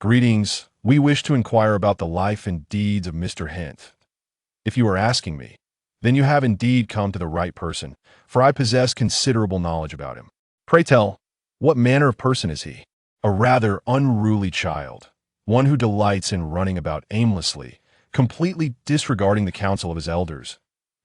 Greetings. We wish to inquire about the life and deeds of Mr. Hint. If you are asking me, then you have indeed come to the right person, for I possess considerable knowledge about him. Pray tell, what manner of person is he? A rather unruly child, one who delights in running about aimlessly, completely disregarding the counsel of his elders.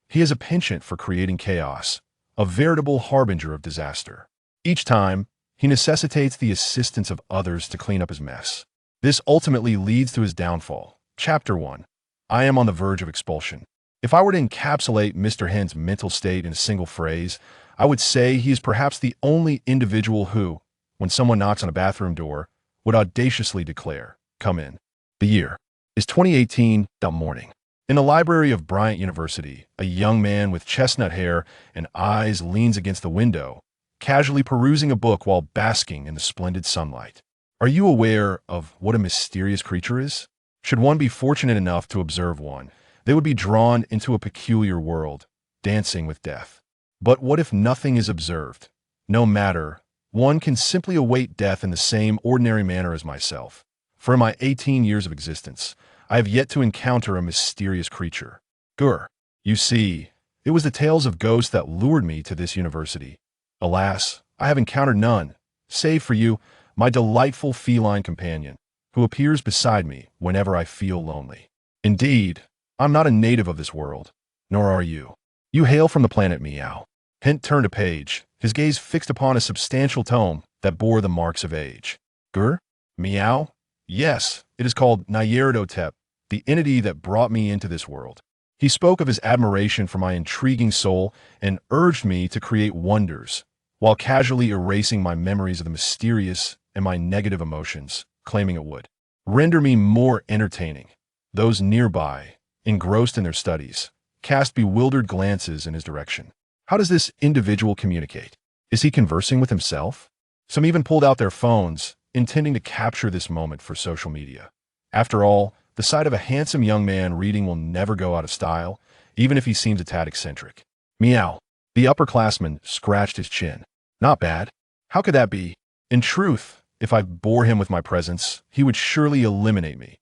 He has a penchant for creating chaos, a veritable harbinger of disaster. Each time, he necessitates the assistance of others to clean up his mess. This ultimately leads to his downfall. Chapter 1. I am on the verge of expulsion. If I were to encapsulate Mr. Hint's mental state in a single phrase, I would say he is perhaps the only individual who, when someone knocks on a bathroom door, would audaciously declare, "Come in." The year is 2018. Morning. In the library of Bryant University, a young man with chestnut hair and eyes leans against the window, casually perusing a book while basking in the splendid sunlight. Are you aware of what a mysterious creature is? Should one be fortunate enough to observe one, they would be drawn into a peculiar world, dancing with death. But what if nothing is observed? No matter, one can simply await death in the same ordinary manner as myself. For in my 18 years of existence, I have yet to encounter a mysterious creature. Grr. You see, it was the tales of ghosts that lured me to this university. Alas, I have encountered none, save for you, my delightful feline companion, who appears beside me whenever I feel lonely. Indeed, I'm not a native of this world, nor are you. You hail from the planet Meow. Hint turned a page, his gaze fixed upon a substantial tome that bore the marks of age. Grr? Meow? Yes, it is called Nyarlathotep, the entity that brought me into this world. He spoke of his admiration for my intriguing soul and urged me to create wonders, while casually erasing my memories of the mysterious and my negative emotions, claiming it would render me more entertaining. Those nearby, engrossed in their studies, cast bewildered glances in his direction. How does this individual communicate? Is he conversing with himself? Some even pulled out their phones, intending to capture this moment for social media. After all, the sight of a handsome young man reading will never go out of style, even if he seems a tad eccentric. Meow. The upperclassman scratched his chin. Not bad. How could that be? In truth, if I bore him with my presence, he would surely eliminate me.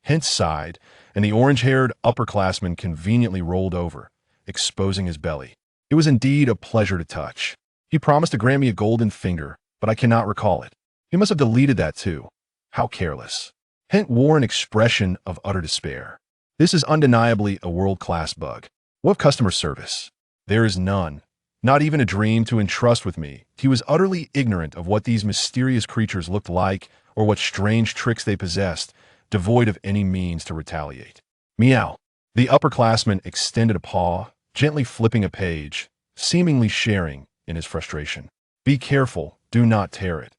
Hint sighed, and the orange-haired upperclassman conveniently rolled over, exposing his belly. It was indeed a pleasure to touch. He promised to grant me a golden finger, but I cannot recall it. He must have deleted that too. How careless. Hint wore an expression of utter despair. This is undeniably a world-class bug. What of customer service? There is none. Not even a dream to entrust with me. He was utterly ignorant of what these mysterious creatures looked like or what strange tricks they possessed, devoid of any means to retaliate. Meow. The upperclassman extended a paw, gently flipping a page, seemingly sharing in his frustration. Be careful, do not tear it.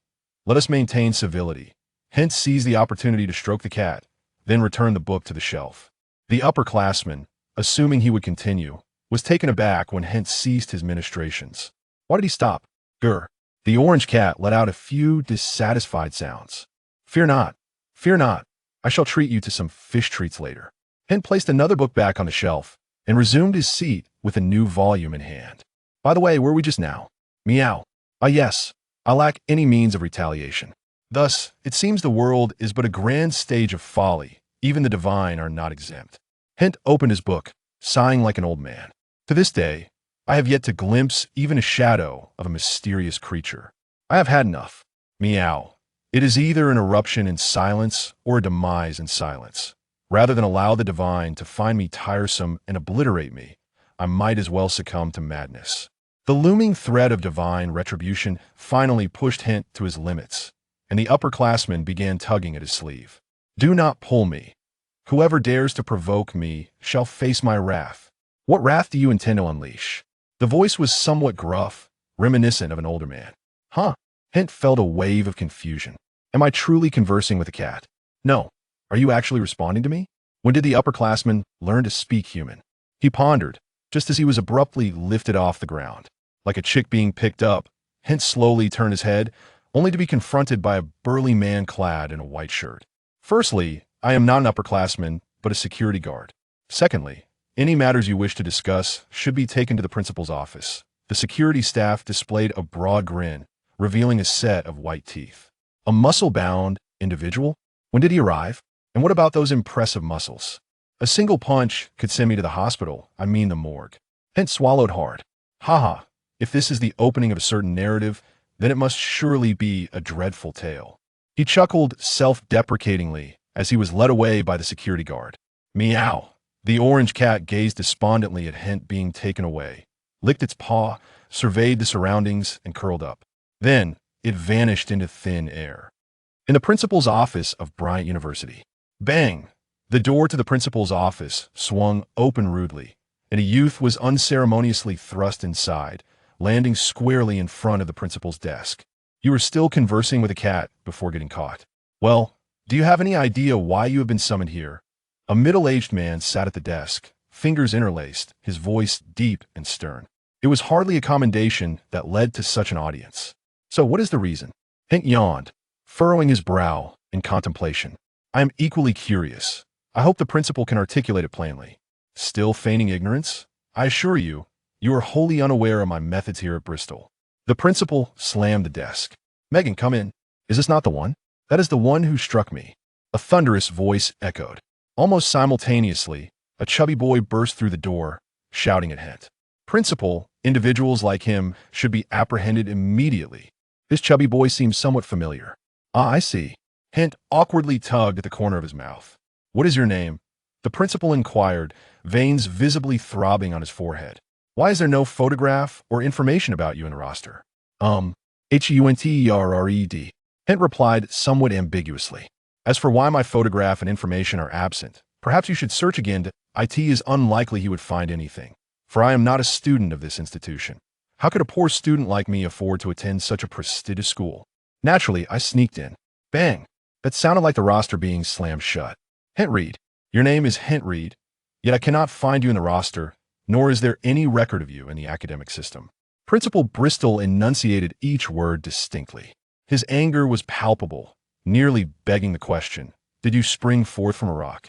Let us maintain civility. Hint seized the opportunity to stroke the cat, then returned the book to the shelf. The upperclassman, assuming he would continue, was taken aback when Hint ceased his ministrations. Why did he stop? Grr. The orange cat let out a few dissatisfied sounds. Fear not. Fear not. I shall treat you to some fish treats later. Hint placed another book back on the shelf and resumed his seat with a new volume in hand. By the way, where were we just now? Meow. Ah yes, I lack any means of retaliation. Thus, it seems the world is but a grand stage of folly. Even the divine are not exempt. Hint opened his book, sighing like an old man. To this day, I have yet to glimpse even a shadow of a mysterious creature. I have had enough. Meow. It is either an eruption in silence or a demise in silence. Rather than allow the divine to find me tiresome and obliterate me, I might as well succumb to madness. The looming threat of divine retribution finally pushed Hint to his limits, and the upperclassman began tugging at his sleeve. Do not pull me. Whoever dares to provoke me shall face my wrath. What wrath do you intend to unleash? The voice was somewhat gruff, reminiscent of an older man. Huh? Hint felt a wave of confusion. Am I truly conversing with a cat? No. Are you actually responding to me? When did the upperclassman learn to speak human? He pondered, just as he was abruptly lifted off the ground. Like a chick being picked up, Hint slowly turned his head, only to be confronted by a burly man clad in a white shirt. Firstly, I am not an upperclassman, but a security guard. Secondly, any matters you wish to discuss should be taken to the principal's office. The security staff displayed a broad grin, revealing a set of white teeth. A muscle-bound individual? When did he arrive? And what about those impressive muscles? A single punch could send me to the hospital, I mean the morgue. Hent swallowed hard. Haha, if this is the opening of a certain narrative, then it must surely be a dreadful tale. He chuckled self-deprecatingly as he was led away by the security guard. Meow. The orange cat gazed despondently at Hent being taken away, licked its paw, surveyed the surroundings, and curled up. Then, it vanished into thin air. In the principal's office of Bryant University. Bang! The door to the principal's office swung open rudely, and a youth was unceremoniously thrust inside, landing squarely in front of the principal's desk. You were still conversing with a cat before getting caught. Well, do you have any idea why you have been summoned here? A middle-aged man sat at the desk, fingers interlaced, his voice deep and stern. It was hardly a commendation that led to such an audience. So what is the reason? Hent yawned, furrowing his brow in contemplation. I am equally curious. I hope the principal can articulate it plainly. Still feigning ignorance? I assure you, you are wholly unaware of my methods here at Bristol. The principal slammed the desk. Megan, come in. Is this not the one? That is the one who struck me. A thunderous voice echoed. Almost simultaneously, a chubby boy burst through the door, shouting at Hent. Principal, individuals like him should be apprehended immediately. This chubby boy seems somewhat familiar. Ah, I see. Hent awkwardly tugged at the corner of his mouth. What is your name? The principal inquired, veins visibly throbbing on his forehead. Why is there no photograph or information about you in the roster? Hunterred. Hent replied somewhat ambiguously. As for why my photograph and information are absent, perhaps you should search again. It is unlikely he would find anything, for I am not a student of this institution. How could a poor student like me afford to attend such a prestigious school? Naturally, I sneaked in. Bang! That sounded like the roster being slammed shut. Hentreed. Your name is Hentreed, yet I cannot find you in the roster, nor is there any record of you in the academic system. Principal Bristol enunciated each word distinctly. His anger was palpable, nearly begging the question, did you spring forth from a rock?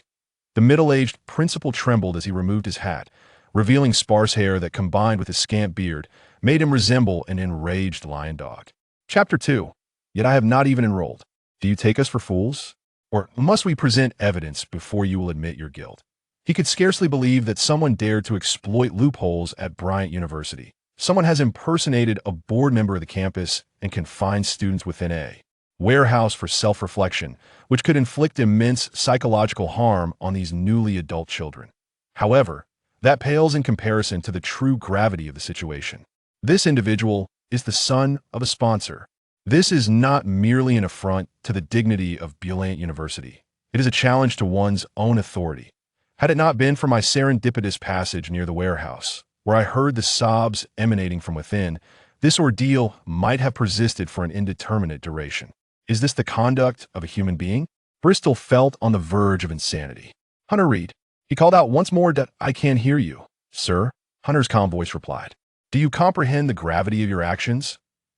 The middle-aged principal trembled as he removed his hat, revealing sparse hair that, combined with his scant beard, made him resemble an enraged lion dog. Chapter 2. Yet I have not even enrolled. Do you take us for fools? Or must we present evidence before you will admit your guilt? He could scarcely believe that someone dared to exploit loopholes at Bryant University. Someone has impersonated a board member of the campus and confined students within a warehouse for self-reflection, which could inflict immense psychological harm on these newly adult children. However, that pales in comparison to the true gravity of the situation. This individual is the son of a sponsor. This is not merely an affront to the dignity of Bryant University. It is a challenge to one's own authority. Had it not been for my serendipitous passage near the warehouse, where I heard the sobs emanating from within, this ordeal might have persisted for an indeterminate duration. Is this the conduct of a human being? Bristol felt on the verge of insanity. Hunter Reed. He called out once more that I can't hear you. Sir, Hunter's calm voice replied. Do you comprehend the gravity of your actions?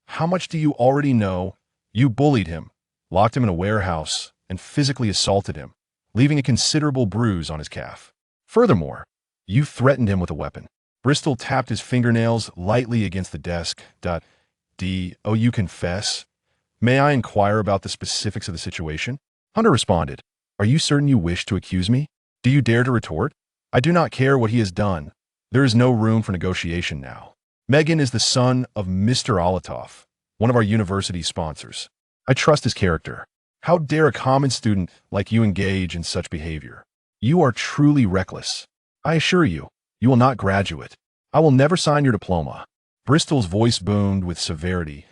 How much do you already know? You bullied him, locked him in a warehouse, and physically assaulted him, leaving a considerable bruise on his calf. Furthermore, you threatened him with a weapon. Bristol tapped his fingernails lightly against the desk. Oh, you confess? May I inquire about the specifics of the situation? Hunter responded. Are you certain you wish to accuse me? Do you dare to retort? I do not care what he has done. There is no room for negotiation now. Megan is the son of Mr. Olatoff, one of our university sponsors. I trust his character. How dare a common student like you engage in such behavior? You are truly reckless. I assure you, you will not graduate. I will never sign your diploma. Bristol's voice boomed with severity.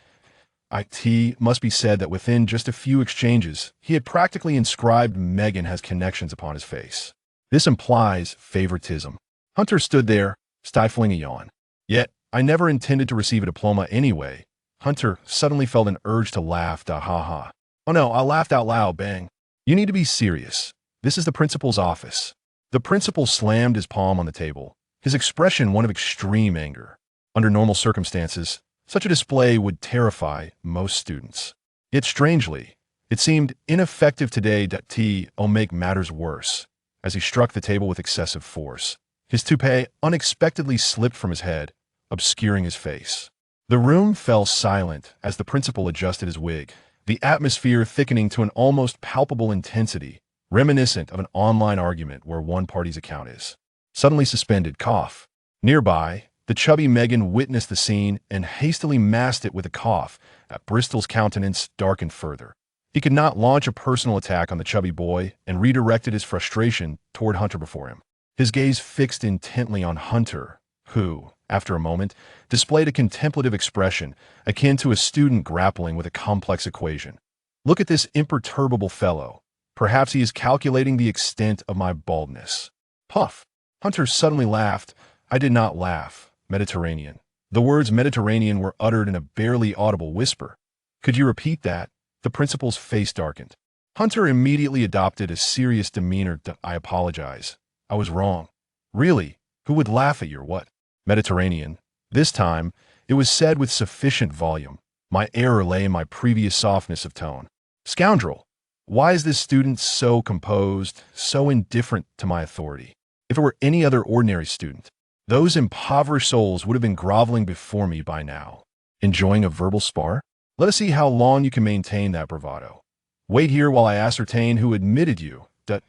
It must be said that within just a few exchanges, he had practically inscribed Megan has connections upon his face. This implies favoritism. Hunter stood there, stifling a yawn. Yet, I never intended to receive a diploma anyway. Hunter suddenly felt an urge to laugh. Ha ha. Oh no, I laughed out loud, bang. You need to be serious. This is the principal's office. The principal slammed his palm on the table, his expression one of extreme anger. Under normal circumstances, such a display would terrify most students. Yet strangely, it seemed ineffective today to make matters worse, as he struck the table with excessive force. His toupee unexpectedly slipped from his head, obscuring his face. The room fell silent as the principal adjusted his wig, the atmosphere thickening to an almost palpable intensity, reminiscent of an online argument where one party's account is suddenly suspended. Cough. Nearby, the chubby Megan witnessed the scene and hastily masked it with a cough. At Bristol's countenance darkened further. He could not launch a personal attack on the chubby boy and redirected his frustration toward Hunter before him. His gaze fixed intently on Hunter, who, after a moment, displayed a contemplative expression akin to a student grappling with a complex equation. Look at this imperturbable fellow. Perhaps he is calculating the extent of my baldness. Puff. Hunter suddenly laughed. I did not laugh. Mediterranean. The words Mediterranean were uttered in a barely audible whisper. Could you repeat that? The principal's face darkened. Hunter immediately adopted a serious demeanor. I apologize. I was wrong. Really? Who would laugh at your what? Mediterranean. This time, it was said with sufficient volume. My error lay in my previous softness of tone. Scoundrel! Why is this student so composed, so indifferent to my authority? If it were any other ordinary student, those impoverished souls would have been groveling before me by now. Enjoying a verbal spar? Let us see how long you can maintain that bravado. Wait here while I ascertain who admitted you.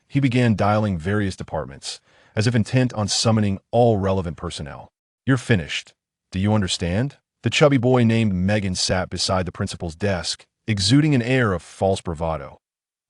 He began dialing various departments, as if intent on summoning all relevant personnel. You're finished. Do you understand? The chubby boy named Megan sat beside the principal's desk, exuding an air of false bravado.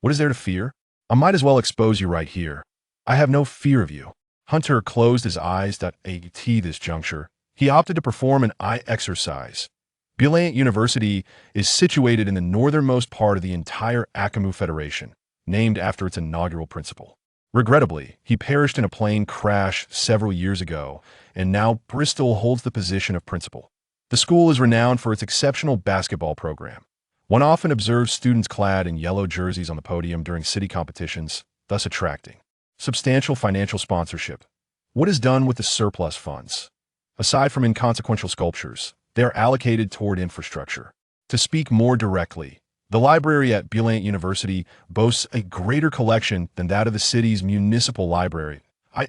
What is there to fear? I might as well expose you right here. I have no fear of you. Hunter closed his eyes. At this juncture, he opted to perform an eye exercise. Disobedient University is situated in the northernmost part of the entire Akamu Federation, named after its inaugural principal. Regrettably, he perished in a plane crash several years ago, and now Bristol holds the position of principal. The school is renowned for its exceptional basketball program. One often observes students clad in yellow jerseys on the podium during city competitions, thus attracting substantial financial sponsorship. What is done with the surplus funds? Aside from inconsequential sculptures, they are allocated toward infrastructure. To speak more directly, the library at Disobedient University boasts a greater collection than that of the city's municipal library.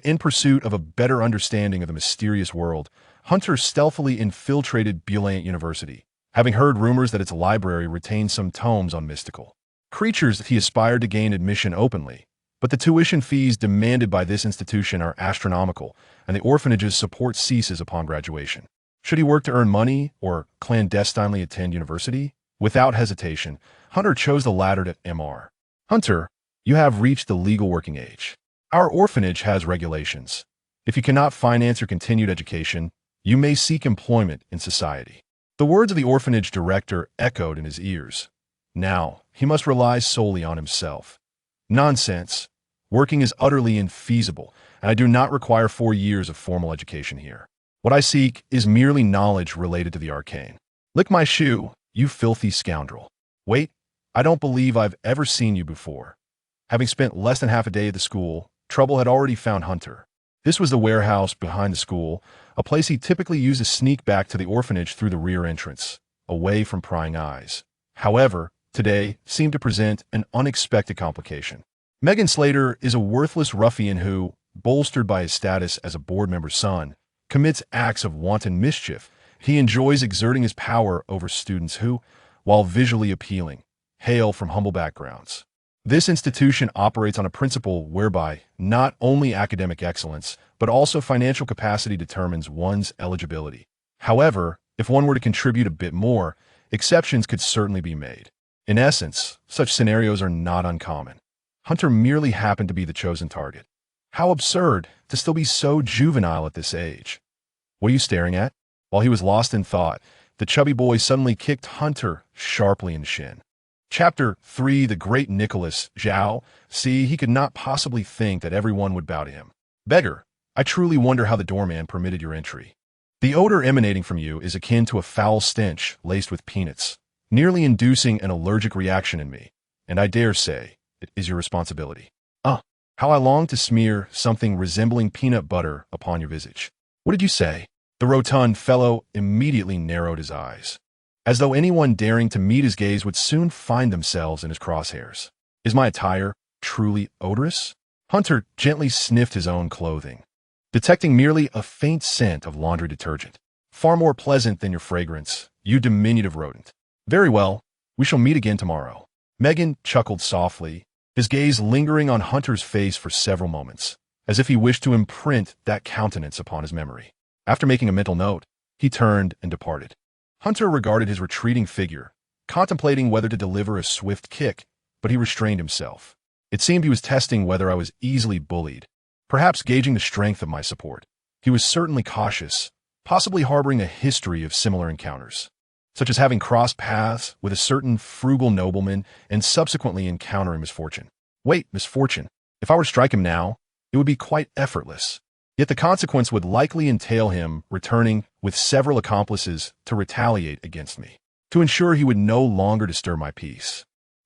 In pursuit of a better understanding of the mysterious world, Hunter stealthily infiltrated Disobedient University, having heard rumors that its library retained some tomes on mystical creatures. He aspired to gain admission openly, but the tuition fees demanded by this institution are astronomical, and the orphanage's support ceases upon graduation. Should he work to earn money or clandestinely attend university? Without hesitation, Hunter chose the latter. Mr. Hunter, you have reached the legal working age. Our orphanage has regulations. If you cannot finance your continued education, you may seek employment in society. The words of the orphanage director echoed in his ears. Now, he must rely solely on himself. Nonsense. Working is utterly infeasible, and I do not require 4 years of formal education here. What I seek is merely knowledge related to the arcane. Lick my shoe, you filthy scoundrel. Wait, I don't believe I've ever seen you before. Having spent less than half a day at the school, trouble had already found Hunter. This was the warehouse behind the school, a place he typically used to sneak back to the orphanage through the rear entrance, away from prying eyes. However, today seemed to present an unexpected complication. Megan Slater is a worthless ruffian who, bolstered by his status as a board member's son, commits acts of wanton mischief. He enjoys exerting his power over students who, while visually appealing, hail from humble backgrounds. This institution operates on a principle whereby not only academic excellence, but also financial capacity determines one's eligibility. However, if one were to contribute a bit more, exceptions could certainly be made. In essence, such scenarios are not uncommon. Hunter merely happened to be the chosen target. How absurd to still be so juvenile at this age. What are you staring at? While he was lost in thought, the chubby boy suddenly kicked Hunter sharply in the shin. Chapter 3. The Great Nicholas Zhao. See, he could not possibly think that everyone would bow to him. Beggar, I truly wonder how the doorman permitted your entry. The odor emanating from you is akin to a foul stench laced with peanuts, nearly inducing an allergic reaction in me, and I dare say it is your responsibility. How I long to smear something resembling peanut butter upon your visage. What did you say? The rotund fellow immediately narrowed his eyes, as though anyone daring to meet his gaze would soon find themselves in his crosshairs. Is my attire truly odorous? Hunter gently sniffed his own clothing, detecting merely a faint scent of laundry detergent. Far more pleasant than your fragrance, you diminutive rodent. Very well, We shall meet again tomorrow. Megan chuckled softly, his gaze lingering on Hunter's face for several moments, as if he wished to imprint that countenance upon his memory. After making a mental note, he turned and departed. Hunter regarded his retreating figure, contemplating whether to deliver a swift kick, but he restrained himself. It seemed he was testing whether I was easily bullied, perhaps gauging the strength of my support. He was certainly cautious, possibly harboring a history of similar encounters, such as having crossed paths with a certain frugal nobleman and subsequently encountering misfortune. Wait, misfortune. If I were to strike him now, it would be quite effortless. Yet the consequence would likely entail him returning with several accomplices to retaliate against me, to ensure he would no longer disturb my peace.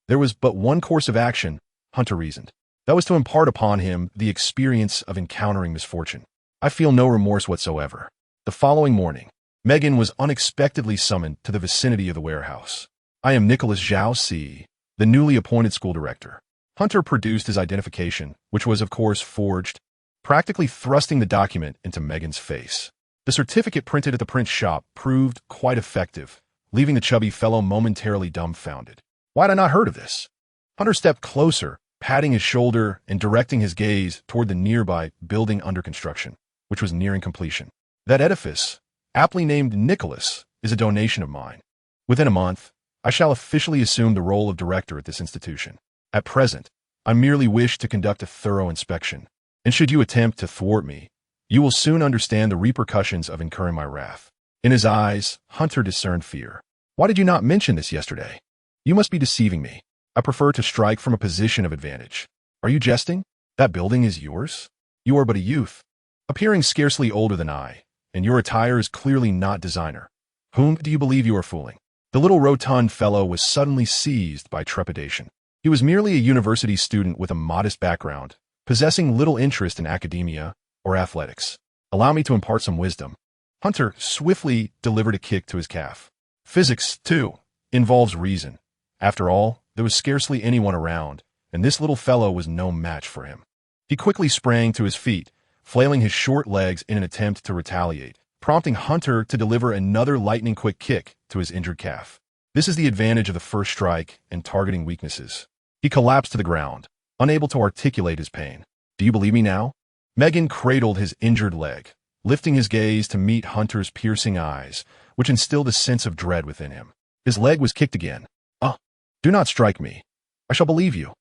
There was but one course of action, Hunter reasoned. That was to impart upon him the experience of encountering misfortune. I feel no remorse whatsoever. The following morning, Megan was unexpectedly summoned to the vicinity of the warehouse. I am Nicholas Zhao C., the newly appointed school director. Hunter produced his identification, which was of course forged, practically thrusting the document into Megan's face. The certificate printed at the print shop proved quite effective, leaving the chubby fellow momentarily dumbfounded. Why had I not heard of this? Hunter stepped closer, patting his shoulder and directing his gaze toward the nearby building under construction, which was nearing completion. That edifice, aptly named Nicholas, is a donation of mine. Within a month, I shall officially assume the role of director at this institution. At present, I merely wish to conduct a thorough inspection, and should you attempt to thwart me, you will soon understand the repercussions of incurring my wrath. In his eyes, Hunter discerned fear. Why did you not mention this yesterday? You must be deceiving me. I prefer to strike from a position of advantage. Are you jesting? That building is yours? You are but a youth, appearing scarcely older than I, and your attire is clearly not designer. Whom do you believe you are fooling? The little rotund fellow was suddenly seized by trepidation. He was merely a university student with a modest background, possessing little interest in academia or athletics. Allow me to impart some wisdom. Hunter swiftly delivered a kick to his calf. Physics, too, involves reason. After all, there was scarcely anyone around, and this little fellow was no match for him. He quickly sprang to his feet, flailing his short legs in an attempt to retaliate, prompting Hunter to deliver another lightning-quick kick to his injured calf. This is the advantage of the first strike and targeting weaknesses. He collapsed to the ground, unable to articulate his pain. Do you believe me now? Megan cradled his injured leg, lifting his gaze to meet Hunter's piercing eyes, which instilled a sense of dread within him. His leg was kicked again. Do not strike me. I shall believe you.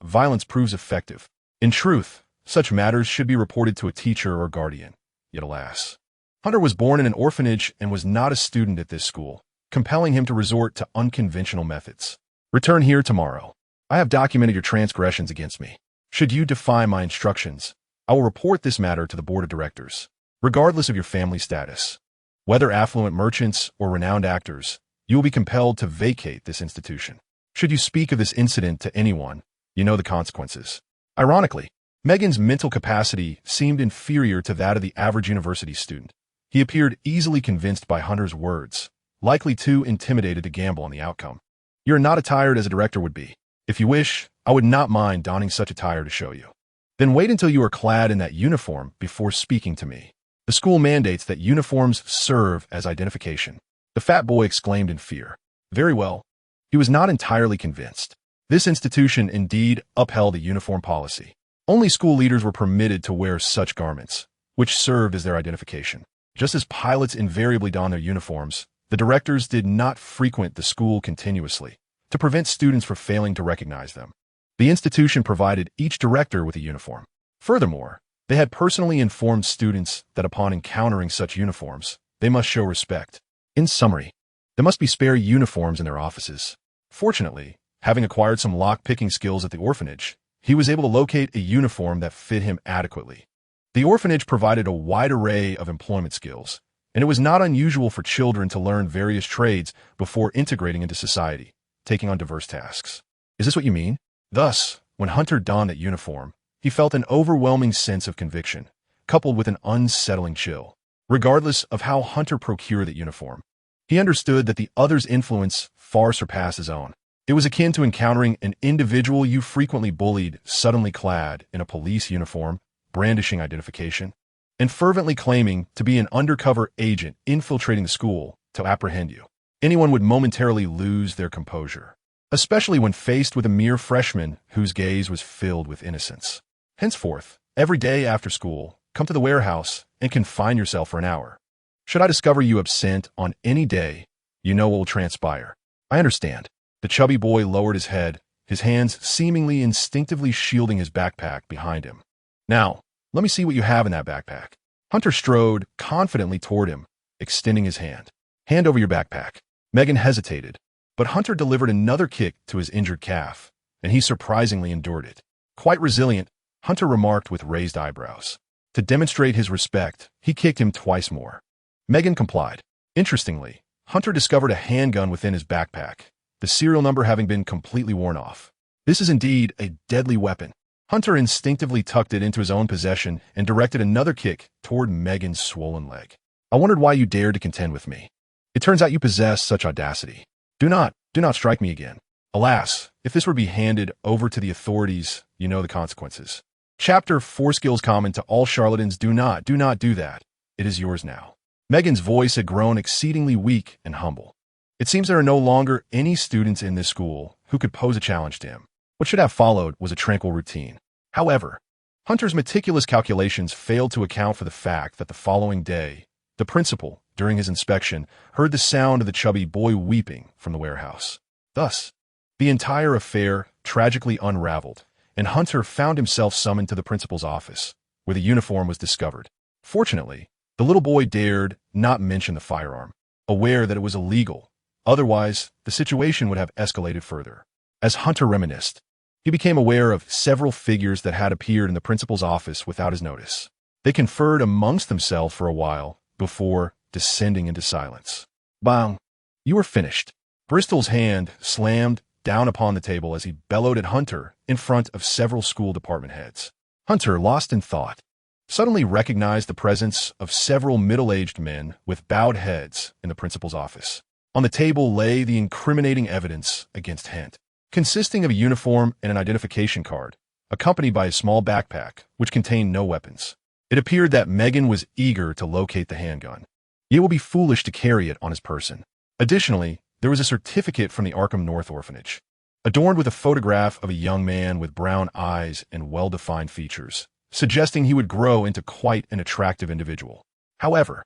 Violence proves effective. In truth, such matters should be reported to a teacher or guardian. Yet alas. Hunter was born in an orphanage and was not a student at this school, compelling him to resort to unconventional methods. Return here tomorrow. I have documented your transgressions against me. Should you defy my instructions, I will report this matter to the board of directors, regardless of your family status. Whether affluent merchants or renowned actors, you will be compelled to vacate this institution. Should you speak of this incident to anyone, you know the consequences. Ironically, Megan's mental capacity seemed inferior to that of the average university student. He appeared easily convinced by Hunter's words, likely too intimidated to gamble on the outcome. You're not attired as a director would be. If you wish, I would not mind donning such attire to show you. Then wait until you are clad in that uniform before speaking to me. The school mandates that uniforms serve as identification. The fat boy exclaimed in fear. Very well. He was not entirely convinced. This institution indeed upheld a uniform policy. Only school leaders were permitted to wear such garments, which served as their identification. Just as pilots invariably don their uniforms, the directors did not frequent the school continuously to prevent students from failing to recognize them. The institution provided each director with a uniform. Furthermore, they had personally informed students that upon encountering such uniforms, they must show respect. In summary, there must be spare uniforms in their offices. Fortunately, having acquired some lock-picking skills at the orphanage, he was able to locate a uniform that fit him adequately. The orphanage provided a wide array of employment skills, and it was not unusual for children to learn various trades before integrating into society, taking on diverse tasks. Is this what you mean? Thus, when Hunter donned that uniform, he felt an overwhelming sense of conviction, coupled with an unsettling chill. Regardless of how Hunter procured that uniform, he understood that the other's influence far surpassed his own. It was akin to encountering an individual you frequently bullied suddenly clad in a police uniform, brandishing identification, and fervently claiming to be an undercover agent infiltrating the school to apprehend you. anyone would momentarily lose their composure, especially when faced with a mere freshman whose gaze was filled with innocence. Henceforth, every day after school, come to the warehouse and confine yourself for an hour. Should I discover you absent on any day, you know what will transpire. I understand. The chubby boy lowered his head, his hands seemingly instinctively shielding his backpack behind him. Now, let me see what you have in that backpack. Hunter strode confidently toward him, extending his hand. Hand over your backpack. Megan hesitated, but Hunter delivered another kick to his injured calf, and he surprisingly endured it. Quite resilient, Hunter remarked with raised eyebrows. To demonstrate his respect, he kicked him twice more. Megan complied. Interestingly, Hunter discovered a handgun within his backpack, the serial number having been completely worn off. This is indeed a deadly weapon. Hunter instinctively tucked it into his own possession and directed another kick toward Megan's swollen leg. I wondered why you dared to contend with me. It turns out you possess such audacity. Do not strike me again. Alas, if this were to be handed over to the authorities, you know the consequences. Chapter 4 Skills common to all charlatans. Do not do that. It is yours now. Megan's voice had grown exceedingly weak and humble. It seems there are no longer any students in this school who could pose a challenge to him. What should have followed was a tranquil routine. However, Hunter's meticulous calculations failed to account for the fact that the following day, the principal, during his inspection, heard the sound of the chubby boy weeping from the warehouse. Thus, the entire affair tragically unraveled, and Hunter found himself summoned to the principal's office, where the uniform was discovered. Fortunately, the little boy dared not mention the firearm, aware that it was illegal. Otherwise, the situation would have escalated further. As Hunter reminisced, he became aware of several figures that had appeared in the principal's office without his notice. They conferred amongst themselves for a while before descending into silence. Bang! You are finished. Bristol's hand slammed down upon the table as he bellowed at Hunter in front of several school department heads. Hunter, lost in thought, suddenly recognized the presence of several middle-aged men with bowed heads in the principal's office. On the table lay the incriminating evidence against Hent, consisting of a uniform and an identification card, accompanied by a small backpack, which contained no weapons. It appeared that Megan was eager to locate the handgun. It will be foolish to carry it on his person. Additionally, there was a certificate from the Arkham North Orphanage, adorned with a photograph of a young man with brown eyes and well-defined features, suggesting he would grow into quite an attractive individual. However,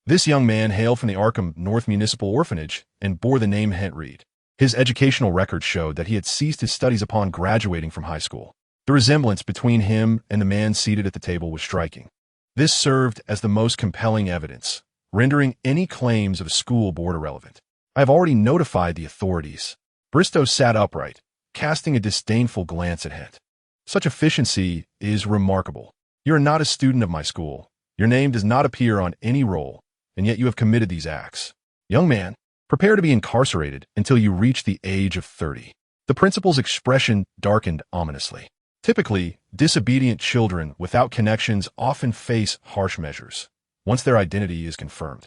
this young man hailed from the Arkham North Municipal Orphanage and bore the name Hent Reed. His educational record showed that he had ceased his studies upon graduating from high school. The resemblance between him and the man seated at the table was striking. This served as the most compelling evidence, rendering any claims of a school board irrelevant. I have already notified the authorities. Bristow sat upright, casting a disdainful glance at Hent. Such efficiency is remarkable. You are not a student of my school. Your name does not appear on any roll, and yet you have committed these acts. Young man, prepare to be incarcerated until you reach the age of 30. The principal's expression darkened ominously. Typically, disobedient children without connections often face harsh measures. Once their identity is confirmed,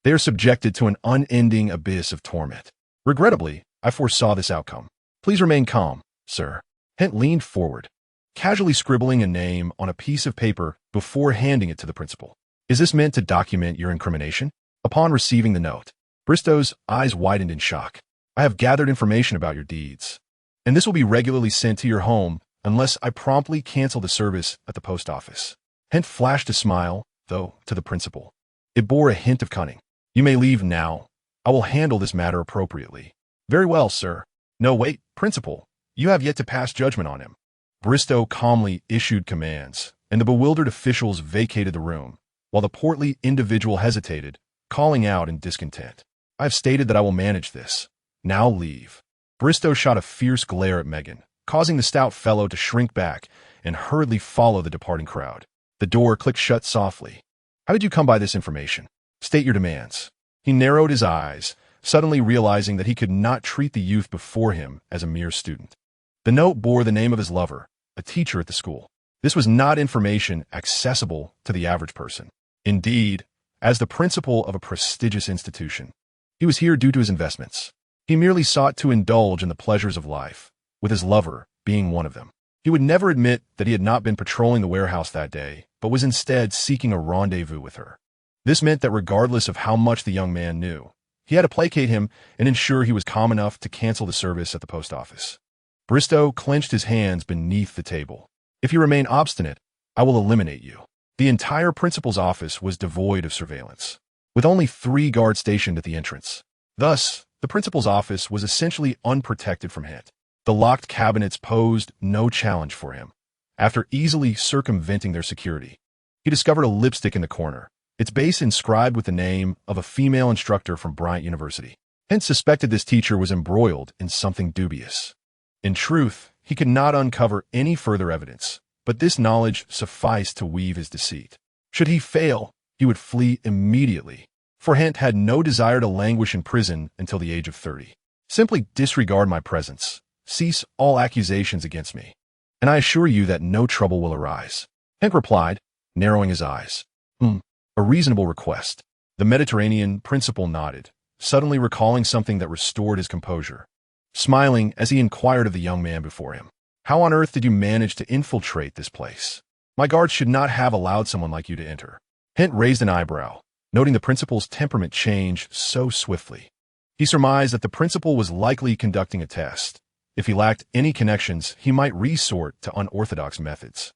they are subjected to an unending abyss of torment. Regrettably, I foresaw this outcome. Please remain calm, sir. Hent leaned forward, casually scribbling a name on a piece of paper before handing it to the principal. Is this meant to document your incrimination? Upon receiving the note, Bristow's eyes widened in shock. I have gathered information about your deeds, and this will be regularly sent to your home unless I promptly cancel the service at the post office. Hent flashed a smile, though, to the principal. It bore a hint of cunning. You may leave now. I will handle this matter appropriately. Very well, sir. No, wait, principal. You have yet to pass judgment on him. Bristow calmly issued commands, and the bewildered officials vacated the room, while the portly individual hesitated, calling out in discontent. I have stated that I will manage this. Now leave. Bristow shot a fierce glare at Megan, causing the stout fellow to shrink back and hurriedly follow the departing crowd. The door clicked shut softly. How did you come by this information? State your demands. He narrowed his eyes, suddenly realizing that he could not treat the youth before him as a mere student. The note bore the name of his lover, a teacher at the school. This was not information accessible to the average person. Indeed, as the principal of a prestigious institution, he was here due to his investments. He merely sought to indulge in the pleasures of life, with his lover being one of them. He would never admit that he had not been patrolling the warehouse that day, but was instead seeking a rendezvous with her. This meant that regardless of how much the young man knew, He had to placate him and ensure he was calm enough to cancel the service at the post office. Bristow clenched his hands beneath the table. If you remain obstinate, I will eliminate you. The entire principal's office was devoid of surveillance, with only 3 guards stationed at the entrance. Thus, the principal's office was essentially unprotected from Hint. The locked cabinets posed no challenge for him. After easily circumventing their security, he discovered a lipstick in the corner, its base inscribed with the name of a female instructor from Bryant University. Hint suspected this teacher was embroiled in something dubious. In truth, he could not uncover any further evidence, but this knowledge sufficed to weave his deceit. Should he fail, he would flee immediately, for Hint had no desire to languish in prison until the age of 30. Simply disregard my presence, cease all accusations against me, and I assure you that no trouble will arise. Hint replied, narrowing his eyes. A reasonable request. The Mediterranean principal nodded, suddenly recalling something that restored his composure. Smiling as he inquired of the young man before him, how on earth did you manage to infiltrate this place? My guards should not have allowed someone like you to enter. Hint raised an eyebrow, noting the principal's temperament change so swiftly. He surmised that the principal was likely conducting a test. If he lacked any connections, he might resort to unorthodox methods,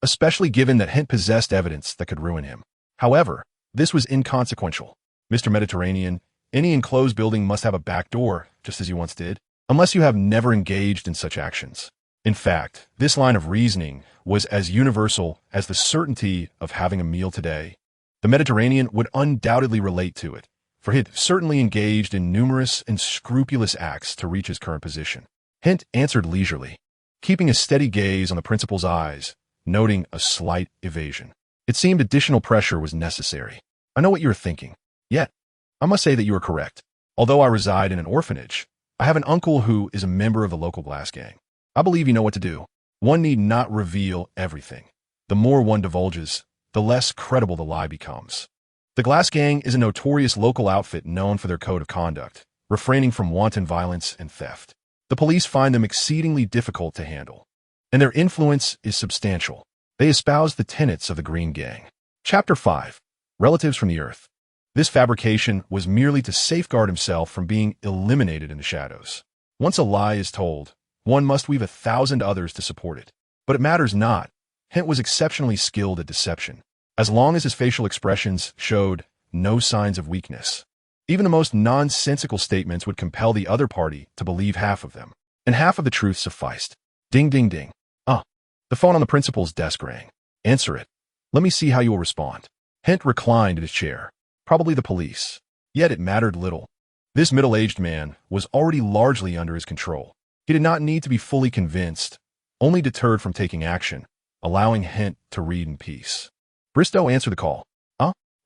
especially given that Hint possessed evidence that could ruin him. However, this was inconsequential. Mr. Mediterranean, any enclosed building must have a back door, just as you once did, unless you have never engaged in such actions. In fact, this line of reasoning was as universal as the certainty of having a meal today. The Mediterranean would undoubtedly relate to it, for he had certainly engaged in numerous and scrupulous acts to reach his current position. Hint answered leisurely, keeping a steady gaze on the principal's eyes, noting a slight evasion. It seemed additional pressure was necessary. I know what you are thinking. Yet, I must say that you are correct. Although I reside in an orphanage, I have an uncle who is a member of the local glass gang. I believe you know what to do. One need not reveal everything. The more one divulges, the less credible the lie becomes. The glass gang is a notorious local outfit known for their code of conduct, refraining from wanton violence and theft. The police find them exceedingly difficult to handle, and their influence is substantial. They espouse the tenets of the Green Gang. Chapter 5. Relatives from the Earth. This fabrication was merely to safeguard himself from being eliminated in the shadows. Once a lie is told, one must weave 1,000 others to support it. But it matters not. Hint was exceptionally skilled at deception, as long as his facial expressions showed no signs of weakness. Even the most nonsensical statements would compel the other party to believe half of them, and half of the truth sufficed. Ding, ding, ding. The phone on the principal's desk rang. Answer it. Let me see how you will respond. Hint reclined in his chair. Probably the police. Yet it mattered little. This middle-aged man was already largely under his control. He did not need to be fully convinced, only deterred from taking action, allowing Hint to read in peace. Bristow answered the call.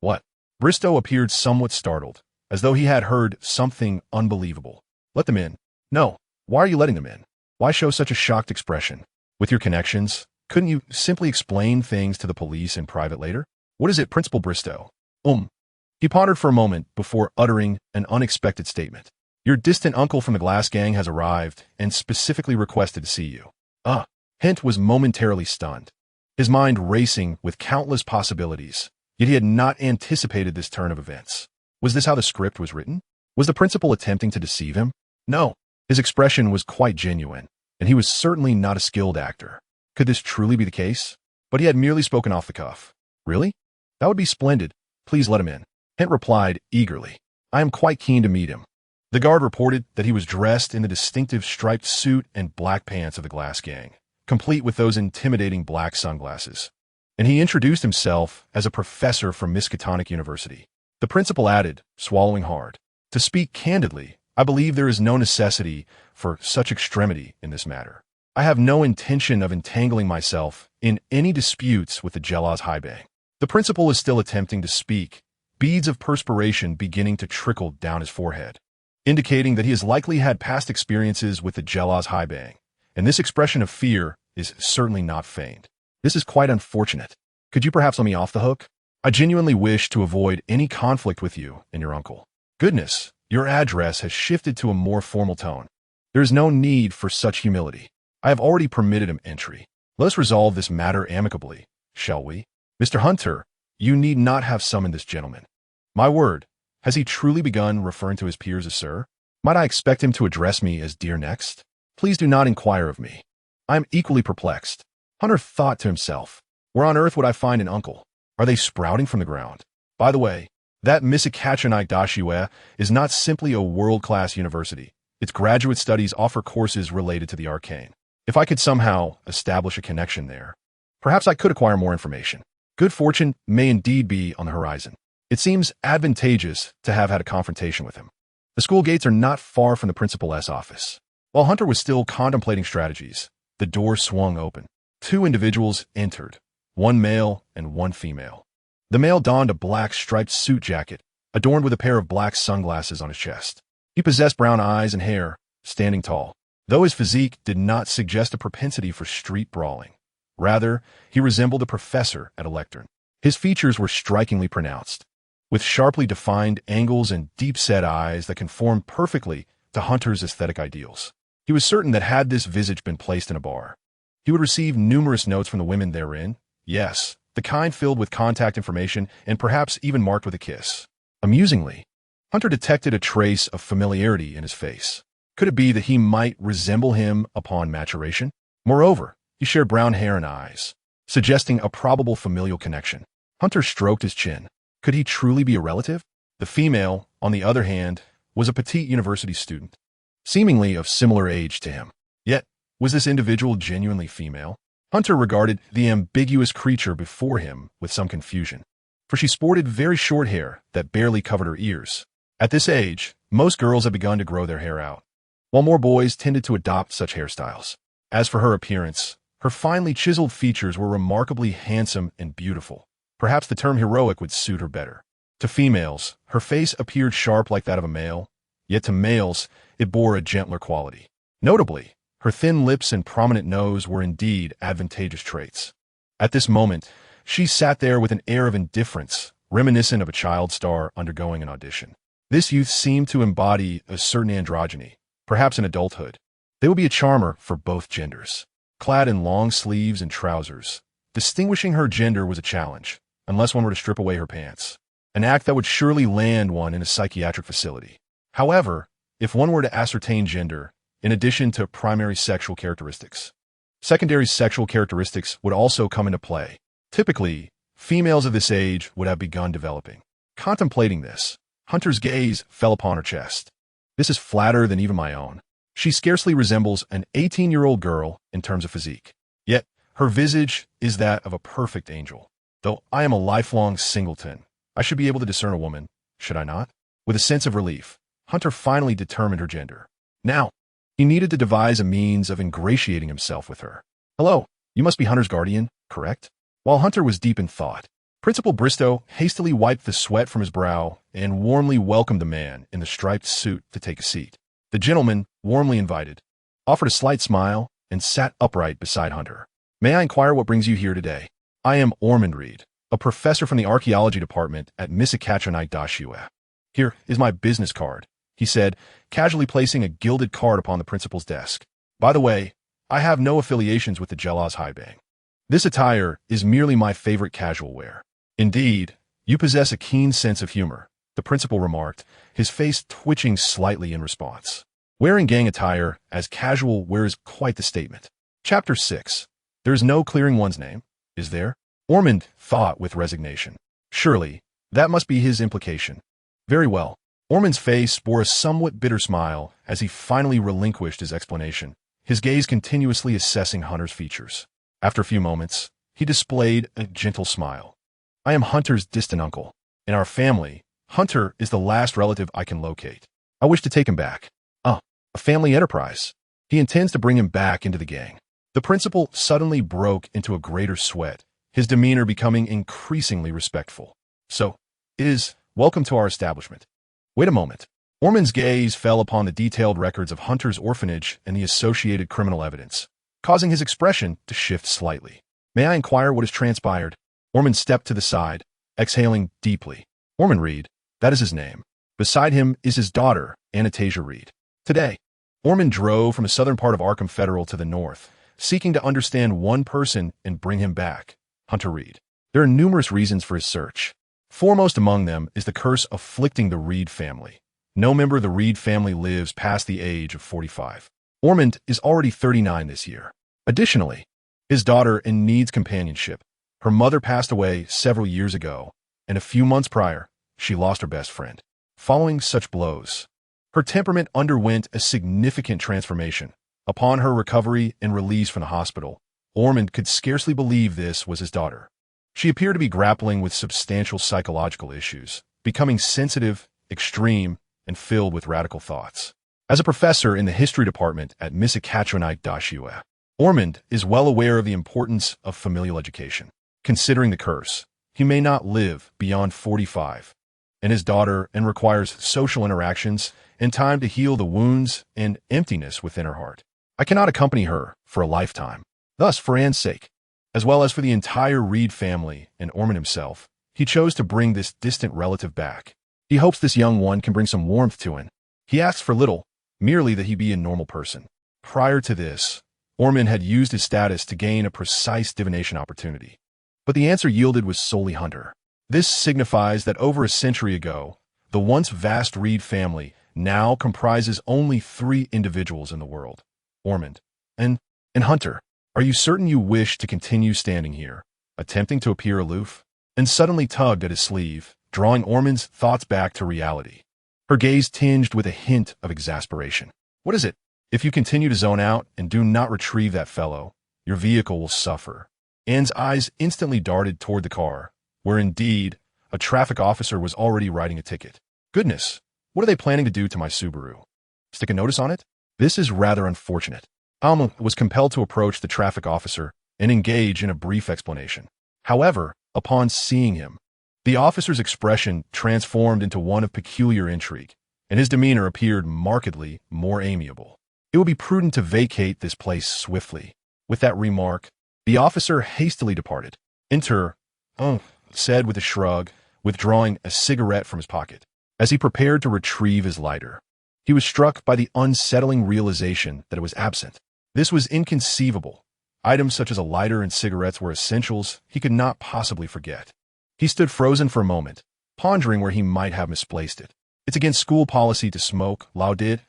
What? Bristow appeared somewhat startled, as though he had heard something unbelievable. Let them in. No. Why are you letting them in? Why show such a shocked expression? With your connections, couldn't you simply explain things to the police in private later? What is it, Principal Bristow? He pondered for a moment before uttering an unexpected statement. Your distant uncle from the glass gang has arrived and specifically requested to see you. Hint was momentarily stunned, his mind racing with countless possibilities, yet he had not anticipated this turn of events. Was this how the script was written? Was the principal attempting to deceive him? No. His expression was quite genuine, and he was certainly not a skilled actor. Could this truly be the case? But he had merely spoken off the cuff. Really? That would be splendid. Please let him in. Hint replied eagerly. I am quite keen to meet him. The guard reported that he was dressed in the distinctive striped suit and black pants of the glass gang, complete with those intimidating black sunglasses. And he introduced himself as a professor from Miskatonic University. The principal added, swallowing hard, to speak candidly, I believe there is no necessity for such extremity in this matter. I have no intention of entangling myself in any disputes with the Jelaz High Bang. The principal is still attempting to speak, beads of perspiration beginning to trickle down his forehead, indicating that he has likely had past experiences with the Jelaz High Bang, and this expression of fear is certainly not feigned. This is quite unfortunate. Could you perhaps let me off the hook? I genuinely wish to avoid any conflict with you and your uncle. Goodness, your address has shifted to a more formal tone. There is no need for such humility. I have already permitted him entry. Let us resolve this matter amicably, shall we? Mr. Hunter, you need not have summoned this gentleman. My word, Has he truly begun referring to his peers as sir? Might I expect him to address me as dear next? Please do not inquire of me. I am equally perplexed. Hunter thought to himself, where on earth would I find an uncle? Are they sprouting from the ground? By the way, that Misakachonite Dashiwe is not simply a world-class university. Its graduate studies offer courses related to the arcane. If I could somehow establish a connection there, perhaps I could acquire more information. Good fortune may indeed be on the horizon. It seems advantageous to have had a confrontation with him. The school gates are not far from the principal's office. While Hunter was still contemplating strategies, the door swung open. Two individuals entered, one male and one female. The male donned a black striped suit jacket, adorned with a pair of black sunglasses on his chest. He possessed brown eyes and hair, standing tall, though his physique did not suggest a propensity for street brawling. Rather, he resembled a professor at a lectern. His features were strikingly pronounced, with sharply defined angles and deep-set eyes that conformed perfectly to Hunter's aesthetic ideals. He was certain that had this visage been placed in a bar, he would receive numerous notes from the women therein. Yes, the kind filled with contact information and perhaps even marked with a kiss. Amusingly, Hunter detected a trace of familiarity in his face. Could it be that he might resemble him upon maturation? Moreover, he shared brown hair and eyes, suggesting a probable familial connection. Hunter stroked his chin. Could he truly be a relative? The female, on the other hand, was a petite university student, seemingly of similar age to him. Yet, was this individual genuinely female? Hunter regarded the ambiguous creature before him with some confusion, for she sported very short hair that barely covered her ears. At this age, most girls have begun to grow their hair out, while more boys tended to adopt such hairstyles. As for her appearance, her finely chiseled features were remarkably handsome and beautiful. Perhaps the term heroic would suit her better. To females, her face appeared sharp like that of a male, yet to males, it bore a gentler quality. Notably, her thin lips and prominent nose were indeed advantageous traits. At this moment, she sat there with an air of indifference, reminiscent of a child star undergoing an audition. This youth seemed to embody a certain androgyny, perhaps in adulthood. They would be a charmer for both genders. Clad in long sleeves and trousers, distinguishing her gender was a challenge, unless one were to strip away her pants, an act that would surely land one in a psychiatric facility. However, if one were to ascertain gender, in addition to primary sexual characteristics, secondary sexual characteristics would also come into play. Typically, females of this age would have begun developing. Contemplating this, Hunter's gaze fell upon her chest. This is flatter than even my own. She scarcely resembles an 18-year-old girl in terms of physique. Yet, her visage is that of a perfect angel. Though I am a lifelong singleton, I should be able to discern a woman, should I not? With a sense of relief, Hunter finally determined her gender. Now, he needed to devise a means of ingratiating himself with her. Hello, you must be Hunter's guardian, correct? While Hunter was deep in thought, Principal Bristow hastily wiped the sweat from his brow and warmly welcomed the man in the striped suit to take a seat. The gentleman, warmly invited, offered a slight smile and sat upright beside Hunter. May I inquire what brings you here today? I am Ormond Reed, a professor from the archaeology department at Misakachonite Dashiwe. Here is my business card, he said, casually placing a gilded card upon the principal's desk. By the way, I have no affiliations with the Jelaz Haibang. This attire is merely my favorite casual wear. Indeed, you possess a keen sense of humor, the principal remarked, his face twitching slightly in response. Wearing gang attire as casual wear is quite the statement. Chapter 6. There is no clearing one's name, is there? Ormond thought with resignation. Surely, that must be his implication. Very well. Ormond's face bore a somewhat bitter smile as he finally relinquished his explanation, his gaze continuously assessing Hunter's features. After a few moments, he displayed a gentle smile. I am Hunter's distant uncle. In our family, Hunter is the last relative I can locate. I wish to take him back. A family enterprise. He intends to bring him back into the gang. The principal suddenly broke into a greater sweat, his demeanor becoming increasingly respectful. So, welcome to our establishment. Wait a moment. Ormond's gaze fell upon the detailed records of Hunter's orphanage and the associated criminal evidence, causing his expression to shift slightly. May I inquire what has transpired? Ormond stepped to the side, exhaling deeply. Ormond Reed, that is his name. Beside him is his daughter, Anastasia Reed. Today, Ormond drove from the southern part of Arkham Federal to the north, seeking to understand one person and bring him back, Hunter Reed. There are numerous reasons for his search. Foremost among them is the curse afflicting the Reed family. No member of the Reed family lives past the age of 45. Ormond is already 39 this year. Additionally, his daughter needs companionship. Her mother passed away several years ago, and a few months prior, she lost her best friend. Following such blows, her temperament underwent a significant transformation. Upon her recovery and release from the hospital, Ormond could scarcely believe this was his daughter. She appeared to be grappling with substantial psychological issues, becoming sensitive, extreme, and filled with radical thoughts. As a professor in the history department at Misakatronite, Ormond is well aware of the importance of familial education. Considering the curse, he may not live beyond 45, and his daughter requires social interactions and time to heal the wounds and emptiness within her heart. I cannot accompany her for a lifetime. Thus, for Anne's sake, as well as for the entire Reed family and Ormond himself, he chose to bring this distant relative back. He hopes this young one can bring some warmth to him. He asks for little, merely that he be a normal person. Prior to this, Ormond had used his status to gain a precise divination opportunity. But the answer yielded was solely hunter. This signifies that over a century ago, the once vast Reed family now comprises only 3 individuals in the world: Ormond and Hunter. Are you certain you wish to continue standing here, attempting to appear aloof? And suddenly tugged at his sleeve, drawing Ormond's thoughts back to reality. Her gaze tinged with a hint of exasperation. What is it? If you continue to zone out and do not retrieve that fellow, your vehicle will suffer. Anne's eyes instantly darted toward the car, where indeed a traffic officer was already writing a ticket. Goodness, what are they planning to do to my Subaru? Stick a notice on it? This is rather unfortunate. Alma was compelled to approach the traffic officer and engage in a brief explanation. However, upon seeing him, the officer's expression transformed into one of peculiar intrigue, and his demeanor appeared markedly more amiable. It would be prudent to vacate this place swiftly. With that remark, the officer hastily departed. Enter, said with a shrug, withdrawing a cigarette from his pocket. As he prepared to retrieve his lighter, he was struck by the unsettling realization that it was absent. This was inconceivable. Items such as a lighter and cigarettes were essentials he could not possibly forget. He stood frozen for a moment, pondering where he might have misplaced it. It's against school policy to smoke, Lau did,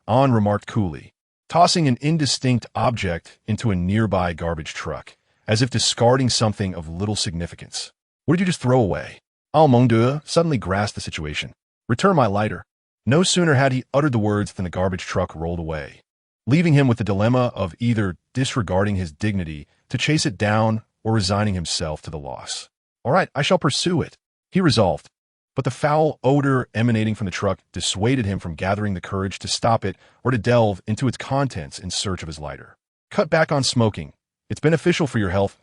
An remarked coolly, tossing an indistinct object into a nearby garbage truck, as if discarding something of little significance. What did you just throw away? Almondua suddenly grasped the situation. Return my lighter. No sooner had he uttered the words than the garbage truck rolled away, leaving him with the dilemma of either disregarding his dignity to chase it down or resigning himself to the loss. All right, I shall pursue it, he resolved. But the foul odor emanating from the truck dissuaded him from gathering the courage to stop it or to delve into its contents in search of his lighter. Cut back on smoking. It's beneficial for your health.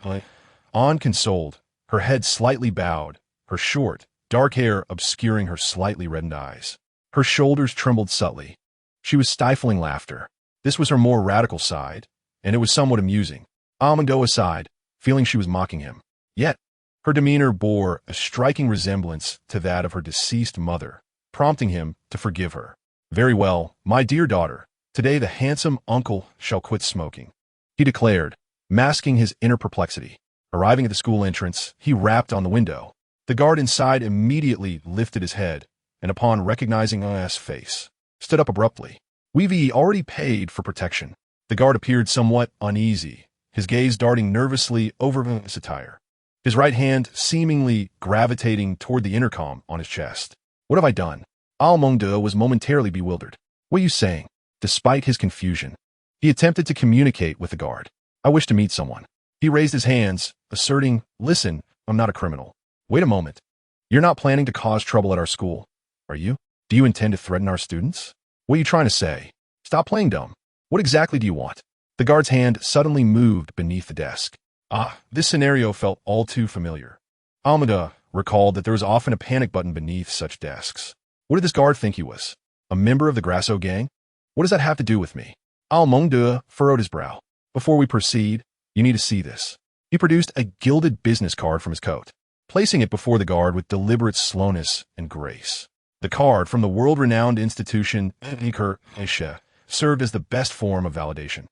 An consoled, her head slightly bowed, her short, dark hair obscuring her slightly reddened eyes. Her shoulders trembled subtly. She was stifling laughter. This was her more radical side, and it was somewhat amusing. Almond aside, feeling she was mocking him. Yet, her demeanor bore a striking resemblance to that of her deceased mother, prompting him to forgive her. Very well, my dear daughter, today the handsome uncle shall quit smoking, he declared, masking his inner perplexity. Arriving at the school entrance, he rapped on the window. The guard inside immediately lifted his head, and upon recognizing Anne's face, stood up abruptly. We've already paid for protection. The guard appeared somewhat uneasy, his gaze darting nervously over his attire, his right hand seemingly gravitating toward the intercom on his chest. What have I done? Almondua was momentarily bewildered. What are you saying? Despite his confusion, he attempted to communicate with the guard. I wish to meet someone. He raised his hands, asserting, listen, I'm not a criminal. Wait a moment. You're not planning to cause trouble at our school, are you? Do you intend to threaten our students? What are you trying to say? Stop playing dumb. What exactly do you want? The guard's hand suddenly moved beneath the desk. This scenario felt all too familiar. Almada recalled that there was often a panic button beneath such desks. What did this guard think he was? A member of the Grasso gang? What does that have to do with me? Almondua furrowed his brow. Before we proceed, you need to see this. He produced a gilded business card from his coat, placing it before the guard with deliberate slowness and grace. The card from the world-renowned institution served as the best form of validation,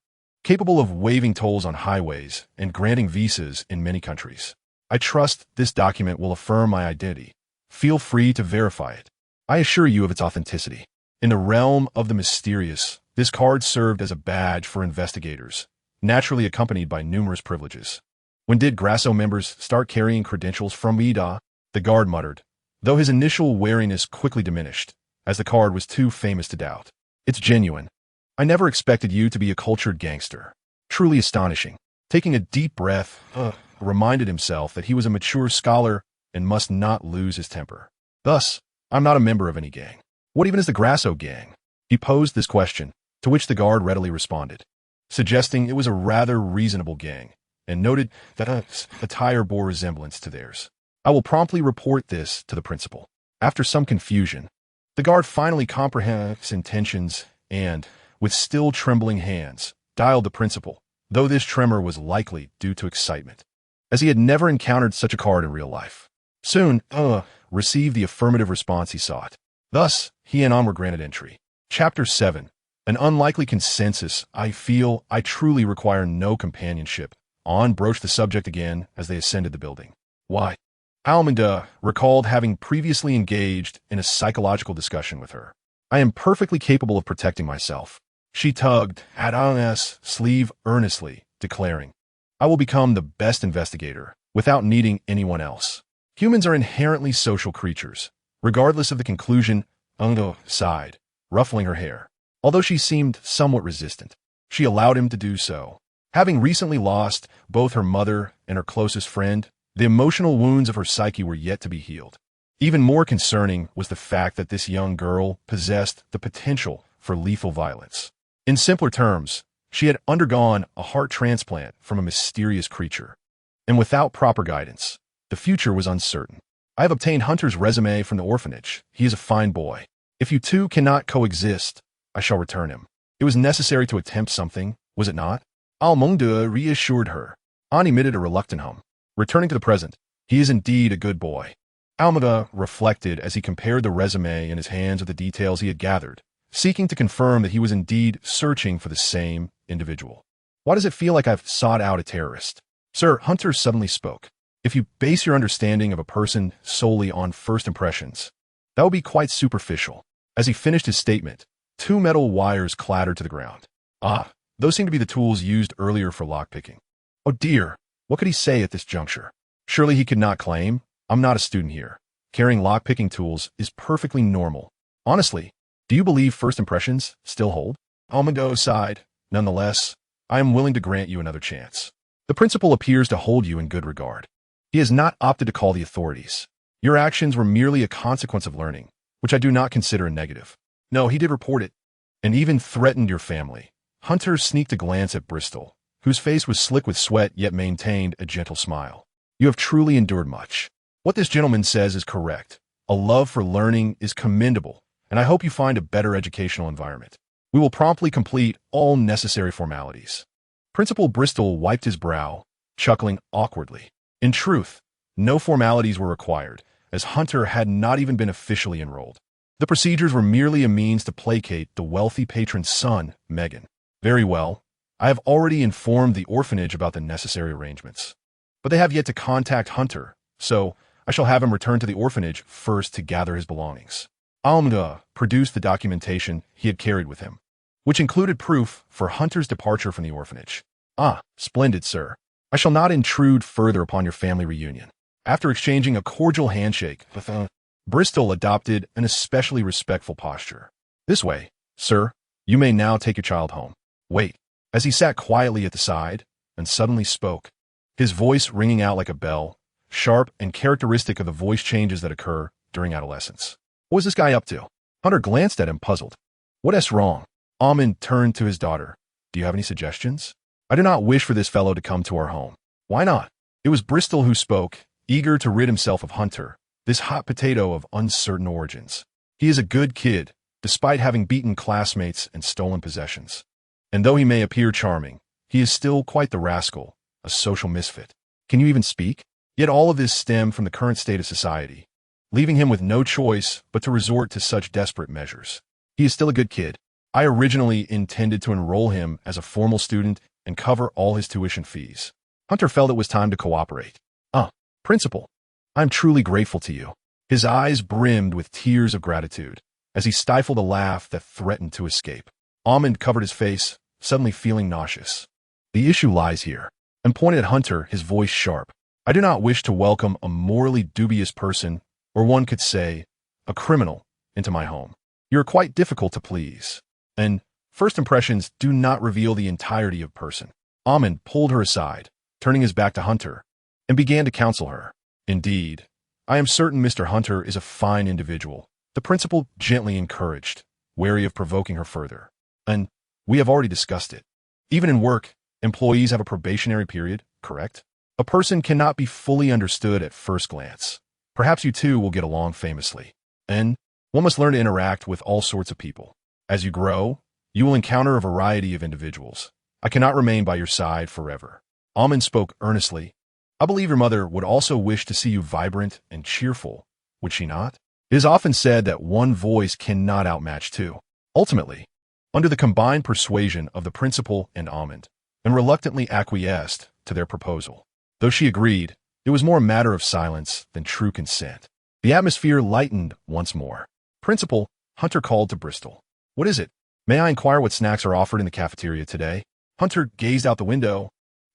capable of waiving tolls on highways and granting visas in many countries. I trust this document will affirm my identity, Feel free to verify it. I assure you of its authenticity. In the realm of the mysterious, this card served as a badge for investigators, naturally accompanied by numerous privileges. When did Grasso members start carrying credentials from Ida? The guard muttered, though his initial wariness quickly diminished, as the card was too famous to doubt. It's genuine. I never expected you to be a cultured gangster. Truly astonishing. Taking a deep breath, reminded himself that he was a mature scholar and must not lose his temper. Thus, I'm not a member of any gang. What even is the Grasso gang? He posed this question, to which the guard readily responded, suggesting it was a rather reasonable gang, and noted that attire bore resemblance to theirs. I will promptly report this to the principal. After some confusion, the guard finally comprehended his intentions and, with still trembling hands, dialed the principal, though this tremor was likely due to excitement, as he had never encountered such a card in real life. Soon, received the affirmative response he sought. Thus, he and On were granted entry. Chapter 7. An unlikely consensus. I feel I truly require no companionship. On broached the subject again as they ascended the building. Why? Almeda recalled having previously engaged in a psychological discussion with her. I am perfectly capable of protecting myself. She tugged at Anna's sleeve earnestly, declaring, I will become the best investigator without needing anyone else. Humans are inherently social creatures. Regardless of the conclusion, Ungo sighed, ruffling her hair. Although she seemed somewhat resistant, she allowed him to do so. Having recently lost both her mother and her closest friend, the emotional wounds of her psyche were yet to be healed. Even more concerning was the fact that this young girl possessed the potential for lethal violence. In simpler terms, she had undergone a heart transplant from a mysterious creature. And without proper guidance, the future was uncertain. I have obtained Hunter's resume from the orphanage. He is a fine boy. If you two cannot coexist, I shall return him. It was necessary to attempt something, was it not? Almunda reassured her. An emitted a reluctant hum. Returning to the present, he is indeed a good boy. Almeda reflected as he compared the resume in his hands with the details he had gathered, seeking to confirm that he was indeed searching for the same individual. Why does it feel like I've sought out a terrorist? Sir, Hunter suddenly spoke. If you base your understanding of a person solely on first impressions, that would be quite superficial. As he finished his statement, two metal wires clattered to the ground. Ah, those seem to be the tools used earlier for lockpicking. Oh dear, what could he say at this juncture? Surely he could not claim, I'm not a student here. Carrying lockpicking tools is perfectly normal. Honestly, do you believe first impressions still hold? Almado sighed. Nonetheless, I am willing to grant you another chance. The principal appears to hold you in good regard. He has not opted to call the authorities. Your actions were merely a consequence of learning, which I do not consider a negative. No, he did report it, and even threatened your family. Hunter sneaked a glance at Bristol, whose face was slick with sweat yet maintained a gentle smile. You have truly endured much. What this gentleman says is correct. A love for learning is commendable, and I hope you find a better educational environment. We will promptly complete all necessary formalities. Principal Bristol wiped his brow, chuckling awkwardly. In truth, no formalities were required, as Hunter had not even been officially enrolled. The procedures were merely a means to placate the wealthy patron's son, Megan. Very well. I have already informed the orphanage about the necessary arrangements. But they have yet to contact Hunter, so I shall have him return to the orphanage first to gather his belongings. Almda produced the documentation he had carried with him, which included proof for Hunter's departure from the orphanage. Ah, splendid, sir. I shall not intrude further upon your family reunion. After exchanging a cordial handshake, Bristol adopted an especially respectful posture. This way, sir, you may now take your child home. Wait. As he sat quietly at the side, and suddenly spoke, his voice ringing out like a bell, sharp and characteristic of the voice changes that occur during adolescence. What was this guy up to? Hunter glanced at him, puzzled. What's wrong? Almond turned to his daughter. Do you have any suggestions? I do not wish for this fellow to come to our home. Why not? It was Bristol who spoke, eager to rid himself of Hunter, this hot potato of uncertain origins. He is a good kid, despite having beaten classmates and stolen possessions. And though he may appear charming, he is still quite the rascal, a social misfit. Can you even speak? Yet all of this stemmed from the current state of society, leaving him with no choice but to resort to such desperate measures. He is still a good kid. I originally intended to enroll him as a formal student and cover all his tuition fees. Hunter felt it was time to cooperate. Principal, I'm truly grateful to you. His eyes brimmed with tears of gratitude as he stifled a laugh that threatened to escape. Ahmed covered his face, suddenly feeling nauseous. The issue lies here, and pointed at Hunter, his voice sharp. I do not wish to welcome a morally dubious person, or one could say, a criminal, into my home. You are quite difficult to please, and first impressions do not reveal the entirety of a person. Ahmed pulled her aside, turning his back to Hunter, and began to counsel her. Indeed, I am certain Mr. Hunter is a fine individual, the principal gently encouraged, wary of provoking her further. And we have already discussed it. Even in work, employees have a probationary period, correct? A person cannot be fully understood at first glance. Perhaps you two will get along famously. And one must learn to interact with all sorts of people. As you grow, you will encounter a variety of individuals. I cannot remain by your side forever. Ahmed spoke earnestly. I believe your mother would also wish to see you vibrant and cheerful, would she not? It is often said that one voice cannot outmatch two. Ultimately, under the combined persuasion of the principal and Ahmed, and reluctantly acquiesced to their proposal. Though she agreed, it was more a matter of silence than true consent. The atmosphere lightened once more. Principal, Hunter called to Bristol. What is it? May I inquire what snacks are offered in the cafeteria today? Hunter gazed out the window,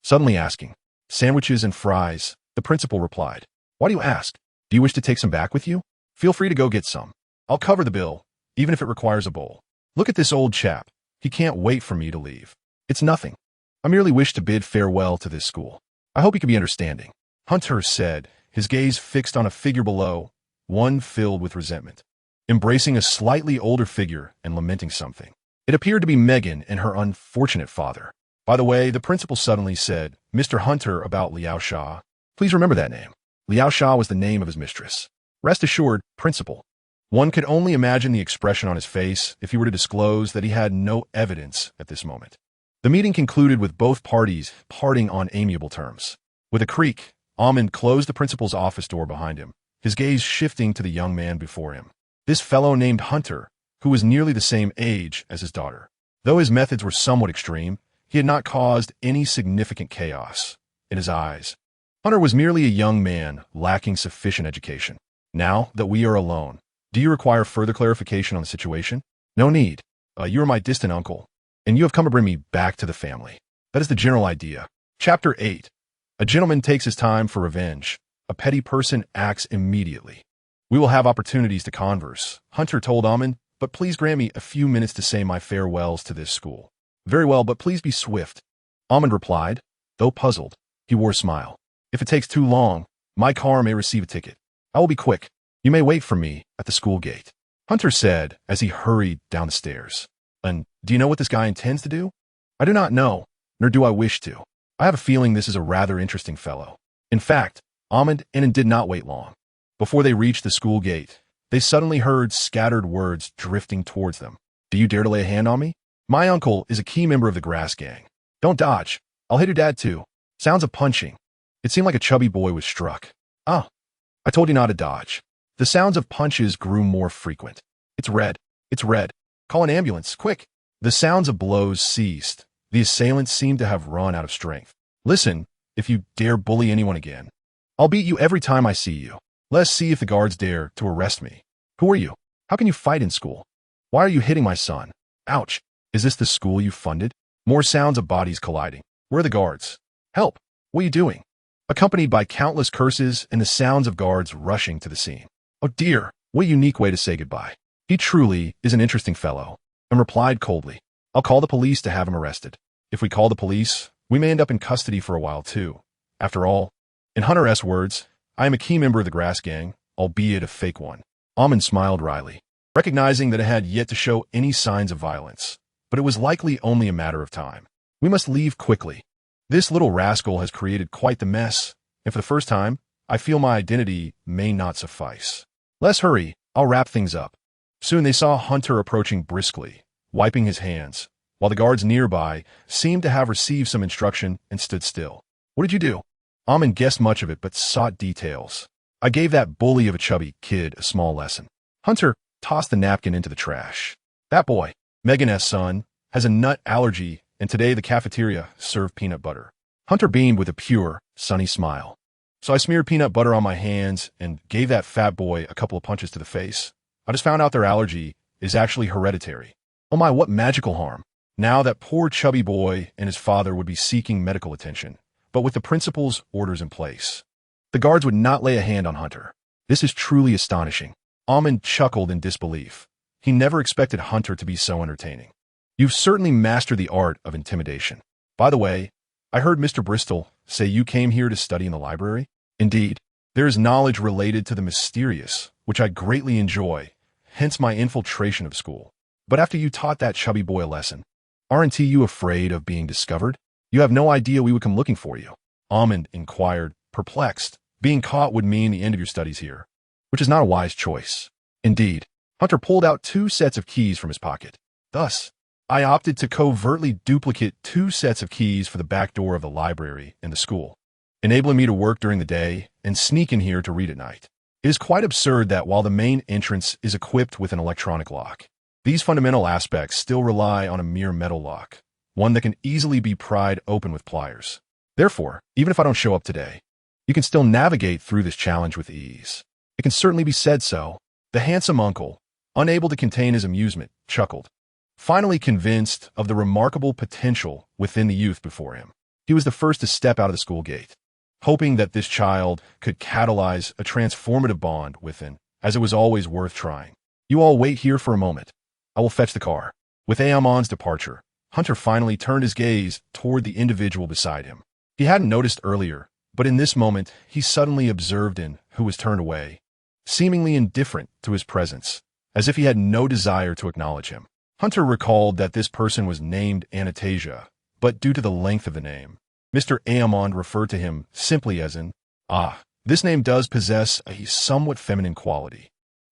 suddenly asking. Sandwiches and fries, the principal replied. Why do you ask? Do you wish to take some back with you? Feel free to go get some. I'll cover the bill, even if it requires a bowl. Look at this old chap. He can't wait for me to leave. It's nothing. I merely wish to bid farewell to this school. I hope you can be understanding. Hunter said, his gaze fixed on a figure below, one filled with resentment, embracing a slightly older figure and lamenting something. It appeared to be Megan and her unfortunate father. By the way, the principal suddenly said, Mr. Hunter about Liao Sha. Please remember that name. Liao Sha was the name of his mistress. Rest assured, principal. One could only imagine the expression on his face if he were to disclose that he had no evidence at this moment. The meeting concluded with both parties parting on amiable terms. With a creak, Ahmed closed the principal's office door behind him, his gaze shifting to the young man before him. This fellow named Hunter, who was nearly the same age as his daughter. Though his methods were somewhat extreme, he had not caused any significant chaos. In his eyes, Hunter was merely a young man lacking sufficient education. Now that we are alone, do you require further clarification on the situation? No need. You are my distant uncle, and you have come to bring me back to the family. That is the general idea. Chapter 8. A gentleman takes his time for revenge. A petty person acts immediately. We will have opportunities to converse, Hunter told Ahmed, but please grant me a few minutes to say my farewells to this school. Very well, but please be swift. Ahmed replied, though puzzled. He wore a smile. If it takes too long, my car may receive a ticket. I will be quick. You may wait for me at the school gate. Hunter said as he hurried down the stairs. And do you know what this guy intends to do? I do not know, nor do I wish to. I have a feeling this is a rather interesting fellow. In fact, Ahmed did not wait long. Before they reached the school gate, they suddenly heard scattered words drifting towards them. Do you dare to lay a hand on me? My uncle is a key member of the grass gang. Don't dodge. I'll hit your dad too. Sounds of punching. It seemed like a chubby boy was struck. Ah, I told you not to dodge. The sounds of punches grew more frequent. It's red. It's red. Call an ambulance, quick. The sounds of blows ceased. The assailants seemed to have run out of strength. Listen, if you dare bully anyone again, I'll beat you every time I see you. Let's see if the guards dare to arrest me. Who are you? How can you fight in school? Why are you hitting my son? Ouch. Is this the school you funded? More sounds of bodies colliding. Where are the guards? Help! What are you doing? Accompanied by countless curses and the sounds of guards rushing to the scene. Oh dear, what a unique way to say goodbye. He truly is an interesting fellow, and replied coldly. I'll call the police to have him arrested. If we call the police, we may end up in custody for a while too. After all, in Hunter S. words, I am a key member of the grass gang, albeit a fake one. Ahmed smiled wryly, recognizing that it had yet to show any signs of violence. But it was likely only a matter of time. We must leave quickly. This little rascal has created quite the mess, and for the first time, I feel my identity may not suffice. Let's hurry, I'll wrap things up. Soon they saw Hunter approaching briskly, wiping his hands, while the guards nearby seemed to have received some instruction and stood still. What did you do? Ahmed guessed much of it but sought details. I gave that bully of a chubby kid a small lesson. Hunter tossed the napkin into the trash. That boy, Megan S. son, has a nut allergy, and today the cafeteria served peanut butter. Hunter beamed with a pure, sunny smile. So I smeared peanut butter on my hands and gave that fat boy a couple of punches to the face. I just found out their allergy is actually hereditary. Oh my, what magical harm. Now that poor chubby boy and his father would be seeking medical attention, but with the principal's orders in place. The guards would not lay a hand on Hunter. This is truly astonishing. Almond chuckled in disbelief. He never expected Hunter to be so entertaining. You've certainly mastered the art of intimidation. By the way, I heard Mr. Bristol say you came here to study in the library. Indeed, there is knowledge related to the mysterious, which I greatly enjoy, hence my infiltration of school. But after you taught that chubby boy a lesson, aren't you afraid of being discovered? You have no idea we would come looking for you. Almond inquired, perplexed. Being caught would mean the end of your studies here, which is not a wise choice. Indeed, Hunter pulled out 2 sets of keys from his pocket. Thus, I opted to covertly duplicate 2 sets of keys for the back door of the library and the school, enabling me to work during the day and sneak in here to read at night. It is quite absurd that while the main entrance is equipped with an electronic lock, these fundamental aspects still rely on a mere metal lock, one that can easily be pried open with pliers. Therefore, even if I don't show up today, you can still navigate through this challenge with ease. It can certainly be said so. The handsome uncle, unable to contain his amusement, chuckled, finally convinced of the remarkable potential within the youth before him. He was the first to step out of the school gate, hoping that this child could catalyze a transformative bond within, as it was always worth trying. You all wait here for a moment. I will fetch the car. With Amon's departure, Hunter finally turned his gaze toward the individual beside him. He hadn't noticed earlier, but in this moment, he suddenly observed in who was turned away, seemingly indifferent to his presence, as if he had no desire to acknowledge him. Hunter recalled that this person was named Anastasia, but due to the length of the name, Mr. Amond referred to him simply as in, this name does possess a somewhat feminine quality,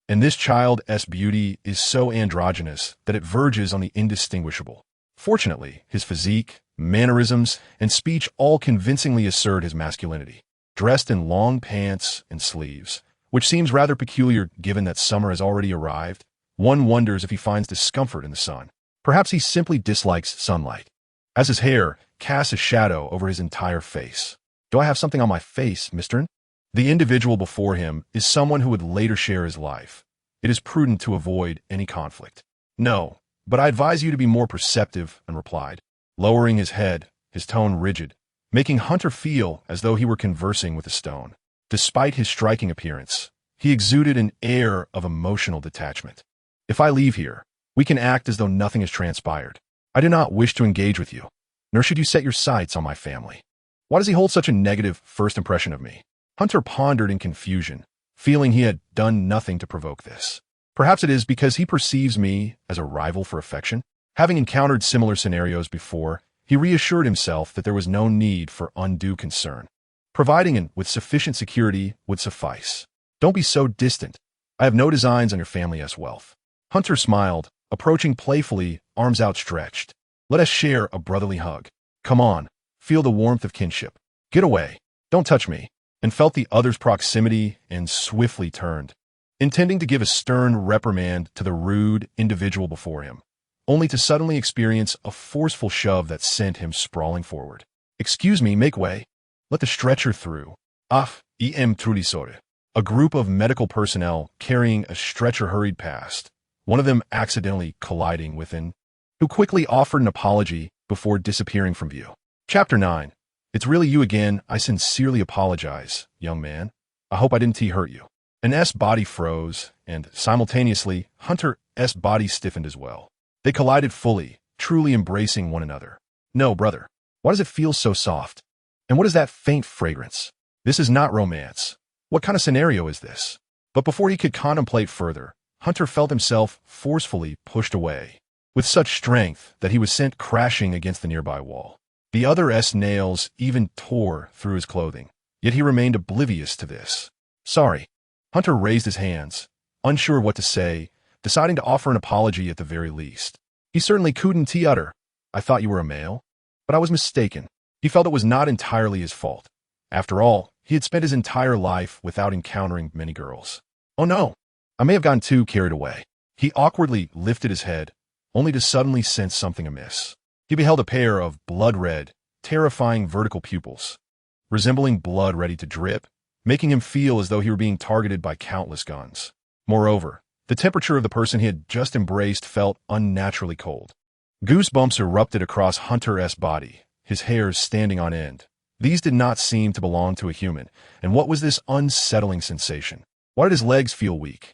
and this child's beauty is so androgynous that it verges on the indistinguishable. Fortunately, his physique, mannerisms, and speech all convincingly assert his masculinity. Dressed in long pants and sleeves, which seems rather peculiar given that summer has already arrived, one wonders if he finds discomfort in the sun. Perhaps he simply dislikes sunlight, as his hair casts a shadow over his entire face. Do I have something on my face, Mr.? The individual before him is someone who would later share his life. It is prudent to avoid any conflict. No, but I advise you to be more perceptive, and replied, lowering his head, his tone rigid, making Hunter feel as though he were conversing with a stone. Despite his striking appearance, he exuded an air of emotional detachment. If I leave here, we can act as though nothing has transpired. I do not wish to engage with you, nor should you set your sights on my family. Why does he hold such a negative first impression of me? Hunter pondered in confusion, feeling he had done nothing to provoke this. Perhaps it is because he perceives me as a rival for affection. Having encountered similar scenarios before, he reassured himself that there was no need for undue concern. Providing him with sufficient security would suffice. Don't be so distant. I have no designs on your family's wealth. Hunter smiled, approaching playfully, arms outstretched. Let us share a brotherly hug. Come on, feel the warmth of kinship. Get away. Don't touch me. And felt the other's proximity and swiftly turned, intending to give a stern reprimand to the rude individual before him, only to suddenly experience a forceful shove that sent him sprawling forward. Excuse me, make way. Let the stretcher through. Trulisore. A group of medical personnel carrying a stretcher hurried past, one of them accidentally colliding with an, who quickly offered an apology before disappearing from view. Chapter 9. It's really you again. I sincerely apologize, young man. I hope I didn't hurt you. An S body froze, and simultaneously, Hunter's body stiffened as well. They collided fully, truly embracing one another. No, brother. Why does it feel so soft? And what is that faint fragrance? This is not romance. What kind of scenario is this? But before he could contemplate further, Hunter felt himself forcefully pushed away, with such strength that he was sent crashing against the nearby wall. The other's nails even tore through his clothing, yet he remained oblivious to this. Sorry. Hunter raised his hands, unsure what to say, deciding to offer an apology at the very least. He certainly couldn't utter, I thought you were a male, but I was mistaken. He felt it was not entirely his fault. After all, he had spent his entire life without encountering many girls. Oh no, I may have gotten too carried away. He awkwardly lifted his head, only to suddenly sense something amiss. He beheld a pair of blood-red, terrifying vertical pupils, resembling blood ready to drip, making him feel as though he were being targeted by countless guns. Moreover, the temperature of the person he had just embraced felt unnaturally cold. Goosebumps erupted across Hunter's body, his hairs standing on end. These did not seem to belong to a human, and what was this unsettling sensation? Why did his legs feel weak?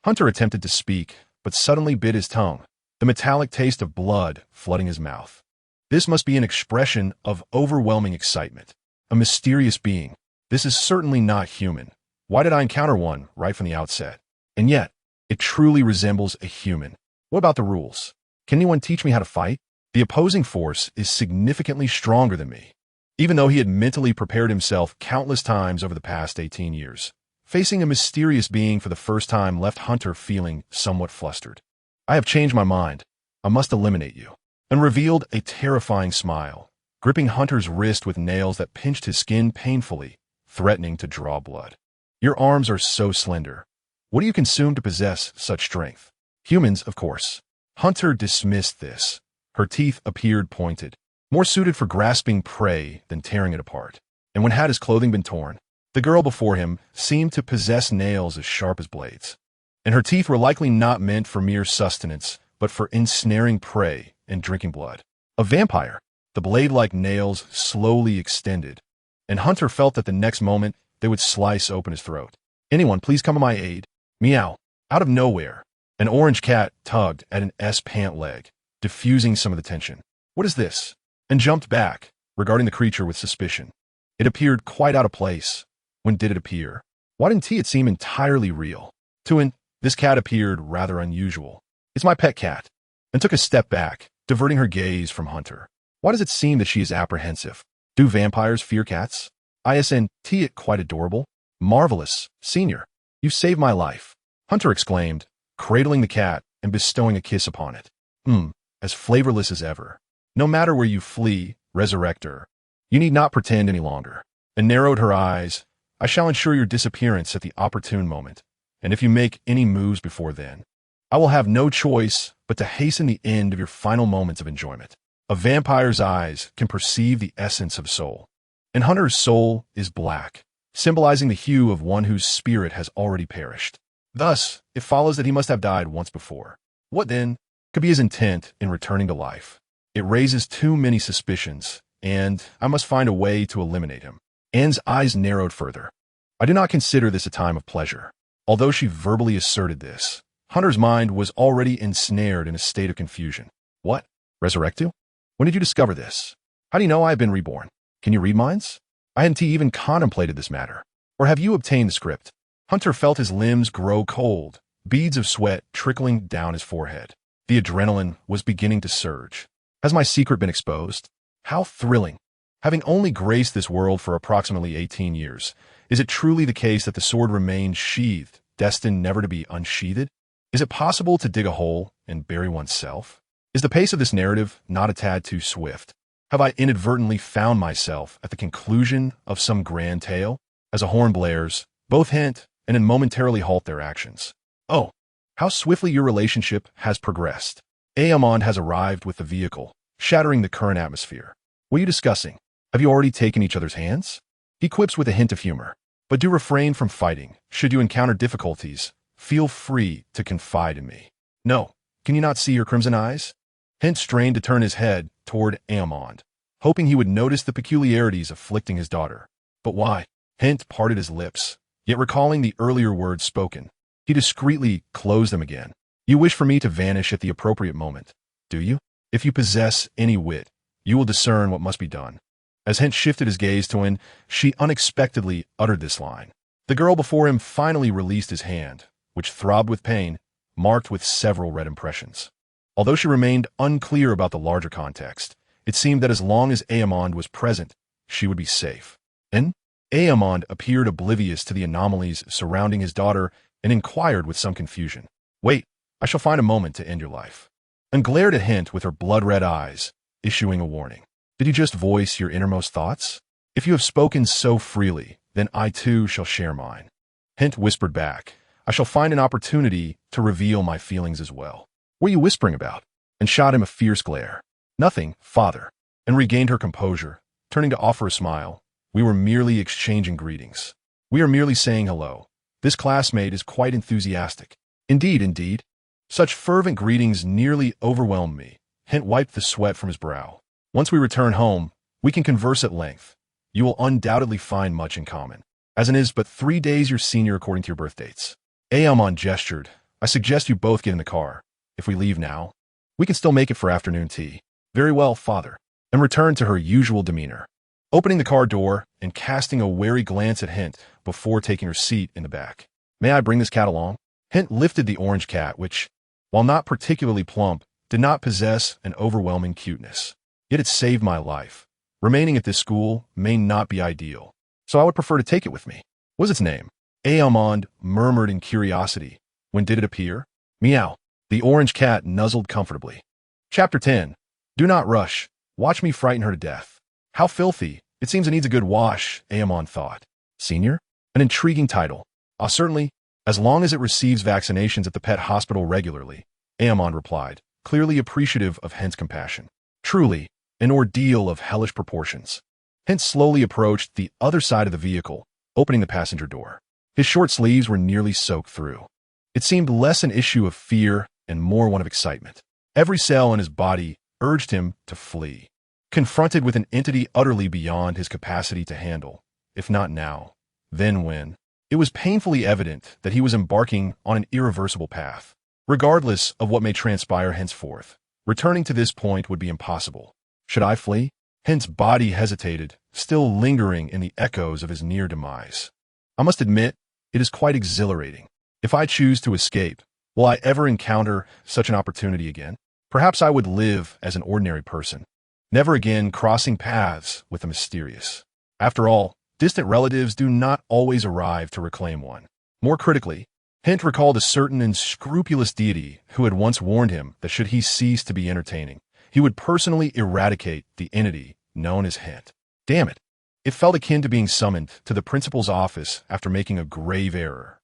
Hunter attempted to speak, but suddenly bit his tongue, the metallic taste of blood flooding his mouth. This must be an expression of overwhelming excitement. A mysterious being. This is certainly not human. Why did I encounter one right from the outset? And yet, it truly resembles a human. What about the rules? Can anyone teach me how to fight? The opposing force is significantly stronger than me. Even though he had mentally prepared himself countless times over the past 18 years, facing a mysterious being for the first time left Hunter feeling somewhat flustered. I have changed my mind. I must eliminate you. And revealed a terrifying smile, gripping Hunter's wrist with nails that pinched his skin painfully, threatening to draw blood. Your arms are so slender. What do you consume to possess such strength? Humans, of course. Hunter dismissed this. Her teeth appeared pointed, more suited for grasping prey than tearing it apart. And when had his clothing been torn? The girl before him seemed to possess nails as sharp as blades. And her teeth were likely not meant for mere sustenance, but for ensnaring prey and drinking blood. A vampire. The blade-like nails slowly extended, and Hunter felt that the next moment they would slice open his throat. Anyone, please come to my aid. Meow. Out of nowhere, an orange cat tugged at an S-pant leg, diffusing some of the tension. What is this? And jumped back, regarding the creature with suspicion. It appeared quite out of place. When did it appear? Why didn't it seem entirely real? This cat appeared rather unusual. It's my pet cat. And took a step back, diverting her gaze from Hunter. Why does it seem that she is apprehensive? Do vampires fear cats? Isn't it quite adorable? Marvelous, Senior. You saved my life. Hunter exclaimed, cradling the cat and bestowing a kiss upon it. As flavorless as ever. No matter where you flee, resurrector, you need not pretend any longer. And narrowed her eyes. I shall ensure your disappearance at the opportune moment. And if you make any moves before then, I will have no choice but to hasten the end of your final moments of enjoyment. A vampire's eyes can perceive the essence of soul. And Hunter's soul is black, symbolizing the hue of one whose spirit has already perished. Thus, it follows that he must have died once before. What then could be his intent in returning to life? It raises too many suspicions, and I must find a way to eliminate him. Anne's eyes narrowed further. I do not consider this a time of pleasure. Although she verbally asserted this, Hunter's mind was already ensnared in a state of confusion. What? Resurrect you? When did you discover this? How do you know I have been reborn? Can you read minds? I hadn't even contemplated this matter. Or have you obtained the script? Hunter felt his limbs grow cold, beads of sweat trickling down his forehead. The adrenaline was beginning to surge. Has my secret been exposed? How thrilling! Having only graced this world for approximately 18 years, is it truly the case that the sword remains sheathed, destined never to be unsheathed? Is it possible to dig a hole and bury oneself? Is the pace of this narrative not a tad too swift? Have I inadvertently found myself at the conclusion of some grand tale? As a horn blares, both hint and then momentarily halt their actions. Oh, how swiftly your relationship has progressed. Aemond has arrived with the vehicle, shattering the current atmosphere. What are you discussing? Have you already taken each other's hands? He quips with a hint of humor. But do refrain from fighting. Should you encounter difficulties, feel free to confide in me. No, can you not see your crimson eyes? Hint strained to turn his head toward Aemond, hoping he would notice the peculiarities afflicting his daughter. But why? Hint parted his lips, yet recalling the earlier words spoken, he discreetly closed them again. You wish for me to vanish at the appropriate moment, do you? If you possess any wit, you will discern what must be done. As Hint shifted his gaze to Anne, she unexpectedly uttered this line. The girl before him finally released his hand, which throbbed with pain, marked with several red impressions. Although she remained unclear about the larger context, it seemed that as long as Aemond was present, she would be safe. And Aemond appeared oblivious to the anomalies surrounding his daughter and inquired with some confusion. Wait, I shall find a moment to end your life. And glared at Hint with her blood-red eyes, issuing a warning. Did you just voice your innermost thoughts? If you have spoken so freely, then I too shall share mine. Hint whispered back, I shall find an opportunity to reveal my feelings as well. What are you whispering about? And shot him a fierce glare. Nothing, father. And regained her composure, turning to offer a smile. We were merely exchanging greetings. We are merely saying hello. This classmate is quite enthusiastic. Indeed, indeed. Such fervent greetings nearly overwhelmed me. Hint wiped the sweat from his brow. Once we return home, we can converse at length. You will undoubtedly find much in common. As it is but 3 days your senior according to your birth dates. Aomon gestured. I suggest you both get in the car. If we leave now, we can still make it for afternoon tea. Very well, father. And returned to her usual demeanor, opening the car door and casting a wary glance at Hint before taking her seat in the back. May I bring this cat along? Hint lifted the orange cat, which, while not particularly plump, did not possess an overwhelming cuteness. Yet it saved my life. Remaining at this school may not be ideal, so I would prefer to take it with me. What was its name? Aomond murmured in curiosity. When did it appear? Meow. The orange cat nuzzled comfortably. Chapter 10. Do not rush. Watch me frighten her to death. How filthy. It seems it needs a good wash, Aomon thought. Senior? An intriguing title. Certainly, as long as it receives vaccinations at the pet hospital regularly, Aomon replied, clearly appreciative of Hint's compassion. Truly, an ordeal of hellish proportions. Hint slowly approached the other side of the vehicle, opening the passenger door. His short sleeves were nearly soaked through. It seemed less an issue of fear and more one of excitement. Every cell in his body urged him to flee. Confronted with an entity utterly beyond his capacity to handle, if not now, then when, it was painfully evident that he was embarking on an irreversible path. Regardless of what may transpire henceforth, returning to this point would be impossible. Should I flee? Hint's body hesitated, still lingering in the echoes of his near demise. I must admit, it is quite exhilarating. If I choose to escape, will I ever encounter such an opportunity again? Perhaps I would live as an ordinary person, never again crossing paths with the mysterious. After all, distant relatives do not always arrive to reclaim one. More critically, Hint recalled a certain unscrupulous deity who had once warned him that should he cease to be entertaining, he would personally eradicate the entity known as Hint. Damn it. It felt akin to being summoned to the principal's office after making a grave error.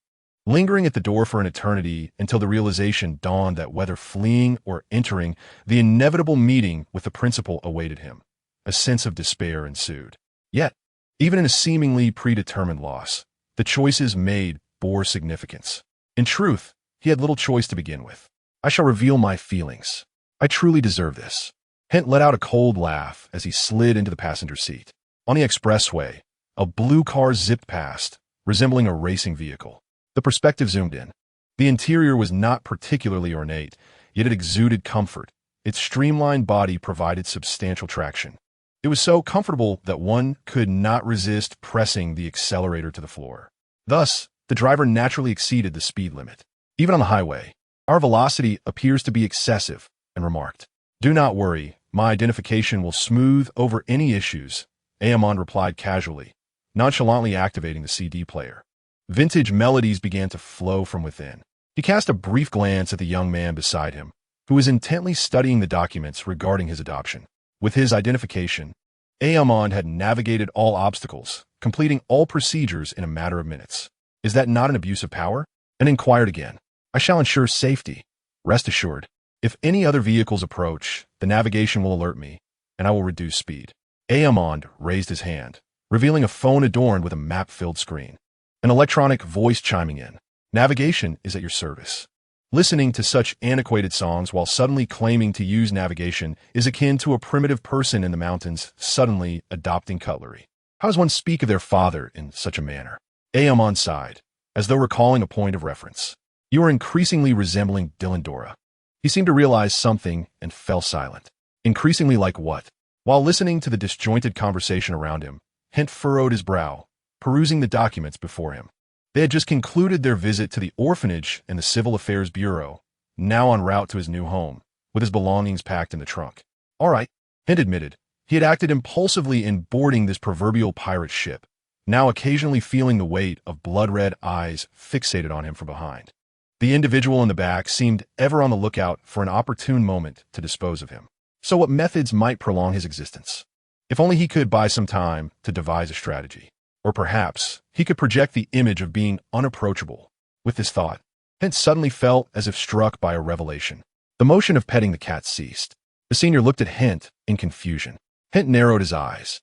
Lingering at the door for an eternity until the realization dawned that whether fleeing or entering, the inevitable meeting with the principal awaited him. A sense of despair ensued. Yet, even in a seemingly predetermined loss, the choices made bore significance. In truth, he had little choice to begin with. I shall reveal my feelings. I truly deserve this. Hint let out a cold laugh as he slid into the passenger seat. On the expressway, a blue car zipped past, resembling a racing vehicle. The perspective zoomed in. The interior was not particularly ornate, yet it exuded comfort. Its streamlined body provided substantial traction. It was so comfortable that one could not resist pressing the accelerator to the floor. Thus, the driver naturally exceeded the speed limit. Even on the highway, our velocity appears to be excessive, and remarked, Do not worry, my identification will smooth over any issues, Aomon replied casually, nonchalantly activating the CD player. Vintage melodies began to flow from within. He cast a brief glance at the young man beside him, who was intently studying the documents regarding his adoption. With his identification, Aomon had navigated all obstacles, completing all procedures in a matter of minutes. Is that not an abuse of power? And inquired again. I shall ensure safety. Rest assured, if any other vehicles approach, the navigation will alert me, and I will reduce speed. Aomon raised his hand, revealing a phone adorned with a map-filled screen. An electronic voice chiming in. Navigation is at your service. Listening to such antiquated songs while suddenly claiming to use navigation is akin to a primitive person in the mountains suddenly adopting cutlery. How does one speak of their father in such a manner? Aomon sighed, as though recalling a point of reference. You are increasingly resembling Dillendora. He seemed to realize something and fell silent. Increasingly like what? While listening to the disjointed conversation around him, Hint furrowed his brow, perusing the documents before him. They had just concluded their visit to the orphanage and the Civil Affairs Bureau, now en route to his new home, with his belongings packed in the trunk. All right, Hint admitted. He had acted impulsively in boarding this proverbial pirate ship, now occasionally feeling the weight of blood-red eyes fixated on him from behind. The individual in the back seemed ever on the lookout for an opportune moment to dispose of him. So what methods might prolong his existence? If only he could buy some time to devise a strategy. Or perhaps he could project the image of being unapproachable. With this thought, Hint suddenly felt as if struck by a revelation. The motion of petting the cat ceased. The senior looked at Hint in confusion. Hint narrowed his eyes.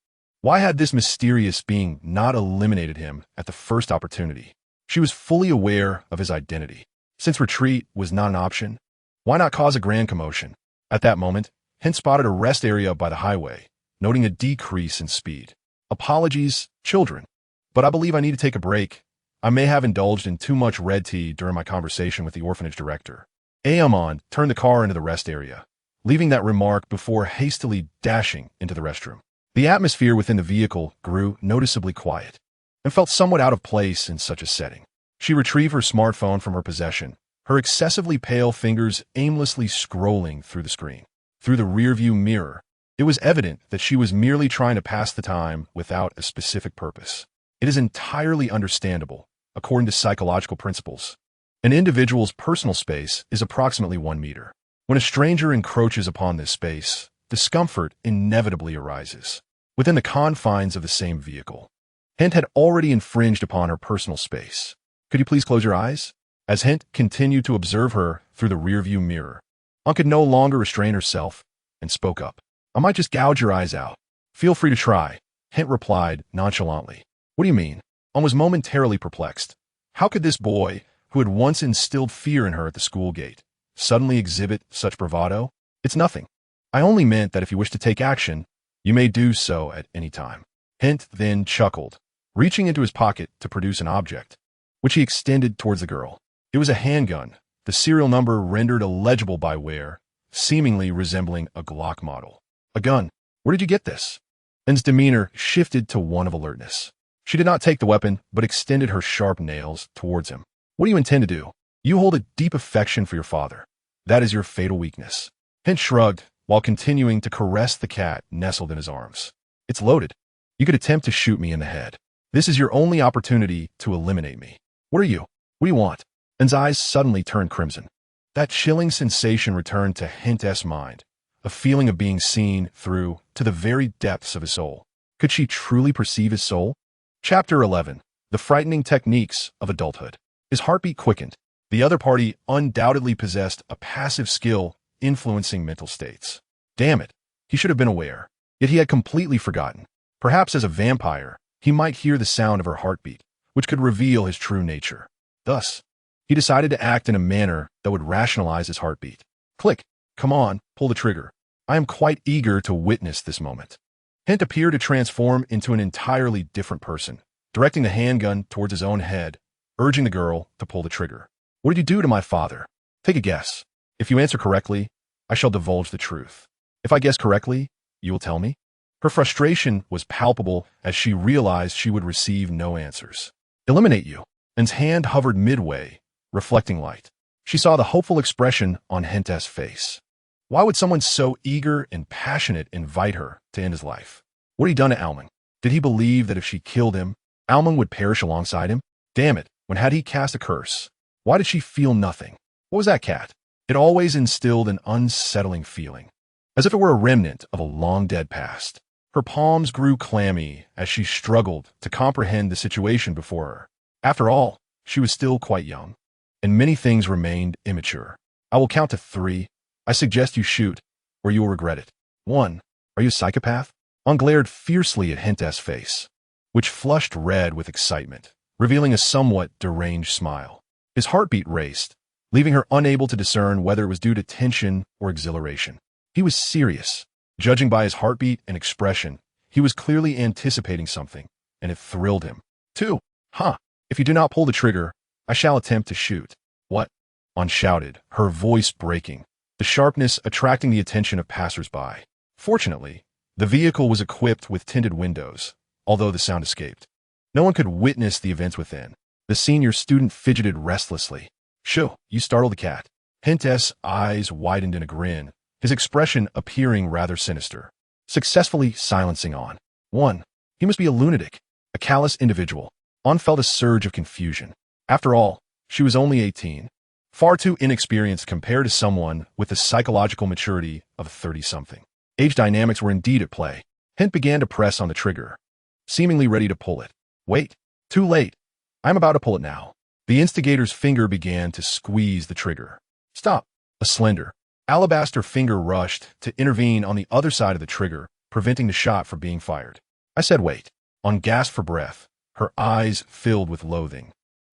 Why had this mysterious being not eliminated him at the first opportunity? She was fully aware of his identity. Since retreat was not an option, why not cause a grand commotion? At that moment, Hint spotted a rest area by the highway, noting a decrease in speed. Apologies, children, but I believe I need to take a break. I may have indulged in too much red tea during my conversation with the orphanage director. Aamon turned the car into the rest area, leaving that remark before hastily dashing into the restroom. The atmosphere within the vehicle grew noticeably quiet and felt somewhat out of place in such a setting. She retrieved her smartphone from her possession, her excessively pale fingers aimlessly scrolling through the screen. Through the rearview mirror, it was evident that she was merely trying to pass the time without a specific purpose. It is entirely understandable, according to psychological principles. An individual's personal space is approximately 1 meter. When a stranger encroaches upon this space, discomfort inevitably arises. Within the confines of the same vehicle, Hint had already infringed upon her personal space. Could you please close your eyes? As Hint continued to observe her through the rearview mirror, Ann could no longer restrain herself and spoke up. I might just gouge your eyes out. Feel free to try, Hint replied nonchalantly. What do you mean? Ann was momentarily perplexed. How could this boy, who had once instilled fear in her at the school gate, suddenly exhibit such bravado? It's nothing. I only meant that if you wish to take action, you may do so at any time. Hint then chuckled, reaching into his pocket to produce an object, which he extended towards the girl. It was a handgun, the serial number rendered illegible by wear, seemingly resembling a Glock model. A gun. Where did you get this? Hint's demeanor shifted to one of alertness. She did not take the weapon, but extended her sharp nails towards him. What do you intend to do? You hold a deep affection for your father. That is your fatal weakness. Hint shrugged, while continuing to caress the cat nestled in his arms. It's loaded. You could attempt to shoot me in the head. This is your only opportunity to eliminate me. What are you? What do you want? Hint's eyes suddenly turned crimson. That chilling sensation returned to Hint's mind, a feeling of being seen through to the very depths of his soul. Could she truly perceive his soul? Chapter 11. The Frightening Techniques of Adulthood. His heartbeat quickened. The other party undoubtedly possessed a passive skill influencing mental states. Damn it, he should have been aware. Yet he had completely forgotten. Perhaps as a vampire, he might hear the sound of her heartbeat, which could reveal his true nature. Thus, he decided to act in a manner that would rationalize his heartbeat. Click. Come on, pull the trigger. I am quite eager to witness this moment. Hint appeared to transform into an entirely different person, directing the handgun towards his own head, urging the girl to pull the trigger. What did you do to my father? Take a guess. If you answer correctly, I shall divulge the truth. If I guess correctly, you will tell me? Her frustration was palpable as she realized she would receive no answers. Eliminate you. Hint's hand hovered midway, reflecting light. She saw the hopeful expression on Hint's face. Why would someone so eager and passionate invite her to end his life? What had he done to Alming? Did he believe that if she killed him, Alming would perish alongside him? Damn it, when had he cast a curse? Why did she feel nothing? What was that cat? It always instilled an unsettling feeling, as if it were a remnant of a long-dead past. Her palms grew clammy as she struggled to comprehend the situation before her. After all, she was still quite young, and many things remained immature. I will count to 3. I suggest you shoot, or you will regret it. 1. Are you a psychopath? Ann glared fiercely at Hint's face, which flushed red with excitement, revealing a somewhat deranged smile. His heartbeat raced, leaving her unable to discern whether it was due to tension or exhilaration. He was serious. Judging by his heartbeat and expression, he was clearly anticipating something, and it thrilled him. 2. If you do not pull the trigger, I shall attempt to shoot. What? Ann shouted, her voice breaking, the sharpness attracting the attention of passers-by. Fortunately, the vehicle was equipped with tinted windows, although the sound escaped. No one could witness the events within. The senior student fidgeted restlessly. Shoo, you startled the cat. Hint's eyes widened in a grin, his expression appearing rather sinister. Successfully silencing Ann. 1. He must be a lunatic, a callous individual. Ann felt a surge of confusion. After all, she was only 18. Far too inexperienced compared to someone with the psychological maturity of a 30-something. Age dynamics were indeed at play. Hint began to press on the trigger, seemingly ready to pull it. Wait. Too late. I'm about to pull it now. The instigator's finger began to squeeze the trigger. Stop. A slender, alabaster finger rushed to intervene on the other side of the trigger, preventing the shot from being fired. I said wait. On gasped for breath, her eyes filled with loathing,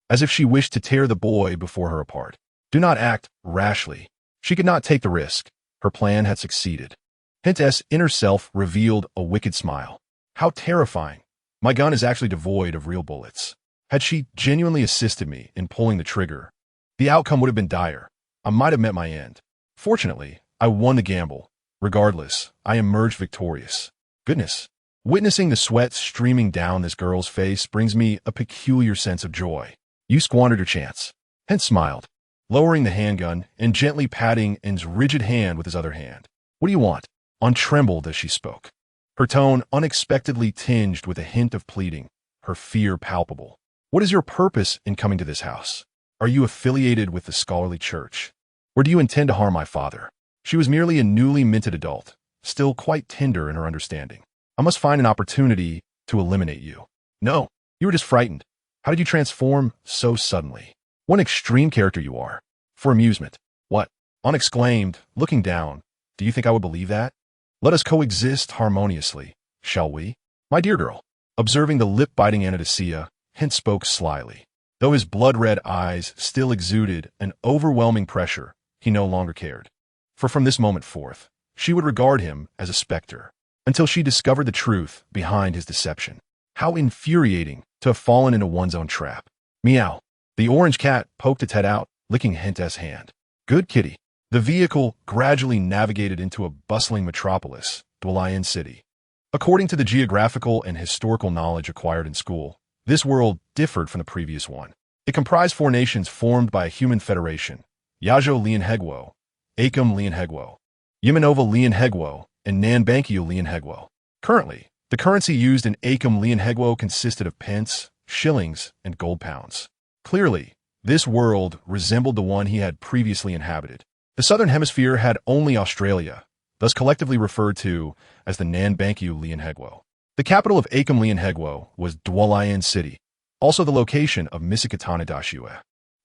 as if she wished to tear the boy before her apart. Do not act rashly. She could not take the risk. Her plan had succeeded. Hint's inner self revealed a wicked smile. How terrifying. My gun is actually devoid of real bullets. Had she genuinely assisted me in pulling the trigger, the outcome would have been dire. I might have met my end. Fortunately, I won the gamble. Regardless, I emerged victorious. Goodness. Witnessing the sweat streaming down this girl's face brings me a peculiar sense of joy. You squandered your chance. Hint smiled, lowering the handgun and gently patting N's rigid hand with his other hand. What do you want? An trembled as she spoke, her tone unexpectedly tinged with a hint of pleading, her fear palpable. What is your purpose in coming to this house? Are you affiliated with the scholarly church? Or do you intend to harm my father? She was merely a newly minted adult, still quite tender in her understanding. I must find an opportunity to eliminate you. No, you were just frightened. How did you transform so suddenly? What an extreme character you are. For amusement. What? An exclaimed, looking down. Do you think I would believe that? Let us coexist harmoniously, shall we? My dear girl. Observing the lip-biting Anastasia, Hint spoke slyly. Though his blood-red eyes still exuded an overwhelming pressure, he no longer cared. For from this moment forth, she would regard him as a specter, until she discovered the truth behind his deception. How infuriating to have fallen into one's own trap. Meow. The orange cat poked its head out, licking Hint's hand. Good kitty. The vehicle gradually navigated into a bustling metropolis, Dwalayan City. According to the geographical and historical knowledge acquired in school, this world differed from the previous one. It comprised 4 nations formed by a human federation: Yajo Lianhegwo, Akam Lianhegwo, Yimanova Lianhegwo, and Nanbankio Lianhegwo. Currently, the currency used in Akam Lianhegwo consisted of pence, shillings, and gold pounds. Clearly, this world resembled the one he had previously inhabited. The southern hemisphere had only Australia, thus collectively referred to as the Nanbankio Lianhegwo. The capital of Akam Lianhegwo was Dwalayan City, also the location of Misikatana Dashue.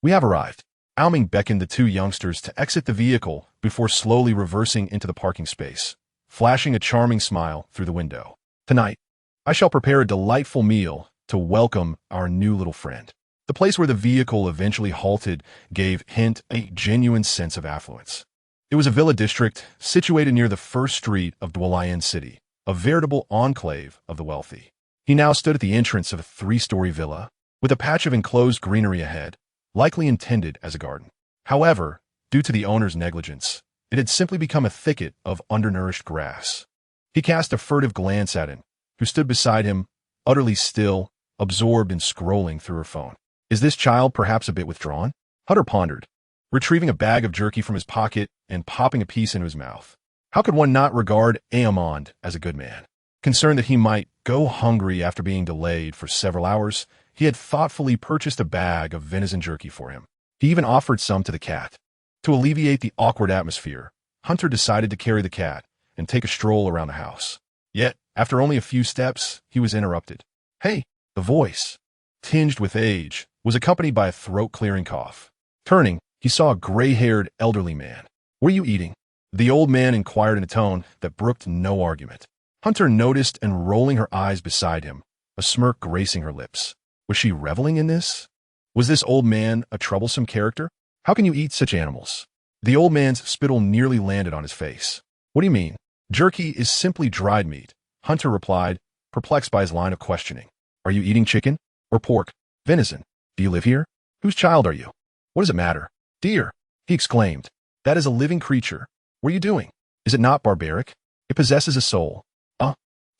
We have arrived. Alming beckoned the 2 youngsters to exit the vehicle before slowly reversing into the parking space, flashing a charming smile through the window. Tonight, I shall prepare a delightful meal to welcome our new little friend. The place where the vehicle eventually halted gave Hint a genuine sense of affluence. It was a villa district situated near the first street of Dwalayan City, a veritable enclave of the wealthy. He now stood at the entrance of a 3-story villa, with a patch of enclosed greenery ahead, likely intended as a garden. However, due to the owner's negligence, it had simply become a thicket of undernourished grass. He cast a furtive glance at N, who stood beside him, utterly still, absorbed in scrolling through her phone. Is this child perhaps a bit withdrawn? Hunter pondered, retrieving a bag of jerky from his pocket and popping a piece into his mouth. How could one not regard Aamond as a good man? Concerned that he might go hungry after being delayed for several hours, he had thoughtfully purchased a bag of venison jerky for him. He even offered some to the cat. To alleviate the awkward atmosphere, Hunter decided to carry the cat and take a stroll around the house. Yet, after only a few steps, he was interrupted. Hey, the voice, tinged with age, was accompanied by a throat-clearing cough. Turning, he saw a gray-haired elderly man. What are you eating? The old man inquired in a tone that brooked no argument. Hunter noticed, and rolling her eyes beside him, a smirk gracing her lips. Was she reveling in this? Was this old man a troublesome character? How can you eat such animals? The old man's spittle nearly landed on his face. What do you mean? Jerky is simply dried meat, Hunter replied, perplexed by his line of questioning. Are you eating chicken? Or pork? Venison? Do you live here? Whose child are you? What does it matter? Dear, he exclaimed. That is a living creature. What are you doing? Is it not barbaric? It possesses a soul.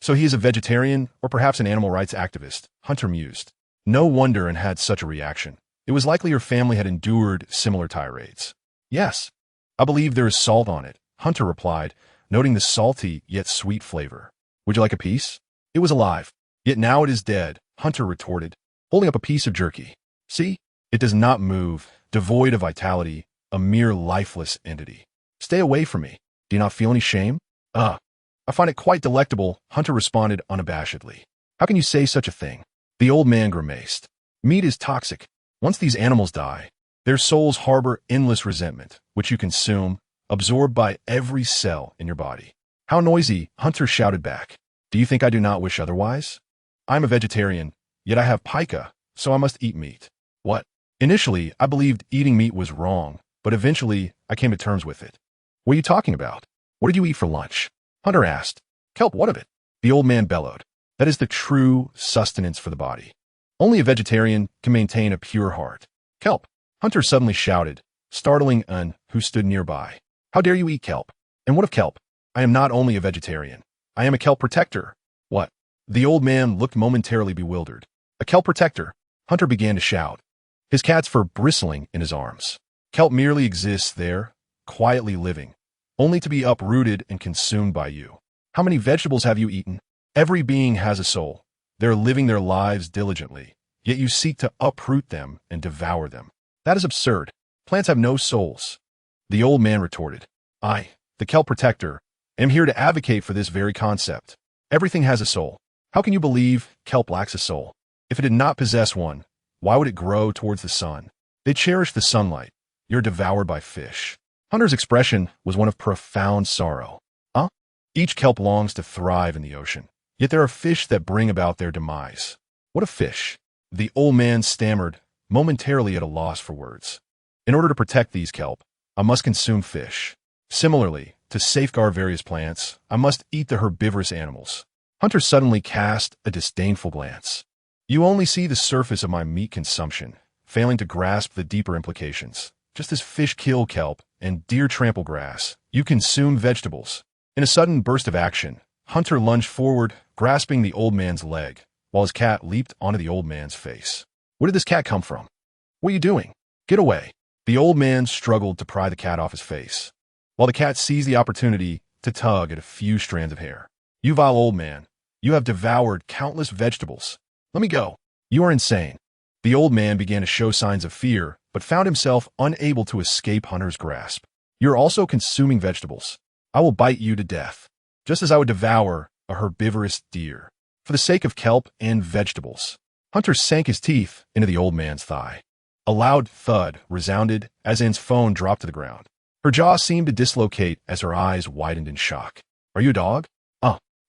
So he is a vegetarian, or perhaps an animal rights activist, Hunter mused. No wonder and had such a reaction. It was likely her family had endured similar tirades. Yes, I believe there is salt on it, Hunter replied, noting the salty yet sweet flavor. Would you like a piece? It was alive. Yet now it is dead, Hunter retorted, holding up a piece of jerky. See? It does not move, devoid of vitality, a mere lifeless entity. Stay away from me. Do you not feel any shame? I find it quite delectable, Hunter responded unabashedly. How can you say such a thing? The old man grimaced. Meat is toxic. Once these animals die, their souls harbor endless resentment, which you consume, absorbed by every cell in your body. How noisy, Hunter shouted back. Do you think I do not wish otherwise? I'm a vegetarian, yet I have pica, so I must eat meat. What? Initially, I believed eating meat was wrong, but eventually, I came to terms with it. What are you talking about? What did you eat for lunch? Hunter asked. Kelp, what of it? The old man bellowed. That is the true sustenance for the body. Only a vegetarian can maintain a pure heart. Kelp, Hunter suddenly shouted, startling An, who stood nearby. How dare you eat kelp? And what of kelp? I am not only a vegetarian. I am a kelp protector. What? The old man looked momentarily bewildered. A kelp protector? Hunter began to shout, his cat's fur bristling in his arms. Kelp merely exists there, quietly living, only to be uprooted and consumed by you. How many vegetables have you eaten? Every being has a soul. They're living their lives diligently, yet you seek to uproot them and devour them. That is absurd. Plants have no souls. The old man retorted. I, the kelp protector, am here to advocate for this very concept. Everything has a soul. How can you believe kelp lacks a soul? If it did not possess one, why would it grow towards the sun? They cherish the sunlight. You're devoured by fish. Hunter's expression was one of profound sorrow. Each kelp longs to thrive in the ocean, yet there are fish that bring about their demise. What a fish! The old man stammered, momentarily at a loss for words. In order to protect these kelp, I must consume fish. Similarly, to safeguard various plants, I must eat the herbivorous animals. Hunter suddenly cast a disdainful glance. You only see the surface of my meat consumption, failing to grasp the deeper implications. Just as fish kill kelp and deer trample grass, you consume vegetables. In a sudden burst of action, Hunter lunged forward, grasping the old man's leg, while his cat leaped onto the old man's face. Where did this cat come from? What are you doing? Get away. The old man struggled to pry the cat off his face, while the cat seized the opportunity to tug at a few strands of hair. You vile old man, you have devoured countless vegetables. Let me go. You are insane. The old man began to show signs of fear, but found himself unable to escape Hunter's grasp. You're also consuming vegetables. I will bite you to death, just as I would devour a herbivorous deer. For the sake of kelp and vegetables. Hunter sank his teeth into the old man's thigh. A loud thud resounded as Anne's phone dropped to the ground. Her jaw seemed to dislocate as her eyes widened in shock. Are you a dog?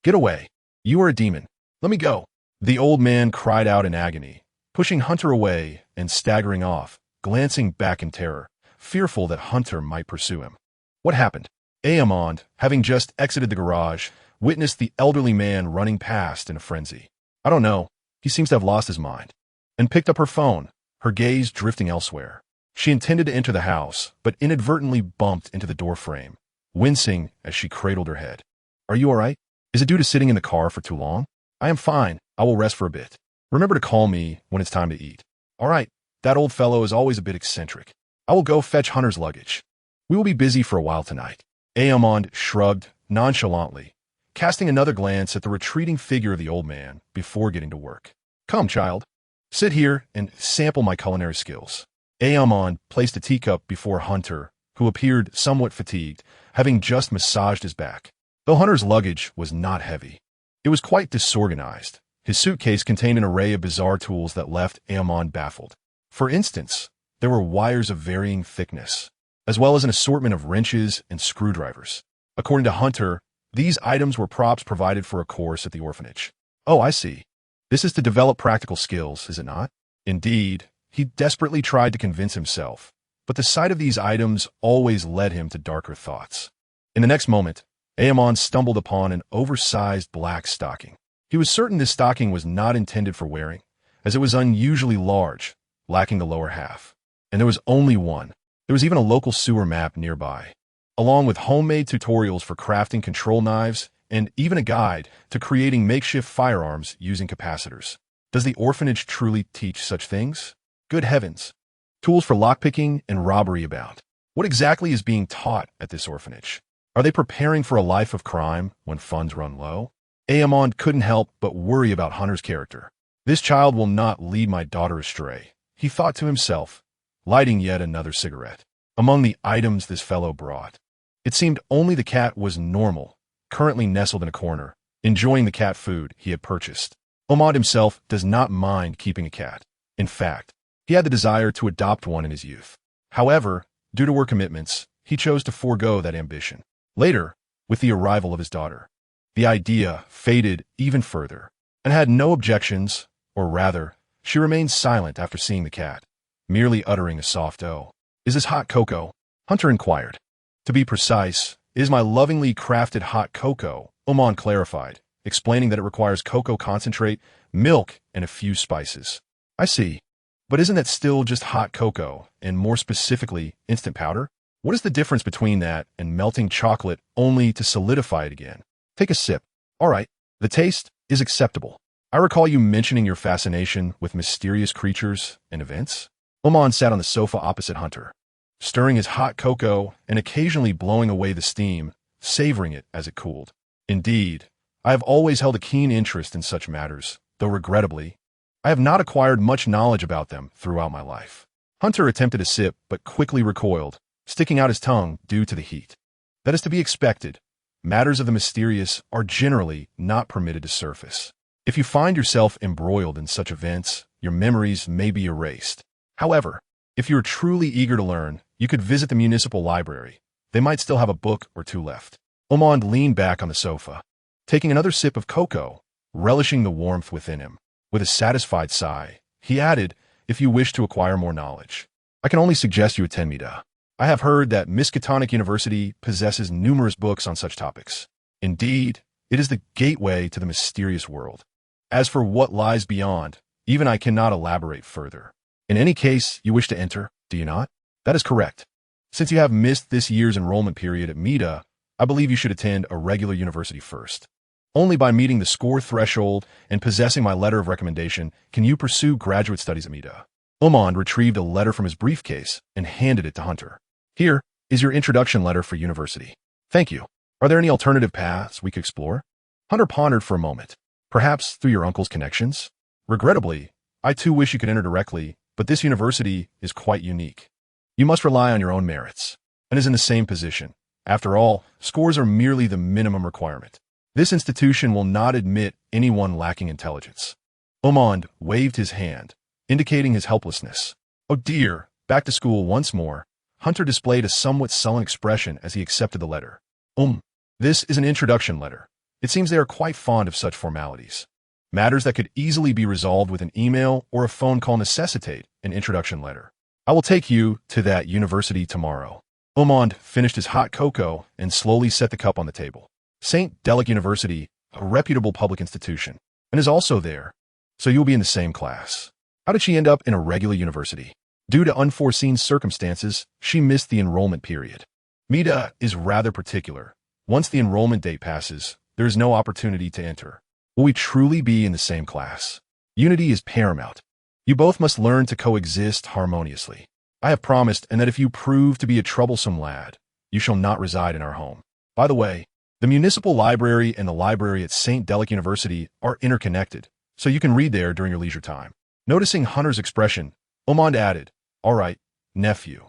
Get away. You are a demon. Let me go. The old man cried out in agony, pushing Hunter away and staggering off, glancing back in terror, fearful that Hunter might pursue him. What happened? Aamond, having just exited the garage, witnessed the elderly man running past in a frenzy. I don't know. He seems to have lost his mind. And picked up her phone, her gaze drifting elsewhere. She intended to enter the house, but inadvertently bumped into the door frame, wincing as she cradled her head. Are you all right? Is it due to sitting in the car for too long? I am fine. I will rest for a bit. Remember to call me when it's time to eat. All right. That old fellow is always a bit eccentric. I will go fetch Hunter's luggage. We will be busy for a while tonight. Aamond shrugged nonchalantly, casting another glance at the retreating figure of the old man before getting to work. Come, child. Sit here and sample my culinary skills. Aamond placed a teacup before Hunter, who appeared somewhat fatigued, having just massaged his back. Though Hunter's luggage was not heavy, it was quite disorganized. His suitcase contained an array of bizarre tools that left Aamond baffled. For instance, there were wires of varying thickness, as well as an assortment of wrenches and screwdrivers. According to Hunter, these items were props provided for a course at the orphanage. Oh, I see. This is to develop practical skills, is it not? Indeed, he desperately tried to convince himself, but the sight of these items always led him to darker thoughts. In the next moment, Aamond stumbled upon an oversized black stocking. He was certain this stocking was not intended for wearing, as it was unusually large, lacking the lower half. And there was only one. There was even a local sewer map nearby, along with homemade tutorials for crafting control knives and even a guide to creating makeshift firearms using capacitors. Does the orphanage truly teach such things? Good heavens. Tools for lockpicking and robbery abound. What exactly is being taught at this orphanage? Are they preparing for a life of crime when funds run low? Aamond couldn't help but worry about Hunter's character. This child will not lead my daughter astray, he thought to himself, lighting yet another cigarette. Among the items this fellow brought, it seemed only the cat was normal, currently nestled in a corner, enjoying the cat food he had purchased. Aamond himself does not mind keeping a cat. In fact, he had the desire to adopt one in his youth. However, due to work commitments, he chose to forego that ambition. Later, with the arrival of his daughter, The idea faded even further, and had no objections, or rather, she remained silent after seeing the cat, merely uttering a soft "Oh." "Is this hot cocoa?" Hunter inquired. "To be precise, it is my lovingly crafted hot cocoa," Oman clarified, explaining that it requires cocoa concentrate, milk, and a few spices. "I see. But isn't that still just hot cocoa, and more specifically, instant powder? What is the difference between that and melting chocolate only to solidify it again?" "Take a sip." "All right. The taste is acceptable. I recall you mentioning your fascination with mysterious creatures and events." Oman sat on the sofa opposite Hunter, stirring his hot cocoa and occasionally blowing away the steam, savoring it as it cooled. "Indeed, I have always held a keen interest in such matters, though regrettably, I have not acquired much knowledge about them throughout my life." Hunter attempted a sip but quickly recoiled, sticking out his tongue due to the heat. "That is to be expected. Matters of the mysterious are generally not permitted to surface. If you find yourself embroiled in such events, your memories may be erased. However, if you are truly eager to learn, you could visit the municipal library. They might still have a book or two left." Omond leaned back on the sofa, taking another sip of cocoa, relishing the warmth within him. With a satisfied sigh, he added, "If you wish to acquire more knowledge, I can only suggest you attend Mida. I have heard that Miskatonic University possesses numerous books on such topics. Indeed, it is the gateway to the mysterious world. As for what lies beyond, even I cannot elaborate further. In any case, you wish to enter, do you not?" "That is correct. Since you have missed this year's enrollment period at Mida, I believe you should attend a regular university first. Only by meeting the score threshold and possessing my letter of recommendation can you pursue graduate studies at Mida." Omond retrieved a letter from his briefcase and handed it to Hunter. "Here is your introduction letter for university." "Thank you. Are there any alternative paths we could explore?" Hunter pondered for a moment. "Perhaps through your uncle's connections? Regrettably, I too wish you could enter directly, but this university is quite unique. You must rely on your own merits, and is in the same position. After all, scores are merely the minimum requirement. This institution will not admit anyone lacking intelligence." Omond waved his hand, indicating his helplessness. "Oh dear." Back to school once more, Hunter displayed a somewhat sullen expression as he accepted the letter. This is an introduction letter. It seems they are quite fond of such formalities. Matters that could easily be resolved with an email or a phone call necessitate an introduction letter. I will take you to that university tomorrow." Omond finished his hot cocoa and slowly set the cup on the table. "St. Delic University, a reputable public institution, and is also there, so you'll be in the same class." How did she end up in a regular university? Due to unforeseen circumstances, she missed the enrollment period. Mida is rather particular. Once the enrollment date passes, there is no opportunity to enter. Will we truly be in the same class? Unity is paramount. You both must learn to coexist harmoniously. I have promised, and that if you prove to be a troublesome lad, you shall not reside in our home. By the way, the municipal library and the library at St. Delic University are interconnected, so you can read there during your leisure time. Noticing Hunter's expression, Omond added, "All right, nephew.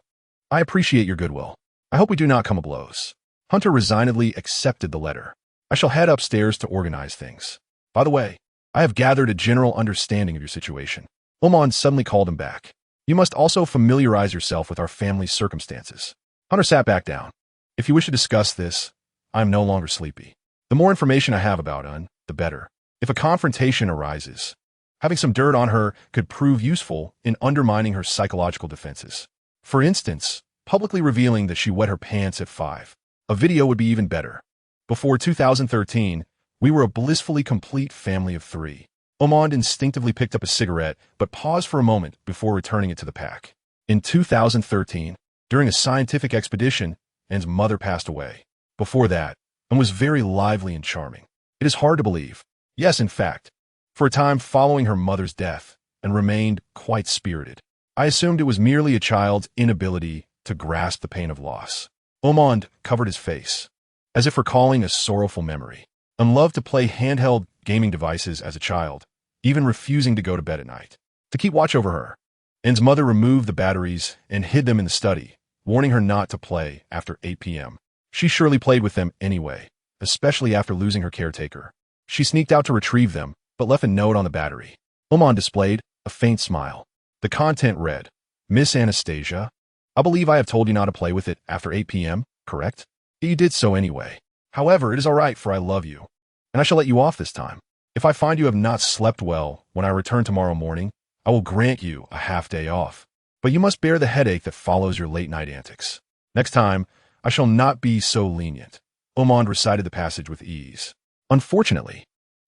I appreciate your goodwill. I hope we do not come to blows." Hunter resignedly accepted the letter. "I shall head upstairs to organize things. By the way, I have gathered a general understanding of your situation." Omond suddenly called him back. "You must also familiarize yourself with our family's circumstances." Hunter sat back down. "If you wish to discuss this, I am no longer sleepy. The more information I have about Un, the better. If a confrontation arises, having some dirt on her could prove useful in undermining her psychological defenses. For instance, publicly revealing that she wet her pants at 5. A video would be even better. Before 2013, we were a blissfully complete family of 3. Omond instinctively picked up a cigarette, but paused for a moment before returning it to the pack. In 2013, during a scientific expedition, Anne's mother passed away. Before that, Anne was very lively and charming. It is hard to believe. Yes, in fact, for a time following her mother's death, and remained quite spirited. I assumed it was merely a child's inability to grasp the pain of loss. Omond covered his face, as if recalling a sorrowful memory. Anne loved to play handheld gaming devices as a child, even refusing to go to bed at night. To keep watch over her, Anne's mother removed the batteries and hid them in the study, warning her not to play after 8 p.m. She surely played with them anyway, especially after losing her caretaker. She sneaked out to retrieve them, but left a note on the battery. Omond displayed a faint smile. The content read, "Miss Anastasia, I believe I have told you not to play with it after 8 p.m., correct? You did so anyway. However, it is all right, for I love you. and I shall let you off this time. If I find you have not slept well when I return tomorrow morning, I will grant you a half-day off. But you must bear the headache that follows your late-night antics. Next time, I shall not be so lenient." Omand recited the passage with ease. Unfortunately,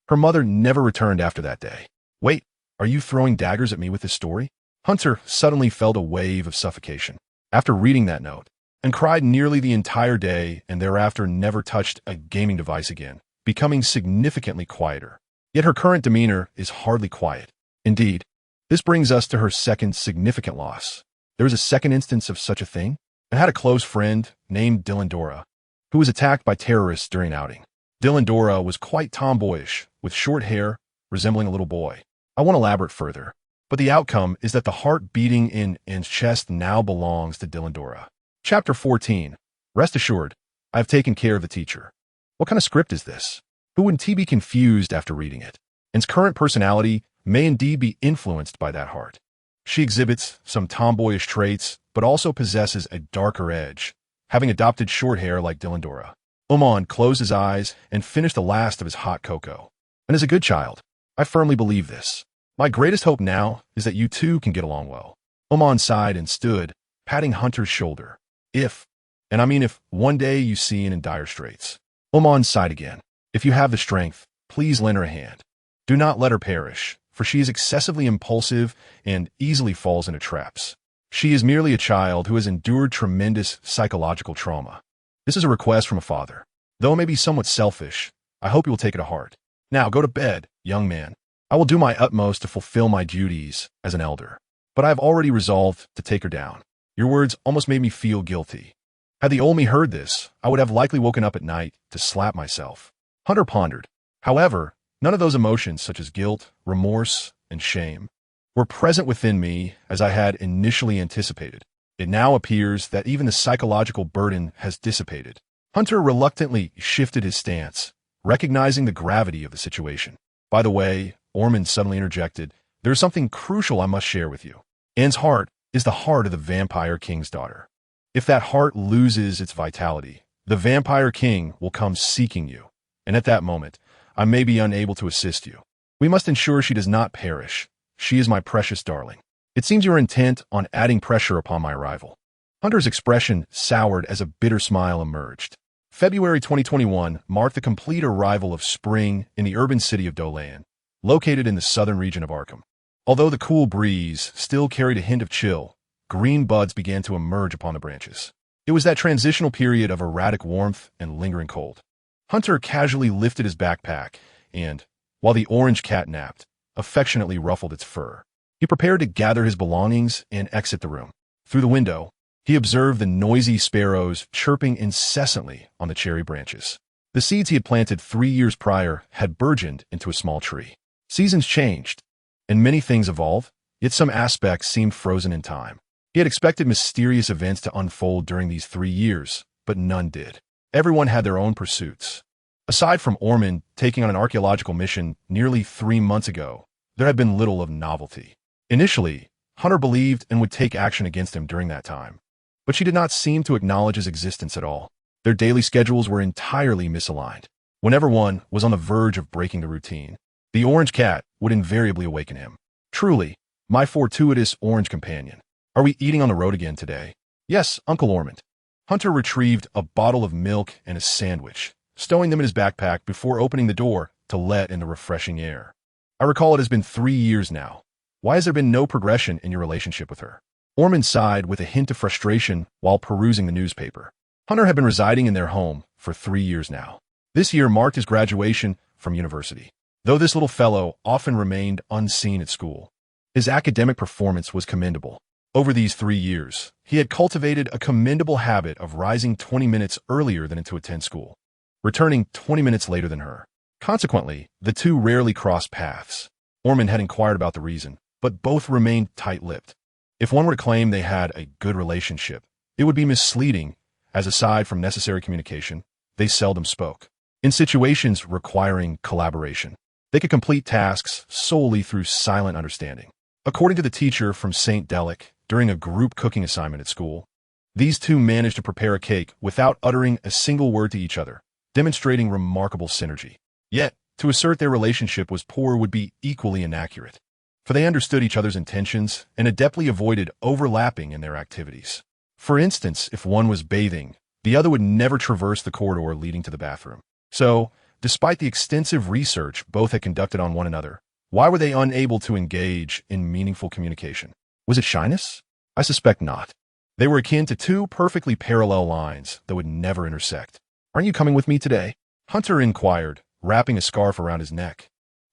her mother never returned after that day. "Wait, are you throwing daggers at me with this story?" Hunter suddenly felt a wave of suffocation after reading that note, and cried nearly the entire day and thereafter never touched a gaming device again, becoming significantly quieter. Yet her current demeanor is hardly quiet. Indeed, this brings us to her second significant loss. There was a second instance of such a thing. I had a close friend named Dylan Dora, who was attacked by terrorists during an outing. Dylan Dora was quite tomboyish, with short hair, resembling a little boy. I won't elaborate further, but the outcome is that the heart beating in his chest now belongs to Dylan Dora. Chapter 14. Rest assured, I have taken care of the teacher. What kind of script is this? Who wouldn't be confused after reading it? Anne's current personality may indeed be influenced by that heart. She exhibits some tomboyish traits, but also possesses a darker edge, having adopted short hair like Dylan Dora. Omand closed his eyes and finished the last of his hot cocoa. And is a good child. I firmly believe this. My greatest hope now is that you two can get along well. Omand sighed and stood, patting Hunter's shoulder. If, and I mean if, one day you see Anne in dire straits. Omand sighed again. If you have the strength, please lend her a hand. Do not let her perish, for she is excessively impulsive and easily falls into traps. She is merely a child who has endured tremendous psychological trauma. This is a request from a father. Though it may be somewhat selfish, I hope you will take it to heart. Now go to bed, young man. I will do my utmost to fulfill my duties as an elder. But I have already resolved to take her down. Your words almost made me feel guilty. Had the old me heard this, I would have likely woken up at night to slap myself. Hunter pondered. However, none of those emotions such as guilt, remorse, and shame were present within me as I had initially anticipated. It now appears that even the psychological burden has dissipated. Hunter reluctantly shifted his stance, recognizing the gravity of the situation. By the way, Ormond suddenly interjected, there is something crucial I must share with you. Anne's heart is the heart of the Vampire King's daughter. If that heart loses its vitality, the Vampire King will come seeking you, and at that moment, I may be unable to assist you. We must ensure she does not perish. She is my precious darling. It seems you are intent on adding pressure upon my arrival. Hunter's expression soured as a bitter smile emerged. February 2021 marked the complete arrival of spring in the urban city of Dolan, located in the southern region of Arkham. Although the cool breeze still carried a hint of chill, green buds began to emerge upon the branches. It was that transitional period of erratic warmth and lingering cold. Hunter casually lifted his backpack and, while the orange cat napped, affectionately ruffled its fur. He prepared to gather his belongings and exit the room. Through the window, he observed the noisy sparrows chirping incessantly on the cherry branches. The seeds he had planted 3 years prior had burgeoned into a small tree. Seasons changed, and many things evolved, yet some aspects seemed frozen in time. He had expected mysterious events to unfold during these 3 years, but none did. Everyone had their own pursuits. Aside from Ormond taking on an archaeological mission nearly 3 months ago, there had been little of novelty. Initially, Hunter believed and would take action against him during that time, but she did not seem to acknowledge his existence at all. Their daily schedules were entirely misaligned. Whenever one was on the verge of breaking the routine, the orange cat would invariably awaken him. Truly, my fortuitous orange companion. Are we eating on the road again today? Yes, Uncle Ormond. Hunter retrieved a bottle of milk and a sandwich, stowing them in his backpack before opening the door to let in the refreshing air. I recall it has been 3 years now. Why has there been no progression in your relationship with her? Ormond sighed with a hint of frustration while perusing the newspaper. Hunter had been residing in their home for 3 years now. This year marked his graduation from university. Though this little fellow often remained unseen at school, his academic performance was commendable. Over these 3 years, he had cultivated a commendable habit of rising 20 minutes earlier than to attend school, returning 20 minutes later than her. Consequently, the two rarely crossed paths. Ormond had inquired about the reason, but both remained tight-lipped. If one were to claim they had a good relationship, it would be misleading, as aside from necessary communication, they seldom spoke. In situations requiring collaboration, they could complete tasks solely through silent understanding. According to the teacher from St. Delic, during a group cooking assignment at school, these two managed to prepare a cake without uttering a single word to each other, demonstrating remarkable synergy. Yet, to assert their relationship was poor would be equally inaccurate, for they understood each other's intentions and adeptly avoided overlapping in their activities. For instance, if one was bathing, the other would never traverse the corridor leading to the bathroom. So, despite the extensive research both had conducted on one another, why were they unable to engage in meaningful communication? Was it shyness? I suspect not. They were akin to two perfectly parallel lines that would never intersect. "Aren't you coming with me today?" Hunter inquired, wrapping a scarf around his neck,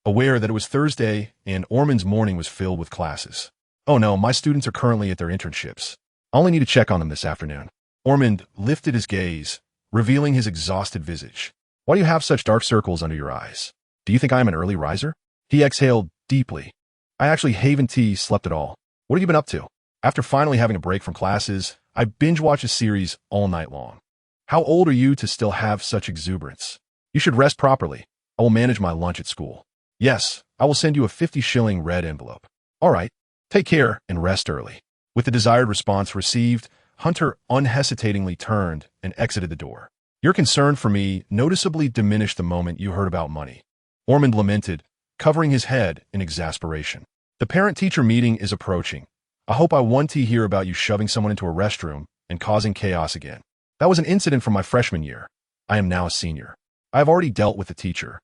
aware that it was Thursday and Ormond's morning was filled with classes. "Oh no, my students are currently at their internships. I only need to check on them this afternoon." Ormond lifted his gaze, revealing his exhausted visage. "Why do you have such dark circles under your eyes? Do you think I am an early riser?" He exhaled deeply. "I actually haven't slept at all. What have you been up to?" "After finally having a break from classes, I binge-watch a series all night long." "How old are you to still have such exuberance?" "You should rest properly. I will manage my lunch at school." "Yes, I will send you a 50-shilling red envelope." "All right. Take care and rest early." With the desired response received, Hunter unhesitatingly turned and exited the door. "Your concern for me noticeably diminished the moment you heard about money," Ormond lamented, covering his head in exasperation. "The parent-teacher meeting is approaching. I hope I won't hear about you shoving someone into a restroom and causing chaos again. That was an incident from my freshman year. I am now a senior. I have already dealt with the teacher,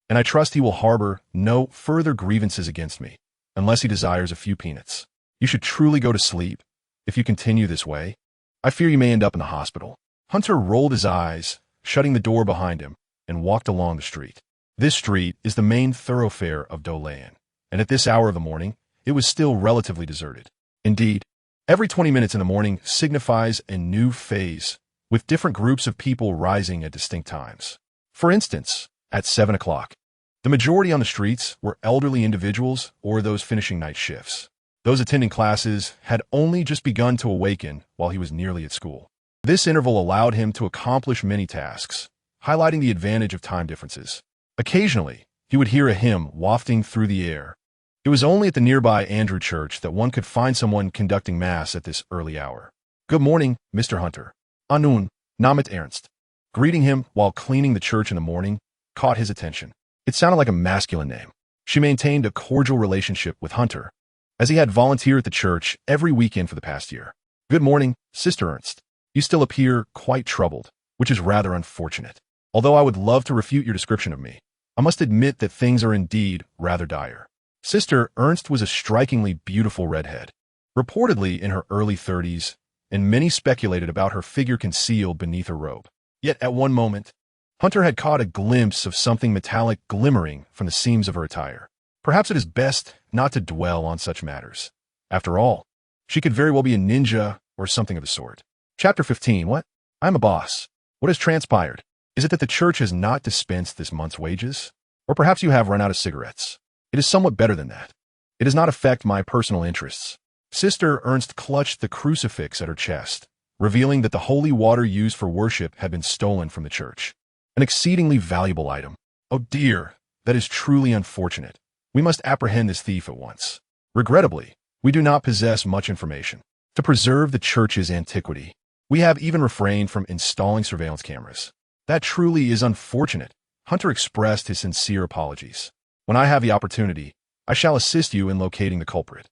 and I trust he will harbor no further grievances against me, unless he desires a few peanuts. You should truly go to sleep. If you continue this way, I fear you may end up in the hospital." Hunter rolled his eyes, shutting the door behind him, and walked along the street. This street is the main thoroughfare of Dolan, and at this hour of the morning, it was still relatively deserted. Indeed, every 20 minutes in the morning signifies a new phase, with different groups of people rising at distinct times. For instance, at 7 o'clock, the majority on the streets were elderly individuals or those finishing night shifts. Those attending classes had only just begun to awaken while he was nearly at school. This interval allowed him to accomplish many tasks, highlighting the advantage of time differences. Occasionally, he would hear a hymn wafting through the air. It was only at the nearby Andrew Church that one could find someone conducting mass at this early hour. "Good morning, Mr. Hunter. Anun, Namit Ernst." Greeting him while cleaning the church in the morning caught his attention. It sounded like a masculine name. She maintained a cordial relationship with Hunter, as he had volunteered at the church every weekend for the past year. "Good morning, Sister Ernst. You still appear quite troubled, which is rather unfortunate. Although I would love to refute your description of me, I must admit that things are indeed rather dire." Sister Ernst was a strikingly beautiful redhead, reportedly in her early 30s, and many speculated about her figure concealed beneath her robe. Yet at one moment, Hunter had caught a glimpse of something metallic glimmering from the seams of her attire. Perhaps it is best not to dwell on such matters. After all, she could very well be a ninja or something of the sort. Chapter 15. What? I'm a boss. What has transpired? Is it that the church has not dispensed this month's wages? Or perhaps you have run out of cigarettes? It is somewhat better than that. It does not affect my personal interests. Sister Ernst clutched the crucifix at her chest, revealing that the holy water used for worship had been stolen from the church. An exceedingly valuable item. Oh dear, that is truly unfortunate. We must apprehend this thief at once. Regrettably, we do not possess much information to preserve the church's antiquity. We have even refrained from installing surveillance cameras. That truly is unfortunate. Hunter expressed his sincere apologies. When I have the opportunity, I shall assist you in locating the culprit.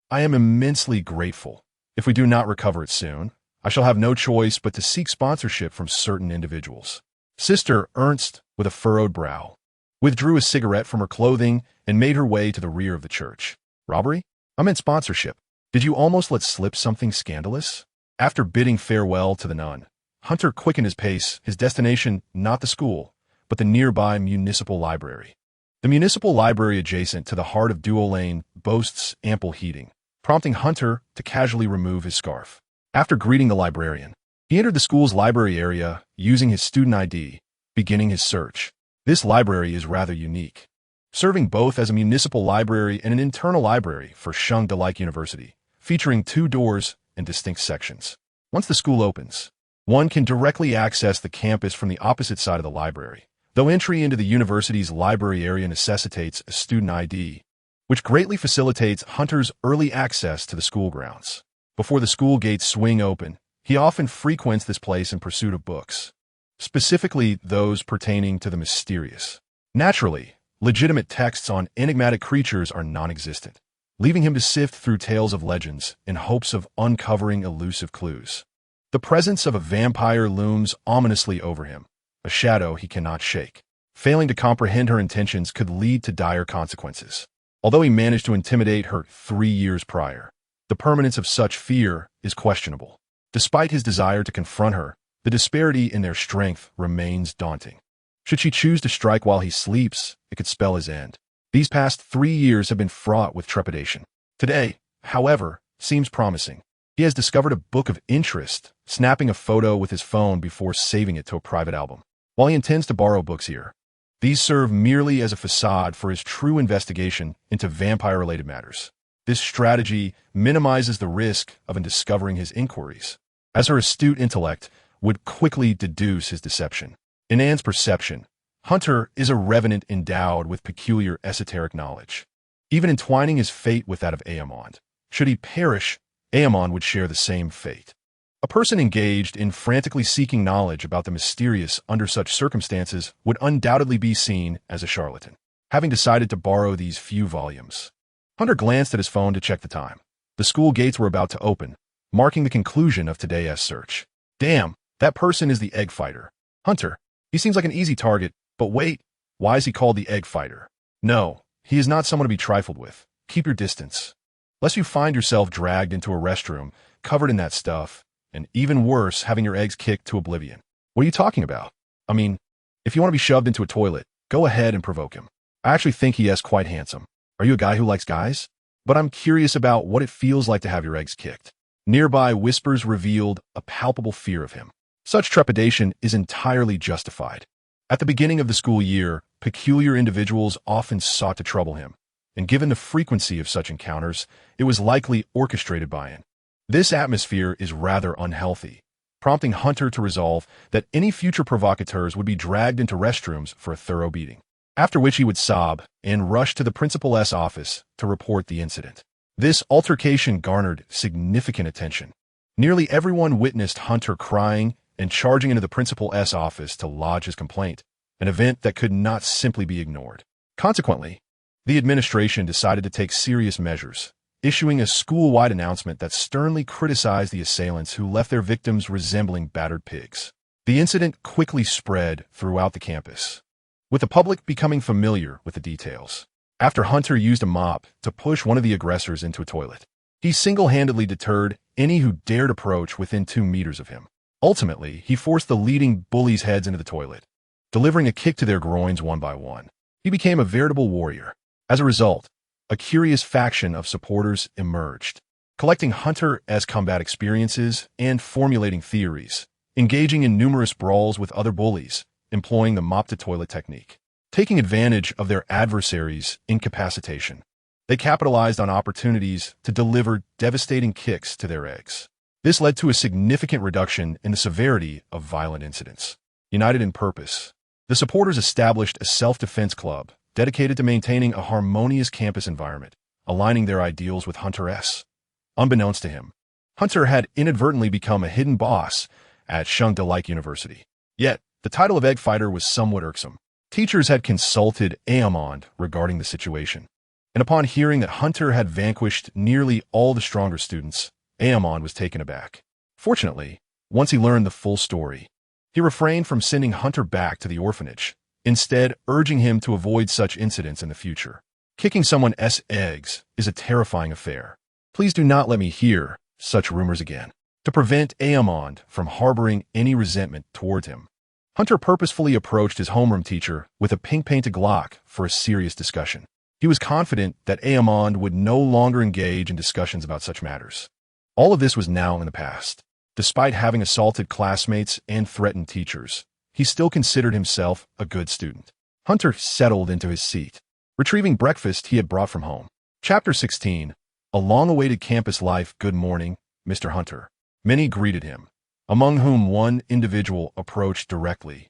I am immensely grateful. If we do not recover it soon, I shall have no choice but to seek sponsorship from certain individuals. Sister Ernst, with a furrowed brow, withdrew a cigarette from her clothing and made her way to the rear of the church. Robbery? I meant sponsorship. Did you almost let slip something scandalous? After bidding farewell to the nun, Hunter quickened his pace, his destination not the school, but the nearby municipal library. The municipal library adjacent to the heart of Duo Lane boasts ample heating, prompting Hunter to casually remove his scarf. After greeting the librarian, he entered the school's library area using his student ID, beginning his search. This library is rather unique, serving both as a municipal library and an internal library for Shung-Dalike University, featuring 2 doors and distinct sections. Once the school opens, one can directly access the campus from the opposite side of the library, though entry into the university's library area necessitates a student ID, which greatly facilitates Hunter's early access to the school grounds. Before the school gates swing open, he often frequents this place in pursuit of books, specifically those pertaining to the mysterious. Naturally, legitimate texts on enigmatic creatures are non-existent, leaving him to sift through tales of legends in hopes of uncovering elusive clues. The presence of a vampire looms ominously over him, a shadow he cannot shake. Failing to comprehend her intentions could lead to dire consequences. Although he managed to intimidate her 3 years prior, the permanence of such fear is questionable. Despite his desire to confront her, the disparity in their strength remains daunting. Should she choose to strike while he sleeps, it could spell his end. These past 3 years have been fraught with trepidation. Today, however, seems promising. He has discovered a book of interest, snapping a photo with his phone before saving it to a private album. While he intends to borrow books here, these serve merely as a facade for his true investigation into vampire-related matters. This strategy minimizes the risk of discovering his inquiries, as her astute intellect would quickly deduce his deception. In Anne's perception, Hunter is a revenant endowed with peculiar esoteric knowledge. Even entwining his fate with that of Aemond, should he perish, Aemond would share the same fate. A person engaged in frantically seeking knowledge about the mysterious under such circumstances would undoubtedly be seen as a charlatan. Having decided to borrow these few volumes, Hunter glanced at his phone to check the time. The school gates were about to open, marking the conclusion of today's search. Damn, that person is the egg fighter. Hunter, he seems like an easy target, but wait, why is he called the egg fighter? No, he is not someone to be trifled with. Keep your distance, lest you find yourself dragged into a restroom covered in that stuff, and even worse, having your eggs kicked to oblivion. What are you talking about? I mean, if you want to be shoved into a toilet, go ahead and provoke him. I actually think he is quite handsome. Are you a guy who likes guys? But I'm curious about what it feels like to have your eggs kicked. Nearby whispers revealed a palpable fear of him. Such trepidation is entirely justified. At the beginning of the school year, peculiar individuals often sought to trouble him, and given the frequency of such encounters, it was likely orchestrated by him. This atmosphere is rather unhealthy, prompting Hunter to resolve that any future provocateurs would be dragged into restrooms for a thorough beating, after which he would sob and rush to the principal's office to report the incident. This altercation garnered significant attention. Nearly everyone witnessed Hunter crying and charging into the principal's office to lodge his complaint, an event that could not simply be ignored. Consequently, the administration decided to take serious measures, issuing a school-wide announcement that sternly criticized the assailants who left their victims resembling battered pigs. The incident quickly spread throughout the campus, with the public becoming familiar with the details. After Hunter used a mop to push one of the aggressors into a toilet, he single-handedly deterred any who dared approach within 2 meters of him. Ultimately, he forced the leading bullies' heads into the toilet, delivering a kick to their groins one by one. He became a veritable warrior. As a result, a curious faction of supporters emerged, collecting Hunter as combat experiences and formulating theories, engaging in numerous brawls with other bullies, employing the mop-to-toilet technique. Taking advantage of their adversaries' incapacitation, they capitalized on opportunities to deliver devastating kicks to their eggs. This led to a significant reduction in the severity of violent incidents. United in purpose, the supporters established a self-defense club dedicated to maintaining a harmonious campus environment, aligning their ideals with Hunter's. Unbeknownst to him, Hunter had inadvertently become a hidden boss at Shung-De-like University. Yet, the title of Egg Fighter was somewhat irksome. Teachers had consulted Aemond regarding the situation, and upon hearing that Hunter had vanquished nearly all the stronger students, Aemond was taken aback. Fortunately, once he learned the full story, he refrained from sending Hunter back to the orphanage, instead urging him to avoid such incidents in the future. Kicking someone's eggs is a terrifying affair. Please do not let me hear such rumors again. To prevent Aemond from harboring any resentment towards him, Hunter purposefully approached his homeroom teacher with a pink-painted Glock for a serious discussion. He was confident that Aemond would no longer engage in discussions about such matters. All of this was now in the past. Despite having assaulted classmates and threatened teachers, he still considered himself a good student. Hunter settled into his seat, retrieving breakfast he had brought from home. Chapter 16, A Long-Awaited Campus Life. Good morning, Mr. Hunter. Many greeted him, among whom one individual approached directly,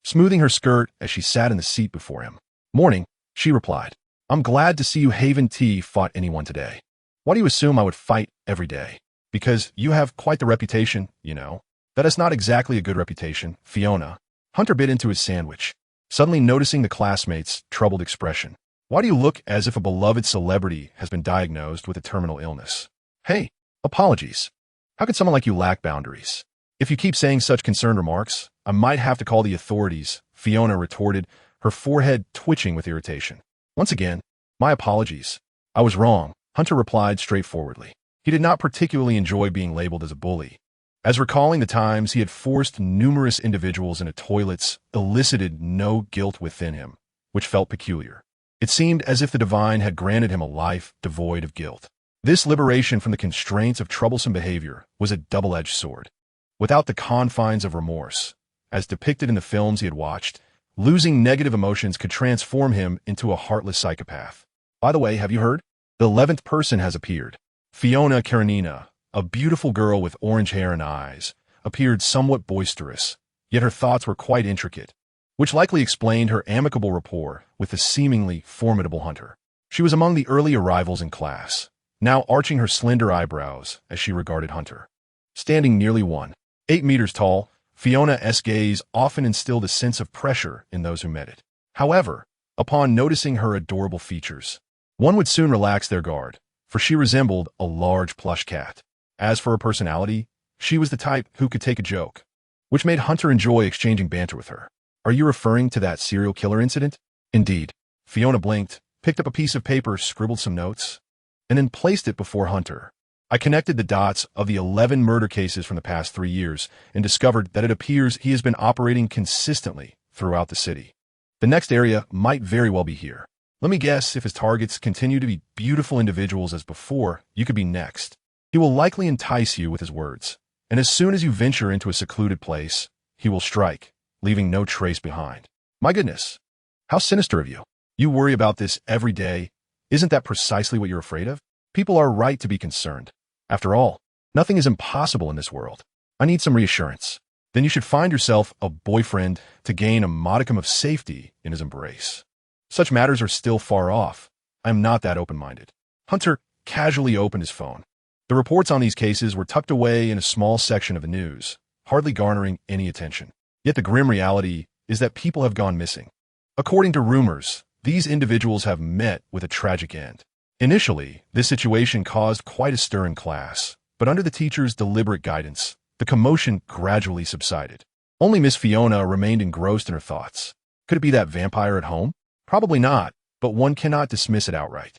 smoothing her skirt as she sat in the seat before him. Morning, she replied. I'm glad to see you Haven T fought anyone today. Why do you assume I would fight every day? Because you have quite the reputation, you know. That is not exactly a good reputation, Fiona. Hunter bit into his sandwich, suddenly noticing the classmate's troubled expression. Why do you look as if a beloved celebrity has been diagnosed with a terminal illness? Hey, apologies. How could someone like you lack boundaries? If you keep saying such concerned remarks, I might have to call the authorities, Fiona retorted, her forehead twitching with irritation. Once again, my apologies. I was wrong, Hunter replied straightforwardly. He did not particularly enjoy being labeled as a bully, as recalling the times he had forced numerous individuals into toilets elicited no guilt within him, which felt peculiar. It seemed as if the divine had granted him a life devoid of guilt. This liberation from the constraints of troublesome behavior was a double-edged sword. Without the confines of remorse, as depicted in the films he had watched, losing negative emotions could transform him into a heartless psychopath. By the way, have you heard? The 11th person has appeared. Fiona Karenina, a beautiful girl with orange hair and eyes, appeared somewhat boisterous, yet her thoughts were quite intricate, which likely explained her amicable rapport with the seemingly formidable Hunter. She was among the early arrivals in class, now arching her slender eyebrows as she regarded Hunter. Standing nearly 1.8 meters tall, Fiona's gaze often instilled a sense of pressure in those who met it. However, upon noticing her adorable features, one would soon relax their guard, for she resembled a large plush cat. As for her personality, she was the type who could take a joke, which made Hunter enjoy exchanging banter with her. Are you referring to that serial killer incident? Indeed. Fiona blinked, picked up a piece of paper, scribbled some notes, and then placed it before Hunter. I connected the dots of the 11 murder cases from the past 3 years and discovered that it appears he has been operating consistently throughout the city. The next area might very well be here. Let me guess, if his targets continue to be beautiful individuals as before, you could be next. He will likely entice you with his words, and as soon as you venture into a secluded place, he will strike, leaving no trace behind. My goodness, how sinister of you. You worry about this every day. Isn't that precisely what you're afraid of? People are right to be concerned. After all, nothing is impossible in this world. I need some reassurance. Then you should find yourself a boyfriend to gain a modicum of safety in his embrace. Such matters are still far off. I am not that open-minded. Hunter casually opened his phone. The reports on these cases were tucked away in a small section of the news, hardly garnering any attention. Yet the grim reality is that people have gone missing. According to rumors, these individuals have met with a tragic end. Initially, this situation caused quite a stir in class, but under the teacher's deliberate guidance, the commotion gradually subsided. Only Miss Fiona remained engrossed in her thoughts. Could it be that vampire at home? Probably not, but one cannot dismiss it outright.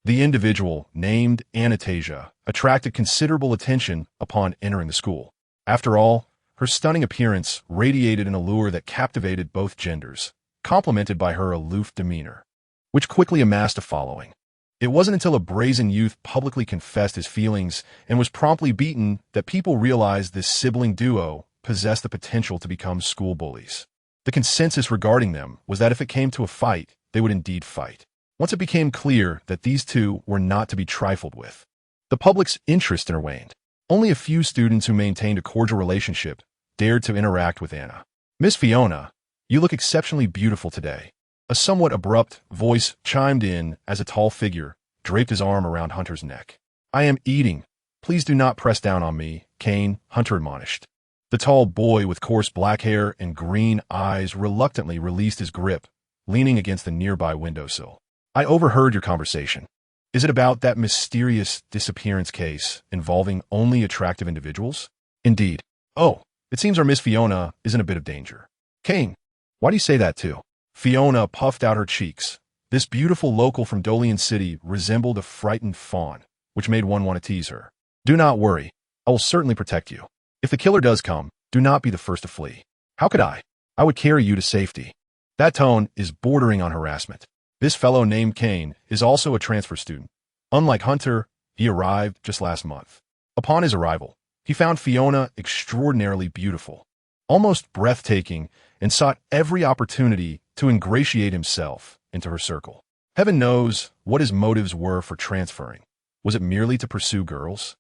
The individual, named Anastasia, attracted considerable attention upon entering the school. After all, her stunning appearance radiated an allure that captivated both genders, complemented by her aloof demeanor, which quickly amassed a following. It wasn't until a brazen youth publicly confessed his feelings and was promptly beaten that people realized this sibling duo possessed the potential to become school bullies. The consensus regarding them was that if it came to a fight, they would indeed fight. Once it became clear that these two were not to be trifled with, the public's interest waned. Only a few students who maintained a cordial relationship dared to interact with Anna. Miss Fiona, you look exceptionally beautiful today. A somewhat abrupt voice chimed in as a tall figure draped his arm around Hunter's neck. I am eating. Please do not press down on me, Kane, Hunter admonished. The tall boy with coarse black hair and green eyes reluctantly released his grip, leaning against the nearby windowsill. I overheard your conversation. Is it about that mysterious disappearance case involving only attractive individuals? Indeed. Oh, it seems our Miss Fiona is in a bit of danger. Kane, why do you say that too? Fiona puffed out her cheeks. This beautiful local from Dolian City resembled a frightened fawn, which made one want to tease her. Do not worry. I will certainly protect you. If the killer does come, do not be the first to flee. How could I? I would carry you to safety. That tone is bordering on harassment. This fellow named Kane is also a transfer student. Unlike Hunter, he arrived just last month. Upon his arrival, he found Fiona extraordinarily beautiful, almost breathtaking, and sought every opportunity to ingratiate himself into her circle. Heaven knows what his motives were for transferring. Was it merely to pursue girls?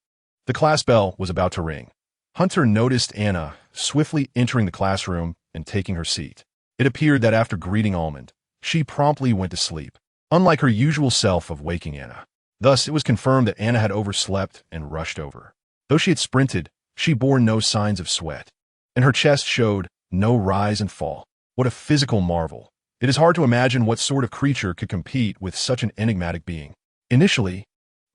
The class bell was about to ring. Hunter noticed Anna swiftly entering the classroom and taking her seat. It appeared that after greeting Almond, she promptly went to sleep, unlike her usual self of waking Anna. Thus, it was confirmed that Anna had overslept and rushed over. Though she had sprinted, she bore no signs of sweat, and her chest showed no rise and fall. What a physical marvel. It is hard to imagine what sort of creature could compete with such an enigmatic being. Initially,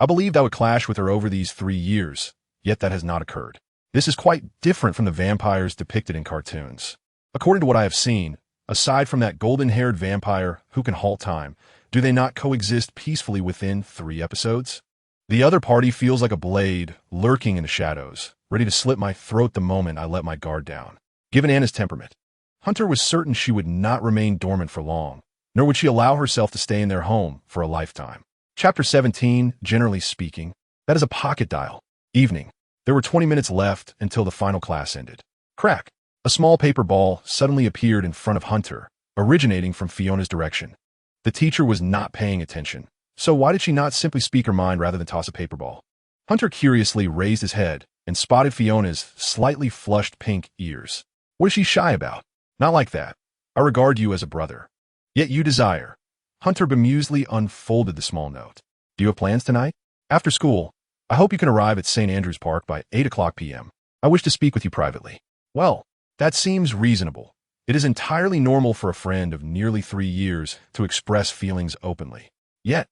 I believed I would clash with her over these 3 years, yet that has not occurred. This is quite different from the vampires depicted in cartoons. According to what I have seen, aside from that golden-haired vampire who can halt time, do they not coexist peacefully within 3 episodes? The other party feels like a blade lurking in the shadows, ready to slit my throat the moment I let my guard down. Given Anna's temperament, Hunter was certain she would not remain dormant for long, nor would she allow herself to stay in their home for a lifetime. Chapter 17, generally speaking, that is a pocket dial. Evening. There were 20 minutes left until the final class ended. Crack. A small paper ball suddenly appeared in front of Hunter, originating from Fiona's direction. The teacher was not paying attention, so why did she not simply speak her mind rather than toss a paper ball? Hunter curiously raised his head and spotted Fiona's slightly flushed pink ears. What is she shy about? Not like that. I regard you as a brother. Yet you desire. Hunter bemusedly unfolded the small note. Do you have plans tonight? After school, I hope you can arrive at St. Andrew's Park by 8 o'clock p.m. I wish to speak with you privately. Well, that seems reasonable. It is entirely normal for a friend of nearly 3 years to express feelings openly. Yet,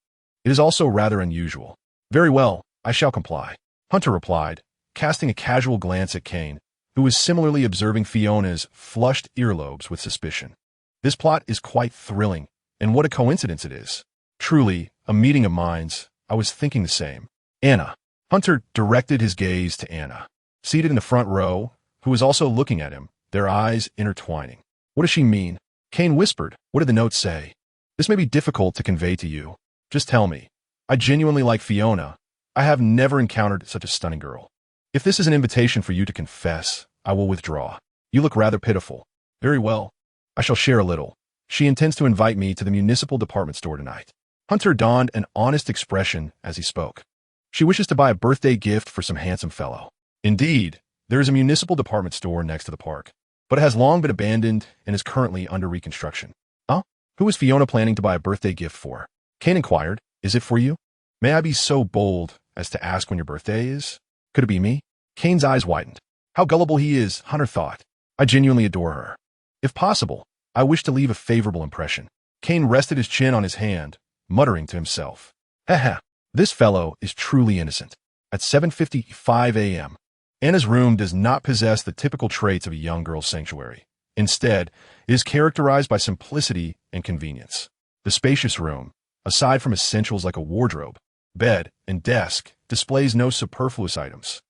it is also rather unusual. Very well, I shall comply. Hunter replied, casting a casual glance at Kane, who was similarly observing Fiona's flushed earlobes with suspicion. This plot is quite thrilling, and what a coincidence it is. Truly, a meeting of minds. I was thinking the same. Anna. Hunter directed his gaze to Anna, seated in the front row, who was also looking at him, their eyes intertwining. What does she mean? Kane whispered. What did the note say? This may be difficult to convey to you. Just tell me. I genuinely like Fiona. I have never encountered such a stunning girl. If this is an invitation for you to confess, I will withdraw. You look rather pitiful. Very well. I shall share a little. She intends to invite me to the municipal department store tonight. Hunter donned an honest expression as he spoke. She wishes to buy a birthday gift for some handsome fellow. Indeed, there is a municipal department store next to the park, but it has long been abandoned and is currently under reconstruction. Huh? Who is Fiona planning to buy a birthday gift for? Kane inquired. Is it for you? May I be so bold as to ask when your birthday is? Could it be me? Kane's eyes widened. How gullible he is, Hunter thought. I genuinely adore her. If possible, I wish to leave a favorable impression. Kane rested his chin on his hand, muttering to himself. Haha, this fellow is truly innocent. At 7:55 a.m., Anna's room does not possess the typical traits of a young girl's sanctuary. Instead, it is characterized by simplicity and convenience. The spacious room, aside from essentials like a wardrobe, bed, and desk, displays no superfluous items.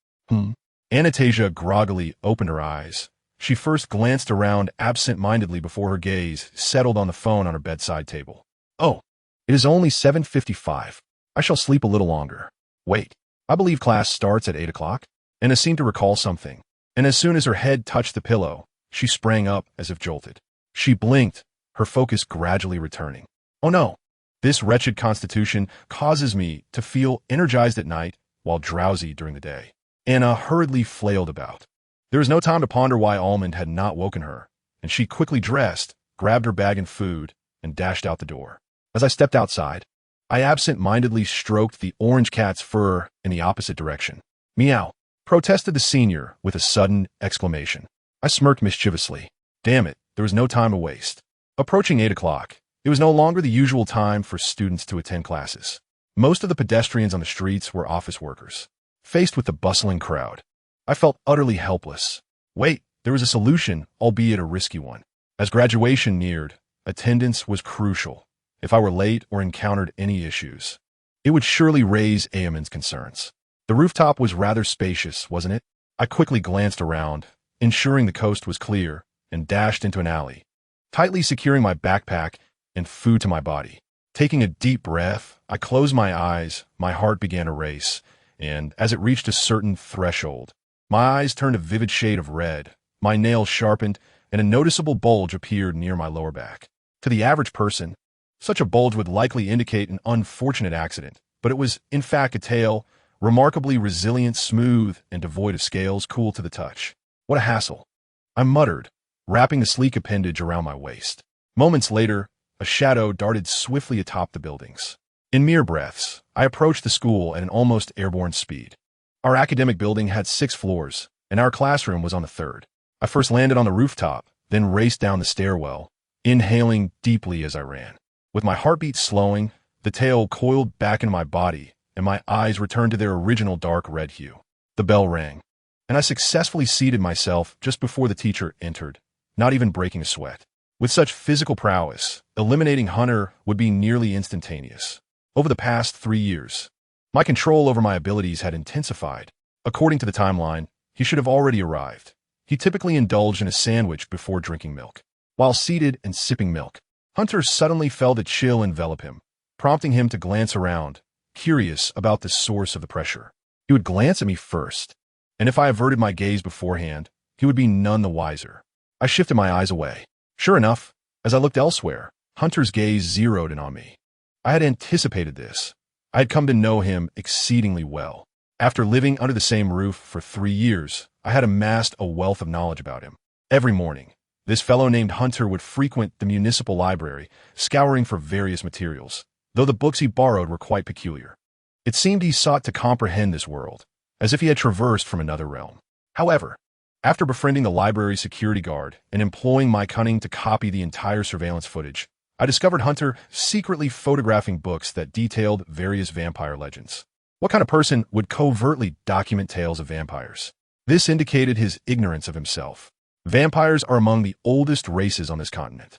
Anastasia groggily opened her eyes. She first glanced around absent-mindedly before her gaze settled on the phone on her bedside table. Oh, it is only 7:55. I shall sleep a little longer. Wait, I believe class starts at 8 o'clock? Anna seemed to recall something, and as soon as her head touched the pillow, she sprang up as if jolted. She blinked, her focus gradually returning. Oh no, this wretched constitution causes me to feel energized at night while drowsy during the day. Anna hurriedly flailed about. There was no time to ponder why Almond had not woken her, and she quickly dressed, grabbed her bag and food, and dashed out the door. As I stepped outside, I absent-mindedly stroked the orange cat's fur in the opposite direction. Meow, protested the senior with a sudden exclamation. I smirked mischievously. Damn it, there was no time to waste. Approaching 8 o'clock, it was no longer the usual time for students to attend classes. Most of the pedestrians on the streets were office workers. Faced with the bustling crowd, I felt utterly helpless. Wait, there was a solution, albeit a risky one. As graduation neared, attendance was crucial. If I were late or encountered any issues, it would surely raise Eamon's concerns. The rooftop was rather spacious, wasn't it? I quickly glanced around, ensuring the coast was clear, and dashed into an alley, tightly securing my backpack and food to my body. Taking a deep breath, I closed my eyes, my heart began to race, and as it reached a certain threshold, my eyes turned a vivid shade of red, my nails sharpened, and a noticeable bulge appeared near my lower back. To the average person, such a bulge would likely indicate an unfortunate accident, but it was, in fact, a tail, remarkably resilient, smooth, and devoid of scales, cool to the touch. What a hassle, I muttered, wrapping the sleek appendage around my waist. Moments later, a shadow darted swiftly atop the buildings. In mere breaths, I approached the school at an almost airborne speed. Our academic building had 6 floors, and our classroom was on the 3rd. I first landed on the rooftop, then raced down the stairwell, inhaling deeply as I ran. With my heartbeat slowing, the tail coiled back into my body, and my eyes returned to their original dark red hue. The bell rang, and I successfully seated myself just before the teacher entered, not even breaking a sweat. With such physical prowess, eliminating Hunter would be nearly instantaneous. Over the past 3 years, my control over my abilities had intensified. According to the timeline, he should have already arrived. He typically indulged in a sandwich before drinking milk. While seated and sipping milk, Hunter suddenly felt a chill envelop him, prompting him to glance around, curious about the source of the pressure. He would glance at me first, and if I averted my gaze beforehand, he would be none the wiser. I shifted my eyes away. Sure enough, as I looked elsewhere, Hunter's gaze zeroed in on me. I had anticipated this. I had come to know him exceedingly well. After living under the same roof for 3 years, I had amassed a wealth of knowledge about him. Every morning, this fellow named Hunter would frequent the municipal library, scouring for various materials, though the books he borrowed were quite peculiar. It seemed he sought to comprehend this world, as if he had traversed from another realm. However, after befriending the library's security guard and employing my cunning to copy the entire surveillance footage, I discovered Hunter secretly photographing books that detailed various vampire legends. What kind of person would covertly document tales of vampires? This indicated his ignorance of himself. Vampires are among the oldest races on this continent.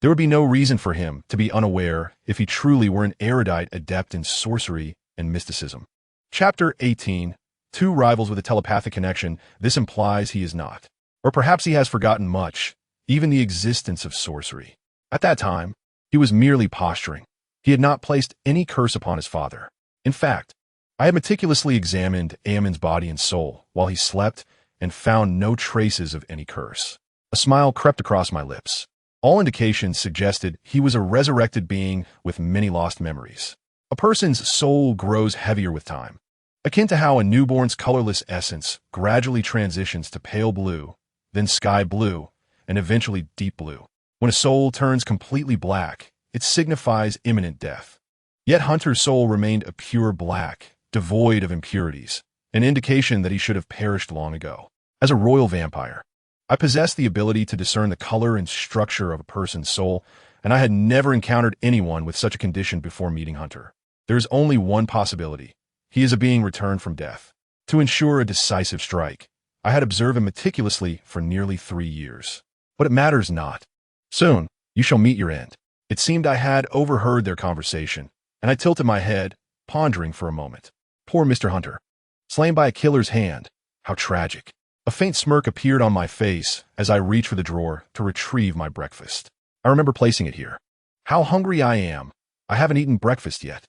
There would be no reason for him to be unaware if he truly were an erudite adept in sorcery and mysticism. Chapter 18. 2 rivals with a telepathic connection. This implies he is not. Or perhaps he has forgotten much, even the existence of sorcery. At that time, he was merely posturing. He had not placed any curse upon his father. In fact, I had meticulously examined Amon's body and soul while he slept and found no traces of any curse. A smile crept across my lips. All indications suggested he was a resurrected being with many lost memories. A person's soul grows heavier with time, akin to how a newborn's colorless essence gradually transitions to pale blue, then sky blue, and eventually deep blue. When a soul turns completely black, it signifies imminent death. Yet Hunter's soul remained a pure black, devoid of impurities, an indication that he should have perished long ago. As a royal vampire, I possessed the ability to discern the color and structure of a person's soul, and I had never encountered anyone with such a condition before meeting Hunter. There is only one possibility. He is a being returned from death. To ensure a decisive strike, I had observed him meticulously for nearly 3 years. But it matters not. Soon, you shall meet your end. It seemed I had overheard their conversation, and I tilted my head, pondering for a moment. Poor Mr. Hunter. Slain by a killer's hand. How tragic. A faint smirk appeared on my face as I reached for the drawer to retrieve my breakfast. I remember placing it here. How hungry I am. I haven't eaten breakfast yet.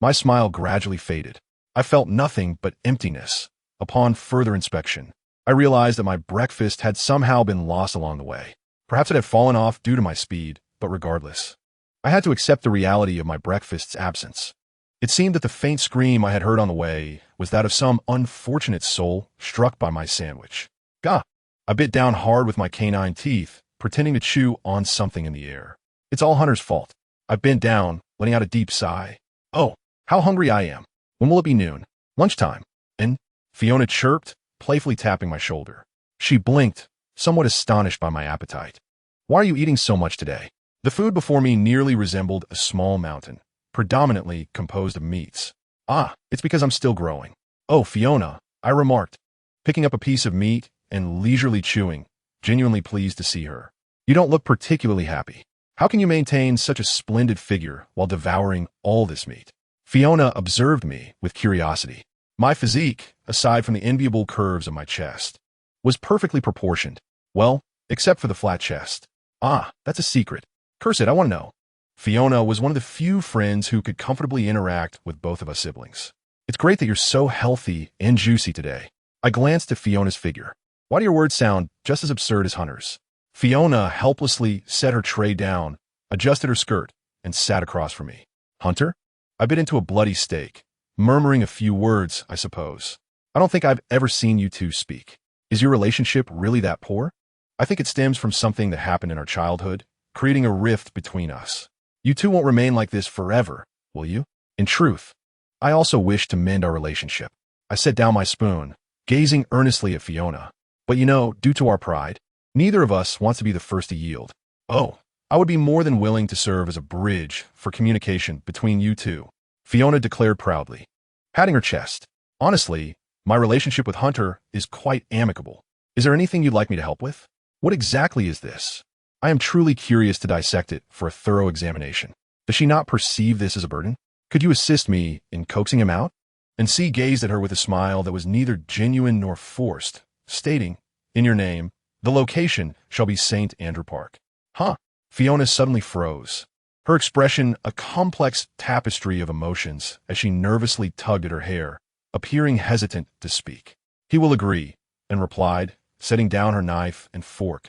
My smile gradually faded. I felt nothing but emptiness. Upon further inspection, I realized that my breakfast had somehow been lost along the way. Perhaps it had fallen off due to my speed, but regardless, I had to accept the reality of my breakfast's absence. It seemed that the faint scream I had heard on the way was that of some unfortunate soul struck by my sandwich. Gah! I bit down hard with my canine teeth, pretending to chew on something in the air. It's all Hunter's fault. I bent down, letting out a deep sigh. Oh, how hungry I am. When will it be noon? Lunchtime. And Fiona chirped, playfully tapping my shoulder. She blinked, somewhat astonished by my appetite. Why are you eating so much today? The food before me nearly resembled a small mountain, predominantly composed of meats. Ah, it's because I'm still growing. Oh, Fiona, I remarked, picking up a piece of meat and leisurely chewing, genuinely pleased to see her. You don't look particularly happy. How can you maintain such a splendid figure while devouring all this meat? Fiona observed me with curiosity. My physique, aside from the enviable curves of my chest, was perfectly proportioned. Well, except for the flat chest. Ah, that's a secret. Curse it, I want to know. Fiona was one of the few friends who could comfortably interact with both of us siblings. It's great that you're so healthy and juicy today. I glanced at Fiona's figure. Why do your words sound just as absurd as Hunter's? Fiona helplessly set her tray down, adjusted her skirt, and sat across from me. Hunter? I bit into a bloody steak, murmuring a few words, I suppose. I don't think I've ever seen you two speak. Is your relationship really that poor? I think it stems from something that happened in our childhood, creating a rift between us. You two won't remain like this forever, will you? In truth, I also wish to mend our relationship. I set down my spoon, gazing earnestly at Fiona. But due to our pride, neither of us wants to be the first to yield. Oh, I would be more than willing to serve as a bridge for communication between you two, Fiona declared proudly, patting her chest. Honestly, my relationship with Hunter is quite amicable. Is there anything you'd like me to help with? What exactly is this? I am truly curious to dissect it for a thorough examination. Does she not perceive this as a burden? Could you assist me in coaxing him out? And C gazed at her with a smile that was neither genuine nor forced, stating, in your name, the location shall be St. Andrew Park. Huh? Fiona suddenly froze, her expression a complex tapestry of emotions as she nervously tugged at her hair, appearing hesitant to speak. He will agree, and replied, setting down her knife and fork.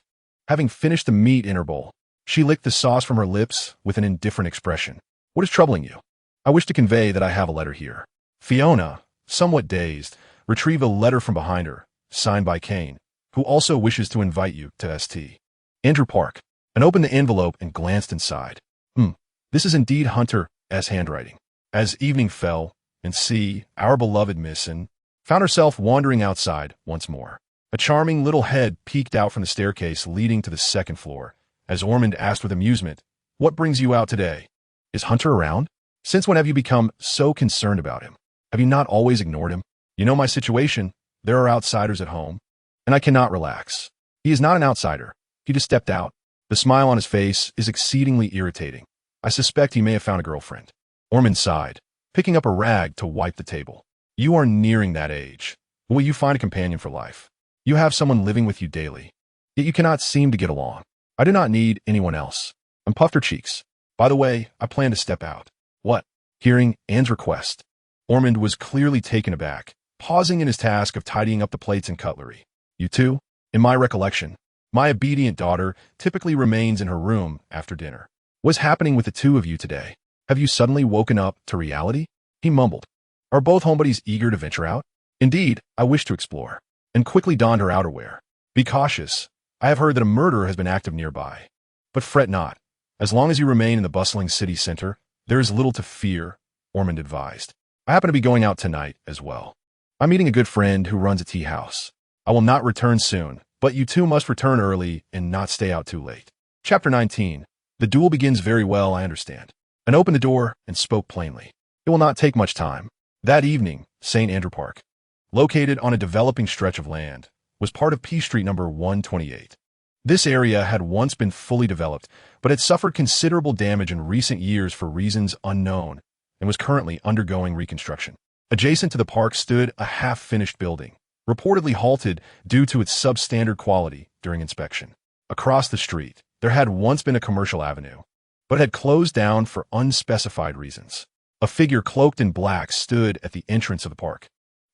Having finished the meat in her bowl, she licked the sauce from her lips with an indifferent expression. What is troubling you? I wish to convey that I have a letter here. Fiona, somewhat dazed, retrieved a letter from behind her, signed by Kane, who also wishes to invite you to St. Andrew Park, and opened the envelope and glanced inside. This is indeed Hunter's handwriting. As evening fell, and C, our beloved Miss N, found herself wandering outside once more. A charming little head peeked out from the staircase leading to the second floor, as Ormond asked with amusement, what brings you out today? Is Hunter around? Since when have you become so concerned about him? Have you not always ignored him? You know my situation. There are outsiders at home, and I cannot relax. He is not an outsider. He just stepped out. The smile on his face is exceedingly irritating. I suspect he may have found a girlfriend. Ormond sighed, picking up a rag to wipe the table. You are nearing that age. Will you find a companion for life? You have someone living with you daily, yet you cannot seem to get along. I do not need anyone else. And puffed her cheeks. By the way, I plan to step out. What? Hearing Anne's request, Ormond was clearly taken aback, pausing in his task of tidying up the plates and cutlery. You two? In my recollection, my obedient daughter typically remains in her room after dinner. What's happening with the two of you today? Have you suddenly woken up to reality? He mumbled. Are both homebodies eager to venture out? Indeed, I wish to explore. And quickly donned her outerwear. Be cautious. I have heard that a murderer has been active nearby. But fret not. As long as you remain in the bustling city center, there is little to fear, Ormond advised. I happen to be going out tonight as well. I'm meeting a good friend who runs a tea house. I will not return soon, but you two must return early and not stay out too late. Chapter 19. The duel begins very well, I understand. And opened the door and spoke plainly. It will not take much time. That evening, St. Andrew Park, located on a developing stretch of land, was part of P Street number 128. This area had once been fully developed, but had suffered considerable damage in recent years for reasons unknown, and was currently undergoing reconstruction. Adjacent to the park stood a half-finished building, reportedly halted due to its substandard quality during inspection. Across the street, there had once been a commercial avenue, but had closed down for unspecified reasons. A figure cloaked in black stood at the entrance of the park,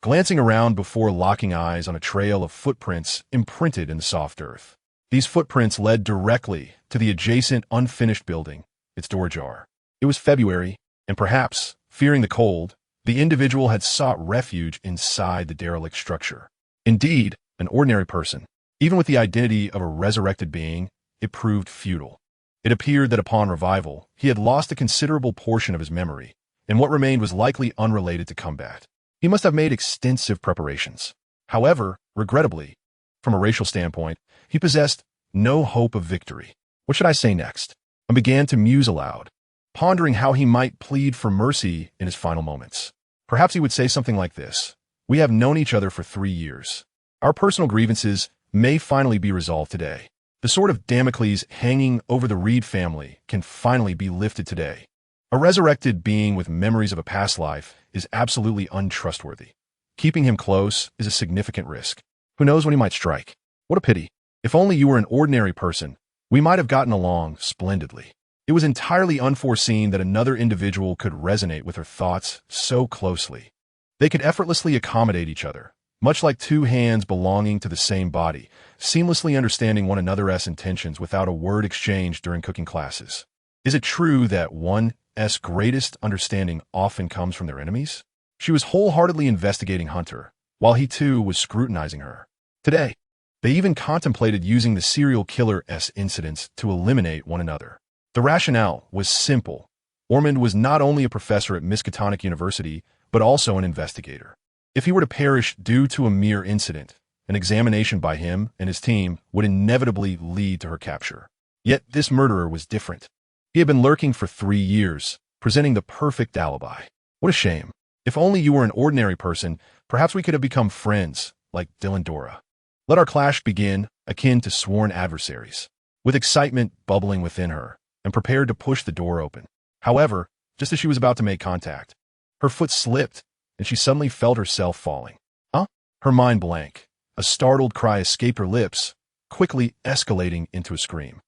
glancing around before locking eyes on a trail of footprints imprinted in the soft earth. These footprints led directly to the adjacent unfinished building, its door ajar. It was February, and perhaps, fearing the cold, the individual had sought refuge inside the derelict structure. Indeed, an ordinary person, even with the identity of a resurrected being, it proved futile. It appeared that upon revival, he had lost a considerable portion of his memory, and what remained was likely unrelated to combat. He must have made extensive preparations. However, regrettably, from a racial standpoint, he possessed no hope of victory. What should I say next? I began to muse aloud, pondering how he might plead for mercy in his final moments. Perhaps he would say something like this. We have known each other for 3 years. Our personal grievances may finally be resolved today. The sword of Damocles hanging over the Reed family can finally be lifted today. A resurrected being with memories of a past life is absolutely untrustworthy. Keeping him close is a significant risk. Who knows when he might strike? What a pity. If only you were an ordinary person, we might have gotten along splendidly. It was entirely unforeseen that another individual could resonate with her thoughts so closely. They could effortlessly accommodate each other, much like two hands belonging to the same body, seamlessly understanding one another's intentions without a word exchanged during cooking classes. Is it true that one's greatest understanding often comes from their enemies? She was wholeheartedly investigating Hunter, while he too was scrutinizing her. Today, they even contemplated using the serial killer's incidents to eliminate one another. The rationale was simple. Ormond was not only a professor at Miskatonic University, but also an investigator. If he were to perish due to a mere incident, an examination by him and his team would inevitably lead to her capture. Yet this murderer was different. He had been lurking for 3 years, presenting the perfect alibi. What a shame. If only you were an ordinary person, perhaps we could have become friends, like Dylan Dora. Let our clash begin, akin to sworn adversaries. With excitement bubbling within her, and prepared to push the door open. However, just as she was about to make contact, her foot slipped, and she suddenly felt herself falling. Huh? Her mind blank. A startled cry escaped her lips, quickly escalating into a scream.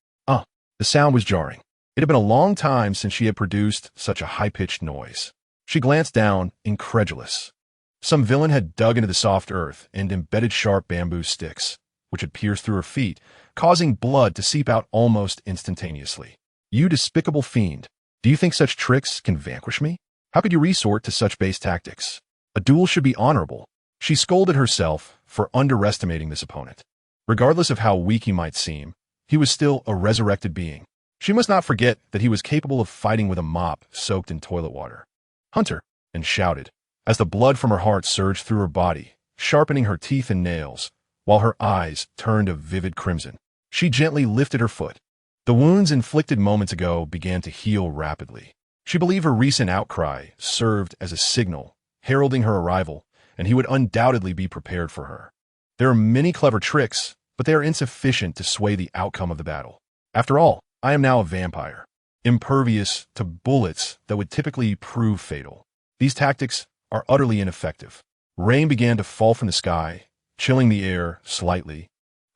The sound was jarring. It had been a long time since she had produced such a high-pitched noise. She glanced down, incredulous. Some villain had dug into the soft earth and embedded sharp bamboo sticks, which had pierced through her feet, causing blood to seep out almost instantaneously. You despicable fiend. Do you think such tricks can vanquish me? How could you resort to such base tactics? A duel should be honorable. She scolded herself for underestimating this opponent. Regardless of how weak he might seem, he was still a resurrected being. She must not forget that he was capable of fighting with a mop soaked in toilet water. Hunter, and shouted, as the blood from her heart surged through her body, sharpening her teeth and nails, while her eyes turned a vivid crimson. She gently lifted her foot. The wounds inflicted moments ago began to heal rapidly. She believed her recent outcry served as a signal, heralding her arrival, and he would undoubtedly be prepared for her. There are many clever tricks, but they are insufficient to sway the outcome of the battle. After all, I am now a vampire, impervious to bullets that would typically prove fatal. These tactics are utterly ineffective. Rain began to fall from the sky, chilling the air slightly,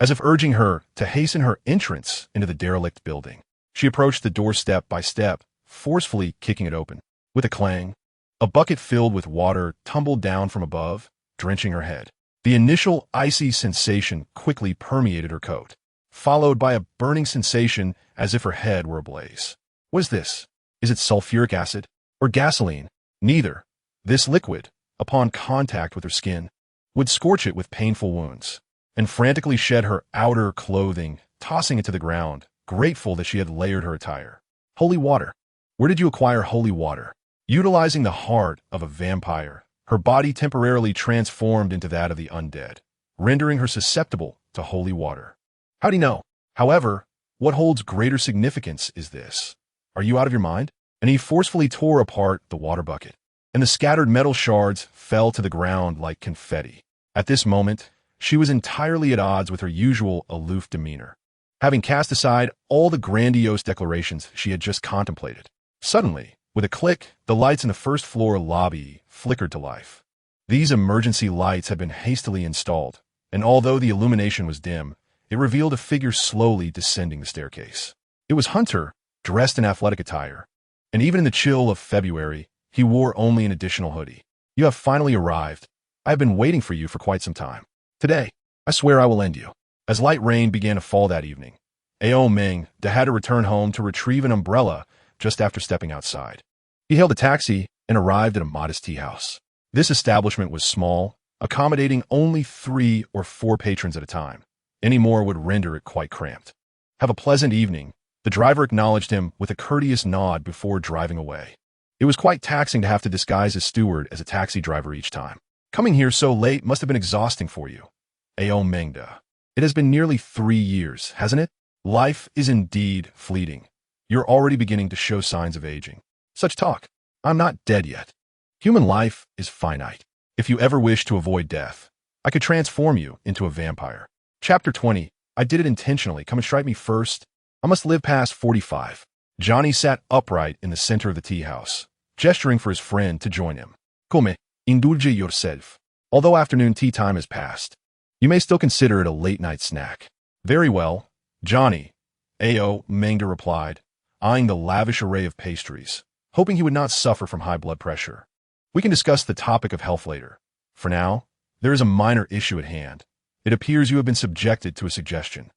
as if urging her to hasten her entrance into the derelict building. She approached the door step by step, forcefully kicking it open. With a clang, a bucket filled with water tumbled down from above, drenching her head. The initial icy sensation quickly permeated her coat, followed by a burning sensation as if her head were ablaze. What is this? Is it sulfuric acid? Or gasoline? Neither. This liquid, upon contact with her skin, would scorch it with painful wounds, and frantically shed her outer clothing, tossing it to the ground, grateful that she had layered her attire. Holy water. Where did you acquire holy water? Utilizing the heart of a vampire, her body temporarily transformed into that of the undead, rendering her susceptible to holy water. How do you know? However, what holds greater significance is this. Are you out of your mind? And he forcefully tore apart the water bucket, and the scattered metal shards fell to the ground like confetti. At this moment, she was entirely at odds with her usual aloof demeanor, having cast aside all the grandiose declarations she had just contemplated. Suddenly, with a click, the lights in the first-floor lobby flickered to life. These emergency lights had been hastily installed, and although the illumination was dim, it revealed a figure slowly descending the staircase. It was Hunter, dressed in athletic attire, and even in the chill of February, he wore only an additional hoodie. You have finally arrived. I have been waiting for you for quite some time. Today, I swear I will end you. As light rain began to fall that evening, Ao Ming had to return home to retrieve an umbrella just after stepping outside. He hailed a taxi and arrived at a modest tea house. This establishment was small, accommodating only 3 or 4 patrons at a time. Any more would render it quite cramped. Have a pleasant evening. The driver acknowledged him with a courteous nod before driving away. It was quite taxing to have to disguise a steward as a taxi driver each time. Coming here so late must have been exhausting for you. Ao Mengda. It has been nearly 3 years, hasn't it? Life is indeed fleeting. You're already beginning to show signs of aging. Such talk. I'm not dead yet. Human life is finite. If you ever wish to avoid death, I could transform you into a vampire. Chapter 20. I did it intentionally. Come and strike me first. I must live past 45. Johnny sat upright in the center of the tea house, gesturing for his friend to join him. Come, indulge yourself. Although afternoon tea time has passed, you may still consider it a late-night snack. Very well, Johnny, Ao Mengda replied, eyeing the lavish array of pastries, hoping he would not suffer from high blood pressure. We can discuss the topic of health later. For now, there is a minor issue at hand. It appears you have been subjected to a suggestion.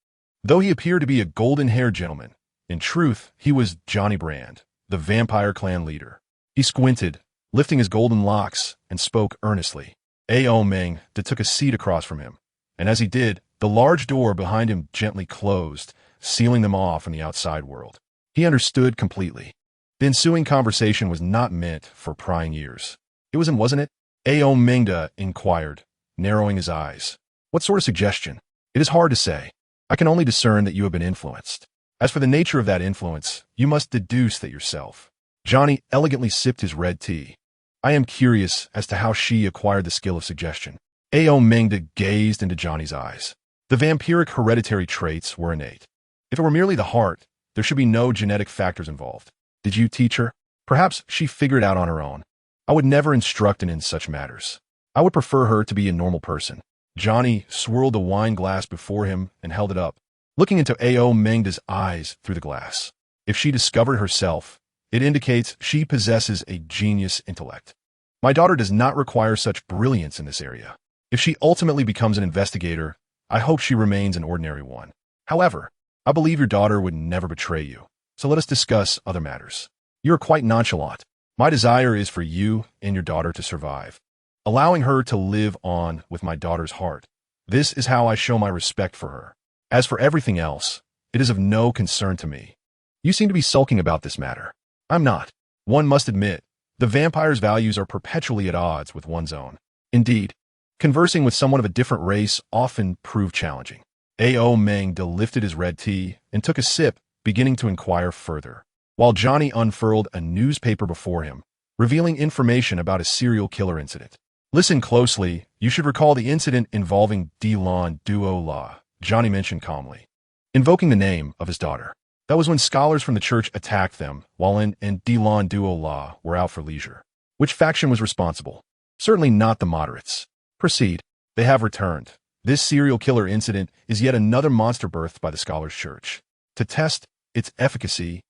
Though he appeared to be a golden-haired gentleman, in truth, he was Johnny Brand, the vampire clan leader. He squinted, lifting his golden locks, and spoke earnestly. Ao Ming took a seat across from him, and as he did, the large door behind him gently closed, sealing them off from the outside world. He understood completely. The ensuing conversation was not meant for prying ears. It was, wasn't it? Ao Mingda inquired, narrowing his eyes. What sort of suggestion? It is hard to say. I can only discern that you have been influenced. As for the nature of that influence, you must deduce that yourself. Johnny elegantly sipped his red tea. I am curious as to how she acquired the skill of suggestion. Ao Mengda gazed into Johnny's eyes. The vampiric hereditary traits were innate. If it were merely the heart, there should be no genetic factors involved. Did you teach her? Perhaps she figured it out on her own. I would never instruct in such matters. I would prefer her to be a normal person. Johnny swirled a wine glass before him and held it up, looking into Ao Mengda's eyes through the glass. If she discovered herself, it indicates she possesses a genius intellect. My daughter does not require such brilliance in this area. If she ultimately becomes an investigator, I hope she remains an ordinary one. However, I believe your daughter would never betray you, so let us discuss other matters. You are quite nonchalant. My desire is for you and your daughter to survive, allowing her to live on with my daughter's heart. This is how I show my respect for her. As for everything else, it is of no concern to me. You seem to be sulking about this matter. I'm not. One must admit, the vampire's values are perpetually at odds with one's own. Indeed, conversing with someone of a different race often proved challenging. Ao Mengda lifted his red tea and took a sip, beginning to inquire further, while Johnny unfurled a newspaper before him, revealing information about a serial killer incident. Listen closely. You should recall the incident involving Dilan Duo La, Johnny mentioned calmly, invoking the name of his daughter. That was when scholars from the church attacked them while and Dilan Duo La were out for leisure. Which faction was responsible? Certainly not the moderates. Proceed. They have returned. This serial killer incident is yet another monster birthed by the scholars' church. To test its efficacy,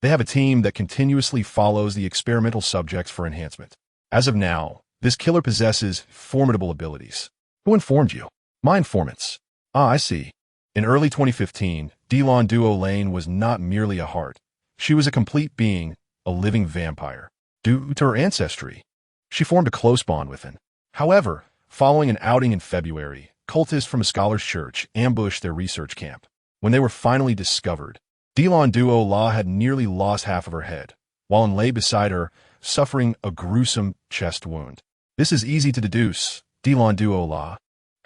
they have a team that continuously follows the experimental subjects for enhancement. As of now, this killer possesses formidable abilities. Who informed you? My informants. Ah, I see. In early 2015, Dilan Duo Lane was not merely a heart. She was a complete being, a living vampire. Due to her ancestry, she formed a close bond with him. However, following an outing in February, cultists from a scholars' church ambushed their research camp. When they were finally discovered, Dilan Duo La had nearly lost half of her head, while lay beside her, suffering a gruesome chest wound. This is easy to deduce. Dilan Duo La,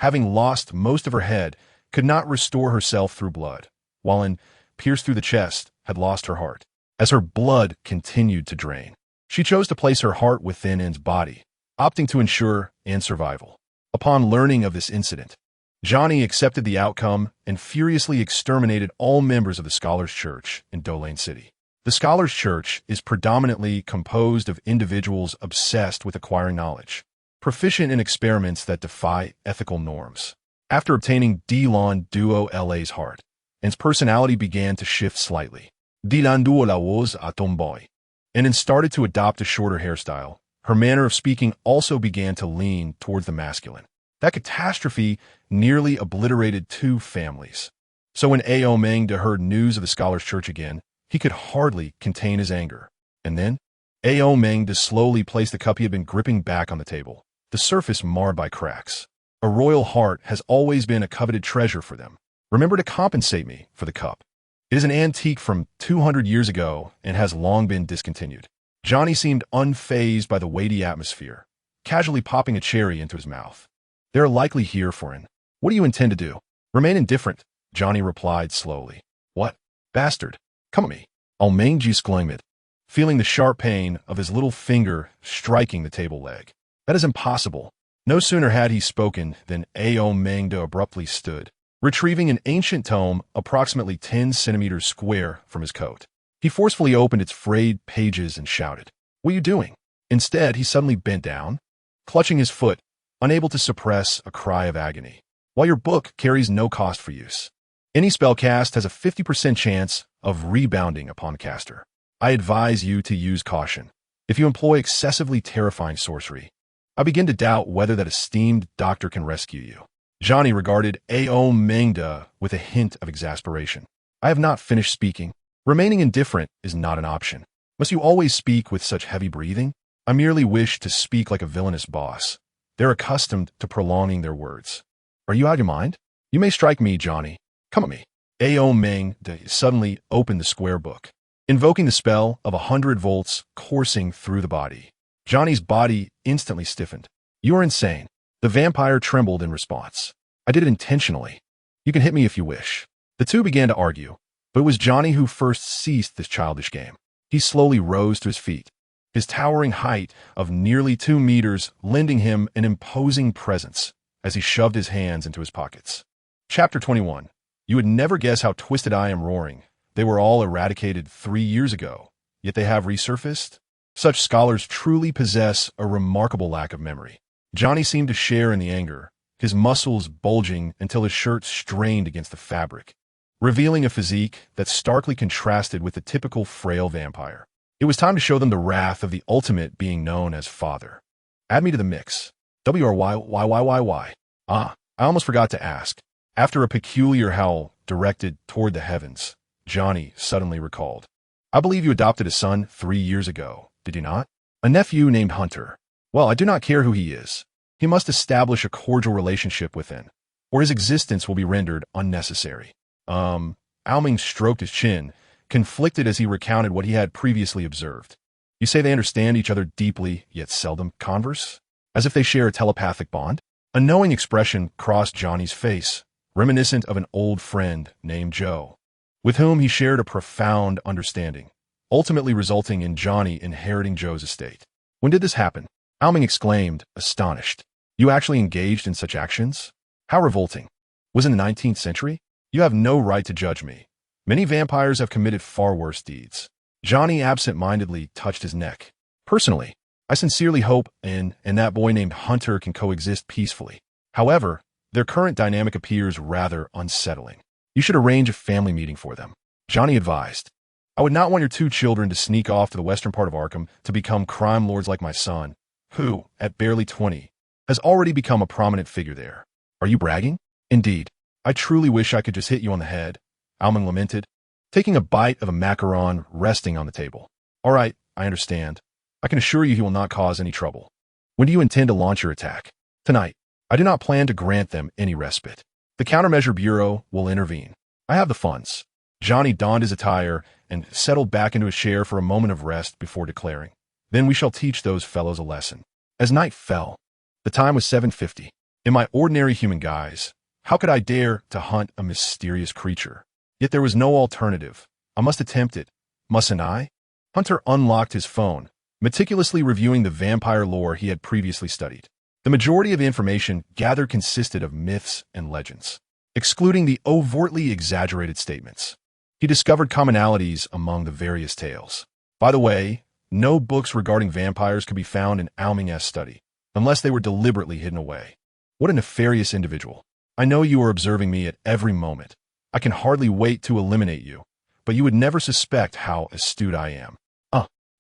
having lost most of her head, could not restore herself through blood, while pierced through the chest, had lost her heart. As her blood continued to drain, she chose to place her heart within N's body, opting to ensure N's survival. Upon learning of this incident, Johnny accepted the outcome and furiously exterminated all members of the Scholars' Church in Dolane City. The Scholars' Church is predominantly composed of individuals obsessed with acquiring knowledge, proficient in experiments that defy ethical norms. After obtaining Dilan Duo La's heart, N's personality began to shift slightly. Dilan Duo La was a tomboy, and started to adopt a shorter hairstyle. Her manner of speaking also began to lean towards the masculine. That catastrophe nearly obliterated 2 families. So when Ao Mengda heard news of the Scholars' Church again, he could hardly contain his anger. And then, Ao Mengda slowly placed the cup he had been gripping back on the table, the surface marred by cracks. A royal heart has always been a coveted treasure for them. Remember to compensate me for the cup. It is an antique from 200 years ago and has long been discontinued. Johnny seemed unfazed by the weighty atmosphere, casually popping a cherry into his mouth. They're likely here for him. What do you intend to do? Remain indifferent, Johnny replied slowly. What? Bastard. Come at me. I'll mange you exclaimed, feeling the sharp pain of his little finger striking the table leg. That is impossible. No sooner had he spoken than Ao Mengda abruptly stood, retrieving an ancient tome approximately 10 centimeters square from his coat. He forcefully opened its frayed pages and shouted, "What are you doing?" Instead, he suddenly bent down, clutching his foot, unable to suppress a cry of agony. While your book carries no cost for use, any spell cast has a 50% chance of rebounding upon caster. I advise you to use caution. If you employ excessively terrifying sorcery, I begin to doubt whether that esteemed doctor can rescue you. Johnny regarded Ao Mengda with a hint of exasperation. I have not finished speaking. Remaining indifferent is not an option. Must you always speak with such heavy breathing? I merely wish to speak like a villainous boss. They're accustomed to prolonging their words. Are you out of your mind? You may strike me, Johnny. Come at me. Ao Mengda suddenly opened the square book, invoking the spell of 100 volts coursing through the body. Johnny's body instantly stiffened. You are insane. The vampire trembled in response. I did it intentionally. You can hit me if you wish. The two began to argue, But it was Johnny who first ceased this childish game. He slowly rose to his feet, his towering height of nearly 2 meters lending him an imposing presence as he shoved his hands into his pockets. Chapter 21. You would never guess how twisted I am roaring. They were all eradicated 3 years ago, yet they have resurfaced? Such scholars truly possess a remarkable lack of memory. Johnny seemed to share in the anger, his muscles bulging until his shirt strained against the fabric, revealing a physique that starkly contrasted with the typical frail vampire. It was time to show them the wrath of the ultimate being known as Father. Add me to the mix. WRYYYYY. I almost forgot to ask. After a peculiar howl directed toward the heavens, Johnny suddenly recalled. I believe you adopted a son 3 years ago, did you not? A nephew named Hunter. Well, I do not care who he is. He must establish a cordial relationship within, or his existence will be rendered unnecessary. Alming stroked his chin, conflicted as he recounted what he had previously observed. You say they understand each other deeply, yet seldom converse? As if they share a telepathic bond? A knowing expression crossed Johnny's face, reminiscent of an old friend named Joe, with whom he shared a profound understanding, ultimately resulting in Johnny inheriting Joe's estate. When did this happen? Alming exclaimed, astonished. You actually engaged in such actions? How revolting. Was it in the 19th century? You have no right to judge me. Many vampires have committed far worse deeds. Johnny absent-mindedly touched his neck. Personally, I sincerely hope and that boy named Hunter can coexist peacefully. However, their current dynamic appears rather unsettling. You should arrange a family meeting for them. Johnny advised. I would not want your 2 children to sneak off to the western part of Arkham to become crime lords like my son, who, at barely 20, has already become a prominent figure there. Are you bragging? Indeed. I truly wish I could just hit you on the head, Alming lamented, taking a bite of a macaron resting on the table. All right, I understand. I can assure you he will not cause any trouble. When do you intend to launch your attack? Tonight. I do not plan to grant them any respite. The Countermeasure Bureau will intervene. I have the funds. Johnny donned his attire and settled back into his chair for a moment of rest before declaring. Then we shall teach those fellows a lesson. As night fell, the time was 7:50. In my ordinary human guise, how could I dare to hunt a mysterious creature? Yet there was no alternative. I must attempt it, mustn't I? Hunter unlocked his phone, meticulously reviewing the vampire lore he had previously studied. The majority of the information gathered consisted of myths and legends, excluding the overtly exaggerated statements. He discovered commonalities among the various tales. By the way, no books regarding vampires could be found in Alming's study, unless they were deliberately hidden away. What a nefarious individual. I know you are observing me at every moment. I can hardly wait to eliminate you, but you would never suspect how astute I am.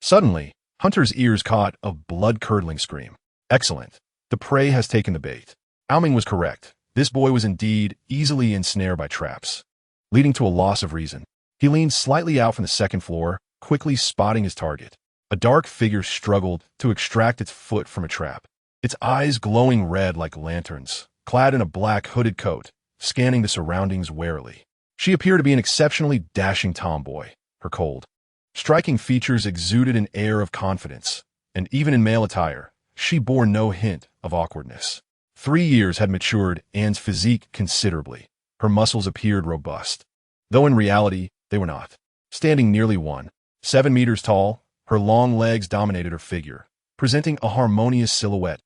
Suddenly, Hunter's ears caught a blood-curdling scream. Excellent. The prey has taken the bait. Alming was correct. This boy was indeed easily ensnared by traps, leading to a loss of reason. He leaned slightly out from the second floor, quickly spotting his target. A dark figure struggled to extract its foot from a trap, its eyes glowing red like lanterns, clad in a black hooded coat, scanning the surroundings warily. She appeared to be an exceptionally dashing tomboy. Her cold, striking features exuded an air of confidence, and even in male attire, she bore no hint of awkwardness. 3 years had matured Anne's physique considerably. Her muscles appeared robust, though in reality they were not. Standing nearly 7 meters tall, her long legs dominated her figure, presenting a harmonious silhouette,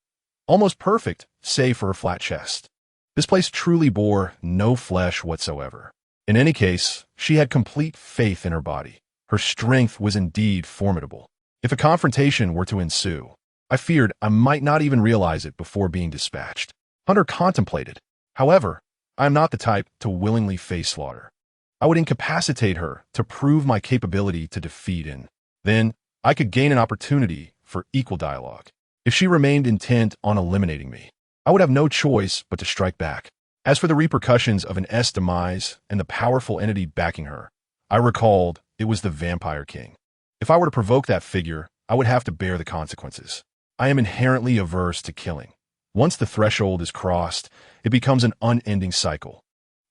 almost perfect save for her flat chest. This place truly bore no flesh whatsoever. In any case, she had complete faith in her body. Her strength was indeed formidable. If a confrontation were to ensue, I feared I might not even realize it before being dispatched. Hunter contemplated. However, I am not the type to willingly face slaughter. I would incapacitate her to prove my capability to defeat, and then I could gain an opportunity for equal dialogue. If she remained intent on eliminating me, I would have no choice but to strike back. As for the repercussions of an S demise and the powerful entity backing her, I recalled it was the Vampire King. If I were to provoke that figure, I would have to bear the consequences. I am inherently averse to killing. Once the threshold is crossed, it becomes an unending cycle.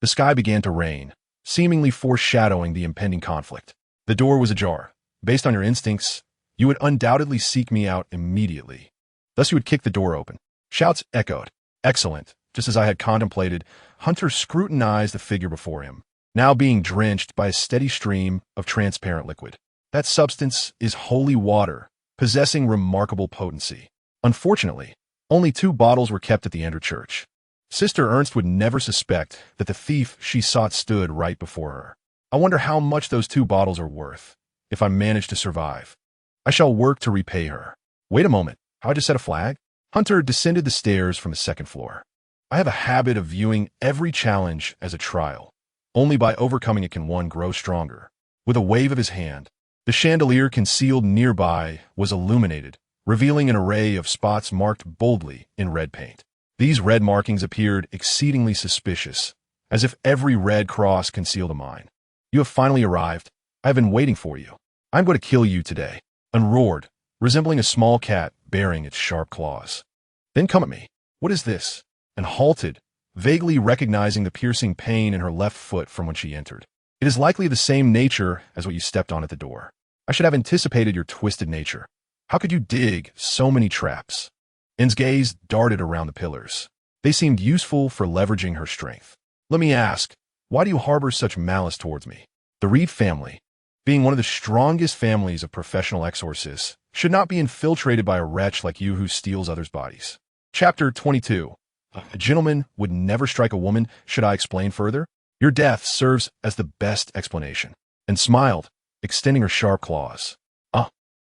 The sky began to rain, seemingly foreshadowing the impending conflict. The door was ajar. Based on your instincts, you would undoubtedly seek me out immediately. Thus you would kick the door open. Shouts echoed. Excellent. Just as I had contemplated, Hunter scrutinized the figure before him. now being drenched by a steady stream of transparent liquid. That substance is holy water, possessing remarkable potency. Unfortunately, only 2 bottles were kept at the Ender church. Sister Ernst would never suspect that the thief she sought stood right before her. I wonder how much those 2 bottles are worth, if I manage to survive. I shall work to repay her. Wait a moment, how I just set a flag? Hunter descended the stairs from the 2nd floor. I have a habit of viewing every challenge as a trial. Only by overcoming it can one grow stronger. With a wave of his hand, the chandelier concealed nearby was illuminated, revealing an array of spots marked boldly in red paint. These red markings appeared exceedingly suspicious, as if every red cross concealed a mine. You have finally arrived. I have been waiting for you. I'm going to kill you today, and roared, resembling a small cat baring its sharp claws. Then come at me. What is this? And halted, vaguely recognizing the piercing pain in her left foot from when she entered. It is likely the same nature as what you stepped on at the door. I should have anticipated your twisted nature. How could you dig so many traps? N's gaze darted around the pillars. They seemed useful for leveraging her strength. Let me ask, why do you harbor such malice towards me? The Reed family, being one of the strongest families of professional exorcists, should not be infiltrated by a wretch like you who steals others' bodies. Chapter 22. A gentleman would never strike a woman. Should I explain further? Your death serves as the best explanation. And smiled, extending her sharp claws.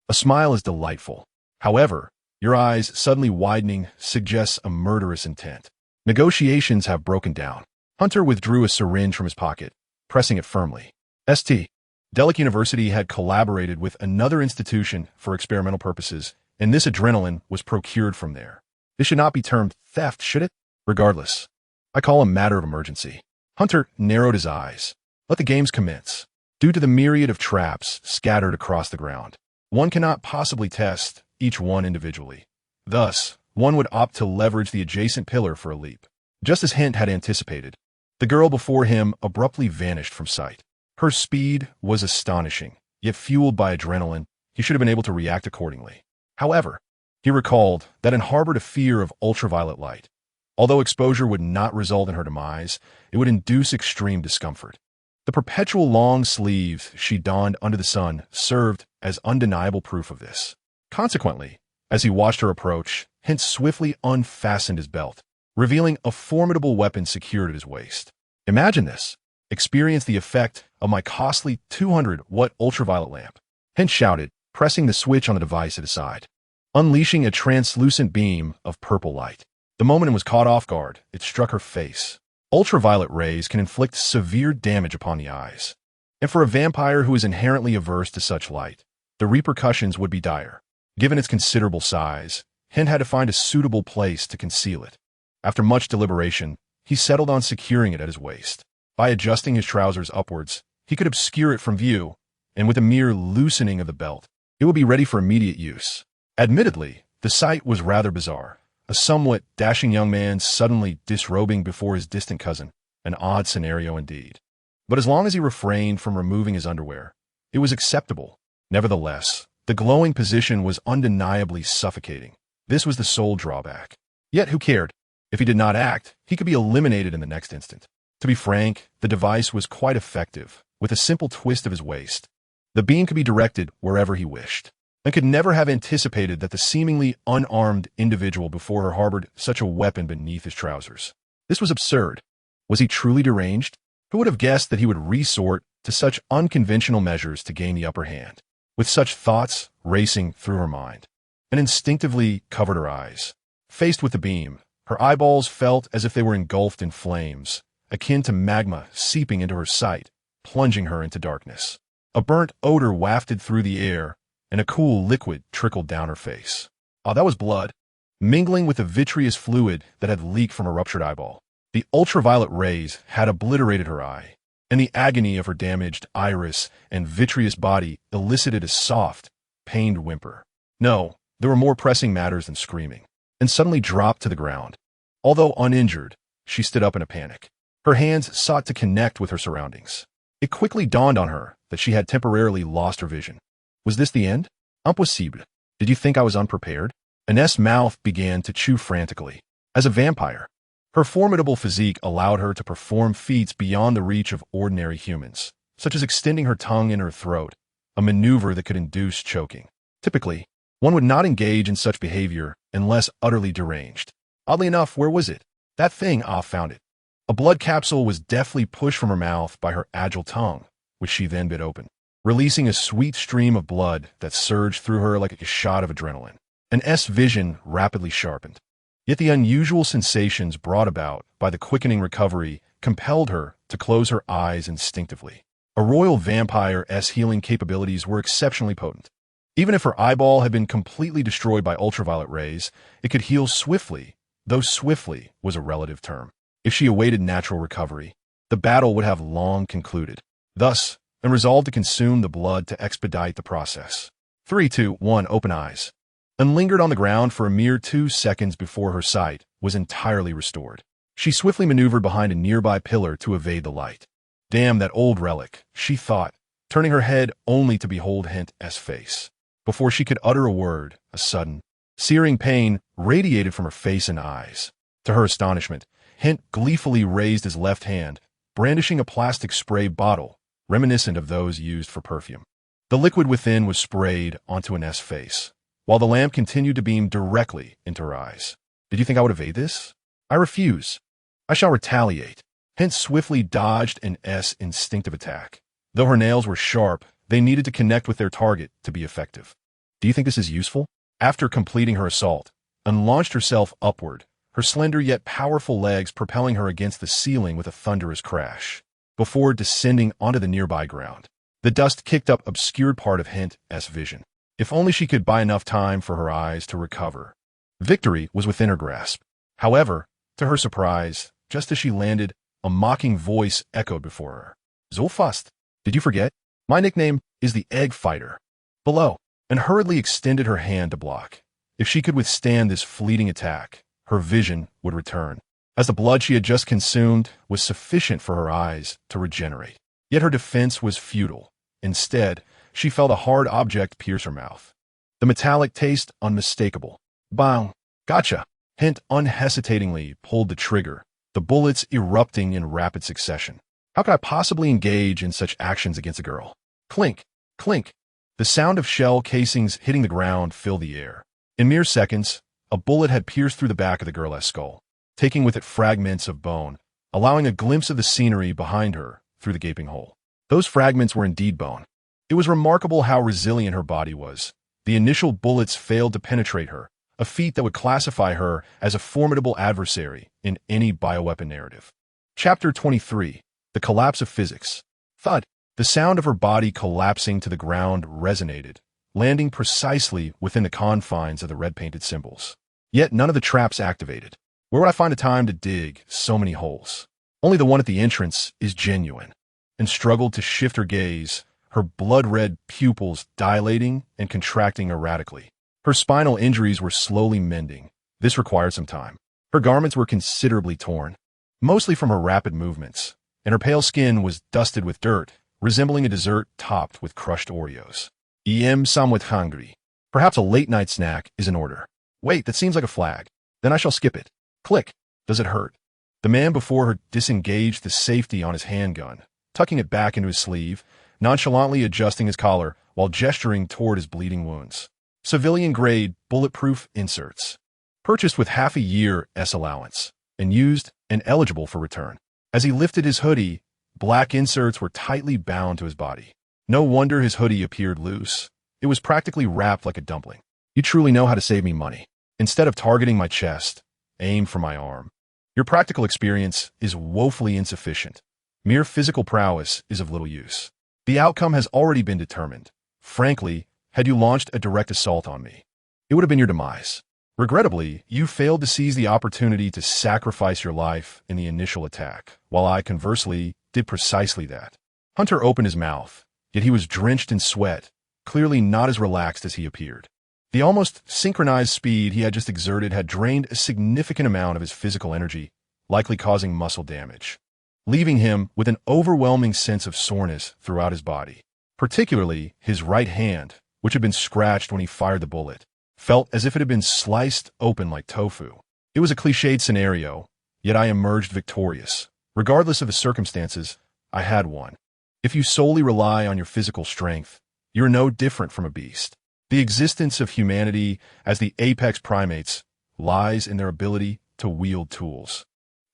A smile is delightful. However, your eyes suddenly widening suggests a murderous intent. Negotiations have broken down. Hunter withdrew a syringe from his pocket, pressing it firmly. St. Delic University had collaborated with another institution for experimental purposes, and this adrenaline was procured from there. This should not be termed theft, should it? Regardless, I call a matter of emergency. Hunter narrowed his eyes. Let the games commence. Due to the myriad of traps scattered across the ground, one cannot possibly test each one individually. Thus, one would opt to leverage the adjacent pillar for a leap. Just as Hint had anticipated, the girl before him abruptly vanished from sight. Her speed was astonishing, yet fueled by adrenaline, he should have been able to react accordingly. However, he recalled that Hint harbored a fear of ultraviolet light. Although exposure would not result in her demise, it would induce extreme discomfort. The perpetual long sleeves she donned under the sun served as undeniable proof of this. Consequently, as he watched her approach, Hint swiftly unfastened his belt, revealing a formidable weapon secured at his waist. Imagine this. Experience the effect of my costly 200-watt ultraviolet lamp. Hint shouted, pressing the switch on the device at his side, unleashing a translucent beam of purple light. The moment it was caught off guard, it struck her face. Ultraviolet rays can inflict severe damage upon the eyes, and for a vampire who is inherently averse to such light, the repercussions would be dire. Given its considerable size, Hint had to find a suitable place to conceal it. After much deliberation, he settled on securing it at his waist. By adjusting his trousers upwards, he could obscure it from view, and with a mere loosening of the belt, it would be ready for immediate use. Admittedly, the sight was rather bizarre. A somewhat dashing young man suddenly disrobing before his distant cousin, an odd scenario indeed. But as long as he refrained from removing his underwear, it was acceptable. Nevertheless, the glowing position was undeniably suffocating. This was the sole drawback. Yet who cared? If he did not act, he could be eliminated in the next instant. To be frank, the device was quite effective. With a simple twist of his waist, the beam could be directed wherever he wished, and could never have anticipated that the seemingly unarmed individual before her harbored such a weapon beneath his trousers. This was absurd. Was he truly deranged? Who would have guessed that he would resort to such unconventional measures to gain the upper hand? With such thoughts racing through her mind, and instinctively covered her eyes. Faced with the beam, her eyeballs felt as if they were engulfed in flames, akin to magma seeping into her sight, plunging her into darkness. A burnt odor wafted through the air, and a cool liquid trickled down her face. That was blood, mingling with the vitreous fluid that had leaked from a ruptured eyeball. The ultraviolet rays had obliterated her eye, and the agony of her damaged iris and vitreous body elicited a soft, pained whimper. No, there were more pressing matters than screaming, and suddenly dropped to the ground. Although uninjured, she stood up in a panic. Her hands sought to connect with her surroundings. It quickly dawned on her that she had temporarily lost her vision. Was this the end? Impossible. Did you think I was unprepared? Inez's mouth began to chew frantically. As a vampire, Her formidable physique allowed her to perform feats beyond the reach of ordinary humans, such as extending her tongue in her throat, a maneuver that could induce choking. Typically, one would not engage in such behavior unless utterly deranged. Oddly enough, where was it? That thing, Ah found it. A blood capsule was deftly pushed from her mouth by her agile tongue, which she then bit open, releasing a sweet stream of blood that surged through her like a shot of adrenaline. An vision rapidly sharpened. Yet the unusual sensations brought about by the quickening recovery compelled her to close her eyes instinctively. A royal vampire's healing capabilities were exceptionally potent. Even if her eyeball had been completely destroyed by ultraviolet rays, it could heal swiftly, though swiftly was a relative term. If she awaited natural recovery, the battle would have long concluded. Thus, and resolved to consume the blood to expedite the process. 3, 2, 1, open eyes. And lingered on the ground for a mere 2 seconds before her sight was entirely restored. She swiftly maneuvered behind a nearby pillar to evade the light. Damn that old relic, she thought, turning her head only to behold Hint's face. Before she could utter a word, a sudden, searing pain radiated from her face and eyes. To her astonishment, Hint gleefully raised his left hand, brandishing a plastic spray bottle, reminiscent of those used for perfume. The liquid within was sprayed onto Ann's face, while the lamp continued to beam directly into her eyes. Did you think I would evade this? I refuse. I shall retaliate. Hint swiftly dodged Ann's instinctive attack. Though her nails were sharp, they needed to connect with their target to be effective. Do you think this is useful? After completing her assault, Ann launched herself upward, her slender yet powerful legs propelling her against the ceiling with a thunderous crash. Before descending onto the nearby ground, the dust kicked up obscured part of Hint's vision. If only she could buy enough time for her eyes to recover. Victory was within her grasp. However, to her surprise, just as she landed, a mocking voice echoed before her. So fast. Did you forget? My nickname is the Egg Fighter. Below, and hurriedly extended her hand to block. If she could withstand this fleeting attack, her vision would return, as the blood she had just consumed was sufficient for her eyes to regenerate. Yet her defense was futile. Instead, she felt a hard object pierce her mouth. The metallic taste unmistakable. Bang! Gotcha! Hint unhesitatingly pulled the trigger, the bullets erupting in rapid succession. How could I possibly engage in such actions against a girl? Clink! Clink! The sound of shell casings hitting the ground filled the air. In mere seconds, a bullet had pierced through the back of the girl's skull, taking with it fragments of bone, allowing a glimpse of the scenery behind her through the gaping hole. Those fragments were indeed bone. It was remarkable how resilient her body was. The initial bullets failed to penetrate her, a feat that would classify her as a formidable adversary in any bioweapon narrative. Chapter 23. The Collapse of Physics. Thud. The sound of her body collapsing to the ground resonated, landing precisely within the confines of the red-painted symbols. Yet none of the traps activated. Where would I find the time to dig so many holes? Only the one at the entrance is genuine. And struggled to shift her gaze, her blood-red pupils dilating and contracting erratically. Her spinal injuries were slowly mending. This required some time. Her garments were considerably torn, mostly from her rapid movements, and her pale skin was dusted with dirt, resembling a dessert topped with crushed Oreos. I'm somewhat hungry. Perhaps a late-night snack is in order. Wait, that seems like a flag. Then I shall skip it. Click. Does it hurt? The man before her disengaged the safety on his handgun, tucking it back into his sleeve, nonchalantly adjusting his collar while gesturing toward his bleeding wounds. Civilian-grade, bulletproof inserts. Purchased with half a year's allowance, and used and eligible for return. As he lifted his hoodie, black inserts were tightly bound to his body. No wonder his hoodie appeared loose. It was practically wrapped like a dumpling. You truly know how to save me money. Instead of targeting my chest, aim for my arm. Your practical experience is woefully insufficient. Mere physical prowess is of little use. The outcome has already been determined. Frankly, had you launched a direct assault on me, it would have been your demise. Regrettably, you failed to seize the opportunity to sacrifice your life in the initial attack, while I, conversely, did precisely that. Hunter opened his mouth, yet he was drenched in sweat, clearly not as relaxed as he appeared. The almost synchronized speed he had just exerted had drained a significant amount of his physical energy, likely causing muscle damage, leaving him with an overwhelming sense of soreness throughout his body. Particularly his right hand, which had been scratched when he fired the bullet, felt as if it had been sliced open like tofu. It was a cliched scenario, yet I emerged victorious. Regardless of the circumstances, I had won. If you solely rely on your physical strength, you're no different from a beast. The existence of humanity as the apex primates lies in their ability to wield tools.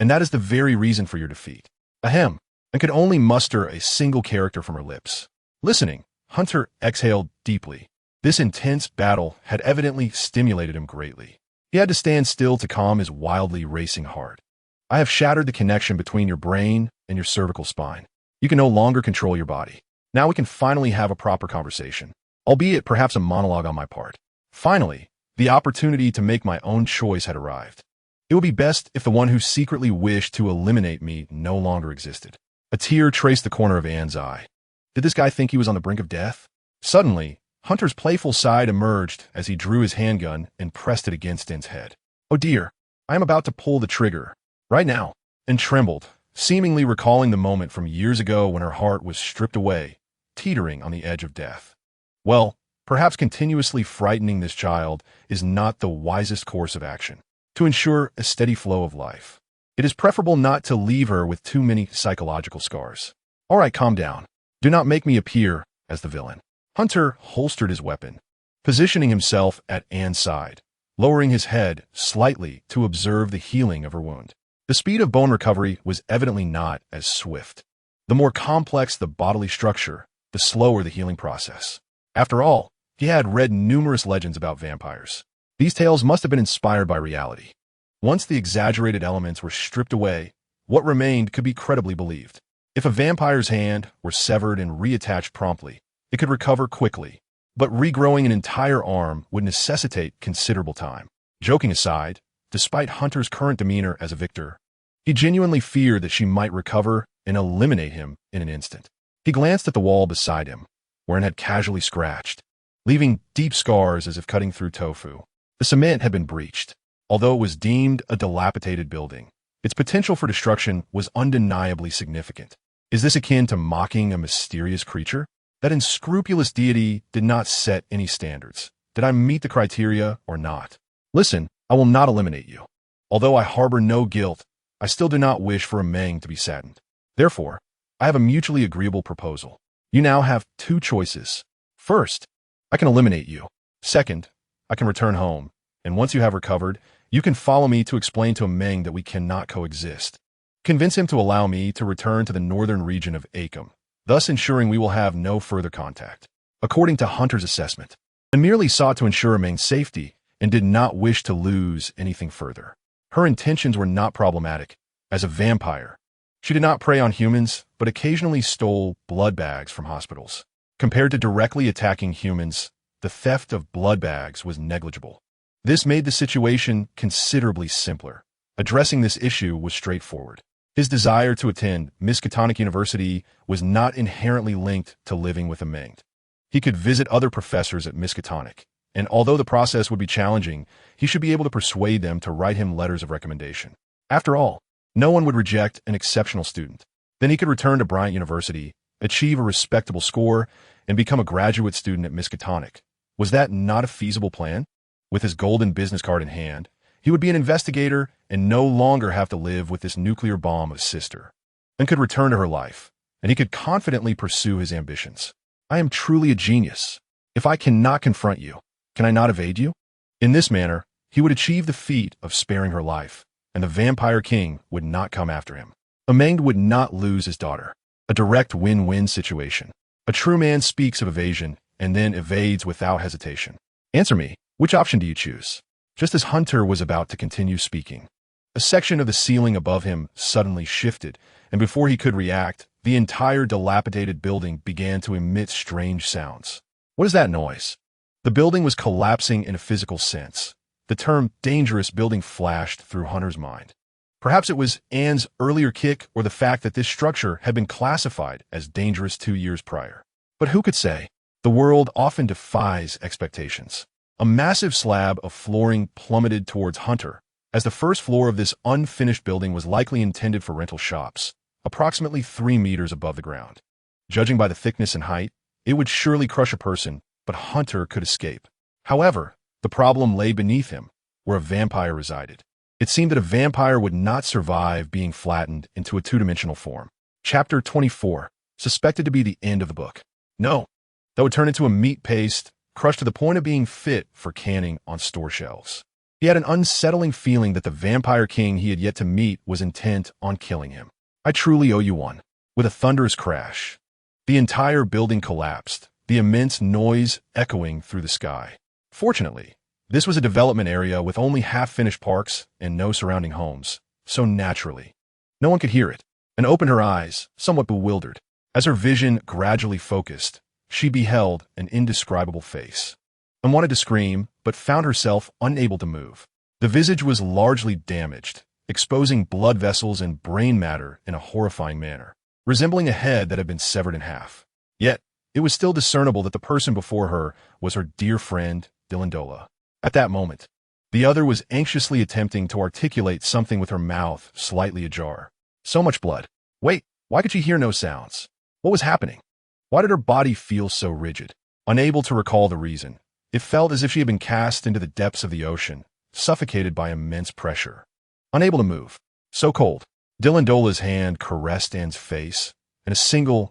And that is the very reason for your defeat. Ahem, and could only muster a single character from her lips. Listening, Hunter exhaled deeply. This intense battle had evidently stimulated him greatly. He had to stand still to calm his wildly racing heart. I have shattered the connection between your brain and your cervical spine. You can no longer control your body. Now we can finally have a proper conversation, albeit perhaps a monologue on my part. Finally, the opportunity to make my own choice had arrived. It would be best if the one who secretly wished to eliminate me no longer existed. A tear traced the corner of Anne's eye. Did this guy think he was on the brink of death? Suddenly, Hunter's playful side emerged as he drew his handgun and pressed it against Anne's head. Oh dear, I am about to pull the trigger. Right now. And trembled, seemingly recalling the moment from years ago when her heart was stripped away, teetering on the edge of death. Well, perhaps continuously frightening this child is not the wisest course of action. To ensure a steady flow of life, it is preferable not to leave her with too many psychological scars. All right, calm down. Do not make me appear as the villain. Hunter holstered his weapon, positioning himself at Anne's side, lowering his head slightly to observe the healing of her wound. The speed of bone recovery was evidently not as swift. The more complex the bodily structure, the slower the healing process. After all, he had read numerous legends about vampires. These tales must have been inspired by reality. Once the exaggerated elements were stripped away, what remained could be credibly believed. If a vampire's hand were severed and reattached promptly, it could recover quickly, but regrowing an entire arm would necessitate considerable time. Joking aside, despite Hunter's current demeanor as a victor, he genuinely feared that she might recover and eliminate him in an instant. He glanced at the wall beside him, wherein had casually scratched, leaving deep scars as if cutting through tofu. The cement had been breached. Although it was deemed a dilapidated building, its potential for destruction was undeniably significant. Is this akin to mocking a mysterious creature? That unscrupulous deity did not set any standards. Did I meet the criteria or not? Listen, I will not eliminate you. Although I harbor no guilt, I still do not wish for a Meng to be saddened. Therefore, I have a mutually agreeable proposal. You now have two choices. First, I can eliminate you. Second, I can return home, and once you have recovered, you can follow me to explain to a Meng that we cannot coexist. Convince him to allow me to return to the northern region of Acom, thus ensuring we will have no further contact. According to Hunter's assessment, I merely sought to ensure Meng's safety and did not wish to lose anything further. Her intentions were not problematic. As a vampire, she did not prey on humans, but occasionally stole blood bags from hospitals. Compared to directly attacking humans, the theft of blood bags was negligible. This made the situation considerably simpler. Addressing this issue was straightforward. His desire to attend Miskatonic University was not inherently linked to living with a Meng. He could visit other professors at Miskatonic, and although the process would be challenging, he should be able to persuade them to write him letters of recommendation. After all, no one would reject an exceptional student. Then he could return to Bryant University, achieve a respectable score, and become a graduate student at Miskatonic. Was that not a feasible plan? With his golden business card in hand, he would be an investigator and no longer have to live with this nuclear bomb of sister, and could return to her life, and he could confidently pursue his ambitions. I am truly a genius. If I cannot confront you, can I not evade you? In this manner, he would achieve the feat of sparing her life, and the Vampire King would not come after him. A Meng would not lose his daughter. A direct win-win situation. A true man speaks of evasion and then evades without hesitation. Answer me, which option do you choose? Just as Hunter was about to continue speaking, a section of the ceiling above him suddenly shifted, and before he could react, the entire dilapidated building began to emit strange sounds. What is that noise? The building was collapsing in a physical sense. The term dangerous building flashed through Hunter's mind. Perhaps it was Anne's earlier kick or the fact that this structure had been classified as dangerous 2 years prior. But who could say? The world often defies expectations. A massive slab of flooring plummeted towards Hunter, as the first floor of this unfinished building was likely intended for rental shops, approximately 3 meters above the ground. Judging by the thickness and height, it would surely crush a person, but Hunter could escape. However, the problem lay beneath him, where a vampire resided. It seemed that a vampire would not survive being flattened into a two-dimensional form. Chapter 24, suspected to be the end of the book. No, that would turn into a meat paste, crushed to the point of being fit for canning on store shelves. He had an unsettling feeling that the vampire king he had yet to meet was intent on killing him. I truly owe you one. With a thunderous crash, the entire building collapsed, the immense noise echoing through the sky. Fortunately, this was a development area with only half-finished parks and no surrounding homes, so naturally, no one could hear it, and opened her eyes, somewhat bewildered. As her vision gradually focused, she beheld an indescribable face, and wanted to scream, but found herself unable to move. The visage was largely damaged, exposing blood vessels and brain matter in a horrifying manner, resembling a head that had been severed in half. Yet, it was still discernible that the person before her was her dear friend, Dylan. At that moment, the other was anxiously attempting to articulate something with her mouth slightly ajar. So much blood. Wait, why could she hear no sounds? What was happening? Why did her body feel so rigid? Unable to recall the reason, it felt as if she had been cast into the depths of the ocean, suffocated by immense pressure. Unable to move. So cold. Dylan's hand caressed Anne's face, and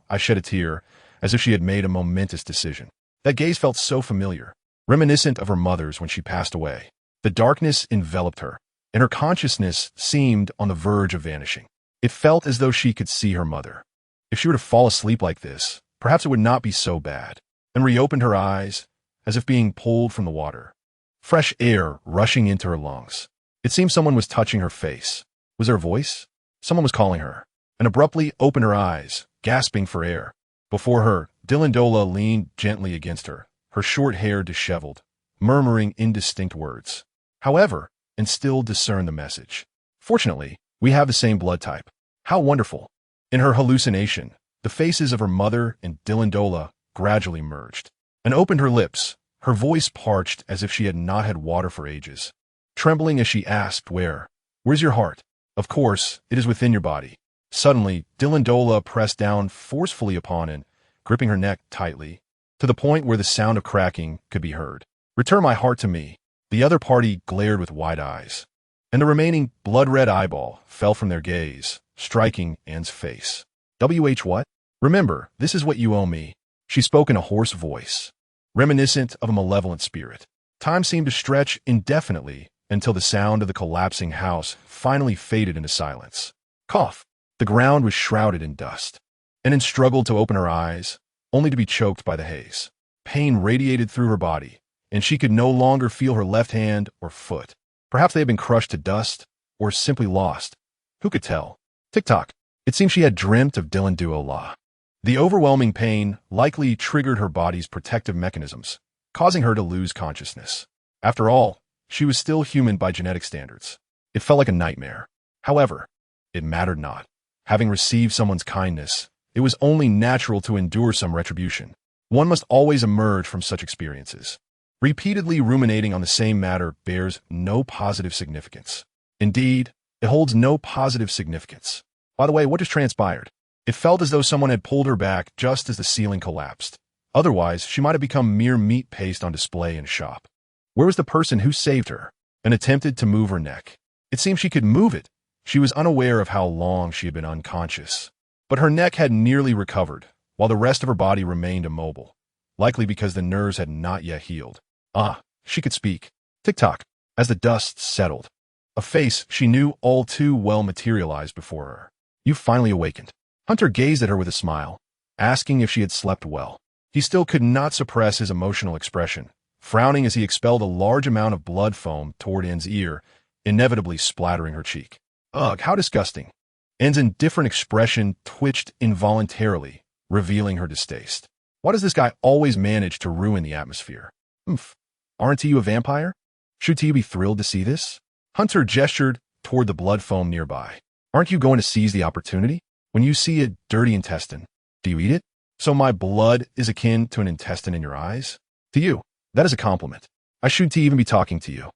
I shed a tear, as if she had made a momentous decision. That gaze felt so familiar, reminiscent of her mother's when she passed away. The darkness enveloped her, and her consciousness seemed on the verge of vanishing. It felt as though she could see her mother. If she were to fall asleep like this, perhaps it would not be so bad, and reopened her eyes, as if being pulled from the water. Fresh air rushing into her lungs. It seemed someone was touching her face. Was there a voice? Someone was calling her, and abruptly opened her eyes, gasping for air. Before her, Dylan leaned gently against her, her short hair disheveled, murmuring indistinct words. However, and still discerned the message. Fortunately, we have the same blood type. How wonderful. In her hallucination, the faces of her mother and Dylan gradually merged, and opened her lips, her voice parched as if she had not had water for ages. Trembling as she asked, Where's your heart? Of course, it is within your body. Suddenly, Dylan pressed down forcefully upon Anne, gripping her neck tightly, to the point where the sound of cracking could be heard. Return my heart to me. The other party glared with wide eyes, and the remaining blood-red eyeball fell from their gaze, striking Anne's face. What? Remember, this is what you owe me. She spoke in a hoarse voice, reminiscent of a malevolent spirit. Time seemed to stretch indefinitely until the sound of the collapsing house finally faded into silence. Cough. The ground was shrouded in dust. Anne struggled to open her eyes, only to be choked by the haze. Pain radiated through her body, and she could no longer feel her left hand or foot. Perhaps they had been crushed to dust, or simply lost. Who could tell? Tick-tock. It seemed she had dreamt of Dylan. The overwhelming pain likely triggered her body's protective mechanisms, causing her to lose consciousness. After all, she was still human by genetic standards. It felt like a nightmare. However, it mattered not. Having received someone's kindness, it was only natural to endure some retribution. One must always emerge from such experiences. Repeatedly ruminating on the same matter bears no positive significance. Indeed, it holds no positive significance. By the way, what just transpired? It felt as though someone had pulled her back just as the ceiling collapsed. Otherwise, she might have become mere meat paste on display in a shop. Where was the person who saved her and attempted to move her neck? It seemed she could move it. She was unaware of how long she had been unconscious. But her neck had nearly recovered, while the rest of her body remained immobile, likely because the nerves had not yet healed. She could speak. Tick-tock. As the dust settled, a face she knew all too well materialized before her. You've finally awakened. Hunter gazed at her with a smile, asking if she had slept well. He still could not suppress his emotional expression, frowning as he expelled a large amount of blood foam toward Anne's ear, inevitably splattering her cheek. Ugh, how disgusting. Anne's indifferent expression twitched involuntarily, revealing her distaste. Why does this guy always manage to ruin the atmosphere? Aren't you a vampire? Should you be thrilled to see this? Hunter gestured toward the blood foam nearby. Aren't you going to seize the opportunity? When you see a dirty intestine, do you eat it? So my blood is akin to an intestine in your eyes? To you, that is a compliment. I shouldn't even be talking to you.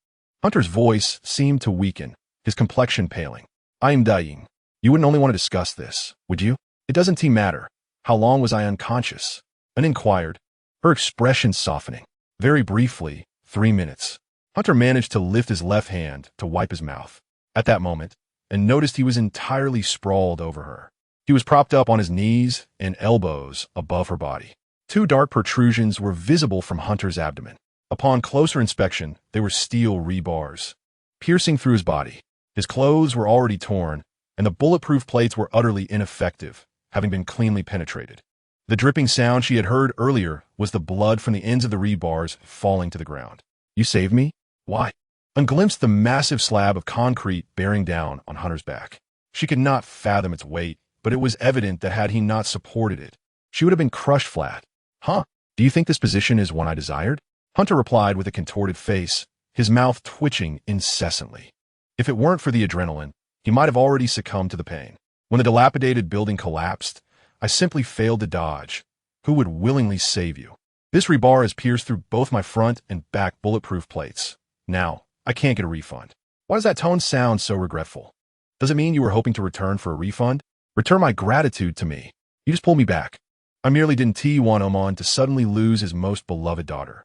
Hunter's voice seemed to weaken, his complexion paling. I am dying. You wouldn't only want to discuss this, would you? It doesn't matter. How long was I unconscious? Anne inquired, her expression softening. Very briefly, 3 minutes. Hunter managed to lift his left hand to wipe his mouth. at that moment and noticed he was entirely sprawled over her. He was propped up on his knees and elbows above her body. Two dark protrusions were visible from Hunter's abdomen. Upon closer inspection, they were steel rebars, piercing through his body. His clothes were already torn, and the bulletproof plates were utterly ineffective, having been cleanly penetrated. The dripping sound she had heard earlier was the blood from the ends of the rebars falling to the ground. "You saved me? Why?" And glimpsed the massive slab of concrete bearing down on Hunter's back. She could not fathom its weight, but it was evident that had he not supported it, she would have been crushed flat. "Huh? Do you think this position is one I desired?" Hunter replied with a contorted face, his mouth twitching incessantly. If it weren't for the adrenaline, he might have already succumbed to the pain. When the dilapidated building collapsed, I simply failed to dodge. Who would willingly save you? This rebar has pierced through both my front and back bulletproof plates. Now, I can't get a refund. Why does that tone sound so regretful? Does it mean you were hoping to return for a refund? Return my gratitude to me. You just pulled me back. I merely didn't want Oman to suddenly lose his most beloved daughter.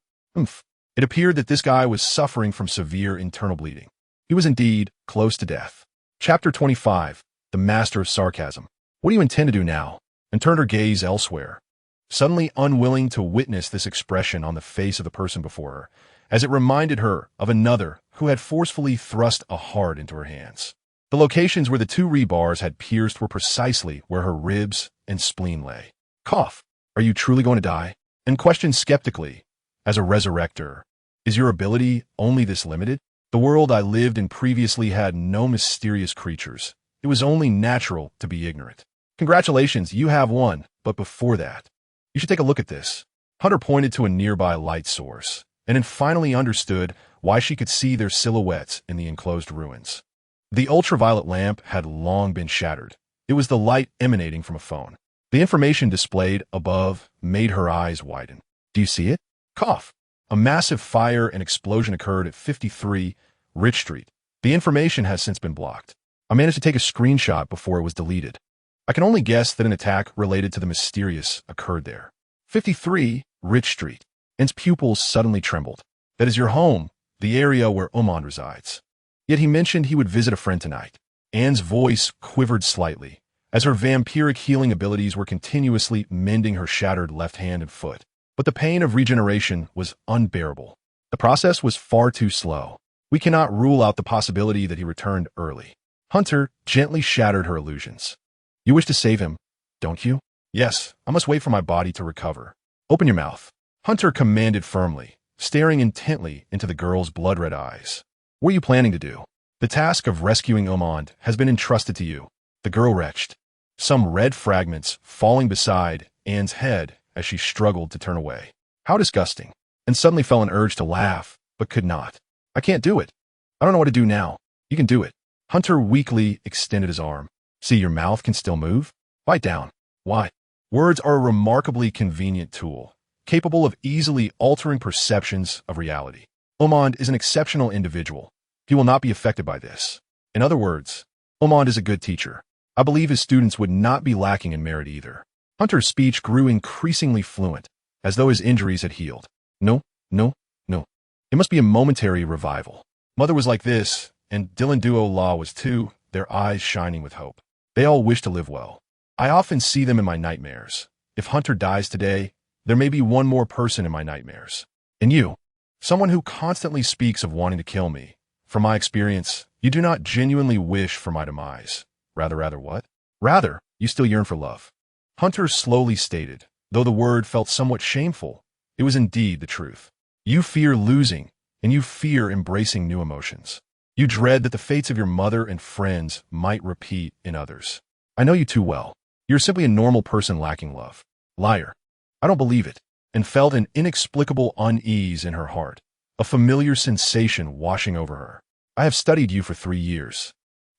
It appeared that this guy was suffering from severe internal bleeding. He was indeed close to death. Chapter 25, The Master of Sarcasm. What do you intend to do now? And turned her gaze elsewhere, suddenly unwilling to witness this expression on the face of the person before her, as it reminded her of another who had forcefully thrust a heart into her hands. The locations where the two rebars had pierced were precisely where her ribs and spleen lay. "Cough. Are you truly going to die?" And questioned skeptically, as a resurrector, "Is your ability only this limited? The world I lived in previously had no mysterious creatures. It was only natural to be ignorant. Congratulations, you have won, but before that, you should take a look at this." Hunter pointed to a nearby light source, and then finally understood why she could see their silhouettes in the enclosed ruins. The ultraviolet lamp had long been shattered. It was the light emanating from a phone. The information displayed above made her eyes widen. "Do you see it?" Cough. A massive fire and explosion occurred at 53 Rich Street. The information has since been blocked. I managed to take a screenshot before it was deleted. I can only guess that an attack related to the mysterious occurred there. 53 Rich Street. Anne's pupils suddenly trembled. "That is your home, the area where Oman resides." Yet he mentioned he would visit a friend tonight. Anne's voice quivered slightly, as her vampiric healing abilities were continuously mending her shattered left hand and foot. But the pain of regeneration was unbearable. The process was far too slow. "We cannot rule out the possibility that he returned early." Hunter gently shattered her illusions. "You wish to save him, don't you?" "Yes, I must wait for my body to recover." "Open your mouth." Hunter commanded firmly, staring intently into the girl's blood-red eyes. "What are you planning to do?" "The task of rescuing Omand has been entrusted to you." The girl retched, some red fragments falling beside Anne's head as she struggled to turn away. "How disgusting," and suddenly felt an urge to laugh, but could not. "I can't do it. I don't know what to do now. You can do it." Hunter weakly extended his arm. "See, your mouth can still move? Bite down." "Why?" Words are a remarkably convenient tool, capable of easily altering perceptions of reality. Omand is an exceptional individual. He will not be affected by this. In other words, Omand is a good teacher. I believe his students would not be lacking in merit either. Hunter's speech grew increasingly fluent, as though his injuries had healed. "No, no, no. It must be a momentary revival." Mother was like this, and Dylan Duo Law was too, their eyes shining with hope. They all wish to live well. I often see them in my nightmares. If Hunter dies today, there may be one more person in my nightmares. And you, someone who constantly speaks of wanting to kill me. From my experience, you do not genuinely wish for my demise. Rather what? Rather, you still yearn for love. Hunter slowly stated, though the word felt somewhat shameful, it was indeed the truth. You fear losing, and you fear embracing new emotions. You dread that the fates of your mother and friends might repeat in others. I know you too well. You're simply a normal person lacking love. Liar. I don't believe it, and felt an inexplicable unease in her heart, a familiar sensation washing over her. I have studied you for 3 years.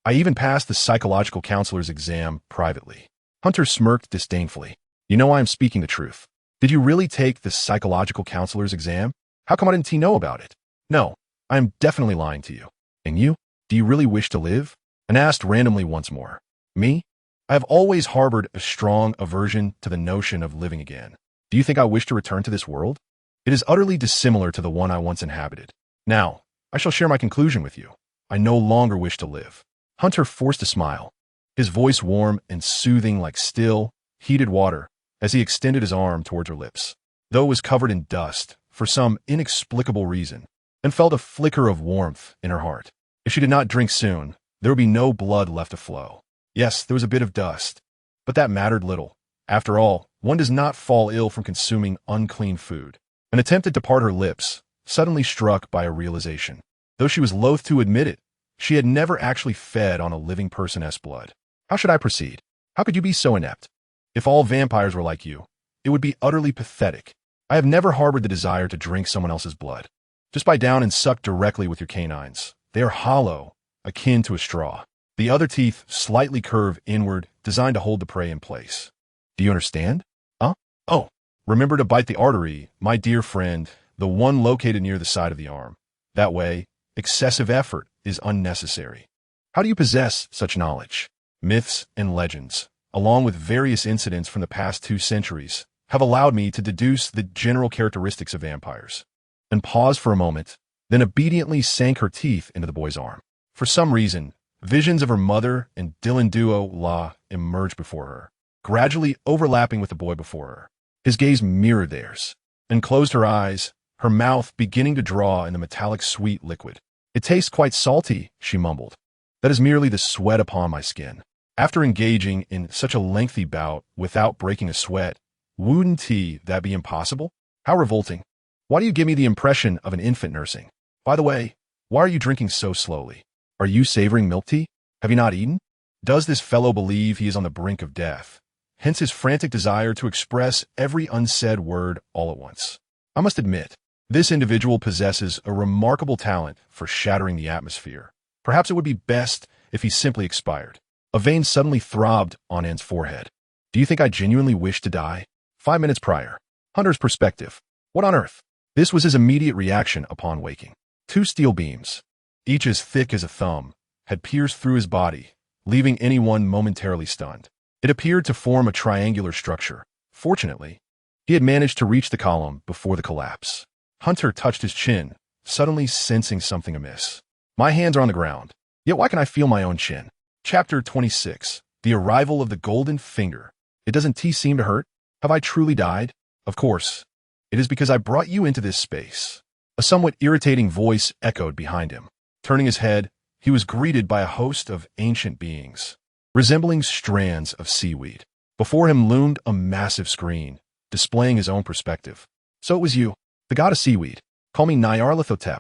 I even passed the psychological counselor's exam privately. Hunter smirked disdainfully. You know I am speaking the truth. Did you really take the psychological counselor's exam? How come I didn't know about it? No, I am definitely lying to you. And you? Do you really wish to live? And asked randomly once more. Me? I have always harbored a strong aversion to the notion of living again. Do you think I wish to return to this world? It is utterly dissimilar to the one I once inhabited. Now, I shall share my conclusion with you. I no longer wish to live. Hunter forced a smile, his voice warm and soothing like still, heated water, as he extended his arm towards her lips. Though it was covered in dust, for some inexplicable reason, and felt a flicker of warmth in her heart. If she did not drink soon, there would be no blood left to flow. Yes, there was a bit of dust, but that mattered little. After all, one does not fall ill from consuming unclean food. An attempted to part her lips, suddenly struck by a realization. Though she was loath to admit it, she had never actually fed on a living person's blood. How should I proceed? How could you be so inept? If all vampires were like you, it would be utterly pathetic. I have never harbored the desire to drink someone else's blood. Just bite down and suck directly with your canines. They are hollow, akin to a straw. The other teeth slightly curve inward, designed to hold the prey in place. Do you understand? Huh? Oh, remember to bite the artery, my dear friend, the one located near the side of the arm. That way, excessive effort is unnecessary. How do you possess such knowledge? Myths and legends, along with various incidents from the past 2 centuries, have allowed me to deduce the general characteristics of vampires. And paused for a moment, then obediently sank her teeth into the boy's arm. For some reason, visions of her mother and Dylan Duo La emerged before her, gradually overlapping with the boy before her. His gaze mirrored theirs, and closed her eyes, her mouth beginning to draw in the metallic sweet liquid. It tastes quite salty, she mumbled. That is merely the sweat upon my skin. After engaging in such a lengthy bout without breaking a sweat, wouldn't that be impossible? How revolting. Why do you give me the impression of an infant nursing? By the way, why are you drinking so slowly? Are you savoring milk tea? Have you not eaten? Does this fellow believe he is on the brink of death? Hence his frantic desire to express every unsaid word all at once. I must admit, this individual possesses a remarkable talent for shattering the atmosphere. Perhaps it would be best if he simply expired. A vein suddenly throbbed on Anne's forehead. Do you think I genuinely wish to die? 5 minutes prior. Hunter's perspective. What on earth? This was his immediate reaction upon waking. 2 steel beams, each as thick as a thumb, had pierced through his body, leaving anyone momentarily stunned. It appeared to form a triangular structure. Fortunately, he had managed to reach the column before the collapse. Hunter touched his chin, suddenly sensing something amiss. My hands are on the ground, yet why can I feel my own chin? Chapter 26. The Arrival of the Golden Finger. It doesn't seem to hurt? Have I truly died? Of course. It is because I brought you into this space. A somewhat irritating voice echoed behind him. Turning his head, he was greeted by a host of ancient beings, resembling strands of seaweed. Before him loomed a massive screen, displaying his own perspective. So it was you, the god of seaweed. Call me Nyarlathotep.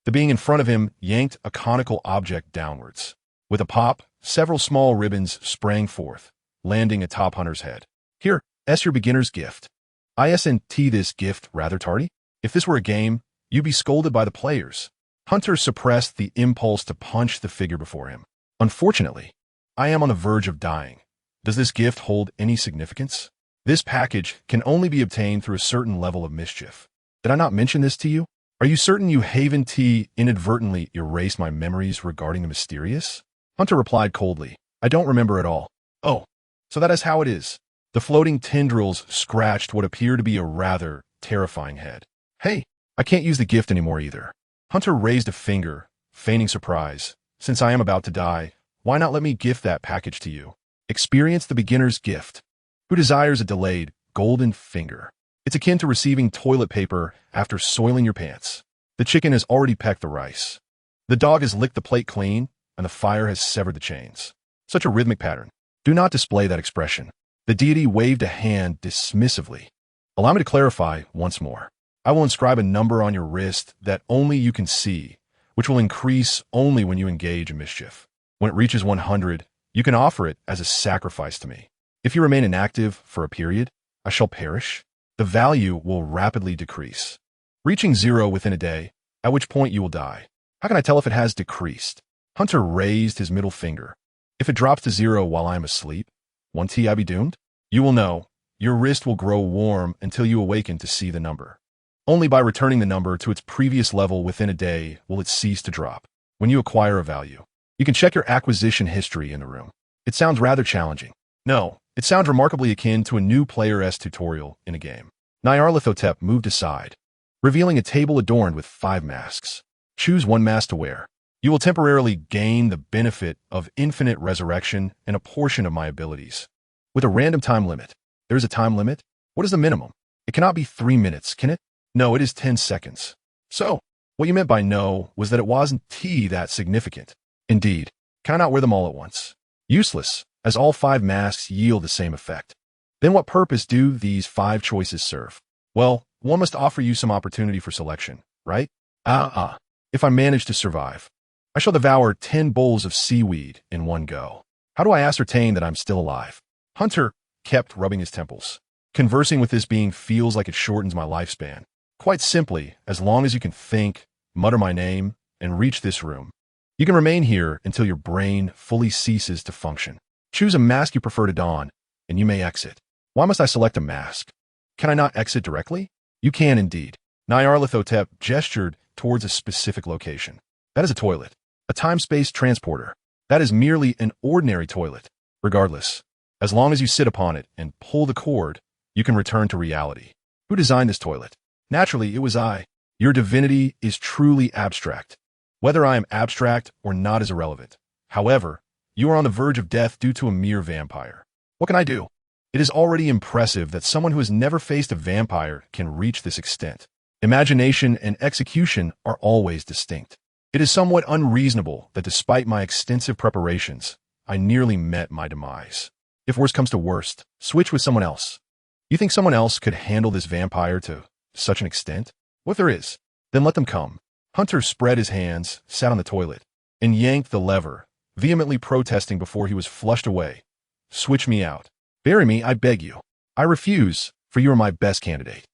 The being in front of him yanked a conical object downwards. With a pop, several small ribbons sprang forth, landing atop Hunter's head. Here, your beginner's gift. Isn't this gift rather tardy? If this were a game, you'd be scolded by the players. Hunter suppressed the impulse to punch the figure before him. Unfortunately, I am on the verge of dying. Does this gift hold any significance? This package can only be obtained through a certain level of mischief. Did I not mention this to you? Are you certain you Haven T inadvertently erased my memories regarding the mysterious? Hunter replied coldly. I don't remember at all. Oh, so that is how it is. The floating tendrils scratched what appeared to be a rather terrifying head. Hey, I can't use the gift anymore either. Hunter raised a finger, feigning surprise. Since I am about to die, why not let me gift that package to you? Experience the beginner's gift. Who desires a delayed golden finger? It's akin to receiving toilet paper after soiling your pants. The chicken has already pecked the rice. The dog has licked the plate clean, and the fire has severed the chains. Such a rhythmic pattern. Do not display that expression. The deity waved a hand dismissively. Allow me to clarify once more. I will inscribe a number on your wrist that only you can see, which will increase only when you engage in mischief. When it reaches 100, you can offer it as a sacrifice to me. If you remain inactive for a period, I shall perish. The value will rapidly decrease, reaching 0 within a day, at which point you will die. How can I tell if it has decreased? Hunter raised his middle finger. If it drops to 0 while I am asleep, I be doomed? You will know. Your wrist will grow warm until you awaken to see the number. Only by returning the number to its previous level within a day will it cease to drop. When you acquire a value, you can check your acquisition history in the room. It sounds rather challenging. No, it sounds remarkably akin to a new player's tutorial in a game. Nyarlathotep moved aside, revealing a table adorned with 5 masks. Choose one mask to wear. You will temporarily gain the benefit of infinite resurrection and a portion of my abilities. With a random time limit. There is a time limit? What is the minimum? It cannot be 3 minutes, can it? No, it is 10 seconds. So, what you meant by no was that it wasn't that significant. Indeed. Can I not wear them all at once? Useless, as all 5 masks yield the same effect. Then what purpose do these 5 choices serve? Well, one must offer you some opportunity for selection, right? If I manage to survive, I shall devour 10 bowls of seaweed in one go. How do I ascertain that I'm still alive? Hunter kept rubbing his temples. Conversing with this being feels like it shortens my lifespan. Quite simply, as long as you can think, mutter my name, and reach this room, you can remain here until your brain fully ceases to function. Choose a mask you prefer to don, and you may exit. Why must I select a mask? Can I not exit directly? You can indeed. Nyarlathotep gestured towards a specific location. That is a toilet. A time-space transporter. That is merely an ordinary toilet. Regardless, as long as you sit upon it and pull the cord, you can return to reality. Who designed this toilet? Naturally, it was I. Your divinity is truly abstract. Whether I am abstract or not is irrelevant. However, you are on the verge of death due to a mere vampire. What can I do? It is already impressive that someone who has never faced a vampire can reach this extent. Imagination and execution are always distinct. It is somewhat unreasonable that despite my extensive preparations, I nearly met my demise. If worst comes to worst, switch with someone else. You think someone else could handle this vampire to such an extent? What if there is? Then let them come. Hunter spread his hands, sat on the toilet, and yanked the lever, vehemently protesting before he was flushed away. Switch me out. Bury me, I beg you. I refuse, for you are my best candidate.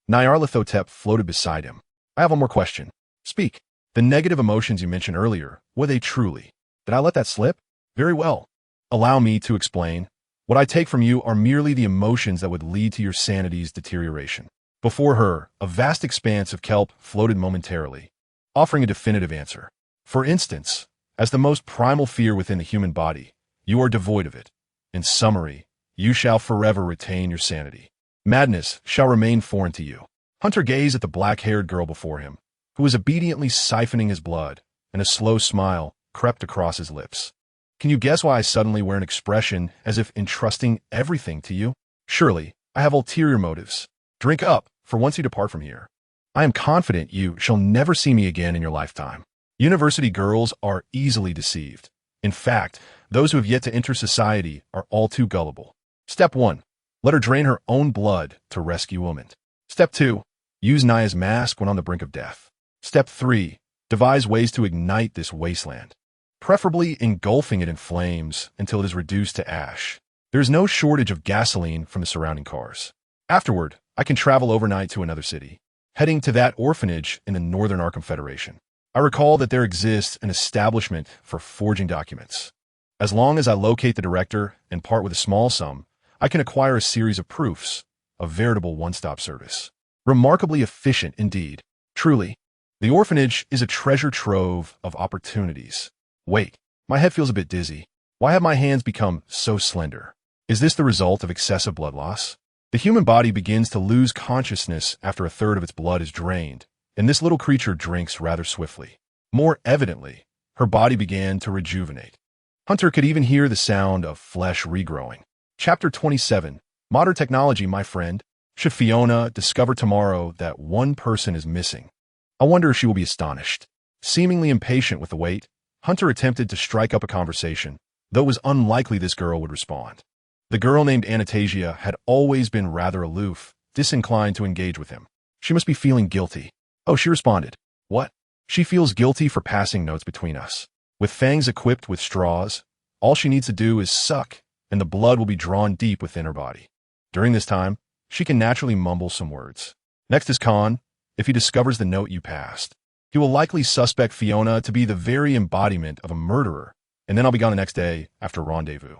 Nyarlathotep floated beside him. I have one more question. Speak. The negative emotions you mentioned earlier, were they truly? Did I let that slip? Very well. Allow me to explain. What I take from you are merely the emotions that would lead to your sanity's deterioration. Before her, a vast expanse of kelp floated momentarily, offering a definitive answer. For instance, as the most primal fear within the human body, you are devoid of it. In summary, you shall forever retain your sanity. Madness shall remain foreign to you. Hunter gazed at the black-haired girl before him, who was obediently siphoning his blood, and a slow smile crept across his lips. Can you guess why I suddenly wear an expression as if entrusting everything to you? Surely, I have ulterior motives. Drink up, for once you depart from here. I am confident you shall never see me again in your lifetime. University girls are easily deceived. In fact, those who have yet to enter society are all too gullible. Step 1. Let her drain her own blood to rescue woman. Step 2. Use Naya's mask when on the brink of death. Step 3. Devise ways to ignite this wasteland, preferably engulfing it in flames until it is reduced to ash. There is no shortage of gasoline from the surrounding cars. Afterward, I can travel overnight to another city, heading to that orphanage in the Northern Arkham Federation. I recall that there exists an establishment for forging documents. As long as I locate the director and part with a small sum, I can acquire a series of proofs, a veritable one-stop service. Remarkably efficient indeed. Truly, the orphanage is a treasure trove of opportunities. Wait, my head feels a bit dizzy. Why have my hands become so slender? Is this the result of excessive blood loss? The human body begins to lose consciousness after a third of its blood is drained, and this little creature drinks rather swiftly. More evidently, her body began to rejuvenate. Hunter could even hear the sound of flesh regrowing. Chapter 27. Modern technology, my friend. Should Fiona discover tomorrow that one person is missing, I wonder if she will be astonished. Seemingly impatient with the wait, Hunter attempted to strike up a conversation, though it was unlikely this girl would respond. The girl named Anastasia had always been rather aloof, disinclined to engage with him. She must be feeling guilty. Oh, she responded. What? She feels guilty for passing notes between us. With fangs equipped with straws, all she needs to do is suck, and the blood will be drawn deep within her body. During this time, she can naturally mumble some words. Next is Khan. If he discovers the note you passed, he will likely suspect Fiona to be the very embodiment of a murderer, and then I'll be gone the next day after rendezvous.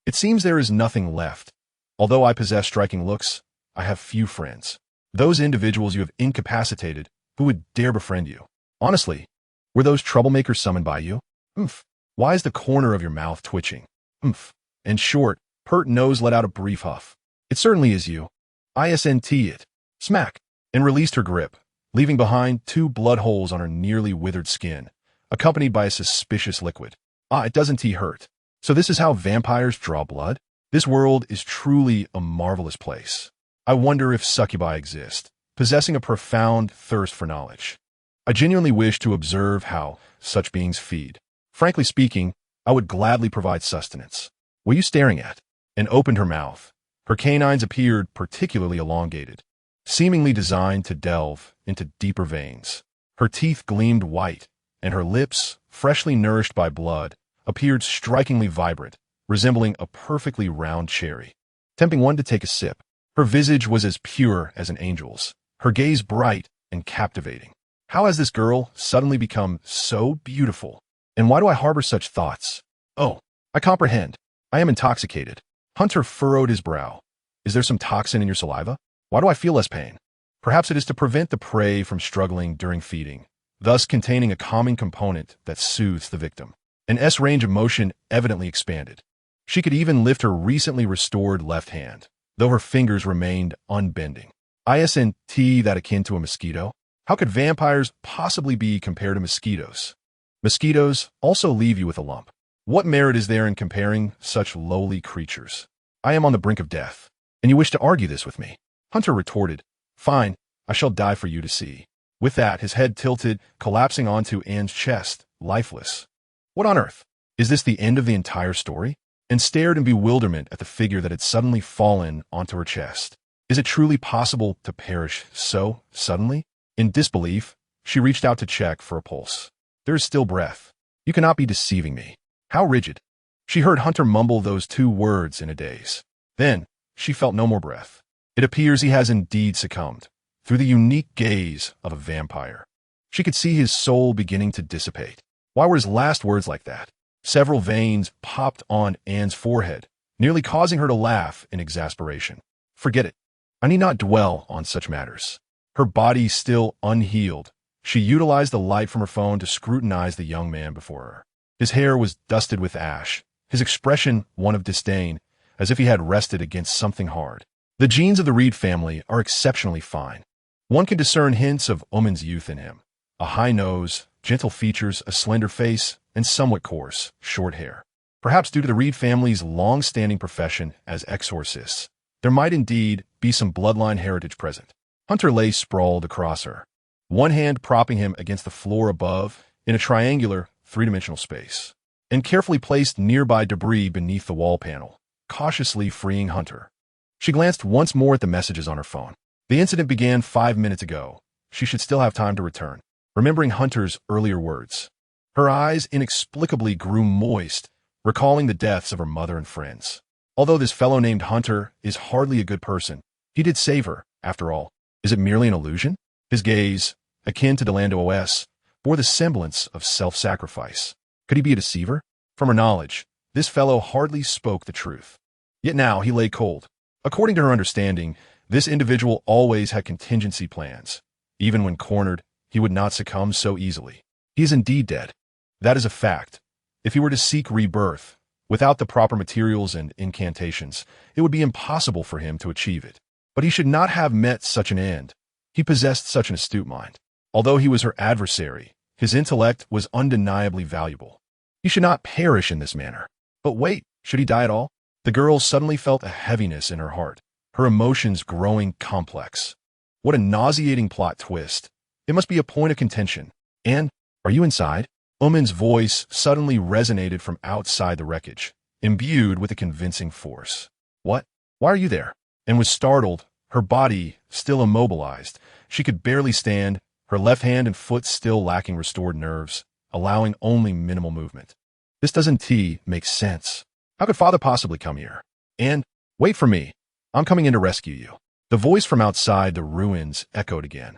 It seems there is nothing left. Although I possess striking looks, I have few friends. Those individuals you have incapacitated who would dare befriend you. Honestly, were those troublemakers summoned by you? Why is the corner of your mouth twitching? In short, Pert Nose let out a brief huff. It certainly is you. ISNT it. Smack. And released her grip, leaving behind 2 blood holes on her nearly withered skin, accompanied by a suspicious liquid. Ah, it doesn't hurt. So this is how vampires draw blood? This world is truly a marvelous place. I wonder if succubi exist, possessing a profound thirst for knowledge. I genuinely wish to observe how such beings feed. Frankly speaking, I would gladly provide sustenance. What are you staring at? And opened her mouth. Her canines appeared particularly elongated, seemingly designed to delve into deeper veins. Her teeth gleamed white, and her lips, freshly nourished by blood, appeared strikingly vibrant, resembling a perfectly round cherry. Tempting one to take a sip. Her visage was as pure as an angel's, her gaze bright and captivating. How has this girl suddenly become so beautiful? And why do I harbor such thoughts? Oh, I comprehend. I am intoxicated. Hunter furrowed his brow. Is there some toxin in your saliva? Why do I feel less pain? Perhaps it is to prevent the prey from struggling during feeding, thus containing a calming component that soothes the victim. An S range of motion evidently expanded. She could even lift her recently restored left hand, though her fingers remained unbending. Isn't that akin to a mosquito? How could vampires possibly be compared to mosquitoes? Mosquitoes also leave you with a lump. What merit is there in comparing such lowly creatures? I am on the brink of death, and you wish to argue this with me? Hunter retorted, Fine, I shall die for you to see. With that, his head tilted, collapsing onto Anne's chest, lifeless. What on earth? Is this the end of the entire story? And stared in bewilderment at the figure that had suddenly fallen onto her chest. Is it truly possible to perish so suddenly? In disbelief, she reached out to check for a pulse. There is still breath. You cannot be deceiving me. How rigid. She heard Hunter mumble those two words in a daze. Then, she felt no more breath. It appears he has indeed succumbed, through the unique gaze of a vampire. She could see his soul beginning to dissipate. Why were his last words like that? Several veins popped on Anne's forehead, nearly causing her to laugh in exasperation. Forget it. I need not dwell on such matters. Her body still unhealed, she utilized the light from her phone to scrutinize the young man before her. His hair was dusted with ash, his expression one of disdain, as if he had rested against something hard. The genes of the Reed family are exceptionally fine. One can discern hints of Omen's youth in him. A high nose, gentle features, a slender face, and somewhat coarse, short hair. Perhaps due to the Reed family's long-standing profession as exorcists, there might indeed be some bloodline heritage present. Hunter lay sprawled across her, one hand propping him against the floor above in a triangular, three-dimensional space, and carefully placed nearby debris beneath the wall panel, cautiously freeing Hunter. She glanced once more at the messages on her phone. The incident began 5 minutes ago. She should still have time to return, remembering Hunter's earlier words. Her eyes inexplicably grew moist, recalling the deaths of her mother and friends. Although this fellow named Hunter is hardly a good person, he did save her, after all. Is it merely an illusion? His gaze, akin to Delando OS, bore the semblance of self-sacrifice. Could he be a deceiver? From her knowledge, this fellow hardly spoke the truth. Yet now he lay cold. According to her understanding, this individual always had contingency plans. Even when cornered, he would not succumb so easily. He is indeed dead. That is a fact. If he were to seek rebirth, without the proper materials and incantations, it would be impossible for him to achieve it. But he should not have met such an end. He possessed such an astute mind. Although he was her adversary, his intellect was undeniably valuable. He should not perish in this manner. But wait, should he die at all? The girl suddenly felt a heaviness in her heart, her emotions growing complex. What a nauseating plot twist. It must be a point of contention. Anne, are you inside? Omen's voice suddenly resonated from outside the wreckage, imbued with a convincing force. What? Why are you there? Anne was startled, her body still immobilized. She could barely stand, her left hand and foot still lacking restored nerves, allowing only minimal movement. This doesn't make sense. How could Father possibly come here? Anne, wait for me. I'm coming in to rescue you. The voice from outside the ruins echoed again,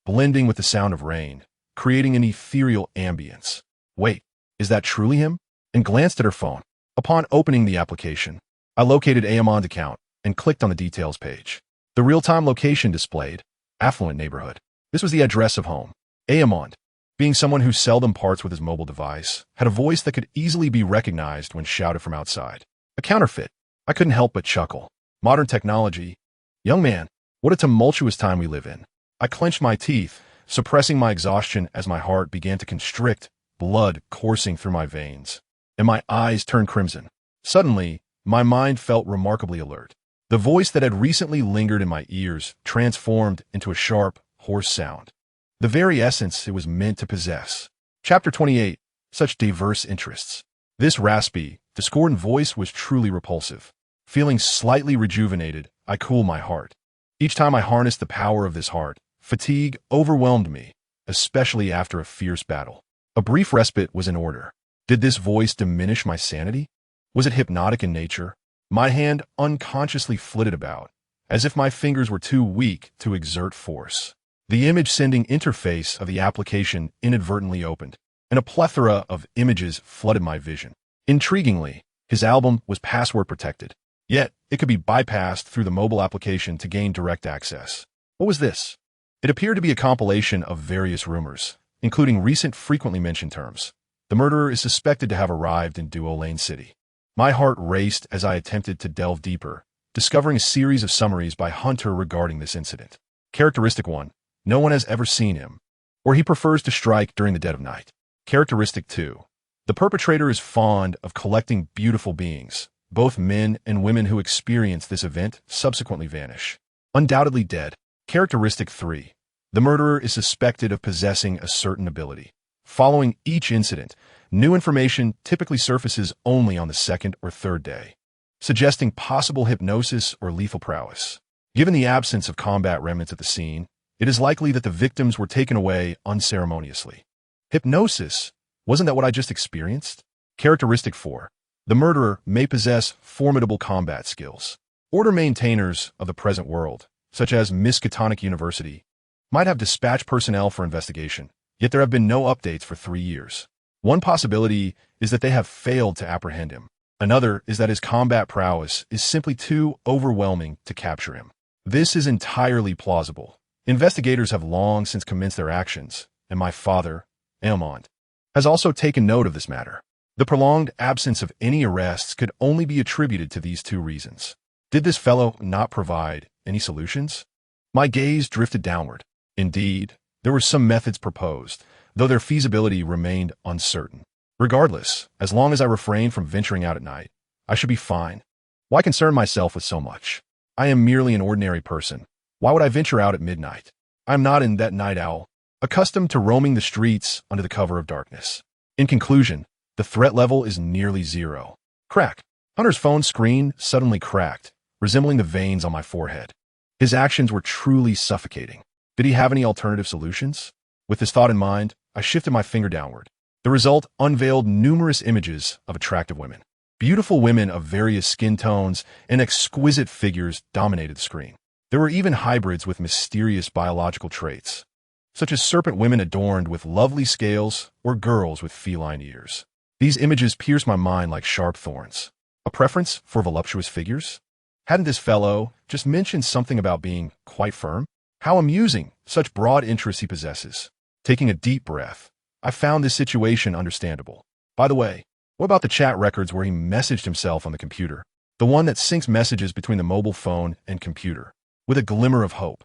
blending with the sound of rain, creating an ethereal ambience. Wait, is that truly him? And glanced at her phone. Upon opening the application, I located Amon's account and clicked on the details page. The real-time location displayed, affluent neighborhood. This was the address of home. Amon, being someone who seldom parts with his mobile device, had a voice that could easily be recognized when shouted from outside. A counterfeit. I couldn't help but chuckle. Modern technology. Young man, what a tumultuous time we live in. I clenched my teeth, suppressing my exhaustion as my heart began to constrict blood coursing through my veins, and my eyes turned crimson. Suddenly, my mind felt remarkably alert. The voice that had recently lingered in my ears transformed into a sharp, hoarse sound, the very essence it was meant to possess. Chapter 28. Such diverse interests. This raspy, discordant voice was truly repulsive. Feeling slightly rejuvenated, I cooled my heart. Each time I harnessed the power of this heart, fatigue overwhelmed me, especially after a fierce battle. A brief respite was in order. Did this voice diminish my sanity? Was it hypnotic in nature? My hand unconsciously flitted about, as if my fingers were too weak to exert force. The image-sending interface of the application inadvertently opened, and a plethora of images flooded my vision. Intriguingly, his album was password-protected, yet it could be bypassed through the mobile application to gain direct access. What was this? It appeared to be a compilation of various rumors, including recent frequently mentioned terms. The murderer is suspected to have arrived in Duo Lane City. My heart raced as I attempted to delve deeper, discovering a series of summaries by Hunter regarding this incident. Characteristic 1. No one has ever seen him, or he prefers to strike during the dead of night. Characteristic 2. The perpetrator is fond of collecting beautiful beings. Both men and women who experience this event subsequently vanish. Undoubtedly dead. Characteristic 3. The murderer is suspected of possessing a certain ability. Following each incident, new information typically surfaces only on the second or third day, suggesting possible hypnosis or lethal prowess. Given the absence of combat remnants at the scene, it is likely that the victims were taken away unceremoniously. Hypnosis? Wasn't that what I just experienced? Characteristic 4. The murderer may possess formidable combat skills. Order maintainers of the present world, such as Miskatonic University, might have dispatched personnel for investigation, yet there have been no updates for 3 years. One possibility is that they have failed to apprehend him. Another is that his combat prowess is simply too overwhelming to capture him. This is entirely plausible. Investigators have long since commenced their actions, and my father, Elmont, has also taken note of this matter. The prolonged absence of any arrests could only be attributed to these 2 reasons. Did this fellow not provide any solutions? My gaze drifted downward. Indeed, there were some methods proposed, though their feasibility remained uncertain. Regardless, as long as I refrained from venturing out at night, I should be fine. Why concern myself with so much? I am merely an ordinary person. Why would I venture out at midnight? I am not in that night owl, accustomed to roaming the streets under the cover of darkness. In conclusion, the threat level is nearly 0. Crack. Hunter's phone screen suddenly cracked, resembling the veins on my forehead. His actions were truly suffocating. Did he have any alternative solutions? With this thought in mind, I shifted my finger downward. The result unveiled numerous images of attractive women. Beautiful women of various skin tones and exquisite figures dominated the screen. There were even hybrids with mysterious biological traits, such as serpent women adorned with lovely scales or girls with feline ears. These images pierced my mind like sharp thorns. A preference for voluptuous figures? Hadn't this fellow just mentioned something about being quite firm? How amusing, such broad interests he possesses. Taking a deep breath, I found this situation understandable. By the way, what about the chat records where he messaged himself on the computer? The one that syncs messages between the mobile phone and computer. With a glimmer of hope,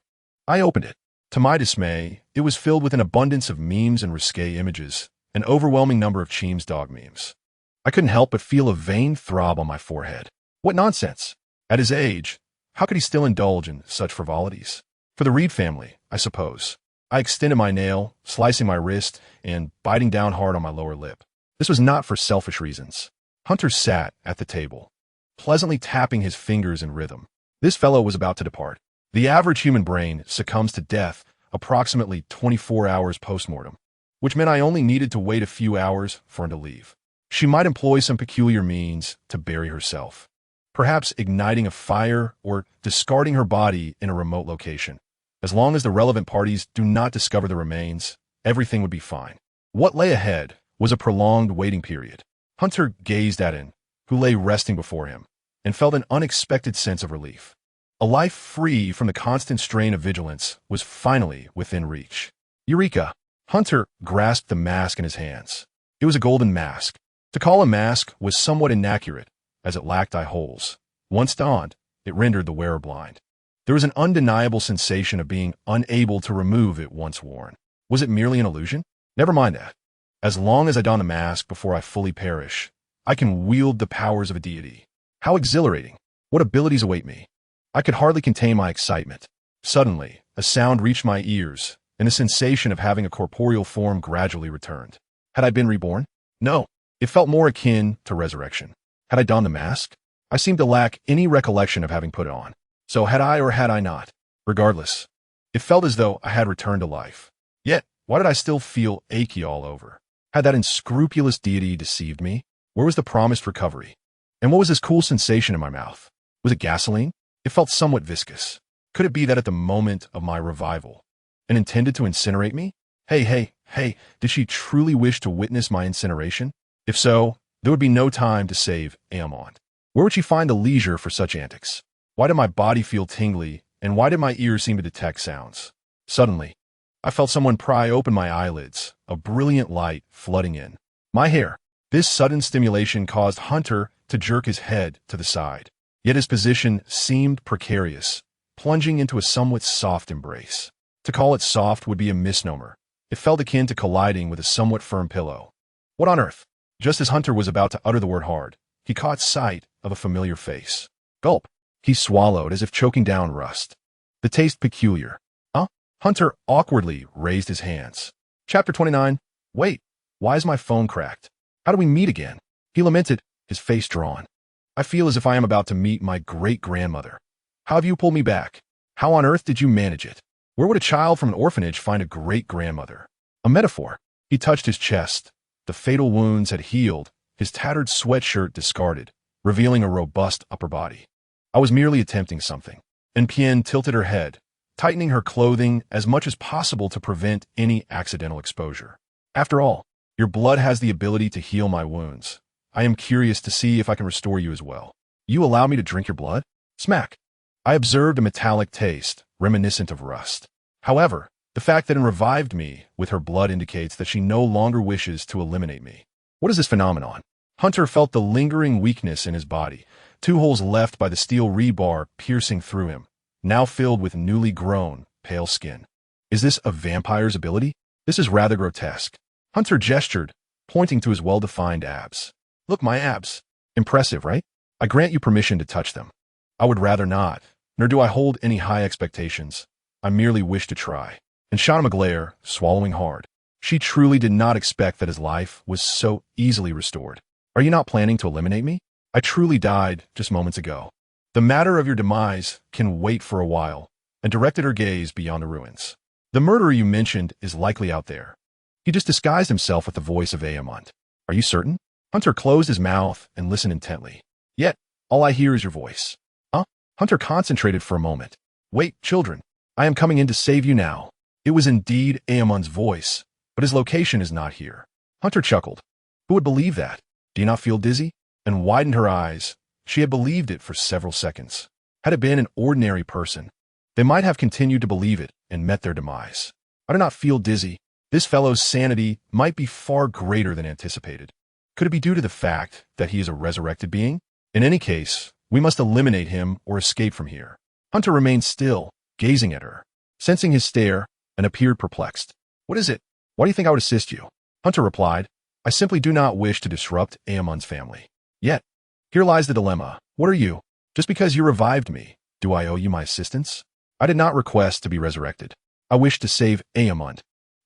I opened it. To my dismay, it was filled with an abundance of memes and risque images, an overwhelming number of Cheem's dog memes. I couldn't help but feel a vain throb on my forehead. What nonsense! At his age, how could he still indulge in such frivolities? For the Reed family, I suppose. I extended my nail, slicing my wrist and biting down hard on my lower lip. This was not for selfish reasons. Hunter sat at the table, pleasantly tapping his fingers in rhythm. This fellow was about to depart. The average human brain succumbs to death approximately 24 hours post-mortem, which meant I only needed to wait a few hours for him to leave. She might employ some peculiar means to bury herself, perhaps igniting a fire or discarding her body in a remote location. As long as the relevant parties do not discover the remains, everything would be fine. What lay ahead was a prolonged waiting period. Hunter gazed at Anne, who lay resting before him, and felt an unexpected sense of relief. A life free from the constant strain of vigilance was finally within reach. Eureka! Hunter grasped the mask in his hands. It was a golden mask. To call a mask was somewhat inaccurate, as it lacked eye holes. Once donned, it rendered the wearer blind. There was an undeniable sensation of being unable to remove it once worn. Was it merely an illusion? Never mind that. As long as I don the mask before I fully perish, I can wield the powers of a deity. How exhilarating! What abilities await me? I could hardly contain my excitement. Suddenly, a sound reached my ears, and the sensation of having a corporeal form gradually returned. Had I been reborn? No. It felt more akin to resurrection. Had I donned the mask? I seemed to lack any recollection of having put it on. So had I or had I not? Regardless, it felt as though I had returned to life. Yet, why did I still feel achy all over? Had that unscrupulous deity deceived me? Where was the promised recovery? And what was this cool sensation in my mouth? Was it gasoline? It felt somewhat viscous. Could it be that at the moment of my revival, and intended to incinerate me? Hey, did she truly wish to witness my incineration? If so, there would be no time to save Aemond. Where would she find the leisure for such antics? Why did my body feel tingly, and why did my ears seem to detect sounds? Suddenly, I felt someone pry open my eyelids, a brilliant light flooding in. My hair. This sudden stimulation caused Hunter to jerk his head to the side. Yet his position seemed precarious, plunging into a somewhat soft embrace. To call it soft would be a misnomer. It felt akin to colliding with a somewhat firm pillow. What on earth? Just as Hunter was about to utter the word hard, he caught sight of a familiar face. Gulp. He swallowed as if choking down rust. The taste peculiar. Huh? Hunter awkwardly raised his hands. Chapter 29. Wait, why is my phone cracked? How do we meet again? He lamented, his face drawn. I feel as if I am about to meet my great-grandmother. How have you pulled me back? How on earth did you manage it? Where would a child from an orphanage find a great-grandmother? A metaphor. He touched his chest. The fatal wounds had healed, his tattered sweatshirt discarded, revealing a robust upper body. I was merely attempting something. And Pien tilted her head, tightening her clothing as much as possible to prevent any accidental exposure. After all, your blood has the ability to heal my wounds. I am curious to see if I can restore you as well. You allow me to drink your blood? Smack. I observed a metallic taste, reminiscent of rust. However, the fact that it revived me with her blood indicates that she no longer wishes to eliminate me. What is this phenomenon? Hunter felt the lingering weakness in his body, 2 holes left by the steel rebar piercing through him, now filled with newly grown, pale skin. Is this a vampire's ability? This is rather grotesque. Hunter gestured, pointing to his well-defined abs. Look, my abs. Impressive, right? I grant you permission to touch them. I would rather not, nor do I hold any high expectations. I merely wish to try. And shot him a glare, swallowing hard. She truly did not expect that his life was so easily restored. Are you not planning to eliminate me? I truly died just moments ago. The matter of your demise can wait for a while, and directed her gaze beyond the ruins. The murderer you mentioned is likely out there. He just disguised himself with the voice of Aemond. Are you certain? Hunter closed his mouth and listened intently. Yet, all I hear is your voice. Huh? Hunter concentrated for a moment. Wait, children. I am coming in to save you now. It was indeed Aemond's voice, but his location is not here. Hunter chuckled. Who would believe that? Do you not feel dizzy? And widened her eyes. She had believed it for several seconds. Had it been an ordinary person, they might have continued to believe it and met their demise. I do not feel dizzy. This fellow's sanity might be far greater than anticipated. Could it be due to the fact that he is a resurrected being? In any case, we must eliminate him or escape from here. Hunter remained still, gazing at her, sensing his stare, and appeared perplexed. What is it? Why do you think I would assist you? Hunter replied, I simply do not wish to disrupt Aemond's family. Yet, here lies the dilemma. What are you? Just because you revived me, do I owe you my assistance? I did not request to be resurrected. I wish to save Aemond,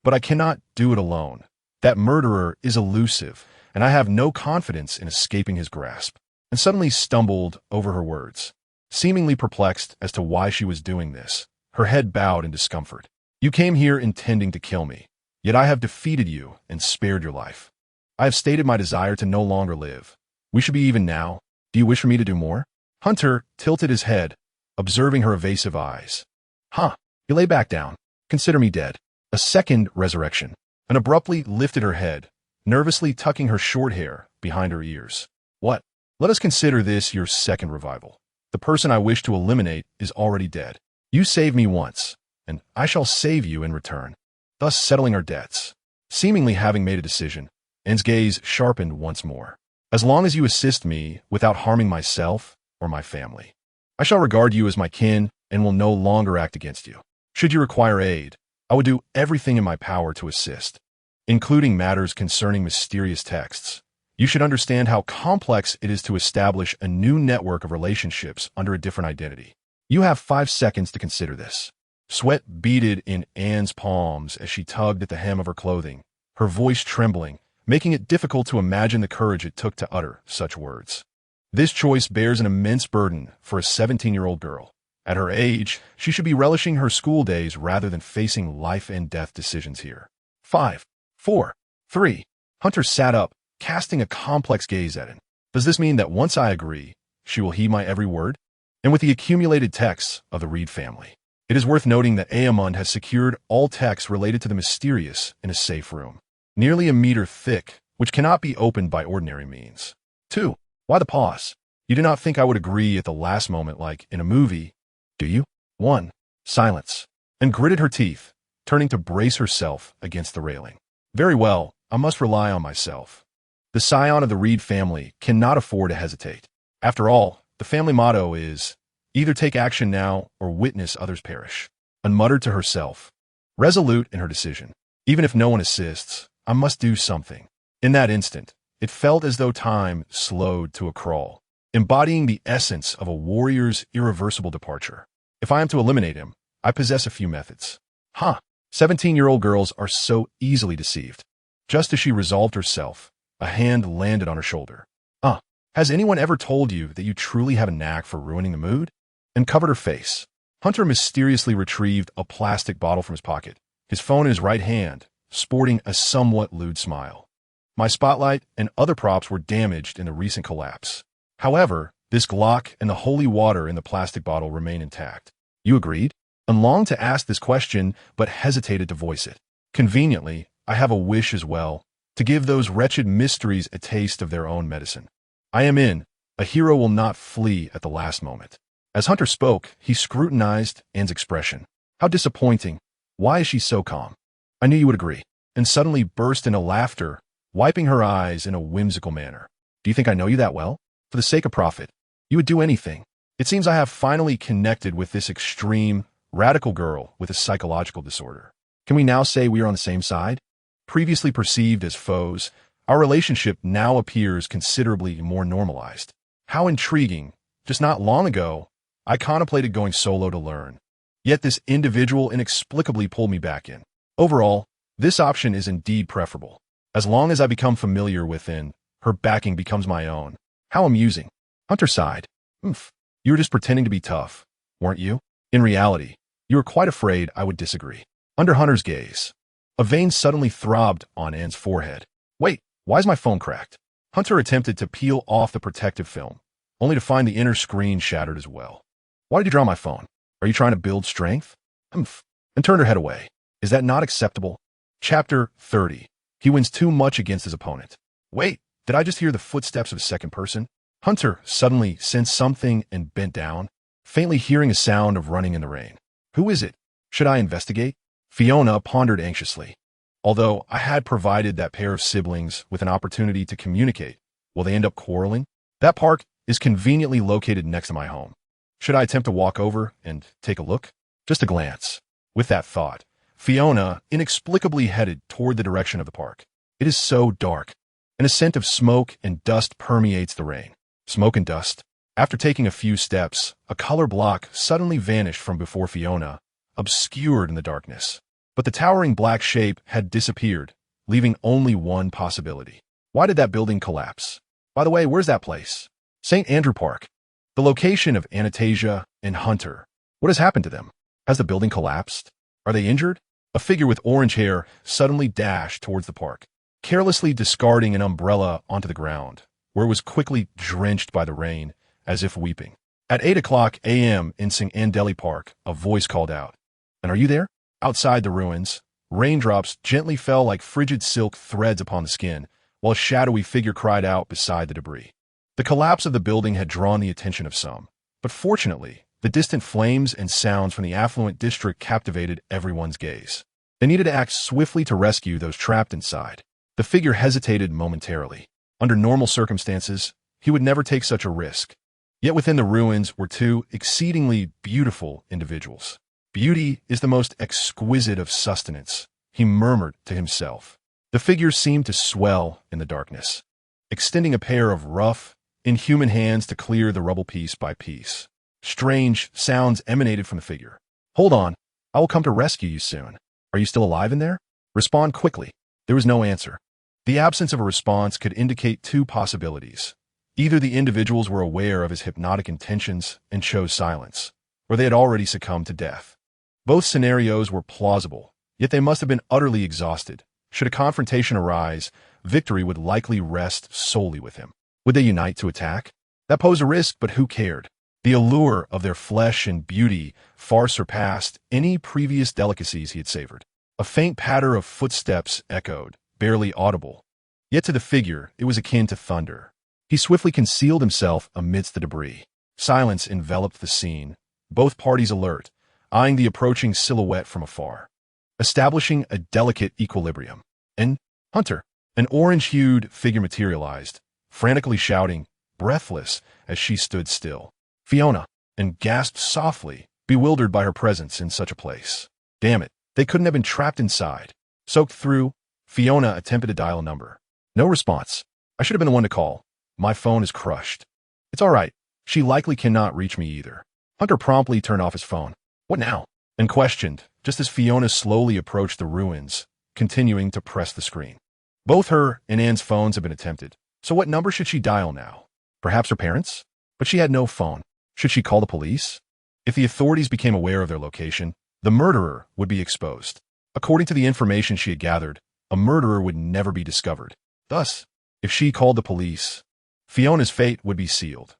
but I cannot do it alone. That murderer is elusive, and I have no confidence in escaping his grasp. And suddenly stumbled over her words. Seemingly perplexed as to why she was doing this, her head bowed in discomfort. You came here intending to kill me, yet I have defeated you and spared your life. I have stated my desire to no longer live. We should be even now. Do you wish for me to do more? Hunter tilted his head, observing her evasive eyes. Huh, he lay back down. Consider me dead. A second resurrection, and abruptly lifted her head, nervously tucking her short hair behind her ears. What? Let us consider this your second revival. The person I wish to eliminate is already dead. You saved me once, and I shall save you in return, thus settling our debts. Seemingly having made a decision, Anne's gaze sharpened once more. As long as you assist me without harming myself or my family, I shall regard you as my kin and will no longer act against you. Should you require aid, I will do everything in my power to assist. including matters concerning mysterious texts. You should understand how complex it is to establish a new network of relationships under a different identity. You have 5 seconds to consider this. Sweat beaded in Anne's palms as she tugged at the hem of her clothing, her voice trembling, making it difficult to imagine the courage it took to utter such words. This choice bears an immense burden for a 17-year-old girl. At her age, she should be relishing her school days rather than facing life and death decisions here. 5, 4, 3. Hunter sat up, casting a complex gaze at him. Does this mean that once I agree, she will heed my every word? And with the accumulated texts of the Reed family, it is worth noting that Aemond has secured all texts related to the mysterious in a safe room, nearly a meter thick, which cannot be opened by ordinary means. 2. Why the pause? You do not think I would agree at the last moment like in a movie, do you? 1. Silence. And gritted her teeth, turning to brace herself against the railing. Very well, I must rely on myself. The scion of the Reed family cannot afford to hesitate. After all, the family motto is, either take action now or witness others perish. And muttered to herself, resolute in her decision. Even if no one assists, I must do something. In that instant, it felt as though time slowed to a crawl, embodying the essence of a warrior's irreversible departure. If I am to eliminate him, I possess a few methods. 17-year-old girls are so easily deceived. Just as she resolved herself, a hand landed on her shoulder. Has anyone ever told you that you truly have a knack for ruining the mood? And covered her face. Hunter mysteriously retrieved a plastic bottle from his pocket, his phone in his right hand, sporting a somewhat lewd smile. My spotlight and other props were damaged in the recent collapse. However, this Glock and the holy water in the plastic bottle remain intact. You agreed? And longed to ask this question, but hesitated to voice it. Conveniently, I have a wish as well, to give those wretched mysteries a taste of their own medicine. I am in. A hero will not flee at the last moment. As Hunter spoke, he scrutinized Anne's expression. How disappointing. Why is she so calm? I knew you would agree. And suddenly burst into laughter, wiping her eyes in a whimsical manner. Do you think I know you that well? For the sake of profit, you would do anything. It seems I have finally connected with this extreme, radical girl with a psychological disorder. Can we now say we are on the same side? Previously perceived as foes, our relationship now appears considerably more normalized. How intriguing. Just not long ago, I contemplated going solo to learn. Yet this individual inexplicably pulled me back in. Overall, this option is indeed preferable. As long as I become familiar with her backing becomes my own. How amusing. Hunter sighed. You were just pretending to be tough, weren't you? In reality, you were quite afraid I would disagree. Under Hunter's gaze, a vein suddenly throbbed on Anne's forehead. Wait, why is my phone cracked? Hunter attempted to peel off the protective film, only to find the inner screen shattered as well. Why did you draw my phone? Are you trying to build strength? And turned her head away. Is that not acceptable? Chapter 30. He wins too much against his opponent. Wait, did I just hear the footsteps of a second person? Hunter suddenly sensed something and bent down, faintly hearing a sound of running in the rain. Who is it? Should I investigate? Fiona pondered anxiously. Although I had provided that pair of siblings with an opportunity to communicate, will they end up quarreling? That park is conveniently located next to my home. Should I attempt to walk over and take a look? Just a glance. With that thought, Fiona inexplicably headed toward the direction of the park. It is so dark, and a scent of smoke and dust permeates the rain. Smoke and dust. After taking a few steps, a color block suddenly vanished from before Fiona, obscured in the darkness. But the towering black shape had disappeared, leaving only one possibility. Why did that building collapse? By the way, where's that place? St. Andrew Park. The location of Anastasia and Hunter. What has happened to them? Has the building collapsed? Are they injured? A figure with orange hair suddenly dashed towards the park, carelessly discarding an umbrella onto the ground, where it was quickly drenched by the rain, as if weeping. At 8 a.m. in St. Andeli Park, a voice called out, "And are you there?" Outside the ruins, raindrops gently fell like frigid silk threads upon the skin, while a shadowy figure cried out beside the debris. The collapse of the building had drawn the attention of some, but fortunately, the distant flames and sounds from the affluent district captivated everyone's gaze. They needed to act swiftly to rescue those trapped inside. The figure hesitated momentarily. Under normal circumstances, he would never take such a risk. Yet within the ruins were two exceedingly beautiful individuals. Beauty is the most exquisite of sustenance, he murmured to himself. The figure seemed to swell in the darkness, extending a pair of rough, inhuman hands to clear the rubble piece by piece. Strange sounds emanated from the figure. "Hold on. I will come to rescue you soon. Are you still alive in there? Respond quickly." There was no answer. The absence of a response could indicate two possibilities. Either the individuals were aware of his hypnotic intentions and chose silence, or they had already succumbed to death. Both scenarios were plausible, yet they must have been utterly exhausted. Should a confrontation arise, victory would likely rest solely with him. Would they unite to attack? That posed a risk, but who cared? The allure of their flesh and beauty far surpassed any previous delicacies he had savored. A faint patter of footsteps echoed, barely audible. Yet to the figure, it was akin to thunder. He swiftly concealed himself amidst the debris. Silence enveloped the scene, both parties alert, eyeing the approaching silhouette from afar, establishing a delicate equilibrium. And Hunter, an orange-hued figure materialized, frantically shouting, breathless as she stood still. "Fiona!" and gasped softly, bewildered by her presence in such a place. Damn it, they couldn't have been trapped inside. Soaked through, Fiona attempted to dial a number. No response. "I should have been the one to call. My phone is crushed." "It's all right. She likely cannot reach me either." Hunter promptly turned off his phone. "What now?" and questioned, just as Fiona slowly approached the ruins, continuing to press the screen. Both her and Anne's phones had been attempted, so what number should she dial now? Perhaps her parents'? But she had no phone. Should she call the police? If the authorities became aware of their location, the murderer would be exposed. According to the information she had gathered, a murderer would never be discovered. Thus, if she called the police, Fiona's fate would be sealed.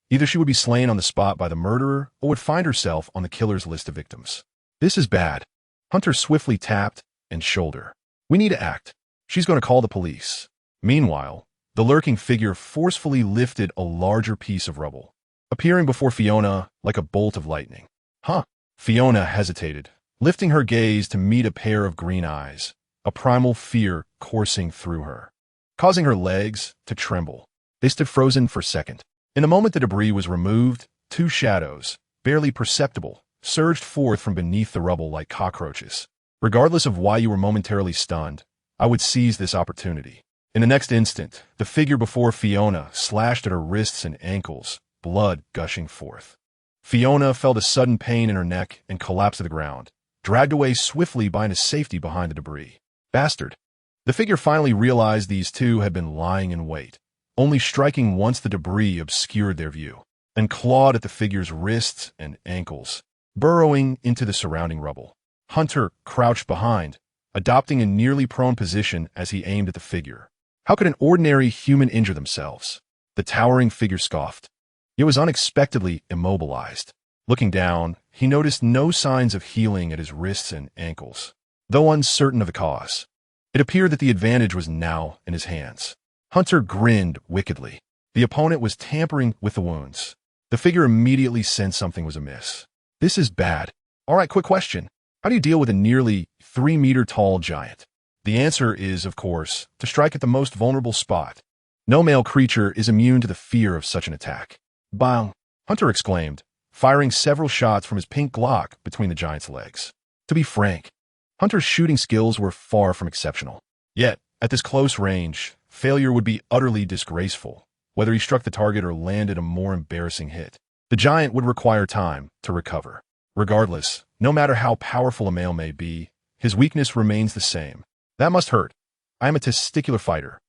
Either she would be slain on the spot by the murderer or would find herself on the killer's list of victims. This is bad. Hunter swiftly tapped and shoulder. "We need to act. She's going to call the police." Meanwhile, the lurking figure forcefully lifted a larger piece of rubble, appearing before Fiona like a bolt of lightning. "Huh?" Fiona hesitated, lifting her gaze to meet a pair of green eyes, a primal fear coursing through her, causing her legs to tremble. They stood frozen for a second. In the moment the debris was removed, two shadows, barely perceptible, surged forth from beneath the rubble like cockroaches. Regardless of why you were momentarily stunned, I would seize this opportunity. In the next instant, the figure before Fiona slashed at her wrists and ankles, blood gushing forth. Fiona felt a sudden pain in her neck and collapsed to the ground, dragged away swiftly by a safety behind the debris. Bastard. The figure finally realized these two had been lying in wait, only striking once the debris obscured their view, and clawed at the figure's wrists and ankles, burrowing into the surrounding rubble. Hunter crouched behind, adopting a nearly prone position as he aimed at the figure. How could an ordinary human injure themselves? The towering figure scoffed. It was unexpectedly immobilized. Looking down, he noticed no signs of healing at his wrists and ankles, though uncertain of the cause. It appeared that the advantage was now in his hands. Hunter grinned wickedly. The opponent was tampering with the wounds. The figure immediately sensed something was amiss. "This is bad. All right, quick question. How do you deal with a nearly 3-meter-tall giant?" The answer is, of course, to strike at the most vulnerable spot. No male creature is immune to the fear of such an attack. "Bang!" Hunter exclaimed, firing several shots from his pink Glock between the giant's legs. To be frank, Hunter's shooting skills were far from exceptional. Yet, at this close range, failure would be utterly disgraceful, whether he struck the target or landed a more embarrassing hit. The giant would require time to recover. Regardless, no matter how powerful a male may be, his weakness remains the same. "That must hurt. I am a testicular fighter."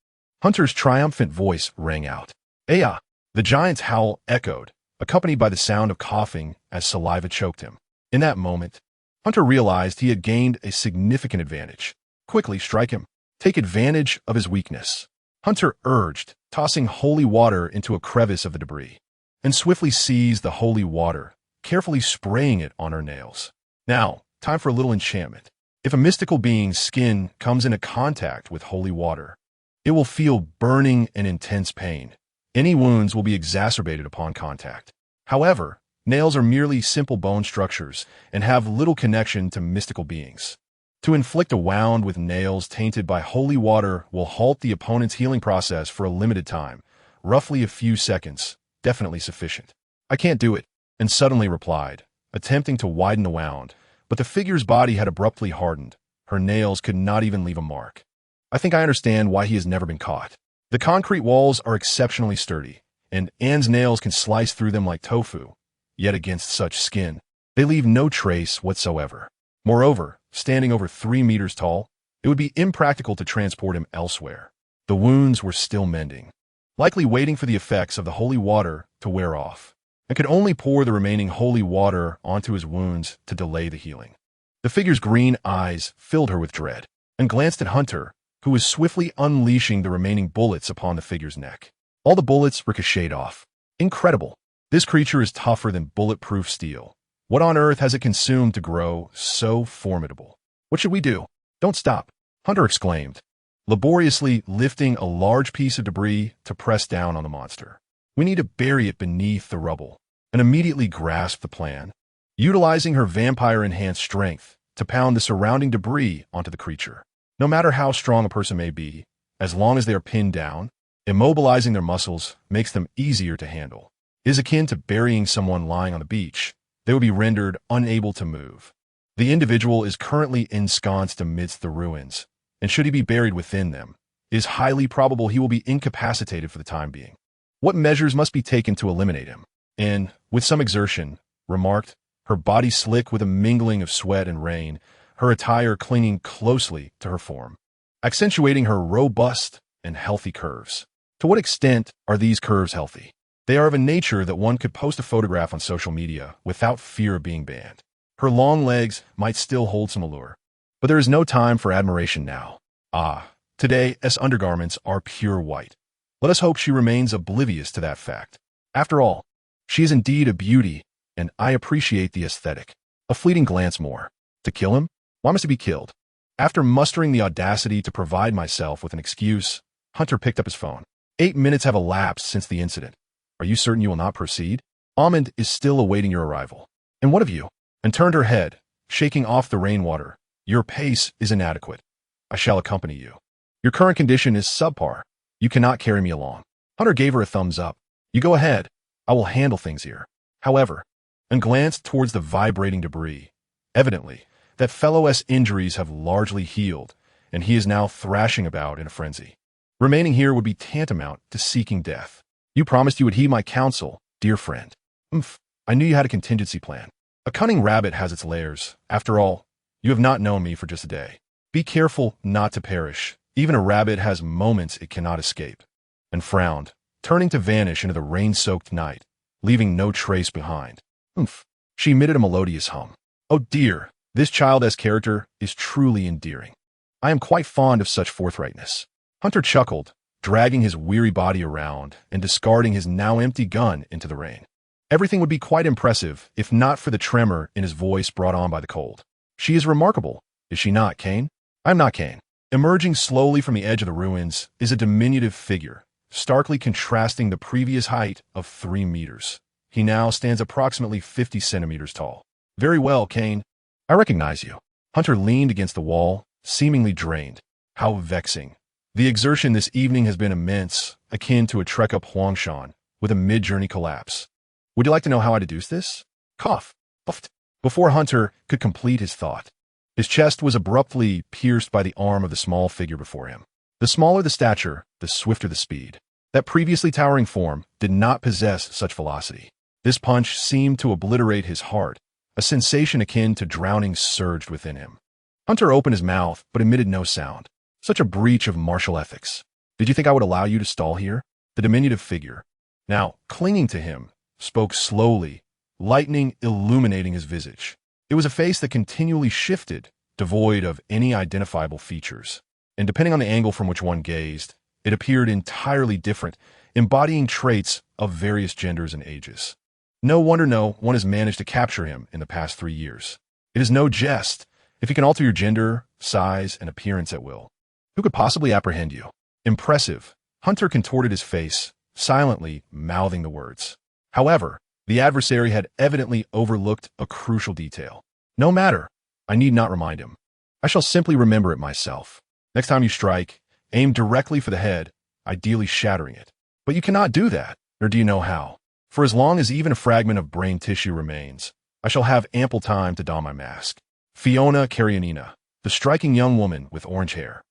Hunter's triumphant voice rang out. "Aya!" The giant's howl echoed, accompanied by the sound of coughing as saliva choked him. In that moment, Hunter realized he had gained a significant advantage. Quickly strike him. Take advantage of his weakness. Hunter urged, tossing holy water into a crevice of the debris, and swiftly seized the holy water, carefully spraying it on her nails. Now, time for a little enchantment. If a mystical being's skin comes into contact with holy water, it will feel burning and intense pain. Any wounds will be exacerbated upon contact. However, nails are merely simple bone structures and have little connection to mystical beings. To inflict a wound with nails tainted by holy water will halt the opponent's healing process for a limited time, roughly a few seconds, definitely sufficient. "I can't do it," and suddenly replied, attempting to widen the wound, but the figure's body had abruptly hardened. Her nails could not even leave a mark. I think I understand why he has never been caught. The concrete walls are exceptionally sturdy, and Anne's nails can slice through them like tofu. Yet against such skin, they leave no trace whatsoever. Moreover, standing over 3 meters tall, it would be impractical to transport him elsewhere. The wounds were still mending, likely waiting for the effects of the holy water to wear off, and could only pour the remaining holy water onto his wounds to delay the healing. The figure's green eyes filled her with dread, and glanced at Hunter, who was swiftly unleashing the remaining bullets upon the figure's neck. All the bullets ricocheted off. Incredible. This creature is tougher than bulletproof steel. What on earth has it consumed to grow so formidable? What should we do? Don't stop, Hunter exclaimed, laboriously lifting a large piece of debris to press down on the monster. We need to bury it beneath the rubble, and immediately grasped the plan, utilizing her vampire-enhanced strength to pound the surrounding debris onto the creature. No matter how strong a person may be, as long as they are pinned down, immobilizing their muscles makes them easier to handle. It is akin to burying someone lying on the beach. They would be rendered unable to move. The individual is currently ensconced amidst the ruins, and should he be buried within them, it is highly probable he will be incapacitated for the time being. What measures must be taken to eliminate him? Anne, with some exertion, remarked, her body slick with a mingling of sweat and rain, her attire clinging closely to her form, accentuating her robust and healthy curves. To what extent are these curves healthy? They are of a nature that one could post a photograph on social media without fear of being banned. Her long legs might still hold some allure, but there is no time for admiration now. Today's undergarments are pure white. Let us hope she remains oblivious to that fact. After all, she is indeed a beauty, and I appreciate the aesthetic. A fleeting glance more. To kill him? Why must he be killed? After mustering the audacity to provide myself with an excuse, Hunter picked up his phone. 8 minutes have elapsed since the incident. Are you certain you will not proceed? Almond is still awaiting your arrival. And what of you? And turned her head, shaking off the rainwater. Your pace is inadequate. I shall accompany you. Your current condition is subpar. You cannot carry me along. Hunter gave her a thumbs up. You go ahead. I will handle things here. However, and glanced towards the vibrating debris. Evidently, that fellow's injuries have largely healed, and he is now thrashing about in a frenzy. Remaining here would be tantamount to seeking death. You promised you would heed my counsel, dear friend. I knew you had a contingency plan. A cunning rabbit has its lairs. After all, you have not known me for just a day. Be careful not to perish. Even a rabbit has moments it cannot escape. And frowned, turning to vanish into the rain-soaked night, leaving no trace behind. She emitted a melodious hum. Oh dear, this childish character is truly endearing. I am quite fond of such forthrightness. Hunter chuckled, dragging his weary body around and discarding his now empty gun into the rain. Everything would be quite impressive if not for the tremor in his voice brought on by the cold. She is remarkable, is she not, Kane? I am not Kane. Emerging slowly from the edge of the ruins is a diminutive figure, starkly contrasting the previous height of 3 meters. He now stands approximately 50 centimeters tall. Very well, Kane. I recognize you. Hunter leaned against the wall, seemingly drained. How vexing. The exertion this evening has been immense, akin to a trek up Huangshan, with a mid-journey collapse. Would you like to know how I deduced this? Cough. Puffed. Before Hunter could complete his thought, his chest was abruptly pierced by the arm of the small figure before him. The smaller the stature, the swifter the speed. That previously towering form did not possess such velocity. This punch seemed to obliterate his heart. A sensation akin to drowning surged within him. Hunter opened his mouth, but emitted no sound. Such a breach of martial ethics. Did you think I would allow you to stall here? The diminutive figure, now clinging to him, spoke slowly, lightning illuminating his visage. It was a face that continually shifted, devoid of any identifiable features. And depending on the angle from which one gazed, it appeared entirely different, embodying traits of various genders and ages. No wonder one has managed to capture him in the past 3 years. It is no jest if he can alter your gender, size, and appearance at will. Who could possibly apprehend you? Impressive. Hunter contorted his face, silently mouthing the words. However, the adversary had evidently overlooked a crucial detail. No matter. I need not remind him. I shall simply remember it myself. Next time you strike, aim directly for the head, ideally shattering it. But you cannot do that, nor do you know how. For as long as even a fragment of brain tissue remains, I shall have ample time to don my mask. Fiona Karenina, the striking young woman with orange hair.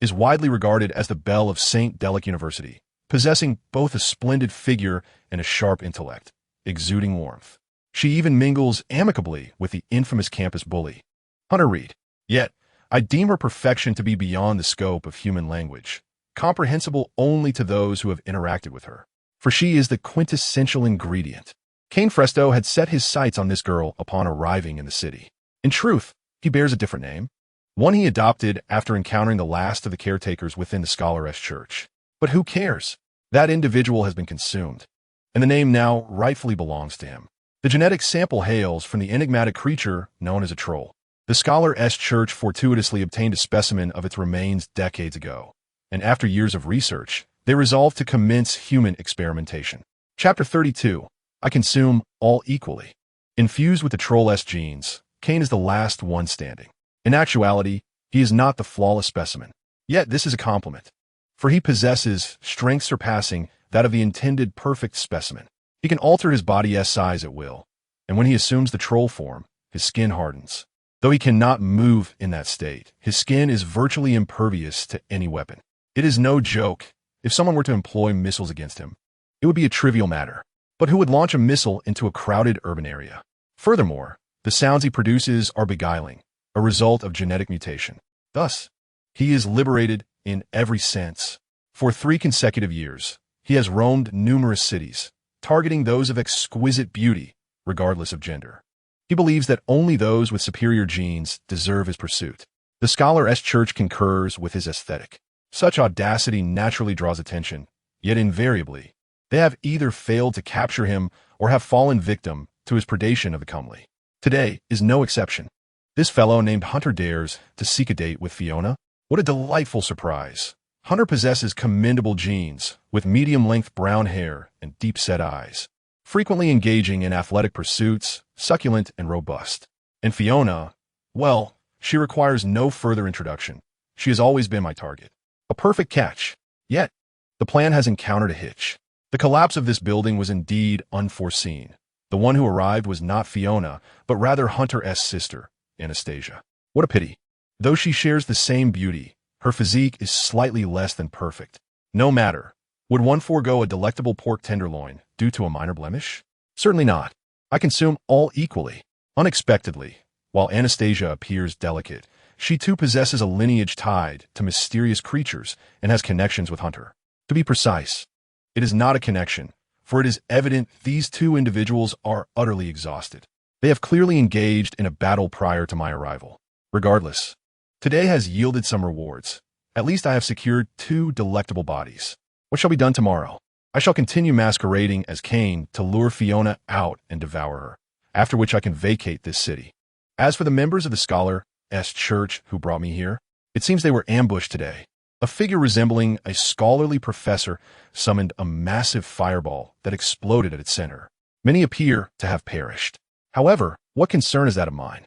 is widely regarded as the belle of St. Delic University, possessing both a splendid figure and a sharp intellect, exuding warmth. She even mingles amicably with the infamous campus bully, Hunter Reed. Yet, I deem her perfection to be beyond the scope of human language, comprehensible only to those who have interacted with her. For she is the quintessential ingredient. Cain Fresto had set his sights on this girl upon arriving in the city. In truth, he bears a different name, one he adopted after encountering the last of the caretakers within the Scholar Church. But who cares? That individual has been consumed, and the name now rightfully belongs to him. The genetic sample hails from the enigmatic creature known as a troll. The Scholar Church fortuitously obtained a specimen of its remains decades ago, and after years of research, they resolved to commence human experimentation. Chapter 32. I consume all equally. Infused with the troll-esque genes, Cain is the last one standing. In actuality, he is not the flawless specimen. Yet this is a compliment, for he possesses strength surpassing that of the intended perfect specimen. He can alter his body's size at will, and when he assumes the troll form, his skin hardens. Though he cannot move in that state, his skin is virtually impervious to any weapon. It is no joke. If someone were to employ missiles against him, it would be a trivial matter. But who would launch a missile into a crowded urban area? Furthermore, the sounds he produces are beguiling, a result of genetic mutation. Thus, he is liberated in every sense. For 3 consecutive years, he has roamed numerous cities, targeting those of exquisite beauty, regardless of gender. He believes that only those with superior genes deserve his pursuit. The Scholar Church concurs with his aesthetic. Such audacity naturally draws attention, yet invariably, they have either failed to capture him or have fallen victim to his predation of the comely. Today is no exception. This fellow named Hunter dares to seek a date with Fiona. What a delightful surprise. Hunter possesses commendable genes, with medium-length brown hair and deep-set eyes, frequently engaging in athletic pursuits, succulent and robust. And Fiona, well, she requires no further introduction. She has always been my target. A perfect catch. Yet, the plan has encountered a hitch. The collapse of this building was indeed unforeseen. The one who arrived was not Fiona, but rather Hunter's sister, Anastasia. What a pity. Though she shares the same beauty, her physique is slightly less than perfect. No matter. Would one forego a delectable pork tenderloin due to a minor blemish? Certainly not. I consume all equally. Unexpectedly, while Anastasia appears delicate, she too possesses a lineage tied to mysterious creatures and has connections with Hunter. To be precise, it is not a connection, for it is evident these two individuals are utterly exhausted. They have clearly engaged in a battle prior to my arrival. Regardless, today has yielded some rewards. At least I have secured 2 delectable bodies. What shall be done tomorrow? I shall continue masquerading as Cain to lure Fiona out and devour her, after which I can vacate this city. As for the members of the Scholar Church who brought me here, it seems they were ambushed today. A figure resembling a scholarly professor summoned a massive fireball that exploded at its center. Many appear to have perished. However, what concern is that of mine?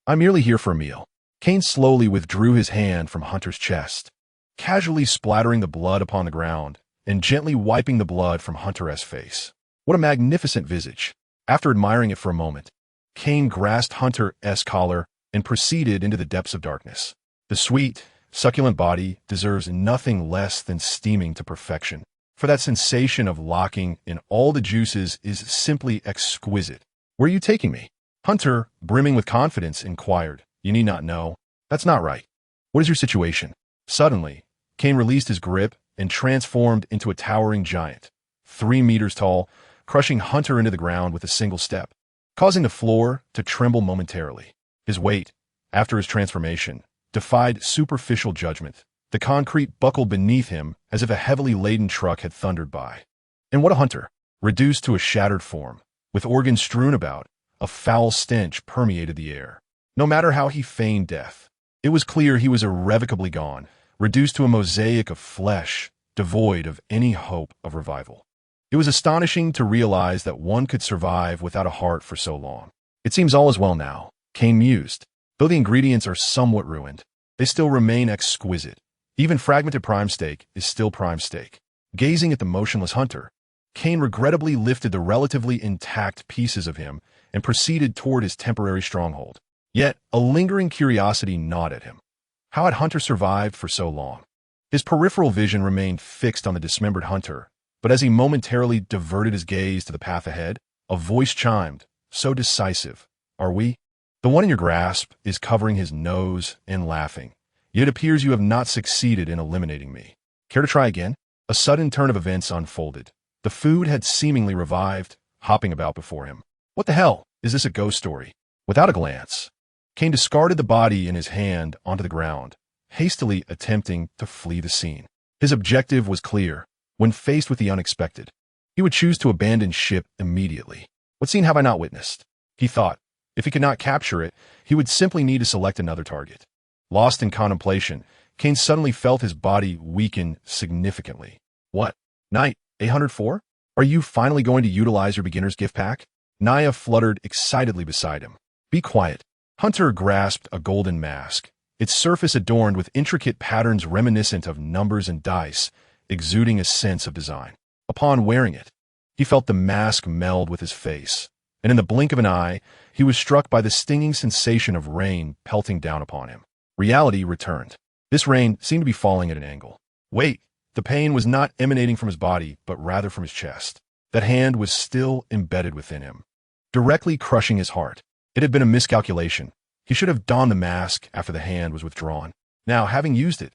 I'm merely here for a meal. Cain slowly withdrew his hand from Hunter's chest, casually splattering the blood upon the ground and gently wiping the blood from Hunter's face. What a magnificent visage! After admiring it for a moment, Cain grasped Hunter's collar and proceeded into the depths of darkness. The sweet, succulent body deserves nothing less than steaming to perfection, for that sensation of locking in all the juices is simply exquisite. Where are you taking me? Hunter, brimming with confidence, inquired. You need not know. That's not right. What is your situation? Suddenly, Cain released his grip and transformed into a towering giant, 3 meters tall, crushing Hunter into the ground with a single step, causing the floor to tremble momentarily. His weight, after his transformation, defied superficial judgment. The concrete buckled beneath him as if a heavily laden truck had thundered by. And what a Hunter! Reduced to a shattered form, with organs strewn about, a foul stench permeated the air. No matter how he feigned death, it was clear he was irrevocably gone, reduced to a mosaic of flesh, devoid of any hope of revival. It was astonishing to realize that one could survive without a heart for so long. It seems all is well now, Cain mused. Though the ingredients are somewhat ruined, they still remain exquisite. Even fragmented prime steak is still prime steak. Gazing at the motionless Hunter, Cain regrettably lifted the relatively intact pieces of him and proceeded toward his temporary stronghold. Yet, a lingering curiosity gnawed at him. How had Hunter survived for so long? His peripheral vision remained fixed on the dismembered hunter, but as he momentarily diverted his gaze to the path ahead, a voice chimed, so decisive. Are we? The one in your grasp is covering his nose and laughing. Yet it appears you have not succeeded in eliminating me. Care to try again? A sudden turn of events unfolded. The food had seemingly revived, hopping about before him. What the hell? Is this a ghost story? Without a glance, Cain discarded the body in his hand onto the ground, hastily attempting to flee the scene. His objective was clear. When faced with the unexpected, he would choose to abandon ship immediately. What scene have I not witnessed? He thought. If he could not capture it, he would simply need to select another target. Lost in contemplation, Cain suddenly felt his body weaken significantly. What? Knight 804? Are you finally going to utilize your beginner's gift pack? Naya fluttered excitedly beside him. Be quiet. Hunter grasped a golden mask, its surface adorned with intricate patterns reminiscent of numbers and dice, exuding a sense of design. Upon wearing it, he felt the mask meld with his face, and in the blink of an eye, he was struck by the stinging sensation of rain pelting down upon him. Reality returned. This rain seemed to be falling at an angle. Wait, the pain was not emanating from his body, but rather from his chest. That hand was still embedded within him, directly crushing his heart. It had been a miscalculation. He should have donned the mask after the hand was withdrawn. Now, having used it,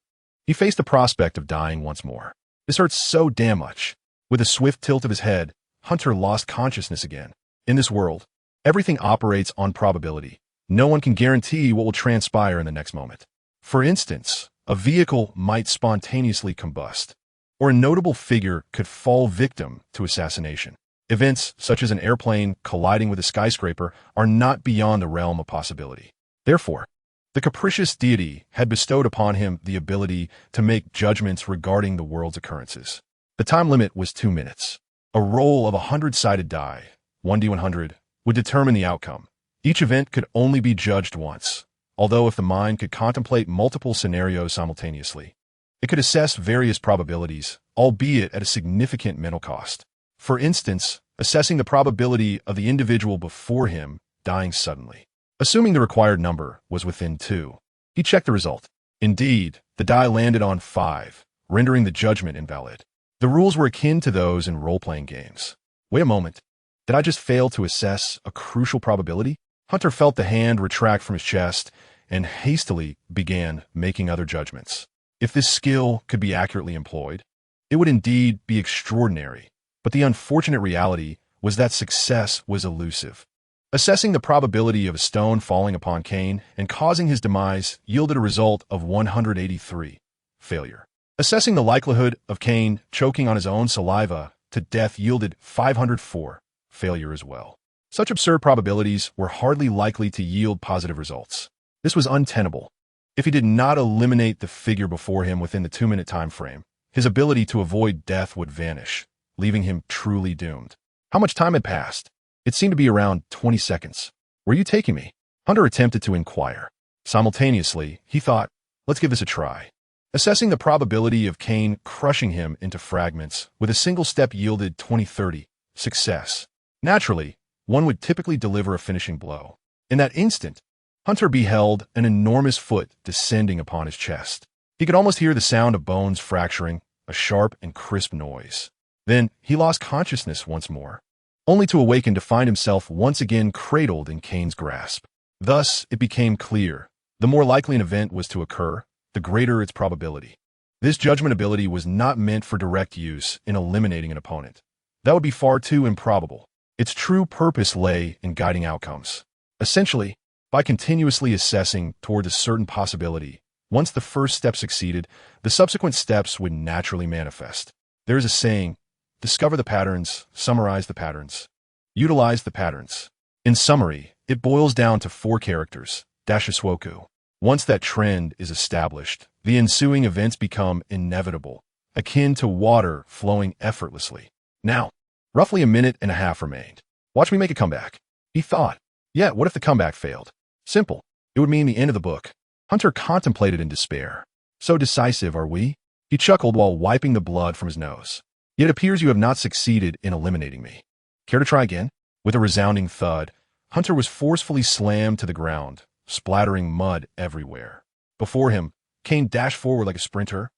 he faced the prospect of dying once more. This hurt so damn much. With a swift tilt of his head, Hunter lost consciousness again. In this world, everything operates on probability. No one can guarantee what will transpire in the next moment. For instance, a vehicle might spontaneously combust, or a notable figure could fall victim to assassination. Events such as an airplane colliding with a skyscraper are not beyond the realm of possibility. Therefore, the capricious deity had bestowed upon him the ability to make judgments regarding the world's occurrences. The time limit was 2 minutes. A roll of a 100-sided die, 1d100, would determine the outcome. Each event could only be judged once, although if the mind could contemplate multiple scenarios simultaneously, it could assess various probabilities, albeit at a significant mental cost. For instance, assessing the probability of the individual before him dying suddenly. Assuming the required number was within 2, he checked the result. Indeed, the die landed on 5, rendering the judgment invalid. The rules were akin to those in role-playing games. Wait a moment. Did I just fail to assess a crucial probability? Hunter felt the hand retract from his chest and hastily began making other judgments. If this skill could be accurately employed, it would indeed be extraordinary. But the unfortunate reality was that success was elusive. Assessing the probability of a stone falling upon Cain and causing his demise yielded a result of 183. Failure. Assessing the likelihood of Cain choking on his own saliva to death yielded 504. Failure as well. Such absurd probabilities were hardly likely to yield positive results. This was untenable. If he did not eliminate the figure before him within the 2-minute time frame, his ability to avoid death would vanish, leaving him truly doomed. How much time had passed? It seemed to be around 20 seconds. Where are you taking me? Hunter attempted to inquire. Simultaneously, he thought, let's give this a try. Assessing the probability of Cain crushing him into fragments with a single step yielded 20-30. Success. Naturally, one would typically deliver a finishing blow. In that instant, Hunter beheld an enormous foot descending upon his chest. He could almost hear the sound of bones fracturing, a sharp and crisp noise. Then he lost consciousness once more, only to awaken to find himself once again cradled in Cain's grasp. Thus, it became clear, the more likely an event was to occur, the greater its probability. This judgment ability was not meant for direct use in eliminating an opponent. That would be far too improbable. Its true purpose lay in guiding outcomes. Essentially, by continuously assessing toward a certain possibility, once the first step succeeded, the subsequent steps would naturally manifest. There is a saying, discover the patterns, summarize the patterns, utilize the patterns. In summary, it boils down to 4 characters, Dashiswoku. Once that trend is established, the ensuing events become inevitable, akin to water flowing effortlessly. Now, roughly a minute and a half remained. Watch me make a comeback. He thought. Yet, what if the comeback failed? Simple. It would mean the end of the book. Hunter contemplated in despair. So decisive are we? He chuckled while wiping the blood from his nose. It appears you have not succeeded in eliminating me. Care to try again? With a resounding thud, Hunter was forcefully slammed to the ground, splattering mud everywhere. Before him, Cain dashed forward like a sprinter,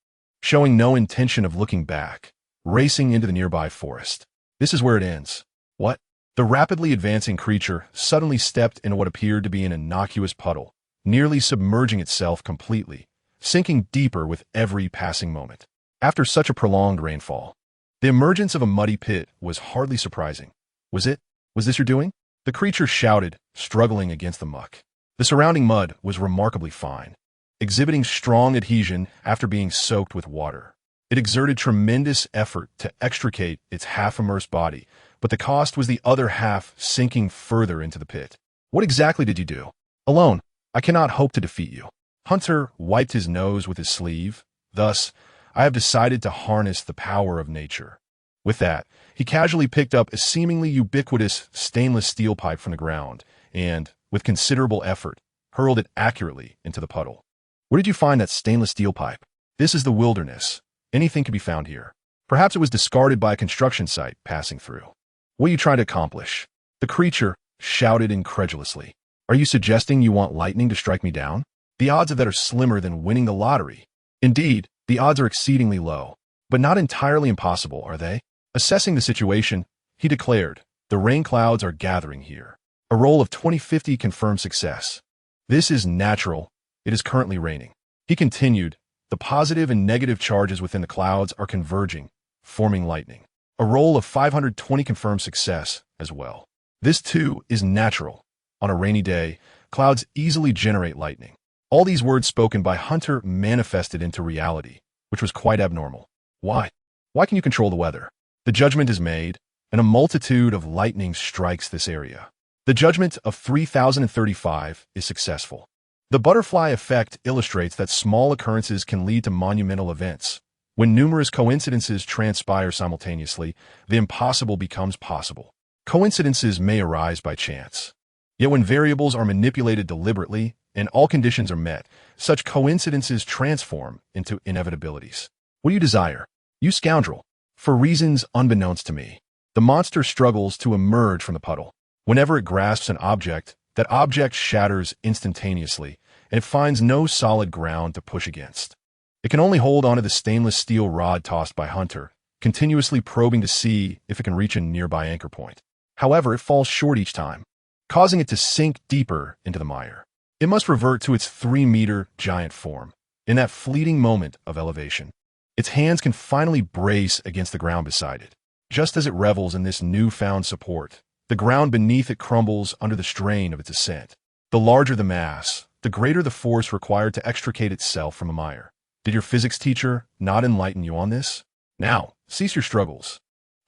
showing no intention of looking back, racing into the nearby forest. This is where it ends. What? The rapidly advancing creature suddenly stepped into what appeared to be an innocuous puddle, nearly submerging itself completely, sinking deeper with every passing moment. After such a prolonged rainfall, the emergence of a muddy pit was hardly surprising. Was it? Was this your doing? The creature shouted, struggling against the muck. The surrounding mud was remarkably fine, exhibiting strong adhesion after being soaked with water. It exerted tremendous effort to extricate its half-immersed body, but the cost was the other half sinking further into the pit. What exactly did you do? Alone, I cannot hope to defeat you. Hunter wiped his nose with his sleeve. Thus, I have decided to harness the power of nature. With that, he casually picked up a seemingly ubiquitous stainless steel pipe from the ground and, with considerable effort, hurled it accurately into the puddle. Where did you find that stainless steel pipe? This is the wilderness. Anything can be found here. Perhaps it was discarded by a construction site passing through. What are you trying to accomplish? The creature shouted incredulously. Are you suggesting you want lightning to strike me down? The odds of that are slimmer than winning the lottery. Indeed, the odds are exceedingly low, but not entirely impossible, are they? Assessing the situation, he declared, the rain clouds are gathering here. A roll of 20/50 confirmed success. This is natural. It is currently raining. He continued, the positive and negative charges within the clouds are converging, forming lightning. A roll of 520 confirmed success as well. This too is natural. On a rainy day, clouds easily generate lightning. All these words spoken by Hunter manifested into reality, which was quite abnormal. Why? Why can you control the weather? The judgment is made, and a multitude of lightning strikes this area. The judgment of 3035 is successful. The butterfly effect illustrates that small occurrences can lead to monumental events. When numerous coincidences transpire simultaneously, the impossible becomes possible. Coincidences may arise by chance. Yet when variables are manipulated deliberately and all conditions are met, such coincidences transform into inevitabilities. What do you desire? You scoundrel. For reasons unbeknownst to me, the monster struggles to emerge from the puddle. Whenever it grasps an object, that object shatters instantaneously, and it finds no solid ground to push against. It can only hold onto the stainless steel rod tossed by Hunter, continuously probing to see if it can reach a nearby anchor point. However, it falls short each time, causing it to sink deeper into the mire. It must revert to its 3-meter giant form. In that fleeting moment of elevation, its hands can finally brace against the ground beside it. Just as it revels in this newfound support, the ground beneath it crumbles under the strain of its ascent. The larger the mass, the greater the force required to extricate itself from the mire. Did your physics teacher not enlighten you on this? Now, cease your struggles.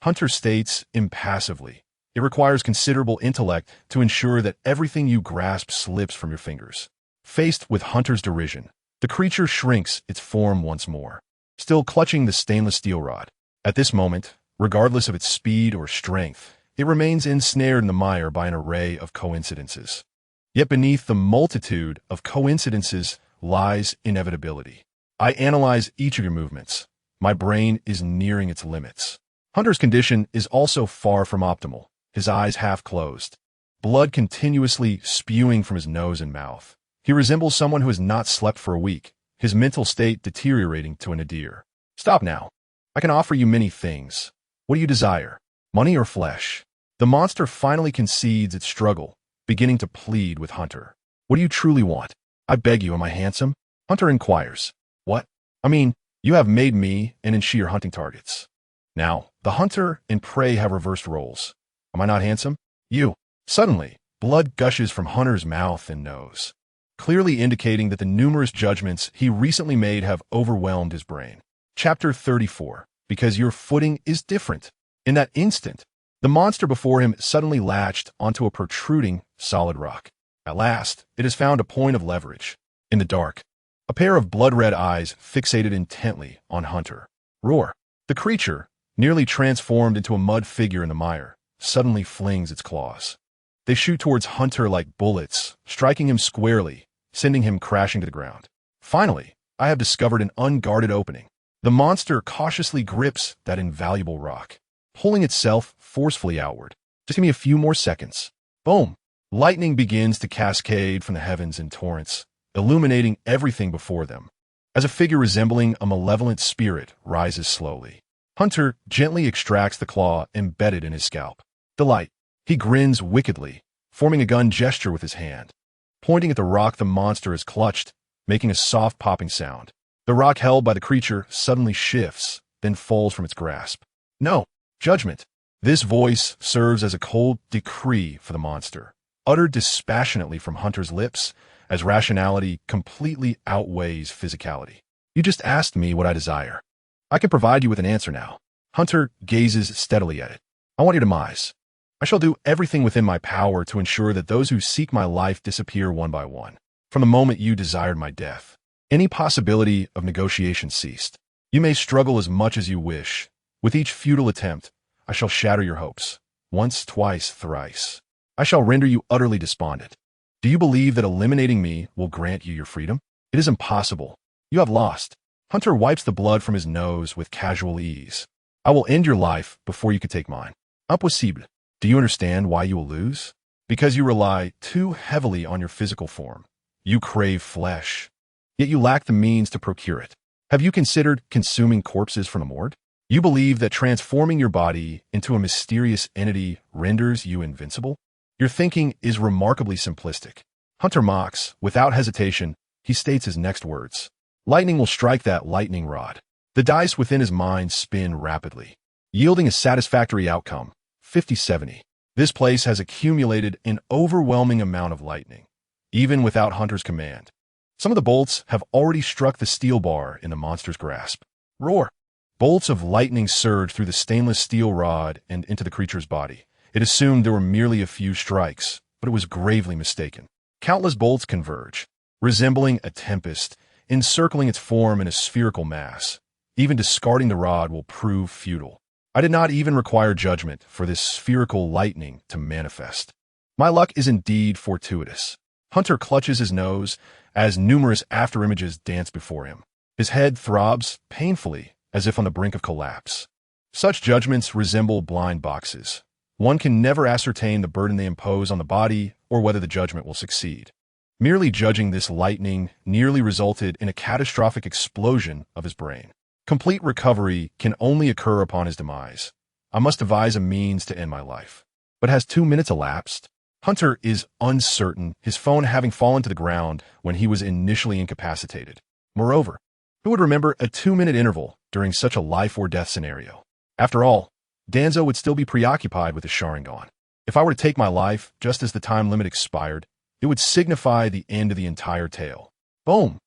Hunter states impassively. It requires considerable intellect to ensure that everything you grasp slips from your fingers. Faced with Hunter's derision, the creature shrinks its form once more, still clutching the stainless steel rod. At this moment, regardless of its speed or strength, it remains ensnared in the mire by an array of coincidences. Yet beneath the multitude of coincidences lies inevitability. I analyze each of your movements. My brain is nearing its limits. Hunter's condition is also far from optimal, his eyes half closed, blood continuously spewing from his nose and mouth. He resembles someone who has not slept for a week, his mental state deteriorating to a nadir. Stop now. I can offer you many things. What do you desire? Money or flesh? The monster finally concedes its struggle, beginning to plead with Hunter. What do you truly want? I beg you, am I handsome? Hunter inquires. What? I mean, you have made me and Enshi your hunting targets. Now, the hunter and prey have reversed roles. Am I not handsome? You. Suddenly, blood gushes from Hunter's mouth and nose, clearly indicating that the numerous judgments he recently made have overwhelmed his brain. Chapter 34. Because your footing is different. In that instant, the monster before him suddenly latched onto a protruding, solid rock. At last, it has found a point of leverage. In the dark, a pair of blood-red eyes fixated intently on Hunter. Roar. The creature, nearly transformed into a mud figure in the mire, suddenly flings its claws. They shoot towards Hunter like bullets, striking him squarely, sending him crashing to the ground. Finally, I have discovered an unguarded opening. The monster cautiously grips that invaluable rock, pulling itself forcefully outward. Just give me a few more seconds. Boom! Lightning begins to cascade from the heavens in torrents, illuminating everything before them. as a figure resembling a malevolent spirit rises slowly. Hunter gently extracts the claw embedded in his scalp. Delight. He grins wickedly, forming a gun gesture with his hand. Pointing at the rock the monster is clutched, making a soft popping sound. The rock held by the creature suddenly shifts, then falls from its grasp. No, judgment. This voice serves as a cold decree for the monster, uttered dispassionately from Hunter's lips, as rationality completely outweighs physicality. You just asked me what I desire. I can provide you with an answer now. Hunter gazes steadily at it. I want your demise. I shall do everything within my power to ensure that those who seek my life disappear one by one. From the moment you desired my death, any possibility of negotiation ceased. You may struggle as much as you wish. With each futile attempt, I shall shatter your hopes. Once, twice, thrice. I shall render you utterly despondent. Do you believe that eliminating me will grant you your freedom? It is impossible. You have lost. Hunter wipes the blood from his nose with casual ease. I will end your life before you could take mine. Impossible. Do you understand why you will lose? Because you rely too heavily on your physical form. You crave flesh, yet you lack the means to procure it. Have you considered consuming corpses from the morgue? You believe that transforming your body into a mysterious entity renders you invincible? Your thinking is remarkably simplistic. Hunter mocks. Without hesitation, he states his next words. Lightning will strike that lightning rod. The dice within his mind spin rapidly, yielding a satisfactory outcome, 50-70. This place has accumulated an overwhelming amount of lightning, even without Hunter's command. Some of the bolts have already struck the steel bar in the monster's grasp. Roar! Bolts of lightning surge through the stainless steel rod and into the creature's body. It assumed there were merely a few strikes, but it was gravely mistaken. Countless bolts converge, resembling a tempest, encircling its form in a spherical mass. Even discarding the rod will prove futile. I did not even require judgment for this spherical lightning to manifest. My luck is indeed fortuitous. Hunter clutches his nose as numerous afterimages dance before him. His head throbs painfully, as if on the brink of collapse. Such judgments resemble blind boxes. One can never ascertain the burden they impose on the body or whether the judgment will succeed. Merely judging this lightning nearly resulted in a catastrophic explosion of his brain. Complete recovery can only occur upon his demise. I must devise a means to end my life. But has 2 minutes elapsed? Hunter is uncertain, his phone having fallen to the ground when he was initially incapacitated. Moreover, who would remember a 2-minute interval during such a life-or-death scenario? After all, Danzo would still be preoccupied with his Sharingan. If I were to take my life just as the time limit expired, it would signify the end of the entire tale. Boom!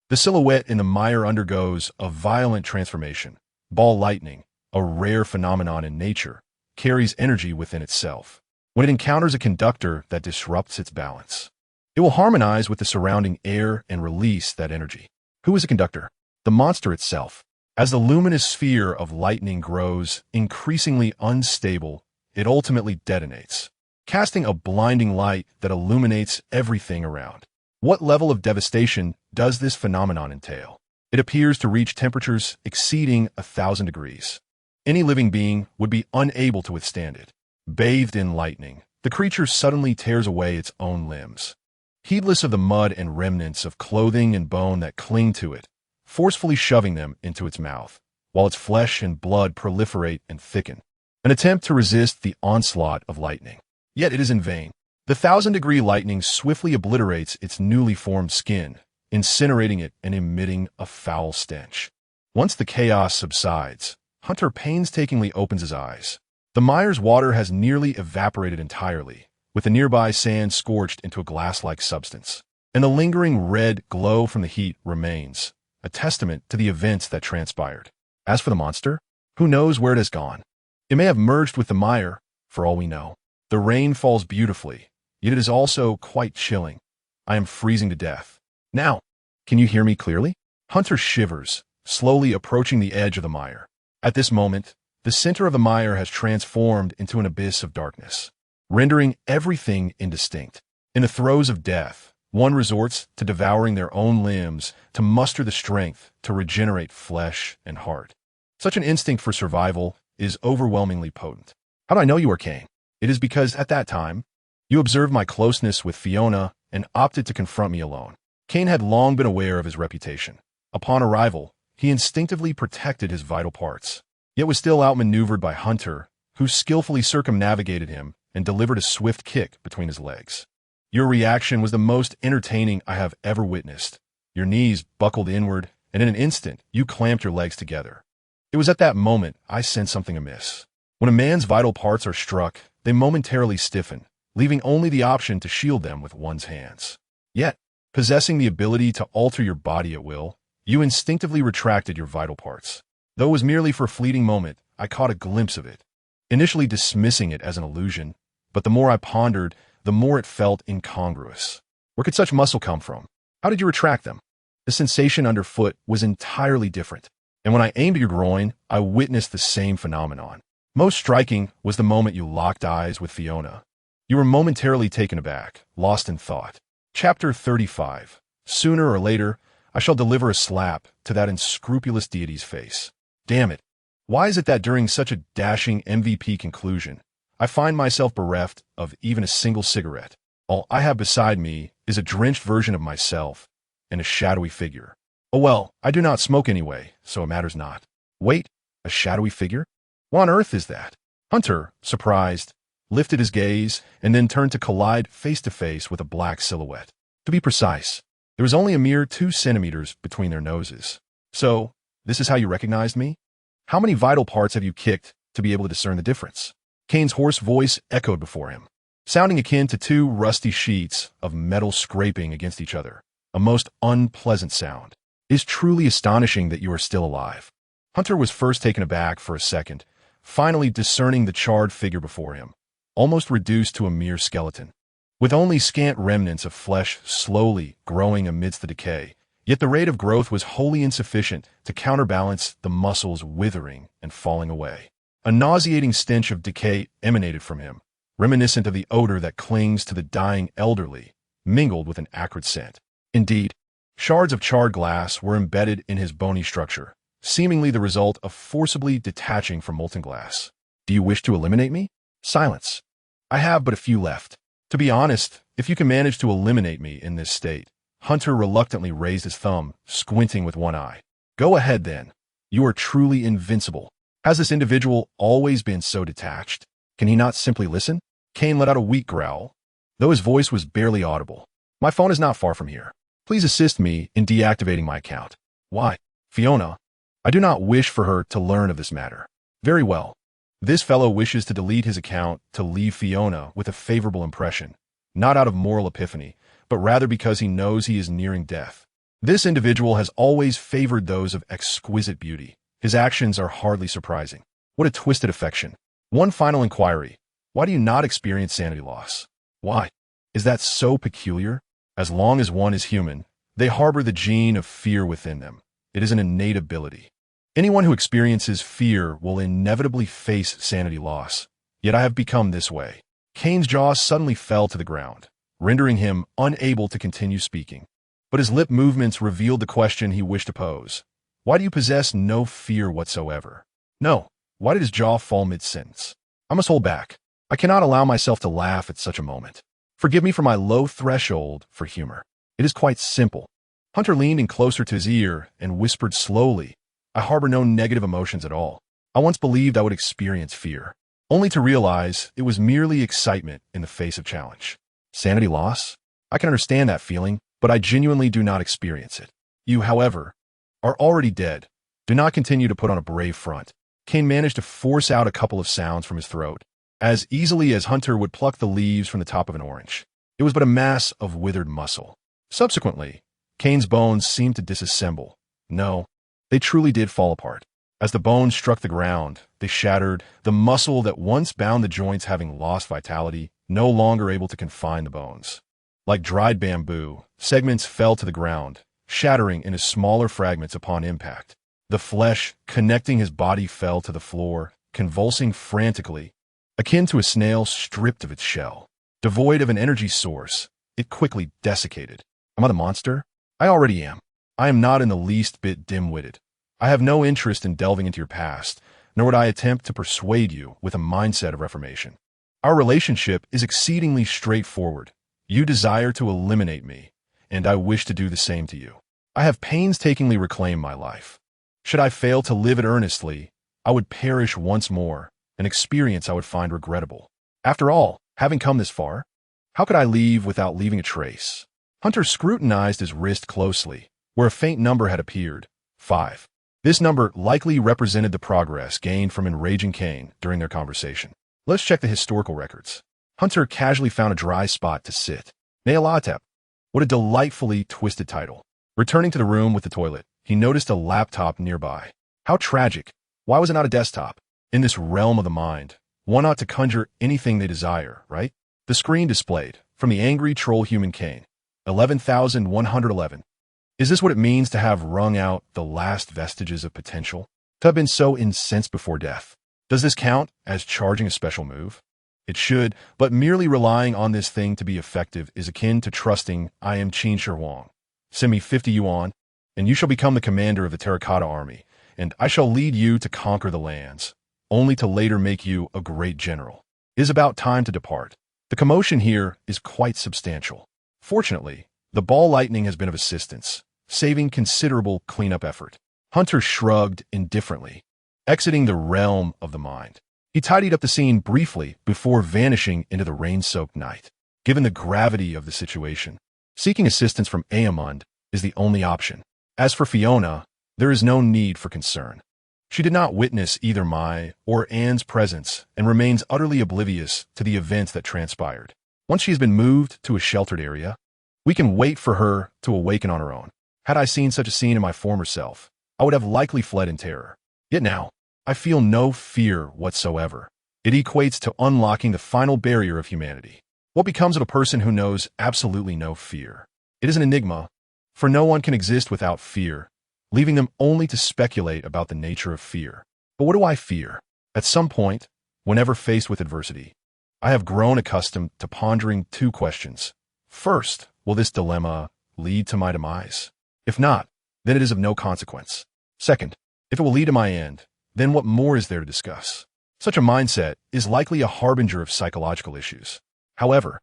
The silhouette in the mire undergoes a violent transformation. Ball lightning, a rare phenomenon in nature, carries energy within itself. When it encounters a conductor that disrupts its balance, it will harmonize with the surrounding air and release that energy. Who is a conductor? The monster itself. As the luminous sphere of lightning grows increasingly unstable, it ultimately detonates, casting a blinding light that illuminates everything around. What level of devastation does this phenomenon entail? It appears to reach temperatures exceeding 1,000 degrees. Any living being would be unable to withstand it. Bathed in lightning, the creature suddenly tears away its own limbs. Heedless of the mud and remnants of clothing and bone that cling to it, forcefully shoving them into its mouth, while its flesh and blood proliferate and thicken. An attempt to resist the onslaught of lightning. Yet it is in vain. The 1,000-degree lightning swiftly obliterates its newly formed skin, incinerating it and emitting a foul stench. Once the chaos subsides, Hunter painstakingly opens his eyes. The mire's water has nearly evaporated entirely, with the nearby sand scorched into a glass-like substance. And the lingering red glow from the heat remains, a testament to the events that transpired. As for the monster, who knows where it has gone? It may have merged with the mire, for all we know. The rain falls beautifully, yet it is also quite chilling. I am freezing to death. Now, can you hear me clearly? Hunter shivers, slowly approaching the edge of the mire. At this moment, the center of the mire has transformed into an abyss of darkness, rendering everything indistinct. In the throes of death, one resorts to devouring their own limbs to muster the strength to regenerate flesh and heart. Such an instinct for survival is overwhelmingly potent. How do I know you are Kane? It is because at that time, you observed my closeness with Fiona and opted to confront me alone. Kane had long been aware of his reputation. Upon arrival, he instinctively protected his vital parts, yet was still outmaneuvered by Hunter, who skillfully circumnavigated him and delivered a swift kick between his legs. Your reaction was the most entertaining I have ever witnessed. Your knees buckled inward, and in an instant, you clamped your legs together. It was at that moment I sensed something amiss. When a man's vital parts are struck, they momentarily stiffen, leaving only the option to shield them with one's hands. Yet, possessing the ability to alter your body at will, you instinctively retracted your vital parts. Though it was merely for a fleeting moment, I caught a glimpse of it, initially dismissing it as an illusion, but the more I pondered, the more it felt incongruous. Where could such muscle come from? How did you retract them? The sensation underfoot was entirely different, and when I aimed at your groin, I witnessed the same phenomenon. Most striking was the moment you locked eyes with Fiona. You were momentarily taken aback, lost in thought. Chapter 35. Sooner or later, I shall deliver a slap to that unscrupulous deity's face. Damn it. Why is it that during such a dashing MVP conclusion, I find myself bereft of even a single cigarette? All I have beside me is a drenched version of myself and a shadowy figure. Oh well, I do not smoke anyway, so it matters not. Wait, a shadowy figure? What on earth is that? Hunter, surprised, lifted his gaze and then turned to collide face to face with a black silhouette. To be precise, there was only a mere 2 centimeters between their noses. So, this is how you recognized me? How many vital parts have you kicked to be able to discern the difference? Kane's hoarse voice echoed before him, sounding akin to 2 rusty sheets of metal scraping against each other, a most unpleasant sound. It is truly astonishing that you are still alive. Hunter was first taken aback for a second, finally discerning the charred figure before him, almost reduced to a mere skeleton, with only scant remnants of flesh slowly growing amidst the decay. Yet the rate of growth was wholly insufficient to counterbalance the muscles withering and falling away. A nauseating stench of decay emanated from him, reminiscent of the odor that clings to the dying elderly, mingled with an acrid scent. Indeed, shards of charred glass were embedded in his bony structure, seemingly the result of forcibly detaching from molten glass. Do you wish to eliminate me? Silence. I have but a few left. To be honest, if you can manage to eliminate me in this state. Hunter reluctantly raised his thumb, squinting with one eye. Go ahead then. You are truly invincible. Has this individual always been so detached? Can he not simply listen? Kane let out a weak growl, though his voice was barely audible. My phone is not far from here. Please assist me in deactivating my account. Why? Fiona. I do not wish for her to learn of this matter. Very well. This fellow wishes to delete his account to leave Fiona with a favorable impression, not out of moral epiphany, but rather because he knows he is nearing death. This individual has always favored those of exquisite beauty. His actions are hardly surprising. What a twisted affection. One final inquiry. Why do you not experience sanity loss? Why? Is that so peculiar? As long as one is human, they harbor the gene of fear within them. It is an innate ability. Anyone who experiences fear will inevitably face sanity loss. Yet I have become this way. Kane's jaw suddenly fell to the ground, rendering him unable to continue speaking. But his lip movements revealed the question he wished to pose. Why do you possess no fear whatsoever? No. Why did his jaw fall mid-sentence? I must hold back. I cannot allow myself to laugh at such a moment. Forgive me for my low threshold for humor. It is quite simple. Hunter leaned in closer to his ear and whispered slowly, I harbor no negative emotions at all. I once believed I would experience fear, only to realize it was merely excitement in the face of challenge. Sanity loss? I can understand that feeling, but I genuinely do not experience it. You, however, are already dead. Do not continue to put on a brave front. Kane managed to force out a couple of sounds from his throat, as easily as Hunter would pluck the leaves from the top of an orange. It was but a mass of withered muscle. Subsequently, Kane's bones seemed to disassemble. No, they truly did fall apart. As the bones struck the ground, they shattered, the muscle that once bound the joints having lost vitality, no longer able to confine the bones. Like dried bamboo, segments fell to the ground, shattering into smaller fragments upon impact. The flesh connecting his body fell to the floor, convulsing frantically, akin to a snail stripped of its shell. Devoid of an energy source, it quickly desiccated. Am I the monster? I already am. I am not in the least bit dim-witted. I have no interest in delving into your past, nor would I attempt to persuade you with a mindset of reformation. Our relationship is exceedingly straightforward. You desire to eliminate me, and I wish to do the same to you. I have painstakingly reclaimed my life. Should I fail to live it earnestly, I would perish once more, an experience I would find regrettable. After all, having come this far, how could I leave without leaving a trace? Hunter scrutinized his wrist closely, where a faint number had appeared, 5. This number likely represented the progress gained from enraging Cain during their conversation. Let's check the historical records. Hunter casually found a dry spot to sit. Ne'elatep. What a delightfully twisted title. Returning to the room with the toilet, he noticed a laptop nearby. How tragic. Why was it not a desktop? In this realm of the mind, one ought to conjure anything they desire, right? The screen displayed, from the angry troll human Cain, 11,111. Is this what it means to have wrung out the last vestiges of potential? To have been so incensed before death? Does this count as charging a special move? It should, but merely relying on this thing to be effective is akin to trusting I am Qin Shi Huang. Send me 50 yuan, and you shall become the commander of the Terracotta Army, and I shall lead you to conquer the lands, only to later make you a great general. It is about time to depart. The commotion here is quite substantial. Fortunately, the ball lightning has been of assistance, saving considerable cleanup effort. Hunter shrugged indifferently, exiting the realm of the mind. He tidied up the scene briefly before vanishing into the rain-soaked night. Given the gravity of the situation, seeking assistance from Aemond is the only option. As for Fiona, there is no need for concern. She did not witness either my or Anne's presence and remains utterly oblivious to the events that transpired. Once she has been moved to a sheltered area, we can wait for her to awaken on her own. Had I seen such a scene in my former self, I would have likely fled in terror. Yet now, I feel no fear whatsoever. It equates to unlocking the final barrier of humanity. What becomes of a person who knows absolutely no fear? It is an enigma, for no one can exist without fear, leaving them only to speculate about the nature of fear. But what do I fear? At some point, whenever faced with adversity, I have grown accustomed to pondering two questions. First, will this dilemma lead to my demise? If not, then it is of no consequence. Second, if it will lead to my end, then what more is there to discuss? Such a mindset is likely a harbinger of psychological issues. However,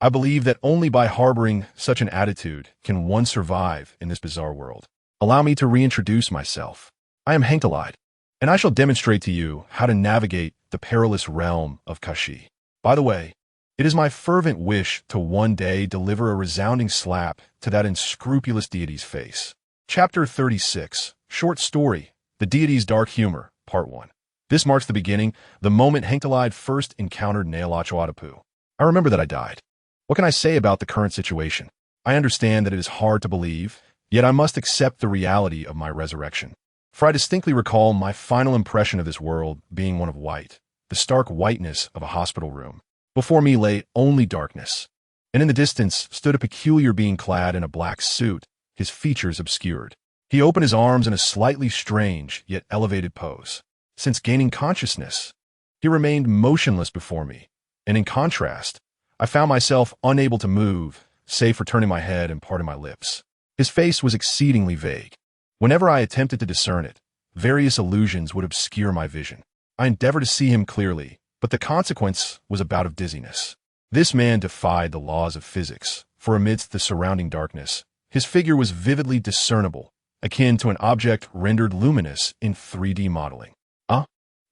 I believe that only by harboring such an attitude can one survive in this bizarre world. Allow me to reintroduce myself. I am Henkelide, and I shall demonstrate to you how to navigate the perilous realm of Kashi. By the way, it is my fervent wish to one day deliver a resounding slap to that unscrupulous deity's face. Chapter 36, Short Story, The Deity's Dark Humor, Part 1. This marks the beginning, the moment Henkelide first encountered Ne'elatchiotapu. I remember that I died. What can I say about the current situation? I understand that it is hard to believe, yet I must accept the reality of my resurrection. For I distinctly recall my final impression of this world being one of white, the stark whiteness of a hospital room. Before me lay only darkness, and in the distance stood a peculiar being clad in a black suit, his features obscured. He opened his arms in a slightly strange yet elevated pose. Since gaining consciousness, he remained motionless before me, and in contrast, I found myself unable to move, save for turning my head and parting my lips. His face was exceedingly vague. Whenever I attempted to discern it, various illusions would obscure my vision. I endeavored to see him clearly, but the consequence was a bout of dizziness. This man defied the laws of physics, for amidst the surrounding darkness, his figure was vividly discernible, akin to an object rendered luminous in 3D modeling.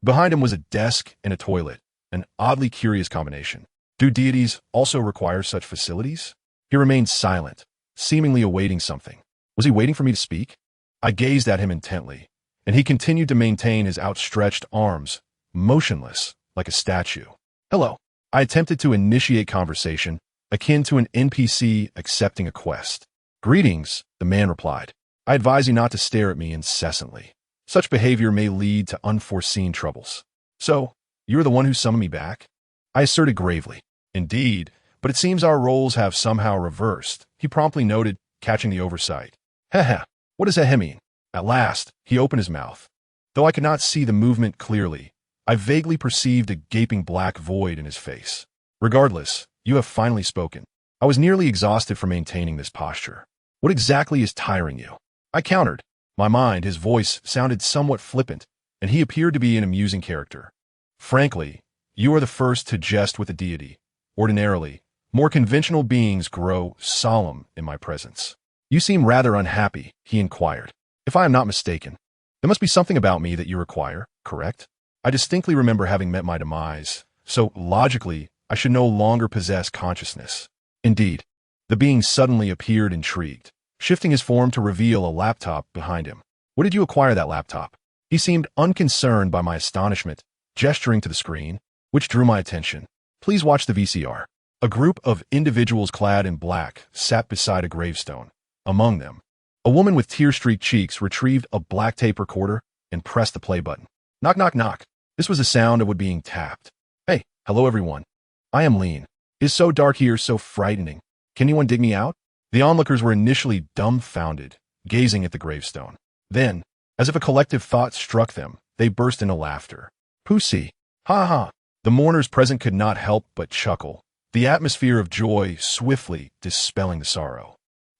Behind him was a desk and a toilet, an oddly curious combination. Do deities also require such facilities? He remained silent, seemingly awaiting something. Was he waiting for me to speak? I gazed at him intently, and he continued to maintain his outstretched arms, motionless, like a statue. Hello. I attempted to initiate conversation, akin to an NPC accepting a quest. Greetings, the man replied. I advise you not to stare at me incessantly. Such behavior may lead to unforeseen troubles. So, you are the one who summoned me back? I asserted gravely. Indeed, but it seems our roles have somehow reversed, he promptly noted, catching the oversight. Heh, what does that mean? At last, he opened his mouth. Though I could not see the movement clearly, I vaguely perceived a gaping black void in his face. Regardless, you have finally spoken. I was nearly exhausted from maintaining this posture. What exactly is tiring you? I countered. My mind, his voice sounded somewhat flippant, and he appeared to be an amusing character. Frankly, you are the first to jest with a deity. Ordinarily, more conventional beings grow solemn in my presence. You seem rather unhappy, he inquired. If I am not mistaken, there must be something about me that you require, correct? I distinctly remember having met my demise, so logically, I should no longer possess consciousness. Indeed, the being suddenly appeared intrigued, shifting his form to reveal a laptop behind him. Where did you acquire that laptop? He seemed unconcerned by my astonishment, gesturing to the screen, which drew my attention. Please watch the VCR. A group of individuals clad in black sat beside a gravestone. Among them, a woman with tear-streaked cheeks retrieved a black tape recorder and pressed the play button. Knock, knock, knock. This was the sound of wood being tapped. Hey, hello everyone. I am Lean. It is so dark here, so frightening. Can anyone dig me out? The onlookers were initially dumbfounded, gazing at the gravestone. Then, as if a collective thought struck them, they burst into laughter. Pussy. Ha ha. The mourners present could not help but chuckle, the atmosphere of joy swiftly dispelling the sorrow.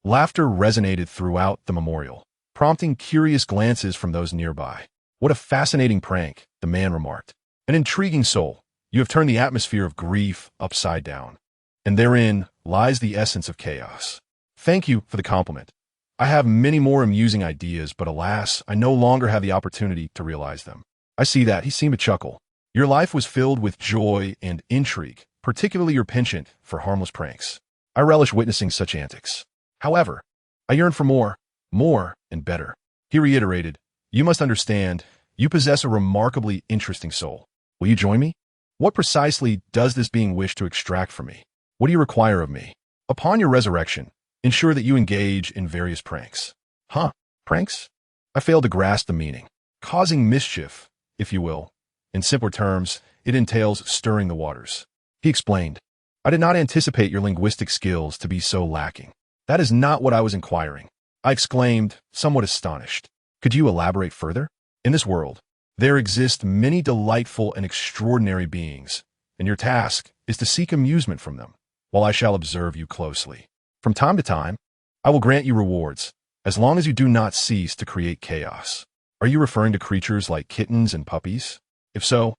Laughter resonated throughout the memorial, prompting curious glances from those nearby. What a fascinating prank, the man remarked. An intriguing soul. You have turned the atmosphere of grief upside down. And therein lies the essence of chaos. Thank you for the compliment. I have many more amusing ideas, but alas, I no longer have the opportunity to realize them. I see that, he seemed to chuckle. Your life was filled with joy and intrigue, particularly your penchant for harmless pranks. I relish witnessing such antics. However, I yearn for more, and better. He reiterated, you must understand, you possess a remarkably interesting soul. Will you join me? What precisely does this being wish to extract from me? What do you require of me? Upon your resurrection, ensure that you engage in various pranks. Huh? Pranks? I failed to grasp the meaning. Causing mischief, if you will. In simpler terms, it entails stirring the waters. He explained, I did not anticipate your linguistic skills to be so lacking. That is not what I was inquiring. I exclaimed, somewhat astonished. Could you elaborate further? In this world, there exist many delightful and extraordinary beings, and your task is to seek amusement from them, while I shall observe you closely. From time to time, I will grant you rewards, as long as you do not cease to create chaos. Are you referring to creatures like kittens and puppies? If so,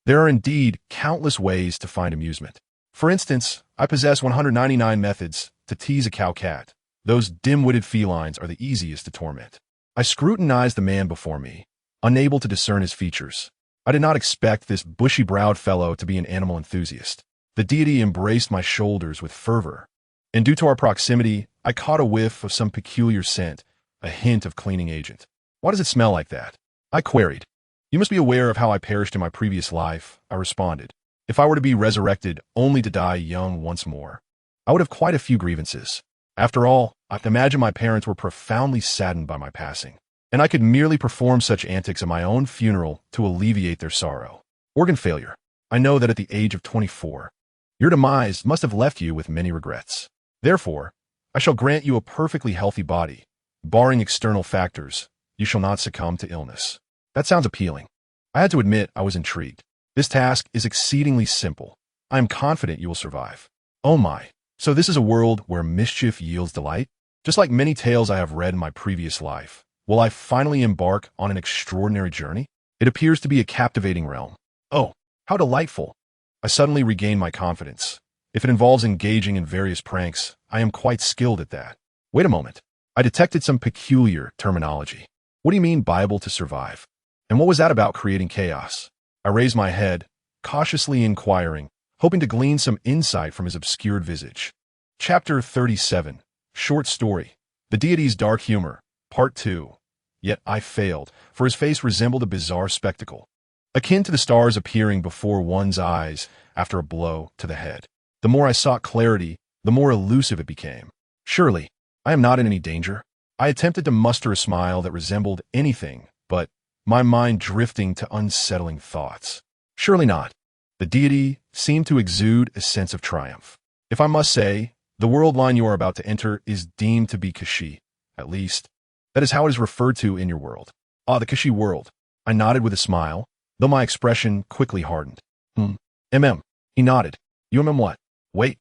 there are indeed countless ways to find amusement. For instance, I possess 199 methods to tease a cow-cat. Those dim-witted felines are the easiest to torment. I scrutinized the man before me, unable to discern his features. I did not expect this bushy-browed fellow to be an animal enthusiast. The deity embraced my shoulders with fervor, and due to our proximity, I caught a whiff of some peculiar scent, a hint of cleaning agent. Why does it smell like that? I queried. You must be aware of how I perished in my previous life, I responded. If I were to be resurrected only to die young once more, I would have quite a few grievances. After all, I can imagine my parents were profoundly saddened by my passing, and I could merely perform such antics at my own funeral to alleviate their sorrow. Organ failure. I know that at the age of 24, your demise must have left you with many regrets. Therefore, I shall grant you a perfectly healthy body. Barring external factors, you shall not succumb to illness. That sounds appealing. I had to admit I was intrigued. This task is exceedingly simple. I am confident you will survive. Oh my. So this is a world where mischief yields delight? Just like many tales I have read in my previous life, will I finally embark on an extraordinary journey? It appears to be a captivating realm. Oh, how delightful. I suddenly regained my confidence. If it involves engaging in various pranks, I am quite skilled at that. Wait a moment. I detected some peculiar terminology. What do you mean by able to survive? And what was that about creating chaos? I raised my head, cautiously inquiring, hoping to glean some insight from his obscured visage. Chapter 37. Short Story. The Deity's Dark Humor. Part 2. Yet I failed, for his face resembled a bizarre spectacle, akin to the stars appearing before one's eyes after a blow to the head. The more I sought clarity, the more elusive it became. Surely, I am not in any danger. I attempted to muster a smile that resembled anything, but my mind drifting to unsettling thoughts. Surely not. The deity seemed to exude a sense of triumph. If I must say, the world line you are about to enter is deemed to be Kashi. At least, that is how it is referred to in your world. Ah, the Kashi world. I nodded with a smile, though my expression quickly hardened. He nodded. You what? Wait,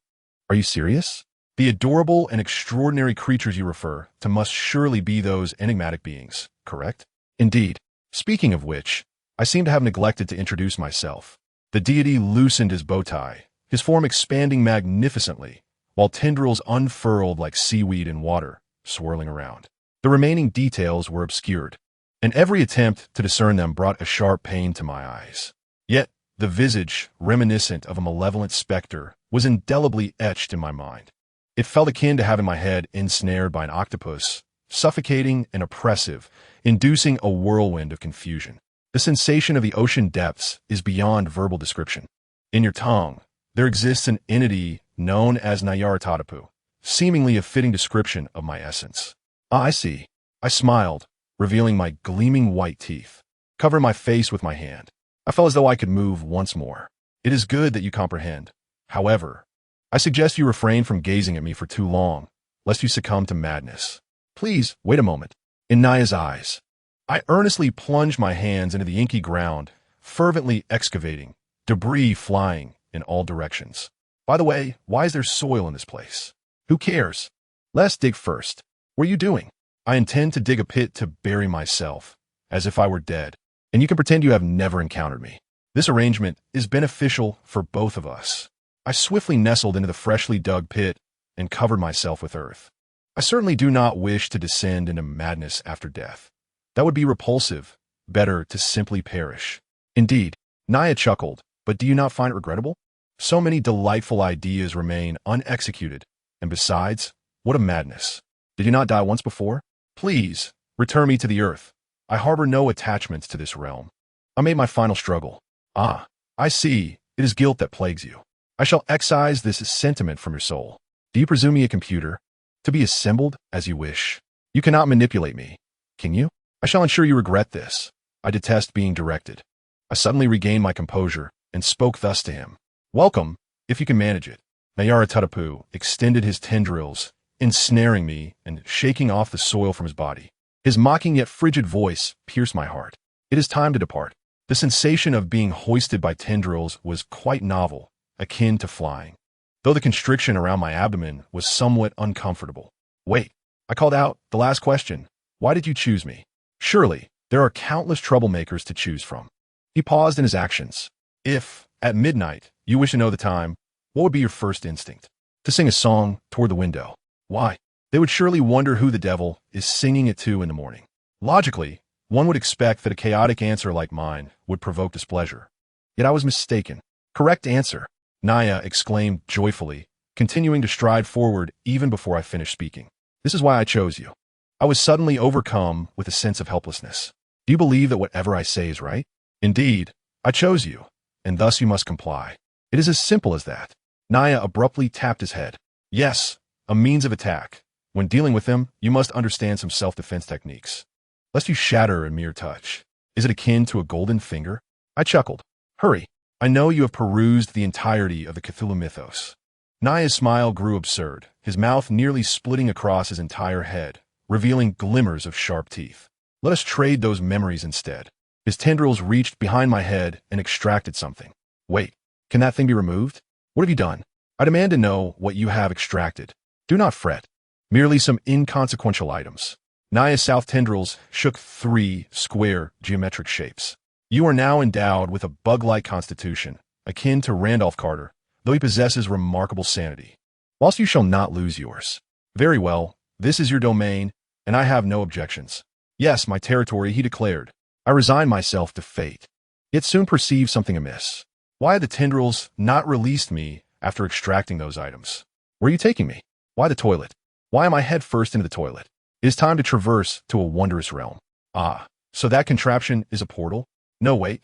are you serious? The adorable and extraordinary creatures you refer to must surely be those enigmatic beings, correct? Indeed. Speaking of which, I seem to have neglected to introduce myself. The deity loosened his bow tie, his form expanding magnificently, while tendrils unfurled like seaweed in water, swirling around. The remaining details were obscured, and every attempt to discern them brought a sharp pain to my eyes. Yet, the visage, reminiscent of a malevolent specter, was indelibly etched in my mind. It felt akin to having my head ensnared by an octopus, suffocating and oppressive, inducing a whirlwind of confusion. The sensation of the ocean depths is beyond verbal description. In your tongue, there exists an entity known as Nyarlathotep, seemingly a fitting description of my essence. Ah, I see. I smiled, revealing my gleaming white teeth, covering my face with my hand. I felt as though I could move once more. It is good that you comprehend. However, I suggest you refrain from gazing at me for too long, lest you succumb to madness. Please, wait a moment. In Naya's eyes, I earnestly plunged my hands into the inky ground, fervently excavating, debris flying in all directions. By the way, why is there soil in this place? Who cares? Let's dig first. What are you doing? I intend to dig a pit to bury myself, as if I were dead, and you can pretend you have never encountered me. This arrangement is beneficial for both of us. I swiftly nestled into the freshly dug pit and covered myself with earth. I certainly do not wish to descend into madness after death. That would be repulsive. Better to simply perish. Indeed, Naya chuckled, but do you not find it regrettable? So many delightful ideas remain unexecuted, and besides, what a madness. Did you not die once before? Please, return me to the earth. I harbor no attachments to this realm. I made my final struggle. Ah, I see. It is guilt that plagues you. I shall excise this sentiment from your soul. Do you presume me a computer? To be assembled as you wish. You cannot manipulate me, can you? I shall ensure you regret this. I detest being directed. I suddenly regained my composure and spoke thus to him. Welcome, if you can manage it. Nyarlathotep extended his tendrils, ensnaring me and shaking off the soil from his body. His mocking yet frigid voice pierced my heart. It is time to depart. The sensation of being hoisted by tendrils was quite novel, akin to flying, though the constriction around my abdomen was somewhat uncomfortable. Wait, I called out, the last question. Why did you choose me? Surely, there are countless troublemakers to choose from. He paused in his actions. If, at midnight, you wish to know the time, what would be your first instinct? To sing a song toward the window. Why? They would surely wonder who the devil is singing it to in the morning. Logically, one would expect that a chaotic answer like mine would provoke displeasure. Yet I was mistaken. Correct answer, Naya exclaimed joyfully, continuing to stride forward even before I finished speaking. This is why I chose you. I was suddenly overcome with a sense of helplessness. Do you believe that whatever I say is right? Indeed, I chose you, and thus you must comply. It is as simple as that. Naya abruptly tapped his head. Yes, a means of attack. When dealing with them, you must understand some self-defense techniques, lest you shatter a mere touch. Is it akin to a golden finger? I chuckled. Hurry. I know you have perused the entirety of the Cthulhu mythos. Naya's smile grew absurd, his mouth nearly splitting across his entire head, revealing glimmers of sharp teeth. Let us trade those memories instead. His tendrils reached behind my head and extracted something. Wait, can that thing be removed? What have you done? I demand to know what you have extracted. Do not fret. Merely some inconsequential items. Naya's south tendrils shook 3 square geometric shapes. You are now endowed with a bug-like constitution, akin to Randolph Carter, though he possesses remarkable sanity. Whilst you shall not lose yours. Very well, this is your domain, and I have no objections. Yes, my territory, he declared. I resign myself to fate, yet soon perceived something amiss. Why had the tendrils not released me after extracting those items? Where are you taking me? Why the toilet? Why am I head first into the toilet? It is time to traverse to a wondrous realm. Ah, so that contraption is a portal? No, wait.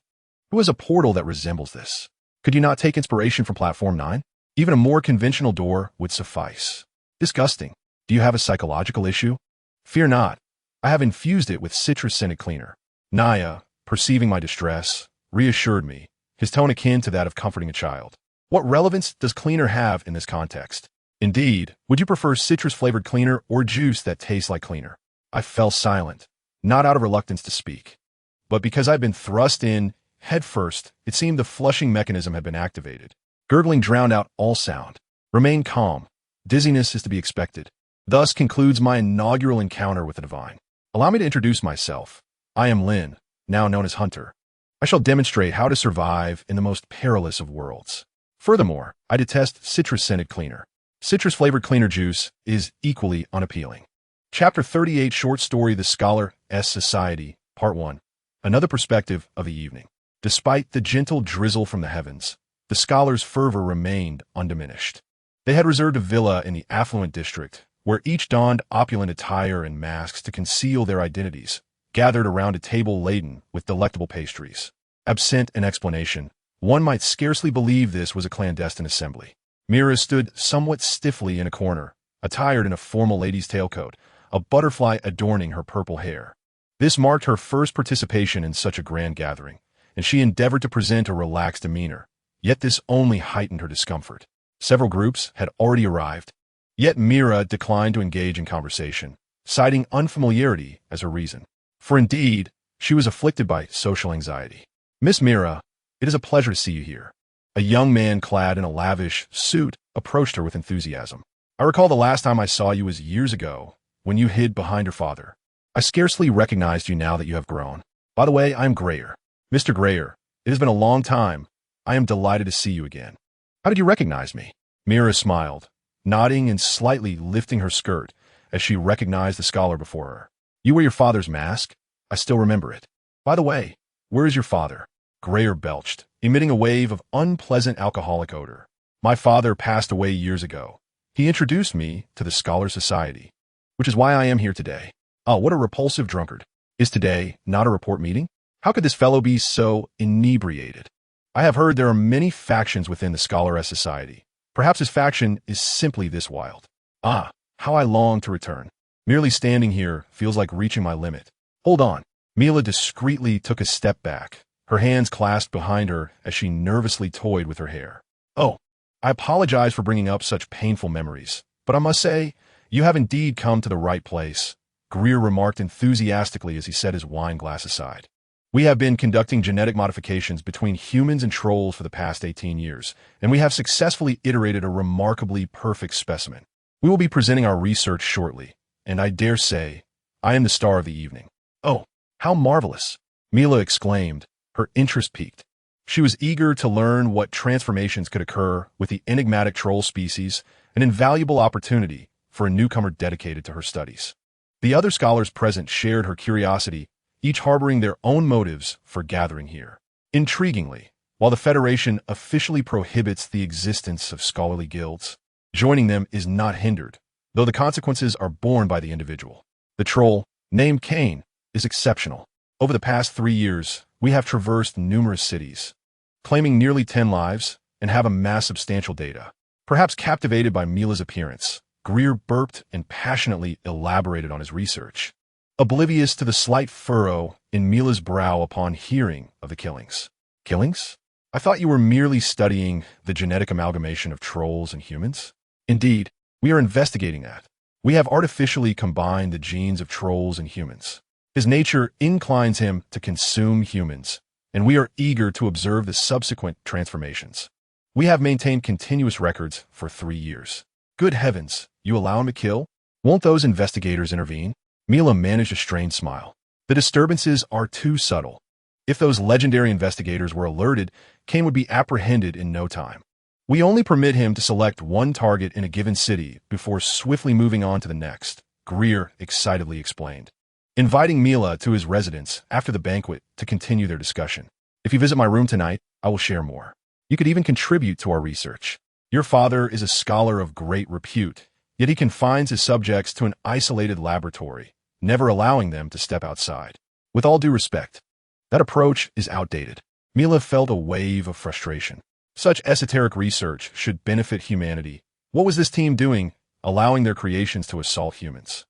Who has a portal that resembles this? Could you not take inspiration from Platform 9? Even a more conventional door would suffice. Disgusting. Do you have a psychological issue? Fear not. I have infused it with citrus-scented cleaner. Naya, perceiving my distress, reassured me, his tone akin to that of comforting a child. What relevance does cleaner have in this context? Indeed, would you prefer citrus-flavored cleaner or juice that tastes like cleaner? I fell silent, not out of reluctance to speak, but because I'd been thrust in head first, it seemed the flushing mechanism had been activated. Gurgling drowned out all sound. Remain calm. Dizziness is to be expected. Thus concludes my inaugural encounter with the divine. Allow me to introduce myself. I am Lin, now known as Hunter. I shall demonstrate how to survive in the most perilous of worlds. Furthermore, I detest citrus-scented cleaner. Citrus-flavored cleaner juice is equally unappealing. Chapter 38 Short Story The Scholar's Society, Part 1. Another perspective of the evening. Despite the gentle drizzle from the heavens, the scholars' fervor remained undiminished. They had reserved a villa in the affluent district, where each donned opulent attire and masks to conceal their identities, gathered around a table laden with delectable pastries. Absent an explanation, one might scarcely believe this was a clandestine assembly. Mira stood somewhat stiffly in a corner, attired in a formal lady's tailcoat, a butterfly adorning her purple hair. This marked her first participation in such a grand gathering, and she endeavored to present a relaxed demeanor, yet this only heightened her discomfort. Several groups had already arrived, yet Mira declined to engage in conversation, citing unfamiliarity as her reason. For indeed, she was afflicted by social anxiety. "Miss Mira, it is a pleasure to see you here." A young man clad in a lavish suit approached her with enthusiasm. "I recall the last time I saw you was years ago, when you hid behind your father. I scarcely recognized you now that you have grown. By the way, I am Grayer. Mr. Grayer, it has been a long time. I am delighted to see you again." "How did you recognize me?" Mira smiled, nodding and slightly lifting her skirt as she recognized the scholar before her. "You wear your father's mask? I still remember it. By the way, where is your father?" Grayer belched, emitting a wave of unpleasant alcoholic odor. "My father passed away years ago. He introduced me to the Scholar's Society, which is why I am here today." "Oh, what a repulsive drunkard. Is today not a report meeting? How could this fellow be so inebriated?" "I have heard there are many factions within the Scholar's Society. Perhaps his faction is simply this wild. Ah, how I long to return. Merely standing here feels like reaching my limit." "Hold on." Mila discreetly took a step back, her hands clasped behind her as she nervously toyed with her hair. "Oh, I apologize for bringing up such painful memories, but I must say, you have indeed come to the right place," Greer remarked enthusiastically as he set his wine glass aside. "We have been conducting genetic modifications between humans and trolls for the past 18 years, and we have successfully iterated a remarkably perfect specimen. We will be presenting our research shortly, and I dare say, I am the star of the evening." "Oh, how marvelous!" Mila exclaimed, her interest piqued. She was eager to learn what transformations could occur with the enigmatic troll species, an invaluable opportunity for a newcomer dedicated to her studies. The other scholars present shared her curiosity, each harboring their own motives for gathering here. Intriguingly, while the Federation officially prohibits the existence of scholarly guilds, joining them is not hindered, though the consequences are borne by the individual. The troll, named Cain, is exceptional. Over the past 3 years, we have traversed numerous cities, claiming nearly 10 lives, and have amassed substantial data. Perhaps captivated by Mila's appearance, Greer burped and passionately elaborated on his research, oblivious to the slight furrow in Mila's brow upon hearing of the killings. "Killings? I thought you were merely studying the genetic amalgamation of trolls and humans." "Indeed, we are investigating that. We have artificially combined the genes of trolls and humans. His nature inclines him to consume humans, and we are eager to observe the subsequent transformations. We have maintained continuous records for 3 years." "Good heavens, you allow him to kill? Won't those investigators intervene?" Mila managed a strained smile. "The disturbances are too subtle. If those legendary investigators were alerted, Cain would be apprehended in no time. We only permit him to select one target in a given city before swiftly moving on to the next," Greer excitedly explained, inviting Mila to his residence after the banquet to continue their discussion. "If you visit my room tonight, I will share more. You could even contribute to our research. Your father is a scholar of great repute, yet he confines his subjects to an isolated laboratory, never allowing them to step outside. With all due respect, that approach is outdated." Mila felt a wave of frustration. Such esoteric research should benefit humanity. What was this team doing, allowing their creations to assault humans?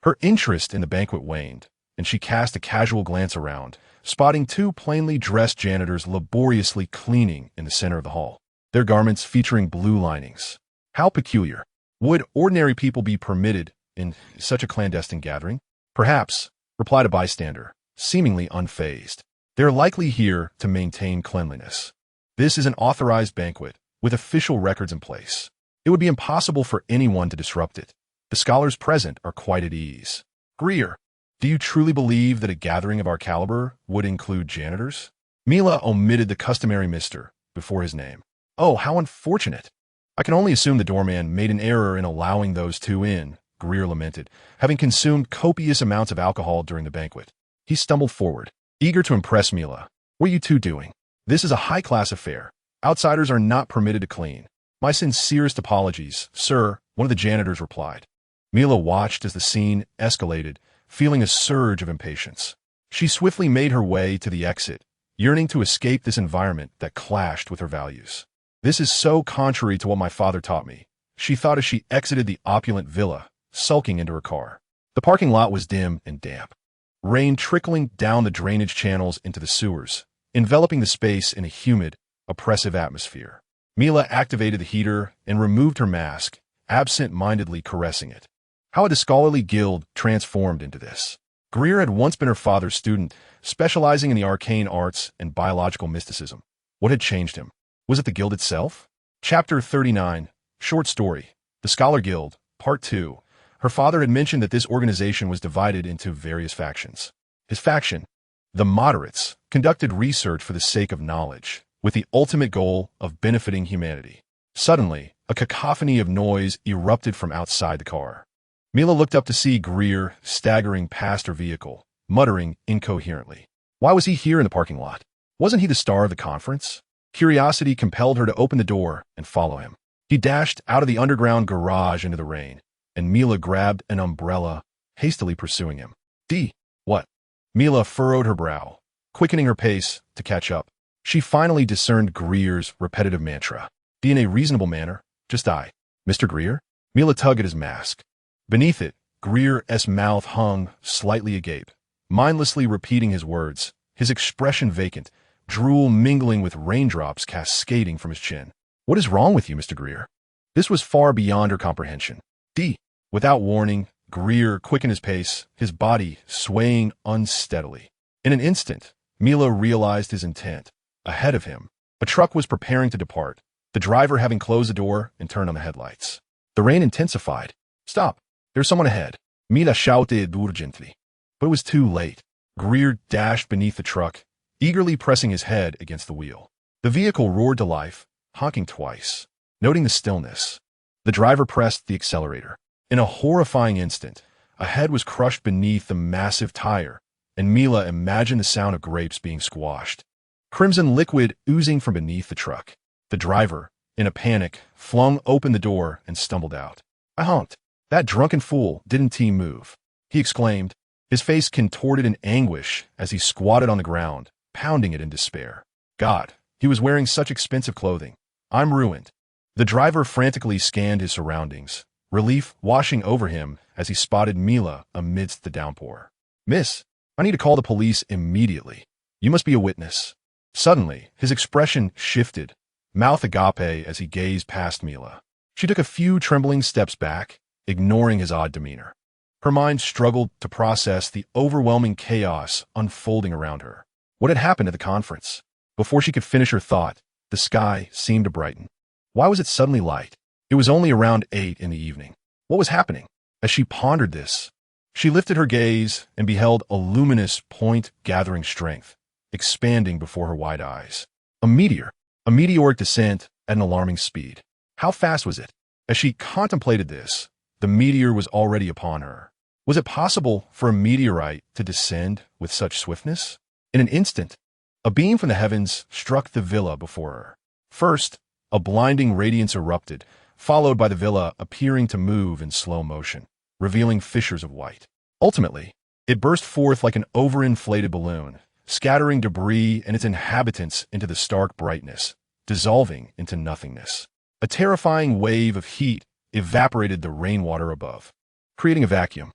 Her interest in the banquet waned, and she cast a casual glance around, spotting 2 plainly dressed janitors laboriously cleaning in the center of the hall, their garments featuring blue linings. How peculiar. Would ordinary people be permitted in such a clandestine gathering? "Perhaps," replied a bystander, seemingly unfazed. "They are likely here to maintain cleanliness. This is an authorized banquet, with official records in place. It would be impossible for anyone to disrupt it. The scholars present are quite at ease." "Greer, do you truly believe that a gathering of our caliber would include janitors?" Mila omitted the customary Mr. before his name. "Oh, how unfortunate. I can only assume the doorman made an error in allowing those 2 in, Greer lamented, having consumed copious amounts of alcohol during the banquet. He stumbled forward, eager to impress Mila. "What are you two doing? This is a high-class affair. Outsiders are not permitted to clean." "My sincerest apologies, sir," one of the janitors replied. Mila watched as the scene escalated, feeling a surge of impatience. She swiftly made her way to the exit, yearning to escape this environment that clashed with her values. "This is so contrary to what my father taught me," she thought as she exited the opulent villa, sulking into her car. The parking lot was dim and damp, rain trickling down the drainage channels into the sewers, enveloping the space in a humid, oppressive atmosphere. Mila activated the heater and removed her mask, absent-mindedly caressing it. How had the scholarly guild transformed into this? Greer had once been her father's student, specializing in the arcane arts and biological mysticism. What had changed him? Was it the guild itself? Chapter 39, Short Story, The Scholar Guild, Part 2. Her father had mentioned that this organization was divided into various factions. His faction, the Moderates, conducted research for the sake of knowledge, with the ultimate goal of benefiting humanity. Suddenly, a cacophony of noise erupted from outside the car. Mila looked up to see Greer staggering past her vehicle, muttering incoherently. Why was he here in the parking lot? Wasn't he the star of the conference? Curiosity compelled her to open the door and follow him. He dashed out of the underground garage into the rain, and Mila grabbed an umbrella, hastily pursuing him. What? Mila furrowed her brow, quickening her pace to catch up. She finally discerned Greer's repetitive mantra. "Be in a reasonable manner, just die." "Mr. Greer?" Mila tugged at his mask. Beneath it, Greer's mouth hung slightly agape, mindlessly repeating his words, his expression vacant, drool mingling with raindrops cascading from his chin. "What is wrong with you, Mr. Greer?" This was far beyond her comprehension. Without warning, Greer quickened his pace, his body swaying unsteadily. In an instant, Mila realized his intent. Ahead of him, a truck was preparing to depart, the driver having closed the door and turned on the headlights. The rain intensified. "Stop! There's someone ahead," Mila shouted urgently. But it was too late. Greer dashed beneath the truck, eagerly pressing his head against the wheel. The vehicle roared to life, honking twice. Noting the stillness, the driver pressed the accelerator. In a horrifying instant, a head was crushed beneath the massive tire, and Mila imagined the sound of grapes being squashed. Crimson liquid oozing from beneath the truck. The driver, in a panic, flung open the door and stumbled out. "I honked. That drunken fool didn't he move?" he exclaimed, his face contorted in anguish as he squatted on the ground, pounding it in despair. God, he was wearing such expensive clothing. "I'm ruined." The driver frantically scanned his surroundings, relief washing over him as he spotted Mila amidst the downpour. "Miss, I need to call the police immediately. You must be a witness." Suddenly, his expression shifted, mouth agape as he gazed past Mila. She took a few trembling steps back, ignoring his odd demeanor. Her mind struggled to process the overwhelming chaos unfolding around her. What had happened at the conference? Before she could finish her thought, the sky seemed to brighten. Why was it suddenly light? It was only around 8 in the evening. What was happening? As she pondered this, she lifted her gaze and beheld a luminous point gathering strength, expanding before her wide eyes. A meteor, a meteoric descent at an alarming speed. How fast was it? As she contemplated this, the meteor was already upon her. Was it possible for a meteorite to descend with such swiftness? In an instant, a beam from the heavens struck the villa before her. First, a blinding radiance erupted, followed by the villa appearing to move in slow motion, revealing fissures of white. Ultimately, it burst forth like an overinflated balloon, scattering debris and its inhabitants into the stark brightness, dissolving into nothingness. A terrifying wave of heat evaporated the rainwater above, creating a vacuum.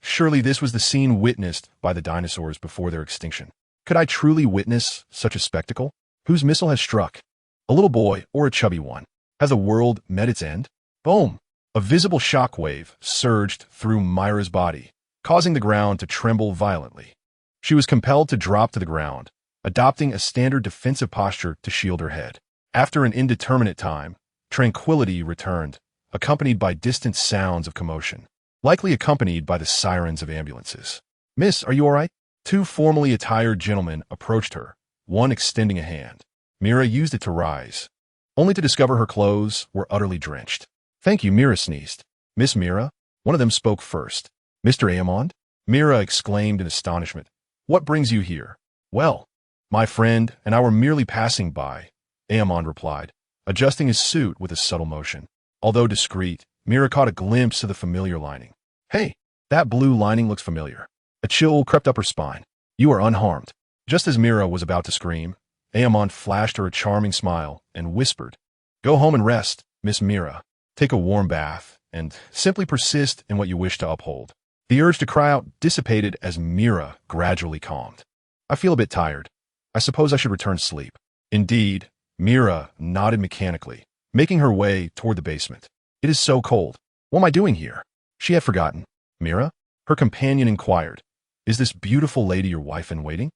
Surely this was the scene witnessed by the dinosaurs before their extinction. Could I truly witness such a spectacle? Whose missile has struck? A little boy or a chubby one? Has the world met its end? Boom! A visible shockwave surged through Myra's body, causing the ground to tremble violently. She was compelled to drop to the ground, adopting a standard defensive posture to shield her head. After an indeterminate time, tranquility returned, accompanied by distant sounds of commotion, likely accompanied by the sirens of ambulances. "Miss, are you all right?" Two formally attired gentlemen approached her, one extending a hand. Mira used it to rise, only to discover her clothes were utterly drenched. "Thank you," Mira sneezed. "Miss Mira?" One of them spoke first. "Mr. Aemond?" Mira exclaimed in astonishment. "What brings you here?" "Well, my friend and I were merely passing by," Aemond replied, adjusting his suit with a subtle motion. Although discreet, Mira caught a glimpse of the familiar lining. "Hey, that blue lining looks familiar." A chill crept up her spine. "You are unharmed." Just as Mira was about to scream, Aemond flashed her a charming smile and whispered, "Go home and rest, Miss Mira. Take a warm bath and simply persist in what you wish to uphold." The urge to cry out dissipated as Mira gradually calmed. "I feel a bit tired. I suppose I should return to sleep." Indeed, Mira nodded mechanically, making her way toward the basement. "It is so cold. What am I doing here?" She had forgotten. "Mira?" Her companion inquired. "Is this beautiful lady your wife in waiting?"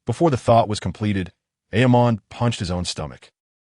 Before the thought was completed, Aemond punched his own stomach.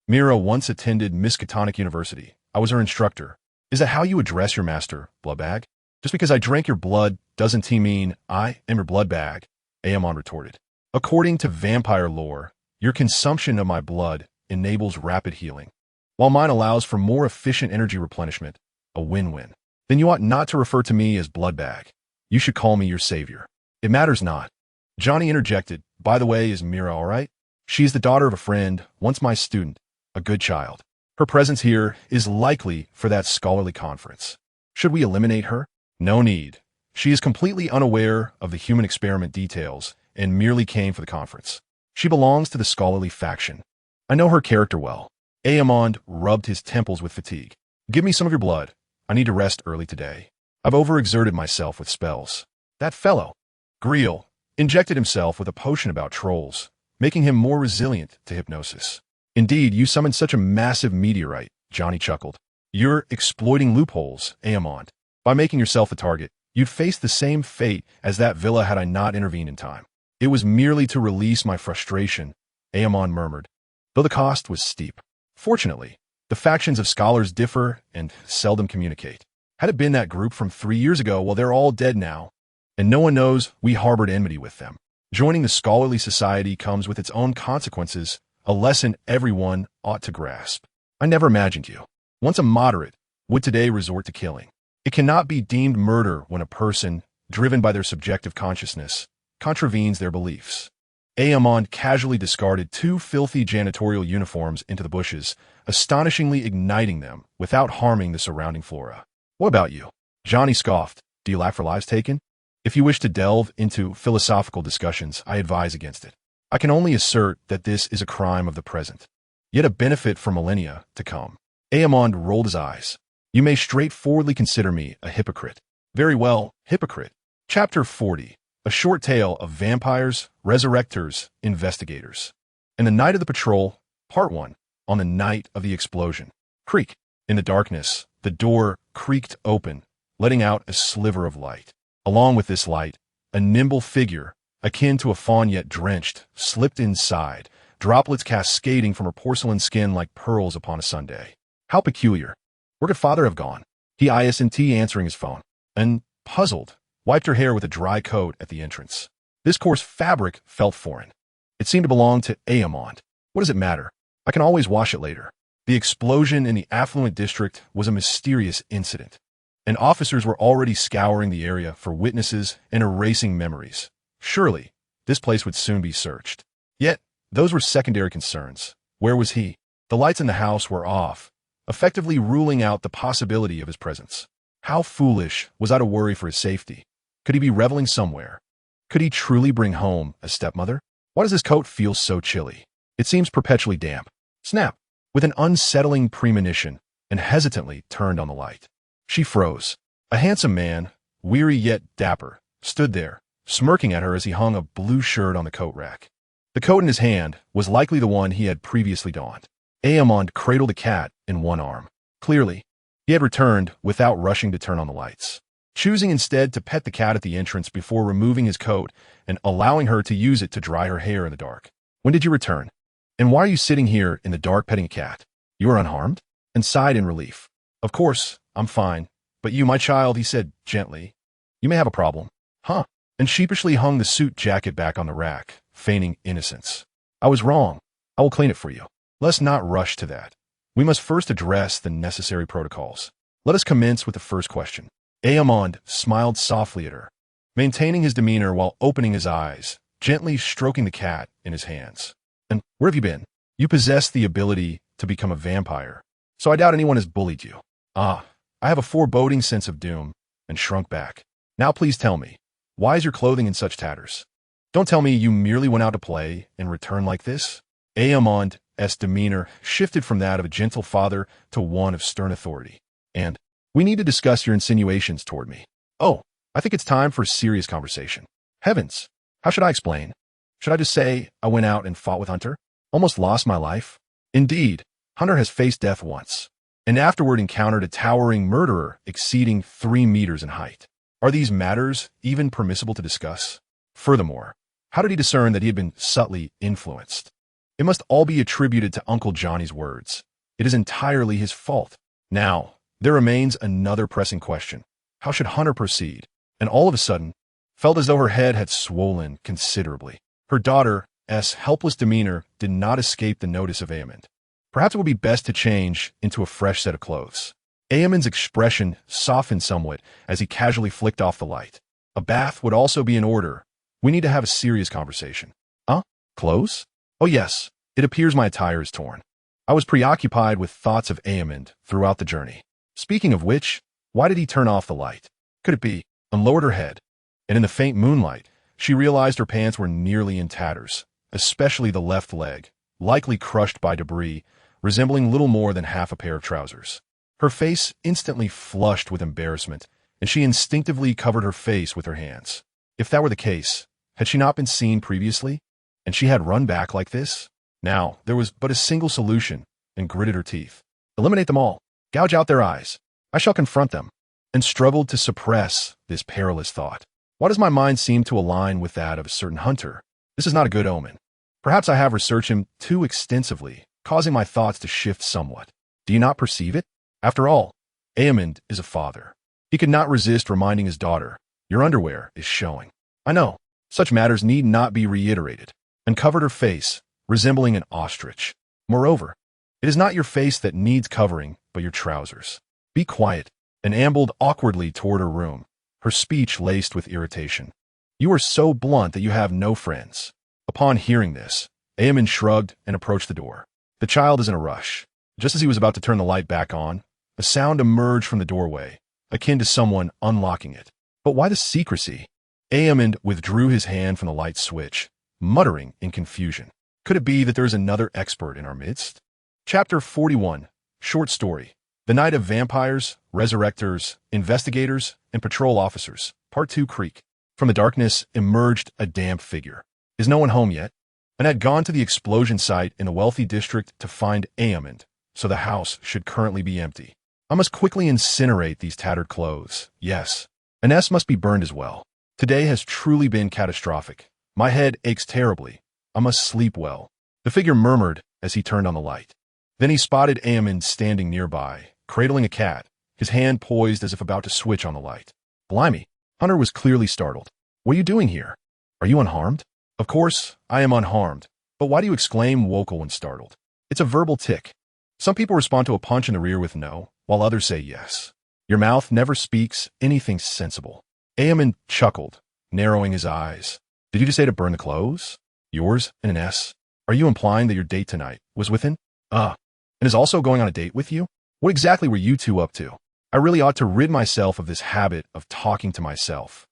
"Mira once attended Miskatonic University. I was her instructor. Is that how you address your master, bloodbag?" "Just because I drank your blood doesn't mean I am your bloodbag," Aemond retorted. "According to vampire lore, your consumption of my blood enables rapid healing, while mine allows for more efficient energy replenishment, a win-win. Then you ought not to refer to me as bloodbag. You should call me your savior." "It matters not." Johnny interjected. "By the way, is Mira all right? She is the daughter of a friend, once my student, a good child. Her presence here is likely for that scholarly conference. Should we eliminate her?" "No need. She is completely unaware of the human experiment details and merely came for the conference. She belongs to the scholarly faction. I know her character well." Aemond rubbed his temples with fatigue. "Give me some of your blood. I need to rest early today. I've overexerted myself with spells." That fellow, Griel, injected himself with a potion about trolls, making him more resilient to hypnosis. "Indeed, you summoned such a massive meteorite," Johnny chuckled. "You're exploiting loopholes, Aemond. By making yourself a target, you'd face the same fate as that villa had I not intervened in time." "It was merely to release my frustration," Aemond murmured, though the cost was steep. "Fortunately, the factions of scholars differ and seldom communicate. Had it been that group from 3 years ago, well, they're all dead now, and no one knows we harbored enmity with them. Joining the scholarly society comes with its own consequences, a lesson everyone ought to grasp. I never imagined you, once a moderate, would today resort to killing. It cannot be deemed murder when a person, driven by their subjective consciousness, contravenes their beliefs." Aemond casually discarded 2 filthy janitorial uniforms into the bushes, astonishingly igniting them without harming the surrounding flora. "What about you?" Johnny scoffed. "Do you lack for lives taken? If you wish to delve into philosophical discussions, I advise against it. I can only assert that this is a crime of the present, yet a benefit for millennia to come." Aemond rolled his eyes. "You may straightforwardly consider me a hypocrite." "Very well, hypocrite." Chapter 40. A short tale of vampires, resurrectors, investigators. In the night of the patrol, Part 1, on the night of the explosion. Creak. In the darkness, the door creaked open, letting out a sliver of light. Along with this light, a nimble figure, akin to a fawn yet drenched, slipped inside, droplets cascading from her porcelain skin like pearls upon a Sunday. "How peculiar. Where could father have gone?" He ISNT answering his phone, and, puzzled, wiped her hair with a dry coat at the entrance. This coarse fabric felt foreign. It seemed to belong to Aemond. What does it matter? I can always wash it later. The explosion in the affluent district was a mysterious incident, and officers were already scouring the area for witnesses and erasing memories. Surely, this place would soon be searched. Yet, those were secondary concerns. Where was he? The lights in the house were off, effectively ruling out the possibility of his presence. How foolish was I to worry for his safety? Could he be reveling somewhere? Could he truly bring home a stepmother? Why does his coat feel so chilly? It seems perpetually damp. Snap! With an unsettling premonition, and hesitantly turned on the light. She froze. A handsome man, weary yet dapper, stood there, smirking at her as he hung a blue shirt on the coat rack. The coat in his hand was likely the one he had previously donned. Aemond cradled the cat in one arm. Clearly, he had returned without rushing to turn on the lights, choosing instead to pet the cat at the entrance before removing his coat and allowing her to use it to dry her hair in the dark. "When did you return? And why are you sitting here in the dark petting a cat? You are unharmed?" And sighed in relief. "Of course, I'm fine. But you, my child," he said gently, "you may have a problem." "Huh?" And sheepishly hung the suit jacket back on the rack, feigning innocence. "I was wrong. I will clean it for you. Let's not rush to that. We must first address the necessary protocols. Let us commence with the first question. Aemond smiled softly at her, maintaining his demeanor while opening his eyes, gently stroking the cat in his hands. And where have you been? You possess the ability to become a vampire, so I doubt anyone has bullied you. Ah, I have a foreboding sense of doom, and shrunk back. Now please tell me, why is your clothing in such tatters? Don't tell me you merely went out to play and return like this? Aemond's demeanor shifted from that of a gentle father to one of stern authority. And we need to discuss your insinuations toward me. Oh, I think it's time for a serious conversation. Heavens, how should I explain? Should I just say I went out and fought with Hunter? Almost lost my life? Indeed, Hunter has faced death once, and afterward encountered a towering murderer exceeding 3 meters in height. Are these matters even permissible to discuss? Furthermore, how did he discern that he had been subtly influenced? It must all be attributed to Uncle Johnny's words. It is entirely his fault. Now, there remains another pressing question. How should Hunter proceed? And all of a sudden, felt as though her head had swollen considerably. Her daughter's helpless demeanor did not escape the notice of Aemond. Perhaps it would be best to change into a fresh set of clothes. Aemond's expression softened somewhat as he casually flicked off the light. A bath would also be in order. We need to have a serious conversation. Huh? Clothes? Oh yes, it appears my attire is torn. I was preoccupied with thoughts of Aemond throughout the journey. Speaking of which, why did he turn off the light? Could it be? And lowered her head, and in the faint moonlight, she realized her pants were nearly in tatters, especially the left leg, likely crushed by debris, resembling little more than half a pair of trousers. Her face instantly flushed with embarrassment, and she instinctively covered her face with her hands. If that were the case, had she not been seen previously? And she had run back like this? Now, there was but a single solution, and gritted her teeth. Eliminate them all. Gouge out their eyes. I shall confront them. And struggled to suppress this perilous thought. Why does my mind seem to align with that of a certain Hunter? This is not a good omen. Perhaps I have researched him too extensively, causing my thoughts to shift somewhat. Do you not perceive it? After all, Aemond is a father. He could not resist reminding his daughter, your underwear is showing. I know, such matters need not be reiterated. And covered her face, resembling an ostrich. Moreover, it is not your face that needs covering, but your trousers. Be quiet, and ambled awkwardly toward her room, her speech laced with irritation. You are so blunt that you have no friends. Upon hearing this, Aemond shrugged and approached the door. The child is in a rush. Just as he was about to turn the light back on, a sound emerged from the doorway, akin to someone unlocking it. But why the secrecy? Aemond withdrew his hand from the light switch, muttering in confusion. Could it be that there is another expert in our midst? Chapter 41, Short Story. The Night of Vampires, Resurrectors, Investigators, and Patrol Officers, Part 2 Creek. From the darkness emerged a damp figure. Is no one home yet? And had gone to the explosion site in a wealthy district to find Aemond, so the house should currently be empty. I must quickly incinerate these tattered clothes. Yes, an S must be burned as well. Today has truly been catastrophic. My head aches terribly. I must sleep well. The figure murmured as he turned on the light. Then he spotted Aemond standing nearby, cradling a cat, his hand poised as if about to switch on the light. Blimey, Hunter was clearly startled. What are you doing here? Are you unharmed? Of course, I am unharmed, but why do you exclaim vocal when startled? It's a verbal tic. Some people respond to a punch in the rear with no, while others say yes. Your mouth never speaks anything sensible. Aemond chuckled, narrowing his eyes. Did you just say to burn the clothes? Yours and an S? Are you implying that your date tonight was with him? And is also going on a date with you? What exactly were you two up to? I really ought to rid myself of this habit of talking to myself.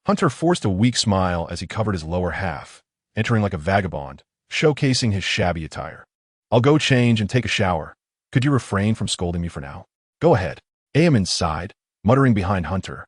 Hunter forced a weak smile as he covered his lower half, entering like a vagabond, showcasing his shabby attire. I'll go change and take a shower. Could you refrain from scolding me for now? Go ahead. Aemond sighed, muttering behind Hunter.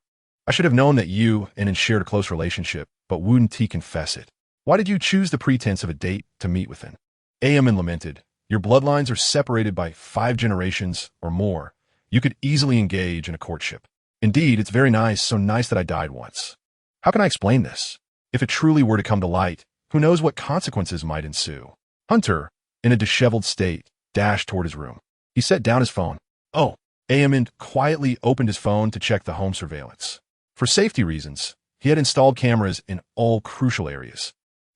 I should have known that you and shared a close relationship, but wouldn't he confess it? Why did you choose the pretense of a date to meet with him? Aemond lamented. Your bloodlines are separated by 5 generations or more. You could easily engage in a courtship. Indeed, it's very nice, so nice that I died once. How can I explain this? If it truly were to come to light, who knows what consequences might ensue? Hunter, in a disheveled state, dashed toward his room. He set down his phone. Oh, Aemond quietly opened his phone to check the home surveillance. For safety reasons, he had installed cameras in all crucial areas,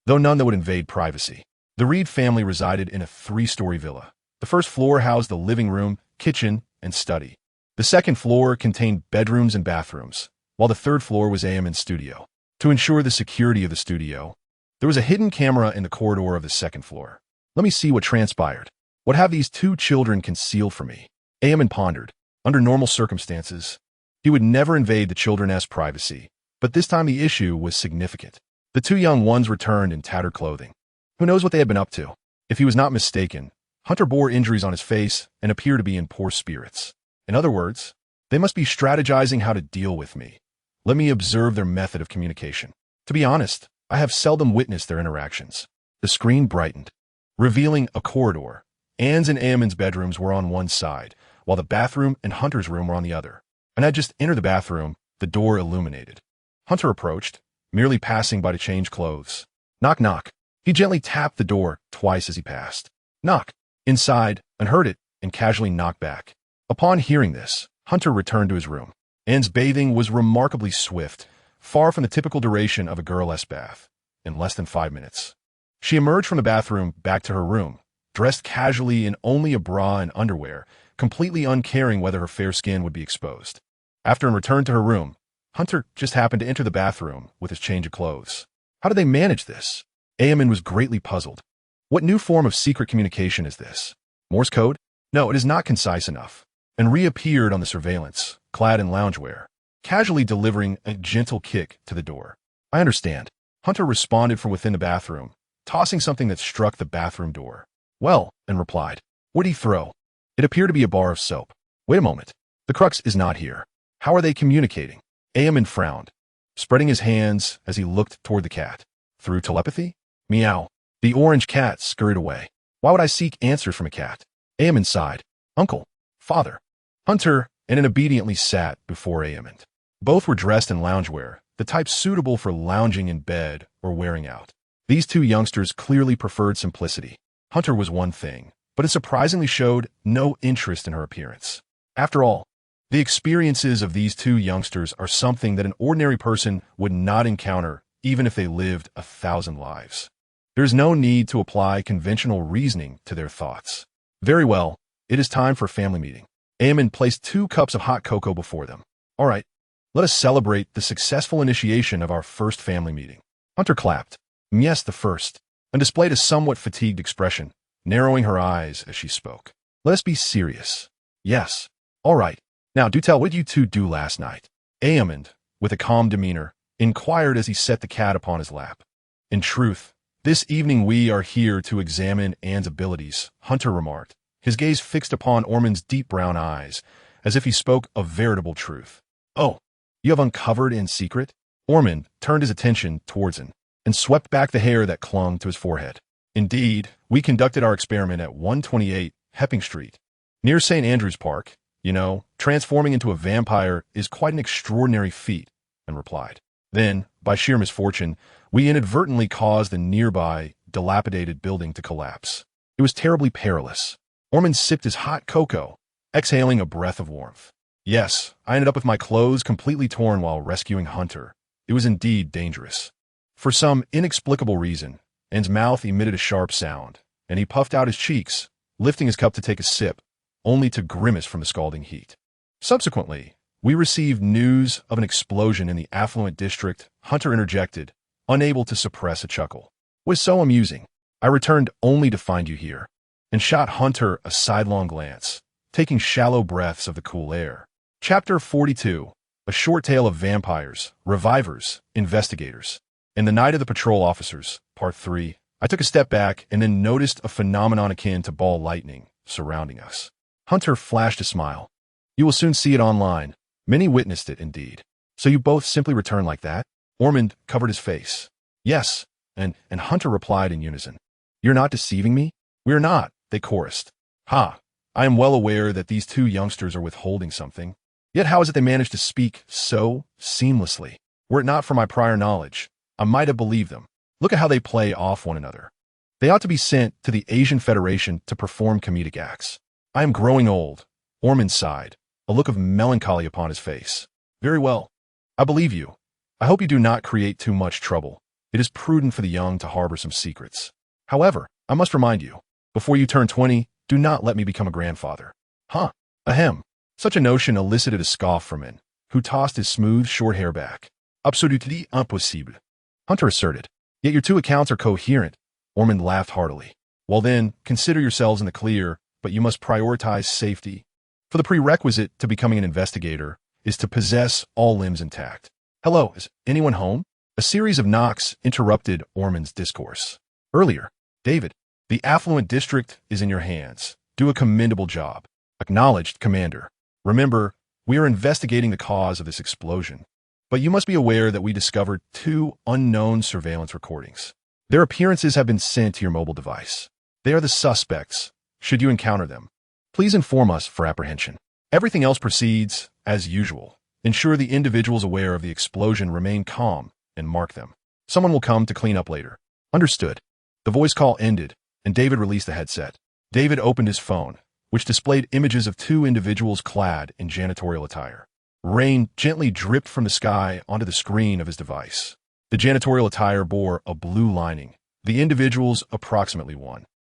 though none that would invade privacy. The Reed family resided in a 3-story villa. The first floor housed the living room, kitchen, and study. The second floor contained bedrooms and bathrooms, while the third floor was Amon's studio. To ensure the security of the studio, there was a hidden camera in the corridor of the second floor. Let me see what transpired. What have these two children concealed from me? Amon pondered. Under normal circumstances, he would never invade the children's privacy, but this time the issue was significant. The two young ones returned in tattered clothing. Who knows what they had been up to? If he was not mistaken, Hunter bore injuries on his face and appeared to be in poor spirits. In other words, they must be strategizing how to deal with me. Let me observe their method of communication. To be honest, I have seldom witnessed their interactions. The screen brightened, revealing a corridor. Anne's and Amon's bedrooms were on one side, while the bathroom and Hunter's room were on the other. And I just entered the bathroom, the door illuminated. Hunter approached, merely passing by to change clothes. Knock, knock. He gently tapped the door twice as he passed. Knock. Inside, unheard it, and casually knocked back. Upon hearing this, Hunter returned to his room. Anne's bathing was remarkably swift, far from the typical duration of a girl's bath, in less than 5 minutes. She emerged from the bathroom back to her room, dressed casually in only a bra and underwear, completely uncaring whether her fair skin would be exposed. After a return to her room, Hunter just happened to enter the bathroom with his change of clothes. How did they manage this? Amon was greatly puzzled. What new form of secret communication is this? Morse code? No, it is not concise enough. And reappeared on the surveillance, clad in loungewear, casually delivering a gentle kick to the door. I understand. Hunter responded from within the bathroom, tossing something that struck the bathroom door. Well, and replied. What did he throw? It appeared to be a bar of soap. Wait a moment. The crux is not here. How are they communicating? Amon frowned, spreading his hands as he looked toward the cat. Through telepathy? Meow. The orange cat scurried away. Why would I seek answers from a cat? Amon sighed. Uncle. Father. Hunter and obediently sat before Amon. Both were dressed in loungewear, the type suitable for lounging in bed or wearing out. These two youngsters clearly preferred simplicity. Hunter was one thing, but it surprisingly showed no interest in her appearance. After all, the experiences of these two youngsters are something that an ordinary person would not encounter even if they lived 1,000 lives. There is no need to apply conventional reasoning to their thoughts. Very well, it is time for a family meeting. Amon placed 2 cups of hot cocoa before them. All right, let us celebrate the successful initiation of our first family meeting. Hunter clapped. Yes, the first, and displayed a somewhat fatigued expression, narrowing her eyes as she spoke. Let us be serious. Yes. All right. Now do tell, what did you two do last night? Amon, with a calm demeanor, inquired as he set the cat upon his lap. In truth, this evening we are here to examine Anne's abilities, Hunter remarked, his gaze fixed upon Ormond's deep brown eyes, as if he spoke a veritable truth. Oh, you have uncovered in secret? Ormond turned his attention towards him, and swept back the hair that clung to his forehead. Indeed, we conducted our experiment at 128 Hepping Street, near St. Andrew's Park. You know, transforming into a vampire is quite an extraordinary feat, and replied. Then, by sheer misfortune, we inadvertently caused the nearby, dilapidated building to collapse. It was terribly perilous. Ormond sipped his hot cocoa, exhaling a breath of warmth. Yes, I ended up with my clothes completely torn while rescuing Hunter. It was indeed dangerous. For some inexplicable reason, Anne's mouth emitted a sharp sound, and he puffed out his cheeks, lifting his cup to take a sip, only to grimace from the scalding heat. Subsequently, we received news of an explosion in the affluent district. Hunter interjected, unable to suppress a chuckle. It was so amusing. I returned only to find you here, and shot Hunter a sidelong glance, taking shallow breaths of the cool air. Chapter 42. A short tale of vampires, revivers, investigators. In the Night of the Patrol Officers, Part 3, I took a step back and then noticed a phenomenon akin to ball lightning surrounding us. Hunter flashed a smile. You will soon see it online. Many witnessed it, indeed. So you both simply returned like that? Ormond covered his face. Yes, and Hunter replied in unison. You're not deceiving me? We're not, they chorused. Ha! I am well aware that these two youngsters are withholding something. Yet how is it they managed to speak so seamlessly? Were it not for my prior knowledge, I might have believed them. Look at how they play off one another. They ought to be sent to the Asian Federation to perform comedic acts. I am growing old. Ormond sighed, a look of melancholy upon his face. Very well. I believe you. I hope you do not create too much trouble. It is prudent for the young to harbor some secrets. However, I must remind you, before you turn 20, do not let me become a grandfather. Huh. Ahem. Such a notion elicited a scoff from him, who tossed his smooth, short hair back. Absolutely impossible, Hunter asserted. Yet your two accounts are coherent. Ormond laughed heartily. Well then, consider yourselves in the clear, but you must prioritize safety. For the prerequisite to becoming an investigator is to possess all limbs intact. Hello, is anyone home? A series of knocks interrupted Ormond's discourse. Earlier, David, the affluent district is in your hands. Do a commendable job. Acknowledged, Commander. Remember, we are investigating the cause of this explosion. But you must be aware that we discovered 2 unknown surveillance recordings. Their appearances have been sent to your mobile device. They are the suspects, should you encounter them. Please inform us for apprehension. Everything else proceeds as usual. Ensure the individuals aware of the explosion remain calm and mark them. Someone will come to clean up later. Understood. The voice call ended, and David released the headset. David opened his phone, which displayed images of 2 individuals clad in janitorial attire. Rain gently dripped from the sky onto the screen of his device. The janitorial attire bore a blue lining. The individuals approximately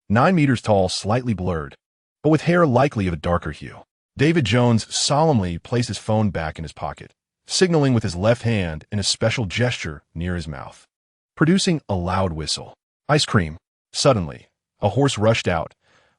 9 meters tall, slightly blurred, but with hair likely of a darker hue. David Jones solemnly placed his phone back in his pocket, signaling with his left hand in a special gesture near his mouth, producing a loud whistle. Ice cream. Suddenly, a horse rushed out.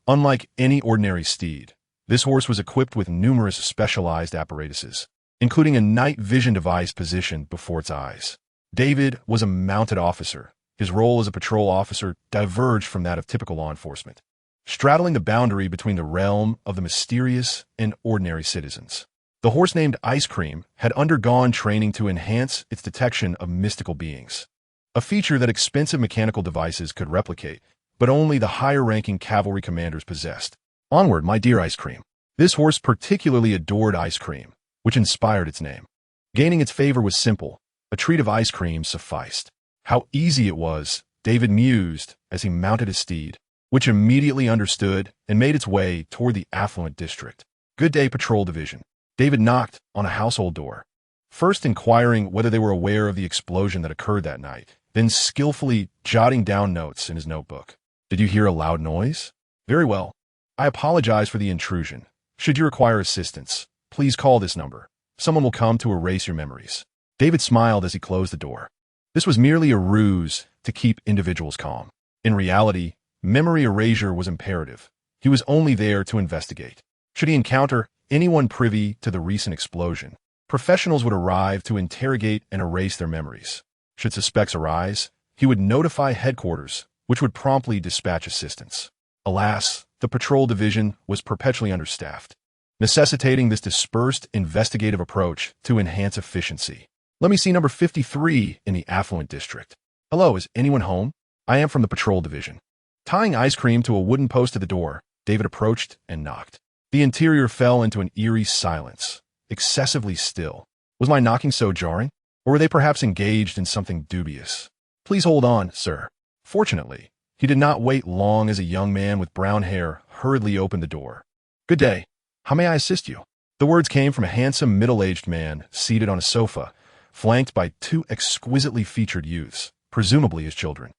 Unlike any ordinary steed, this horse was equipped with numerous specialized apparatuses, including a night vision device positioned before its eyes. David was a mounted officer. His role as a patrol officer diverged from that of typical law enforcement, straddling the boundary between the realm of the mysterious and ordinary citizens. The horse named Ice Cream had undergone training to enhance its detection of mystical beings, a feature that expensive mechanical devices could replicate, but only the higher-ranking cavalry commanders possessed. Onward, my dear Ice Cream. This horse particularly adored ice cream, which inspired its name. Gaining its favor was simple. A treat of ice cream sufficed. How easy it was, David mused as he mounted his steed, which immediately understood and made its way toward the affluent district. Good day, Patrol Division. David knocked on a household door, first inquiring whether they were aware of the explosion that occurred that night, then skillfully jotting down notes in his notebook. Did you hear a loud noise? Very well. I apologize for the intrusion. Should you require assistance, please call this number. Someone will come to erase your memories. David smiled as he closed the door. This was merely a ruse to keep individuals calm. In reality, memory erasure was imperative. He was only there to investigate. Should he encounter anyone privy to the recent explosion, professionals would arrive to interrogate and erase their memories. Should suspects arise, he would notify headquarters, which would promptly dispatch assistance. Alas, the patrol division was perpetually understaffed, necessitating this dispersed investigative approach to enhance efficiency. Let me see number 53 in the affluent district. Hello, is anyone home? I am from the patrol division. Tying Ice Cream to a wooden post at the door, David approached and knocked. The interior fell into an eerie silence, excessively still. Was my knocking so jarring? Or were they perhaps engaged in something dubious? Please hold on, sir. Fortunately, he did not wait long as a young man with brown hair hurriedly opened the door. Good day. How may I assist you? The words came from a handsome middle-aged man seated on a sofa, flanked by 2 exquisitely featured youths, presumably his children.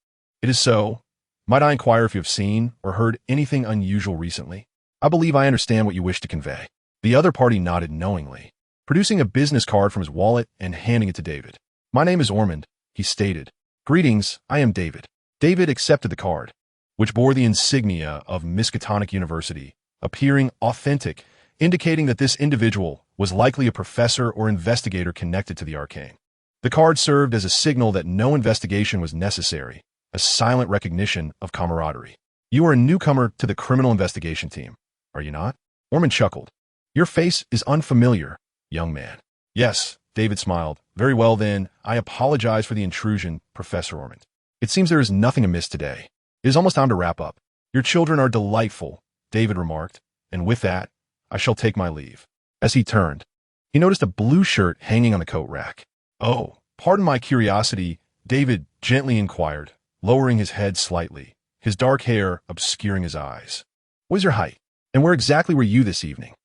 It is so. Might I inquire if you have seen or heard anything unusual recently? I believe I understand what you wish to convey. The other party nodded knowingly, producing a business card from his wallet and handing it to David. My name is Ormond, he stated. Greetings, I am David. David accepted the card, which bore the insignia of Miskatonic University, appearing authentic, indicating that this individual was likely a professor or investigator connected to the arcane. The card served as a signal that no investigation was necessary, a silent recognition of camaraderie. You are a newcomer to the criminal investigation team, are you not? Ormond chuckled. Your face is unfamiliar, young man. Yes, David smiled. Very well then, I apologize for the intrusion, Professor Ormond. It seems there is nothing amiss today. It is almost time to wrap up. Your children are delightful, David remarked, and with that, I shall take my leave. As he turned, he noticed a blue shirt hanging on the coat rack. Oh, pardon my curiosity, David gently inquired, lowering his head slightly, his dark hair obscuring his eyes. What is your height? And where exactly were you this evening?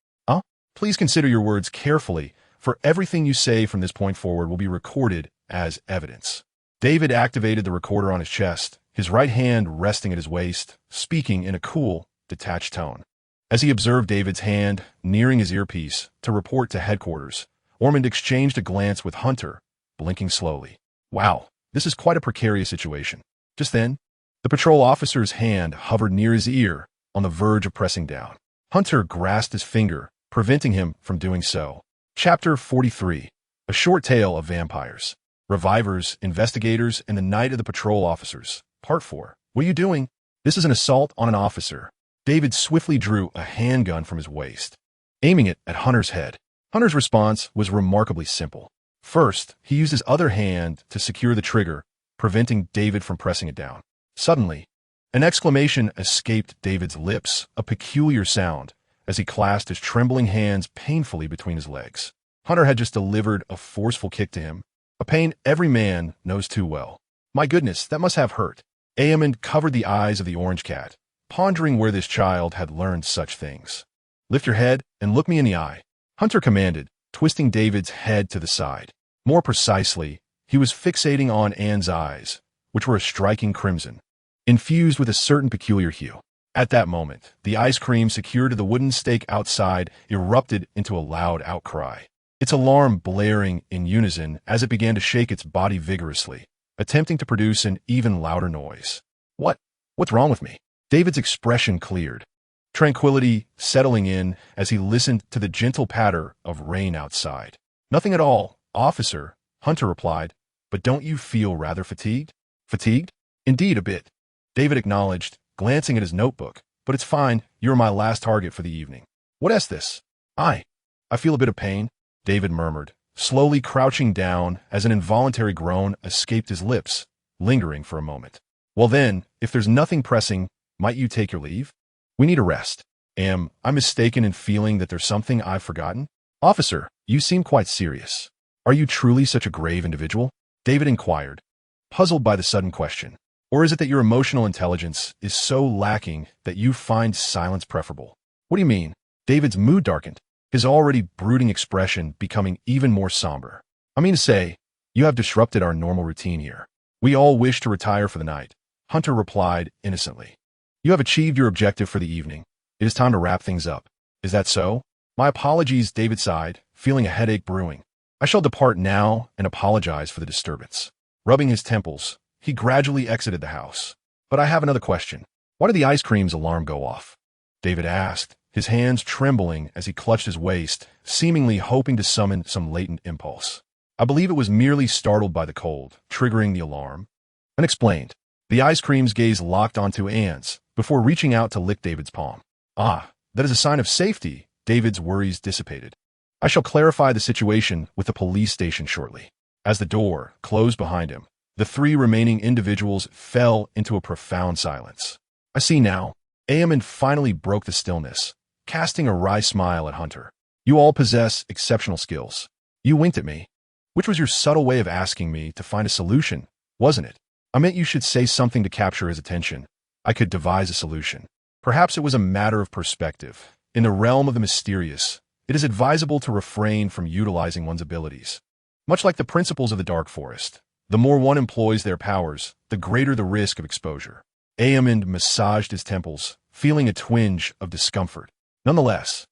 Please consider your words carefully, for everything you say from this point forward will be recorded as evidence. David activated the recorder on his chest, his right hand resting at his waist, speaking in a cool, detached tone. As he observed David's hand nearing his earpiece to report to headquarters, Ormond exchanged a glance with Hunter, blinking slowly. Wow, this is quite a precarious situation. Just then, the patrol officer's hand hovered near his ear, on the verge of pressing down. Hunter grasped his finger, preventing him from doing so. Chapter 43. A Short Tale of Vampires. Revivers, Investigators, and the Night of the Patrol Officers. Part 4. What are you doing? This is an assault on an officer. David swiftly drew a handgun from his waist, aiming it at Hunter's head. Hunter's response was remarkably simple. First, he used his other hand to secure the trigger, preventing David from pressing it down. Suddenly, an exclamation escaped David's lips, a peculiar sound, as he clasped his trembling hands painfully between his legs. Hunter had just delivered a forceful kick to him, a pain every man knows too well. My goodness, that must have hurt. Aemond covered the eyes of the orange cat, pondering where this child had learned such things. Lift your head and look me in the eye, Hunter commanded, twisting David's head to the side. More precisely, he was fixating on Anne's eyes, which were a striking crimson, infused with a certain peculiar hue. At that moment, the ice cream secured to the wooden stake outside erupted into a loud outcry, its alarm blaring in unison as it began to shake its body vigorously, attempting to produce an even louder noise. What's wrong with me? David's expression cleared, tranquility settling in as he listened to the gentle patter of rain outside. Nothing at all, officer, Hunter replied, but don't you feel rather fatigued? Fatigued? Indeed, a bit, David acknowledged, glancing at his notebook. But it's fine, you're my last target for the evening. What is this? I feel a bit of pain, David murmured, slowly crouching down as an involuntary groan escaped his lips, lingering for a moment. Well then, if there's nothing pressing, might you take your leave? We need a rest. Am I mistaken in feeling that there's something I've forgotten? Officer, you seem quite serious. Are you truly such a grave individual? David inquired, puzzled by the sudden question. Or is it that your emotional intelligence is so lacking that you find silence preferable? What do you mean? David's mood darkened, his already brooding expression becoming even more somber. I mean to say, you have disrupted our normal routine here. We all wish to retire for the night, Hunter replied innocently. You have achieved your objective for the evening. It is time to wrap things up. Is that so? My apologies, David sighed, feeling a headache brewing. I shall depart now and apologize for the disturbance. Rubbing his temples, he gradually exited the house. But I have another question. Why did the ice cream's alarm go off? David asked, his hands trembling as he clutched his waist, seemingly hoping to summon some latent impulse. I believe it was merely startled by the cold, triggering the alarm. Unexplained. The ice cream's gaze locked onto Anne's, before reaching out to lick David's palm. Ah, that is a sign of safety. David's worries dissipated. I shall clarify the situation with the police station shortly. As the door closed behind him, the three remaining individuals fell into a profound silence. I see now. Aemond finally broke the stillness, casting a wry smile at Hunter. You all possess exceptional skills. You winked at me, which was your subtle way of asking me to find a solution, wasn't it? I meant you should say something to capture his attention. I could devise a solution. Perhaps it was a matter of perspective. In the realm of the mysterious, it is advisable to refrain from utilizing one's abilities. Much like the principles of the dark forest, the more one employs their powers, the greater the risk of exposure. Aemond massaged his temples, feeling a twinge of discomfort. Nonetheless,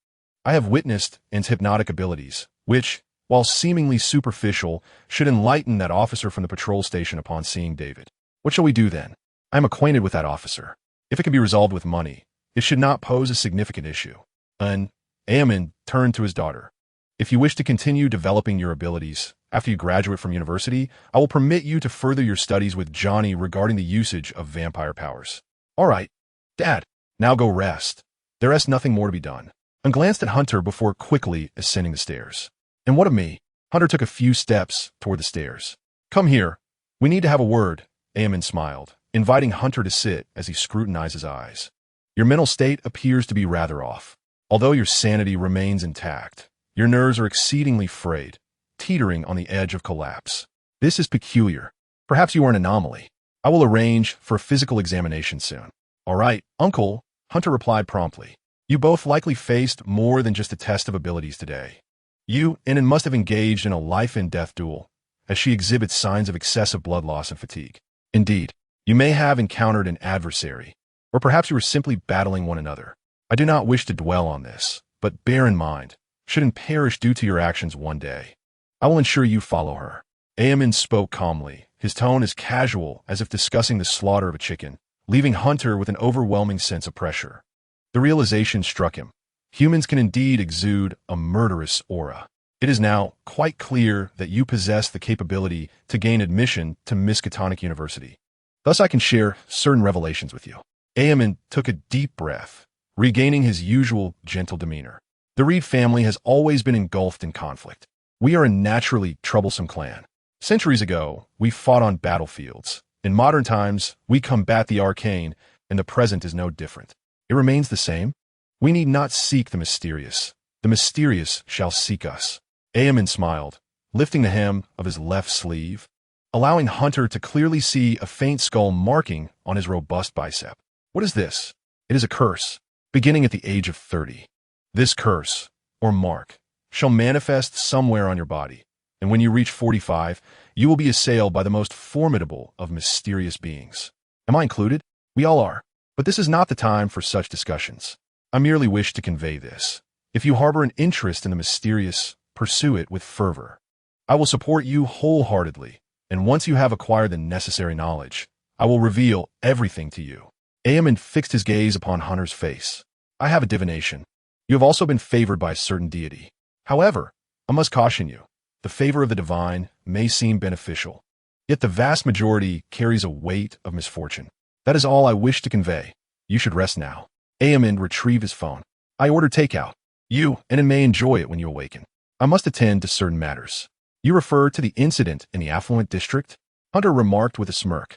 I have witnessed Anne's hypnotic abilities, which, while seemingly superficial, should enlighten that officer from the patrol station upon seeing David. What shall we do then? I am acquainted with that officer. If it can be resolved with money, it should not pose a significant issue. Aemond turned to his daughter. If you wish to continue developing your abilities after you graduate from university, I will permit you to further your studies with Johnny regarding the usage of vampire powers. All right, Dad, now go rest. There is nothing more to be done. And glanced at Hunter before quickly ascending the stairs. And what of me? Hunter took a few steps toward the stairs. Come here. We need to have a word, Aemond smiled, inviting Hunter to sit as he scrutinized his eyes. Your mental state appears to be rather off. Although your sanity remains intact, your nerves are exceedingly frayed, teetering on the edge of collapse. This is peculiar. Perhaps you are an anomaly. I will arrange for a physical examination soon. All right, Uncle, Hunter replied promptly. You both likely faced more than just a test of abilities today. You and Anne must have engaged in a life-and-death duel, as she exhibits signs of excessive blood loss and fatigue. Indeed, you may have encountered an adversary, or perhaps you were simply battling one another. I do not wish to dwell on this, but bear in mind, shouldn't perish due to your actions one day. I will ensure you follow her. Aemon spoke calmly, his tone as casual as if discussing the slaughter of a chicken, leaving Hunter with an overwhelming sense of pressure. The realization struck him. Humans can indeed exude a murderous aura. It is now quite clear that you possess the capability to gain admission to Miskatonic University. Thus I can share certain revelations with you. Aemon took a deep breath, regaining his usual gentle demeanor. The Reed family has always been engulfed in conflict. We are a naturally troublesome clan. Centuries ago, we fought on battlefields. In modern times, we combat the arcane, and the present is no different. It remains the same. We need not seek the mysterious. The mysterious shall seek us. Aemon smiled, lifting the hem of his left sleeve, allowing Hunter to clearly see a faint skull marking on his robust bicep. What is this? It is a curse, beginning at the age of 30. This curse, or mark, shall manifest somewhere on your body, and when you reach 45, you will be assailed by the most formidable of mysterious beings. Am I included? We all are. But this is not the time for such discussions. I merely wish to convey this. If you harbor an interest in the mysterious, pursue it with fervor. I will support you wholeheartedly, and once you have acquired the necessary knowledge, I will reveal everything to you. Aemon fixed his gaze upon Hunter's face. I have a divination. You have also been favored by a certain deity. However, I must caution you, the favor of the divine may seem beneficial, yet the vast majority carries a weight of misfortune. That is all I wish to convey. You should rest now. Aemon retrieved his phone. I ordered takeout. You and may enjoy it when you awaken. I must attend to certain matters. You refer to the incident in the affluent district? Hunter remarked with a smirk,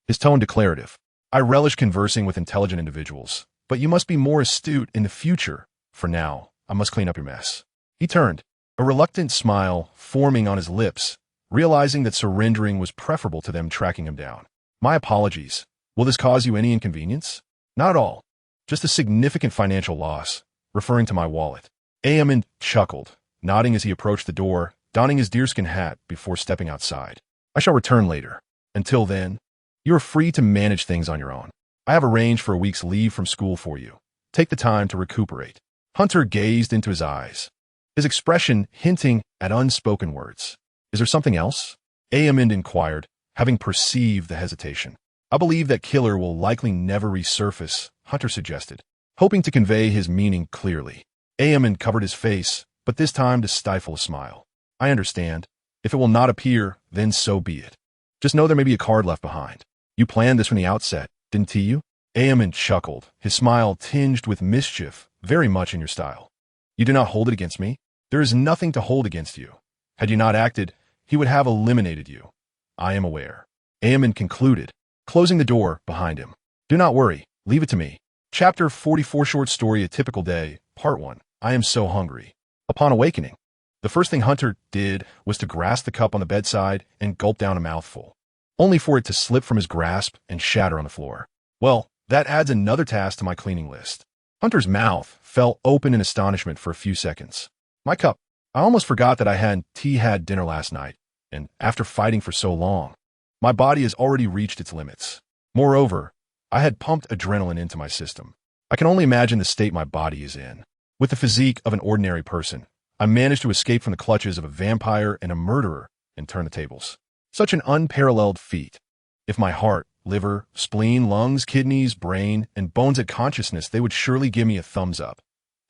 his tone declarative. I relish conversing with intelligent individuals, but you must be more astute in the future. For now, I must clean up your mess. He turned, a reluctant smile forming on his lips, realizing that surrendering was preferable to them tracking him down. My apologies. Will this cause you any inconvenience? Not at all. Just a significant financial loss, referring to my wallet. Aemon chuckled, nodding as he approached the door, donning his deerskin hat before stepping outside. I shall return later. Until then, you are free to manage things on your own. I have arranged for a week's leave from school for you. Take the time to recuperate. Hunter gazed into his eyes, his expression hinting at unspoken words. Is there something else? Aemon inquired, having perceived the hesitation. I believe that killer will likely never resurface, Hunter suggested, hoping to convey his meaning clearly. Aemon covered his face, but this time to stifle a smile. I understand. If it will not appear, then so be it. Just know there may be a card left behind. You planned this from the outset, didn't you? Aemon chuckled, his smile tinged with mischief, very much in your style. You do not hold it against me? There is nothing to hold against you. Had you not acted, he would have eliminated you. I am aware. Aemon concluded, closing the door behind him. Do not worry, leave it to me. Chapter 44 Short Story A Typical Day, Part 1. I am so hungry. Upon awakening, the first thing Hunter did was to grasp the cup on the bedside and gulp down a mouthful, only for it to slip from his grasp and shatter on the floor. Well, that adds another task to my cleaning list. Hunter's mouth fell open in astonishment for a few seconds. My cup. I almost forgot that I hadn't had dinner last night, and after fighting for so long, my body has already reached its limits. Moreover, I had pumped adrenaline into my system. I can only imagine the state my body is in. With the physique of an ordinary person, I managed to escape from the clutches of a vampire and a murderer and turn the tables. Such an unparalleled feat. If my heart, liver, spleen, lungs, kidneys, brain, and bones had consciousness, they would surely give me a thumbs up.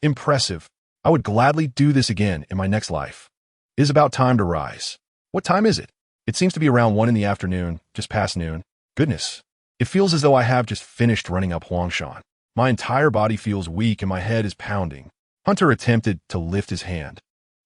Impressive. I would gladly do this again in my next life. It is about time to rise. What time is it? It seems to be around 1 in the afternoon, just past noon. Goodness. It feels as though I have just finished running up Huangshan. My entire body feels weak and my head is pounding. Hunter attempted to lift his hand,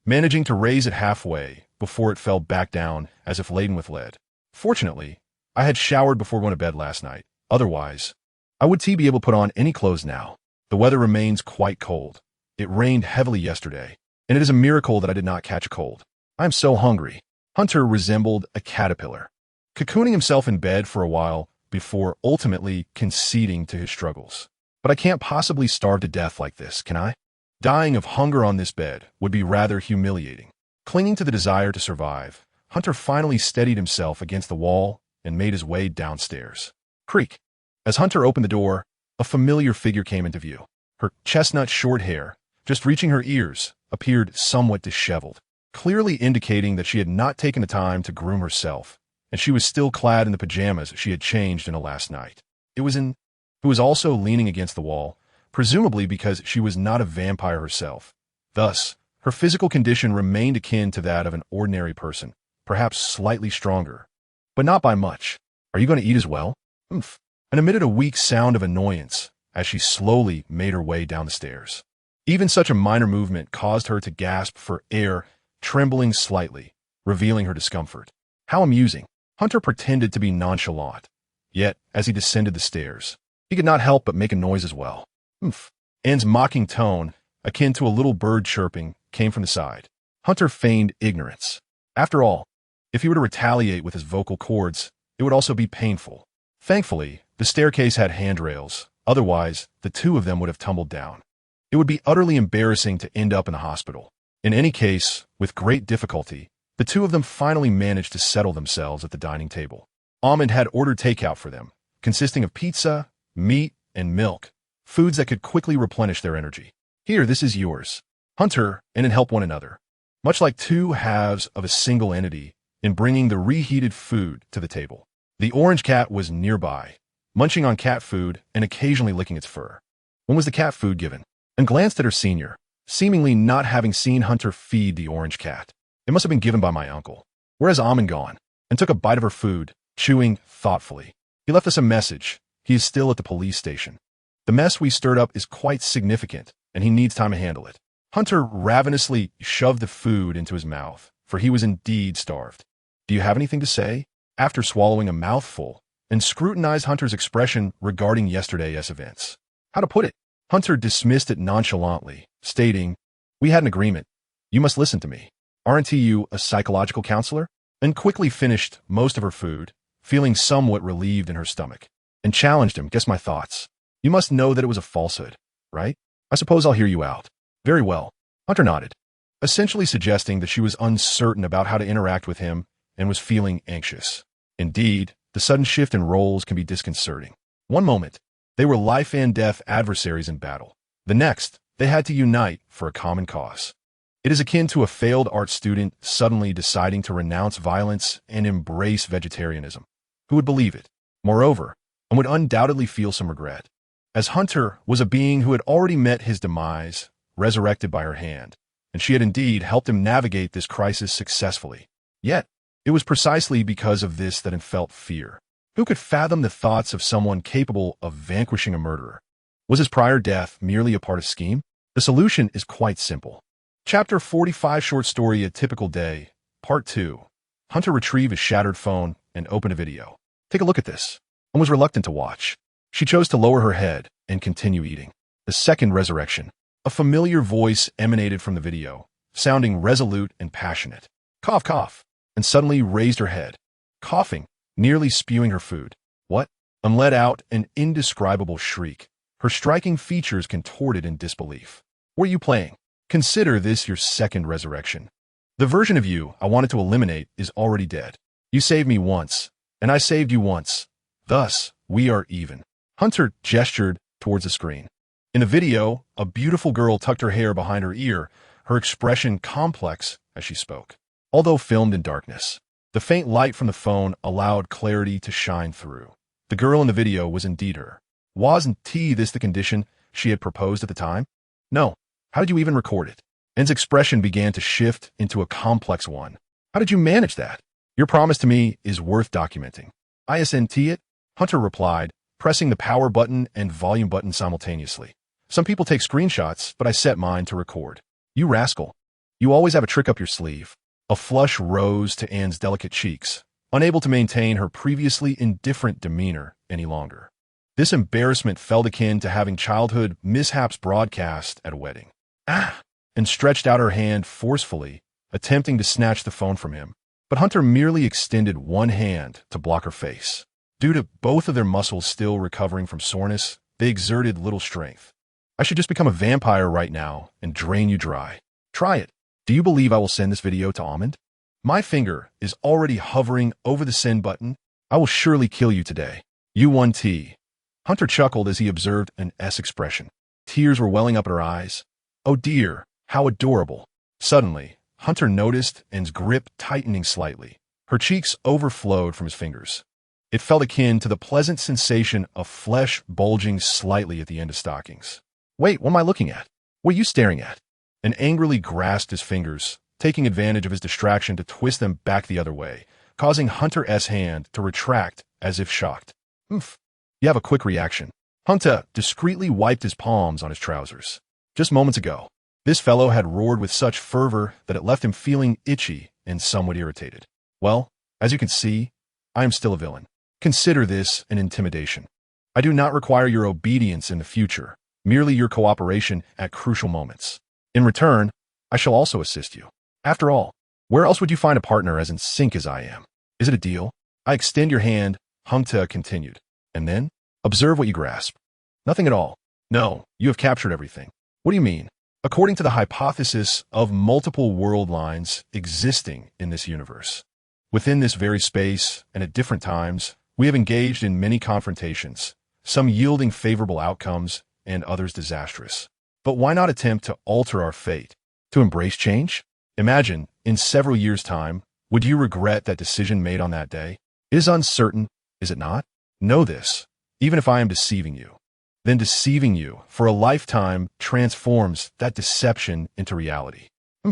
managing to raise it halfway before it fell back down as if laden with lead. Fortunately, I had showered before going to bed last night. Otherwise, I would be able to put on any clothes now. The weather remains quite cold. It rained heavily yesterday, and it is a miracle that I did not catch a cold. I am so hungry. Hunter resembled a caterpillar, cocooning himself in bed for a while before ultimately conceding to his struggles. But I can't possibly starve to death like this, can I? Dying of hunger on this bed would be rather humiliating. Clinging to the desire to survive, Hunter finally steadied himself against the wall and made his way downstairs. Creak. As Hunter opened the door, a familiar figure came into view. Her chestnut short hair, just reaching her ears, appeared somewhat disheveled, clearly indicating that she had not taken the time to groom herself, and she was still clad in the pajamas she had changed in the last night. It was also leaning against the wall, presumably because she was not a vampire herself. Thus, her physical condition remained akin to that of an ordinary person, perhaps slightly stronger, but not by much. Are you going to eat as well? Oomph. And emitted a weak sound of annoyance as she slowly made her way down the stairs. Even such a minor movement caused her to gasp for air, trembling slightly, revealing her discomfort. How amusing. Hunter pretended to be nonchalant. Yet, as he descended the stairs, he could not help but make a noise as well. Oomph. Anne's mocking tone, akin to a little bird chirping, came from the side. Hunter feigned ignorance. After all, if he were to retaliate with his vocal cords, it would also be painful. Thankfully, the staircase had handrails. Otherwise, the two of them would have tumbled down. It would be utterly embarrassing to end up in the hospital. In any case, with great difficulty, the two of them finally managed to settle themselves at the dining table. Almond had ordered takeout for them, consisting of pizza, meat, and milk, foods that could quickly replenish their energy. Here, this is yours. Hunter and help one another, much like two halves of a single entity, in bringing the reheated food to the table. The orange cat was nearby, munching on cat food and occasionally licking its fur. When was the cat food given? And glanced at her senior, seemingly not having seen Hunter feed the orange cat. It must have been given by my uncle. Where has Almond gone? And took a bite of her food, chewing thoughtfully. He left us a message. He is still at the police station. The mess we stirred up is quite significant, and he needs time to handle it. Hunter ravenously shoved the food into his mouth, for he was indeed starved. Do you have anything to say? After swallowing a mouthful, and scrutinized Hunter's expression regarding yesterday's events. How to put it? Hunter dismissed it nonchalantly, stating, "We had an agreement. You must listen to me. Aren't you a psychological counselor?" And quickly finished most of her food, feeling somewhat relieved in her stomach, and challenged him, "Guess my thoughts. You must know that it was a falsehood, right? I suppose I'll hear you out." "Very well." Hunter nodded, essentially suggesting that she was uncertain about how to interact with him and was feeling anxious. Indeed, the sudden shift in roles can be disconcerting. One moment, they were life and death adversaries in battle. The next, they had to unite for a common cause. It is akin to a failed art student suddenly deciding to renounce violence and embrace vegetarianism. Who would believe it? Moreover, and would undoubtedly feel some regret, as Hunter was a being who had already met his demise, resurrected by her hand, and she had indeed helped him navigate this crisis successfully. Yet, it was precisely because of this that he felt fear. Who could fathom the thoughts of someone capable of vanquishing a murderer? Was his prior death merely a part of scheme? The solution is quite simple. Chapter 45, Short Story, A Typical Day, Part 2. Hunter retrieved his shattered phone and opened a video. Take a look at this, and was reluctant to watch. She chose to lower her head and continue eating. The second resurrection. A familiar voice emanated from the video, sounding resolute and passionate. Cough, cough, and suddenly raised her head, coughing, nearly spewing her food. What? And let out an indescribable shriek, her striking features contorted in disbelief. What are you playing? Consider this your second resurrection. The version of you I wanted to eliminate is already dead. You saved me once, and I saved you once. Thus, we are even. Hunter gestured towards the screen. In the video, a beautiful girl tucked her hair behind her ear, her expression complex as she spoke. Although filmed in darkness, the faint light from the phone allowed clarity to shine through. The girl in the video was indeed her. Wasn't this the condition she had proposed at the time? No. How did you even record it? Anne's expression began to shift into a complex one. How did you manage that? Your promise to me is worth documenting. Isn't it? Hunter replied, pressing the power button and volume button simultaneously. Some people take screenshots, but I set mine to record. You rascal. You always have a trick up your sleeve. A flush rose to Anne's delicate cheeks, unable to maintain her previously indifferent demeanor any longer. This embarrassment felt akin to having childhood mishaps broadcast at a wedding. And stretched out her hand forcefully, attempting to snatch the phone from him. But Hunter merely extended one hand to block her face. Due to both of their muscles still recovering from soreness, they exerted little strength. I should just become a vampire right now and drain you dry. Try it. Do you believe I will send this video to Almond? My finger is already hovering over the send button. I will surely kill you today. You won T. Hunter chuckled as he observed an S expression. Tears were welling up at her eyes. Oh dear, how adorable. Suddenly, Hunter noticed Anne's grip tightening slightly. Her cheeks overflowed from his fingers. It felt akin to the pleasant sensation of flesh bulging slightly at the end of stockings. Wait, what am I looking at? What are you staring at? Anne angrily grasped his fingers, taking advantage of his distraction to twist them back the other way, causing Hunter's hand to retract as if shocked. Oomph. You have a quick reaction. Hunter discreetly wiped his palms on his trousers. Just moments ago, this fellow had roared with such fervor that it left him feeling itchy and somewhat irritated. Well, as you can see, I am still a villain. Consider this an intimidation. I do not require your obedience in the future, merely your cooperation at crucial moments. In return, I shall also assist you. After all, where else would you find a partner as in sync as I am? Is it a deal? I extend your hand, Hunter continued. And then, observe what you grasp. Nothing at all. No, you have captured everything. What do you mean? According to the hypothesis of multiple world lines existing in this universe, within this very space and at different times, we have engaged in many confrontations, some yielding favorable outcomes and others disastrous. But why not attempt to alter our fate? To embrace change? Imagine, in several years' time, would you regret that decision made on that day? It is uncertain, is it not? Know this, even if I am deceiving you. Then deceiving you for a lifetime transforms that deception into reality.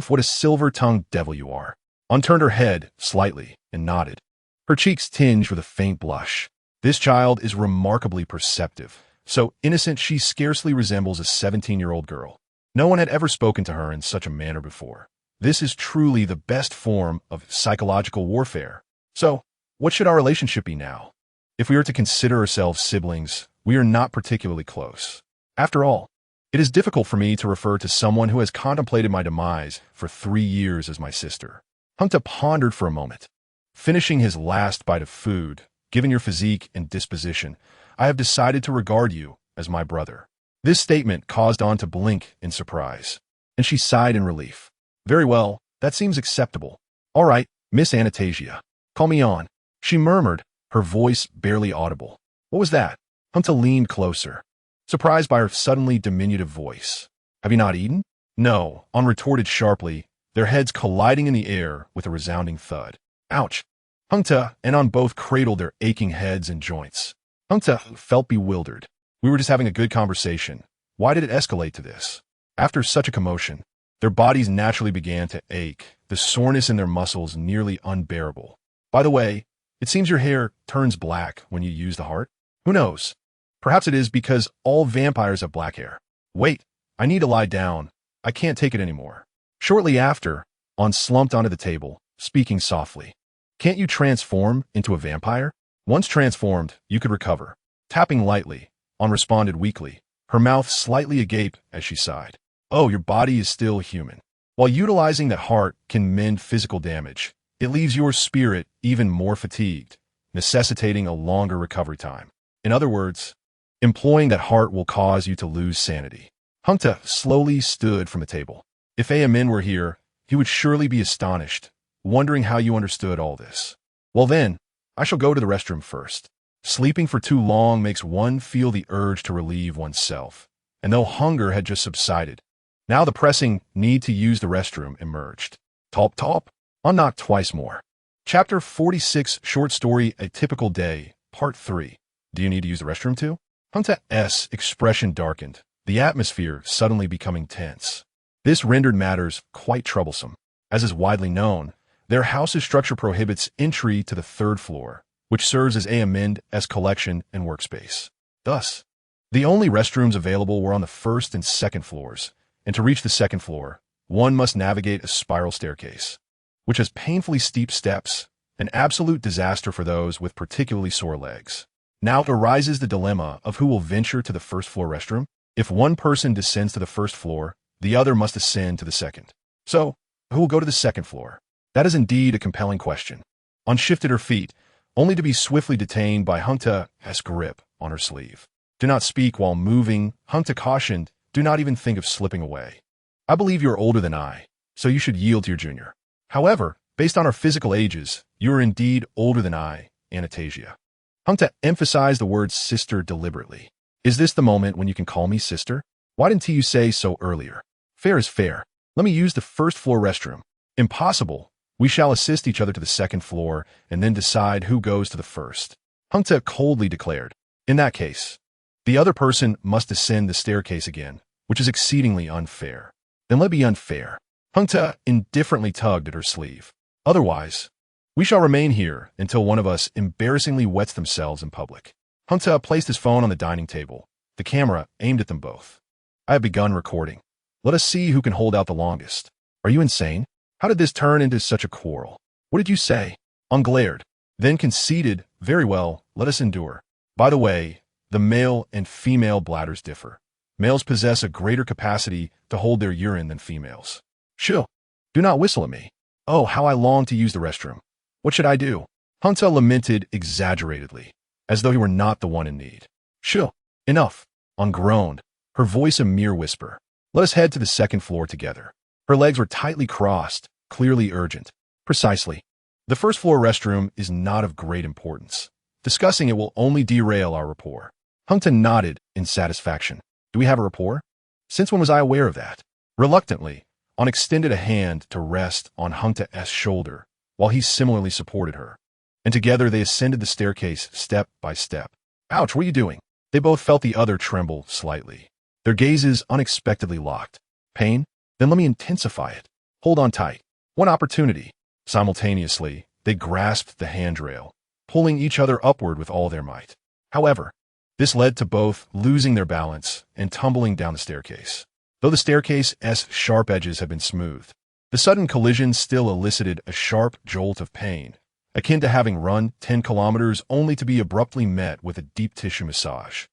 What a silver-tongued devil you are. Anne turned her head slightly and nodded. Her cheeks tinged with a faint blush. This child is remarkably perceptive, so innocent she scarcely resembles a 17-year-old girl. No one had ever spoken to her in such a manner before. This is truly the best form of psychological warfare. So, what should our relationship be now? If we are to consider ourselves siblings, we are not particularly close. After all, it is difficult for me to refer to someone who has contemplated my demise for 3 years as my sister. Hunter pondered for a moment. Finishing his last bite of food, given your physique and disposition, I have decided to regard you as my brother. This statement caused Anne to blink in surprise, and she sighed in relief. Very well, that seems acceptable. All right, Miss Anastasia. Call me Anne, she murmured, her voice barely audible. What was that? Hunter leaned closer, surprised by her suddenly diminutive voice. Have you not eaten? No, Anne retorted sharply, their heads colliding in the air with a resounding thud. Ouch. Hunter and Anne both cradled their aching heads and joints. Hunter felt bewildered. We were just having a good conversation. Why did it escalate to this? After such a commotion, their bodies naturally began to ache, the soreness in their muscles nearly unbearable. By the way, it seems your hair turns black when you use the heart. Who knows? Perhaps it is because all vampires have black hair. Wait, I need to lie down. I can't take it anymore. Shortly after, Anne slumped onto the table, speaking softly. Can't you transform into a vampire? Once transformed, you could recover. Tapping lightly, Anne responded weakly, her mouth slightly agape as she sighed. Oh, your body is still human. While utilizing that heart can mend physical damage, it leaves your spirit even more fatigued, necessitating a longer recovery time. In other words, employing that heart will cause you to lose sanity. Hunter slowly stood from the table. If Amen were here, he would surely be astonished, wondering how you understood all this. Well then, I shall go to the restroom first. Sleeping for too long makes one feel the urge to relieve oneself, and though hunger had just subsided, now the pressing need to use the restroom emerged. Top top, I'll knock twice more. Chapter 46, Short Story, A Typical Day, Part 3. Do you need to use the restroom too? Hunter's expression darkened, the atmosphere suddenly becoming tense. This rendered matters quite troublesome. As is widely known, their house's structure prohibits entry to the 3rd floor, which serves as Amen's collection and workspace. Thus, the only restrooms available were on the 1st and 2nd floors, and to reach the 2nd floor, one must navigate a spiral staircase, which has painfully steep steps, an absolute disaster for those with particularly sore legs. Now arises the dilemma of who will venture to the 1st floor restroom. If one person descends to the 1st floor, the other must ascend to the 2nd. So, who will go to the 2nd floor? That is indeed a compelling question. Anne shifted her feet, only to be swiftly detained by Hunter's grip on her sleeve. Do not speak while moving, Hunter cautioned. Do not even think of slipping away. I believe you are older than I, so you should yield to your junior. However, based on our physical ages, you are indeed older than I, Anastasia. Hunter emphasized the word sister deliberately. Is this the moment when you can call me sister? Why didn't you say so earlier? Fair is fair. Let me use the first floor restroom. Impossible. We shall assist each other to the second floor and then decide who goes to the first. Hunta coldly declared. In that case, the other person must descend the staircase again, which is exceedingly unfair. Then let be unfair. Hunta indifferently tugged at her sleeve. Otherwise, we shall remain here until one of us embarrassingly wets themselves in public. Hunta placed his phone on the dining table, the camera aimed at them both. I have begun recording. Let us see who can hold out the longest. Are you insane? How did this turn into such a quarrel? What did you say? On glared, then conceded, very well, let us endure. By the way, the male and female bladders differ. Males possess a greater capacity to hold their urine than females. Shoo! Do not whistle at me. Oh, how I long to use the restroom. What should I do? Hunta lamented exaggeratedly, as though he were not the one in need. Shoo! Enough! On groaned, her voice a mere whisper. Let us head to the second floor together. Her legs were tightly crossed, clearly urgent. Precisely. The first floor restroom is not of great importance. Discussing it will only derail our rapport. Hunta nodded in satisfaction. Do we have a rapport? Since when was I aware of that? Reluctantly, On extended a hand to rest on Hunta's shoulder, while he similarly supported her. And together they ascended the staircase step by step. Ouch, what are you doing? They both felt the other tremble slightly. Their gazes unexpectedly locked. Pain? Then let me intensify it. Hold on tight. One opportunity. Simultaneously, they grasped the handrail, pulling each other upward with all their might. However, this led to both losing their balance and tumbling down the staircase. Though the staircase's sharp edges had been smoothed, the sudden collision still elicited a sharp jolt of pain, akin to having run 10 kilometers only to be abruptly met with a deep tissue massage.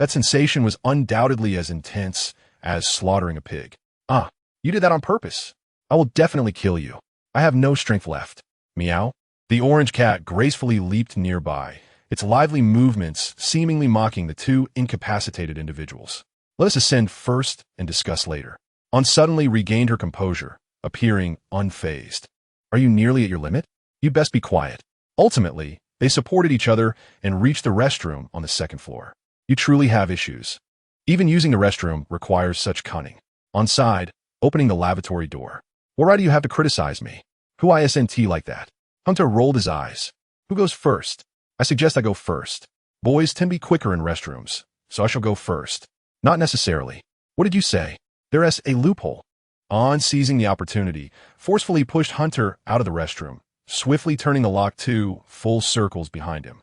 That sensation was undoubtedly as intense as slaughtering a pig. Ah, you did that on purpose. I will definitely kill you. I have no strength left. Meow. The orange cat gracefully leaped nearby, its lively movements seemingly mocking the two incapacitated individuals. Let us ascend first and discuss later. On suddenly regained her composure, appearing unfazed. Are you nearly at your limit? You'd best be quiet. Ultimately, they supported each other and reached the restroom on the second floor. You truly have issues. Even using the restroom requires such cunning. On side, opening the lavatory door. What right do you have to criticize me? Who isn't like that? Hunter rolled his eyes. Who goes first? I suggest I go first. Boys tend to be quicker in restrooms, so I shall go first. Not necessarily. What did you say? There's a loophole. On seizing the opportunity, forcefully pushed Hunter out of the restroom, swiftly turning the lock 2 full circles behind him.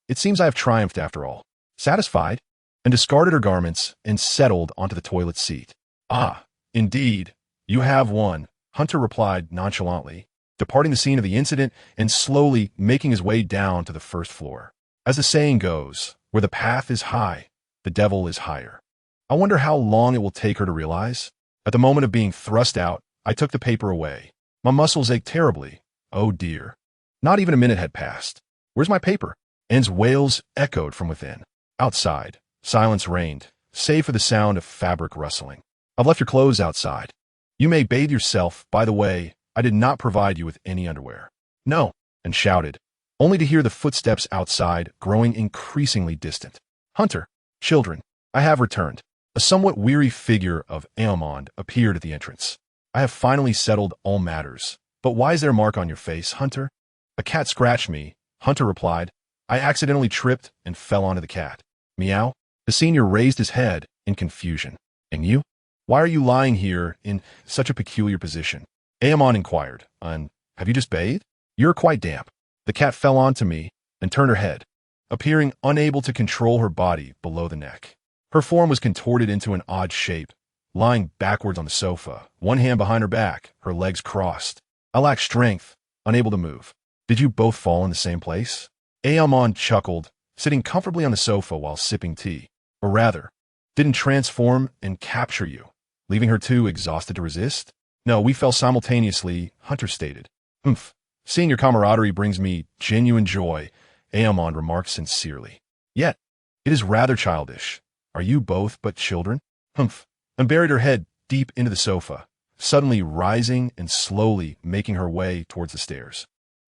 It seems I have triumphed after all. Satisfied? And discarded her garments and settled onto the toilet seat. Ah, indeed, you have won, Hunter replied nonchalantly, departing the scene of the incident and slowly making his way down to the first floor. As the saying goes, where the path is high, the devil is higher. I wonder how long it will take her to realize. At the moment of being thrust out, I took the paper away. My muscles ached terribly. Oh dear. Not even a minute had passed. Where's my paper? Ann's wails echoed from within. Outside, silence reigned, save for the sound of fabric rustling. I've left your clothes outside. You may bathe yourself. By the way, I did not provide you with any underwear. No, and shouted, only to hear the footsteps outside growing increasingly distant. Hunter, children, I have returned. A somewhat weary figure of Aomond appeared at the entrance. I have finally settled all matters. But why is there a mark on your face, Hunter? A cat scratched me, Hunter replied. I accidentally tripped and fell onto the cat. Meow. The senior raised his head in confusion. And you? Why are you lying here in such a peculiar position? Aomond inquired. Have you just bathed? You're quite damp. The cat fell onto me and turned her head, appearing unable to control her body below the neck. Her form was contorted into an odd shape, lying backwards on the sofa, one hand behind her back, her legs crossed. I lacked strength, unable to move. Did you both fall in the same place? Aomond chuckled, sitting comfortably on the sofa while sipping tea. Or rather, didn't transform and capture you, leaving her too exhausted to resist? No, we fell simultaneously, Hunter stated. Seeing your camaraderie brings me genuine joy, Aomond remarked sincerely. Yet, it is rather childish. Are you both but children? And buried her head deep into the sofa, suddenly rising and slowly making her way towards the stairs.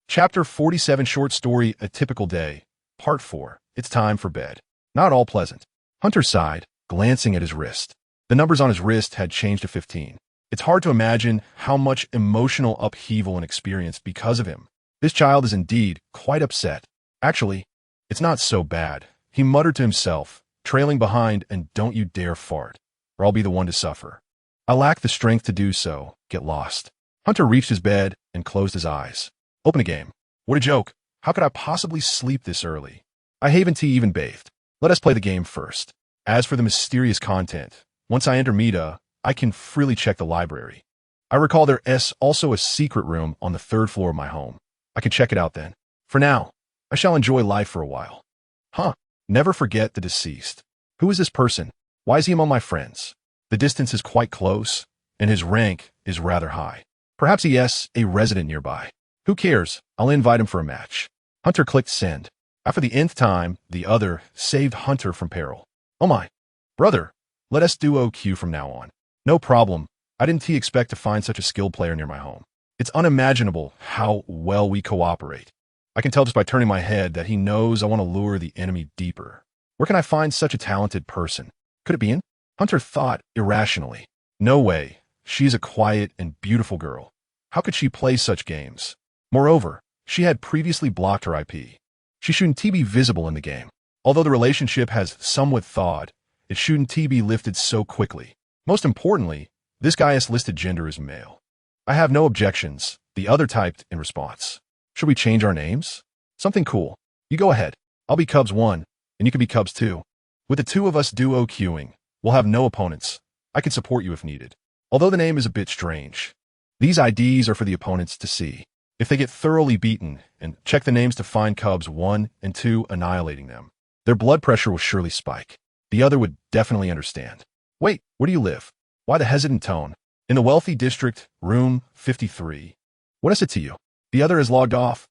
Chapter 47 Short Story A Typical Day, Part 4. It's time for bed. Not all pleasant. Hunter sighed, glancing at his wrist. The numbers on his wrist had changed to 15. It's hard to imagine how much emotional upheaval and experience because of him. This child is indeed quite upset. Actually, it's not so bad, he muttered to himself, trailing behind, and don't you dare fart, or I'll be the one to suffer. I lack the strength to do so. Get lost. Hunter reached his bed and closed his eyes. Open a game. What a joke. How could I possibly sleep this early? I haven't even bathed. Let us play the game first. As for the mysterious content, once I enter Meta, I can freely check the library. I recall there's also a secret room on the 3rd floor of my home. I can check it out then. For now, I shall enjoy life for a while. Never forget the deceased. Who is this person? Why is he among my friends? The distance is quite close, and his rank is rather high. Perhaps he is a resident nearby. Who cares? I'll invite him for a match. Hunter clicked send. After the nth time, the other saved Hunter from peril. Oh my. Brother, let us duo Q from now on. No problem. I didn't expect to find such a skilled player near my home. It's unimaginable how well we cooperate. I can tell just by turning my head that he knows I want to lure the enemy deeper. Where can I find such a talented person? Could it be in? Hunter thought irrationally. No way. She's a quiet and beautiful girl. How could she play such games? Moreover, she had previously blocked her IP. She shouldn't be visible in the game. Although the relationship has somewhat thawed, it shouldn't be lifted so quickly. Most importantly, this guy's listed gender is male. I have no objections, the other typed in response. Should we change our names? Something cool. You go ahead. I'll be Cubs 1, and you can be Cubs 2. With the two of us duo queuing, we'll have no opponents. I can support you if needed. Although the name is a bit strange. These IDs are for the opponents to see. If they get thoroughly beaten, and check the names to find Cubs 1 and 2 annihilating them, their blood pressure will surely spike. The other would definitely understand. Wait, where do you live? Why the hesitant tone? In the wealthy district, room 53. What is it to you? The other is logged off.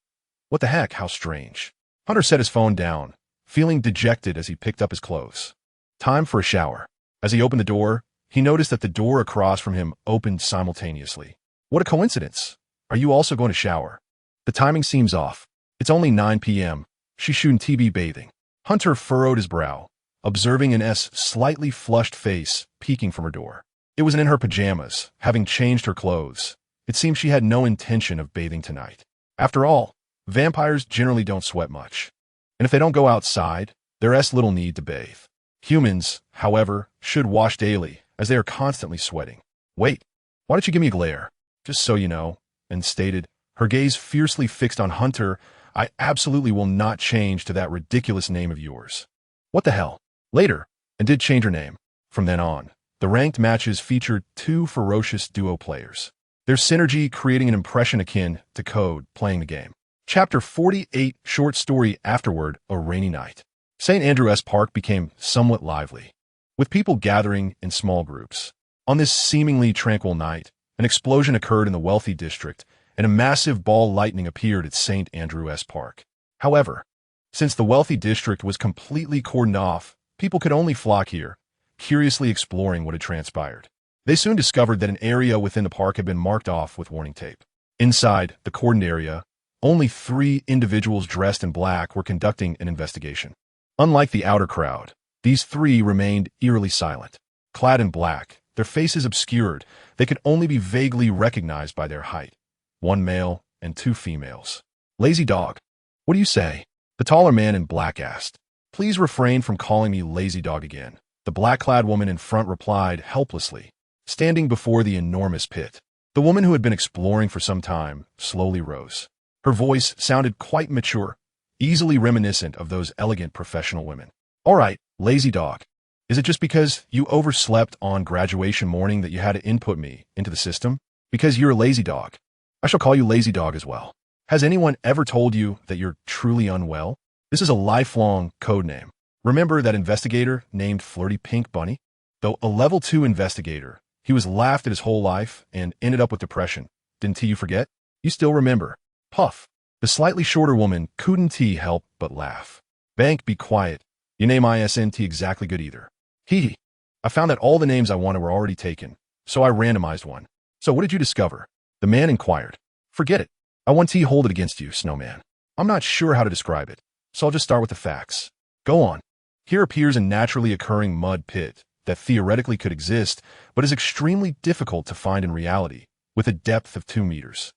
What the heck? How strange. Hunter set his phone down, feeling dejected as he picked up his clothes. Time for a shower. As he opened the door, he noticed that the door across from him opened simultaneously. What a coincidence. Are you also going to shower? The timing seems off. It's only 9 p.m. She shouldn't be bathing. Hunter furrowed his brow, observing an slightly flushed face peeking from her door. It was in her pajamas, having changed her clothes. It seemed she had no intention of bathing tonight. After all, vampires generally don't sweat much. And if they don't go outside, there's little need to bathe. Humans, however, should wash daily, as they are constantly sweating. Wait, why don't you give me a glare? Just so you know, and stated, her gaze fiercely fixed on Hunter, I absolutely will not change to that ridiculous name of yours. What the hell? Later, and did change her name. From then on, the ranked matches featured 2 ferocious duo players. Their synergy creating an impression akin to Code playing the game. Chapter 48, short story afterward, a rainy night. St. Andrews Park became somewhat lively, with people gathering in small groups. On this seemingly tranquil night, an explosion occurred in the wealthy district, and a massive ball lightning appeared at St. Andrews Park. However, since the wealthy district was completely cordoned off, people could only flock here, curiously exploring what had transpired. They soon discovered that an area within the park had been marked off with warning tape. Inside the cordoned area, only 3 individuals dressed in black were conducting an investigation. Unlike the outer crowd, these 3 remained eerily silent. Clad in black, their faces obscured, they could only be vaguely recognized by their height. 1 male and 2 females. Lazy dog. What do you say? The taller man in black asked. Please refrain from calling me lazy dog again. The black-clad woman in front replied helplessly, standing before the enormous pit. The woman who had been exploring for some time slowly rose. Her voice sounded quite mature, easily reminiscent of those elegant professional women. All right, lazy dog. Is it just because you overslept on graduation morning that you had to input me into the system? Because you're a lazy dog. I shall call you lazy dog as well. Has anyone ever told you that you're truly unwell? This is a lifelong code name. Remember that investigator named Flirty Pink Bunny? Though a level 2 investigator, he was laughed at his whole life and ended up with depression. Didn't you forget? You still remember. Puff. The slightly shorter woman couldn't help but laugh. Bank, be quiet. Your name isn't exactly good either. Hee. I found that all the names I wanted were already taken, so I randomized one. So what did you discover? The man inquired. Forget it. I want to hold it against you, Snowman. I'm not sure how to describe it, so I'll just start with the facts. Go on. Here appears a naturally occurring mud pit, that theoretically could exist, but is extremely difficult to find in reality, with a depth of 2 meters.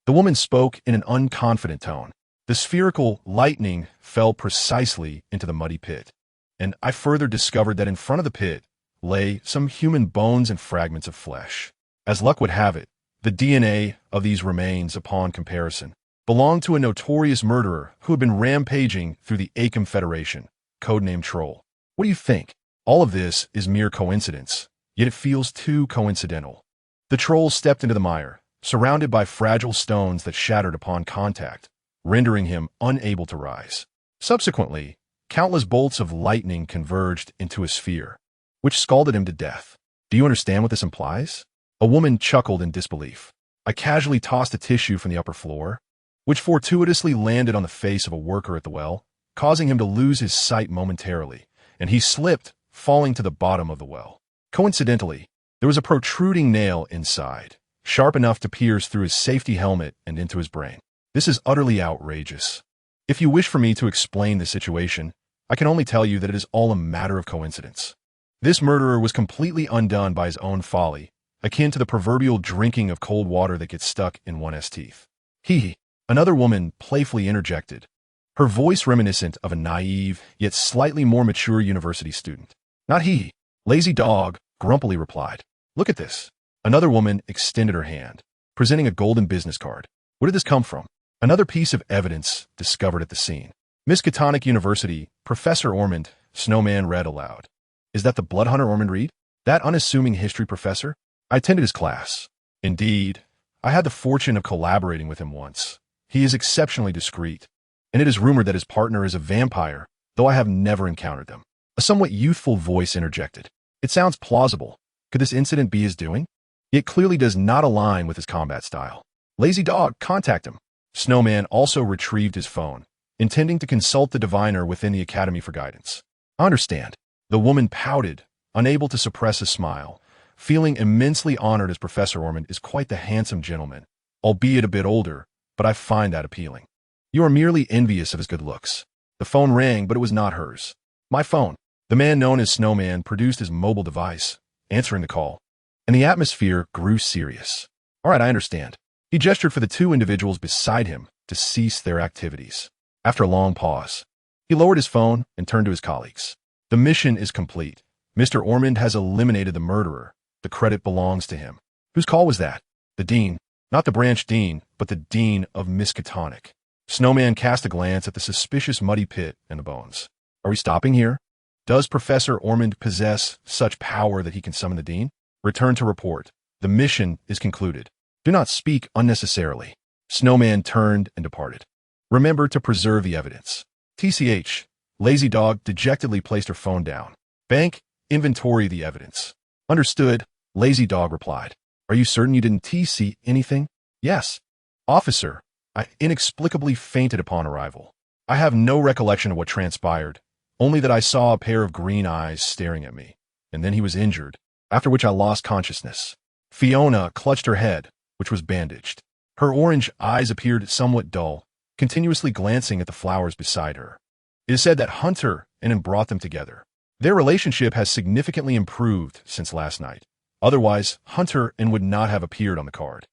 The woman spoke in an unconfident tone. The spherical lightning fell precisely into the muddy pit, and I further discovered that in front of the pit lay some human bones and fragments of flesh. As luck would have it, the DNA of these remains, upon comparison, belonged to a notorious murderer who had been rampaging through the Acom Federation, codenamed Troll. What do you think? All of this is mere coincidence, yet it feels too coincidental. The Troll stepped into the mire, surrounded by fragile stones that shattered upon contact, rendering him unable to rise. Subsequently, countless bolts of lightning converged into a sphere, which scalded him to death. Do you understand what this implies? A woman chuckled in disbelief. I casually tossed a tissue from the upper floor, which fortuitously landed on the face of a worker at the well, causing him to lose his sight momentarily, and he slipped, falling to the bottom of the well. Coincidentally, there was a protruding nail inside, sharp enough to pierce through his safety helmet and into his brain. This is utterly outrageous. If you wish for me to explain the situation, I can only tell you that it is all a matter of coincidence. This murderer was completely undone by his own folly, akin to the proverbial drinking of cold water that gets stuck in one's teeth. Another woman playfully interjected, her voice reminiscent of a naive, yet slightly more mature university student. Not he. Lazy dog, grumpily replied. Look at this. Another woman extended her hand, presenting a golden business card. Where did this come from? Another piece of evidence discovered at the scene. Miskatonic University, Professor Ormond, Snowman read aloud. Is that the blood hunter Ormond Reed? That unassuming history professor? I attended his class. Indeed, I had the fortune of collaborating with him once. He is exceptionally discreet, and it is rumored that his partner is a vampire, though I have never encountered them. A somewhat youthful voice interjected. It sounds plausible. Could this incident be his doing? It clearly does not align with his combat style. Lazy dog, contact him. Snowman also retrieved his phone, intending to consult the diviner within the Academy for guidance. I understand. The woman pouted, unable to suppress a smile, feeling immensely honored as Professor Ormond is quite the handsome gentleman, albeit a bit older, but I find that appealing. You are merely envious of his good looks. The phone rang, but it was not hers. My phone. The man known as Snowman produced his mobile device, answering the call, and the atmosphere grew serious. All right, I understand. He gestured for the 2 individuals beside him to cease their activities. After a long pause, he lowered his phone and turned to his colleagues. The mission is complete. Mr. Ormond has eliminated the murderer. The credit belongs to him. Whose call was that? The dean. Not the branch dean, but the dean of Miskatonic. Snowman cast a glance at the suspicious muddy pit and the bones. Are we stopping here? Does Professor Ormond possess such power that he can summon the dean? Return to report. The mission is concluded. Do not speak unnecessarily. Snowman turned and departed. Remember to preserve the evidence. TCH. Lazy dog dejectedly placed her phone down. Bank, inventory the evidence. Understood, Lazy dog replied. Are you certain you didn't TC anything? Yes. Officer, I inexplicably fainted upon arrival. I have no recollection of what transpired, only that I saw a pair of green eyes staring at me, and then he was injured, after which I lost consciousness. Fiona clutched her head, which was bandaged. Her orange eyes appeared somewhat dull, continuously glancing at the flowers beside her. It is said that Hunter and him brought them together. Their relationship has significantly improved since last night. Otherwise, Hunter and would not have appeared on the card.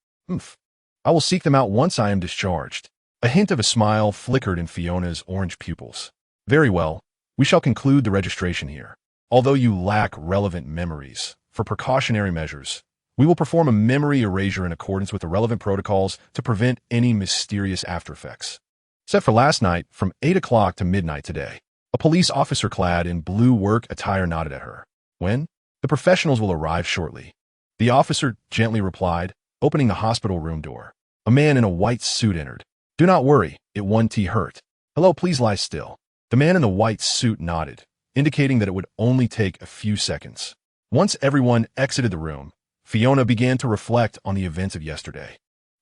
I will seek them out once I am discharged. A hint of a smile flickered in Fiona's orange pupils. Very well, we shall conclude the registration here. Although you lack relevant memories, for precautionary measures, we will perform a memory erasure in accordance with the relevant protocols to prevent any mysterious aftereffects. Set for last night from 8 o'clock to midnight today. A police officer clad in blue work attire nodded at her. When? The professionals will arrive shortly. The officer gently replied, opening the hospital room door. A man in a white suit entered. Do not worry, it won't hurt. Hello, please lie still. The man in the white suit nodded, indicating that it would only take a few seconds. Once everyone exited the room, Fiona began to reflect on the events of yesterday.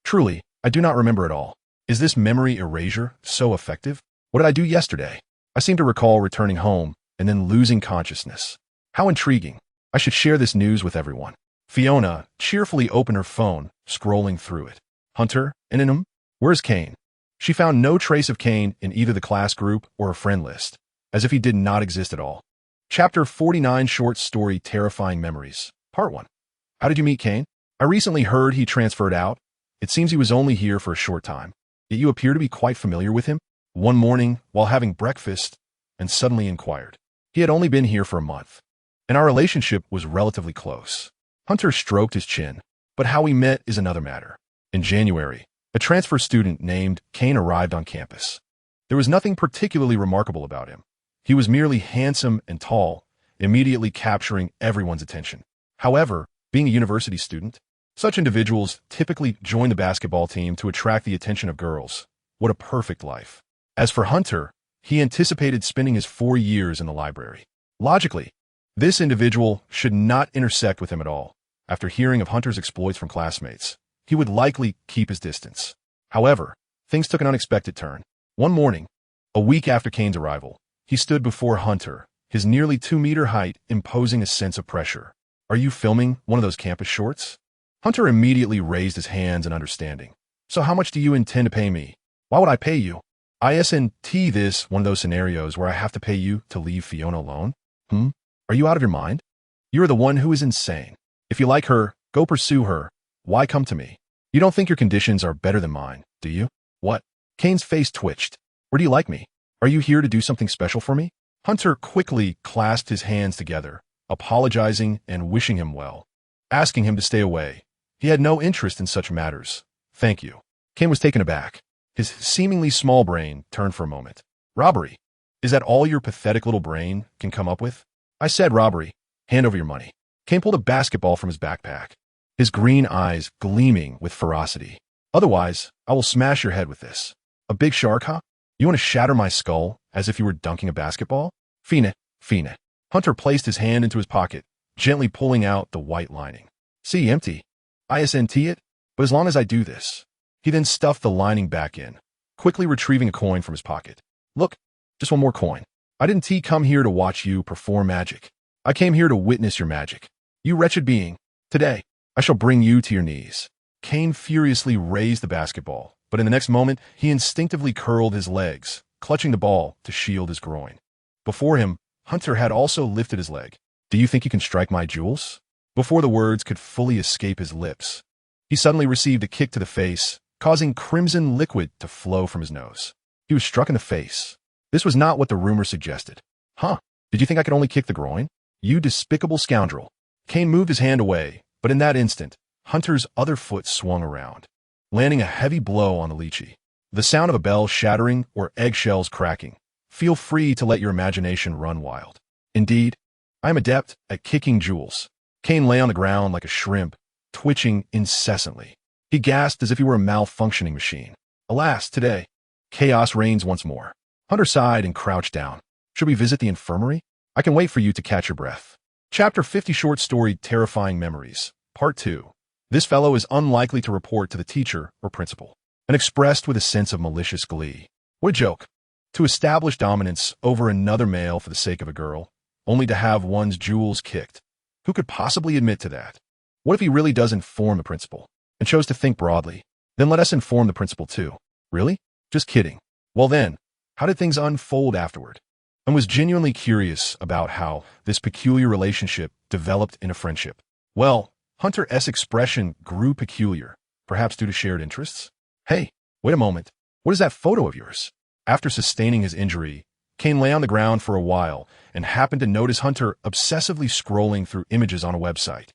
Truly, I do not remember at all. Is this memory erasure so effective? What did I do yesterday? I seem to recall returning home and then losing consciousness. How intriguing. I should share this news with everyone. Fiona cheerfully opened her phone, scrolling through it. Hunter, and in him? Where's Kane? She found no trace of Kane in either the class group or a friend list, as if he did not exist at all. Chapter 49 Short Story Terrifying Memories. Part 1. How did you meet Cain? I recently heard he transferred out. It seems he was only here for a short time. Yet you appear to be quite familiar with him. One morning, while having breakfast, and suddenly inquired. He had only been here for a month, and our relationship was relatively close. Hunter stroked his chin, but how we met is another matter. In January, a transfer student named Cain arrived on campus. There was nothing particularly remarkable about him. He was merely handsome and tall, immediately capturing everyone's attention. However, being a university student, such individuals typically join the basketball team to attract the attention of girls. What a perfect life. As for Hunter, he anticipated spending his 4 years in the library. Logically, this individual should not intersect with him at all. After hearing of Hunter's exploits from classmates, he would likely keep his distance. However, things took an unexpected turn. One morning, a week after Cain's arrival, he stood before Hunter, his nearly 2-meter height imposing a sense of pressure. Are you filming one of those campus shorts? Hunter immediately raised his hands in understanding. So how much do you intend to pay me? Why would I pay you? Isn't this one of those scenarios where I have to pay you to leave Fiona alone? Are you out of your mind? You are the one who is insane. If you like her, go pursue her. Why come to me? You don't think your conditions are better than mine, do you? What? Cain's face twitched. Or do you like me? Are you here to do something special for me? Hunter quickly clasped his hands together, apologizing and wishing him well, asking him to stay away. He had no interest in such matters. Thank you. Cain was taken aback. His seemingly small brain turned for a moment. Robbery? Is that all your pathetic little brain can come up with? I said robbery. Hand over your money. Cain pulled a basketball from his backpack, his green eyes gleaming with ferocity. Otherwise, I will smash your head with this. A big shark, huh? You want to shatter my skull as if you were dunking a basketball? Fine. Hunter placed his hand into his pocket, gently pulling out the white lining. See, empty. Isn't it? But as long as I do this. He then stuffed the lining back in, quickly retrieving a coin from his pocket. Look, just one more coin. I didn't come here to watch you perform magic. I came here to witness your magic. You wretched being. Today, I shall bring you to your knees. Cain furiously raised the basketball, but in the next moment, he instinctively curled his legs, clutching the ball to shield his groin. Before him, Hunter had also lifted his leg. Do you think you can strike my jewels? Before the words could fully escape his lips, he suddenly received a kick to the face, causing crimson liquid to flow from his nose. He was struck in the face. This was not what the rumor suggested. Did you think I could only kick the groin? You despicable scoundrel. Cain moved his hand away, but in that instant, Hunter's other foot swung around, landing a heavy blow on the lychee. The sound of a bell shattering or eggshells cracking. Feel free to let your imagination run wild. Indeed, I am adept at kicking jewels. Cain lay on the ground like a shrimp, twitching incessantly. He gasped as if he were a malfunctioning machine. Alas, today, chaos reigns once more. Hunter sighed and crouched down. Should we visit the infirmary? I can wait for you to catch your breath. Chapter 50 Short Story Terrifying Memories. Part 2. This fellow is unlikely to report to the teacher or principal, and expressed with a sense of malicious glee. What a joke. To establish dominance over another male for the sake of a girl, only to have one's jewels kicked. Who could possibly admit to that? What if he really does inform the principal, and chose to think broadly? Then let us inform the principal too. Really? Just kidding. Well then, how did things unfold afterward? And was genuinely curious about how this peculiar relationship developed in a friendship. Well, Hunter S. expression grew peculiar, perhaps due to shared interests. Hey, wait a moment. What is that photo of yours? After sustaining his injury, Cain lay on the ground for a while and happened to notice Hunter obsessively scrolling through images on a website,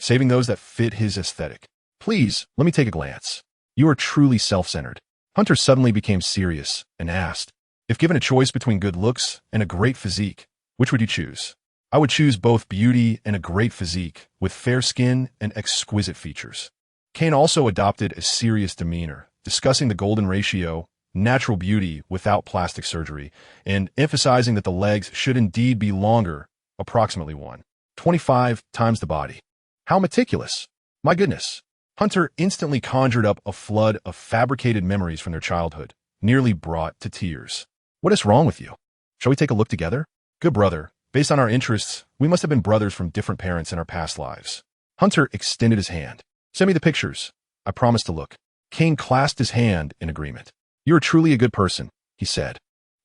saving those that fit his aesthetic. Please, let me take a glance. You are truly self-centered. Hunter suddenly became serious and asked, if given a choice between good looks and a great physique, which would you choose? I would choose both beauty and a great physique with fair skin and exquisite features. Cain also adopted a serious demeanor, discussing the golden ratio, natural beauty without plastic surgery, and emphasizing that the legs should indeed be longer, approximately 1.25 times the body. How meticulous! My goodness! Hunter instantly conjured up a flood of fabricated memories from their childhood, nearly brought to tears. What is wrong with you? Shall we take a look together? Good brother, based on our interests, we must have been brothers from different parents in our past lives. Hunter extended his hand. Send me the pictures. I promise to look. Cain clasped his hand in agreement. You are truly a good person, he said.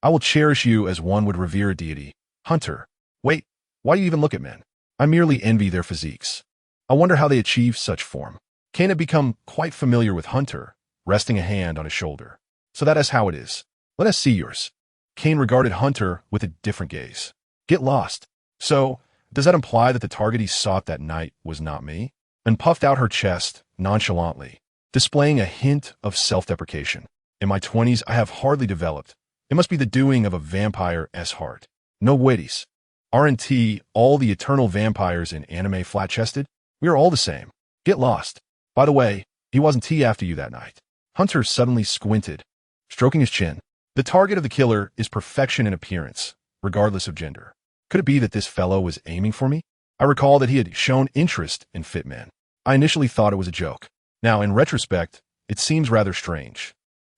I will cherish you as one would revere a deity. Hunter, wait, Why do you even look at men? I merely envy their physiques. I wonder how they achieve such form. Cain had become quite familiar with Hunter, resting a hand on his shoulder. So that is how it is. Let us see yours. Cain regarded Hunter with a different gaze. Get lost. So, does that imply that the target he sought that night was not me? And puffed out her chest nonchalantly, displaying a hint of self-deprecation. In my 20s, I have hardly developed. It must be the doing of a vampire's heart. No witties. Aren't all the eternal vampires in anime flat-chested? We are all the same. Get lost. By the way, he wasn't after you that night. Hunter suddenly squinted, stroking his chin. The target of the killer is perfection in appearance, regardless of gender. Could it be that this fellow was aiming for me? I recall that he had shown interest in fit men. I initially thought it was a joke. Now, in retrospect, it seems rather strange.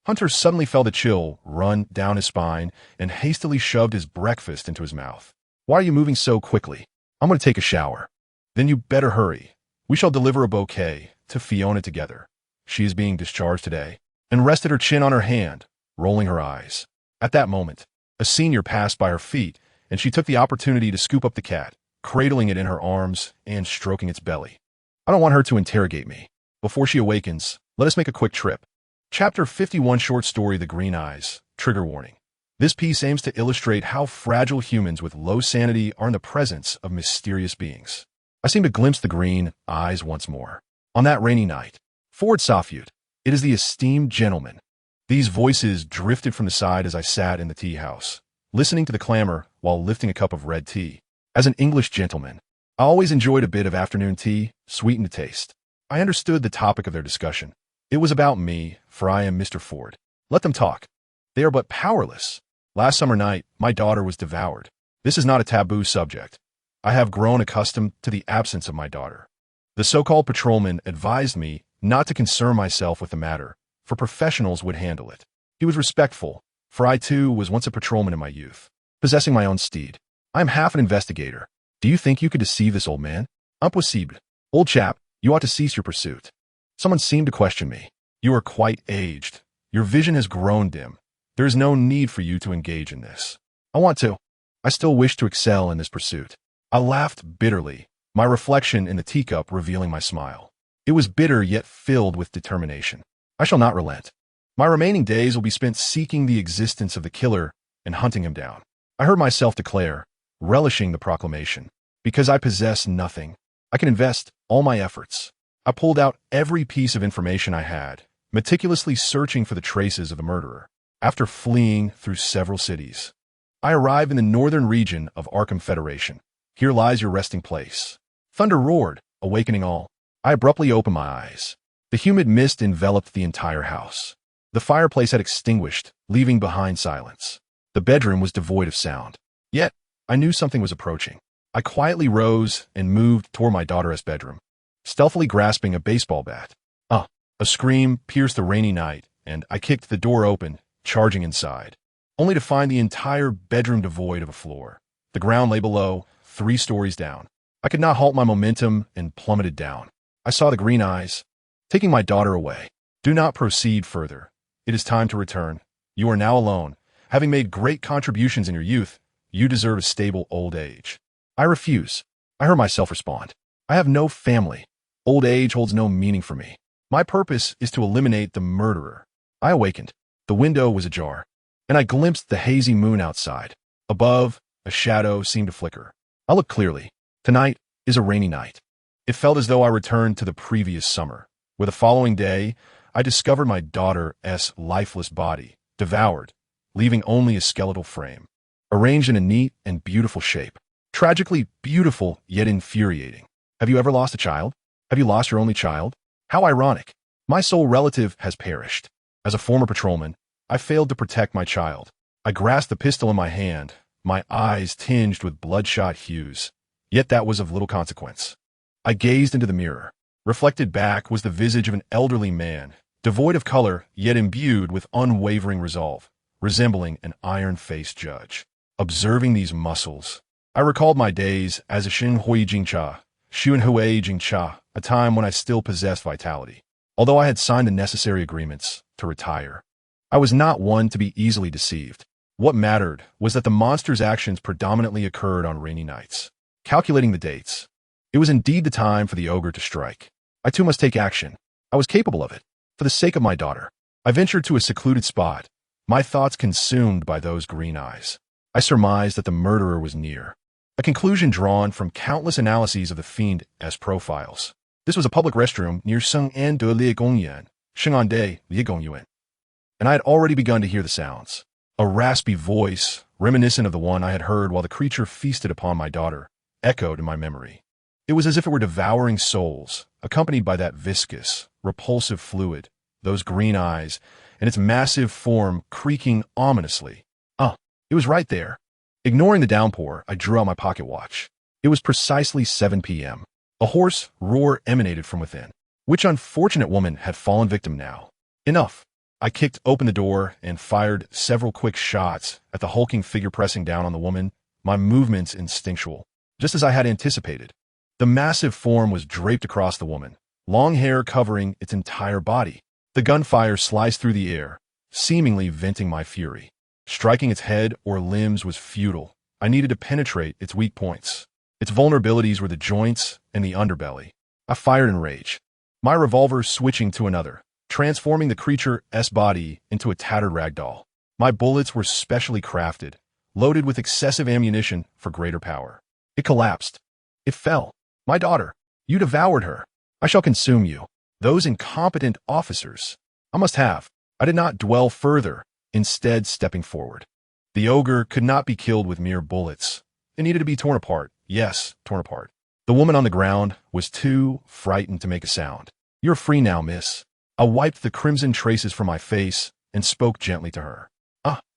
Hunter suddenly felt a chill run down his spine and hastily shoved his breakfast into his mouth. Why are you moving so quickly? I'm going to take a shower. Then you better hurry. We shall deliver a bouquet to Fiona together. She is being discharged today, and rested her chin on her hand, rolling her eyes. At that moment, a senior passed by her feet, and she took the opportunity to scoop up the cat, cradling it in her arms and stroking its belly. I don't want her to interrogate me. Before she awakens, let us make a quick trip. Chapter 51 Short Story The Green Eyes. Trigger warning. This piece aims to illustrate how fragile humans with low sanity are in the presence of mysterious beings. I seem to glimpse the green eyes once more. On that rainy night, Ford Safut, it is the esteemed gentleman. These voices drifted from the side as I sat in the tea house, listening to the clamor while lifting a cup of red tea. As an English gentleman, I always enjoyed a bit of afternoon tea, sweetened to taste. I understood the topic of their discussion. It was about me, for I am Mr. Ford. Let them talk. They are but powerless. Last summer night, my daughter was devoured. This is not a taboo subject. I have grown accustomed to the absence of my daughter. The so-called patrolman advised me not to concern myself with the matter, for professionals would handle it. He was respectful, for I too was once a patrolman in my youth, possessing my own steed. I am half an investigator. Do you think you could deceive this old man? Impossible. Old chap, you ought to cease your pursuit. Someone seemed to question me. You are quite aged. Your vision has grown dim. There is no need for you to engage in this. I still wish to excel in this pursuit. I laughed bitterly, my reflection in the teacup revealing my smile. It was bitter yet filled with determination. I shall not relent. My remaining days will be spent seeking the existence of the killer and hunting him down. I heard myself declare, relishing the proclamation. Because I possess nothing, I can invest all my efforts. I pulled out every piece of information I had, meticulously searching for the traces of the murderer. After fleeing through several cities, I arrive in the northern region of Arkham Federation. Here lies your resting place. Thunder roared, awakening all. I abruptly opened my eyes. The humid mist enveloped the entire house. The fireplace had extinguished, leaving behind silence. The bedroom was devoid of sound. Yet, I knew something was approaching. I quietly rose and moved toward my daughter's bedroom, stealthily grasping a baseball bat. A scream pierced the rainy night, and I kicked the door open, charging inside, only to find the entire bedroom devoid of a floor. The ground lay below, 3 stories down. I could not halt my momentum and plummeted down. I saw the green eyes, taking my daughter away. Do not proceed further. It is time to return. You are now alone. Having made great contributions in your youth, you deserve a stable old age. I refuse. I heard myself respond. I have no family. Old age holds no meaning for me. My purpose is to eliminate the murderer. I awakened. The window was ajar, and I glimpsed the hazy moon outside. Above, a shadow seemed to flicker. I looked clearly. Tonight is a rainy night. It felt as though I returned to the previous summer. With the following day, I discovered my daughter's lifeless body, devoured, leaving only a skeletal frame, arranged in a neat and beautiful shape. Tragically beautiful, yet infuriating. Have you ever lost a child? Have you lost your only child? How ironic. My sole relative has perished. As a former patrolman, I failed to protect my child. I grasped the pistol in my hand, my eyes tinged with bloodshot hues. Yet that was of little consequence. I gazed into the mirror. Reflected back was the visage of an elderly man, devoid of color, yet imbued with unwavering resolve, resembling an iron-faced judge. Observing these muscles, I recalled my days as a Xunhui Jingcha, a time when I still possessed vitality. Although I had signed the necessary agreements to retire, I was not one to be easily deceived. What mattered was that the monster's actions predominantly occurred on rainy nights. calculating the dates. It was indeed the time for the ogre to strike. I too must take action. I was capable of it. For the sake of my daughter, I ventured to a secluded spot, my thoughts consumed by those green eyes. I surmised that the murderer was near, a conclusion drawn from countless analyses of the fiend's profiles. This was a public restroom near Sheng'an de Ligongyuan, Sheng'an de Ligongyuan, and I had already begun to hear the sounds. A raspy voice, reminiscent of the one I had heard while the creature feasted upon my daughter, echoed in my memory. It was as if it were devouring souls, accompanied by that viscous, repulsive fluid, those green eyes, and its massive form creaking ominously. It was right there. Ignoring the downpour, I drew out my pocket watch. It was precisely 7 p.m. A hoarse roar emanated from within. Which unfortunate woman had fallen victim now? Enough. I kicked open the door and fired several quick shots at the hulking figure pressing down on the woman, my movements instinctual. Just as I had anticipated, the massive form was draped across the woman, long hair covering its entire body. The gunfire sliced through the air, seemingly venting my fury. Striking its head or limbs was futile. I needed to penetrate its weak points. Its vulnerabilities were the joints and the underbelly. I fired in rage, my revolver switching to another, transforming the creature's body into a tattered rag doll. My bullets were specially crafted, loaded with excessive ammunition for greater power. It collapsed. It fell. My daughter, you devoured her. I shall consume you. Those incompetent officers. I did not dwell further, instead stepping forward. The ogre could not be killed with mere bullets. It needed to be torn apart. Yes, torn apart. The woman on the ground was too frightened to make a sound. You're free now, miss. I wiped the crimson traces from my face and spoke gently to her.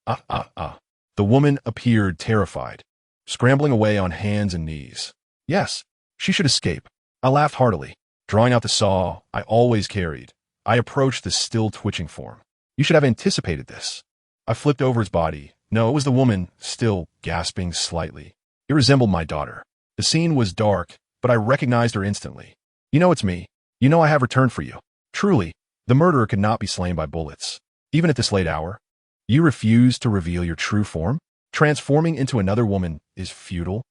The woman appeared terrified, scrambling away on hands and knees. Yes, she should escape. I laughed heartily. Drawing out the saw I always carried, I approached the still twitching form. You should have anticipated this. I flipped over its body. No, it was the woman, still gasping slightly. It resembled my daughter. The scene was dark, but I recognized her instantly. You know it's me. You know I have returned for you. Truly, the murderer could not be slain by bullets. Even at this late hour, you refuse to reveal your true form? Transforming into another woman is futile.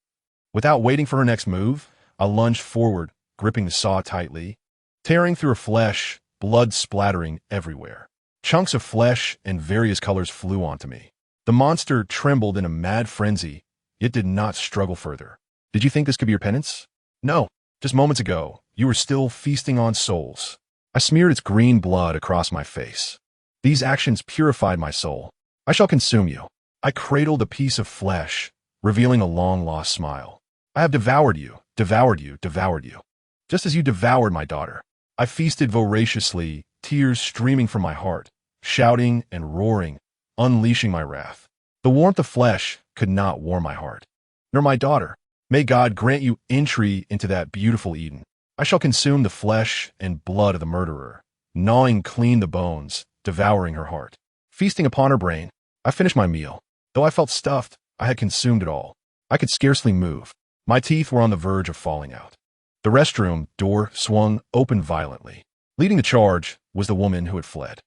Without waiting for her next move, I lunged forward, gripping the saw tightly, tearing through her flesh, blood splattering everywhere. Chunks of flesh and various colors flew onto me. The monster trembled in a mad frenzy, yet did not struggle further. Did you think this could be your penance? No. Just moments ago, you were still feasting on souls. I smeared its green blood across my face. These actions purified my soul. I shall consume you. I cradled a piece of flesh, revealing a long-lost smile. I have devoured you, devoured you, devoured you. Just as you devoured my daughter. I feasted voraciously, tears streaming from my heart, shouting and roaring, unleashing my wrath. The warmth of flesh could not warm my heart, nor my daughter. May God grant you entry into that beautiful Eden. I shall consume the flesh and blood of the murderer, gnawing clean the bones, devouring her heart. Feasting upon her brain, I finished my meal. Though I felt stuffed, I had consumed it all. I could scarcely move. My teeth were on the verge of falling out. The restroom door swung open violently. Leading the charge was the woman who had fled.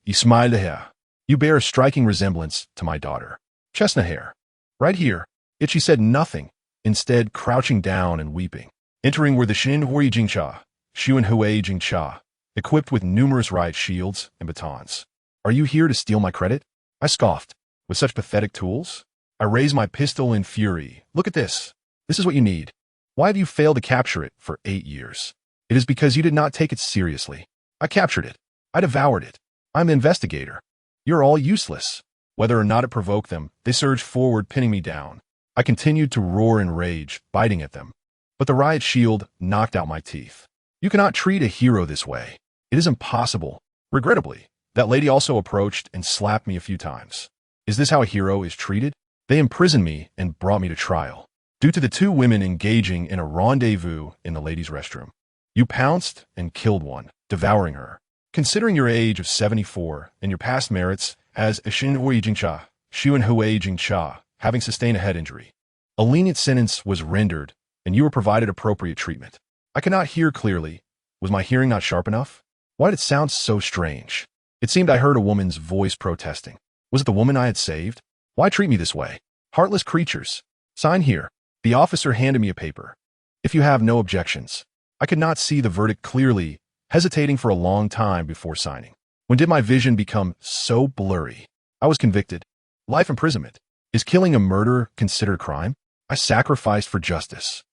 Ismail Deher, you bear a striking resemblance to my daughter. Chestnut hair. Right here. Yet she said nothing, instead crouching down and weeping. Entering were the Shin Hui Jingcha, Xuan Hui Jingcha, equipped with numerous riot shields and batons. Are you here to steal my credit? I scoffed. With such pathetic tools? I raised my pistol in fury. Look at this. This is what you need. Why have you failed to capture it for 8 years? It is because you did not take it seriously. I captured it. I devoured it. I'm the investigator. You're all useless. Whether or not it provoked them, they surged forward, pinning me down. I continued to roar in rage, biting at them. But the riot shield knocked out my teeth. You cannot treat a hero this way. It is impossible. Regrettably, that lady also approached and slapped me a few times. Is this how a hero is treated? They imprisoned me and brought me to trial, due to the 2 women engaging in a rendezvous in the ladies' restroom. You pounced and killed one, devouring her. Considering your age of 74 and your past merits as a Shin Hui Jingcha, Xuan Hui Jingcha, having sustained a head injury, a lenient sentence was rendered and you were provided appropriate treatment. I could not hear clearly. Was my hearing not sharp enough? Why did it sound so strange? It seemed I heard a woman's voice protesting. Was it the woman I had saved? Why treat me this way? Heartless creatures. Sign here. The officer handed me a paper. If you have no objections. I could not see the verdict clearly, hesitating for a long time before signing. When did my vision become so blurry? I was convicted. Life imprisonment. Is killing a murderer considered a crime? I sacrificed for justice.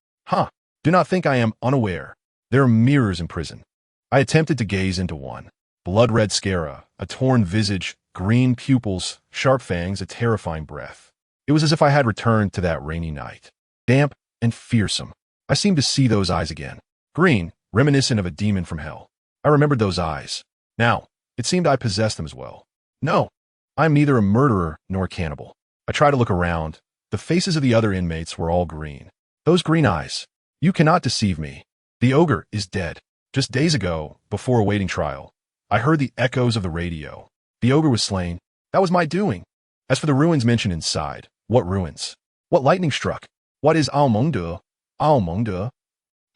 Do not think I am unaware. There are mirrors in prison. I attempted to gaze into one. Blood-red sclera, a torn visage, green pupils, sharp fangs, a terrifying breath. It was as if I had returned to that rainy night. Damp and fearsome. I seemed to see those eyes again. Green, reminiscent of a demon from hell. I remembered those eyes. Now, it seemed I possessed them as well. No, I am neither a murderer nor a cannibal. I tried to look around. The faces of the other inmates were all green. Those green eyes. You cannot deceive me. The ogre is dead. Just days ago, before awaiting trial, I heard the echoes of the radio. The ogre was slain. That was my doing. As for the ruins mentioned inside, what ruins? What lightning struck? What is Almongde? Almongde?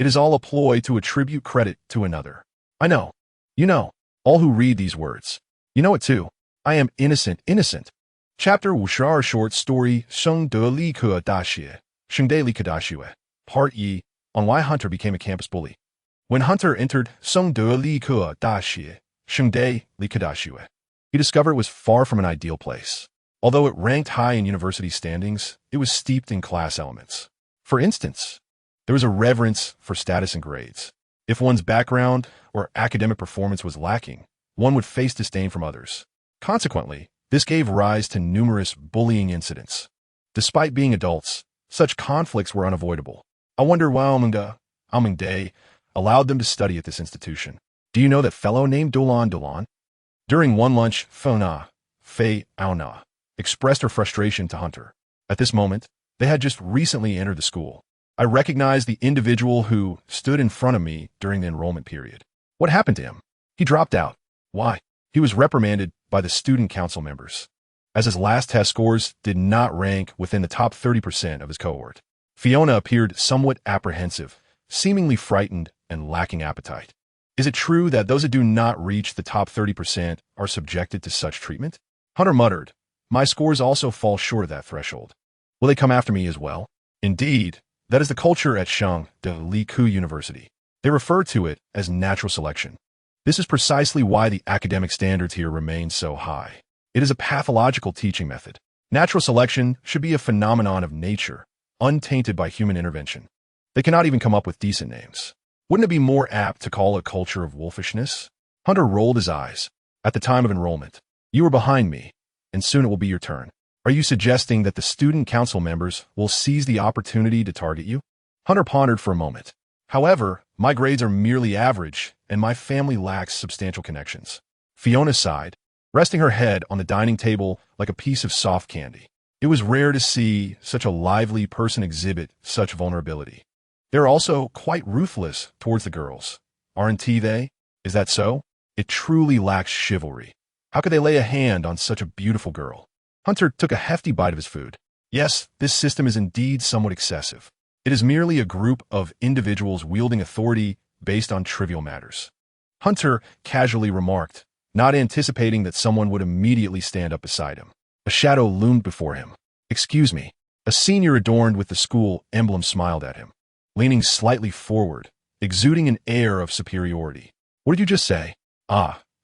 It is all a ploy to attribute credit to another. I know. You know. All who read these words. You know it too. I am innocent, innocent. Chapter 52 short story Sheng De Li Ke Da Xie. Sheng De Li Ke Da Xue. Part E. On why Hunter became a campus bully. When Hunter entered Sheng De Li Ke Da Xie, Sheng De Li Ke Da Xue, he discovered it was far from an ideal place. Although it ranked high in university standings, it was steeped in class elements. For instance, there was a reverence for status and grades. If one's background or academic performance was lacking, one would face disdain from others. Consequently, this gave rise to numerous bullying incidents. Despite being adults, such conflicts were unavoidable. I wonder why Almingde allowed them to study at this institution. Do you know that fellow named Dolan? During one lunch, Fei Auna expressed her frustration to Hunter. At this moment, they had just recently entered the school. I recognized the individual who stood in front of me during the enrollment period. What happened to him? He dropped out. Why? He was reprimanded by the student council members, as his last test scores did not rank within the top 30% of his cohort. Fiona appeared somewhat apprehensive, seemingly frightened and lacking appetite. Is it true that those who do not reach the top 30% are subjected to such treatment? Hunter muttered, my scores also fall short of that threshold. Will they come after me as well? Indeed, that is the culture at Sheng De Li Ke University. They refer to it as natural selection. This is precisely why the academic standards here remain so high. It is a pathological teaching method. Natural selection should be a phenomenon of nature, untainted by human intervention. They cannot even come up with decent names. Wouldn't it be more apt to call it a culture of wolfishness? Hunter rolled his eyes. At the time of enrollment, you were behind me, and soon it will be your turn. Are you suggesting that the student council members will seize the opportunity to target you? Hunter pondered for a moment. However, my grades are merely average, and my family lacks substantial connections. Fiona sighed, resting her head on the dining table like a piece of soft candy. It was rare to see such a lively person exhibit such vulnerability. They're also quite ruthless towards the girls. Aren't they? Is that so? It truly lacks chivalry. How could they lay a hand on such a beautiful girl? Hunter took a hefty bite of his food. Yes, this system is indeed somewhat excessive. It is merely a group of individuals wielding authority based on trivial matters. Hunter casually remarked, not anticipating that someone would immediately stand up beside him. A shadow loomed before him. Excuse me. A senior adorned with the school emblem smiled at him, leaning slightly forward, exuding an air of superiority. What did you just say?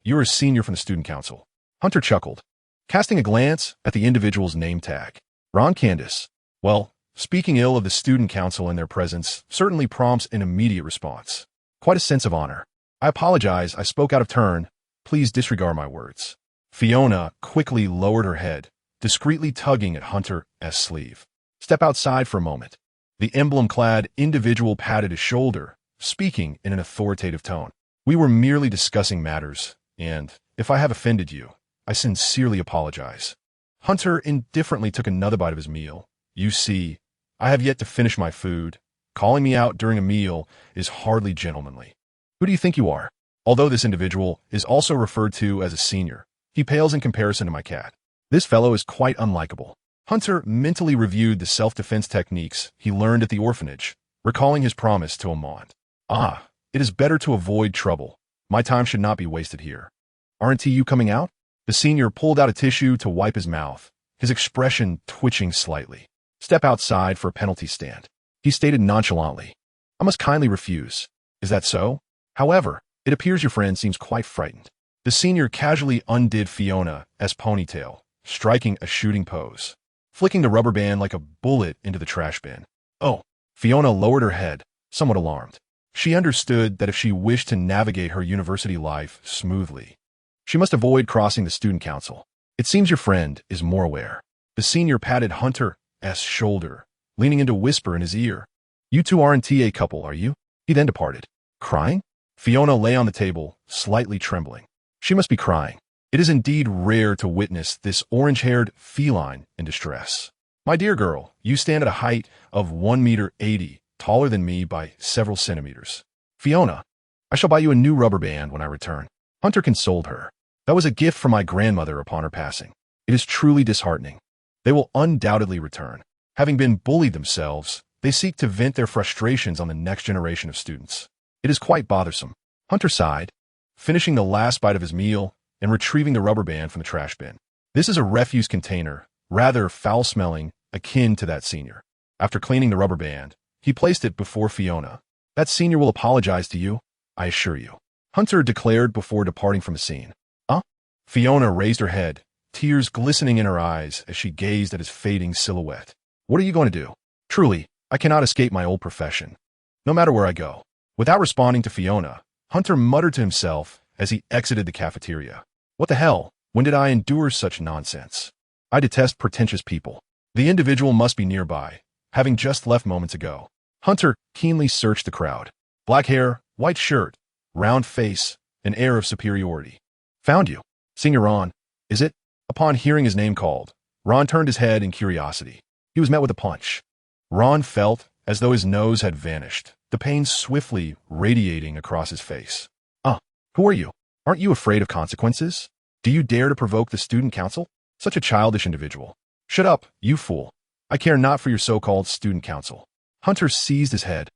You're a senior from the student council. Hunter chuckled, casting a glance at the individual's name tag. Ron Candace. Well, speaking ill of the student council in their presence certainly prompts an immediate response. Quite a sense of honor. I apologize, I spoke out of turn. Please disregard my words. Fiona quickly lowered her head, discreetly tugging at Hunter's sleeve. Step outside for a moment. The emblem-clad individual patted his shoulder, speaking in an authoritative tone. We were merely discussing matters, and if I have offended you, I sincerely apologize. Hunter indifferently took another bite of his meal. You see, I have yet to finish my food. Calling me out during a meal is hardly gentlemanly. Who do you think you are? Although this individual is also referred to as a senior, he pales in comparison to my cat. This fellow is quite unlikable. Hunter mentally reviewed the self-defense techniques he learned at the orphanage, recalling his promise to Amand. It is better to avoid trouble. My time should not be wasted here. Aren't you coming out? The senior pulled out a tissue to wipe his mouth, his expression twitching slightly. Step outside for a penalty stand. He stated nonchalantly. I must kindly refuse. Is that so? However, it appears your friend seems quite frightened. The senior casually undid Fiona's ponytail, striking a shooting pose, flicking the rubber band like a bullet into the trash bin. Oh, Fiona lowered her head, somewhat alarmed. She understood that if she wished to navigate her university life smoothly, she must avoid crossing the student council. It seems your friend is more aware. The senior patted Hunter's shoulder, leaning in to whisper in his ear. You two aren't a couple, are you? He then departed. Crying? Fiona lay on the table, slightly trembling. She must be crying. It is indeed rare to witness this orange-haired feline in distress. My dear girl, you stand at a height of 1.80 meters, taller than me by several centimeters. Fiona, I shall buy you a new rubber band when I return. Hunter consoled her. That was a gift from my grandmother upon her passing. It is truly disheartening. They will undoubtedly return. Having been bullied themselves, they seek to vent their frustrations on the next generation of students. It is quite bothersome. Hunter sighed, finishing the last bite of his meal and retrieving the rubber band from the trash bin. This is a refuse container, rather foul-smelling, akin to that senior. After cleaning the rubber band, he placed it before Fiona. That senior will apologize to you, I assure you, Hunter declared before departing from the scene. Huh? Fiona raised her head, tears glistening in her eyes as she gazed at his fading silhouette. What are you going to do? Truly, I cannot escape my old profession, no matter where I go. Without responding to Fiona, Hunter muttered to himself as he exited the cafeteria. What the hell? When did I endure such nonsense? I detest pretentious people. The individual must be nearby, having just left moments ago. Hunter keenly searched the crowd. Black hair, white shirt, round face, an air of superiority. Found you. Senior Ron, is it? Upon hearing his name called, Ron turned his head in curiosity. He was met with a punch. Ron felt as though his nose had vanished, the pain swiftly radiating across his face. Who are you? Aren't you afraid of consequences? Do you dare to provoke the student council? Such a childish individual. Shut up, you fool. I care not for your so-called student council. Hunter seized his head.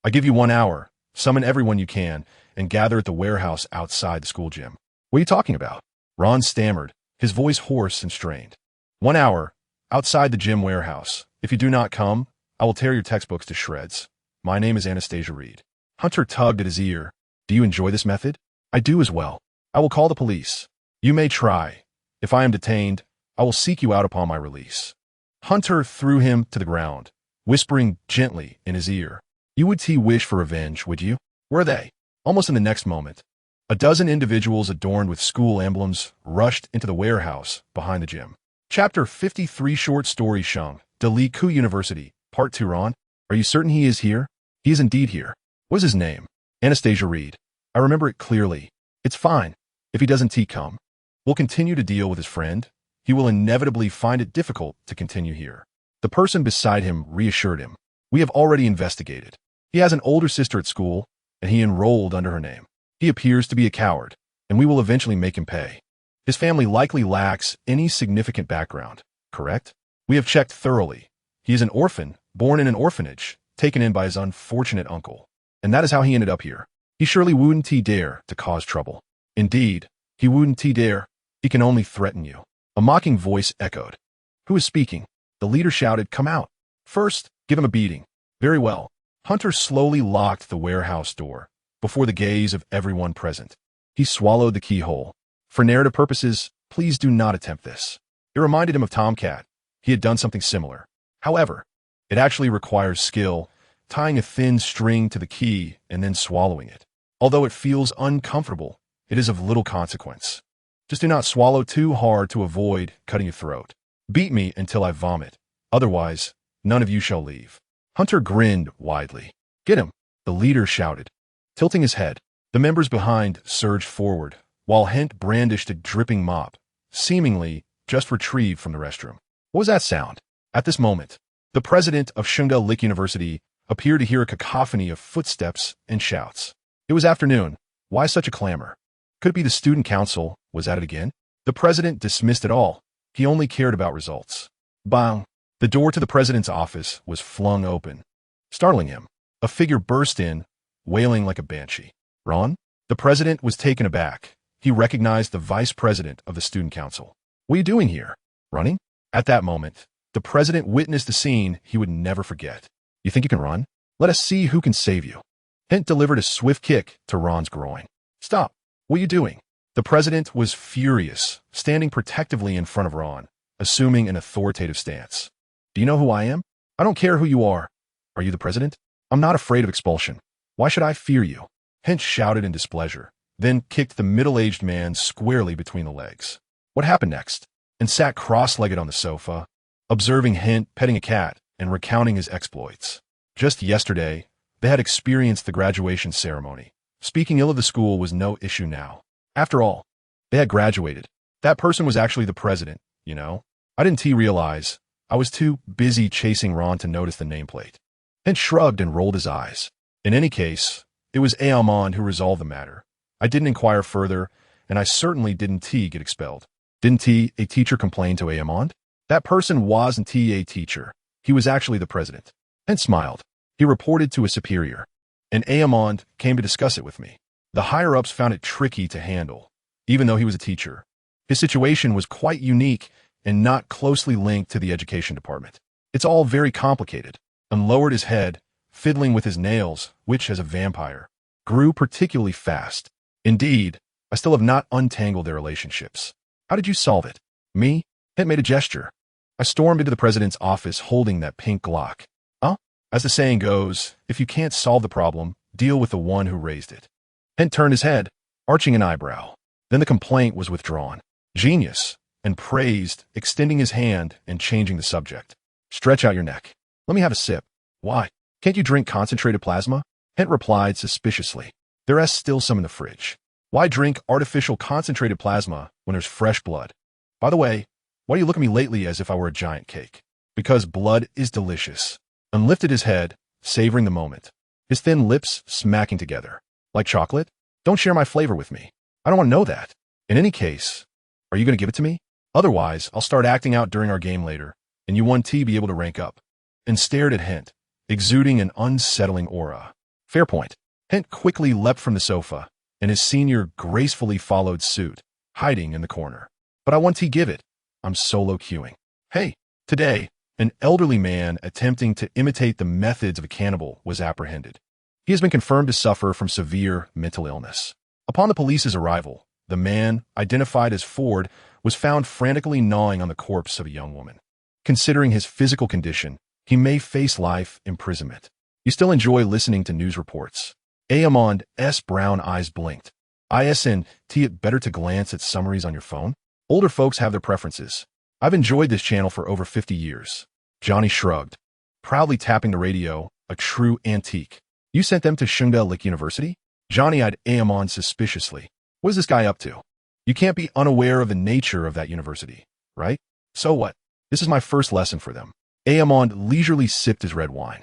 I give you 1 hour. Summon everyone you can and gather at the warehouse outside the school gym. What are you talking about? Ron stammered, his voice hoarse and strained. 1 hour, outside the gym warehouse. If you do not come, I will tear your textbooks to shreds. My name is Anastasia Reed. Hunter tugged at his ear. Do you enjoy this method? I do as well. I will call the police. You may try. If I am detained, I will seek you out upon my release. Hunter threw him to the ground, whispering gently in his ear. You would wish for revenge, would you? Where are they? Almost in the next moment, a dozen individuals adorned with school emblems rushed into the warehouse behind the gym. Chapter 53 Short Story Shung, Dali Ku University, Part 2 Ron. Are you certain he is here? He is indeed here. What is his name? Anastasia Reed. I remember it clearly. It's fine. If he doesn't come, we'll continue to deal with his friend. He will inevitably find it difficult to continue here. The person beside him reassured him. We have already investigated. He has an older sister at school, and he enrolled under her name. He appears to be a coward, and we will eventually make him pay. His family likely lacks any significant background, correct? We have checked thoroughly. He is an orphan, born in an orphanage, taken in by his unfortunate uncle. And that is how he ended up here. He surely wouldn't dare to cause trouble. Indeed, he wouldn't dare. He can only threaten you. A mocking voice echoed. Who is speaking? The leader shouted, come out. First, give him a beating. Very well. Hunter slowly locked the warehouse door before the gaze of everyone present. He swallowed the keyhole. For narrative purposes, please do not attempt this. It reminded him of Tomcat. He had done something similar. However, it actually requires skill, tying a thin string to the key and then swallowing it. Although it feels uncomfortable, it is of little consequence. Just do not swallow too hard to avoid cutting your throat. Beat me until I vomit. Otherwise, none of you shall leave. Hunter grinned widely. Get him, the leader shouted. Tilting his head, the members behind surged forward, while Hent brandished a dripping mop, seemingly just retrieved from the restroom. What was that sound? At this moment, the president of Shunga Lick University appeared to hear a cacophony of footsteps and shouts. It was afternoon. Why such a clamor? Could it be the student council was at it again? The president dismissed it all. He only cared about results. Bang! The door to the president's office was flung open. Startling him, a figure burst in, wailing like a banshee. Ron? The president was taken aback. He recognized the vice president of the student council. What are you doing here? Running? At that moment, the president witnessed a scene he would never forget. You think you can run? Let us see who can save you. Hint delivered a swift kick to Ron's groin. Stop. What are you doing? The president was furious, standing protectively in front of Ron, assuming an authoritative stance. Do you know who I am? I don't care who you are. Are you the president? I'm not afraid of expulsion. Why should I fear you? Hint shouted in displeasure, then kicked the middle-aged man squarely between the legs. What happened next? And sat cross-legged on the sofa, observing Hint petting a cat and recounting his exploits. Just yesterday, they had experienced the graduation ceremony. Speaking ill of the school was no issue now. After all, they had graduated. That person was actually the president, you know? I didn't realize. I was too busy chasing Ron to notice the nameplate. Hint shrugged and rolled his eyes. In any case, it was Aamond who resolved the matter. I didn't inquire further, and I certainly didn't get expelled. Didn't a teacher complain to Aamond? That person wasn't a teacher. He was actually the president. Hint smiled. He reported to a superior, and Aamond came to discuss it with me. The higher-ups found it tricky to handle, even though he was a teacher. His situation was quite unique and not closely linked to the education department. It's all very complicated. And lowered his head, fiddling with his nails, which, as a vampire, grew particularly fast. Indeed, I still have not untangled their relationships. How did you solve it? Me? Hint made a gesture. I stormed into the president's office holding that pink Glock. Huh? As the saying goes, if you can't solve the problem, deal with the one who raised it. Hint turned his head, arching an eyebrow. Then the complaint was withdrawn. Genius, and praised, extending his hand and changing the subject. Stretch out your neck. Let me have a sip. Why? Can't you drink concentrated plasma? Hint replied suspiciously. There's still some in the fridge. Why drink artificial concentrated plasma when there's fresh blood? By the way, why do you look at me lately as if I were a giant cake? Because blood is delicious. And lifted his head, savoring the moment. His thin lips smacking together. Like chocolate? Don't share my flavor with me. I don't want to know that. In any case, are you going to give it to me? Otherwise, I'll start acting out during our game later, and you won't be able to rank up. And stared at Hint, exuding an unsettling aura. Fair point. Hint quickly leapt from the sofa, and his senior gracefully followed suit, hiding in the corner. But I want to give it. I'm solo queuing. Hey, today, an elderly man attempting to imitate the methods of a cannibal was apprehended. He has been confirmed to suffer from severe mental illness. Upon the police's arrival, the man, identified as Ford, was found frantically gnawing on the corpse of a young woman. Considering his physical condition, he may face life imprisonment. You still enjoy listening to news reports. Aamond's brown eyes blinked. Isn't it better to glance at summaries on your phone? Older folks have their preferences. I've enjoyed this channel for over 50 years. Johnny shrugged, proudly tapping the radio, a true antique. You sent them to Shungda Lick University? Johnny eyed Aamond suspiciously. What is this guy up to? You can't be unaware of the nature of that university, right? So what? This is my first lesson for them. Aamond leisurely sipped his red wine.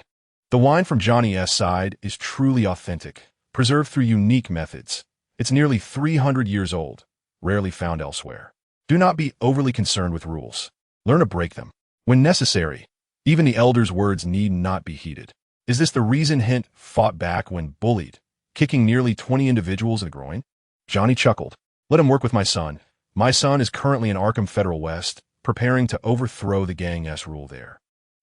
The wine from Johnny's side is truly authentic, preserved through unique methods. It's nearly 300 years old, rarely found elsewhere. Do not be overly concerned with rules. Learn to break them. When necessary, even the elders' words need not be heeded. Is this the reason Hint fought back when bullied, kicking nearly 20 individuals in the groin? Johnny chuckled. Let him work with my son. My son is currently in Arkham Federal West, preparing to overthrow the gang's rule there.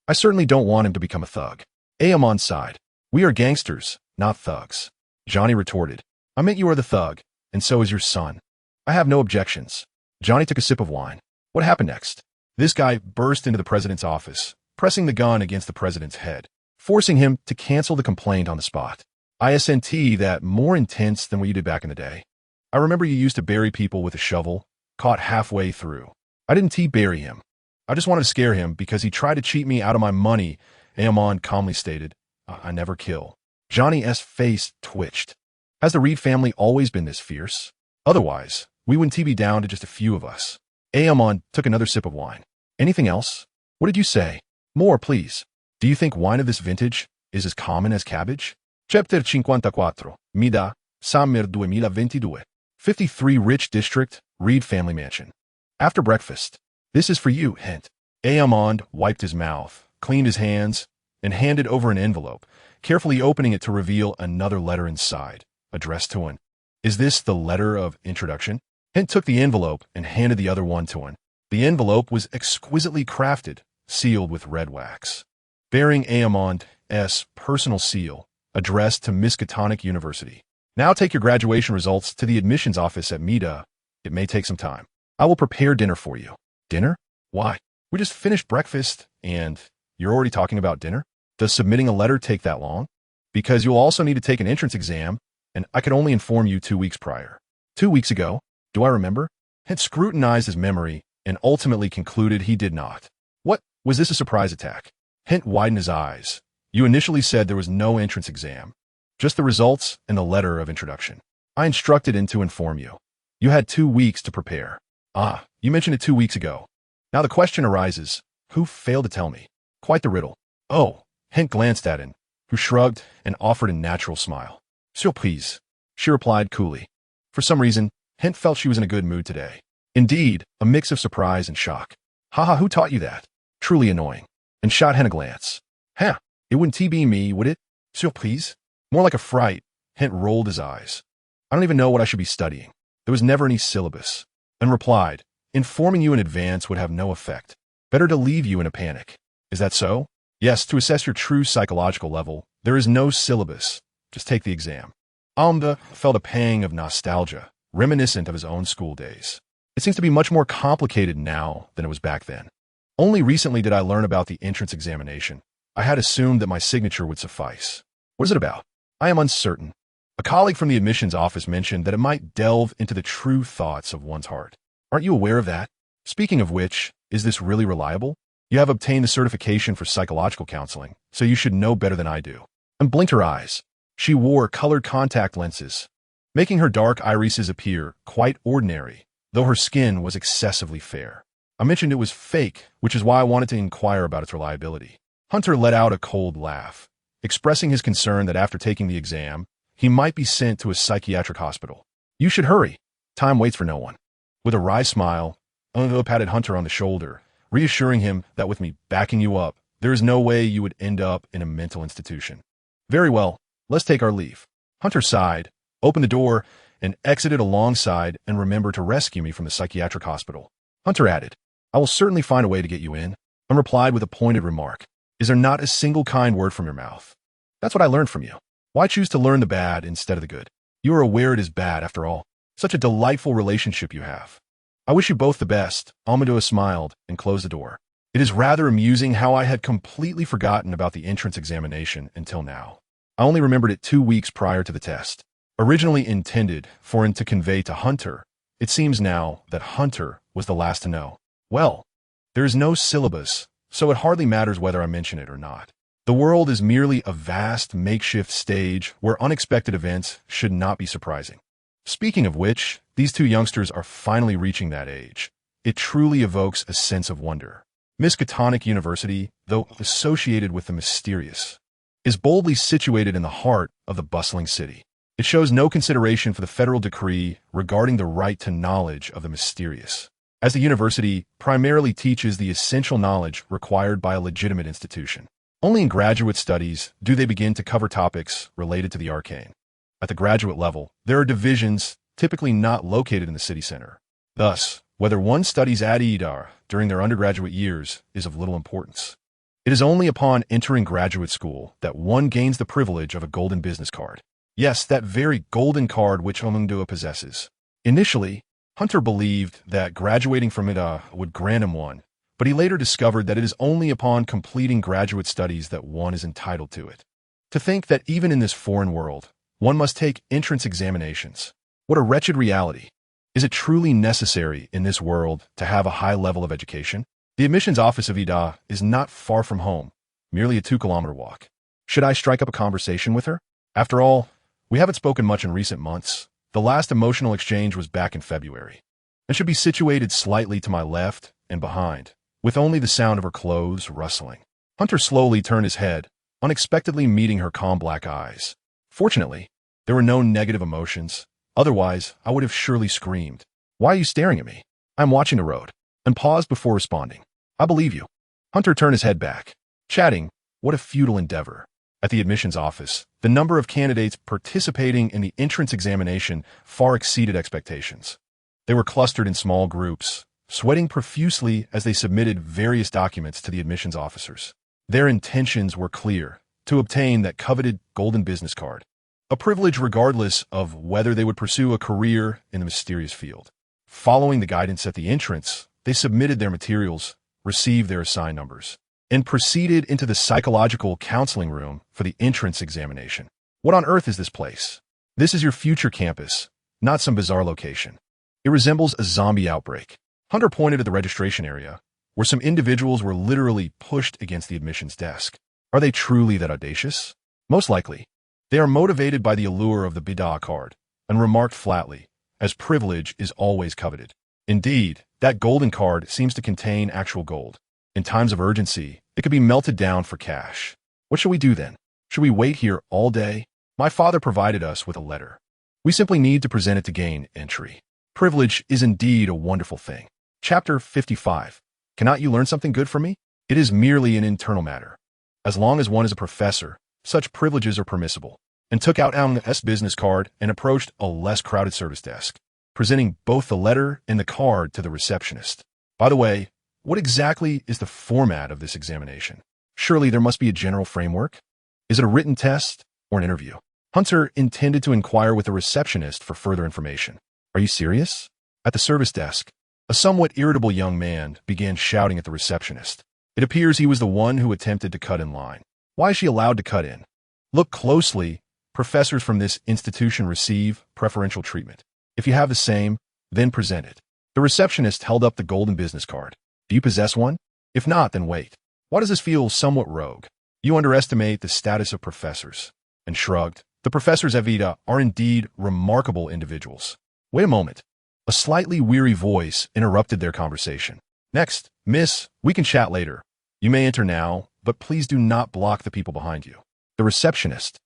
I certainly don't want him to become a thug. Aamond sighed. We are gangsters, not thugs. Johnny retorted. I meant you are the thug, and so is your son. I have no objections. Johnny took a sip of wine. What happened next? This guy burst into the president's office, pressing the gun against the president's head, forcing him to cancel the complaint on the spot. Isn't that more intense than what you did back in the day? I remember you used to bury people with a shovel, caught halfway through. I didn't bury him. I just wanted to scare him because he tried to cheat me out of my money, Aamond calmly stated. I never kill. Johnny's face twitched. Has the Reed family always been this fierce? Otherwise, we wouldn't be down to just a few of us. Aamond took another sip of wine. Anything else? What did you say? More, please. Do you think wine of this vintage is as common as cabbage? Chapter 54, Mida, Summer 2022. 53 Rich District, Reed Family Mansion. After breakfast. This is for you, Hint. Aamond wiped his mouth, cleaned his hands, and handed over an envelope, carefully opening it to reveal another letter inside, addressed to him. Is this the letter of introduction? Hint took the envelope and handed the other one to him. The envelope was exquisitely crafted, sealed with red wax. Bearing Aamond S. personal seal, addressed to Miskatonic University. Now take your graduation results to the admissions office at Mida. It may take some time. I will prepare dinner for you. Dinner? Why? We just finished breakfast, and you're already talking about dinner? Does submitting a letter take that long? Because you'll also need to take an entrance exam, and I could only inform you 2 weeks prior. 2 weeks ago? Do I remember? Had scrutinized his memory and ultimately concluded he did not. What? Was this a surprise attack? Hint widened his eyes. You initially said there was no entrance exam. Just the results and the letter of introduction. I instructed him to inform you. You had 2 weeks to prepare. Ah, you mentioned it 2 weeks ago. Now the question arises, who failed to tell me? Quite the riddle. Oh, Hint glanced at him, who shrugged and offered a natural smile. Surprise, she replied coolly. For some reason, Hint felt she was in a good mood today. Indeed, a mix of surprise and shock. Haha, who taught you that? Truly annoying. And shot Hint a glance. Huh, it wouldn't be me, would it? Surprise? More like a fright. Hint rolled his eyes. I don't even know what I should be studying. There was never any syllabus. And replied, informing you in advance would have no effect. Better to leave you in a panic. Is that so? Yes, to assess your true psychological level, there is no syllabus. Just take the exam. Almda felt a pang of nostalgia, reminiscent of his own school days. It seems to be much more complicated now than it was back then. Only recently did I learn about the entrance examination. I had assumed that my signature would suffice. What is it about? I am uncertain. A colleague from the admissions office mentioned that it might delve into the true thoughts of one's heart. Aren't you aware of that? Speaking of which, is this really reliable? You have obtained the certification for psychological counseling, so you should know better than I do. And blinked her eyes. She wore colored contact lenses, making her dark irises appear quite ordinary, though her skin was excessively fair. I mentioned it was fake, which is why I wanted to inquire about its reliability. Hunter let out a cold laugh, expressing his concern that after taking the exam, he might be sent to a psychiatric hospital. You should hurry. Time waits for no one. With a wry smile, Ungo patted Hunter on the shoulder, reassuring him that with me backing you up, there is no way you would end up in a mental institution. Very well, let's take our leave. Hunter sighed, opened the door, and exited alongside and remembered to rescue me from the psychiatric hospital. Hunter added, I will certainly find a way to get you in, and replied with a pointed remark. Is there not a single kind word from your mouth? That's what I learned from you. Why choose to learn the bad instead of the good? You are aware it is bad, after all. Such a delightful relationship you have. I wish you both the best. Almadua smiled and closed the door. It is rather amusing how I had completely forgotten about the entrance examination until now. I only remembered it 2 weeks prior to the test. Originally intended for him to convey to Hunter, it seems now that Hunter was the last to know. Well, there is no syllabus, so it hardly matters whether I mention it or not. The world is merely a vast makeshift stage where unexpected events should not be surprising. Speaking of which, these two youngsters are finally reaching that age. It truly evokes a sense of wonder. Miskatonic University, though associated with the mysterious, is boldly situated in the heart of the bustling city. It shows no consideration for the federal decree regarding the right to knowledge of the mysterious, as the university primarily teaches the essential knowledge required by a legitimate institution. Only in graduate studies do they begin to cover topics related to the arcane. At the graduate level, there are divisions typically not located in the city center. Thus, whether one studies at EDAR during their undergraduate years is of little importance. It is only upon entering graduate school that one gains the privilege of a golden business card. Yes, that very golden card which Omungdua possesses. Initially, Hunter believed that graduating from EDAR would grant him one, but he later discovered that it is only upon completing graduate studies that one is entitled to it. To think that even in this foreign world, one must take entrance examinations. What a wretched reality. Is it truly necessary in this world to have a high level of education? The admissions office of EDA is not far from home, merely a 2-kilometer walk. Should I strike up a conversation with her? After all, we haven't spoken much in recent months. The last emotional exchange was back in February, and should be situated slightly to my left and behind, with only the sound of her clothes rustling. Hunter slowly turned his head, unexpectedly meeting her calm black eyes. Fortunately, there were no negative emotions. Otherwise, I would have surely screamed. Why are you staring at me? I'm watching the road. And paused before responding. I believe you. Hunter turned his head back. Chatting, what a futile endeavor. At the admissions office, the number of candidates participating in the entrance examination far exceeded expectations. They were clustered in small groups, sweating profusely as they submitted various documents to the admissions officers. Their intentions were clear, to obtain that coveted golden business card, a privilege regardless of whether they would pursue a career in the mysterious field. Following the guidance at the entrance, they submitted their materials, received their assigned numbers, and proceeded into the psychological counseling room for the entrance examination. What on earth is this place? This is your future campus, not some bizarre location. It resembles a zombie outbreak. Hunter pointed at the registration area, where some individuals were literally pushed against the admissions desk. Are they truly that audacious? Most likely. They are motivated by the allure of the Bidah card, and remarked flatly, as privilege is always coveted. Indeed, that golden card seems to contain actual gold. In times of urgency, it could be melted down for cash. What shall we do then? Should we wait here all day? My father provided us with a letter. We simply need to present it to gain entry. Privilege is indeed a wonderful thing. Chapter 55. Cannot you learn something good from me? It is merely an internal matter. As long as one is a professor, such privileges are permissible. And took out Alan's business card and approached a less crowded service desk, presenting both the letter and the card to the receptionist. By the way, what exactly is the format of this examination? Surely there must be a general framework? Is it a written test or an interview? Hunter intended to inquire with the receptionist for further information. Are you serious? At the service desk, a somewhat irritable young man began shouting at the receptionist. It appears he was the one who attempted to cut in line. Why is she allowed to cut in? Look closely. Professors from this institution receive preferential treatment. If you have the same, then present it. The receptionist held up the golden business card. Do you possess one? If not, then wait. Why does this feel somewhat rogue? You underestimate the status of professors. And shrugged. The professors at Vida are indeed remarkable individuals. Wait a moment. A slightly weary voice interrupted their conversation. Next, miss, we can chat later. You may enter now, but please do not block the people behind you. The receptionist,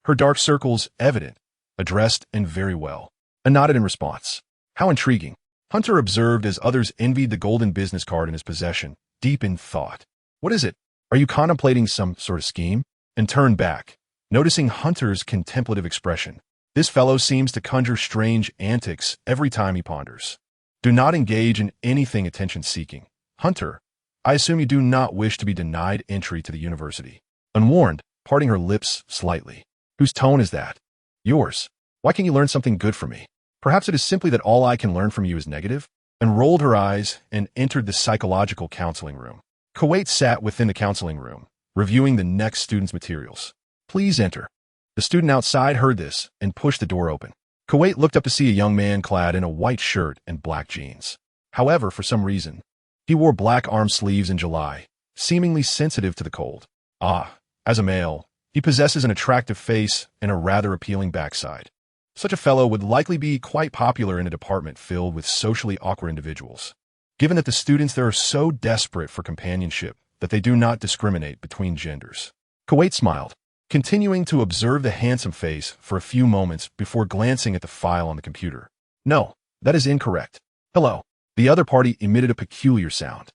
her dark circles evident, addressed and very well, and nodded in response. How intriguing. Hunter observed as others envied the golden business card in his possession, deep in thought. What is it? Are you contemplating some sort of scheme? And turned back, noticing Hunter's contemplative expression. This fellow seems to conjure strange antics every time he ponders. Do not engage in anything attention-seeking. Hunter, I assume you do not wish to be denied entry to the university. Unwarned, parting her lips slightly. Whose tone is that? Yours. Why can't you learn something good from me? Perhaps it is simply that all I can learn from you is negative? And rolled her eyes and entered the psychological counseling room. Kuwait sat within the counseling room, reviewing the next student's materials. Please enter. The student outside heard this and pushed the door open. Kuwait looked up to see a young man clad in a white shirt and black jeans. However, for some reason, he wore black arm sleeves in July, seemingly sensitive to the cold. As a male, he possesses an attractive face and a rather appealing backside. Such a fellow would likely be quite popular in a department filled with socially awkward individuals, given that the students there are so desperate for companionship that they do not discriminate between genders. Kuwait smiled, continuing to observe the handsome face for a few moments before glancing at the file on the computer. No, that is incorrect. Hello. The other party emitted a peculiar sound.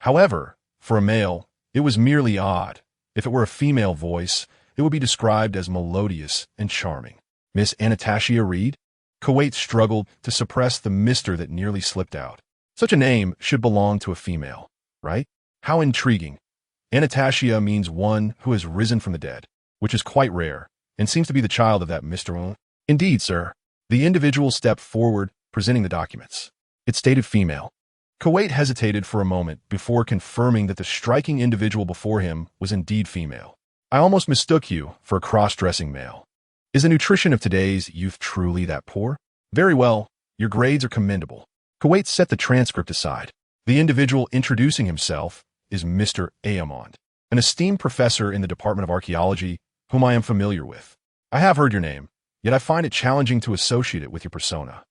However, for a male, it was merely odd. If it were a female voice, it would be described as melodious and charming. Miss Anastasia Reed? Kuwait struggled to suppress the mister that nearly slipped out. Such a name should belong to a female, right? How intriguing. Anastasia means one who has risen from the dead, which is quite rare, and seems to be the child of that Mr. Indeed, sir. The individual stepped forward, presenting the documents. It stated female. Kuwait hesitated for a moment before confirming that the striking individual before him was indeed female. I almost mistook you for a cross-dressing male. Is the nutrition of today's youth truly that poor? Very well, your grades are commendable. Kuwait set the transcript aside. The individual introducing himself is Mr. Ayamond, an esteemed professor in the Department of Archaeology whom I am familiar with. I have heard your name, yet I find it challenging to associate it with your persona.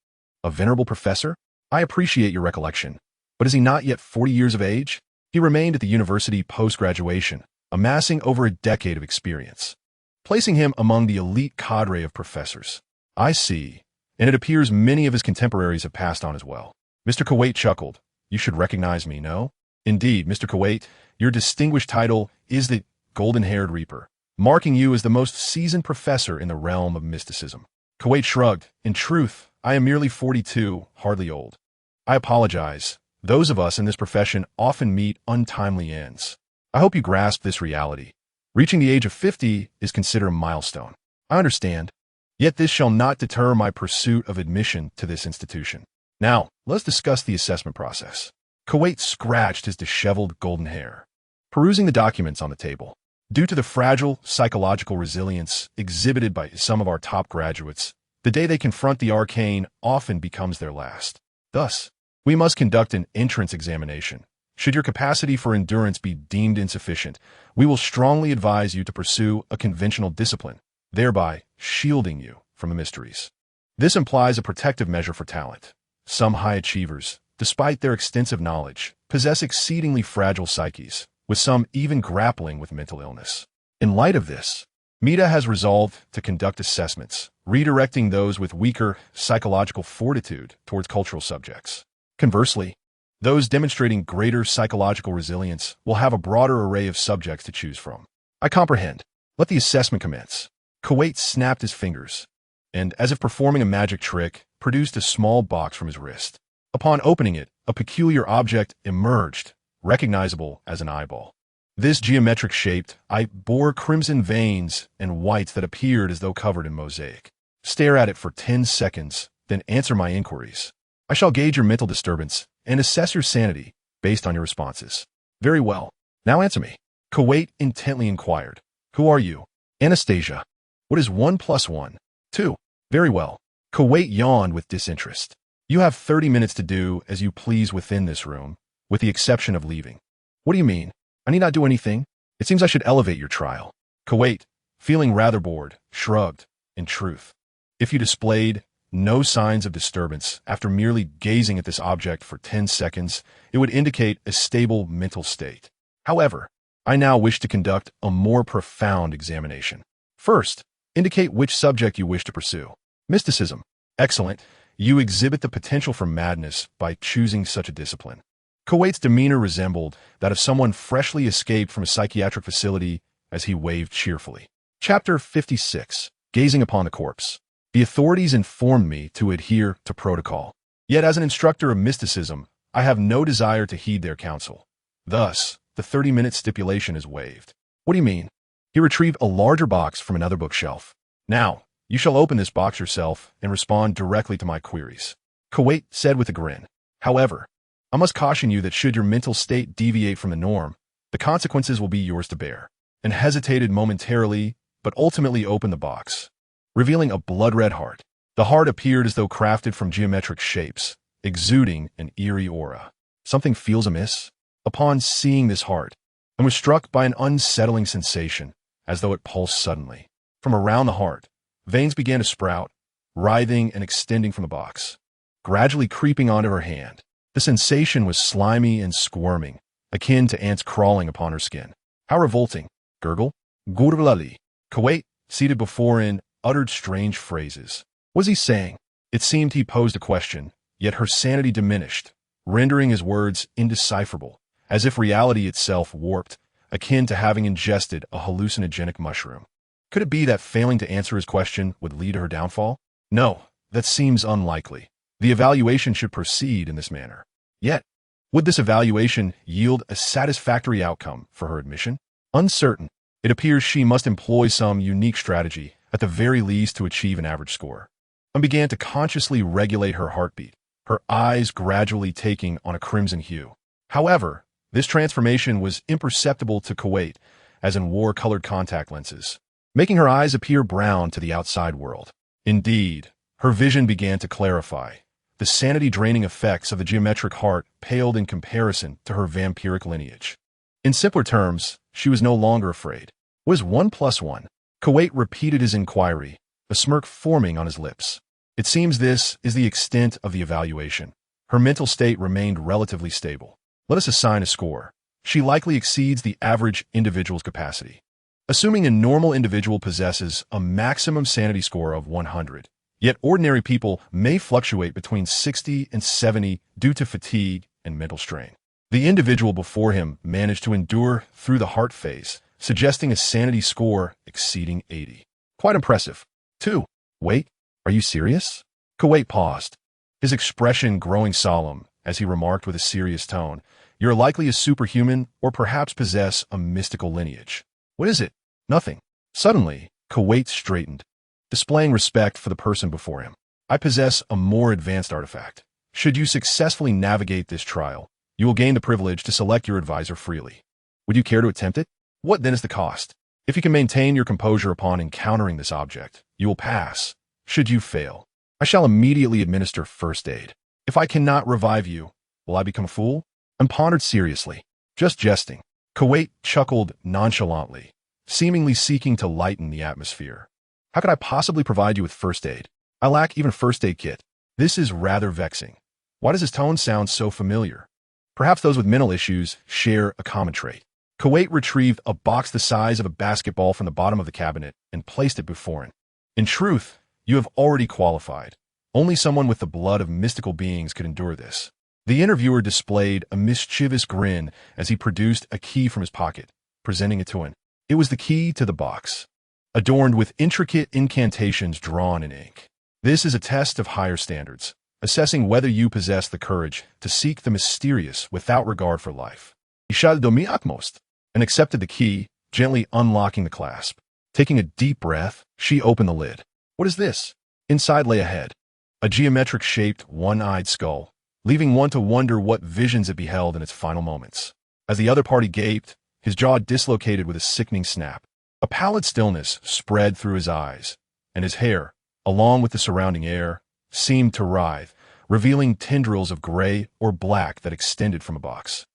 A venerable professor? I appreciate your recollection, but is he not yet 40 years of age? He remained at the university post-graduation, amassing over a decade of experience, placing him among the elite cadre of professors. I see, and it appears many of his contemporaries have passed on as well. Mr. Kuwait chuckled. You should recognize me, no? Indeed, Mr. Kuwait, your distinguished title is the Golden-Haired Reaper, marking you as the most seasoned professor in the realm of mysticism. Kuwait shrugged. In truth, I am merely 42, hardly old. I apologize. Those of us in this profession often meet untimely ends. I hope you grasp this reality. Reaching the age of 50 is considered a milestone. I understand. Yet this shall not deter my pursuit of admission to this institution. Now, let's discuss the assessment process. Kuwait scratched his disheveled golden hair, perusing the documents on the table. Due to the fragile psychological resilience exhibited by some of our top graduates, the day they confront the arcane often becomes their last. Thus, we must conduct an entrance examination. Should your capacity for endurance be deemed insufficient, we will strongly advise you to pursue a conventional discipline, thereby shielding you from the mysteries. This implies a protective measure for talent. Some high achievers, despite their extensive knowledge, possess exceedingly fragile psyches, with some even grappling with mental illness. In light of this, META has resolved to conduct assessments, redirecting those with weaker psychological fortitude towards cultural subjects. Conversely, those demonstrating greater psychological resilience will have a broader array of subjects to choose from. I comprehend. Let the assessment commence. Kuwait snapped his fingers, and, as if performing a magic trick, produced a small box from his wrist. Upon opening it, a peculiar object emerged, recognizable as an eyeball. This geometric-shaped eye bore crimson veins and whites that appeared as though covered in mosaic. Stare at it for 10 seconds, then answer my inquiries. I shall gauge your mental disturbance and assess your sanity based on your responses. Very well. Now answer me. Kuwait intently inquired. Who are you? Anastasia. What is 1 + 1? 2. Very well. Kuwait yawned with disinterest. You have 30 minutes to do as you please within this room, with the exception of leaving. What do you mean? I need not do anything. It seems I should elevate your trial. Kuwait, feeling rather bored, shrugged. In truth, if you displayed no signs of disturbance after merely gazing at this object for 10 seconds, it would indicate a stable mental state. However, I now wish to conduct a more profound examination. First, indicate which subject you wish to pursue. Mysticism. Excellent. You exhibit the potential for madness by choosing such a discipline. Kuwait's demeanor resembled that of someone freshly escaped from a psychiatric facility as he waved cheerfully. Chapter 56. Gazing upon the corpse. The authorities informed me to adhere to protocol. Yet as an instructor of mysticism, I have no desire to heed their counsel. Thus, the 30-minute stipulation is waived. What do you mean? He retrieved a larger box from another bookshelf. Now, you shall open this box yourself and respond directly to my queries. Kuwait said with a grin. However, I must caution you that should your mental state deviate from the norm, the consequences will be yours to bear. And hesitated momentarily, but ultimately opened the box, revealing a blood-red heart. The heart appeared as though crafted from geometric shapes, exuding an eerie aura. Something feels amiss? Upon seeing this heart, I was struck by an unsettling sensation, as though it pulsed suddenly. From around the heart, veins began to sprout, writhing and extending from the box, gradually creeping onto her hand. The sensation was slimy and squirming, akin to ants crawling upon her skin. How revolting! Gurgle. Gurglali. Kuwait, seated before him, uttered strange phrases. What was he saying? It seemed he posed a question, yet her sanity diminished, rendering his words indecipherable, as if reality itself warped, akin to having ingested a hallucinogenic mushroom. Could it be that failing to answer his question would lead to her downfall? No, that seems unlikely. The evaluation should proceed in this manner. Yet, would this evaluation yield a satisfactory outcome for her admission? Uncertain. It appears she must employ some unique strategy, at the very least to achieve an average score. And began to consciously regulate her heartbeat, her eyes gradually taking on a crimson hue. However, this transformation was imperceptible to Kuwait, as in war-colored contact lenses, making her eyes appear brown to the outside world. Indeed, her vision began to clarify. The sanity-draining effects of the geometric heart paled in comparison to her vampiric lineage. In simpler terms, she was no longer afraid. What is 1 + 1? Kuwait repeated his inquiry, a smirk forming on his lips. It seems this is the extent of the evaluation. Her mental state remained relatively stable. Let us assign a score. She likely exceeds the average individual's capacity. Assuming a normal individual possesses a maximum sanity score of 100, yet ordinary people may fluctuate between 60 and 70 due to fatigue and mental strain. The individual before him managed to endure through the heart phase, suggesting a sanity score exceeding 80. Quite impressive. 2. Wait, are you serious? Kuwait paused, his expression growing solemn as he remarked with a serious tone, You're likely a superhuman or perhaps possess a mystical lineage. What is it? Nothing. Suddenly, Kuwait straightened, displaying respect for the person before him. I possess a more advanced artifact. Should you successfully navigate this trial, you will gain the privilege to select your advisor freely. Would you care to attempt it? What then is the cost? If you can maintain your composure upon encountering this object, you will pass. Should you fail, I shall immediately administer first aid. If I cannot revive you, will I become a fool? And pondered seriously. Just jesting. Kuwait chuckled nonchalantly, seemingly seeking to lighten the atmosphere. How could I possibly provide you with first aid? I lack even a first aid kit. This is rather vexing. Why does his tone sound so familiar? Perhaps those with mental issues share a common trait. Kuwait retrieved a box the size of a basketball from the bottom of the cabinet and placed it before him. In truth, you have already qualified. Only someone with the blood of mystical beings could endure this. The interviewer displayed a mischievous grin as he produced a key from his pocket, presenting it to him. It was the key to the box, adorned with intricate incantations drawn in ink. This is a test of higher standards, assessing whether you possess the courage to seek the mysterious without regard for life. He shouted to me utmost and accepted the key, gently unlocking the clasp. Taking a deep breath, she opened the lid. What is this? Inside lay a head, a geometric-shaped, one-eyed skull, leaving one to wonder what visions it beheld in its final moments. As the other party gaped, his jaw dislocated with a sickening snap. A pallid stillness spread through his eyes, and his hair, along with the surrounding air, seemed to writhe, revealing tendrils of gray or black that extended from a box,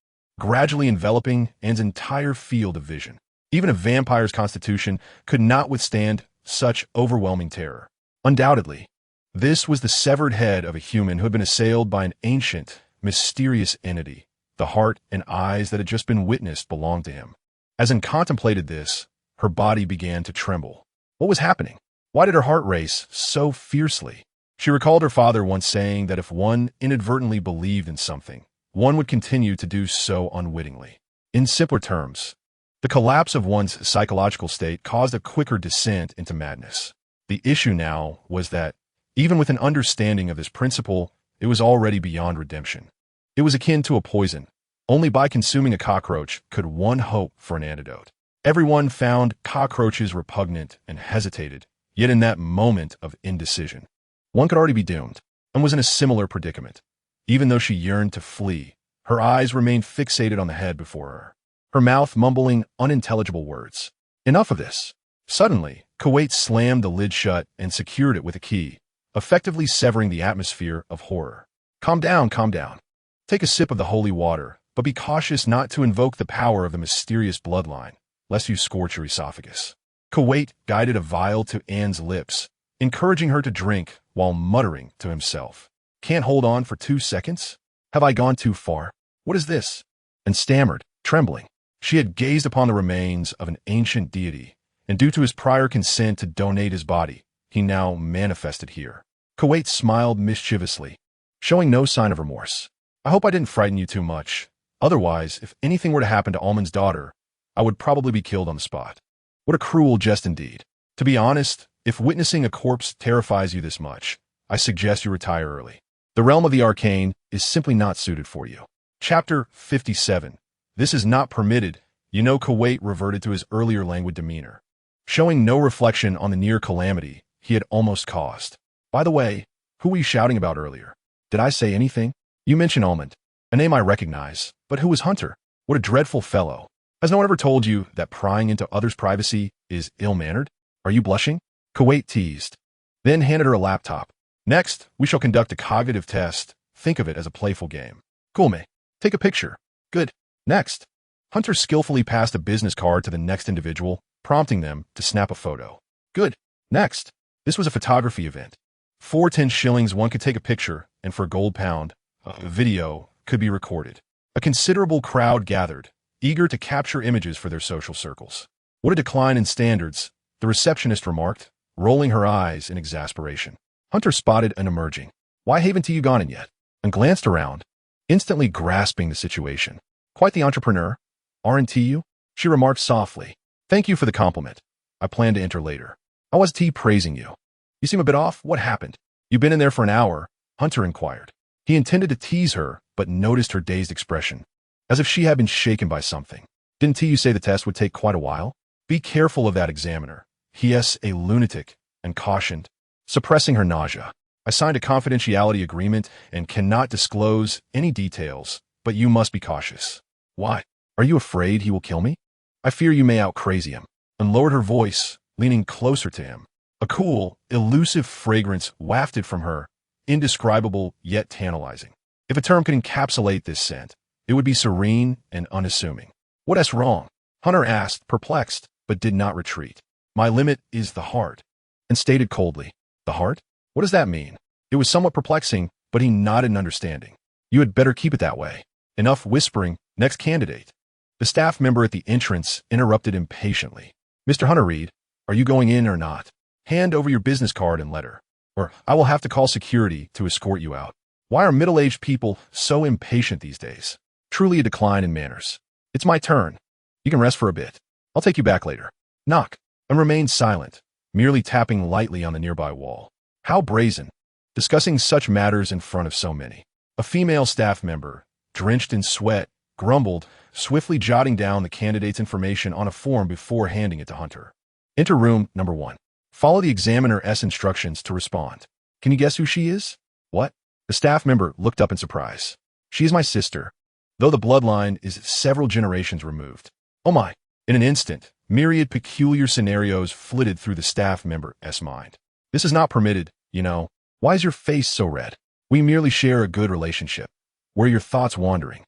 gradually enveloping Anne's entire field of vision. Even a vampire's constitution could not withstand such overwhelming terror. Undoubtedly, this was the severed head of a human who had been assailed by an ancient, mysterious entity. The heart and eyes that had just been witnessed belonged to him. As Anne contemplated this, her body began to tremble. What was happening? Why did her heart race so fiercely? She recalled her father once saying that if one inadvertently believed in something, one would continue to do so unwittingly. In simpler terms, the collapse of one's psychological state caused a quicker descent into madness. The issue now was that, even with an understanding of this principle, it was already beyond redemption. It was akin to a poison. Only by consuming a cockroach could one hope for an antidote. Everyone found cockroaches repugnant and hesitated, yet in that moment of indecision, one could already be doomed, and was in a similar predicament. Even though she yearned to flee, her eyes remained fixated on the head before her, her mouth mumbling unintelligible words. Enough of this. Suddenly, Kuwait slammed the lid shut and secured it with a key, effectively severing the atmosphere of horror. Calm down, calm down. Take a sip of the holy water, but be cautious not to invoke the power of the mysterious bloodline, lest you scorch your esophagus. Kuwait guided a vial to Anne's lips, encouraging her to drink while muttering to himself. Can't hold on for 2 seconds? Have I gone too far? What is this? And stammered, trembling. She had gazed upon the remains of an ancient deity, and due to his prior consent to donate his body, he now manifested here. Kuwait smiled mischievously, showing no sign of remorse. I hope I didn't frighten you too much. Otherwise, if anything were to happen to Almond's daughter, I would probably be killed on the spot. What a cruel jest indeed. To be honest, if witnessing a corpse terrifies you this much, I suggest you retire early. The realm of the arcane is simply not suited for you. Chapter 57. This is not permitted. You know, Kuwait reverted to his earlier languid demeanor, showing no reflection on the near calamity he had almost caused. By the way, who were you shouting about earlier? Did I say anything? You mentioned Almond, a name I recognize, but who was Hunter? What a dreadful fellow. Has no one ever told you that prying into others' privacy is ill-mannered? Are you blushing? Kuwait teased, then handed her a laptop. Next, we shall conduct a cognitive test. Think of it as a playful game. Cool, mate. Take a picture. Good. Next. Hunter skillfully passed a business card to the next individual, prompting them to snap a photo. Good. Next. This was a photography event. For 10 shillings, one could take a picture, and for a gold pound, a video could be recorded. A considerable crowd gathered, eager to capture images for their social circles. What a decline in standards, the receptionist remarked, rolling her eyes in exasperation. Hunter spotted an emerging. Why haven't you gone in yet? And glanced around, instantly grasping the situation. Quite the entrepreneur, aren't you? She remarked softly. Thank you for the compliment. I plan to enter later. How was T praising you? You seem a bit off. What happened? You've been in there for an hour, Hunter inquired. He intended to tease her, but noticed her dazed expression, as if she had been shaken by something. Didn't you say the test would take quite a while? Be careful of that examiner. He is a lunatic, and cautioned. Suppressing her nausea. I signed a confidentiality agreement and cannot disclose any details, but you must be cautious. Why? Are you afraid he will kill me? I fear you may out-crazy him. And lowered her voice, leaning closer to him. A cool, elusive fragrance wafted from her, indescribable yet tantalizing. If a term could encapsulate this scent, it would be serene and unassuming. What is wrong? Hunter asked, perplexed, but did not retreat. My limit is the heart. And stated coldly, the heart? What does that mean? It was somewhat perplexing, but he nodded in understanding. You had better keep it that way. Enough whispering. Next candidate. The staff member at the entrance interrupted impatiently. Mr. Hunter Reed, are you going in or not? Hand over your business card and letter, or I will have to call security to escort you out. Why are middle-aged people so impatient these days? Truly a decline in manners. It's my turn. You can rest for a bit. I'll take you back later. Knock, and remained silent, merely tapping lightly on the nearby wall. How brazen, discussing such matters in front of so many. A female staff member, drenched in sweat, grumbled, swiftly jotting down the candidate's information on a form before handing it to Hunter. Enter room number 1. Follow the examiner's instructions to respond. Can you guess who she is? What? The staff member looked up in surprise. She is my sister, though the bloodline is several generations removed. Oh my! In an instant, myriad peculiar scenarios flitted through the staff member's mind. This is not permitted, you know. Why is your face so red? We merely share a good relationship. Where are your thoughts wandering?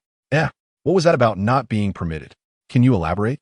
What was that about not being permitted? Can you elaborate?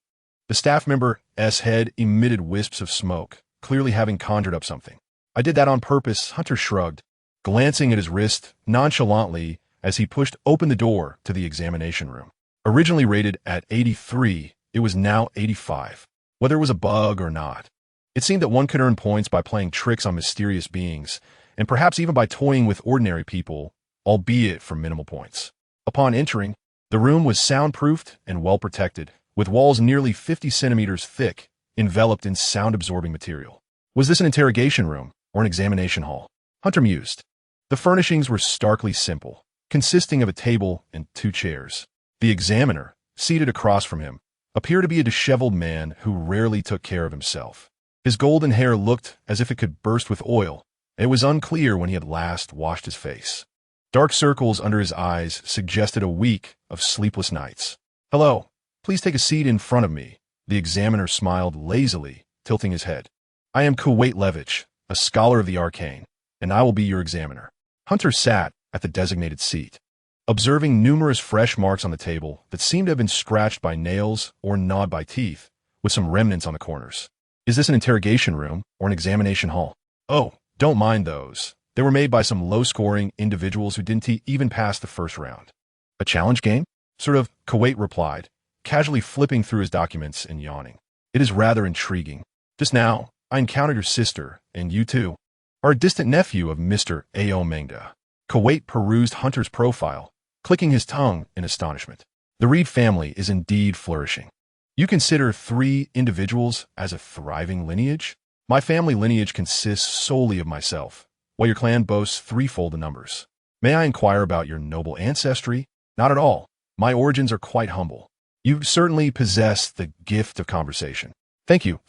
The staff member's head emitted wisps of smoke, clearly having conjured up something. I did that on purpose, Hunter shrugged, glancing at his wrist nonchalantly as he pushed open the door to the examination room. Originally rated at 83, it was now 85. Whether it was a bug or not, it seemed that one could earn points by playing tricks on mysterious beings, and perhaps even by toying with ordinary people, albeit for minimal points. Upon entering, the room was soundproofed and well protected, with walls nearly 50 centimeters thick, enveloped in sound-absorbing material. Was this an interrogation room or an examination hall? Hunter mused. The furnishings were starkly simple, consisting of a table and 2 chairs. The examiner, seated across from him, appeared to be a disheveled man who rarely took care of himself. His golden hair looked as if it could burst with oil. It was unclear when he had last washed his face. Dark circles under his eyes suggested a week of sleepless nights. Hello, please take a seat in front of me. The examiner smiled lazily, tilting his head. I am Kuwait Levitch, a scholar of the arcane, and I will be your examiner. Hunter sat at the designated seat, observing numerous fresh marks on the table that seemed to have been scratched by nails or gnawed by teeth, with some remnants on the corners. Is this an interrogation room or an examination hall? Oh, don't mind those. They were made by some low-scoring individuals who didn't even pass the first round. A challenge game? Sort of, Kuwait replied, casually flipping through his documents and yawning. It is rather intriguing. Just now, I encountered your sister, and you too are a distant nephew of Mr. A.O. Mengda. Kuwait perused Hunter's profile, clicking his tongue in astonishment. The Reed family is indeed flourishing. You consider 3 individuals as a thriving lineage? My family lineage consists solely of myself, while your clan boasts 3-fold the numbers. May I inquire about your noble ancestry? Not at all. My origins are quite humble. You certainly possess the gift of conversation. Thank you.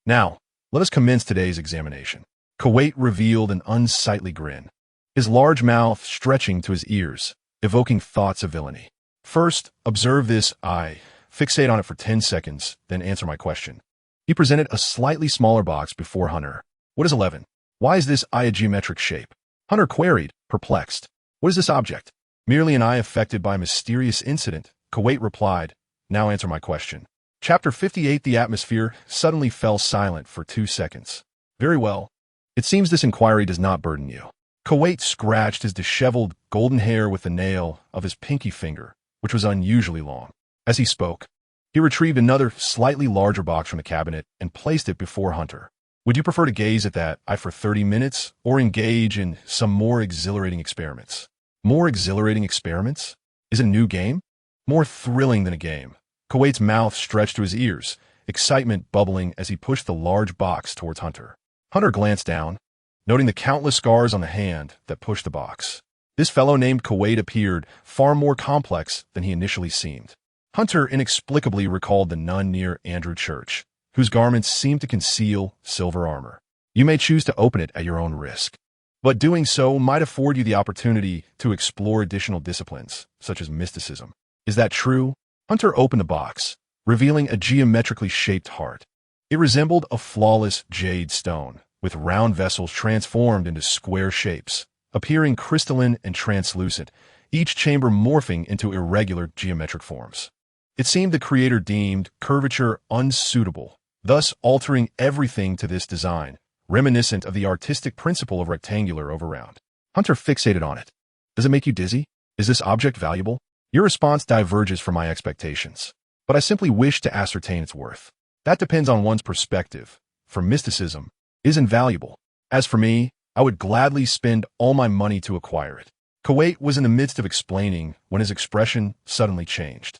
Now, let us commence today's examination. Kuwait revealed an unsightly grin, his large mouth stretching to his ears, evoking thoughts of villainy. First, observe this eye. Fixate on it for 10 seconds, then answer my question. He presented a slightly smaller box before Hunter. What is 11? Why is this eye a geometric shape? Hunter queried, perplexed. What is this object? Merely an eye affected by a mysterious incident, Kuwait replied. Now answer my question. Chapter 58. The atmosphere suddenly fell silent for 2 seconds. Very well. It seems this inquiry does not burden you. Kuwait scratched his disheveled golden hair with the nail of his pinky finger, which was unusually long. As he spoke, he retrieved another slightly larger box from the cabinet and placed it before Hunter. Would you prefer to gaze at that eye for 30 minutes or engage in some more exhilarating experiments? More exhilarating experiments? Is it a new game? More thrilling than a game. Kuwait's mouth stretched to his ears, excitement bubbling as he pushed the large box towards Hunter. Hunter glanced down, noting the countless scars on the hand that pushed the box. This fellow named Kuwait appeared far more complex than he initially seemed. Hunter inexplicably recalled the nun near Andrew Church, whose garments seem to conceal silver armor. You may choose to open it at your own risk. But doing so might afford you the opportunity to explore additional disciplines, such as mysticism. Is that true? Hunter opened the box, revealing a geometrically shaped heart. It resembled a flawless jade stone, with round vessels transformed into square shapes, appearing crystalline and translucent, each chamber morphing into irregular geometric forms. It seemed the creator deemed curvature unsuitable, thus altering everything to this design, reminiscent of the artistic principle of rectangular over round. Hunter fixated on it. Does it make you dizzy? Is this object valuable? Your response diverges from my expectations, but I simply wish to ascertain its worth. That depends on one's perspective. For mysticism, it is invaluable. As for me, I would gladly spend all my money to acquire it. Kuwait was in the midst of explaining when his expression suddenly changed.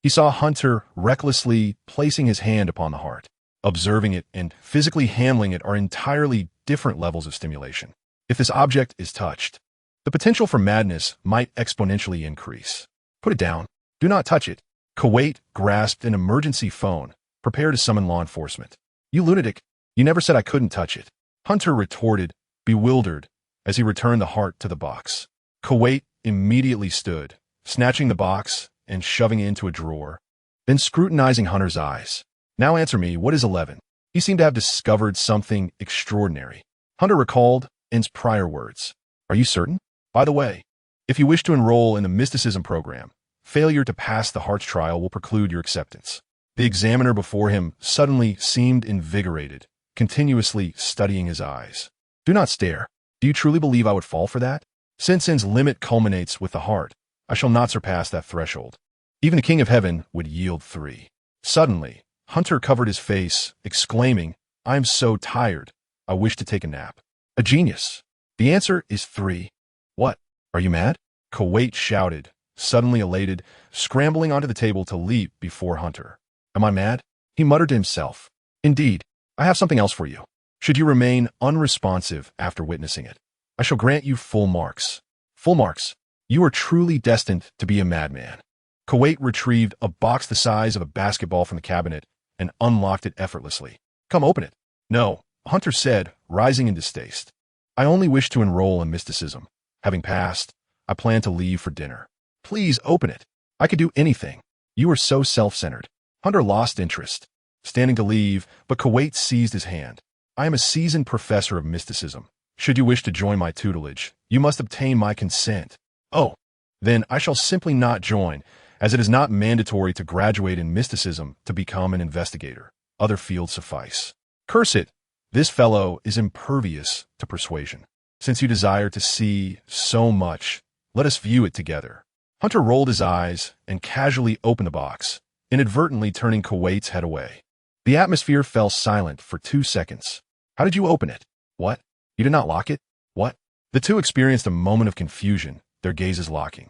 He saw Hunter recklessly placing his hand upon the heart. Observing it and physically handling it are entirely different levels of stimulation. If this object is touched, the potential for madness might exponentially increase. Put it down. Do not touch it. Kuwait grasped an emergency phone, prepared to summon law enforcement. You lunatic. You never said I couldn't touch it. Hunter retorted, bewildered, as he returned the heart to the box. Kuwait immediately stood, snatching the box and shoving it into a drawer, then scrutinizing Hunter's eyes. Now answer me, what is 11? He seemed to have discovered something extraordinary. Hunter recalled N's prior words. Are you certain? By the way, if you wish to enroll in the mysticism program, failure to pass the heart's trial will preclude your acceptance. The examiner before him suddenly seemed invigorated, continuously studying his eyes. Do not stare. Do you truly believe I would fall for that? Since N's limit culminates with the heart, I shall not surpass that threshold. Even the King of Heaven would yield 3. Suddenly, Hunter covered his face, exclaiming, I am so tired. I wish to take a nap. A genius. The answer is 3. What? Are you mad? Kuwait shouted, suddenly elated, scrambling onto the table to leap before Hunter. Am I mad? He muttered to himself. Indeed, I have something else for you. Should you remain unresponsive after witnessing it, I shall grant you full marks. Full marks. You are truly destined to be a madman. Kuwait retrieved a box the size of a basketball from the cabinet and unlocked it effortlessly. Come open it. No, Hunter said, rising in distaste. I only wish to enroll in mysticism. Having passed, I plan to leave for dinner. Please open it. I could do anything. You are so self-centered. Hunter lost interest, standing to leave, but Kuwait seized his hand. I am a seasoned professor of mysticism. Should you wish to join my tutelage, you must obtain my consent. Oh, then I shall simply not join, as it is not mandatory to graduate in mysticism to become an investigator. Other fields suffice. Curse it. This fellow is impervious to persuasion. Since you desire to see so much, let us view it together. Hunter rolled his eyes and casually opened the box, inadvertently turning Kuwait's head away. The atmosphere fell silent for 2 seconds. How did you open it? What? You did not lock it? What? The two experienced a moment of confusion, their gazes locking.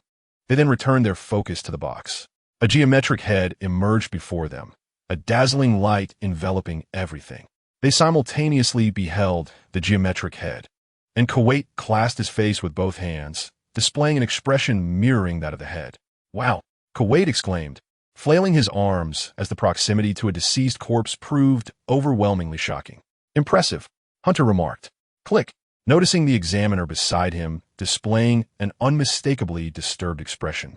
They then returned their focus to the box. A geometric head emerged before them, a dazzling light enveloping everything. They simultaneously beheld the geometric head, and Kuwait clasped his face with both hands, displaying an expression mirroring that of the head. Wow! Kuwait exclaimed, flailing his arms as the proximity to a deceased corpse proved overwhelmingly shocking. Impressive, Hunter remarked. Click, noticing the examiner beside him displaying an unmistakably disturbed expression.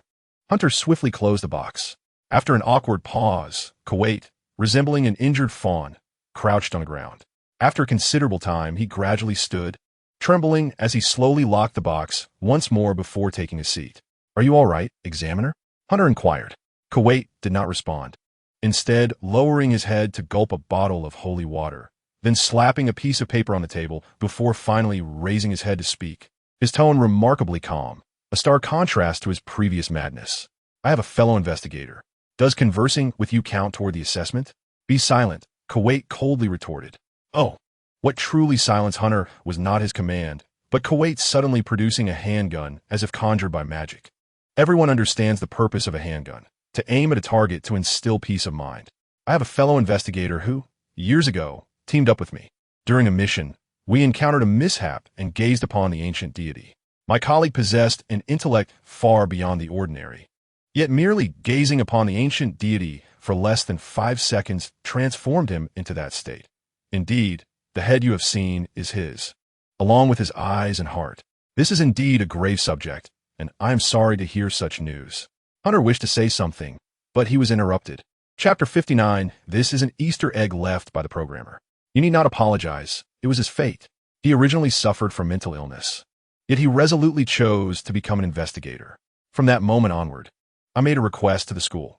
Hunter swiftly closed the box. After an awkward pause, Kuwait, resembling an injured fawn, crouched on the ground. After a considerable time, he gradually stood, trembling as he slowly locked the box once more before taking a seat. Are you all right, examiner? Hunter inquired. Kuwait did not respond, instead lowering his head to gulp a bottle of holy water, then slapping a piece of paper on the table before finally raising his head to speak, his tone remarkably calm, a stark contrast to his previous madness. I have a fellow investigator. Does conversing with you count toward the assessment? Be silent, Kuwait coldly retorted. Oh, what truly silenced Hunter was not his command, but Kuwait suddenly producing a handgun as if conjured by magic. Everyone understands the purpose of a handgun, to aim at a target to instill peace of mind. I have a fellow investigator who, years ago, teamed up with me. During a mission, we encountered a mishap and gazed upon the ancient deity. My colleague possessed an intellect far beyond the ordinary. Yet merely gazing upon the ancient deity for less than 5 seconds transformed him into that state. Indeed, the head you have seen is his, along with his eyes and heart. This is indeed a grave subject, and I am sorry to hear such news. Hunter wished to say something, but he was interrupted. Chapter 59. This is an Easter egg left by the programmer. You need not apologize. It was his fate. He originally suffered from mental illness. Yet he resolutely chose to become an investigator. From that moment onward, I made a request to the school.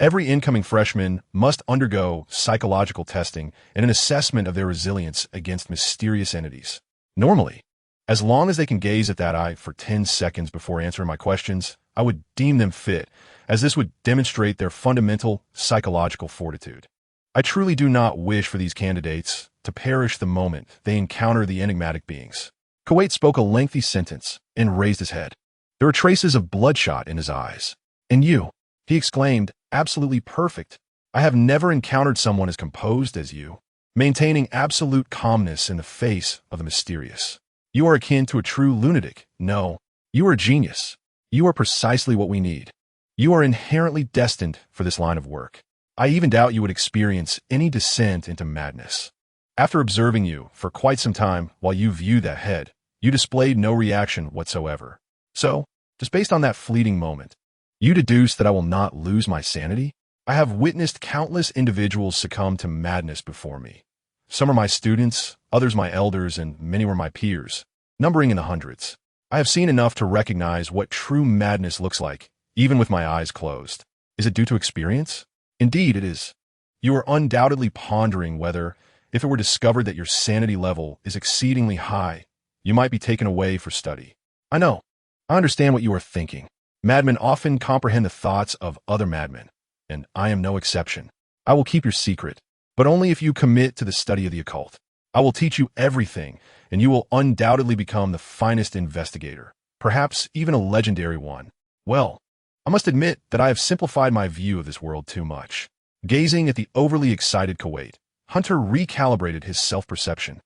Every incoming freshman must undergo psychological testing and an assessment of their resilience against mysterious entities. Normally, as long as they can gaze at that eye for 10 seconds before answering my questions, I would deem them fit, as this would demonstrate their fundamental psychological fortitude. I truly do not wish for these candidates to perish the moment they encounter the enigmatic beings. Kuwait spoke a lengthy sentence and raised his head. There were traces of bloodshot in his eyes. And you, he exclaimed, absolutely perfect. I have never encountered someone as composed as you, maintaining absolute calmness in the face of the mysterious. You are akin to a true lunatic. No, you are a genius. You are precisely what we need. You are inherently destined for this line of work. I even doubt you would experience any descent into madness. After observing you for quite some time while you viewed that head, you displayed no reaction whatsoever. So, just based on that fleeting moment, you deduce that I will not lose my sanity? I have witnessed countless individuals succumb to madness before me. Some are my students, others my elders, and many were my peers, numbering in the hundreds. I have seen enough to recognize what true madness looks like, even with my eyes closed. Is it due to experience? Indeed, it is. You are undoubtedly pondering whether, if it were discovered that your sanity level is exceedingly high, you might be taken away for study. I know. I understand what you are thinking. Madmen often comprehend the thoughts of other madmen, and I am no exception. I will keep your secret, but only if you commit to the study of the occult. I will teach you everything, and you will undoubtedly become the finest investigator, perhaps even a legendary one. Well, I must admit that I have simplified my view of this world too much. Gazing at the overly excited Kuwait, Hunter recalibrated his self-perception.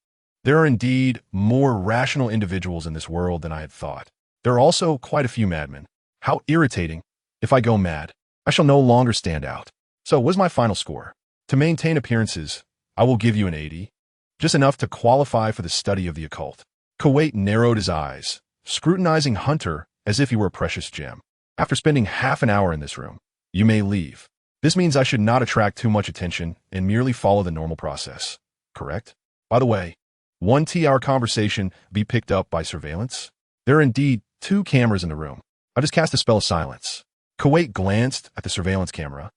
There are indeed more rational individuals in this world than I had thought. There are also quite a few madmen. How irritating. If I go mad, I shall no longer stand out. So what is my final score? To maintain appearances, I will give you an 80, just enough to qualify for the study of the occult. Kuwait narrowed his eyes, scrutinizing Hunter as if he were a precious gem. After spending half an hour in this room, you may leave. This means I should not attract too much attention and merely follow the normal process. Correct? By the way, won't our conversation be picked up by surveillance? There are indeed 2 cameras in the room. I just cast a spell of silence. Kuwait glanced at the surveillance camera,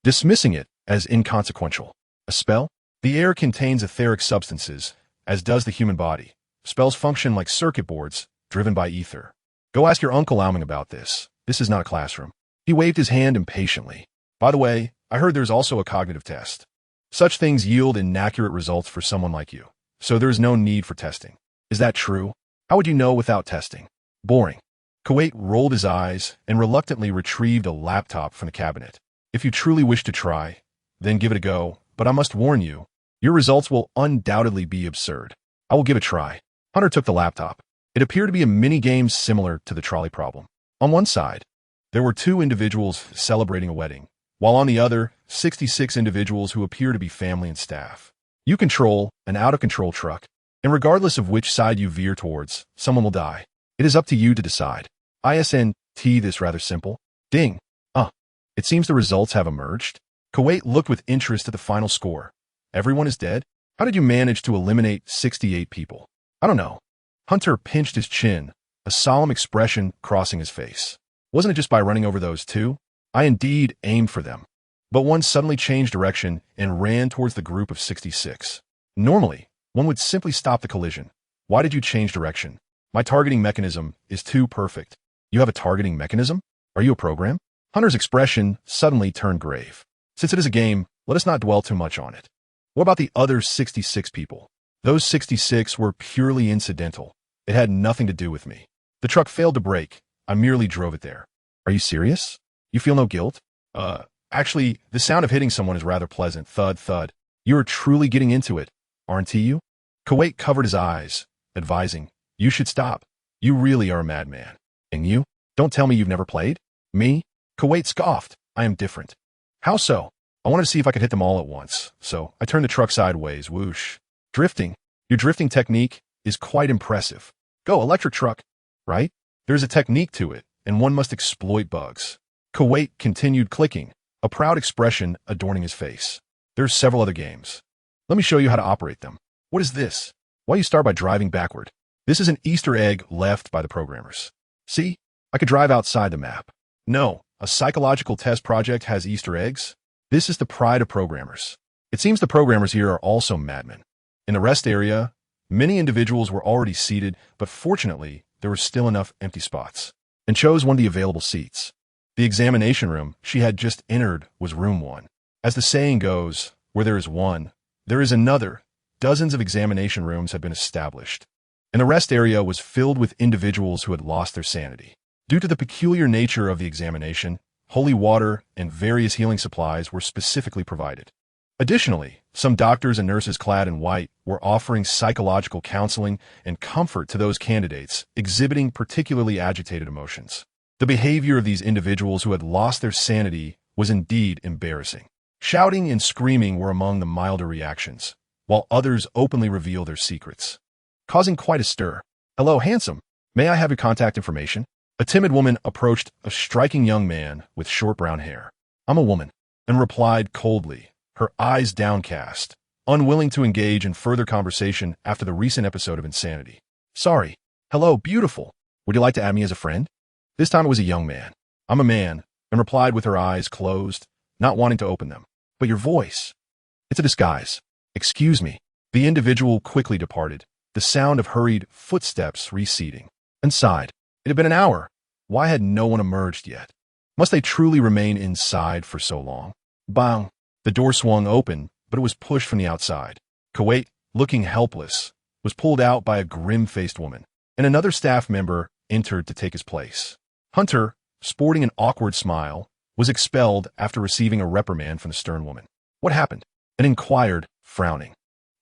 dismissing it as inconsequential. A spell? The air contains etheric substances, as does the human body. Spells function like circuit boards, driven by ether. Go ask your Uncle Alming about this. This is not a classroom. He waved his hand impatiently. By the way, I heard there's also a cognitive test. Such things yield inaccurate results for someone like you, so there is no need for testing. Is that true? How would you know without testing? Boring. Kuwait rolled his eyes and reluctantly retrieved a laptop from the cabinet. If you truly wish to try, then give it a go, but I must warn you, your results will undoubtedly be absurd. I will give it a try. Hunter took the laptop. It appeared to be a mini-game similar to the trolley problem. On one side, there were 2 individuals celebrating a wedding, while on the other, 66 individuals who appear to be family and staff. You control an out-of-control truck, and regardless of which side you veer towards, someone will die. It is up to you to decide. ISNT this rather simple. Ding. It seems the results have emerged. Kuwait looked with interest at the final score. Everyone is dead? How did you manage to eliminate 68 people? I don't know. Hunter pinched his chin, a solemn expression crossing his face. Wasn't it just by running over those 2? I indeed aimed for them. But one suddenly changed direction and ran towards the group of 66. Normally, one would simply stop the collision. Why did you change direction? My targeting mechanism is too perfect. You have a targeting mechanism? Are you a program? Hunter's expression suddenly turned grave. Since it is a game, let us not dwell too much on it. What about the other 66 people? Those 66 were purely incidental. It had nothing to do with me. The truck failed to brake. I merely drove it there. Are you serious? You feel no guilt? Actually, the sound of hitting someone is rather pleasant. Thud, thud. You are truly getting into it, aren't you? Kuwait covered his eyes, advising, you should stop. You really are a madman. And you? Don't tell me you've never played? Me? Kuwait scoffed. I am different. How so? I wanted to see if I could hit them all at once, so I turned the truck sideways, whoosh. Drifting. Your drifting technique is quite impressive. Go, electric truck. Right? There's a technique to it, and one must exploit bugs. Kuwait continued clicking, a proud expression adorning his face. There's several other games. Let me show you how to operate them. What is this? Why you start by driving backward? This is an Easter egg left by the programmers. See? I could drive outside the map. No, a psychological test project has Easter eggs? This is the pride of programmers. It seems the programmers here are also madmen. In the rest area, many individuals were already seated, but fortunately, there were still enough empty spots, and chose one of the available seats. The examination room she had just entered was room 1. As the saying goes, where there is one, there is another. Dozens of examination rooms had been established, and the rest area was filled with individuals who had lost their sanity. Due to the peculiar nature of the examination, holy water and various healing supplies were specifically provided. Additionally, some doctors and nurses clad in white were offering psychological counseling and comfort to those candidates exhibiting particularly agitated emotions. The behavior of these individuals who had lost their sanity was indeed embarrassing. Shouting and screaming were among the milder reactions, while others openly revealed their secrets, causing quite a stir. "Hello, handsome. May I have your contact information?" A timid woman approached a striking young man with short brown hair. "I'm a woman," and replied coldly, her eyes downcast, unwilling to engage in further conversation after the recent episode of insanity. "Sorry. Hello, beautiful. Would you like to add me as a friend?" This time it was a young man. "I'm a man," and replied with her eyes closed, not wanting to open them. "But your voice. It's a disguise. Excuse me." The individual quickly departed, the sound of hurried footsteps receding, and sighed. It had been an hour. Why had no one emerged yet? Must they truly remain inside for so long? Bang! The door swung open, but it was pushed from the outside. Kuwait, looking helpless, was pulled out by a grim-faced woman, and another staff member entered to take his place. Hunter, sporting an awkward smile, was expelled after receiving a reprimand from the stern woman. "What happened?" and inquired, frowning.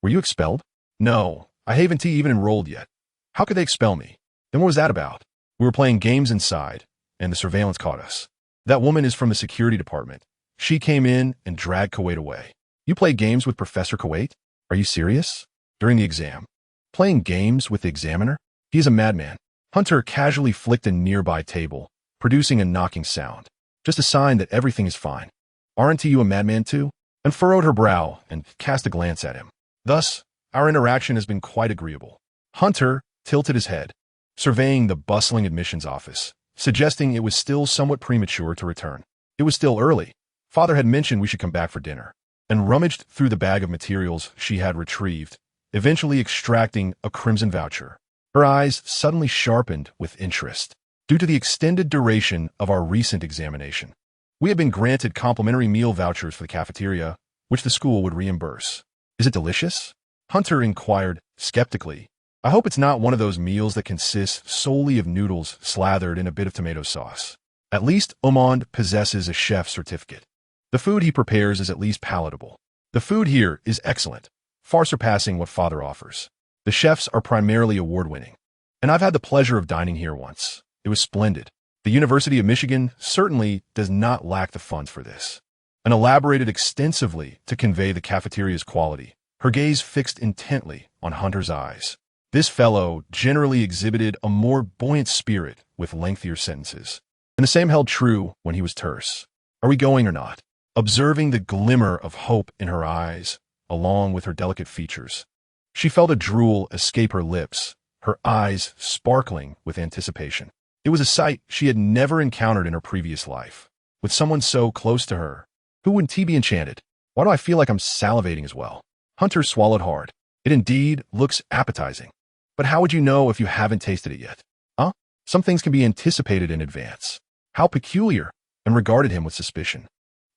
"Were you expelled?" "No, I haven't even enrolled yet." "How could they expel me?" "Then what was that about?" "We were playing games inside, and the surveillance caught us." "That woman is from the security department. She came in and dragged Kuwait away." "You played games with Professor Kuwait? Are you serious?" "During the exam." "Playing games with the examiner? He is a madman." Hunter casually flicked a nearby table, producing a knocking sound. "Just a sign that everything is fine. Aren't you a madman too?" and furrowed her brow and cast a glance at him. Thus, our interaction has been quite agreeable. Hunter tilted his head, surveying the bustling admissions office, suggesting it was still somewhat premature to return. It was still early. Father had mentioned we should come back for dinner, and rummaged through the bag of materials she had retrieved, eventually extracting a crimson voucher. Her eyes suddenly sharpened with interest. Due to the extended duration of our recent examination, we had been granted complimentary meal vouchers for the cafeteria, which the school would reimburse. "Is it delicious?" Hunter inquired skeptically. "I hope it's not one of those meals that consists solely of noodles slathered in a bit of tomato sauce. At least Omond possesses a chef's certificate. The food he prepares is at least palatable. The food here is excellent, far surpassing what Father offers. The chefs are primarily award-winning, and I've had the pleasure of dining here once. It was splendid. The University of Michigan certainly does not lack the funds for this." And elaborated extensively to convey the cafeteria's quality, her gaze fixed intently on Hunter's eyes. This fellow generally exhibited a more buoyant spirit with lengthier sentences, and the same held true when he was terse. "Are we going or not?" Observing the glimmer of hope in her eyes, along with her delicate features, she felt a drool escape her lips, her eyes sparkling with anticipation. It was a sight she had never encountered in her previous life. With someone so close to her, who wouldn't he be enchanted? Why do I feel like I'm salivating as well? Hunter swallowed hard. It indeed looks appetizing. But how would you know if you haven't tasted it yet? Huh? Some things can be anticipated in advance. How peculiar, and regarded him with suspicion.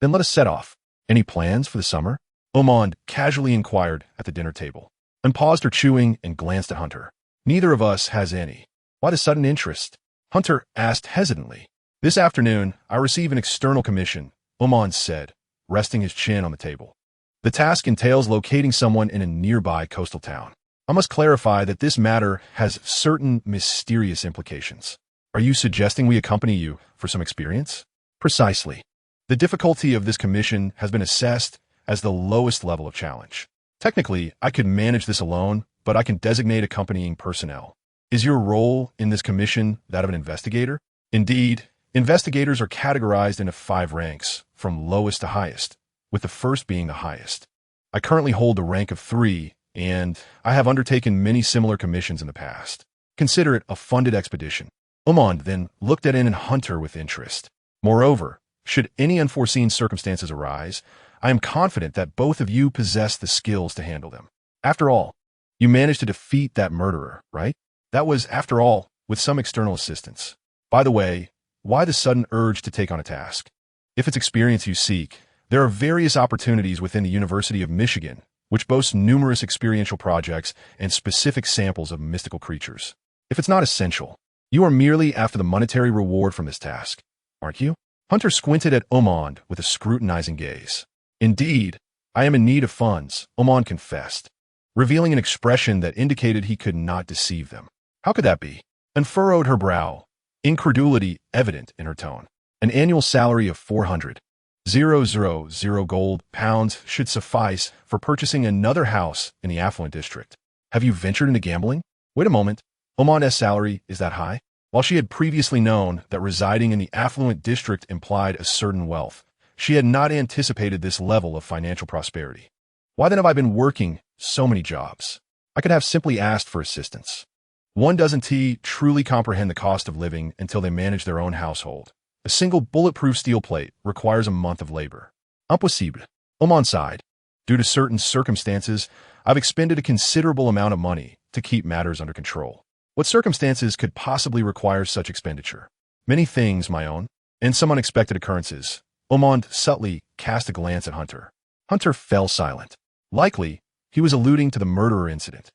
"Then let us set off. Any plans for the summer?" Omond casually inquired at the dinner table, and paused her chewing and glanced at Hunter. "Neither of us has any." "Why the sudden interest?" Hunter asked hesitantly. "This afternoon, I receive an external commission," Omond said, resting his chin on the table. "The task entails locating someone in a nearby coastal town. I must clarify that this matter has certain mysterious implications. Are you suggesting we accompany you for some experience?" "Precisely." The difficulty of this commission has been assessed as the lowest level of challenge. Technically, I could manage this alone, but I can designate accompanying personnel. Is your role in this commission that of an investigator? Indeed, investigators are categorized into 5 ranks, from lowest to highest, with the first being the highest. I currently hold the rank of 3, and I have undertaken many similar commissions in the past. Consider it a funded expedition. Omond then looked at in Hunter with interest. Moreover, should any unforeseen circumstances arise, I am confident that both of you possess the skills to handle them. After all, you managed to defeat that murderer, right? That was, after all, with some external assistance. By the way, why the sudden urge to take on a task? If it's experience you seek, there are various opportunities within the University of Michigan, which boasts numerous experiential projects and specific samples of mystical creatures. If it's not essential, you are merely after the monetary reward from this task, aren't you? Hunter squinted at Omond with a scrutinizing gaze. Indeed, I am in need of funds, Omond confessed, revealing an expression that indicated he could not deceive them. How could that be? And furrowed her brow, incredulity evident in her tone. An annual salary of 400,000 gold pounds should suffice for purchasing another house in the affluent district. Have you ventured into gambling? Wait a moment. Omond's salary is that high? While she had previously known that residing in the affluent district implied a certain wealth, she had not anticipated this level of financial prosperity. Why then have I been working so many jobs? I could have simply asked for assistance. One doesn't truly comprehend the cost of living until they manage their own household. A single bulletproof steel plate requires a month of labor. Impossible. Omond sighed. Due to certain circumstances, I've expended a considerable amount of money to keep matters under control. What circumstances could possibly require such expenditure? Many things, my own, and some unexpected occurrences. Omond subtly cast a glance at Hunter. Hunter fell silent. Likely, he was alluding to the murderer incident.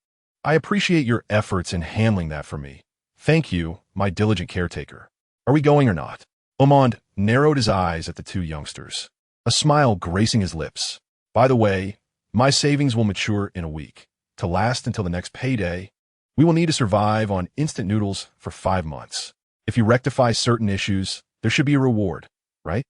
I appreciate your efforts in handling that for me. Thank you, my diligent caretaker. Are we going or not? Omond narrowed his eyes at the 2 youngsters, a smile gracing his lips. By the way, my savings will mature in a week. To last until the next payday, we will need to survive on instant noodles for 5 months. If you rectify certain issues, there should be a reward, right?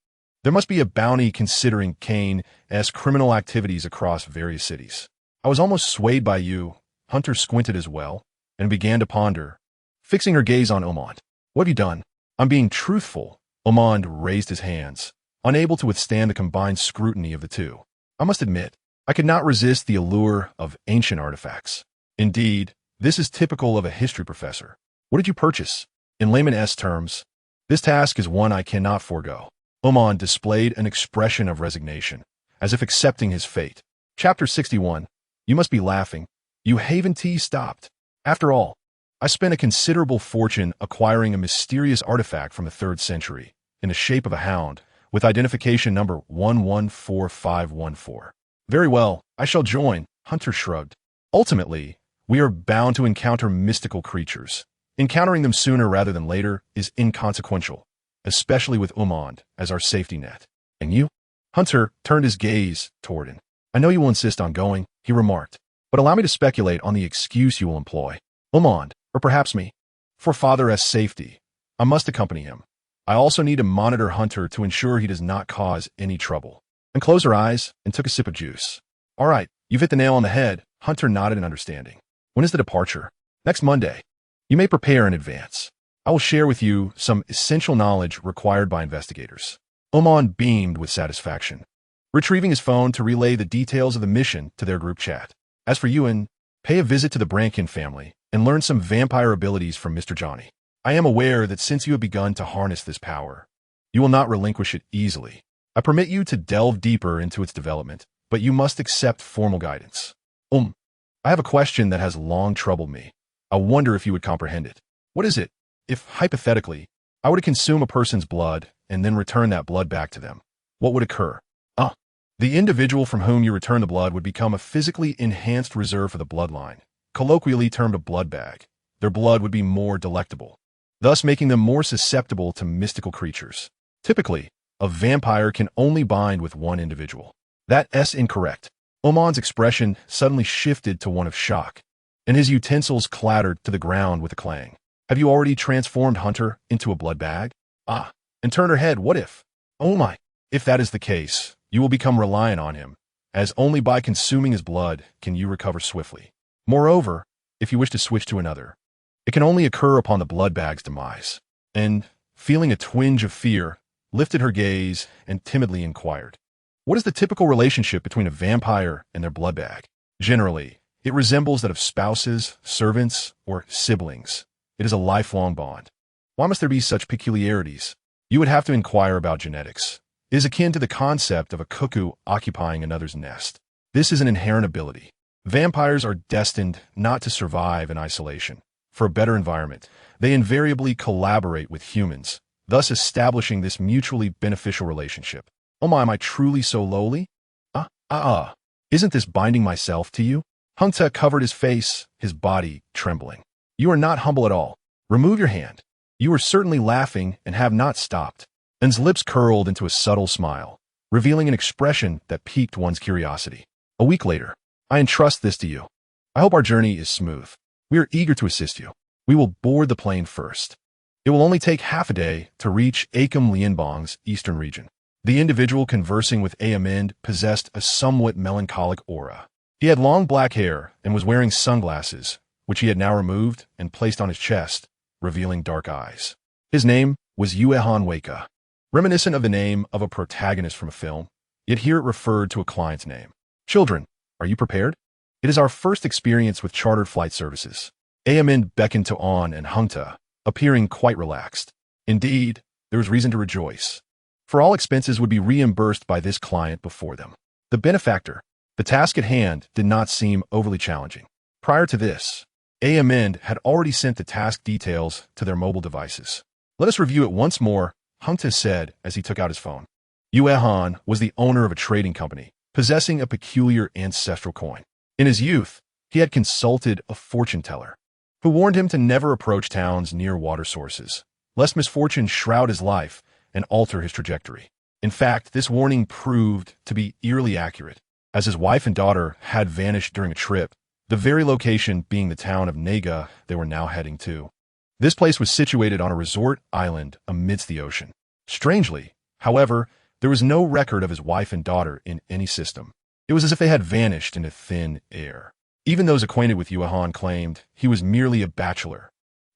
There must be a bounty considering Kane's criminal activities across various cities. I was almost swayed by you. Hunter squinted as well and began to ponder, fixing her gaze on Omond. What have you done? I'm being truthful. Omond raised his hands, unable to withstand the combined scrutiny of the 2. I must admit, I could not resist the allure of ancient artifacts. Indeed, this is typical of a history professor. What did you purchase? In layman's terms, this task is one I cannot forego. Omond displayed an expression of resignation, as if accepting his fate. Chapter 61. You must be laughing. You haven't stopped. After all, I spent a considerable fortune acquiring a mysterious artifact from the 3rd century, in the shape of a hound, with identification number 114514. Very well, I shall join, Hunter shrugged. Ultimately, we are bound to encounter mystical creatures. Encountering them sooner rather than later is inconsequential, especially with Omond as our safety net. And you? Hunter turned his gaze toward him. I know you will insist on going, he remarked, but allow me to speculate on the excuse you will employ. Omond, or perhaps me. For Father's safety, I must accompany him. I also need to monitor Hunter to ensure he does not cause any trouble. And closed her eyes and took a sip of juice. All right, you've hit the nail on the head. Hunter nodded in understanding. When is the departure? Next Monday. You may prepare in advance. I will share with you some essential knowledge required by investigators. Omond beamed with satisfaction, retrieving his phone to relay the details of the mission to their group chat. As for Ewan, pay a visit to the Brankin family and learn some vampire abilities from Mr. Johnny. I am aware that since you have begun to harness this power, you will not relinquish it easily. I permit you to delve deeper into its development, but you must accept formal guidance. I have a question that has long troubled me. I wonder if you would comprehend it. What is it? If, hypothetically, I were to consume a person's blood and then return that blood back to them, what would occur? The individual from whom you return the blood would become a physically enhanced reserve for the bloodline, colloquially termed a blood bag. Their blood would be more delectable, thus making them more susceptible to mystical creatures. Typically, a vampire can only bind with one individual. That's incorrect. Omond's expression suddenly shifted to one of shock, and his utensils clattered to the ground with a clang. Have you already transformed Hunter into a blood bag? And turned her head, what if? Oh my, If that is the case, you will become reliant on him, as only by consuming his blood can you recover swiftly. Moreover, if you wish to switch to another, it can only occur upon the blood bag's demise. And, feeling a twinge of fear, lifted her gaze and timidly inquired, "What is the typical relationship between a vampire and their blood bag?" Generally, it resembles that of spouses, servants, or siblings. It is a lifelong bond. Why must there be such peculiarities? You would have to inquire about genetics. It is akin to the concept of a cuckoo occupying another's nest. This is an inherent ability. Vampires are destined not to survive in isolation. For a better environment, they invariably collaborate with humans, thus establishing this mutually beneficial relationship. Oh my, am I truly so lowly? Isn't this binding myself to you? Hunta covered his face, his body trembling. You are not humble at all. Remove your hand. You are certainly laughing and have not stopped. An's lips curled into a subtle smile, revealing an expression that piqued one's curiosity. A week later, I entrust this to you. I hope our journey is smooth. We are eager to assist you. We will board the plane first. It will only take half a day to reach Akam Lianbong's eastern region. The individual conversing with Amend possessed a somewhat melancholic aura. He had long black hair and was wearing sunglasses, which he had now removed and placed on his chest, revealing dark eyes. His name was Yuehan Weika, reminiscent of the name of a protagonist from a film, yet here it referred to a client's name. Children, are you prepared? It is our first experience with chartered flight services. Amend beckoned to An and Hunta, appearing quite relaxed. Indeed, there was reason to rejoice, for all expenses would be reimbursed by this client before them. The benefactor, the task at hand, did not seem overly challenging. Prior to this, Amend had already sent the task details to their mobile devices. Let us review it once more, Hunta said as he took out his phone. Yuehan was the owner of a trading company, possessing a peculiar ancestral coin. In his youth, he had consulted a fortune teller, who warned him to never approach towns near water sources, lest misfortune shroud his life and alter his trajectory. In fact, this warning proved to be eerily accurate, as his wife and daughter had vanished during a trip, the very location being the town of Nega they were now heading to. This place was situated on a resort island amidst the ocean. Strangely, however, there was no record of his wife and daughter in any system. It was as if they had vanished into thin air. Even those acquainted with Yuehan claimed he was merely a bachelor,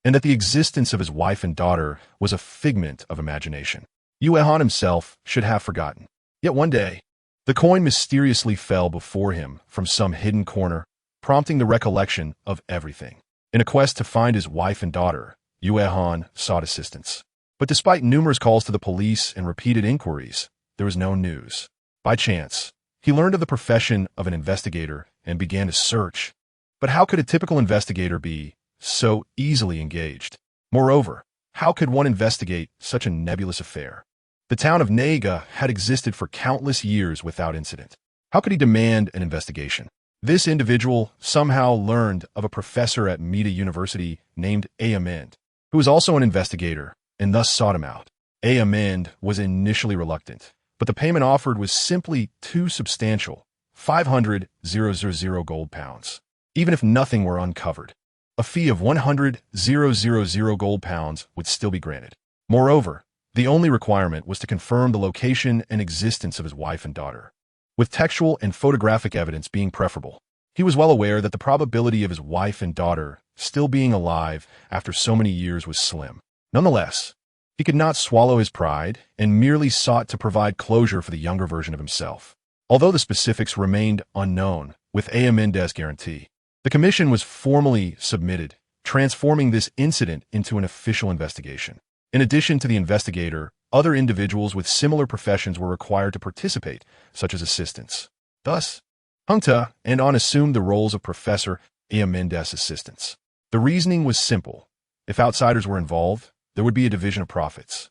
and that the existence of his wife and daughter was a figment of imagination. Yuehan himself should have forgotten. Yet one day, the coin mysteriously fell before him from some hidden corner, prompting the recollection of everything. In a quest to find his wife and daughter, Yuehan sought assistance. But despite numerous calls to the police and repeated inquiries, there was no news. By chance, he learned of the profession of an investigator and began to search. But how could a typical investigator be so easily engaged? Moreover, how could one investigate such a nebulous affair? The town of Nega had existed for countless years without incident. How could he demand an investigation? This individual somehow learned of a professor at Mita University named Amend, who was also an investigator, and thus sought him out. Amend was initially reluctant, but the payment offered was simply too substantial, 500,000 gold pounds. Even if nothing were uncovered, a fee of 100,000 gold pounds would still be granted. Moreover, the only requirement was to confirm the location and existence of his wife and daughter, with textual and photographic evidence being preferable. He was well aware that the probability of his wife and daughter still being alive after so many years was slim. Nonetheless, he could not swallow his pride and merely sought to provide closure for the younger version of himself. Although the specifics remained unknown, with Amend's guarantee, the commission was formally submitted, transforming this incident into an official investigation. In addition to the investigator, other individuals with similar professions were required to participate, such as assistants. Thus, Hunta and An assumed the roles of Professor Amend's assistants. The reasoning was simple. If outsiders were involved, there would be a division of profits.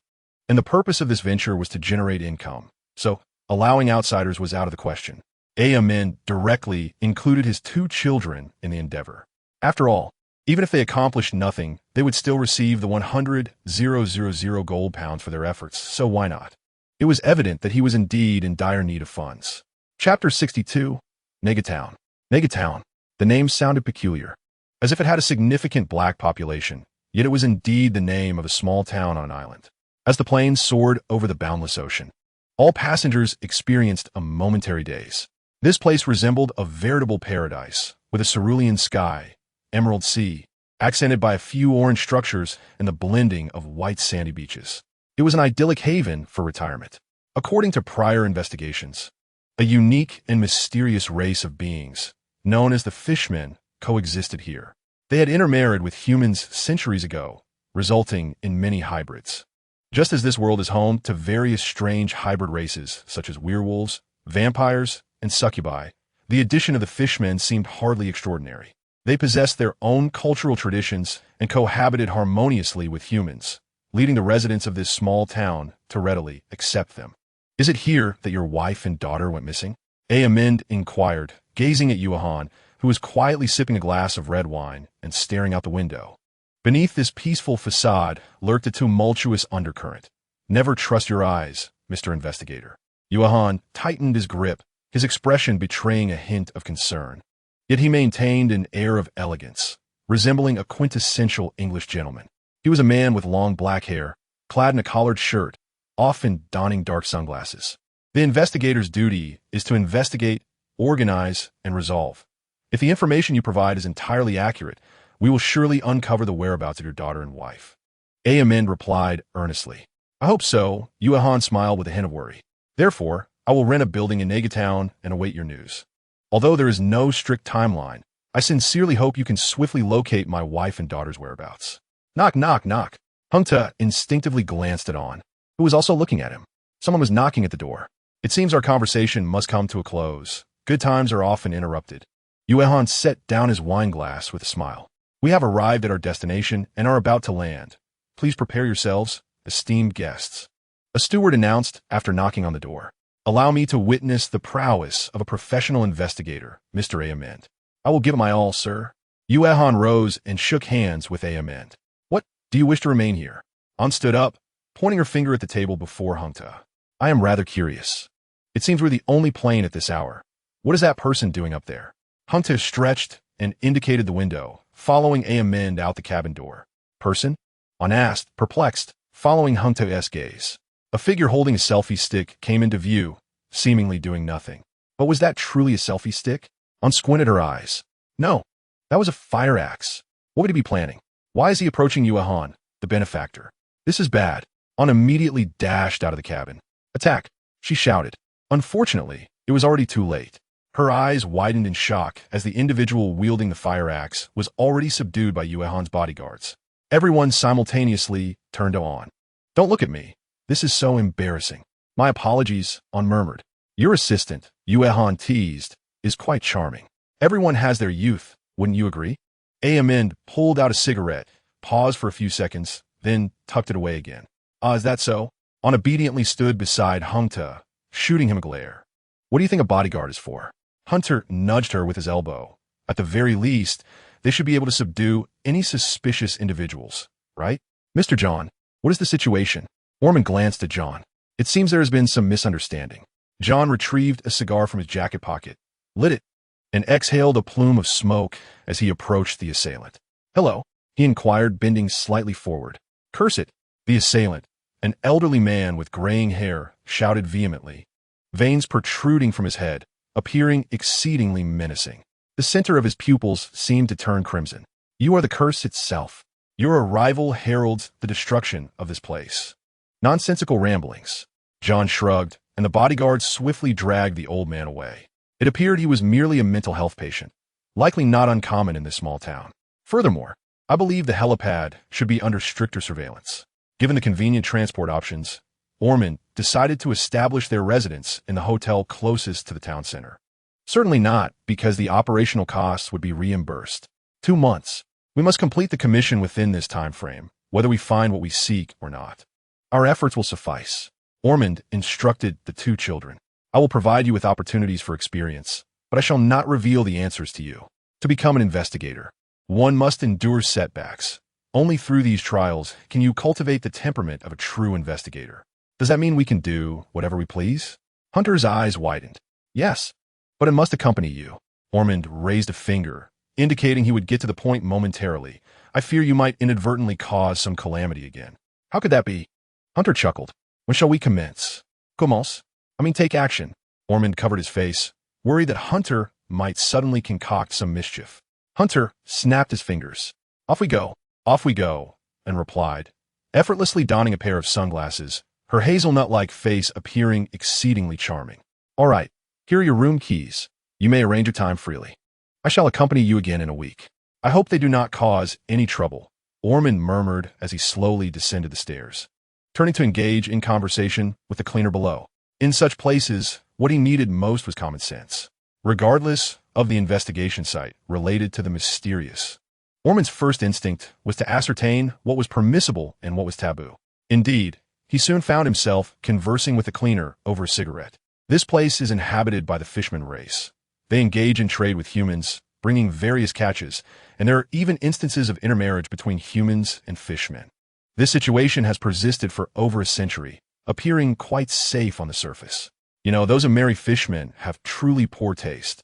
And the purpose of this venture was to generate income. So, allowing outsiders was out of the question. Amend directly included his 2 children in the endeavor. After all, even if they accomplished nothing, they would still receive the 100,000 gold pounds for their efforts, so why not? It was evident that he was indeed in dire need of funds. Chapter 62, Negatown. Negatown. The name sounded peculiar, as if it had a significant black population, yet it was indeed the name of a small town on an island. As the plane soared over the boundless ocean, All passengers experienced a momentary daze. This place resembled a veritable paradise, with a cerulean sky, emerald sea, accented by a few orange structures and the blending of white sandy beaches. It was an idyllic haven for retirement. According to prior investigations, a unique and mysterious race of beings, known as the Fishmen, coexisted here. They had intermarried with humans centuries ago, resulting in many hybrids. Just as this world is home to various strange hybrid races, such as werewolves, vampires, and succubi, the addition of the Fishmen seemed hardly extraordinary. They possessed their own cultural traditions and cohabited harmoniously with humans, leading the residents of this small town to readily accept them. "Is it here that your wife and daughter went missing?" Amend inquired, gazing at Yuan, who was quietly sipping a glass of red wine and staring out the window. Beneath this peaceful facade lurked a tumultuous undercurrent. "Never trust your eyes, Mr. Investigator." Yuan tightened his grip, his expression betraying a hint of concern. Yet he maintained an air of elegance, resembling a quintessential English gentleman. He was a man with long black hair, clad in a collared shirt, often donning dark sunglasses. The investigator's duty is to investigate, organize, and resolve. If the information you provide is entirely accurate, we will surely uncover the whereabouts of your daughter and wife. Amend replied earnestly. "I hope so," Yuan smiled with a hint of worry. "Therefore, I will rent a building in Negatown and await your news. Although there is no strict timeline, I sincerely hope you can swiftly locate my wife and daughter's whereabouts." Knock, knock, knock. Hungta instinctively glanced at On, who was also looking at him. Someone was knocking at the door. "It seems our conversation must come to a close. Good times are often interrupted." Yuan set down his wine glass with a smile. "We have arrived at our destination and are about to land. Please prepare yourselves, esteemed guests." A steward announced after knocking on the door. "Allow me to witness the prowess of a professional investigator, Mr. Amend." "I will give it my all, sir." Yuan rose and shook hands with Amend. "What, do you wish to remain here?" On stood up, pointing her finger at the table before Hungta. "I am rather curious. It seems we're the only plane at this hour. What is that person doing up there?" Hungta stretched and indicated the window, following Amend out the cabin door. "Person?" On asked, perplexed, following Hungta's gaze. A figure holding a selfie stick came into view, seemingly doing nothing. But was that truly a selfie stick? On squinted her eyes. No, that was a fire axe. What would he be planning? Why is he approaching Yuan, the benefactor? This is bad. On immediately dashed out of the cabin. "Attack!" she shouted. Unfortunately, it was already too late. Her eyes widened in shock as the individual wielding the fire axe was already subdued by Yuan's bodyguards. Everyone simultaneously turned to On. "Don't look at me. This is so embarrassing." "My apologies," On murmured. "Your assistant," Yuan teased, "is quite charming. Everyone has their youth, wouldn't you agree?" Amend pulled out a cigarette, paused for a few seconds, then tucked it away again. "Ah, is that so?" On obediently stood beside Hungta, shooting him a glare. "What do you think a bodyguard is for?" Hunter nudged her with his elbow. "At the very least, they should be able to subdue any suspicious individuals, right? Mr. John, what is the situation?" Ormond glanced at John. "It seems there has been some misunderstanding." John retrieved a cigar from his jacket pocket, lit it, and exhaled a plume of smoke as he approached the assailant. "Hello?" he inquired, bending slightly forward. "Curse it!" The assailant, an elderly man with graying hair, shouted vehemently, veins protruding from his head, appearing exceedingly menacing. The center of his pupils seemed to turn crimson. "You are the curse itself. Your arrival heralds the destruction of this place." Nonsensical ramblings. John shrugged, and the bodyguard swiftly dragged the old man away. It appeared he was merely a mental health patient, likely not uncommon in this small town. Furthermore, I believe the helipad should be under stricter surveillance. Given the convenient transport options, Ormond decided to establish their residence in the hotel closest to the town center. Certainly not, because the operational costs would be reimbursed. 2 months. We must complete the commission within this time frame, whether we find what we seek or not. Our efforts will suffice. Ormond instructed the 2 children. "I will provide you with opportunities for experience, but I shall not reveal the answers to you. To become an investigator, one must endure setbacks. Only through these trials can you cultivate the temperament of a true investigator." "Does that mean we can do whatever we please?" Hunter's eyes widened. "Yes, but it must accompany you." Ormond raised a finger, indicating he would get to the point momentarily. "I fear you might inadvertently cause some calamity again." "How could that be?" Hunter chuckled. "When shall we commence?" "Commence?" Take action. Ormond covered his face, worried that Hunter might suddenly concoct some mischief. Hunter snapped his fingers. Off we go, and replied, effortlessly donning a pair of sunglasses, her hazelnut-like face appearing exceedingly charming. All right, here are your room keys. You may arrange your time freely. I shall accompany you again in a week. I hope they do not cause any trouble, Ormond murmured as he slowly descended the stairs, turning to engage in conversation with the cleaner below. In such places, what he needed most was common sense, regardless of the investigation site related to the mysterious. Ormond's first instinct was to ascertain what was permissible and what was taboo. Indeed, he soon found himself conversing with the cleaner over a cigarette. This place is inhabited by the fishman race. They engage in trade with humans, bringing various catches, and there are even instances of intermarriage between humans and fishmen. This situation has persisted for over a century, appearing quite safe on the surface. Those merry fishmen have truly poor taste.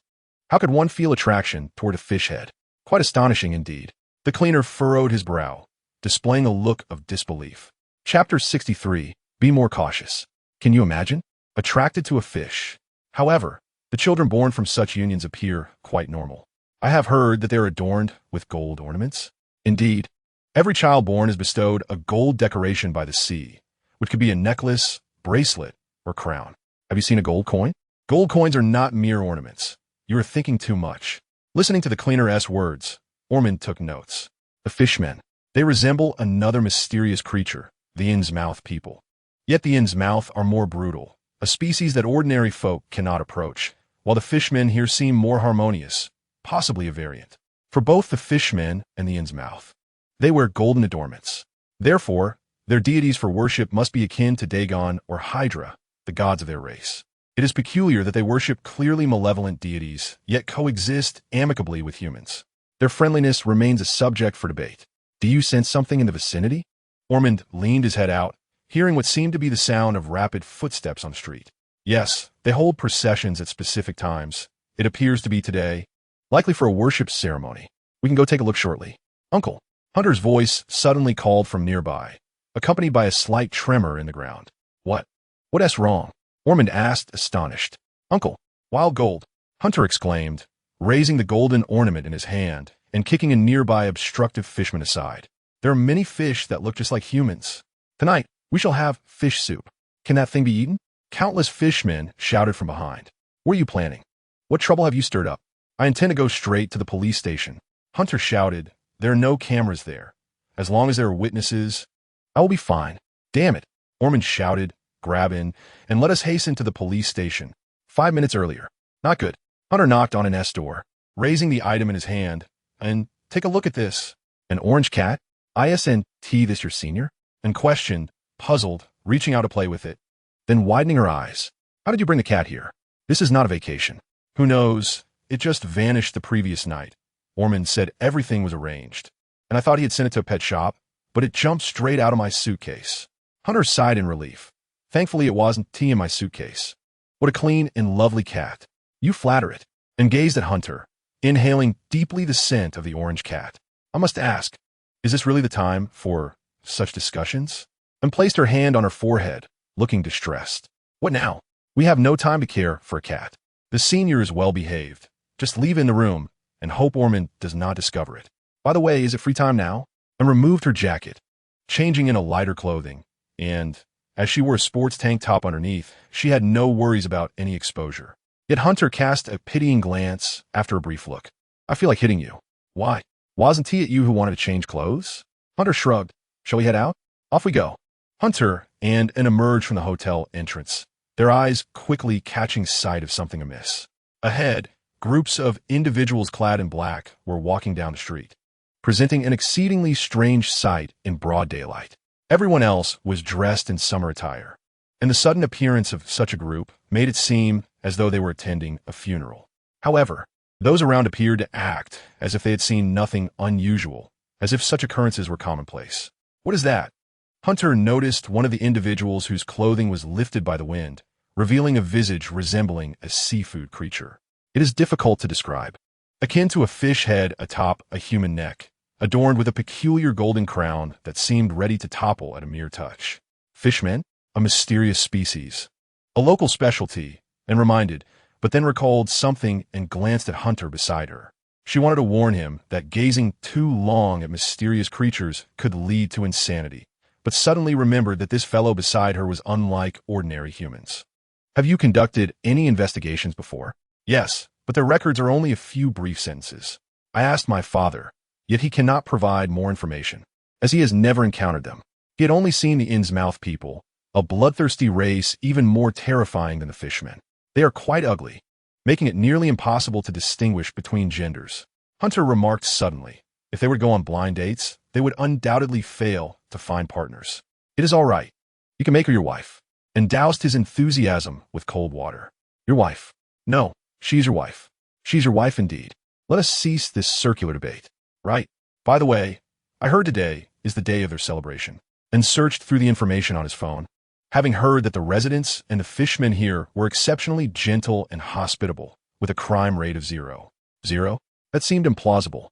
How could one feel attraction toward a fish head? Quite astonishing indeed. The cleaner furrowed his brow, displaying a look of disbelief. Chapter 63. Be more cautious. Can you imagine? Attracted to a fish. However, the children born from such unions appear quite normal. I have heard that they are adorned with gold ornaments. Indeed, every child born is bestowed a gold decoration by the sea, which could be a necklace, bracelet, or crown. Have you seen a gold coin? Gold coins are not mere ornaments. You are thinking too much. Listening to the cleaner's words, Ormond took notes. The fishmen. They resemble another mysterious creature, the Innsmouth people. Yet the Innsmouth are more brutal, a species that ordinary folk cannot approach, while the fishmen here seem more harmonious, possibly a variant. For both the fishmen and the Innsmouth, they wear golden adornments. Therefore, their deities for worship must be akin to Dagon or Hydra, the gods of their race. It is peculiar that they worship clearly malevolent deities, yet coexist amicably with humans. Their friendliness remains a subject for debate. Do you sense something in the vicinity? Ormond leaned his head out, hearing what seemed to be the sound of rapid footsteps on the street. Yes, they hold processions at specific times. It appears to be today, likely for a worship ceremony. We can go take a look shortly. Uncle. Hunter's voice suddenly called from nearby, accompanied by a slight tremor in the ground. What? What's wrong? Ormond asked, astonished. Uncle, wild gold, Hunter exclaimed, raising the golden ornament in his hand and kicking a nearby obstructive fishman aside. There are many fish that look just like humans. Tonight, we shall have fish soup. Can that thing be eaten? Countless fishmen shouted from behind. What are you planning? What trouble have you stirred up? I intend to go straight to the police station. Hunter shouted, there are no cameras there. As long as there are witnesses, I will be fine. Damn it, Ormond shouted, grab in, and let us hasten to the police station. 5 minutes earlier. Not good. Hunter knocked on an S door, raising the item in his hand, and take a look at this. An orange cat? ISNT this your senior? And questioned, puzzled, reaching out to play with it, then widening her eyes. How did you bring the cat here? This is not a vacation. Who knows? It just vanished the previous night. Ormond said everything was arranged, and I thought he had sent it to a pet shop, but it jumped straight out of my suitcase. Hunter sighed in relief. Thankfully, it wasn't tea in my suitcase. What a clean and lovely cat. You flatter it. And gazed at Hunter, inhaling deeply the scent of the orange cat. I must ask, is this really the time for such discussions? And placed her hand on her forehead, looking distressed. What now? We have no time to care for a cat. The senior is well behaved. Just leave it in the room and hope Ormond does not discover it. By the way, is it free time now? And removed her jacket, changing into lighter clothing, and as she wore a sports tank top underneath, she had no worries about any exposure. Yet Hunter cast a pitying glance after a brief look. I feel like hitting you. Why? Wasn't he at you who wanted to change clothes? Hunter shrugged. Shall we head out? Off we go. Hunter and emerged from the hotel entrance, their eyes quickly catching sight of something amiss. Ahead, groups of individuals clad in black were walking down the street, presenting an exceedingly strange sight in broad daylight. Everyone else was dressed in summer attire, and the sudden appearance of such a group made it seem as though they were attending a funeral. However, those around appeared to act as if they had seen nothing unusual, as if such occurrences were commonplace. What is that? Hunter noticed one of the individuals whose clothing was lifted by the wind, revealing a visage resembling a seafood creature. It is difficult to describe. Akin to a fish head atop a human neck, adorned with a peculiar golden crown that seemed ready to topple at a mere touch. Fishmen? A mysterious species. a local specialty, and reminded, but then recalled something and glanced at Hunter beside her. She wanted to warn him that gazing too long at mysterious creatures could lead to insanity, but suddenly remembered that this fellow beside her was unlike ordinary humans. Have you conducted any investigations before? Yes, but their records are only a few brief sentences. I asked my father, yet he cannot provide more information, as he has never encountered them. He had only seen the Innsmouth people, a bloodthirsty race even more terrifying than the fishmen. They are quite ugly, making it nearly impossible to distinguish between genders. Hunter remarked suddenly, if they were to go on blind dates, they would undoubtedly fail to find partners. It is all right. You can make her your wife. And doused his enthusiasm with cold water. Your wife. No, she's your wife. She's your wife indeed. Let us cease this circular debate. Right. By the way, I heard today is the day of their celebration, and searched through the information on his phone, having heard that the residents and the fishmen here were exceptionally gentle and hospitable, with a crime rate of 0. 0? That seemed implausible.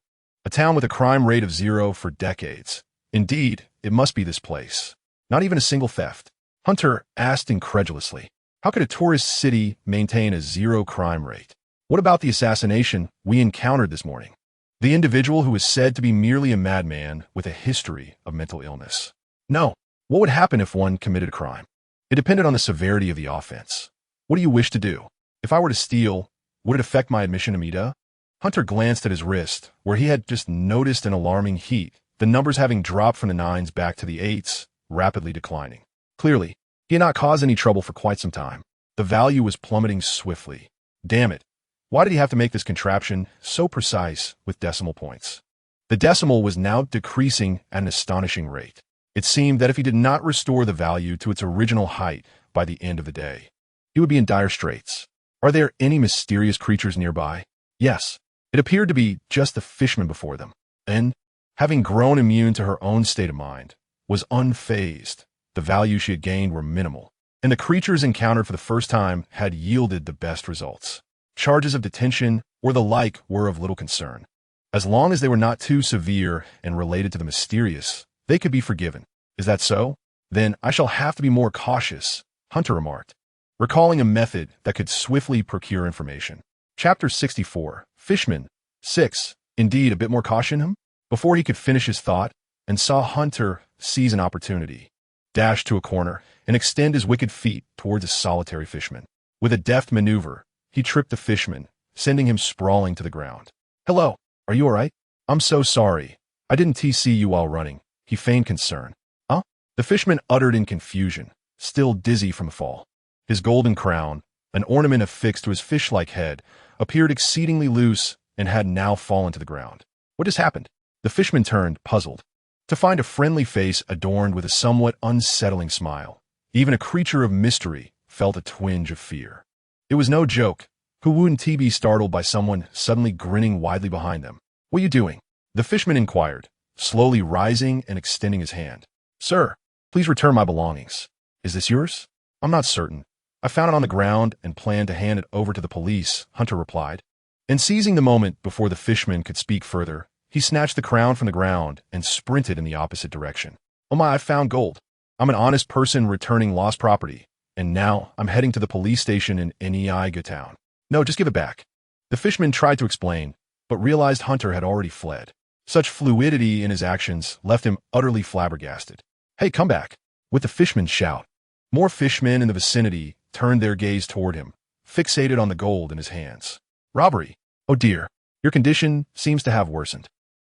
A town with a crime rate of 0 for decades. Indeed, it must be this place. Not even a single theft. Hunter asked incredulously, how could a tourist city maintain a 0 crime rate? What about the assassination we encountered this morning? The individual who was said to be merely a madman with a history of mental illness. No. What would happen if one committed a crime? It depended on the severity of the offense. What do you wish to do? If I were to steal, would it affect my admission to Mida? Hunter glanced at his wrist, where he had just noticed an alarming heat, the numbers having dropped from the 9s back to the 8s, rapidly declining. Clearly, he had not caused any trouble for quite some time. The value was plummeting swiftly. Damn it. Why did he have to make this contraption so precise with decimal points? The decimal was now decreasing at an astonishing rate. It seemed that if he did not restore the value to its original height by the end of the day, he would be in dire straits. Are there any mysterious creatures nearby? Yes. It appeared to be just the fishmen before them, and, having grown immune to her own state of mind, was unfazed. The value she had gained were minimal, and the creatures encountered for the first time had yielded the best results. Charges of detention or the like were of little concern. As long as they were not too severe and related to the mysterious, they could be forgiven. Is that so? Then I shall have to be more cautious, Hunter remarked, recalling a method that could swiftly procure information. Chapter 64, Fishman. 6. Indeed, a bit more caution him? Before he could finish his thought, and saw Hunter seize an opportunity, dash to a corner, and extend his wicked feet towards a solitary fishman. With a deft maneuver, he tripped the fishman, sending him sprawling to the ground. Hello, are you all right? I'm so sorry. I didn't TC you while running. He feigned concern. Huh? The fishman uttered in confusion, still dizzy from the fall. His golden crown, an ornament affixed to his fish-like head, appeared exceedingly loose and had now fallen to the ground. What has happened? The fishman turned, puzzled, to find a friendly face adorned with a somewhat unsettling smile. Even a creature of mystery felt a twinge of fear. It was no joke. Who wouldn't be startled by someone suddenly grinning widely behind them? What are you doing? The fishman inquired, slowly rising and extending his hand. Sir, please return my belongings. Is this yours? I'm not certain. I found it on the ground and planned to hand it over to the police, Hunter replied. And seizing the moment before the fishman could speak further, he snatched the crown from the ground and sprinted in the opposite direction. Oh my, I found gold. I'm an honest person returning lost property, and now I'm heading to the police station in Eniiga town. No, just give it back. The fishman tried to explain, but realized Hunter had already fled. Such fluidity in his actions left him utterly flabbergasted. Hey, come back! With the fishman's shout. More fishmen in the vicinity turned their gaze toward him, fixated on the gold in his hands. Robbery! Oh dear, your condition seems to have worsened.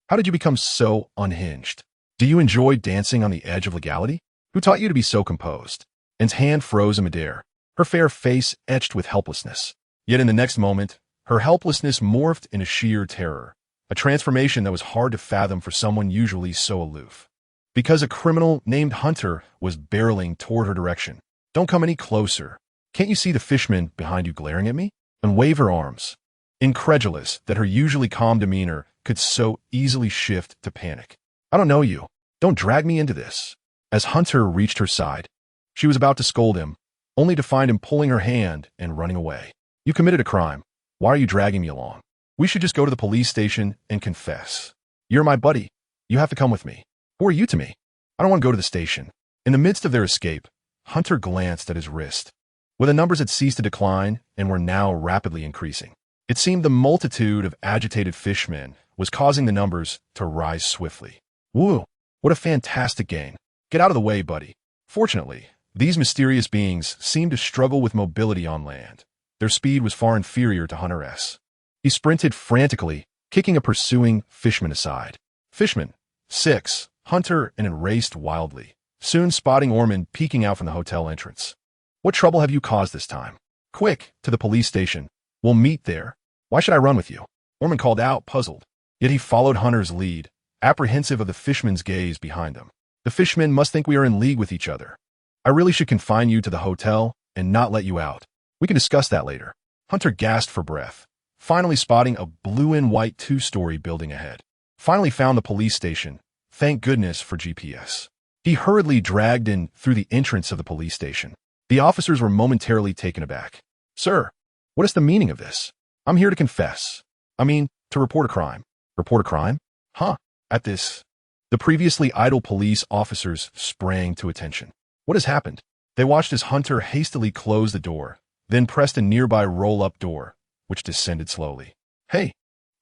How did you become so unhinged? Do you enjoy dancing on the edge of legality? Who taught you to be so composed? Anne's hand froze in midair, her fair face etched with helplessness. Yet in the next moment, her helplessness morphed into sheer terror, a transformation that was hard to fathom for someone usually so aloof. Because a criminal named Hunter was barreling toward her direction. Don't come any closer. Can't you see the fishman behind you glaring at me? And wave her arms. Incredulous that her usually calm demeanor could so easily shift to panic. I don't know you. Don't drag me into this. As Hunter reached her side, she was about to scold him, only to find him pulling her hand and running away. You committed a crime. Why are you dragging me along? We should just go to the police station and confess. You're my buddy. You have to come with me. Who are you to me? I don't want to go to the station. In the midst of their escape, Hunter glanced at his wrist. where the numbers had ceased to decline and were now rapidly increasing. It seemed the multitude of agitated fishmen was causing the numbers to rise swiftly. Woo! What a fantastic gain. Get out of the way, buddy. Fortunately, these mysterious beings seemed to struggle with mobility on land. Their speed was far inferior to Hunter S. He sprinted frantically, kicking a pursuing fishman aside. Fishman, 6, Hunter, and raced wildly, soon spotting Ormond peeking out from the hotel entrance. What trouble have you caused this time? Quick, to the police station. We'll meet there. Why should I run with you? Ormond called out, puzzled. Yet he followed Hunter's lead, apprehensive of the fishman's gaze behind them. The fishmen must think we are in league with each other. I really should confine you to the hotel and not let you out. We can discuss that later. Hunter gasped for breath, finally spotting a blue and white 2-story building ahead. Finally found the police station. Thank goodness for GPS. He hurriedly dragged in through the entrance of the police station. The officers were momentarily taken aback. Sir, what is the meaning of this? I'm here to confess. To report a crime. Report a crime? Huh. At this, the previously idle police officers sprang to attention. What has happened? They watched as Hunter hastily closed the door, then pressed a nearby roll-up door, which descended slowly. Hey,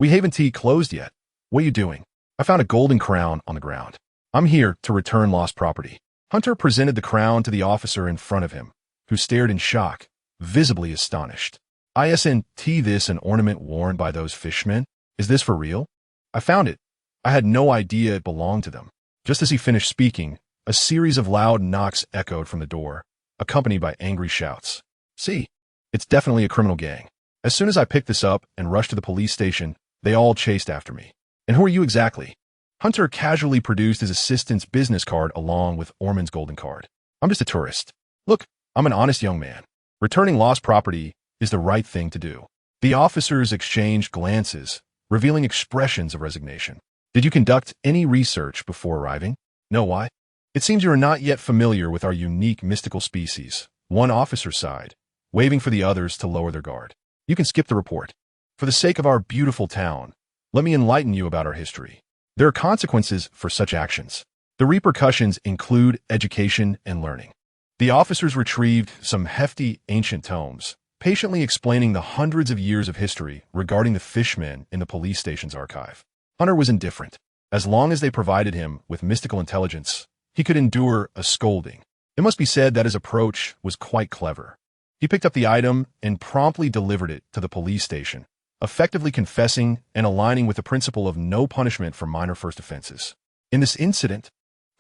we haven't closed yet. What are you doing? I found a golden crown on the ground. I'm here to return lost property. Hunter presented the crown to the officer in front of him, who stared in shock, visibly astonished. Isn't this an ornament worn by those fishmen? Is this for real? I found it. I had no idea it belonged to them. Just as he finished speaking, a series of loud knocks echoed from the door, accompanied by angry shouts. See, it's definitely a criminal gang. As soon as I picked this up and rushed to the police station, they all chased after me. And who are you exactly? Hunter casually produced his assistant's business card along with Ormond's golden card. I'm just a tourist. Look, I'm an honest young man. Returning lost property is the right thing to do. The officers exchanged glances, revealing expressions of resignation. Did you conduct any research before arriving? No, why? It seems you are not yet familiar with our unique mystical species. One officer sighed, waving for the others to lower their guard. You can skip the report. For the sake of our beautiful town, let me enlighten you about our history. There are consequences for such actions. The repercussions include education and learning. The officers retrieved some hefty ancient tomes, patiently explaining the hundreds of years of history regarding the fishmen in the police station's archive. Hunter was indifferent. As long as they provided him with mystical intelligence, he could endure a scolding. It must be said that his approach was quite clever. He picked up the item and promptly delivered it to the police station, effectively confessing and aligning with the principle of no punishment for minor first offenses. In this incident,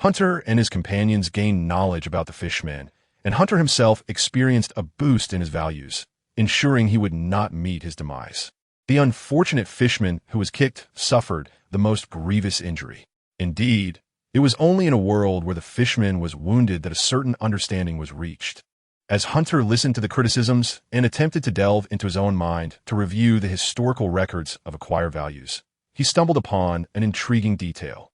Hunter and his companions gained knowledge about the fishmen, and Hunter himself experienced a boost in his values, ensuring he would not meet his demise. The unfortunate fishman who was kicked suffered the most grievous injury. Indeed, it was only in a world where the fishman was wounded that a certain understanding was reached. As Hunter listened to the criticisms and attempted to delve into his own mind to review the historical records of acquired values, he stumbled upon an intriguing detail.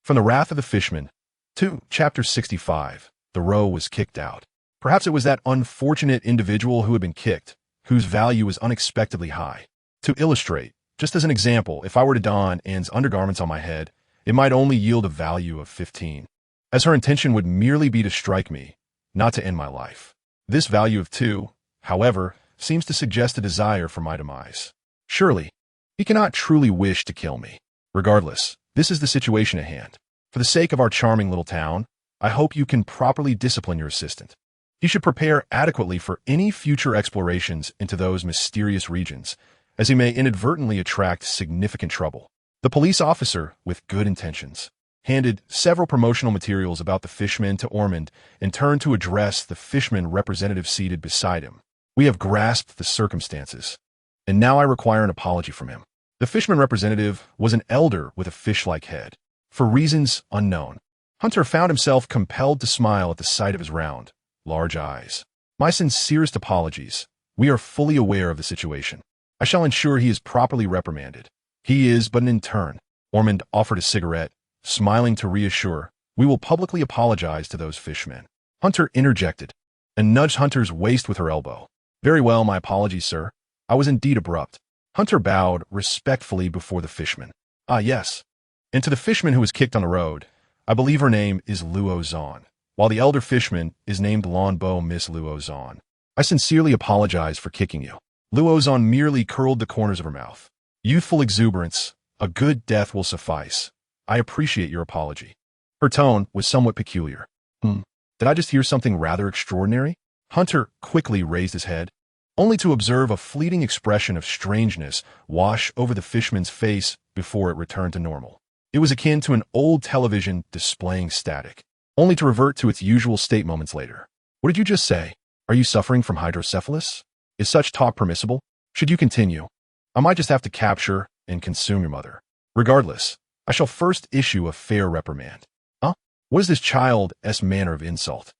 From the Wrath of the Fishman to Chapter 65, the row was kicked out. Perhaps it was that unfortunate individual who had been kicked, whose value was unexpectedly high. To illustrate, just as an example, if I were to don Anne's undergarments on my head, it might only yield a value of 15, as her intention would merely be to strike me, not to end my life. This value of 2, however, seems to suggest a desire for my demise. Surely, he cannot truly wish to kill me. Regardless, this is the situation at hand. For the sake of our charming little town, I hope you can properly discipline your assistant. He should prepare adequately for any future explorations into those mysterious regions, as he may inadvertently attract significant trouble. The police officer, with good intentions, handed several promotional materials about the fishmen to Ormond and turned to address the fishman representative seated beside him. We have grasped the circumstances, and now I require an apology from him. The fishman representative was an elder with a fish-like head. For reasons unknown, Hunter found himself compelled to smile at the sight of his round, large eyes. My sincerest apologies. We are fully aware of the situation. I shall ensure he is properly reprimanded. He is but an intern. Ormond offered a cigarette, smiling to reassure. We will publicly apologize to those fishmen. Hunter interjected and nudged Hunter's waist with her elbow. Very well, my apologies, sir. I was indeed abrupt. Hunter bowed respectfully before the fishman. Ah, yes. And to the fishman who was kicked on the road, I believe her name is Luo Zon, while the elder fishman is named Lonbo Miss Luo Zon. I sincerely apologize for kicking you. Luozon merely curled the corners of her mouth. Youthful exuberance. A good death will suffice. I appreciate your apology. Her tone was somewhat peculiar. Did I just hear something rather extraordinary? Hunter quickly raised his head, only to observe a fleeting expression of strangeness wash over the fishman's face before it returned to normal. It was akin to an old television displaying static, only to revert to its usual state moments later. What did you just say? Are you suffering from hydrocephalus? Is such talk permissible? Should you continue, I might just have to capture and consume your mother. Regardless, I shall first issue a fair reprimand. What is this child's manner of insult?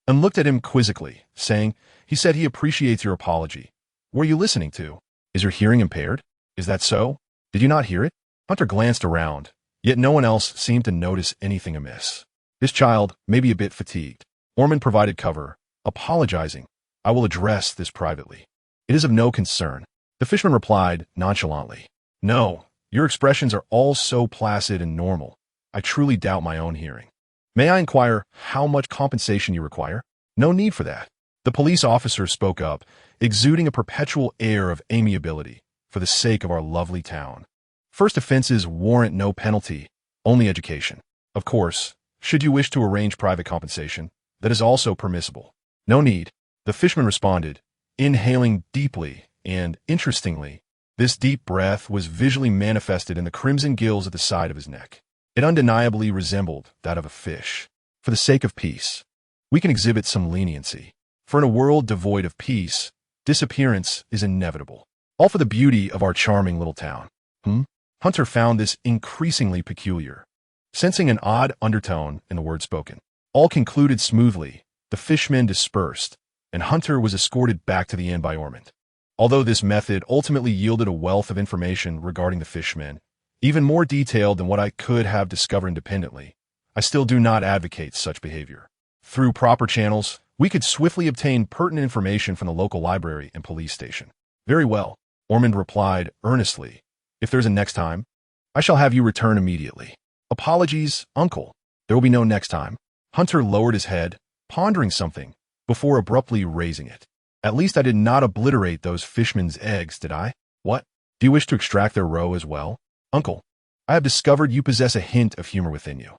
And looked at him quizzically, saying, he said he appreciates your apology. Were you listening to? Is your hearing impaired? Is that so? Did you not hear it? Hunter glanced around, yet no one else seemed to notice anything amiss. This child may be a bit fatigued. Ormond provided cover, apologizing. I will address this privately. It is of no concern. The fisherman replied nonchalantly. No, your expressions are all so placid and normal. I truly doubt my own hearing. May I inquire how much compensation you require? No need for that. The police officer spoke up, exuding a perpetual air of amiability for the sake of our lovely town. First offenses warrant no penalty, only education. Of course, should you wish to arrange private compensation, that is also permissible. No need, the fisherman responded, inhaling deeply, and, interestingly, this deep breath was visually manifested in the crimson gills at the side of his neck. It undeniably resembled that of a fish. For the sake of peace, we can exhibit some leniency. For in a world devoid of peace, disappearance is inevitable. All for the beauty of our charming little town. Hunter found this increasingly peculiar. Sensing an odd undertone in the words spoken, all concluded smoothly, the fishmen dispersed, and Hunter was escorted back to the inn by Ormond. Although this method ultimately yielded a wealth of information regarding the fishmen, even more detailed than what I could have discovered independently, I still do not advocate such behavior. Through proper channels, we could swiftly obtain pertinent information from the local library and police station. Very well, Ormond replied earnestly. If there's a next time, I shall have you return immediately. Apologies, uncle. There will be no next time. Hunter lowered his head, pondering something, before abruptly raising it. At least I did not obliterate those fishmen's eggs, did I? What? Do you wish to extract their roe as well? Uncle, I have discovered you possess a hint of humor within you.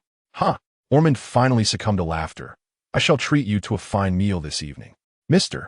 Ormond finally succumbed to laughter. I shall treat you to a fine meal this evening. Mr.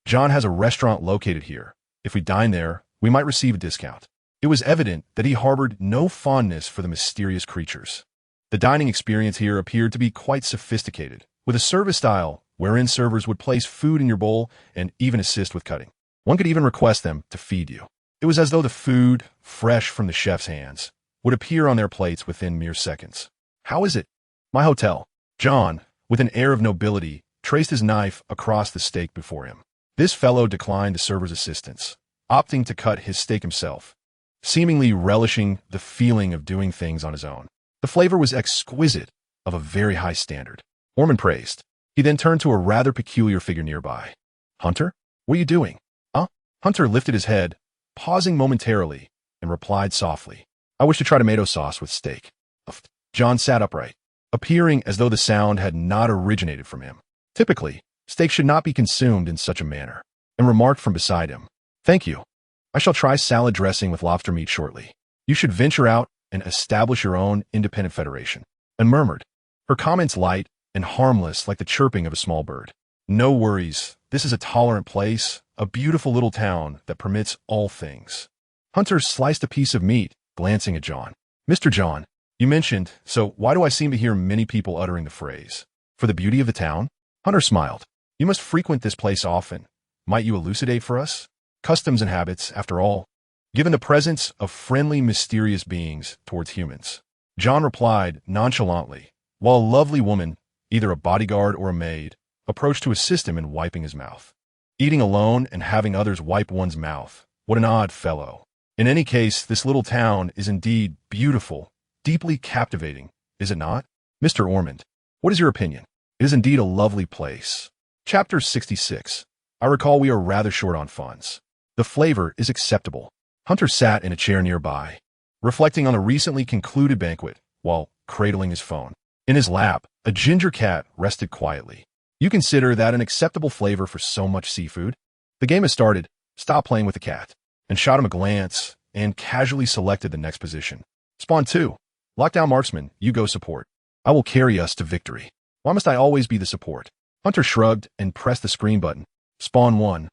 John has a restaurant located here. If we dine there, we might receive a discount. It was evident that he harbored no fondness for the mysterious creatures. The dining experience here appeared to be quite sophisticated, with a service style wherein servers would place food in your bowl and even assist with cutting. One could even request them to feed you. It was as though the food, fresh from the chef's hands, would appear on their plates within mere seconds. How is it? My hotel. John, with an air of nobility, traced his knife across the steak before him. This fellow declined the server's assistance, opting to cut his steak himself, seemingly relishing the feeling of doing things on his own. The flavor was exquisite, of a very high standard. Ormond praised. He then turned to a rather peculiar figure nearby. Hunter, what are you doing? Hunter lifted his head, pausing momentarily, and replied softly, I wish to try tomato sauce with steak. John sat upright, appearing as though the sound had not originated from him. Typically, steak should not be consumed in such a manner, and remarked from beside him, Thank you. I shall try salad dressing with lobster meat shortly. You should venture out and establish your own independent federation. And murmured, her comments light and harmless like the chirping of a small bird. No worries, this is a tolerant place, a beautiful little town that permits all things. Hunter sliced a piece of meat, glancing at John. Mr. John, you mentioned, so why do I seem to hear many people uttering the phrase? For the beauty of the town? Hunter smiled. You must frequent this place often. Might you elucidate for us? Customs and habits, after all. Given the presence of friendly, mysterious beings towards humans. John replied nonchalantly, while a lovely woman, either a bodyguard or a maid, approached to assist him in wiping his mouth. Eating alone and having others wipe one's mouth. What an odd fellow. In any case, this little town is indeed beautiful, deeply captivating, is it not? Mr. Ormond, what is your opinion? It is indeed a lovely place. Chapter 66. I recall we are rather short on funds. The flavor is acceptable. Hunter sat in a chair nearby, reflecting on the recently concluded banquet, while cradling his phone. In his lap, a ginger cat rested quietly. You consider that an acceptable flavor for so much seafood? The game has started. Stop playing with the cat. And shot him a glance and casually selected the next position. Spawn 2. Lockdown marksman, you go support. I will carry us to victory. Why must I always be the support? Hunter shrugged and pressed the screen button. Spawn 1.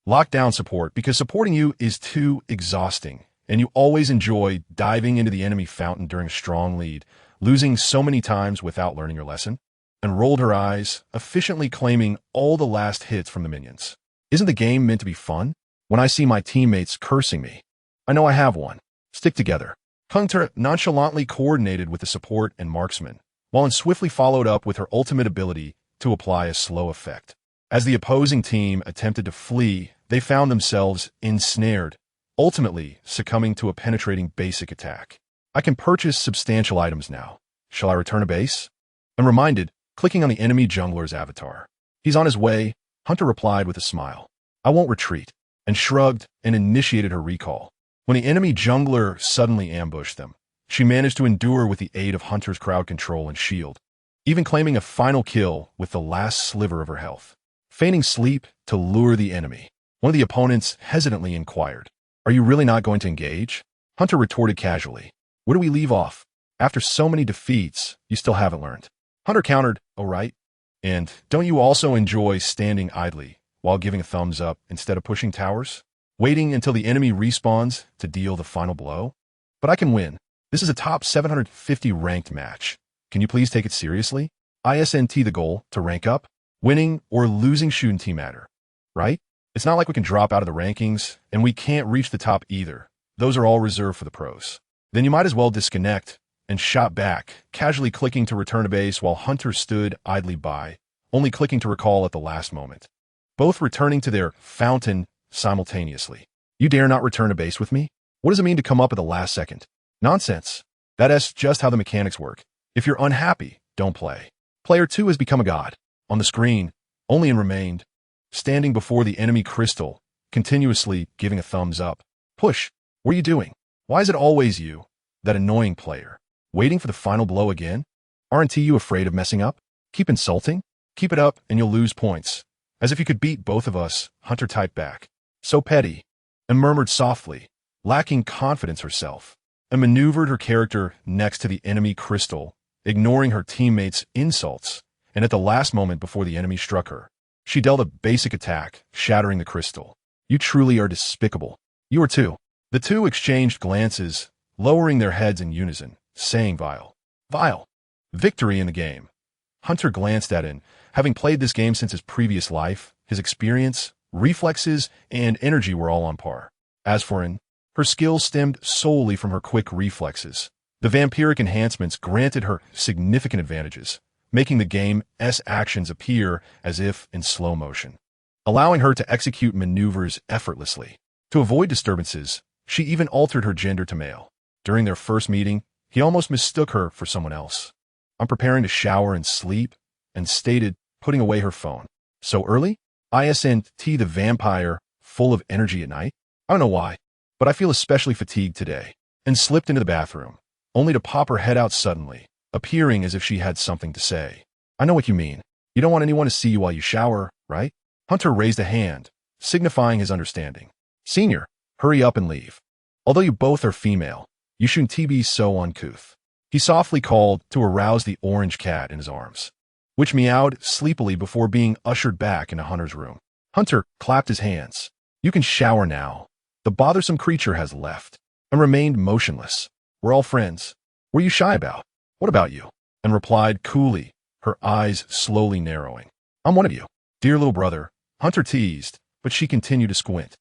Lockdown support, because supporting you is too exhausting, and you always enjoy diving into the enemy fountain during a strong lead, losing so many times without learning your lesson. And rolled her eyes, efficiently claiming all the last hits from the minions. Isn't the game meant to be fun? When I see my teammates cursing me, I know I have one. Stick together. Hunter nonchalantly coordinated with the support and marksman, while swiftly followed up with her ultimate ability to apply a slow effect. As the opposing team attempted to flee, they found themselves ensnared, ultimately succumbing to a penetrating basic attack. I can purchase substantial items now. Shall I return to base? And reminded, clicking on the enemy jungler's avatar. He's on his way, Hunter replied with a smile. I won't retreat, and shrugged and initiated her recall. When the enemy jungler suddenly ambushed them, she managed to endure with the aid of Hunter's crowd control and shield, even claiming a final kill with the last sliver of her health. Feigning sleep to lure the enemy, one of the opponents hesitantly inquired, Are you really not going to engage? Hunter retorted casually, Where do we leave off? After so many defeats, you still haven't learned. Hunter countered, Oh right. And don't you also enjoy standing idly while giving a thumbs up instead of pushing towers? Waiting until the enemy respawns to deal the final blow? But I can win. This is a top 750 ranked match. Can you please take it seriously? ISNT the goal to rank up? Winning or losing shouldn't matter, right? It's not like we can drop out of the rankings, and we can't reach the top either. Those are all reserved for the pros. Then you might as well disconnect, and shot back, casually clicking to return to base while Hunter stood idly by, only clicking to recall at the last moment. Both returning to their fountain simultaneously. You dare not return to base with me? What does it mean to come up at the last second? Nonsense. That's just how the mechanics work. If you're unhappy, don't play. Player 2 has become a god. On the screen, only and remained, standing before the enemy crystal, continuously giving a thumbs up. Push. What are you doing? Why is it always you, that annoying player? Waiting for the final blow again? Aren't you afraid of messing up? Keep insulting? Keep it up and you'll lose points. As if you could beat both of us, Hunter typed back. So petty. And murmured softly, lacking confidence herself, and maneuvered her character next to the enemy crystal, ignoring her teammates' insults, and at the last moment before the enemy struck her, she dealt a basic attack, shattering the crystal. You truly are despicable. You are too. The two exchanged glances, lowering their heads in unison, saying vile. Vile. Victory in the game. Hunter glanced at it. Having played this game since his previous life, his experience, reflexes, and energy were all on par. As for In, her skills stemmed solely from her quick reflexes. The vampiric enhancements granted her significant advantages, making the game's actions appear as if in slow motion, allowing her to execute maneuvers effortlessly. To avoid disturbances, she even altered her gender to male. During their first meeting, he almost mistook her for someone else. I'm preparing to shower and sleep, and stated, putting away her phone. So early? ISNT the vampire, full of energy at night? I don't know why, but I feel especially fatigued today, and slipped into the bathroom, only to pop her head out suddenly, appearing as if she had something to say. I know what you mean. You don't want anyone to see you while you shower, right? Hunter raised a hand, signifying his understanding. Senior, hurry up and leave. Although you both are female, you shouldn't be so uncouth. He softly called to arouse the orange cat in his arms, which meowed sleepily before being ushered back into Hunter's room. Hunter clapped his hands. You can shower now. The bothersome creature has left, and remained motionless. We're all friends. What are you shy about? What about you? And replied coolly, her eyes slowly narrowing. I'm one of you. Dear little brother, Hunter teased, but she continued to squint.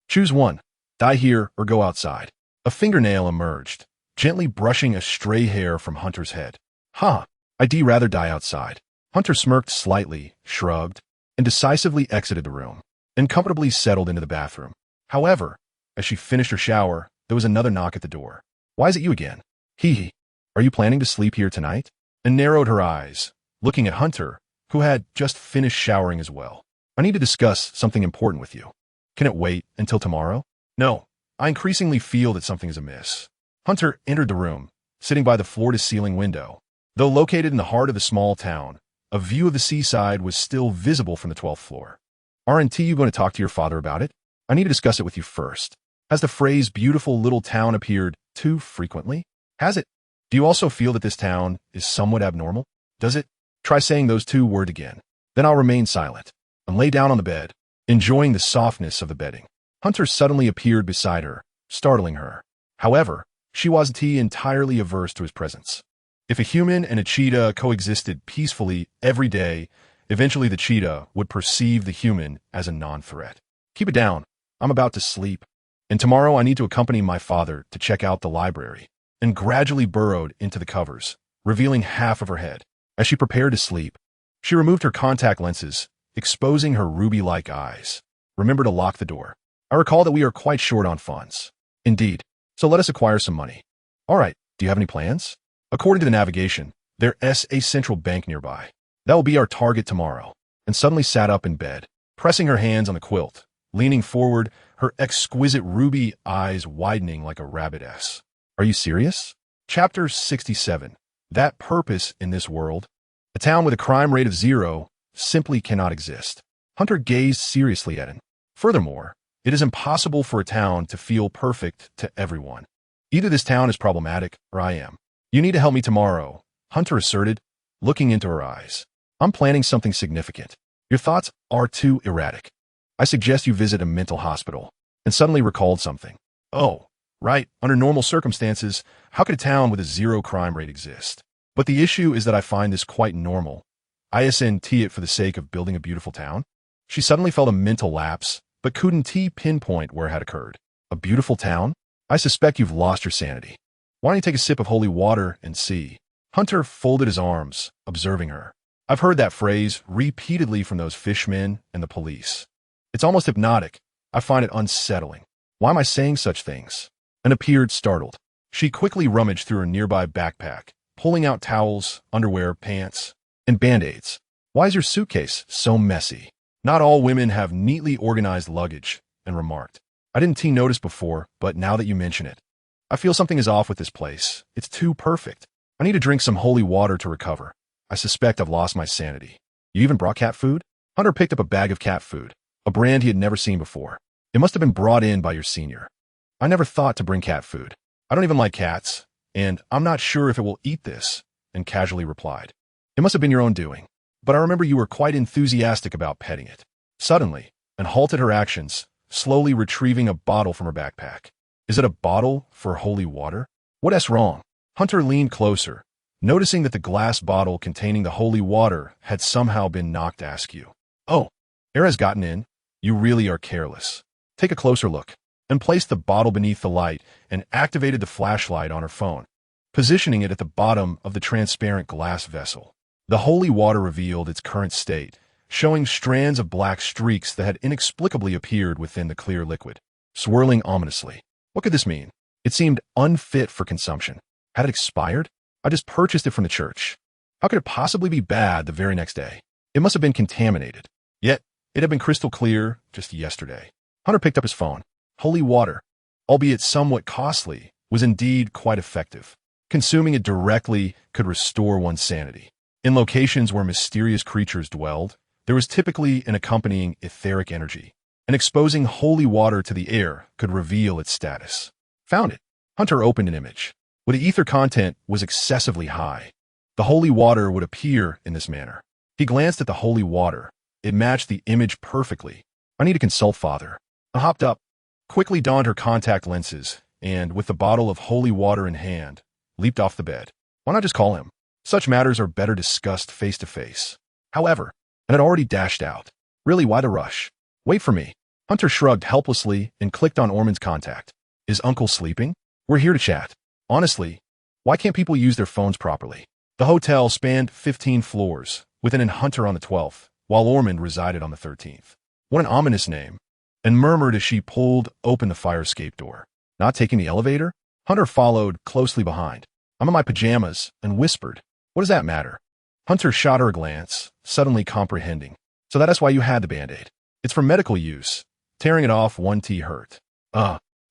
Choose one. Die here or go outside. A fingernail emerged, gently brushing a stray hair from Hunter's head. I'd rather die outside. Hunter smirked slightly, shrugged, and decisively exited the room, and comfortably settled into the bathroom. However, as she finished her shower, there was another knock at the door. Why is it you again? Hee. Are you planning to sleep here tonight? And narrowed her eyes, looking at Hunter, who had just finished showering as well. I need to discuss something important with you. Can it wait until tomorrow? No. I increasingly feel that something is amiss. Hunter entered the room, sitting by the floor-to-ceiling window. Though located in the heart of the small town, A view of the seaside was still visible from the 12th floor. Aren't you going to talk to your father about it? I need to discuss it with you first. Has the phrase beautiful little town appeared too frequently? Has it? Do you also feel that this town is somewhat abnormal? Does it? Try saying those two words again. Then I'll remain silent and lay down on the bed, enjoying the softness of the bedding. Hunter suddenly appeared beside her, startling her. However, she wasn't entirely averse to his presence. If a human and a cheetah coexisted peacefully every day, eventually the cheetah would perceive the human as a non-threat. Keep it down. I'm about to sleep. And tomorrow I need to accompany my father to check out the library. And gradually burrowed into the covers, revealing half of her head. As she prepared to sleep, she removed her contact lenses, exposing her ruby-like eyes. Remember to lock the door. I recall that we are quite short on funds. Indeed. So let us acquire some money. All right. Do you have any plans? According to the navigation, there is a central bank nearby. That will be our target tomorrow. And suddenly sat up in bed, pressing her hands on the quilt, leaning forward, her exquisite ruby eyes widening like a rabbit's. Are you serious? Chapter 67. That purpose in this world. A town with a crime rate of 0 simply cannot exist. Hunter gazed seriously at him. Furthermore, it is impossible for a town to feel perfect to everyone. Either this town is problematic or I am. You need to help me tomorrow, Hunter asserted, looking into her eyes. I'm planning something significant. Your thoughts are too erratic. I suggest you visit a mental hospital. And suddenly recalled something. Oh, right. Under normal circumstances, how could a town with a 0 crime rate exist? But the issue is that I find this quite normal. Isn't it for the sake of building a beautiful town? She suddenly felt a mental lapse, but couldn't pinpoint where it had occurred. A beautiful town? I suspect you've lost your sanity. Why don't you take a sip of holy water and see? Hunter folded his arms, observing her. I've heard that phrase repeatedly from those fishmen and the police. It's almost hypnotic. I find it unsettling. Why am I saying such things? And appeared startled. She quickly rummaged through her nearby backpack, pulling out towels, underwear, pants, and band-aids. Why is your suitcase so messy? Not all women have neatly organized luggage, and remarked. I didn't notice before, but now that you mention it, I feel something is off with this place. It's too perfect. I need to drink some holy water to recover. I suspect I've lost my sanity. You even brought cat food? Hunter picked up a bag of cat food, a brand he had never seen before. It must have been brought in by your senior. I never thought to bring cat food. I don't even like cats, and I'm not sure if it will eat this, and casually replied. It must have been your own doing, but I remember you were quite enthusiastic about petting it. Suddenly, and halted her actions, slowly retrieving a bottle from her backpack. Is it a bottle for holy water? What's wrong? Hunter leaned closer, noticing that the glass bottle containing the holy water had somehow been knocked askew. Oh, air has gotten in. You really are careless. Take a closer look, and placed the bottle beneath the light and activated the flashlight on her phone, positioning it at the bottom of the transparent glass vessel. The holy water revealed its current state, showing strands of black streaks that had inexplicably appeared within the clear liquid, swirling ominously. What could this mean? It seemed unfit for consumption. Had it expired? I just purchased it from the church. How could it possibly be bad the very next day? It must have been contaminated. Yet, it had been crystal clear just yesterday. Hunter picked up his phone. Holy water, albeit somewhat costly, was indeed quite effective. Consuming it directly could restore one's sanity. In locations where mysterious creatures dwelled, there was typically an accompanying etheric energy, and exposing holy water to the air could reveal its status. Found it. Hunter opened an image. Where the ether content was excessively high, the holy water would appear in this manner. He glanced at the holy water. It matched the image perfectly. I need to consult Father. I hopped up, quickly donned her contact lenses, and, with the bottle of holy water in hand, leaped off the bed. Why not just call him? Such matters are better discussed face to face. However, and had already dashed out. Really, why the rush? Wait for me. Hunter shrugged helplessly and clicked on Orman's contact. Is Uncle sleeping? We're here to chat. Honestly, why can't people use their phones properly? The hotel spanned 15 floors, with an Hunter on the 12th, while Ormond resided on the 13th. What an ominous name. And murmured as she pulled open the fire escape door. Not taking the elevator? Hunter followed closely behind. I'm in my pajamas, and whispered. What does that matter? Hunter shot her a glance, suddenly comprehending. So that's why you had the Band-Aid. It's for medical use. Tearing it off 1T hurt.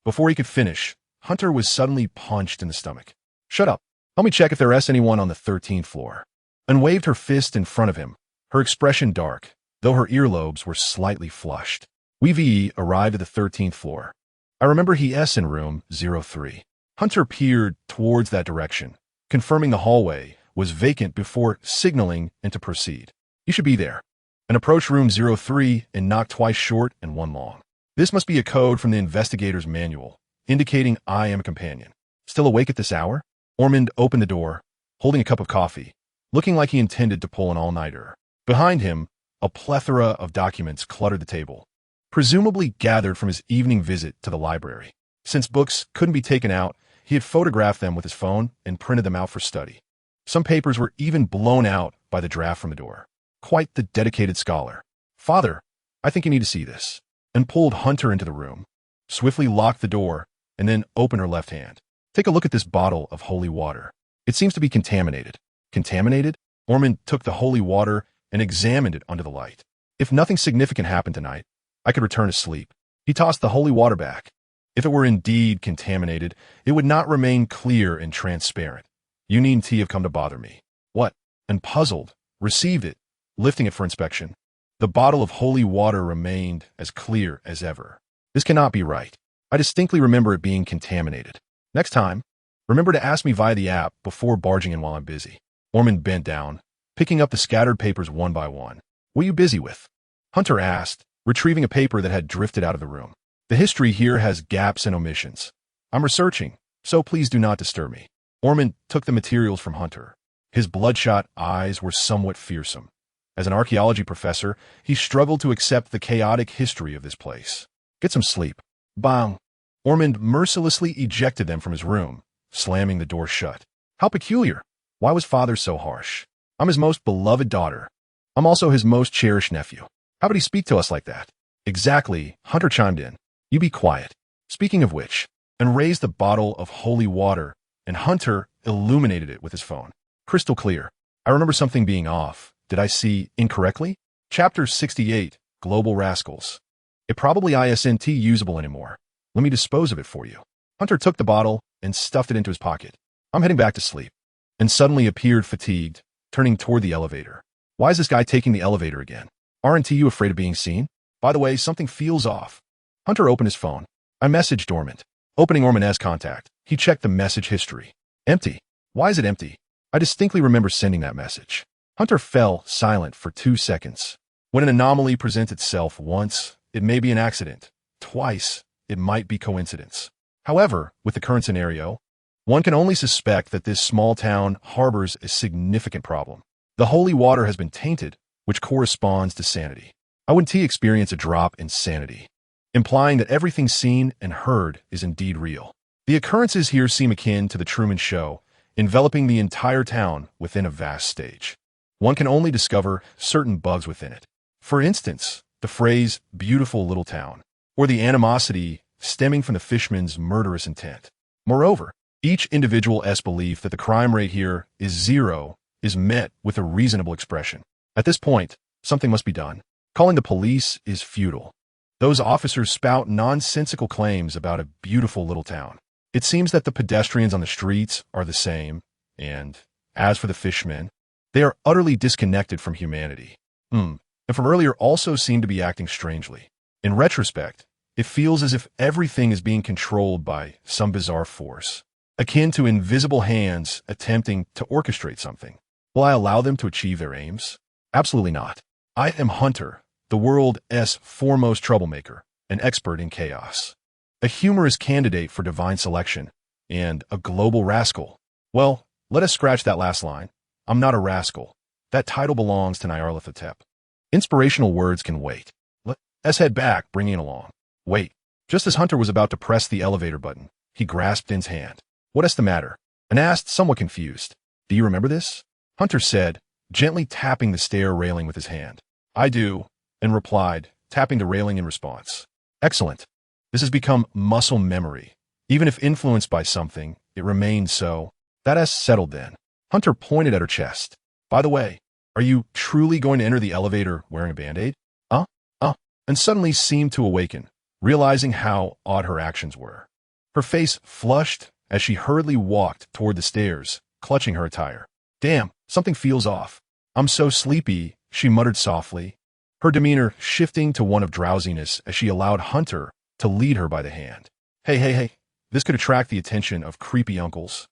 Before he could finish, Hunter was suddenly punched in the stomach. Shut up. Help me check if there is anyone on the 13th floor. and waved her fist in front of him, her expression dark, though her earlobes were slightly flushed. We arrived at the 13th floor. I remember he's in room 03. Hunter peered towards that direction, confirming the hallway was vacant before signaling and to proceed. You should be there. And approached room 03 and knocked twice short and one long. This must be a code from the investigator's manual, indicating I am a companion. Still awake at this hour? Ormond opened the door, holding a cup of coffee, looking like he intended to pull an all-nighter. Behind him, a plethora of documents cluttered the table, presumably gathered from his evening visit to the library. Since books couldn't be taken out, he had photographed them with his phone and printed them out for study. Some papers were even blown out by the draft from the door. Quite the dedicated scholar. Father, I think you need to see this. And pulled Hunter into the room, swiftly locked the door, and then opened her left hand. Take a look at this bottle of holy water. It seems to be contaminated. Contaminated? Ormond took the holy water and examined it under the light. If nothing significant happened tonight, I could return to sleep. He tossed the holy water back. If it were indeed contaminated, it would not remain clear and transparent. You needn't have come to bother me. What? And puzzled, received it, lifting it for inspection. The bottle of holy water remained as clear as ever. This cannot be right. I distinctly remember it being contaminated. Next time, remember to ask me via the app before barging in while I'm busy. Ormond bent down, picking up the scattered papers one by one. What are you busy with? Hunter asked, retrieving a paper that had drifted out of the room. The history here has gaps and omissions. I'm researching, so please do not disturb me. Ormond took the materials from Hunter. His bloodshot eyes were somewhat fearsome. As an archaeology professor, he struggled to accept the chaotic history of this place. Get some sleep. Bang! Ormond mercilessly ejected them from his room, slamming the door shut. How peculiar. Why was father so harsh? I'm his most beloved daughter. I'm also his most cherished nephew. How would he speak to us like that? Exactly, Hunter chimed in. You be quiet. Speaking of which, and raised the bottle of holy water, and Hunter illuminated it with his phone. Crystal clear. I remember something being off. Did I see incorrectly? Chapter 68, Global Rascals. It probably isn't usable anymore. Let me dispose of it for you. Hunter took the bottle and stuffed it into his pocket. I'm heading back to sleep. And suddenly appeared fatigued, turning toward the elevator. Why is this guy taking the elevator again? Aren't you afraid of being seen? By the way, something feels off. Hunter opened his phone. I messaged Ormond. Opening Ormond's contact, he checked the message history. Empty. Why is it empty? I distinctly remember sending that message. Hunter fell silent for 2 seconds. When an anomaly presents itself once, it may be an accident. Twice, it might be coincidence. However, with the current scenario, one can only suspect that this small town harbors a significant problem. The holy water has been tainted, which corresponds to sanity. I wouldn't experience a drop in sanity, implying that everything seen and heard is indeed real. The occurrences here seem akin to the Truman Show, enveloping the entire town within a vast stage. One can only discover certain bugs within it. For instance, the phrase, beautiful little town, or the animosity stemming from the fishman's murderous intent. Moreover, each individual's belief that the crime rate here is 0 is met with a reasonable expression. At this point, something must be done. Calling the police is futile. Those officers spout nonsensical claims about a beautiful little town. It seems that the pedestrians on the streets are the same, and, as for the fishmen, they are utterly disconnected from humanity. And from earlier also seem to be acting strangely. In retrospect, it feels as if everything is being controlled by some bizarre force, akin to invisible hands attempting to orchestrate something. Will I allow them to achieve their aims? Absolutely not. I am Hunter, the world's foremost troublemaker, an expert in chaos, a humorous candidate for divine selection, and a global rascal. Well, let us scratch that last line. I'm not a rascal. That title belongs to Nyarlathotep. Inspirational words can wait. Let's head back, bringing it along. Wait. Just as Hunter was about to press the elevator button, he grasped Din's hand. What's the matter? And asked, somewhat confused. Do you remember this? Hunter said, gently tapping the stair railing with his hand. I do, and replied, tapping the railing in response. Excellent. This has become muscle memory. Even if influenced by something, it remains so. That has settled then. Hunter pointed at her chest. By the way, are you truly going to enter the elevator wearing a Band-Aid? And suddenly seemed to awaken, realizing how odd her actions were. Her face flushed as she hurriedly walked toward the stairs, clutching her attire. Damn, Something feels off. I'm so sleepy, she muttered softly, her demeanor shifting to one of drowsiness as she allowed Hunter to lead her by the hand. Hey. This could attract the attention of creepy uncles,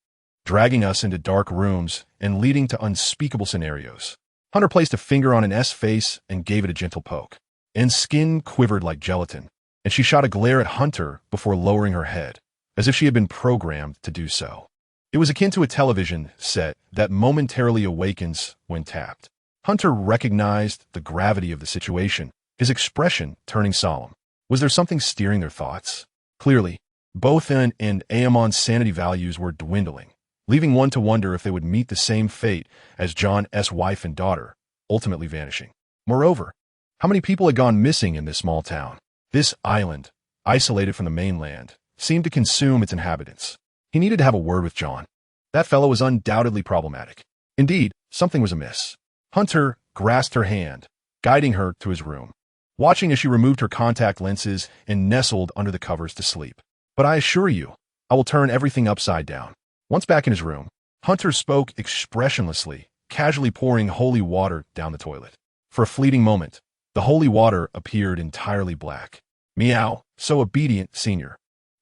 dragging us into dark rooms and leading to unspeakable scenarios. Hunter placed a finger on an S face and gave it a gentle poke. Anne's skin quivered like gelatin, and she shot a glare at Hunter before lowering her head, as if she had been programmed to do so. It was akin to a television set that momentarily awakens when tapped. Hunter recognized the gravity of the situation, his expression turning solemn. Was there something steering their thoughts? Clearly, both Anne and Amon's sanity values were dwindling, leaving one to wonder if they would meet the same fate as John's wife and daughter, ultimately vanishing. Moreover, how many people had gone missing in this small town? This island, isolated from the mainland, seemed to consume its inhabitants. He needed to have a word with John. That fellow was undoubtedly problematic. Indeed, something was amiss. Hunter grasped her hand, guiding her to his room, watching as she removed her contact lenses and nestled under the covers to sleep. But I assure you, I will turn everything upside down. Once back in his room, Hunter spoke expressionlessly, casually pouring holy water down the toilet. For a fleeting moment, the holy water appeared entirely black. Meow, so obedient, senior.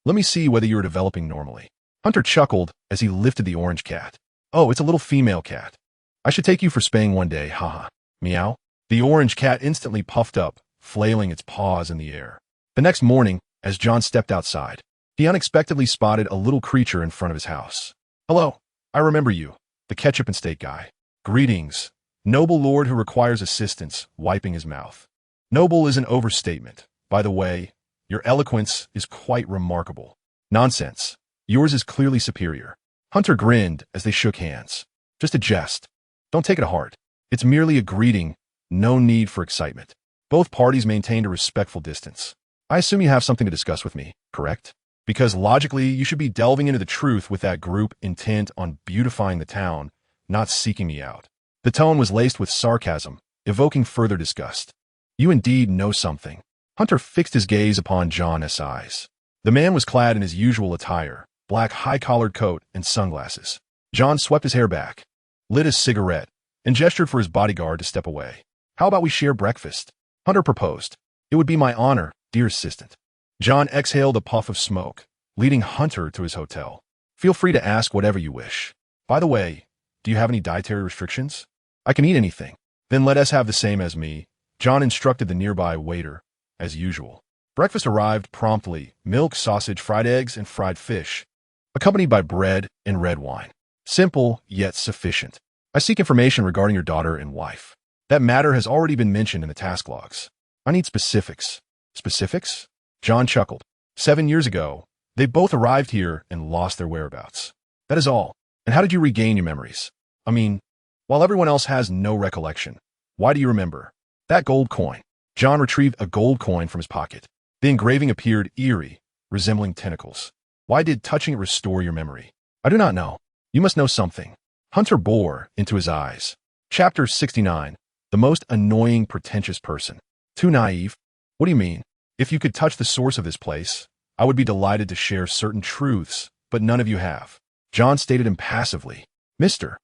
Let me see whether you're developing normally. Hunter chuckled as he lifted the orange cat. Oh, it's a little female cat. I should take you for spaying one day, haha. Meow. The orange cat instantly puffed up, flailing its paws in the air. The next morning, as John stepped outside, he unexpectedly spotted a little creature in front of his house. Hello, I remember you, the ketchup and steak guy. Greetings, noble lord who requires assistance, wiping his mouth. Noble is an overstatement. By the way, your eloquence is quite remarkable. Nonsense. Yours is clearly superior. Hunter grinned as they shook hands. Just a jest. Don't take it to heart. It's merely a greeting, no need for excitement. Both parties maintained a respectful distance. I assume you have something to discuss with me, correct? Because logically, you should be delving into the truth with that group intent on beautifying the town, not seeking me out. The tone was laced with sarcasm, evoking further disgust. You indeed know something. Hunter fixed his gaze upon John's eyes. The man was clad in his usual attire, black high-collared coat and sunglasses. John swept his hair back, lit his cigarette, and gestured for his bodyguard to step away. How about we share breakfast? Hunter proposed. It would be my honor, dear assistant. John exhaled a puff of smoke, leading Hunter to his hotel. Feel free to ask whatever you wish. By the way, do you have any dietary restrictions? I can eat anything. Then let us have the same as me, John instructed the nearby waiter, as usual. Breakfast arrived promptly, milk, sausage, fried eggs, and fried fish, accompanied by bread and red wine. Simple, yet sufficient. I seek information regarding your daughter and wife. That matter has already been mentioned in the task logs. I need specifics. Specifics? John chuckled. 7 years ago, they both arrived here and lost their whereabouts. That is all. And how did you regain your memories? I mean, while everyone else has no recollection, why do you remember? That gold coin. John retrieved a gold coin from his pocket. The engraving appeared eerie, resembling tentacles. Why did touching it restore your memory? I do not know. You must know something. Hunter bore into his eyes. Chapter 69. The most annoying, pretentious person. Too naive? What do you mean? If you could touch the source of this place, I would be delighted to share certain truths, but none of you have. John stated impassively. Mr.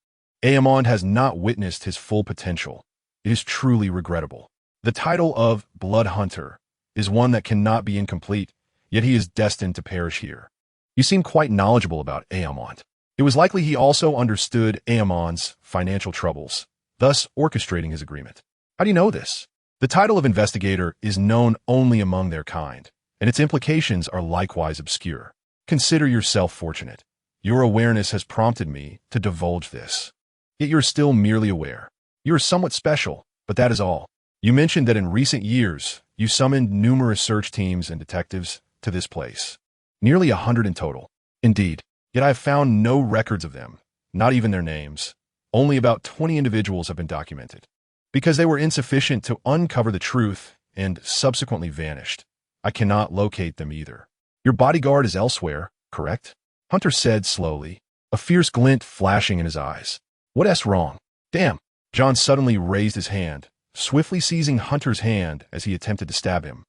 Amon has not witnessed his full potential. It is truly regrettable. The title of Blood Hunter is one that cannot be incomplete, yet he is destined to perish here. You seem quite knowledgeable about Amon. It was likely he also understood Amon's financial troubles, thus orchestrating his agreement. How do you know this? The title of investigator is known only among their kind, and its implications are likewise obscure. Consider yourself fortunate. Your awareness has prompted me to divulge this. Yet you're still merely aware. You are somewhat special, but that is all. You mentioned that in recent years, you summoned numerous search teams and detectives to this place. Nearly 100 in total. Indeed, yet I have found no records of them, not even their names. Only about 20 individuals have been documented. Because they were insufficient to uncover the truth and subsequently vanished. I cannot locate them either. Your bodyguard is elsewhere, correct? Hunter said slowly, a fierce glint flashing in his eyes. What's wrong? Damn. John suddenly raised his hand, swiftly seizing Hunter's hand as he attempted to stab him.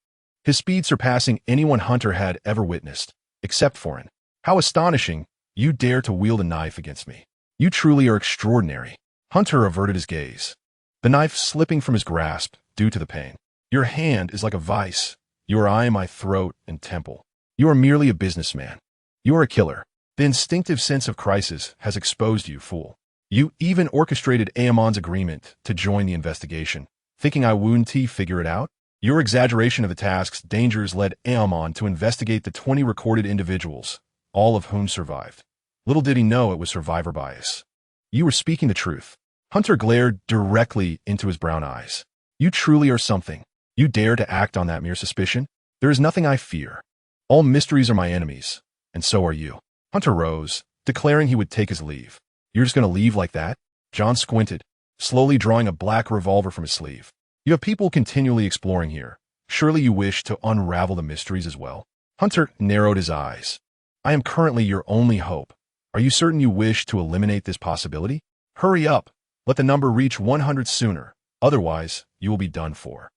His speed surpassing anyone Hunter had ever witnessed, except for him. How astonishing, you dare to wield a knife against me. You truly are extraordinary. Hunter averted his gaze, the knife slipping from his grasp due to the pain. Your hand is like a vice. Your eye in my throat and temple. You are merely a businessman. You are a killer. The instinctive sense of crisis has exposed you, fool. You even orchestrated Amon's agreement to join the investigation, thinking I wouldn't figure it out? Your exaggeration of the task's dangers led Amon to investigate the 20 recorded individuals, all of whom survived. Little did he know it was survivor bias. You were speaking the truth. Hunter glared directly into his brown eyes. You truly are something. You dare to act on that mere suspicion? There is nothing I fear. All mysteries are my enemies, and so are you. Hunter rose, declaring he would take his leave. You're just going to leave like that? John squinted, slowly drawing a black revolver from his sleeve. You have people continually exploring here. Surely you wish to unravel the mysteries as well. Hunter narrowed his eyes. I am currently your only hope. Are you certain you wish to eliminate this possibility? Hurry up. Let the number reach 100 sooner. Otherwise, you will be done for.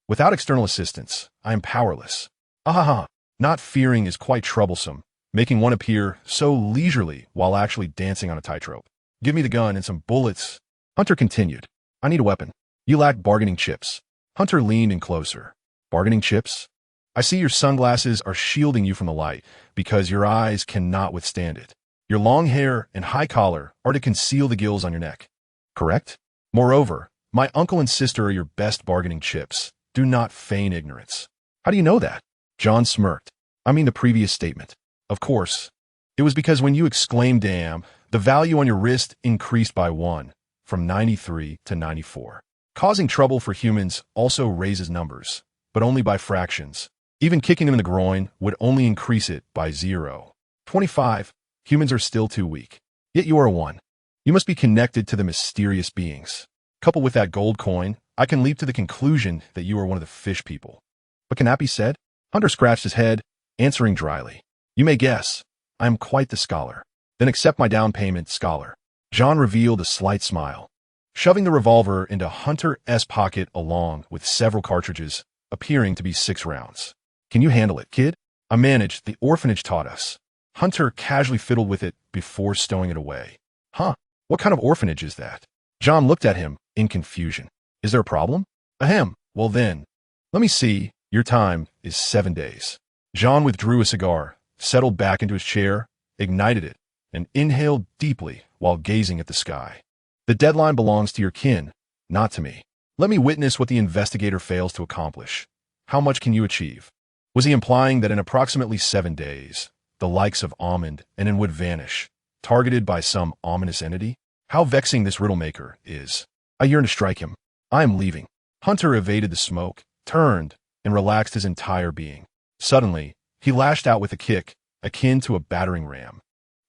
Without external assistance, I am powerless. Ahaha. Not fearing is quite troublesome, making one appear so leisurely while actually dancing on a tightrope. Give me the gun and some bullets. Hunter continued. I need a weapon. You lack bargaining chips. Hunter leaned in closer. Bargaining chips? I see your sunglasses are shielding you from the light because your eyes cannot withstand it. Your long hair and high collar are to conceal the gills on your neck. Correct? Moreover, my uncle and sister are your best bargaining chips. Do not feign ignorance. How do you know that? John smirked. I mean the previous statement. Of course. It was because when you exclaimed damn, the value on your wrist increased by 1, from 93 to 94. Causing trouble for humans also raises numbers, but only by fractions. Even kicking them in the groin would only increase it by 0. 25. Humans are still too weak. Yet you are 1. You must be connected to the mysterious beings. Coupled with that gold coin, I can leap to the conclusion that you are one of the fish people. But can that be said? Hunter scratched his head, answering dryly. You may guess. I am quite the scholar. Then accept my down payment, scholar. John revealed a slight smile, shoving the revolver into Hunter's pocket along with several cartridges, appearing to be 6 rounds. Can you handle it, kid? I managed, the orphanage taught us. Hunter casually fiddled with it before stowing it away. Huh, what kind of orphanage is that? John looked at him in confusion. Is there a problem? Ahem, well then. Let me see, your time is 7 days. John withdrew a cigar, settled back into his chair, ignited it, and inhaled deeply while gazing at the sky. The deadline belongs to your kin, not to me. Let me witness what the investigator fails to accomplish. How much can you achieve? Was he implying that in approximately 7 days, the likes of Almond and In would vanish, targeted by some ominous entity? How vexing this riddle maker is. I yearn to strike him. I am leaving. Hunter evaded the smoke, turned, and relaxed his entire being. Suddenly, he lashed out with a kick, akin to a battering ram,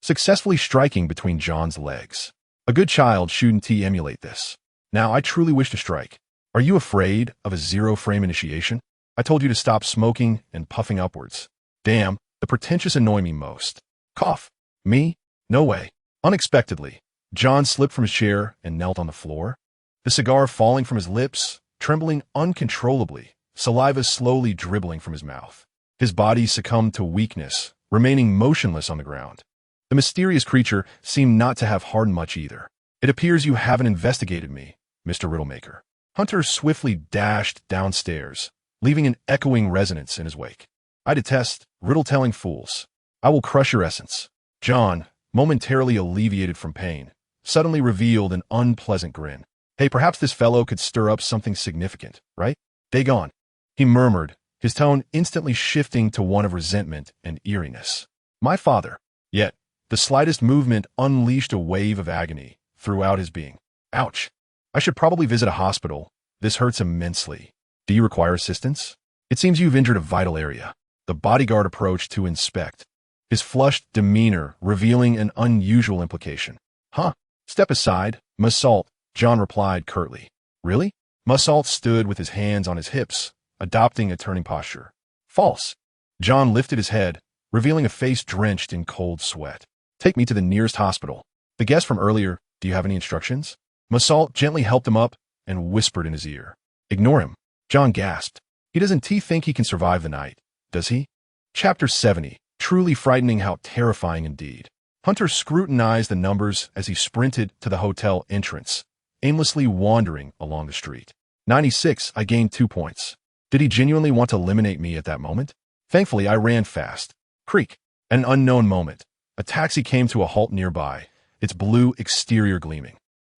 successfully striking between John's legs. A good child shouldn't emulate this. Now I truly wish to strike. Are you afraid of a zero-frame initiation? I told you to stop smoking and puffing upwards. Damn, the pretentious annoy me most. Cough. Me? No way. Unexpectedly, John slipped from his chair and knelt on the floor, the cigar falling from his lips, trembling uncontrollably, saliva slowly dribbling from his mouth. His body succumbed to weakness, remaining motionless on the ground. The mysterious creature seemed not to have hardened much either. It appears you haven't investigated me, Mr. Riddlemaker. Hunter swiftly dashed downstairs, leaving an echoing resonance in his wake. I detest riddle-telling fools. I will crush your essence. John, momentarily alleviated from pain, suddenly revealed an unpleasant grin. Hey, perhaps this fellow could stir up something significant, right? Dagon, he murmured, his tone instantly shifting to one of resentment and eeriness. My father. Yet, the slightest movement unleashed a wave of agony throughout his being. Ouch. I should probably visit a hospital. This hurts immensely. Do you require assistance? It seems you've injured a vital area. The bodyguard approached to inspect, his flushed demeanor revealing an unusual implication. Huh. Step aside, Massault, John replied curtly. Really? Massault stood with his hands on his hips, adopting a turning posture. False. John lifted his head, revealing a face drenched in cold sweat. Take me to the nearest hospital. The guest from earlier, do you have any instructions? Massault gently helped him up and whispered in his ear. Ignore him. John gasped. He doesn't think he can survive the night, does he? Chapter 70. Truly frightening, how terrifying indeed. Hunter scrutinized the numbers as he sprinted to the hotel entrance, aimlessly wandering along the street. 96, I gained 2 points. Did he genuinely want to eliminate me at that moment? Thankfully, I ran fast. Creak. At an unknown moment, a taxi came to a halt nearby, its blue exterior gleaming.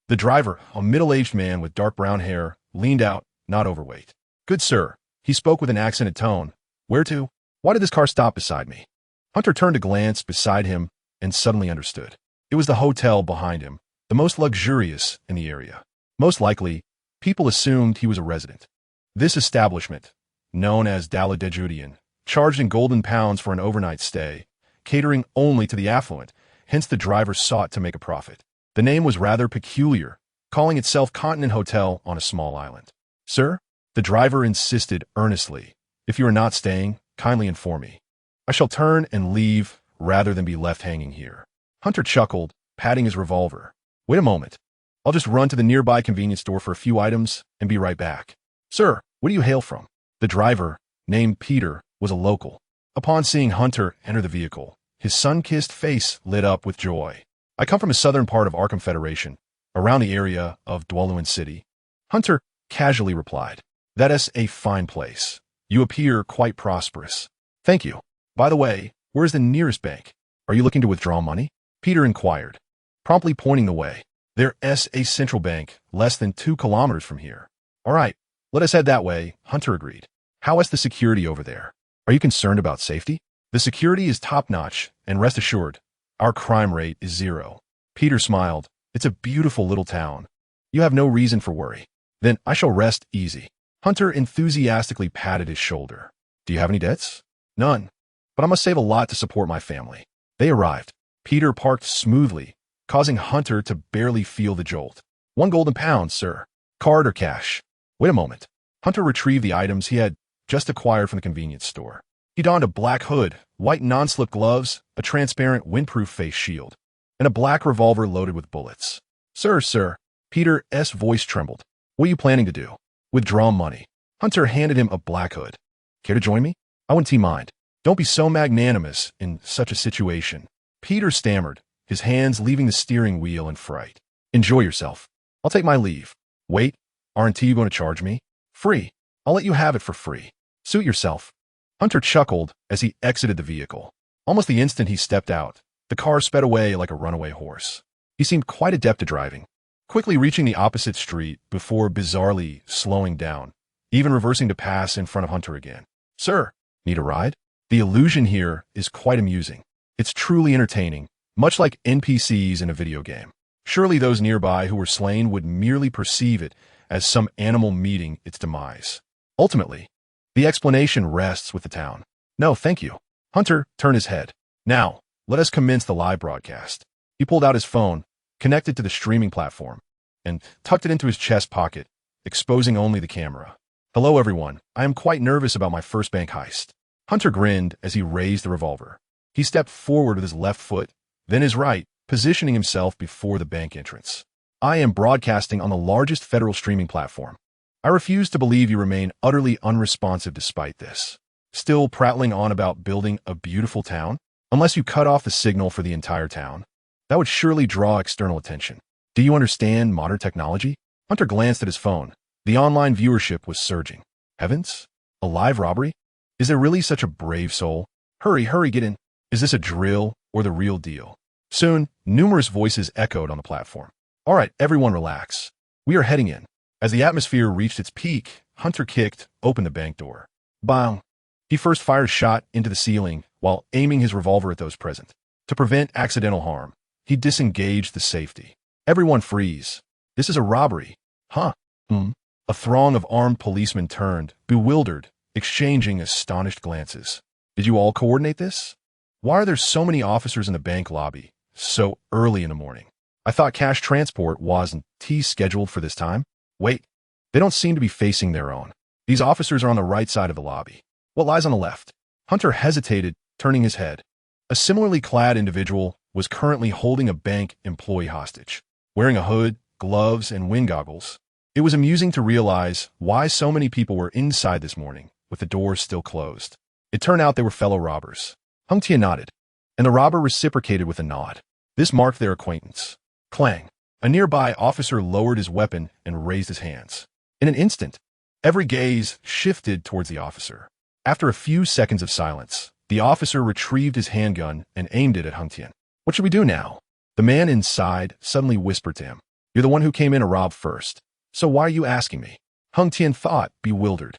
The driver, a middle-aged man with dark brown hair, leaned out, not overweight. Good sir, he spoke with an accented tone. Where to? Why did this car stop beside me? Hunter turned to glance beside him and suddenly understood. It was the hotel behind him, the most luxurious in the area. Most likely, people assumed he was a resident. This establishment, known as disobedient, charged in golden pounds for an overnight stay, catering only to the affluent, hence the driver sought to make a profit. The name was rather peculiar, calling itself Continent Hotel on a small island. Sir, the driver insisted earnestly, if you are not staying, kindly inform me. I shall turn and leave rather than be left hanging here. Hunter chuckled, patting his revolver. Wait a moment. I'll just run to the nearby convenience store for a few items and be right back. Sir, where do you hail from? The driver, named Peter, was a local. Upon seeing Hunter enter the vehicle, his sun-kissed face lit up with joy. I come from the southern part of our confederation, around the area of Dwalluan City. Hunter casually replied, That is a fine place. You appear quite prosperous. Thank you. By the way, where is the nearest bank? Are you looking to withdraw money? Peter inquired, promptly pointing the way. There is a central bank less than 2 kilometers from here. All right, let us head that way, Hunter agreed. How is the security over there? Are you concerned about safety? The security is top-notch, and rest assured, our crime rate is 0. Peter smiled. It's a beautiful little town. You have no reason for worry. Then I shall rest easy. Hunter enthusiastically patted his shoulder. Do you have any debts? None. But I must save a lot to support my family. They arrived. Peter parked smoothly, causing Hunter to barely feel the jolt. 1 golden pound, sir. Card or cash? Wait a moment. Hunter retrieved the items he had just acquired from the convenience store. He donned a black hood, white non-slip gloves, a transparent windproof face shield, and a black revolver loaded with bullets. Sir, Peter's voice trembled. What are you planning to do? Withdraw money. Hunter handed him a black hood. Care to join me? I wouldn't mind. Don't be so magnanimous in such a situation. Peter stammered, his hands leaving the steering wheel in fright. Enjoy yourself. I'll take my leave. Wait, aren't you going to charge me? Free. I'll let you have it for free. Suit yourself. Hunter chuckled as he exited the vehicle. Almost the instant he stepped out, the car sped away like a runaway horse. He seemed quite adept at driving, quickly reaching the opposite street before bizarrely slowing down, even reversing to pass in front of Hunter again. Sir, need a ride? The illusion here is quite amusing. It's truly entertaining, much like NPCs in a video game. Surely those nearby who were slain would merely perceive it as some animal meeting its demise. Ultimately, the explanation rests with the town. No, thank you. Hunter turned his head. Now, let us commence the live broadcast. He pulled out his phone, connected to the streaming platform, and tucked it into his chest pocket, exposing only the camera. Hello, everyone. I am quite nervous about my first bank heist. Hunter grinned as he raised the revolver. He stepped forward with his left foot, then his right, positioning himself before the bank entrance. I am broadcasting on the largest federal streaming platform. I refuse to believe you remain utterly unresponsive despite this. Still prattling on about building a beautiful town? Unless you cut off the signal for the entire town. That would surely draw external attention. Do you understand modern technology? Hunter glanced at his phone. The online viewership was surging. Heavens? A live robbery? Is there really such a brave soul? Hurry, get in. Is this a drill or the real deal? Soon, numerous voices echoed on the platform. All right, everyone relax. We are heading in. As the atmosphere reached its peak, Hunter kicked open the bank door. Bang! He first fired a shot into the ceiling while aiming his revolver at those present. To prevent accidental harm, he disengaged the safety. Everyone freeze. This is a robbery. Huh? A throng of armed policemen turned, bewildered, exchanging astonished glances. Did you all coordinate this? Why are there so many officers in the bank lobby so early in the morning? I thought cash transport wasn't scheduled for this time. Wait, they don't seem to be facing their own. These officers are on the right side of the lobby. What lies on the left? Hunter hesitated, turning his head. A similarly clad individual was currently holding a bank employee hostage, wearing a hood, gloves, and wind goggles. It was amusing to realize why so many people were inside this morning, with the doors still closed. It turned out they were fellow robbers. Hung Tia nodded, and the robber reciprocated with a nod. This marked their acquaintance. Clang. A nearby officer lowered his weapon and raised his hands. In an instant, every gaze shifted towards the officer. After a few seconds of silence, the officer retrieved his handgun and aimed it at Hung Tian. What should we do now? The man inside suddenly whispered to him. You're the one who came in to rob first. So why are you asking me? Hung Tian thought, bewildered.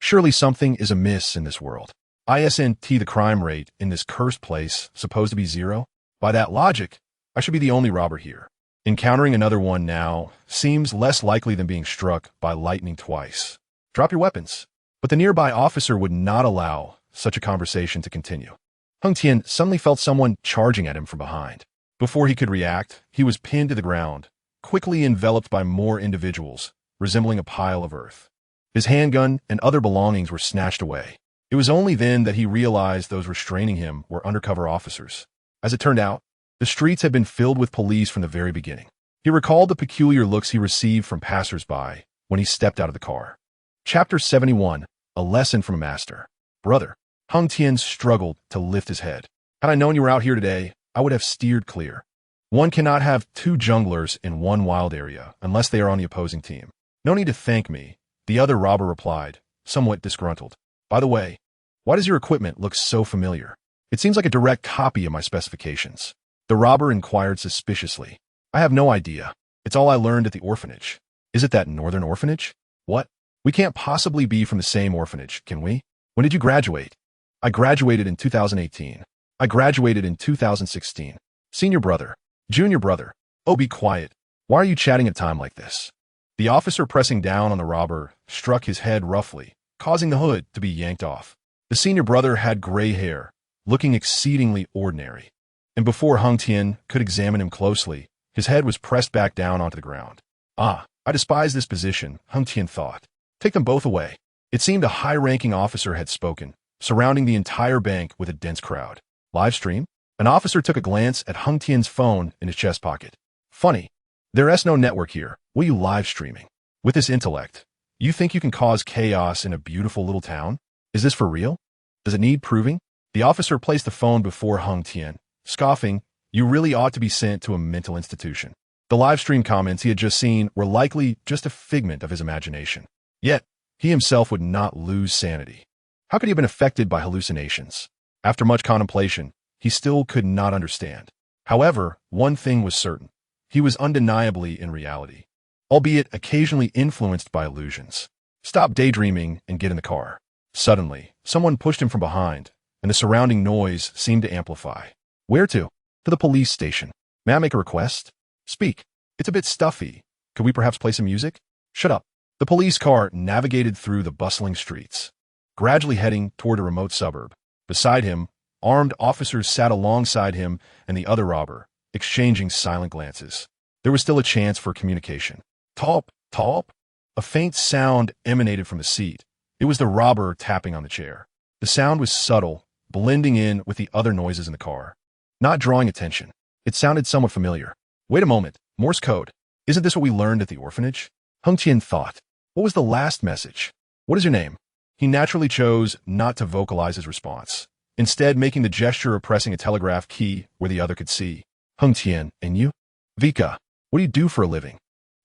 Surely something is amiss in this world. Isn't the crime rate in this cursed place supposed to be 0? By that logic, I should be the only robber here. Encountering another one now seems less likely than being struck by lightning twice. Drop your weapons. But the nearby officer would not allow such a conversation to continue. Hung Tian suddenly felt someone charging at him from behind. Before he could react, he was pinned to the ground, quickly enveloped by more individuals, resembling a pile of earth. His handgun and other belongings were snatched away. It was only then that he realized those restraining him were undercover officers. As it turned out, the streets had been filled with police from the very beginning. He recalled the peculiar looks he received from passers-by when he stepped out of the car. Chapter 71, A Lesson from a Master. Brother, Hung Tian struggled to lift his head. Had I known you were out here today, I would have steered clear. One cannot have two junglers in one wild area unless they are on the opposing team. No need to thank me, the other robber replied, somewhat disgruntled. By the way, why does your equipment look so familiar? It seems like a direct copy of my specifications. The robber inquired suspiciously. I have no idea. It's all I learned at the orphanage. Is it that northern orphanage? What? We can't possibly be from the same orphanage, can we? When did you graduate? I graduated in 2018. I graduated in 2016. Senior brother. Junior brother. Oh, be quiet. Why are you chatting at a time like this? The officer pressing down on the robber struck his head roughly, causing the hood to be yanked off. The senior brother had gray hair, looking exceedingly ordinary. And before Hung Tian could examine him closely, his head was pressed back down onto the ground. Ah, I despise this position, Hung Tian thought. Take them both away. It seemed a high-ranking officer had spoken, surrounding the entire bank with a dense crowd. Live stream? An officer took a glance at Hung Tian's phone in his chest pocket. Funny. There's no network here. What are you live streaming? With this intellect, you think you can cause chaos in a beautiful little town? Is this for real? Does it need proving? The officer placed the phone before Hung Tian, scoffing, you really ought to be sent to a mental institution. The live stream comments he had just seen were likely just a figment of his imagination. Yet, he himself would not lose sanity. How could he have been affected by hallucinations? After much contemplation, he still could not understand. However, one thing was certain. He was undeniably in reality, albeit occasionally influenced by illusions. Stop daydreaming and get in the car. Suddenly, someone pushed him from behind, and the surrounding noise seemed to amplify. Where to? To the police station. May I make a request? Speak. It's a bit stuffy. Could we perhaps play some music? Shut up. The police car navigated through the bustling streets, gradually heading toward a remote suburb. Beside him, armed officers sat alongside him and the other robber, exchanging silent glances. There was still a chance for communication. Talp, talp. A faint sound emanated from the seat. It was the robber tapping on the chair. The sound was subtle, blending in with the other noises in the car. Not drawing attention. It sounded somewhat familiar. Wait a moment. Morse code. Isn't this what we learned at the orphanage? Hung Tian thought. What was the last message? What is your name? He naturally chose not to vocalize his response, instead making the gesture of pressing a telegraph key where the other could see. Hung Tian, and you? Vika. What do you do for a living?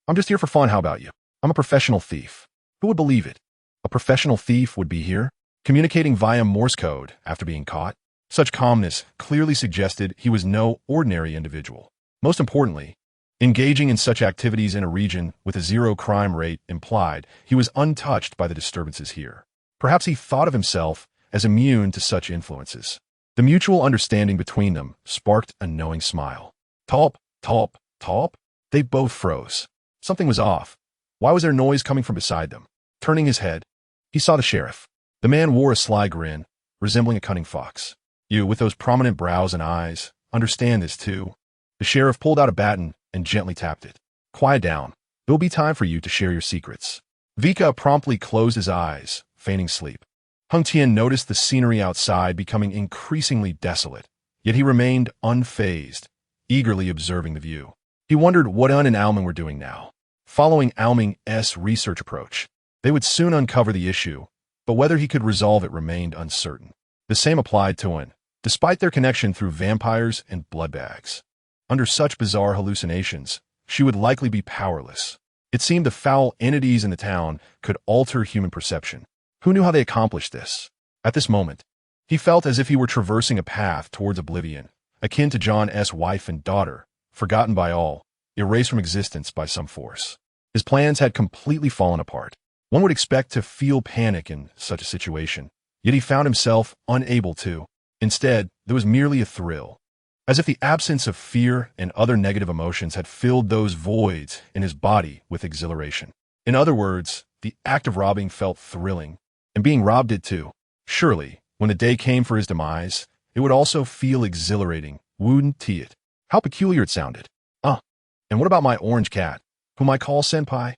I'm just here for fun, how about you? I'm a professional thief. Who would believe it? A professional thief would be here, communicating via Morse code after being caught. Such calmness clearly suggested he was no ordinary individual. Most importantly, engaging in such activities in a region with a 0 crime rate implied he was untouched by the disturbances here. Perhaps he thought of himself as immune to such influences. The mutual understanding between them sparked a knowing smile. Talp, talp, talp. They both froze. Something was off. Why was there noise coming from beside them? Turning his head, he saw the sheriff. The man wore a sly grin, resembling a cunning fox. You, with those prominent brows and eyes, understand this too. The sheriff pulled out a baton and gently tapped it. Quiet down. There'll be time for you to share your secrets. Vika promptly closed his eyes, feigning sleep. Hung Tian noticed the scenery outside becoming increasingly desolate, yet he remained unfazed, eagerly observing the view. He wondered what Un and Alming were doing now. Following Alming's research approach, they would soon uncover the issue, but whether he could resolve it remained uncertain. The same applied to Un, despite their connection through vampires and blood bags. Under such bizarre hallucinations, she would likely be powerless. It seemed the foul entities in the town could alter human perception. Who knew how they accomplished this? At this moment, he felt as if he were traversing a path towards oblivion, akin to John S. wife and daughter, forgotten by all, erased from existence by some force. His plans had completely fallen apart. One would expect to feel panic in such a situation, yet he found himself unable to. Instead, there was merely a thrill, as if the absence of fear and other negative emotions had filled those voids in his body with exhilaration. In other words, the act of robbing felt thrilling, and being robbed did too. Surely, when the day came for his demise, it would also feel exhilarating, wouldn't it? How peculiar it sounded. And what about my orange cat, whom I call Senpai?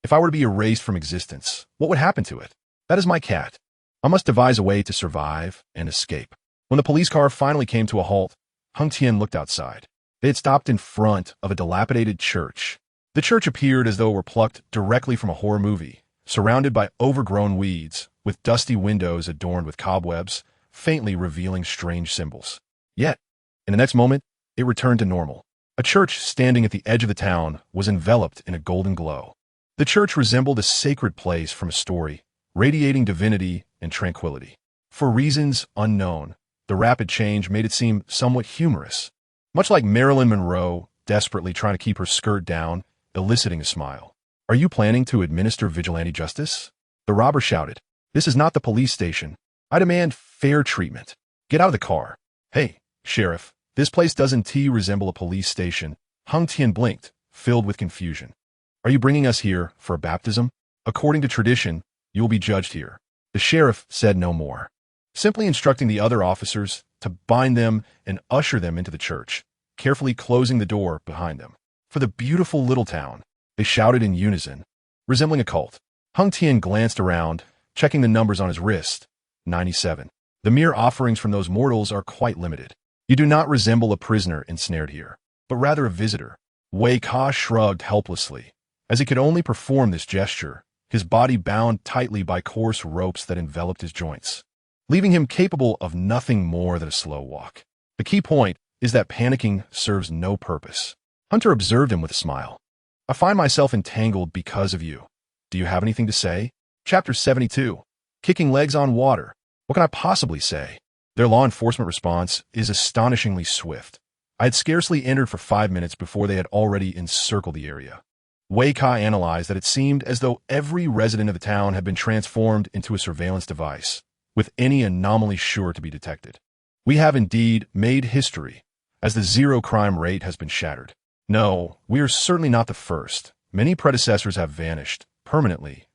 If I were to be erased from existence, what would happen to it? That is my cat. I must devise a way to survive and escape. When the police car finally came to a halt, Hung Tien looked outside. They had stopped in front of a dilapidated church. The church appeared as though it were plucked directly from a horror movie, surrounded by overgrown weeds, with dusty windows adorned with cobwebs, faintly revealing strange symbols. Yet, in the next moment, it returned to normal. A church standing at the edge of the town was enveloped in a golden glow. The church resembled a sacred place from a story, radiating divinity and tranquility. For reasons unknown, the rapid change made it seem somewhat humorous, much like Marilyn Monroe desperately trying to keep her skirt down, eliciting a smile. "Are you planning to administer vigilante justice?" The robber shouted. "This is not the police station. I demand fair treatment. Get out of the car." "Hey, Sheriff, this place doesn't resemble a police station." Hung Tien blinked, filled with confusion. "Are you bringing us here for a baptism? According to tradition, you will be judged here." The sheriff said no more, simply instructing the other officers to bind them and usher them into the church, carefully closing the door behind them. "For the beautiful little town," they shouted in unison, resembling a cult. Hung Tien glanced around, checking the numbers on his wrist. 97. The mere offerings from those mortals are quite limited. You do not resemble a prisoner ensnared here, but rather a visitor. Wei Ka shrugged helplessly. As he could only perform this gesture, his body bound tightly by coarse ropes that enveloped his joints, leaving him capable of nothing more than a slow walk. The key point is that panicking serves no purpose. Hunter observed him with a smile. "I find myself entangled because of you. Do you have anything to say?" Chapter 72. Kicking legs on water. What can I possibly say? Their law enforcement response is astonishingly swift. I had scarcely entered for 5 minutes before they had already encircled the area. Wei Ka analyzed that it seemed as though every resident of the town had been transformed into a surveillance device, with any anomaly sure to be detected. We have indeed made history, as the zero-crime rate has been shattered. No, we are certainly not the first. Many predecessors have vanished, permanently,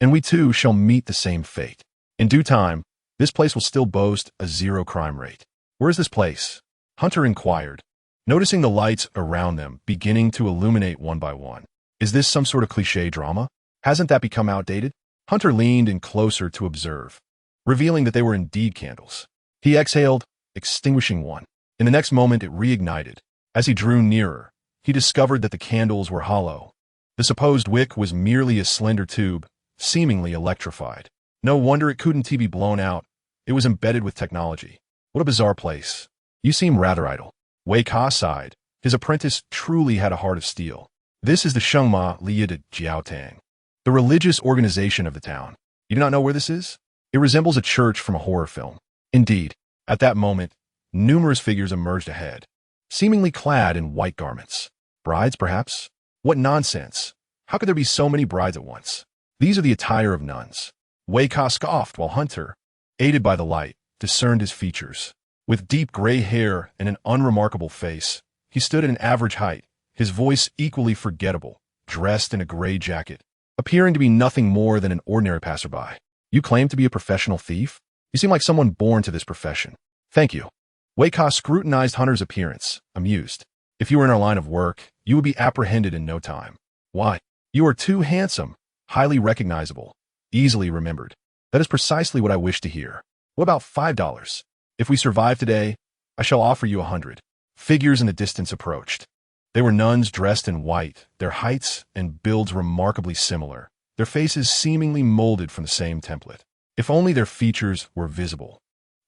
and we too shall meet the same fate. In due time, this place will still boast a zero-crime rate. "Where is this place?" Hunter inquired, noticing the lights around them beginning to illuminate one by one. "Is this some sort of cliché drama? Hasn't that become outdated?" Hunter leaned in closer to observe, revealing that they were indeed candles. He exhaled, extinguishing one. In the next moment it reignited. As he drew nearer, he discovered that the candles were hollow. The supposed wick was merely a slender tube, seemingly electrified. No wonder it couldn't be blown out. It was embedded with technology. What a bizarre place. "You seem rather idle." Wei Ka sighed. His apprentice truly had a heart of steel. "This is the Shengma Liya de Jiaotang, the religious organization of the town. You do not know where this is? It resembles a church from a horror film." Indeed, at that moment, numerous figures emerged ahead, seemingly clad in white garments. Brides, perhaps? What nonsense. How could there be so many brides at once? These are the attire of nuns. Wei Ka scoffed while Hunter, aided by the light, discerned his features. With deep gray hair and an unremarkable face, he stood at an average height, his voice equally forgettable, dressed in a gray jacket, appearing to be nothing more than an ordinary passerby. "You claim to be a professional thief? You seem like someone born to this profession." "Thank you." Wei Ka scrutinized Hunter's appearance, amused. "If you were in our line of work, you would be apprehended in no time." "Why? You are too handsome, highly recognizable, easily remembered." "That is precisely what I wish to hear." "What about $5? If we survive today, I shall offer you 100. Figures in the distance approached. They were nuns dressed in white, their heights and builds remarkably similar, their faces seemingly molded from the same template. If only their features were visible.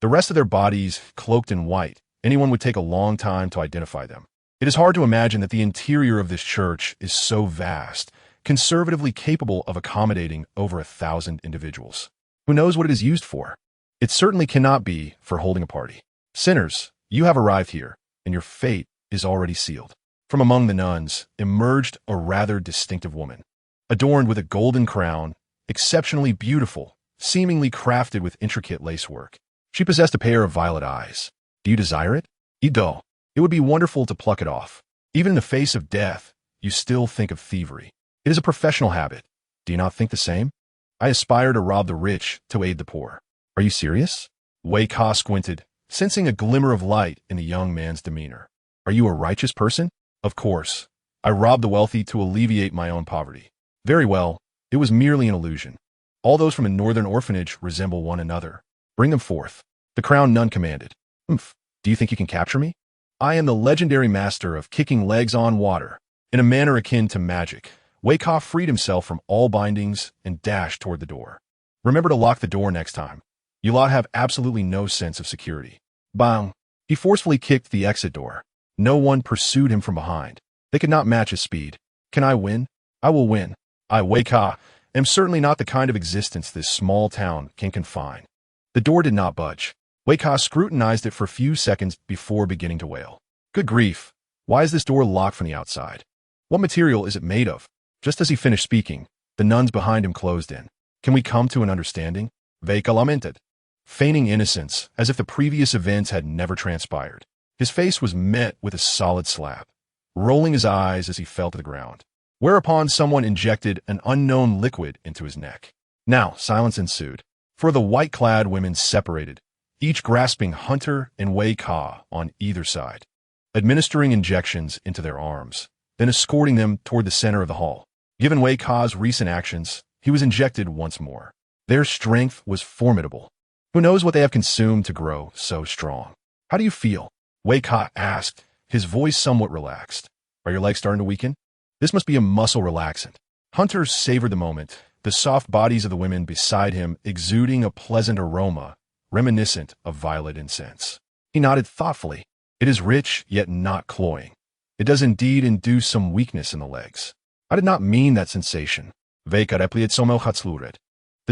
The rest of their bodies cloaked in white, anyone would take a long time to identify them. It is hard to imagine that the interior of this church is so vast, conservatively capable of accommodating over 1,000 individuals. Who knows what it is used for? It certainly cannot be for holding a party. Sinners, you have arrived here, and your fate is already sealed. From among the nuns emerged a rather distinctive woman, adorned with a golden crown, exceptionally beautiful, seemingly crafted with intricate lacework. She possessed a pair of violet eyes. Do you desire it? Ido. It would be wonderful to pluck it off. Even in the face of death, you still think of thievery. It is a professional habit. Do you not think the same? I aspire to rob the rich to aid the poor. Are you serious? Wei Ka squinted, sensing a glimmer of light in the young man's demeanor. Are you a righteous person? Of course. I rob the wealthy to alleviate my own poverty. Very well. It was merely an illusion. All those from a northern orphanage resemble one another. Bring them forth. The crowned nun commanded. Humph. Do you think you can capture me? I am the legendary master of kicking legs on water. In a manner akin to magic, Wei Ka freed himself from all bindings and dashed toward the door. Remember to lock the door next time. You lot have absolutely no sense of security. Bang! He forcefully kicked the exit door. No one pursued him from behind. They could not match his speed. Can I win? I will win. I, Wei Ka, am certainly not the kind of existence this small town can confine. The door did not budge. Wei Ka scrutinized it for a few seconds before beginning to wail. Good grief! Why is this door locked from the outside? What material is it made of? Just as he finished speaking, the nuns behind him closed in. Can we come to an understanding? Wei Ka lamented, feigning innocence as if the previous events had never transpired. His face was met with a solid slap, rolling his eyes as he fell to the ground, whereupon someone injected an unknown liquid into his neck. Now silence ensued, for the white-clad women separated, each grasping Hunter and Wei Ka on either side, administering injections into their arms, then escorting them toward the center of the hall. Given Wei Ka's recent actions, he was injected once more. Their strength was formidable. Who knows what they have consumed to grow so strong? How do you feel? Wei Ka asked, his voice somewhat relaxed. Are your legs starting to weaken? This must be a muscle relaxant. Hunter savored the moment, the soft bodies of the women beside him exuding a pleasant aroma, reminiscent of violet incense. He nodded thoughtfully. It is rich, yet not cloying. It does indeed induce some weakness in the legs. I did not mean that sensation. The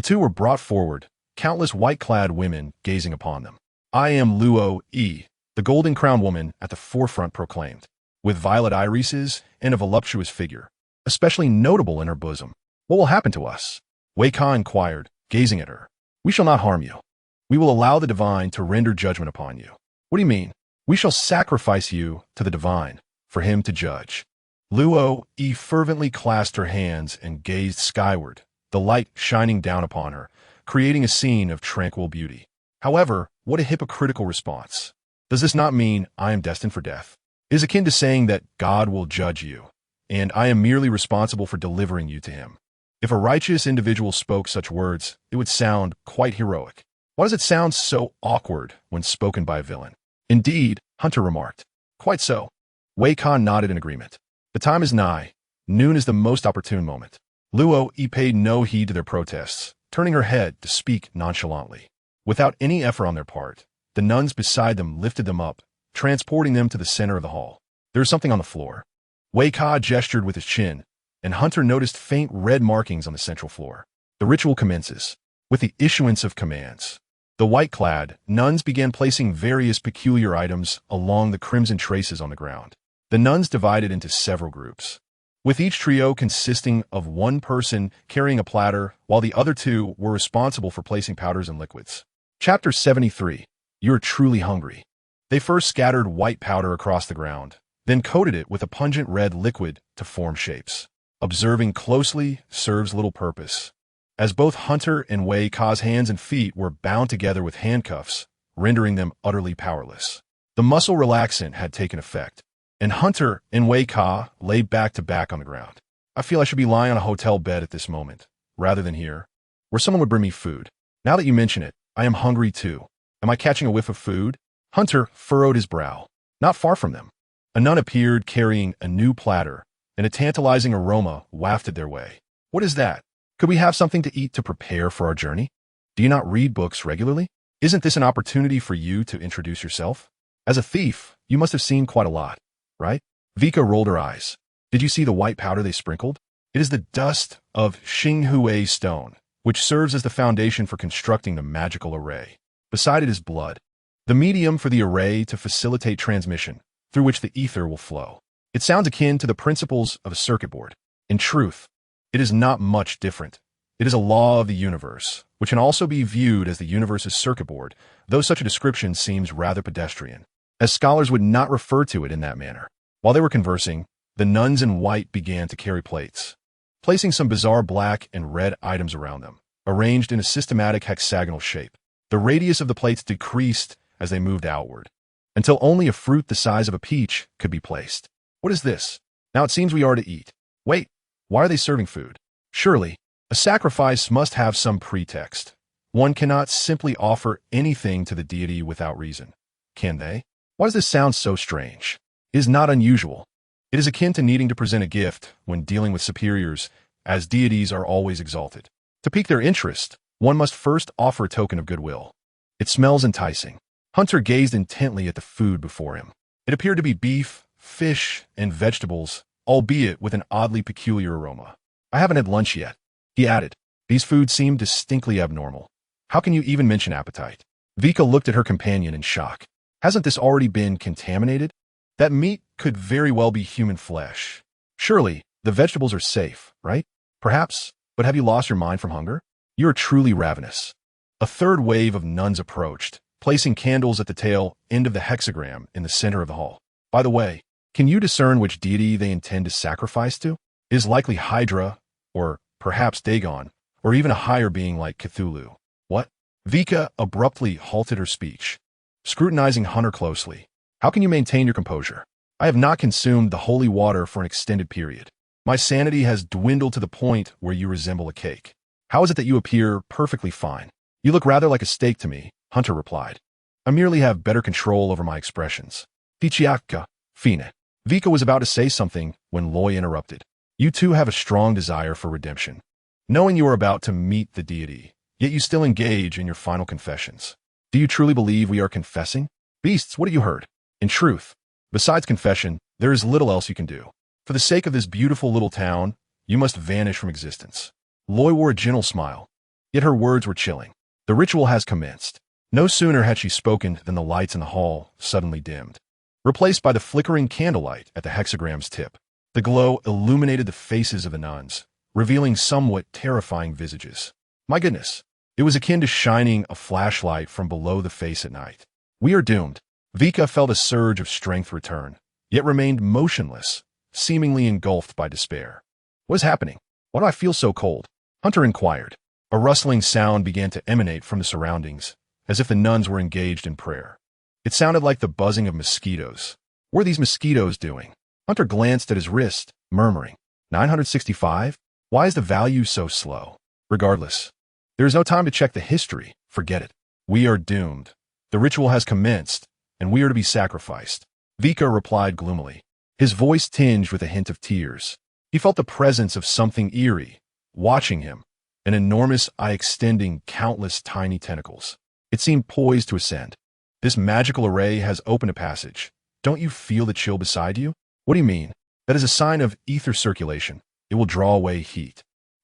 two were brought forward, countless white-clad women gazing upon them. I am Luo Yi, the golden-crowned woman at the forefront proclaimed, with violet irises and a voluptuous figure, especially notable in her bosom. What will happen to us? Wei Ka inquired, gazing at her. We shall not harm you. We will allow the divine to render judgment upon you. What do you mean? We shall sacrifice you to the divine, for him to judge. Luo Yi fervently clasped her hands and gazed skyward, the light shining down upon her, creating a scene of tranquil beauty. However, what a hypocritical response. Does this not mean I am destined for death? It is akin to saying that God will judge you, and I am merely responsible for delivering you to him. If a righteous individual spoke such words, it would sound quite heroic. Why does it sound so awkward when spoken by a villain? Indeed, Hunter remarked. Quite so. Wei Ka nodded in agreement. The time is nigh. Noon is the most opportune moment. Luo Yi paid no heed to their protests, turning her head to speak nonchalantly. Without any effort on their part, the nuns beside them lifted them up, transporting them to the center of the hall. There is something on the floor. Wei Ka gestured with his chin, and Hunter noticed faint red markings on the central floor. The ritual commences with the issuance of commands. The white-clad nuns began placing various peculiar items along the crimson traces on the ground. The nuns divided into several groups, with each trio consisting of one person carrying a platter, while the other two were responsible for placing powders and liquids. Chapter 73. You're truly hungry. They first scattered white powder across the ground, then coated it with a pungent red liquid to form shapes. Observing closely serves little purpose, as both Hunter and Wei Ka's hands and feet were bound together with handcuffs, rendering them utterly powerless. The muscle relaxant had taken effect, and Hunter and Wei Ka lay back to back on the ground. I feel I should be lying on a hotel bed at this moment, rather than here, where someone would bring me food. Now that you mention it, I am hungry too. Am I catching a whiff of food? Hunter furrowed his brow. Not far from them, a nun appeared carrying a new platter, and a tantalizing aroma wafted their way. What is that? Could we have something to eat to prepare for our journey? Do you not read books regularly? Isn't this an opportunity for you to introduce yourself? As a thief, you must have seen quite a lot, right? Vika rolled her eyes. Did you see the white powder they sprinkled? It is the dust of Xinghui stone, which serves as the foundation for constructing the magical array. Beside it is blood, the medium for the array to facilitate transmission, through which the ether will flow. It sounds akin to the principles of a circuit board. In truth, it is not much different. It is a law of the universe, which can also be viewed as the universe's circuit board, though such a description seems rather pedestrian, as scholars would not refer to it in that manner. While they were conversing, the nuns in white began to carry plates, placing some bizarre black and red items around them, arranged in a systematic hexagonal shape. The radius of the plates decreased as they moved outward, until only a fruit the size of a peach could be placed. What is this? Now it seems we are to eat. Wait, why are they serving food? Surely, a sacrifice must have some pretext. One cannot simply offer anything to the deity without reason. Can they? Why does this sound so strange? It is not unusual. It is akin to needing to present a gift when dealing with superiors, as deities are always exalted. To pique their interest, one must first offer a token of goodwill. It smells enticing. Hunter gazed intently at the food before him. It appeared to be beef, fish, and vegetables, albeit with an oddly peculiar aroma. I haven't had lunch yet, he added. These foods seem distinctly abnormal. How can you even mention appetite? Vika looked at her companion in shock. Hasn't this already been contaminated? That meat could very well be human flesh. Surely, the vegetables are safe, right? Perhaps, but have you lost your mind from hunger? You are truly ravenous. A third wave of nuns approached, placing candles at the tail end of the hexagram in the center of the hall. By the way, can you discern which deity they intend to sacrifice to? It is likely Hydra, or perhaps Dagon, or even a higher being like Cthulhu. What? Vika abruptly halted her speech, scrutinizing Hunter closely. How can you maintain your composure? I have not consumed the holy water for an extended period. My sanity has dwindled to the point where you resemble a cake. How is it that you appear perfectly fine? You look rather like a steak to me, Hunter replied. I merely have better control over my expressions. Tichiaka, fine. Vika was about to say something when Loy interrupted. You too have a strong desire for redemption. Knowing you are about to meet the deity, yet you still engage in your final confessions. Do you truly believe we are confessing? Beasts, what have you heard? In truth, besides confession, there is little else you can do. For the sake of this beautiful little town, you must vanish from existence. Loy wore a gentle smile, yet her words were chilling. The ritual has commenced. No sooner had she spoken than the lights in the hall suddenly dimmed, replaced by the flickering candlelight at the hexagram's tip. The glow illuminated the faces of the nuns, revealing somewhat terrifying visages. My goodness, it was akin to shining a flashlight from below the face at night. We are doomed. Vika felt a surge of strength return, yet remained motionless, seemingly engulfed by despair. What is happening? Why do I feel so cold? Hunter inquired. A rustling sound began to emanate from the surroundings, as if the nuns were engaged in prayer. It sounded like the buzzing of mosquitoes. What are these mosquitoes doing? Hunter glanced at his wrist, murmuring, 965? Why is the value so slow? Regardless, there is no time to check the history. Forget it. We are doomed. The ritual has commenced, and we are to be sacrificed. Vika replied gloomily, his voice tinged with a hint of tears. He felt the presence of something eerie, watching him, an enormous eye extending countless tiny tentacles. It seemed poised to ascend. This magical array has opened a passage. Don't you feel the chill beside you? What do you mean? That is a sign of ether circulation. It will draw away heat.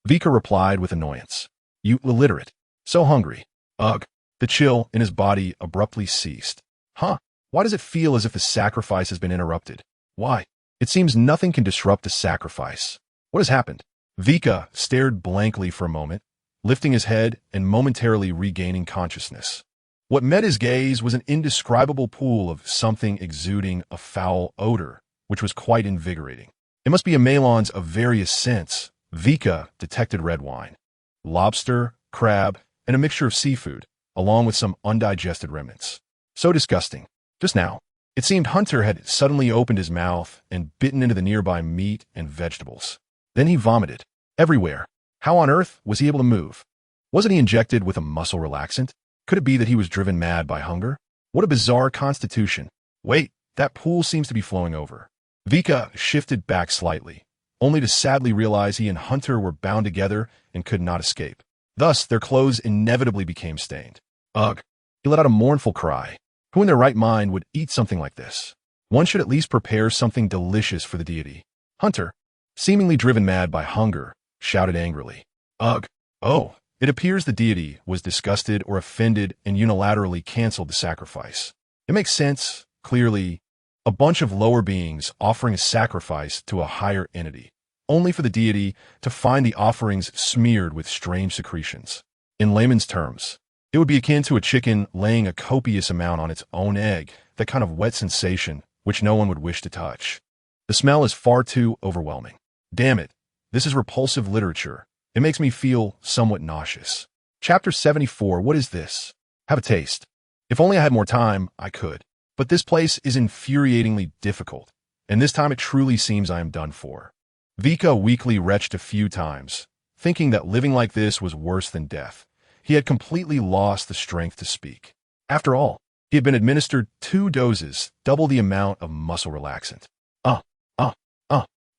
Vika replied with annoyance. You illiterate. So hungry. Ugh. The chill in his body abruptly ceased. Huh? Why does it feel as if the sacrifice has been interrupted? Why? It seems nothing can disrupt a sacrifice. What has happened? Vika stared blankly for a moment, lifting his head and momentarily regaining consciousness. What met his gaze was an indescribable pool of something exuding a foul odor, which was quite invigorating. It must be a melons of various scents. Vika detected red wine, lobster, crab, and a mixture of seafood, along with some undigested remnants. So disgusting. Just now, it seemed Hunter had suddenly opened his mouth and bitten into the nearby meat and vegetables. Then he vomited. Everywhere. How on earth was he able to move? Wasn't he injected with a muscle relaxant? Could it be that he was driven mad by hunger? What a bizarre constitution. Wait, that pool seems to be flowing over. Vika shifted back slightly, only to sadly realize he and Hunter were bound together and could not escape. Thus, their clothes inevitably became stained. Ugh. He let out a mournful cry. Who in their right mind would eat something like this? One should at least prepare something delicious for the deity. Hunter, seemingly driven mad by hunger, shouted angrily. Ugh! Oh! It appears the deity was disgusted or offended and unilaterally canceled the sacrifice. It makes sense, clearly. A bunch of lower beings offering a sacrifice to a higher entity, only for the deity to find the offerings smeared with strange secretions. In layman's terms, it would be akin to a chicken laying a copious amount on its own egg, that kind of wet sensation which no one would wish to touch. The smell is far too overwhelming. Damn it, this is repulsive literature. It makes me feel somewhat nauseous. Chapter 74, what is this? Have a taste. If only I had more time, I could. But this place is infuriatingly difficult, and this time it truly seems I am done for. Vika weakly retched a few times, thinking that living like this was worse than death. He had completely lost the strength to speak. After all, he had been administered 2 doses, double the amount of muscle relaxant.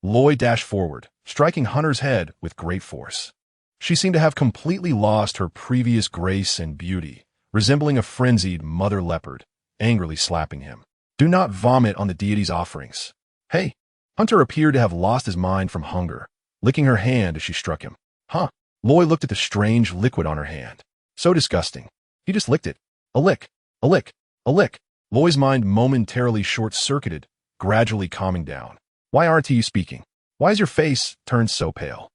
Loy dashed forward, striking Hunter's head with great force. She seemed to have completely lost her previous grace and beauty, resembling a frenzied mother leopard, angrily slapping him. Do not vomit on the deity's offerings. Hey! Hunter appeared to have lost his mind from hunger, licking her hand as she struck him. Huh? Loy looked at the strange liquid on her hand. So disgusting. He just licked it. A lick. A lick. A lick. Loy's mind momentarily short-circuited, gradually calming down. Why aren't you speaking? Why is your face turned so pale?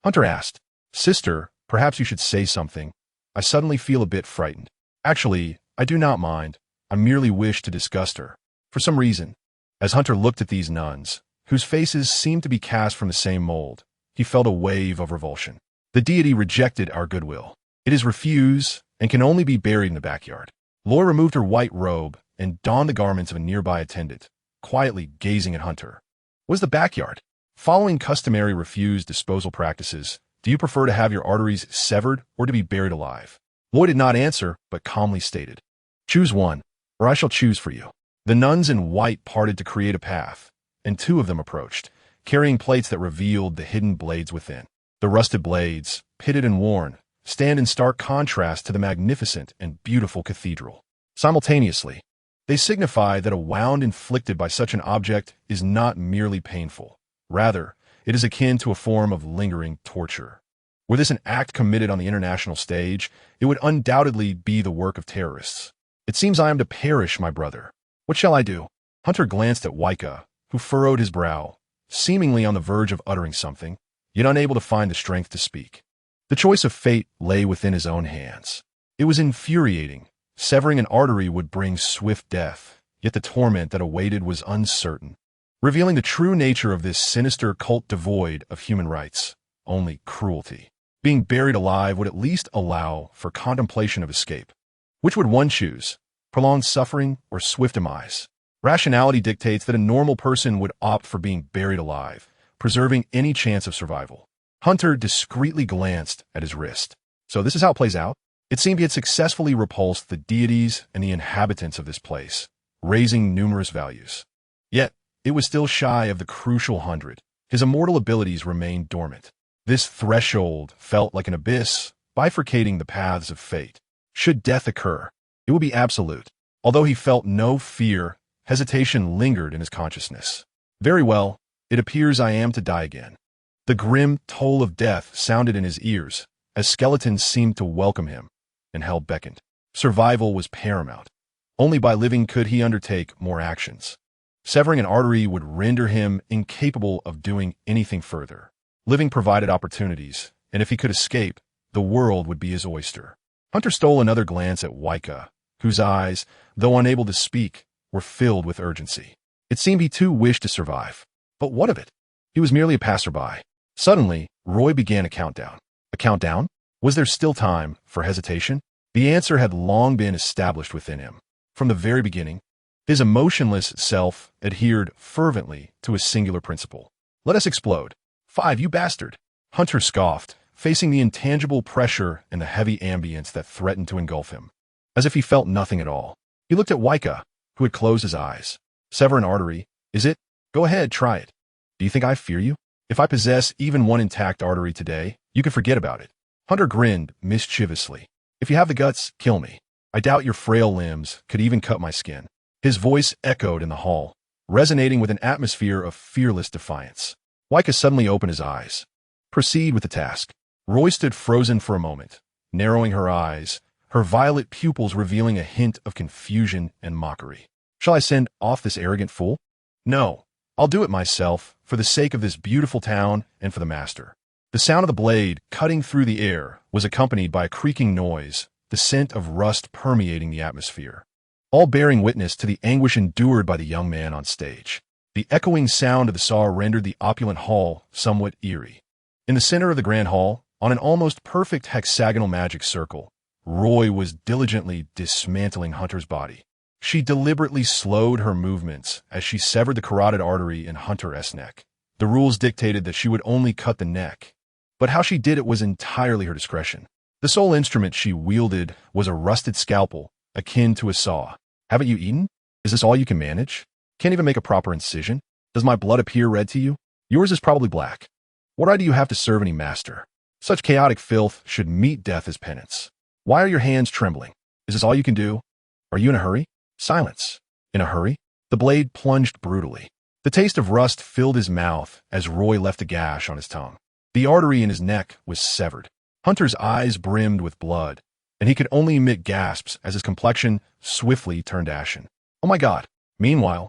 Hunter asked. Sister, perhaps you should say something. I suddenly feel a bit frightened. Actually, I do not mind. I merely wish to disgust her. For some reason. As Hunter looked at these nuns, whose faces seemed to be cast from the same mold, he felt a wave of revulsion. The deity rejected our goodwill. It is refused and can only be buried in the backyard. Loy removed her white robe and donned the garments of a nearby attendant, quietly gazing at Hunter. Was the backyard? Following customary refused disposal practices, do you prefer to have your arteries severed or to be buried alive? Loy did not answer, but calmly stated, Choose one, or I shall choose for you. The nuns in white parted to create a path, and 2 of them approached, carrying plates that revealed the hidden blades within. The rusted blades, pitted and worn, stand in stark contrast to the magnificent and beautiful cathedral. Simultaneously, they signify that a wound inflicted by such an object is not merely painful. Rather, it is akin to a form of lingering torture. Were this an act committed on the international stage, it would undoubtedly be the work of terrorists. It seems I am to perish, my brother. What shall I do? Hunter glanced at Waika, who furrowed his brow, seemingly on the verge of uttering something, yet unable to find the strength to speak. The choice of fate lay within his own hands. It was infuriating. Severing an artery would bring swift death, yet the torment that awaited was uncertain, revealing the true nature of this sinister cult devoid of human rights, only cruelty. Being buried alive would at least allow for contemplation of escape. Which would one choose? Prolonged suffering or swift demise? Rationality dictates that a normal person would opt for being buried alive, preserving any chance of survival. Hunter discreetly glanced at his wrist. So this is how it plays out? It seemed he had successfully repulsed the deities and the inhabitants of this place, raising numerous values. Yet, it was still shy of the crucial 100. His immortal abilities remained dormant. This threshold felt like an abyss, bifurcating the paths of fate. Should death occur, it would be absolute. Although he felt no fear, hesitation lingered in his consciousness. Very well, it appears I am to die again. The grim toll of death sounded in his ears, as skeletons seemed to welcome him, and hell beckoned. Survival was paramount. Only by living could he undertake more actions. Severing an artery would render him incapable of doing anything further. Living provided opportunities, and if he could escape, the world would be his oyster. Hunter stole another glance at Waika, whose eyes, though unable to speak, were filled with urgency. It seemed he too wished to survive. But what of it? He was merely a passerby. Suddenly, Roy began a countdown. A countdown? Was there still time for hesitation? The answer had long been established within him. From the very beginning, his emotionless self adhered fervently to a singular principle. Let us explode. 5, you bastard! Hunter scoffed, facing the intangible pressure and the heavy ambience that threatened to engulf him. As if he felt nothing at all. He looked at Waika, who had closed his eyes. Sever an artery, is it? Go ahead, try it. Do you think I fear you? If I possess even one intact artery today, you can forget about it. Hunter grinned mischievously. If you have the guts, kill me. I doubt your frail limbs could even cut my skin. His voice echoed in the hall, resonating with an atmosphere of fearless defiance. Waika suddenly opened his eyes. Proceed with the task. Roy stood frozen for a moment, narrowing her eyes, her violet pupils revealing a hint of confusion and mockery. Shall I send off this arrogant fool? No, I'll do it myself, for the sake of this beautiful town and for the master. The sound of the blade cutting through the air was accompanied by a creaking noise, the scent of rust permeating the atmosphere, all bearing witness to the anguish endured by the young man on stage. The echoing sound of the saw rendered the opulent hall somewhat eerie. In the center of the grand hall, on an almost perfect hexagonal magic circle, Roy was diligently dismantling Hunter's body. She deliberately slowed her movements as she severed the carotid artery in Hunter's neck. The rules dictated that she would only cut the neck, but how she did it was entirely her discretion. The sole instrument she wielded was a rusted scalpel, akin to a saw. Haven't you eaten? Is this all you can manage? Can't even make a proper incision? Does my blood appear red to you? Yours is probably black. What right do you have to serve any master? Such chaotic filth should meet death as penance. Why are your hands trembling? Is this all you can do? Are you in a hurry? Silence. In a hurry? The blade plunged brutally. The taste of rust filled his mouth as Roy left a gash on his tongue. The artery in his neck was severed. Hunter's eyes brimmed with blood, and he could only emit gasps as his complexion swiftly turned ashen. Oh my God! Meanwhile,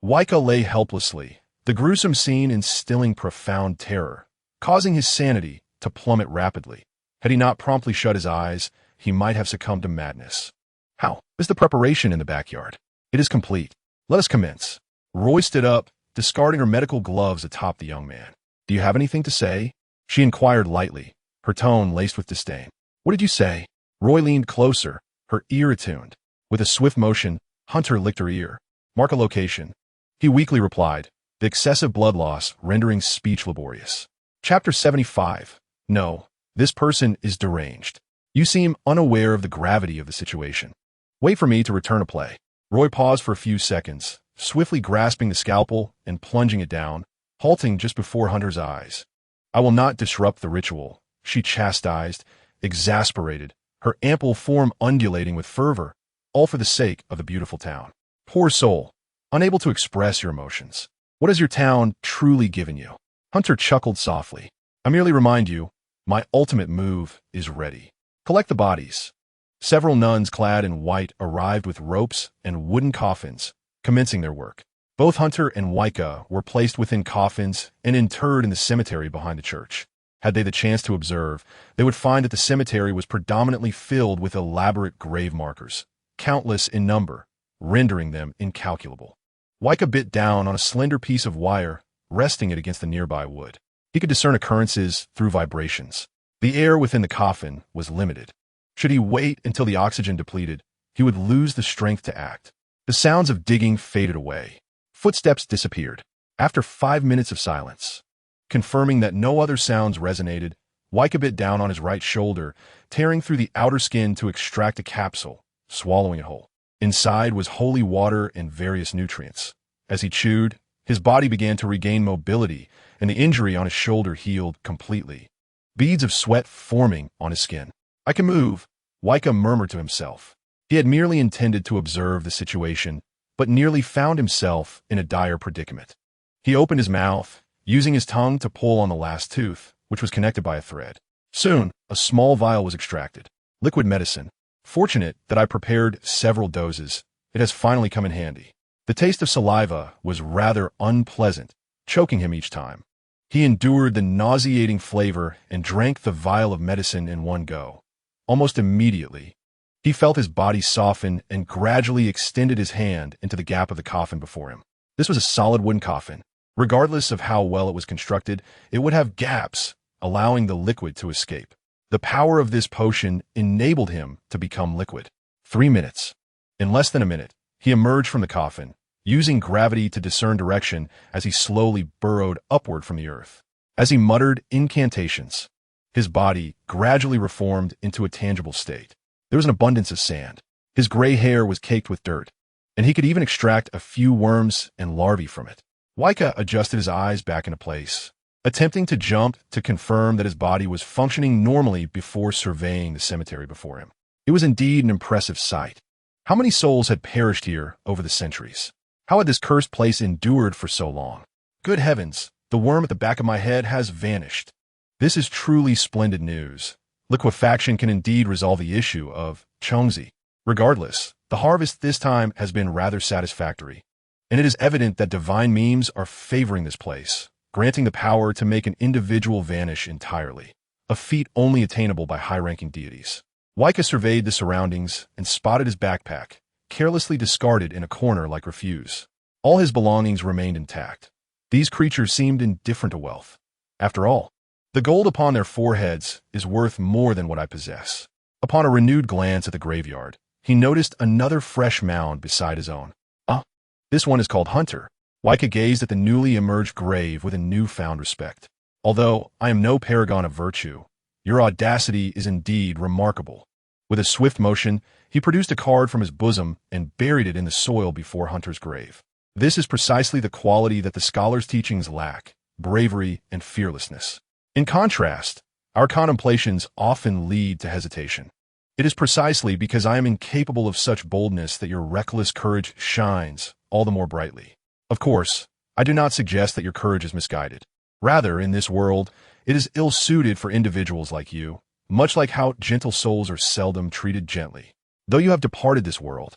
Waika lay helplessly, the gruesome scene instilling profound terror, causing his sanity to plummet rapidly. Had he not promptly shut his eyes, he might have succumbed to madness. How is the preparation in the backyard? It is complete. Let us commence. Roy stood up, discarding her medical gloves atop the young man. Do you have anything to say? She inquired lightly, her tone laced with disdain. What did you say? Roy leaned closer, her ear attuned. With a swift motion, Hunter licked her ear. Mark a location. He weakly replied, the excessive blood loss rendering speech laborious. Chapter 75. No, this person is deranged. You seem unaware of the gravity of the situation. Wait for me to return to play. Roy paused for a few seconds, swiftly grasping the scalpel and plunging it down, halting just before Hunter's eyes. I will not disrupt the ritual, she chastised, exasperated, her ample form undulating with fervor, all for the sake of the beautiful town. Poor soul, unable to express your emotions. What has your town truly given you? Hunter chuckled softly. I merely remind you, my ultimate move is ready. Collect the bodies. Several nuns clad in white arrived with ropes and wooden coffins, commencing their work. Both Hunter and Waika were placed within coffins and interred in the cemetery behind the church. Had they the chance to observe, they would find that the cemetery was predominantly filled with elaborate grave markers, countless in number, rendering them incalculable. Waika bit down on a slender piece of wire, resting it against the nearby wood. He could discern occurrences through vibrations. The air within the coffin was limited. Should he wait until the oxygen depleted, he would lose the strength to act. The sounds of digging faded away. Footsteps disappeared. After 5 minutes of silence, confirming that no other sounds resonated, Waika bit down on his right shoulder, tearing through the outer skin to extract a capsule, swallowing it whole. Inside was holy water and various nutrients. As he chewed, his body began to regain mobility, and the injury on his shoulder healed completely. Beads of sweat forming on his skin. I can move, Waika murmured to himself. He had merely intended to observe the situation, but nearly found himself in a dire predicament. He opened his mouth, using his tongue to pull on the last tooth, which was connected by a thread. Soon, a small vial was extracted. Liquid medicine. Fortunate that I prepared several doses. It has finally come in handy. The taste of saliva was rather unpleasant, choking him each time. He endured the nauseating flavor and drank the vial of medicine in one go. Almost immediately, he felt his body soften and gradually extended his hand into the gap of the coffin before him. This was a solid wooden coffin. Regardless of how well it was constructed, it would have gaps, allowing the liquid to escape. The power of this potion enabled him to become liquid. 3 minutes. In less than a minute, he emerged from the coffin, using gravity to discern direction as he slowly burrowed upward from the earth. As he muttered incantations, his body gradually reformed into a tangible state. There was an abundance of sand. His gray hair was caked with dirt, and he could even extract a few worms and larvae from it. Waika adjusted his eyes back into place, attempting to jump to confirm that his body was functioning normally before surveying the cemetery before him. It was indeed an impressive sight. How many souls had perished here over the centuries? How had this cursed place endured for so long? Good heavens, the worm at the back of my head has vanished. This is truly splendid news. Liquefaction can indeed resolve the issue of Chongzi. Regardless, the harvest this time has been rather satisfactory, and it is evident that divine memes are favoring this place, granting the power to make an individual vanish entirely, a feat only attainable by high-ranking deities. Waika surveyed the surroundings and spotted his backpack, carelessly discarded in a corner like refuse. All his belongings remained intact. These creatures seemed indifferent to wealth. After all, the gold upon their foreheads is worth more than what I possess. Upon a renewed glance at the graveyard, he noticed another fresh mound beside his own. This one is called Hunter. Waika gazed at the newly emerged grave with a newfound respect. Although I am no paragon of virtue, your audacity is indeed remarkable. With a swift motion, he produced a card from his bosom and buried it in the soil before Hunter's grave. This is precisely the quality that the scholar's teachings lack: bravery and fearlessness. In contrast, our contemplations often lead to hesitation. It is precisely because I am incapable of such boldness that your reckless courage shines all the more brightly. Of course, I do not suggest that your courage is misguided. Rather, in this world, it is ill-suited for individuals like you, much like how gentle souls are seldom treated gently. Though you have departed this world,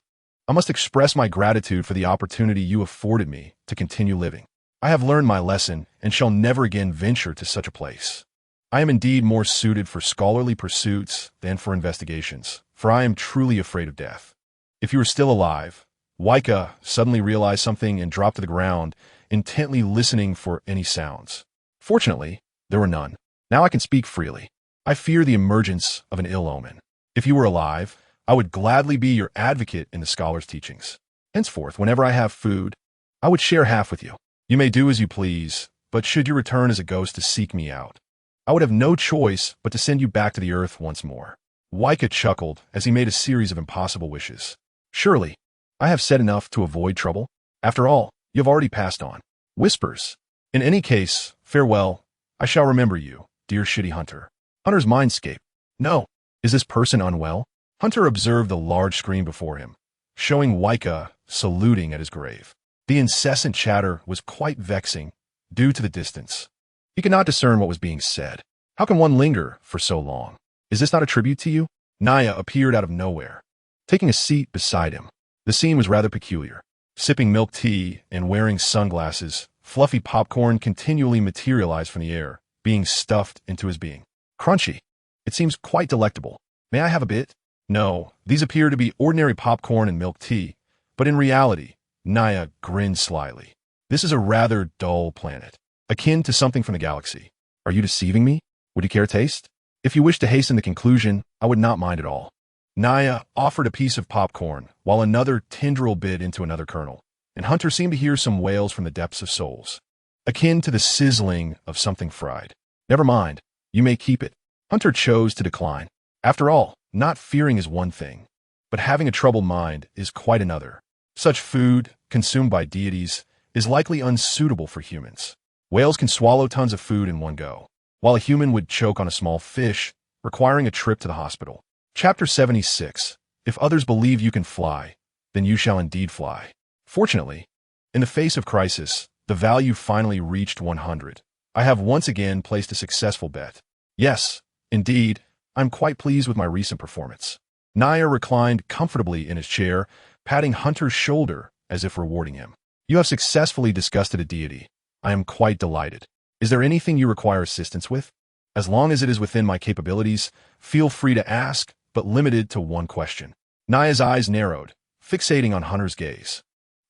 I must express my gratitude for the opportunity you afforded me to continue living. I have learned my lesson and shall never again venture to such a place. I am indeed more suited for scholarly pursuits than for investigations, for I am truly afraid of death. If you are still alive, Waika suddenly realized something and dropped to the ground, intently listening for any sounds. Fortunately, there were none. Now I can speak freely. I fear the emergence of an ill omen. If you were alive, I would gladly be your advocate in the scholar's teachings. Henceforth, whenever I have food, I would share half with you. You may do as you please, but should you return as a ghost to seek me out, I would have no choice but to send you back to the earth once more. Waika chuckled as he made a series of impossible wishes. Surely, I have said enough to avoid trouble. After all, you have already passed on. Whispers. In any case, farewell. I shall remember you, dear shitty Hunter. Hunter's mindscape. No. Is this person unwell? Hunter observed the large screen before him, showing Waika saluting at his grave. The incessant chatter was quite vexing, due to the distance. He could not discern what was being said. How can one linger for so long? Is this not a tribute to you? Naya appeared out of nowhere, taking a seat beside him. The scene was rather peculiar. Sipping milk tea and wearing sunglasses, fluffy popcorn continually materialized from the air, being stuffed into his being. Crunchy. It seems quite delectable. May I have a bit? No, these appear to be ordinary popcorn and milk tea, but in reality, Naya grinned slyly. This is a rather dull planet, akin to something from the galaxy. Are you deceiving me? Would you care a taste? If you wish to hasten the conclusion, I would not mind at all. Naya offered a piece of popcorn, while another tendril bit into another kernel, and Hunter seemed to hear some wails from the depths of souls, akin to the sizzling of something fried. Never mind, you may keep it. Hunter chose to decline. After all, not fearing is one thing, but having a troubled mind is quite another. Such food, consumed by deities, is likely unsuitable for humans. Whales can swallow tons of food in one go, while a human would choke on a small fish, requiring a trip to the hospital. Chapter 76. If others believe you can fly, then you shall indeed fly. Fortunately, in the face of crisis, the value finally reached 100. I have once again placed a successful bet. Yes, indeed, I'm quite pleased with my recent performance. Naya reclined comfortably in his chair, patting Hunter's shoulder as if rewarding him. You have successfully disgusted a deity. I am quite delighted. Is there anything you require assistance with? As long as it is within my capabilities, feel free to ask, but limited to one question. Naya's eyes narrowed, fixating on Hunter's gaze.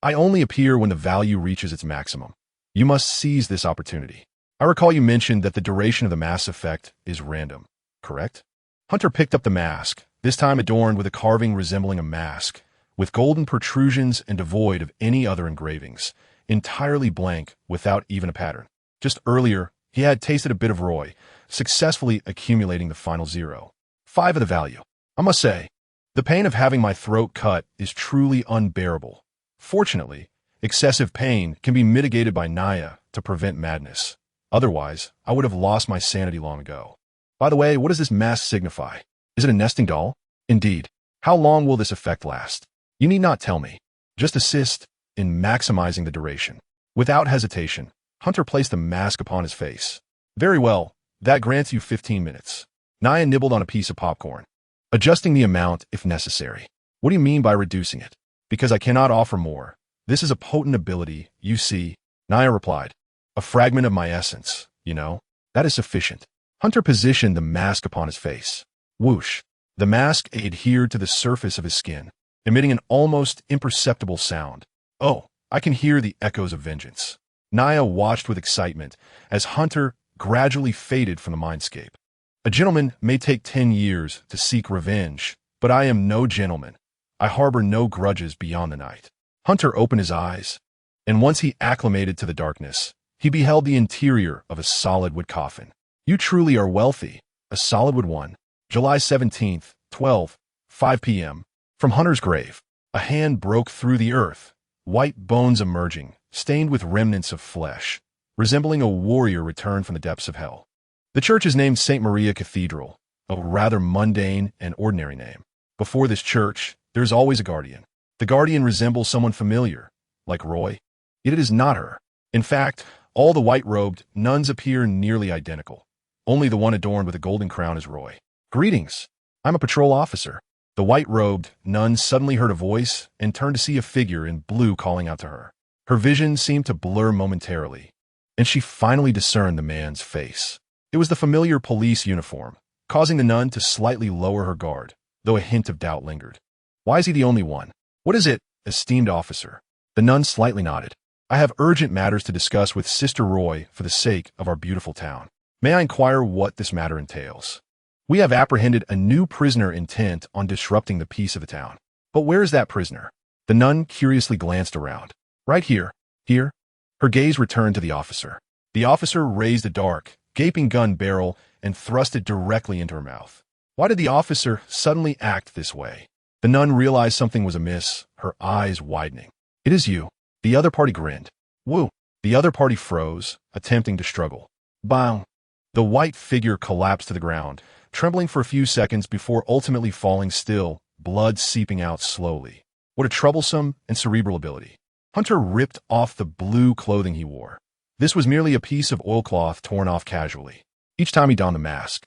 I only appear when the value reaches its maximum. You must seize this opportunity. I recall you mentioned that the duration of the mass effect is random, correct? Hunter picked up the mask, this time adorned with a carving resembling a mask, with golden protrusions and devoid of any other engravings, entirely blank without even a pattern. Just earlier, he had tasted a bit of Roy, successfully accumulating the final 0. 5 of the value. I must say, the pain of having my throat cut is truly unbearable. Fortunately, excessive pain can be mitigated by Naya to prevent madness. Otherwise, I would have lost my sanity long ago. By the way, what does this mask signify? Is it a nesting doll? Indeed. How long will this effect last? You need not tell me. Just assist, in maximizing the duration. Without hesitation, Hunter placed the mask upon his face. Very well, that grants you 15 minutes. Naya nibbled on a piece of popcorn, adjusting the amount if necessary. What do you mean by reducing it? Because I cannot offer more. This is a potent ability, you see, Naya replied. A fragment of my essence, you know. That is sufficient. Hunter positioned the mask upon his face. Whoosh. The mask adhered to the surface of his skin, emitting an almost imperceptible sound. Oh, I can hear the echoes of vengeance. Naya watched with excitement as Hunter gradually faded from the mindscape. A gentleman may take 10 years to seek revenge, but I am no gentleman. I harbor no grudges beyond the night. Hunter opened his eyes, and once he acclimated to the darkness, he beheld the interior of a solid wood coffin. You truly are wealthy. A solid wood one. July 17th, 5 p.m. From Hunter's grave, a hand broke through the earth, white bones emerging, stained with remnants of flesh, resembling a warrior returned from the depths of hell. The church is named St. Maria Cathedral, a rather mundane and ordinary name. Before this church, there is always a guardian. The guardian resembles someone familiar, like Roy, yet it is not her. In fact, all the white-robed nuns appear nearly identical. Only the one adorned with a golden crown is Roy. Greetings. I'm a patrol officer. The white-robed nun suddenly heard a voice and turned to see a figure in blue calling out to her. Her vision seemed to blur momentarily, and she finally discerned the man's face. It was the familiar police uniform, causing the nun to slightly lower her guard, though a hint of doubt lingered. Why is he the only one? What is it, esteemed officer? The nun slightly nodded. I have urgent matters to discuss with Sister Roy for the sake of our beautiful town. May I inquire what this matter entails? We have apprehended a new prisoner intent on disrupting the peace of the town. But where is that prisoner? The nun curiously glanced around. Right here. Here? Her gaze returned to the officer. The officer raised a dark, gaping gun barrel and thrust it directly into her mouth. Why did the officer suddenly act this way? The nun realized something was amiss, her eyes widening. It is you. The other party grinned. Woo. The other party froze, attempting to struggle. Bang. The white figure collapsed to the ground, trembling for a few seconds before ultimately falling still, blood seeping out slowly. What a troublesome and cerebral ability. Hunter ripped off the blue clothing he wore. This was merely a piece of oilcloth torn off casually. Each time he donned the mask,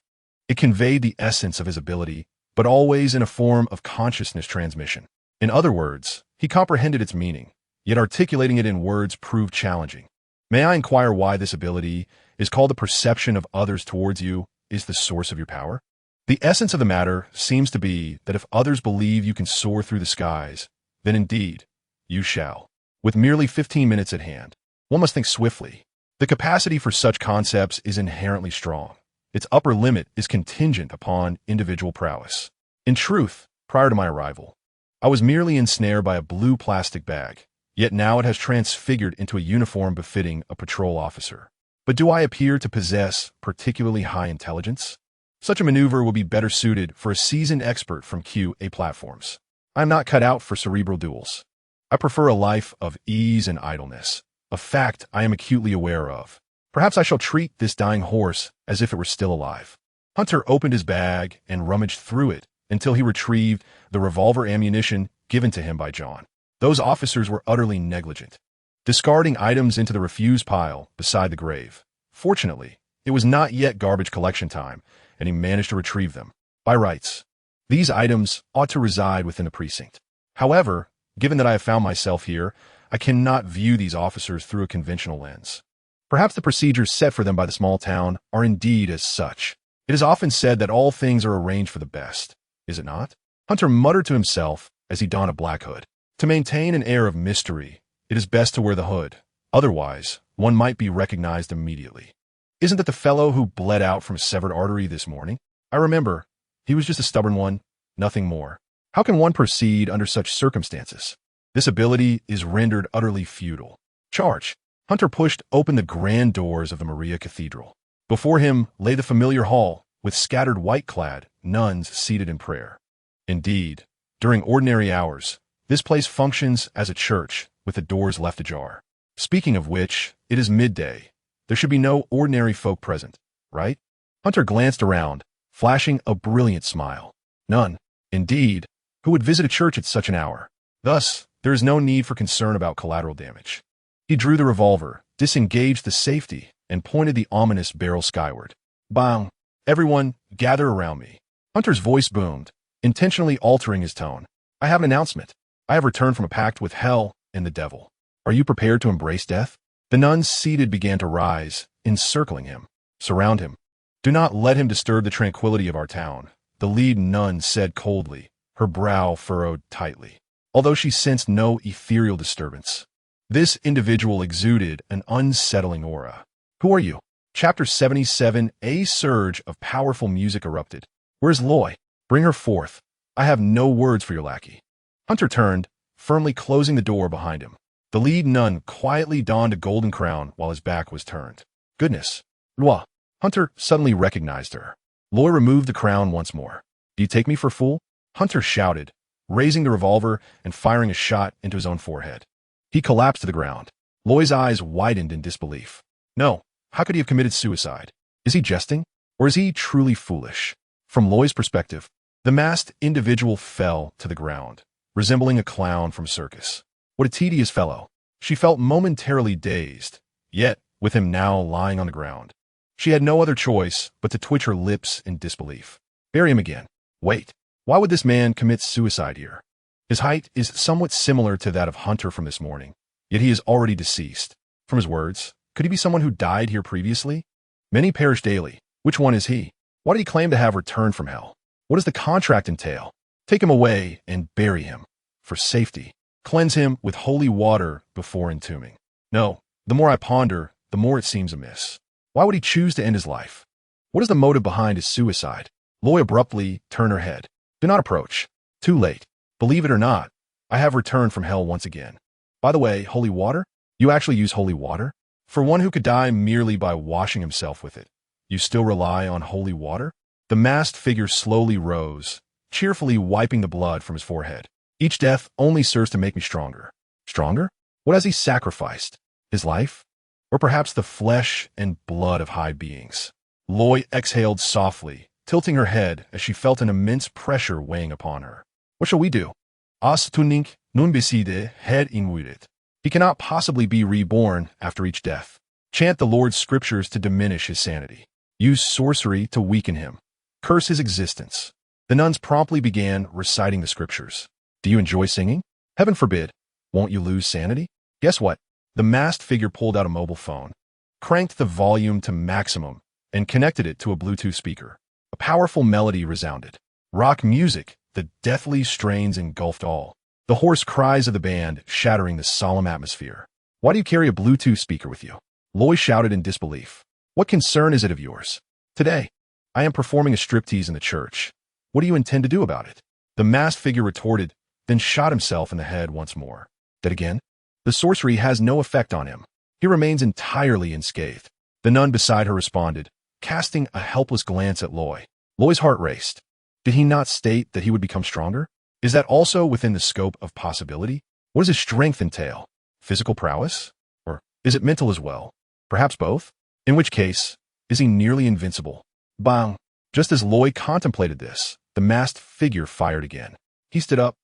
it conveyed the essence of his ability, but always in a form of consciousness transmission. In other words, he comprehended its meaning, yet articulating it in words proved challenging. May I inquire why this ability is called the perception of others towards you is the source of your power? The essence of the matter seems to be that if others believe you can soar through the skies, then indeed, you shall. With merely 15 minutes at hand, one must think swiftly. The capacity for such concepts is inherently strong. Its upper limit is contingent upon individual prowess. In truth, prior to my arrival, I was merely ensnared by a blue plastic bag, yet now it has transfigured into a uniform befitting a patrol officer. But do I appear to possess particularly high intelligence? Such a maneuver will be better suited for a seasoned expert from QA platforms. I am not cut out for cerebral duels. I prefer a life of ease and idleness, a fact I am acutely aware of. Perhaps I shall treat this dying horse as if it were still alive. Hunter opened his bag and rummaged through it until he retrieved the revolver ammunition given to him by John. Those officers were utterly negligent, discarding items into the refuse pile beside the grave. Fortunately, it was not yet garbage collection time, and he managed to retrieve them. By rights, these items ought to reside within the precinct. However, given that I have found myself here, I cannot view these officers through a conventional lens. Perhaps the procedures set for them by the small town are indeed as such. It is often said that all things are arranged for the best, is it not? Hunter muttered to himself as he donned a black hood. To maintain an air of mystery, it is best to wear the hood. Otherwise, one might be recognized immediately. Isn't that the fellow who bled out from a severed artery this morning? I remember. He was just a stubborn one, nothing more. How can one proceed under such circumstances? This ability is rendered utterly futile. Charge. Hunter pushed open the grand doors of the Maria Cathedral. Before him lay the familiar hall, with scattered white-clad nuns seated in prayer. Indeed, during ordinary hours, this place functions as a church, with the doors left ajar. Speaking of which, it is midday. There should be no ordinary folk present, right? Hunter glanced around, flashing a brilliant smile. None. Indeed, who would visit a church at such an hour? Thus, There is no need for concern about collateral damage. He drew the revolver, disengaged the safety, and pointed the ominous barrel skyward. Bang! Everyone, gather around me. Hunter's voice boomed, intentionally altering his tone. I have an announcement. I have returned from a pact with hell and the devil. Are you prepared to embrace death? The nuns seated began to rise, encircling him. Surround him. Do not let him disturb the tranquility of our town, the lead nun said coldly, her brow furrowed tightly, although she sensed no ethereal disturbance. This individual exuded an unsettling aura. Who are you? Chapter 77. A surge of powerful music erupted. Where's Loy? Bring her forth. I have no words for your lackey. Hunter turned, firmly closing the door behind him. The lead nun quietly donned a golden crown while his back was turned. Goodness. Loi. Hunter suddenly recognized her. Loy removed the crown once more. Do you take me for a fool? Hunter shouted, raising the revolver and firing a shot into his own forehead. He collapsed to the ground. Loy's eyes widened in disbelief. No, how could he have committed suicide? Is he jesting? Or is he truly foolish? From Loy's perspective, the masked individual fell to the ground, resembling a clown from a circus. What a tedious fellow. She felt momentarily dazed, yet, with him now lying on the ground, she had no other choice but to twitch her lips in disbelief. Bury him again. Wait, why would this man commit suicide here? His height is somewhat similar to that of Hunter from this morning, yet he is already deceased. From his words, could he be someone who died here previously? Many perish daily. Which one is he? Why did he claim to have returned from hell? What does the contract entail? Take him away and bury him. For safety. Cleanse him with holy water before entombing. No, the more I ponder, the more it seems amiss. Why would he choose to end his life? What is the motive behind his suicide? Loy abruptly turned her head. Do not approach. Too late. Believe it or not, I have returned from hell once again. By the way, holy water? You actually use holy water? For one who could die merely by washing himself with it, you still rely on holy water? The masked figure slowly rose, cheerfully wiping the blood from his forehead. Each death only serves to make me stronger. Stronger? What has he sacrificed? His life? Or perhaps the flesh and blood of high beings? Loy exhaled softly, tilting her head as she felt an immense pressure weighing upon her. What shall we do? As tunink nun beside head inmuret. He cannot possibly be reborn after each death. Chant the Lord's scriptures to diminish his sanity. Use sorcery to weaken him. Curse his existence. The nuns promptly began reciting the scriptures. Do you enjoy singing? Heaven forbid. Won't you lose sanity? Guess what? The masked figure pulled out a mobile phone, cranked the volume to maximum, and connected it to a Bluetooth speaker. A powerful melody resounded. Rock music, the deathly strains engulfed all. The hoarse cries of the band shattering the solemn atmosphere. Why do you carry a Bluetooth speaker with you? Loy shouted in disbelief. What concern is it of yours? Today, I am performing a striptease in the church. What do you intend to do about it? The masked figure retorted, then shot himself in the head once more. Dead again? The sorcery has no effect on him. He remains entirely unscathed. The nun beside her responded, casting a helpless glance at Loy. Loy's heart raced. Did he not state that he would become stronger? Is that also within the scope of possibility? What does his strength entail? Physical prowess? Or is it mental as well? Perhaps both? In which case, is he nearly invincible? Bang! Just as Loy contemplated this, the masked figure fired again. He stood up,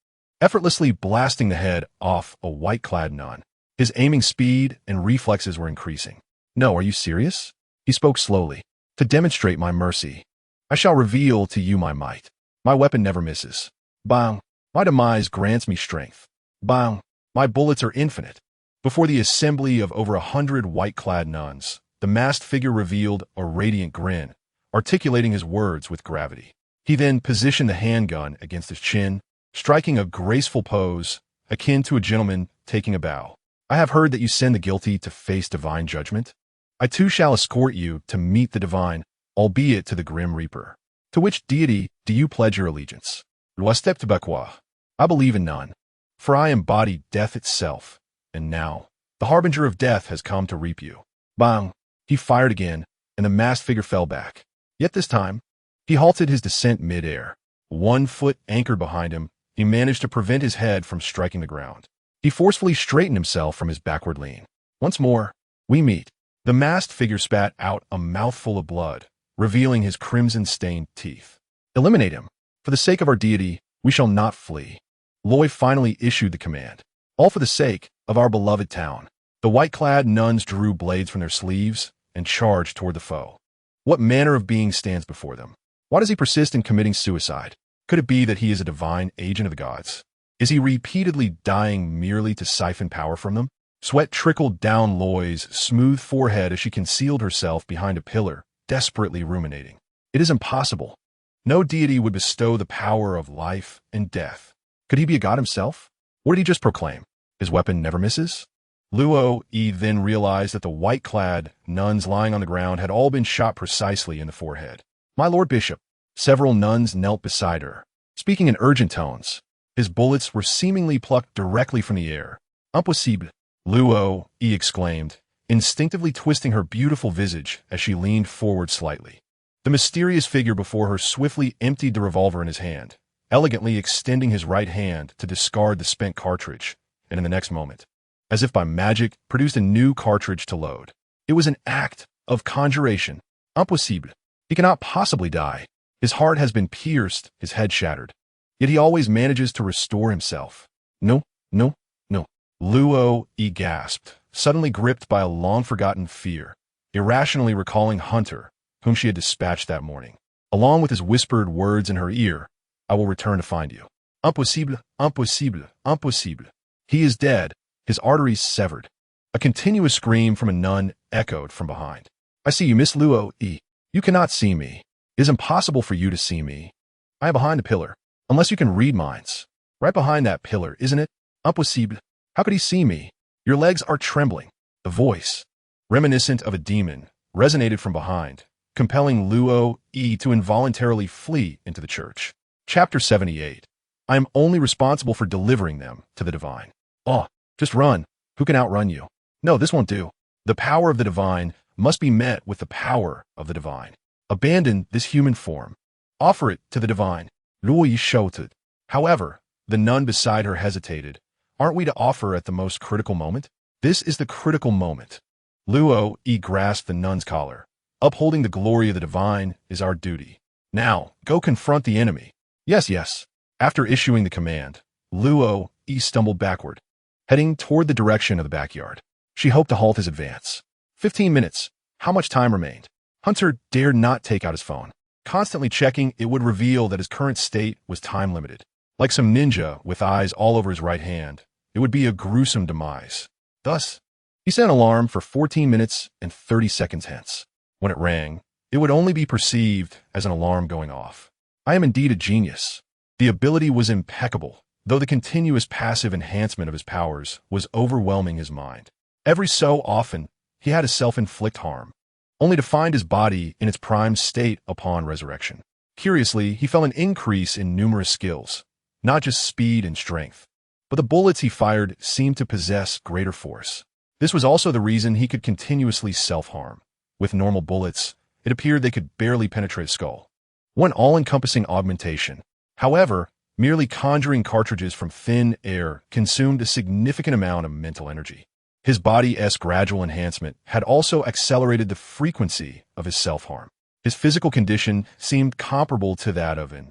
effortlessly blasting the head off a white-clad nun. His aiming speed and reflexes were increasing. No, are you serious? He spoke slowly. To demonstrate my mercy, I shall reveal to you my might. My weapon never misses. Bang! My demise grants me strength. Bang! My bullets are infinite. Before the assembly of over 100 white-clad nuns, the masked figure revealed a radiant grin, articulating his words with gravity. He then positioned the handgun against his chin, striking a graceful pose, akin to a gentleman taking a bow. I have heard that you send the guilty to face divine judgment. I too shall escort you to meet the divine, albeit to the grim reaper. To which deity do you pledge your allegiance? I believe in none, for I embody death itself, and now, the harbinger of death has come to reap you. Bang! He fired again, and the masked figure fell back. Yet this time, he halted his descent mid-air. 1 foot anchored behind him, he managed to prevent his head from striking the ground. He forcefully straightened himself from his backward lean. Once more, we meet. The masked figure spat out a mouthful of blood, revealing his crimson-stained teeth. Eliminate him. For the sake of our deity, we shall not flee. Loy finally issued the command. All for the sake of our beloved town. The white-clad nuns drew blades from their sleeves and charged toward the foe. What manner of being stands before them? Why does he persist in committing suicide? Could it be that he is a divine agent of the gods? Is he repeatedly dying merely to siphon power from them? Sweat trickled down Loy's smooth forehead as she concealed herself behind a pillar, desperately ruminating. It is impossible. No deity would bestow the power of life and death. Could he be a god himself? What did he just proclaim? His weapon never misses? Luo Yi then realized that the white-clad nuns lying on the ground had all been shot precisely in the forehead. My lord bishop. Several nuns knelt beside her, speaking in urgent tones. His bullets were seemingly plucked directly from the air. Impossible! Luo Yi exclaimed, instinctively twisting her beautiful visage as she leaned forward slightly. The mysterious figure before her swiftly emptied the revolver in his hand, elegantly extending his right hand to discard the spent cartridge, and in the next moment, as if by magic, produced a new cartridge to load. It was an act of conjuration. Impossible. He cannot possibly die. His heart has been pierced, his head shattered. Yet he always manages to restore himself. No, no, no. Luo Yi gasped, suddenly gripped by a long-forgotten fear, irrationally recalling Hunter, whom she had dispatched that morning. Along with his whispered words in her ear, I will return to find you. Impossible, impossible, impossible. He is dead, his arteries severed. A continuous scream from a nun echoed from behind. I see you, Miss Luo Yi. You cannot see me. It is impossible for you to see me. I am behind the pillar, unless you can read minds. Right behind that pillar, isn't it? Impossible. How could he see me? Your legs are trembling. The voice, reminiscent of a demon, resonated from behind, compelling Luo Yi to involuntarily flee into the church. Chapter 78. I am only responsible for delivering them to the divine. Oh, just run. Who can outrun you? No, this won't do. The power of the divine must be met with the power of the divine. Abandon this human form. Offer it to the divine. Luo Yi shouted. However, the nun beside her hesitated. Aren't we to offer at the most critical moment? This is the critical moment. Luo Yi grasped the nun's collar. Upholding the glory of the divine is our duty. Now, go confront the enemy. Yes, yes. After issuing the command, Luo Yi stumbled backward, heading toward the direction of the backyard. She hoped to halt his advance. 15 minutes. How much time remained? Hunter dared not take out his phone. Constantly checking, it would reveal that his current state was time-limited. Like some ninja with eyes all over his right hand, it would be a gruesome demise. Thus, he set an alarm for 14 minutes and 30 seconds hence. When it rang, it would only be perceived as an alarm going off. I am indeed a genius. The ability was impeccable, though the continuous passive enhancement of his powers was overwhelming his mind. Every so often, he had to self-inflict harm, only to find his body in its prime state upon resurrection. Curiously, he felt an increase in numerous skills, not just speed and strength, but the bullets he fired seemed to possess greater force. This was also the reason he could continuously self-harm. With normal bullets, it appeared they could barely penetrate his skull. One all-encompassing augmentation. However, merely conjuring cartridges from thin air consumed a significant amount of mental energy. His body's gradual enhancement had also accelerated the frequency of his self-harm. His physical condition seemed comparable to that of an,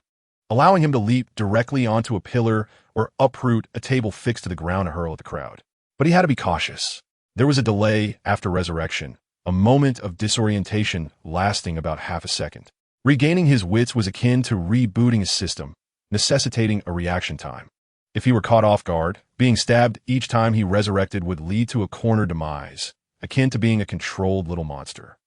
allowing him to leap directly onto a pillar or uproot a table fixed to the ground to hurl at the crowd. But he had to be cautious. There was a delay after resurrection, a moment of disorientation lasting about half a second. Regaining his wits was akin to rebooting his system, necessitating a reaction time. If he were caught off guard, being stabbed each time he resurrected would lead to a corner demise, akin to being a controlled little monster.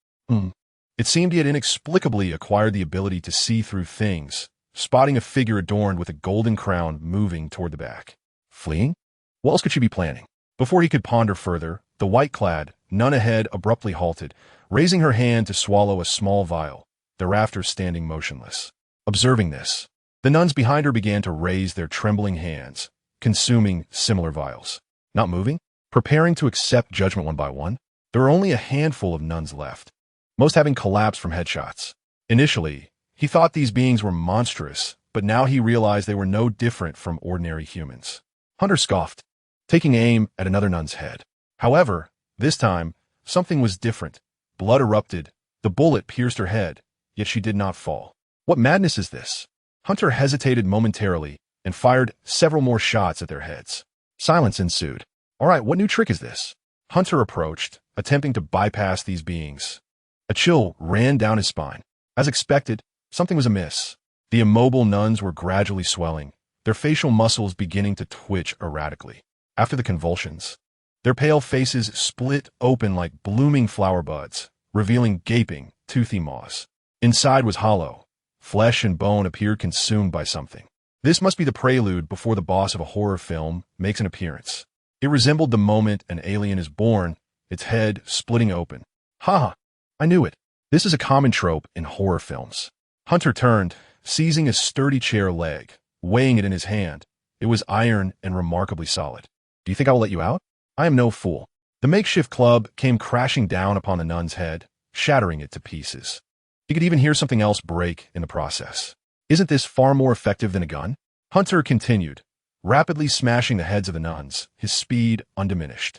It seemed he had inexplicably acquired the ability to see through things, spotting a figure adorned with a golden crown moving toward the back. Fleeing? What else could she be planning? Before he could ponder further, the white-clad nun ahead abruptly halted, raising her hand to swallow a small vial, thereafter standing motionless. Observing this, the nuns behind her began to raise their trembling hands, consuming similar vials. Not moving? Preparing to accept judgment one by one? There were only a handful of nuns left, most having collapsed from headshots. Initially, he thought these beings were monstrous, but now he realized they were no different from ordinary humans. Hunter scoffed, taking aim at another nun's head. However, this time, something was different. Blood erupted, the bullet pierced her head, yet she did not fall. What madness is this? Hunter hesitated momentarily and fired several more shots at their heads. Silence ensued. All right, what new trick is this? Hunter approached, attempting to bypass these beings. A chill ran down his spine. As expected, something was amiss. The immobile nuns were gradually swelling, their facial muscles beginning to twitch erratically. After the convulsions, their pale faces split open like blooming flower buds, revealing gaping, toothy maws. Inside was hollow. Flesh and bone appeared consumed by something. This must be the prelude before the boss of a horror film makes an appearance. It resembled the moment an alien is born, its head splitting open. Ha! I knew it. This is a common trope in horror films. Hunter turned, seizing a sturdy chair leg, weighing it in his hand. It was iron and remarkably solid. Do you think I will let you out? I am no fool. The makeshift club came crashing down upon the nun's head, shattering it to pieces. He could even hear something else break in the process. Isn't this far more effective than a gun? Hunter continued, rapidly smashing the heads of the nuns, his speed undiminished.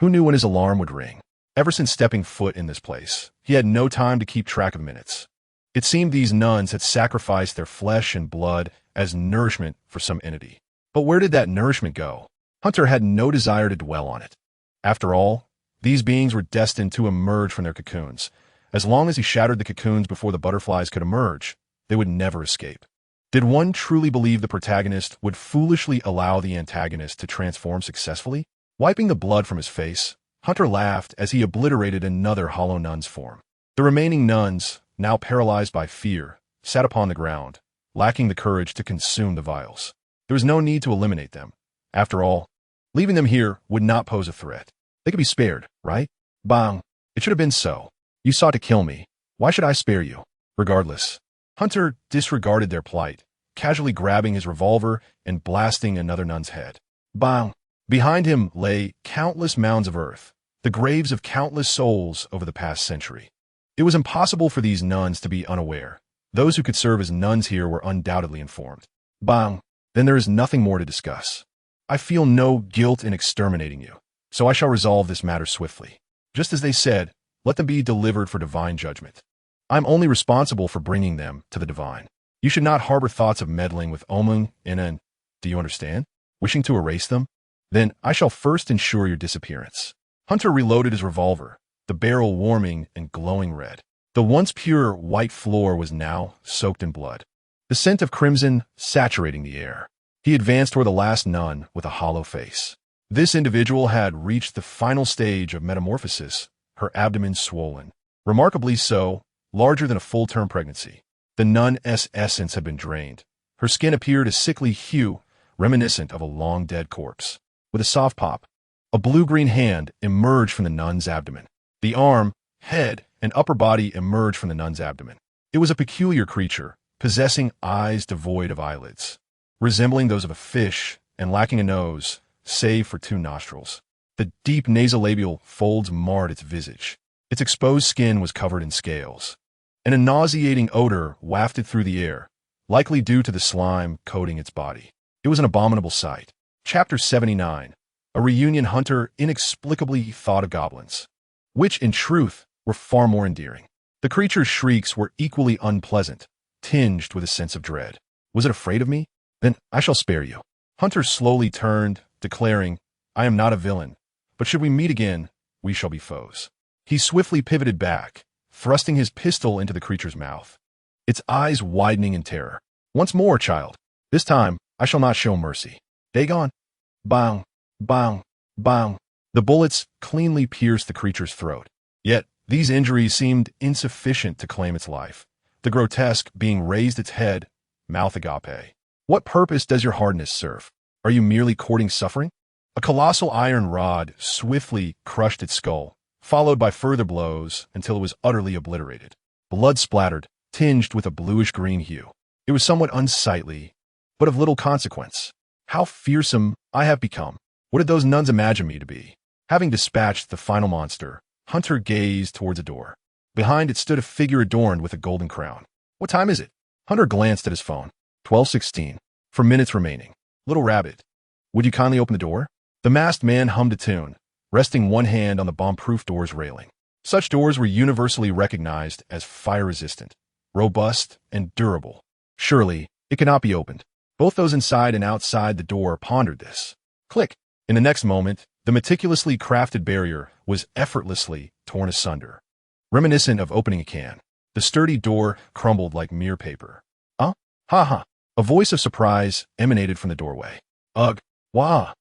Who knew when his alarm would ring? Ever since stepping foot in this place, he had no time to keep track of minutes. It seemed these nuns had sacrificed their flesh and blood as nourishment for some entity. But where did that nourishment go? Hunter had no desire to dwell on it. After all, these beings were destined to emerge from their cocoons. As long as he shattered the cocoons before the butterflies could emerge, they would never escape. Did one truly believe the protagonist would foolishly allow the antagonist to transform successfully? Wiping the blood from his face, Hunter laughed as he obliterated another hollow nun's form. The remaining nuns, now paralyzed by fear, sat upon the ground, lacking the courage to consume the vials. There was no need to eliminate them. After all, leaving them here would not pose a threat. They could be spared, right? Bang! It should have been so. You sought to kill me. Why should I spare you? Regardless, Hunter disregarded their plight, casually grabbing his revolver and blasting another nun's head. Bang! Behind him lay countless mounds of earth, the graves of countless souls over the past century. It was impossible for these nuns to be unaware. Those who could serve as nuns here were undoubtedly informed. Bang! Then there is nothing more to discuss. I feel no guilt in exterminating you, so I shall resolve this matter swiftly. Just as they said, let them be delivered for divine judgment. I'm only responsible for bringing them to the divine. You should not harbor thoughts of meddling with Omun, Inan. Do you understand? Wishing to erase them? Then I shall first ensure your disappearance. Hunter reloaded his revolver, the barrel warming and glowing red. The once pure white floor was now soaked in blood, the scent of crimson saturating the air. He advanced toward the last nun with a hollow face. This individual had reached the final stage of metamorphosis, her abdomen swollen. Remarkably so, larger than a full-term pregnancy. The nun's essence had been drained. Her skin appeared a sickly hue, reminiscent of a long-dead corpse. With a soft pop, a blue-green hand emerged from the nun's abdomen. The arm, head, and upper body emerged from the nun's abdomen. It was a peculiar creature, possessing eyes devoid of eyelids, resembling those of a fish and lacking a nose, save for 2 nostrils. The deep nasolabial folds marred its visage. Its exposed skin was covered in scales, and a nauseating odor wafted through the air, likely due to the slime coating its body. It was an abominable sight. Chapter 79. A reunion. Hunter inexplicably thought of goblins, which, in truth, were far more endearing. The creature's shrieks were equally unpleasant, tinged with a sense of dread. Was it afraid of me? Then I shall spare you. Hunter slowly turned, declaring, I am not a villain, but should we meet again, we shall be foes. He swiftly pivoted back, thrusting his pistol into the creature's mouth, its eyes widening in terror. Once more, child. This time, I shall not show mercy. Dagon. Bang, bang, bang. The bullets cleanly pierced the creature's throat. Yet, these injuries seemed insufficient to claim its life. The grotesque being raised its head, mouth agape. What purpose does your hardness serve? Are you merely courting suffering? A colossal iron rod swiftly crushed its skull, followed by further blows until it was utterly obliterated. Blood splattered, tinged with a bluish-green hue. It was somewhat unsightly, but of little consequence. How fearsome I have become. What did those nuns imagine me to be? Having dispatched the final monster, Hunter gazed towards a door. Behind it stood a figure adorned with a golden crown. What time is it? Hunter glanced at his phone. 12:16. 4 minutes remaining. Little rabbit, would you kindly open the door? The masked man hummed a tune, resting one hand on the bomb-proof door's railing. Such doors were universally recognized as fire-resistant, robust, and durable. Surely, it could not be opened. Both those inside and outside the door pondered this. Click. In the next moment, the meticulously crafted barrier was effortlessly torn asunder. Reminiscent of opening a can, the sturdy door crumbled like mere paper. "Huh? Ha ha!" A voice of surprise emanated from the doorway. "Ugh! Wah!"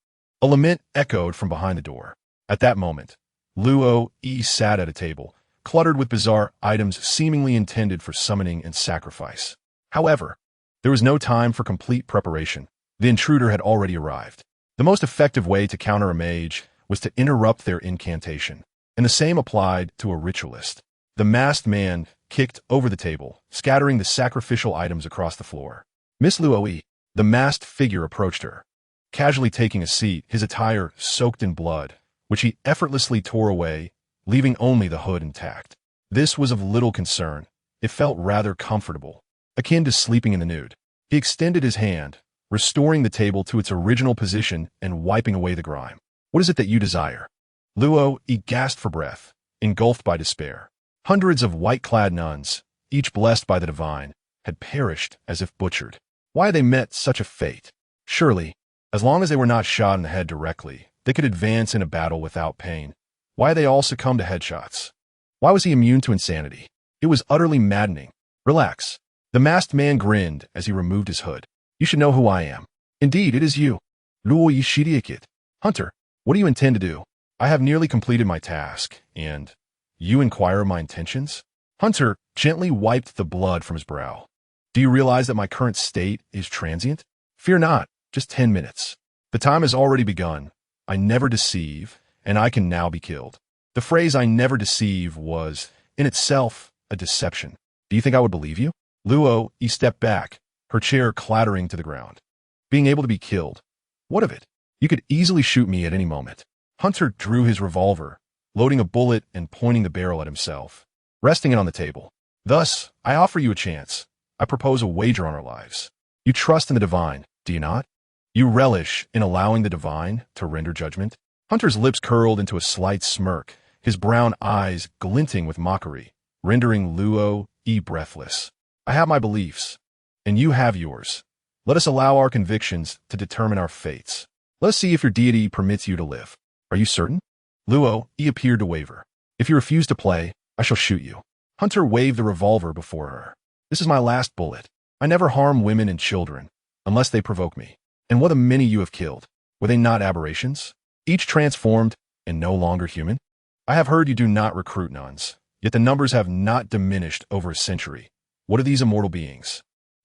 A lament echoed from behind the door. At that moment, Luo Yi sat at a table, cluttered with bizarre items seemingly intended for summoning and sacrifice. However, there was no time for complete preparation. The intruder had already arrived. The most effective way to counter a mage was to interrupt their incantation, and the same applied to a ritualist. The masked man kicked over the table, scattering the sacrificial items across the floor. "Miss Luo Yi," the masked figure approached her, casually taking a seat, his attire soaked in blood, which he effortlessly tore away, leaving only the hood intact. This was of little concern. It felt rather comfortable, akin to sleeping in the nude. He extended his hand, restoring the table to its original position and wiping away the grime. "What is it that you desire?" Luo Yi gasped for breath, engulfed by despair. Hundreds of white-clad nuns, each blessed by the divine, had perished as if butchered. Why had they met such a fate? Surely, as long as they were not shot in the head directly, they could advance in a battle without pain. Why had they all succumbed to headshots? Why was he immune to insanity? It was utterly maddening. "Relax." The masked man grinned as he removed his hood. "You should know who I am. Indeed, it is you. Luo Yi Shidiakit. Hunter, what do you intend to do? I have nearly completed my task, and you inquire my intentions?" Hunter gently wiped the blood from his brow. "Do you realize that my current state is transient? Fear not, just 10 minutes. The time has already begun. I never deceive, and I can now be killed." The phrase "I never deceive" was, in itself, a deception. Do you think I would believe you? Luo Yi stepped back, her chair clattering to the ground. "Being able to be killed. What of it? You could easily shoot me at any moment." Hunter drew his revolver, loading a bullet and pointing the barrel at himself, resting it on the table. "Thus, I offer you a chance. I propose a wager on our lives. You trust in the divine, do you not? You relish in allowing the divine to render judgment?" Hunter's lips curled into a slight smirk, his brown eyes glinting with mockery, rendering Luo Yi breathless. "I have my beliefs, and you have yours. Let us allow our convictions to determine our fates. Let us see if your deity permits you to live. Are you certain?" Luo Yi appeared to waver. "If you refuse to play, I shall shoot you." Hunter waved the revolver before her. "This is my last bullet. I never harm women and children, unless they provoke me. And what a many you have killed. Were they not aberrations? Each transformed and no longer human? I have heard you do not recruit nuns, yet the numbers have not diminished over a century. What are these immortal beings?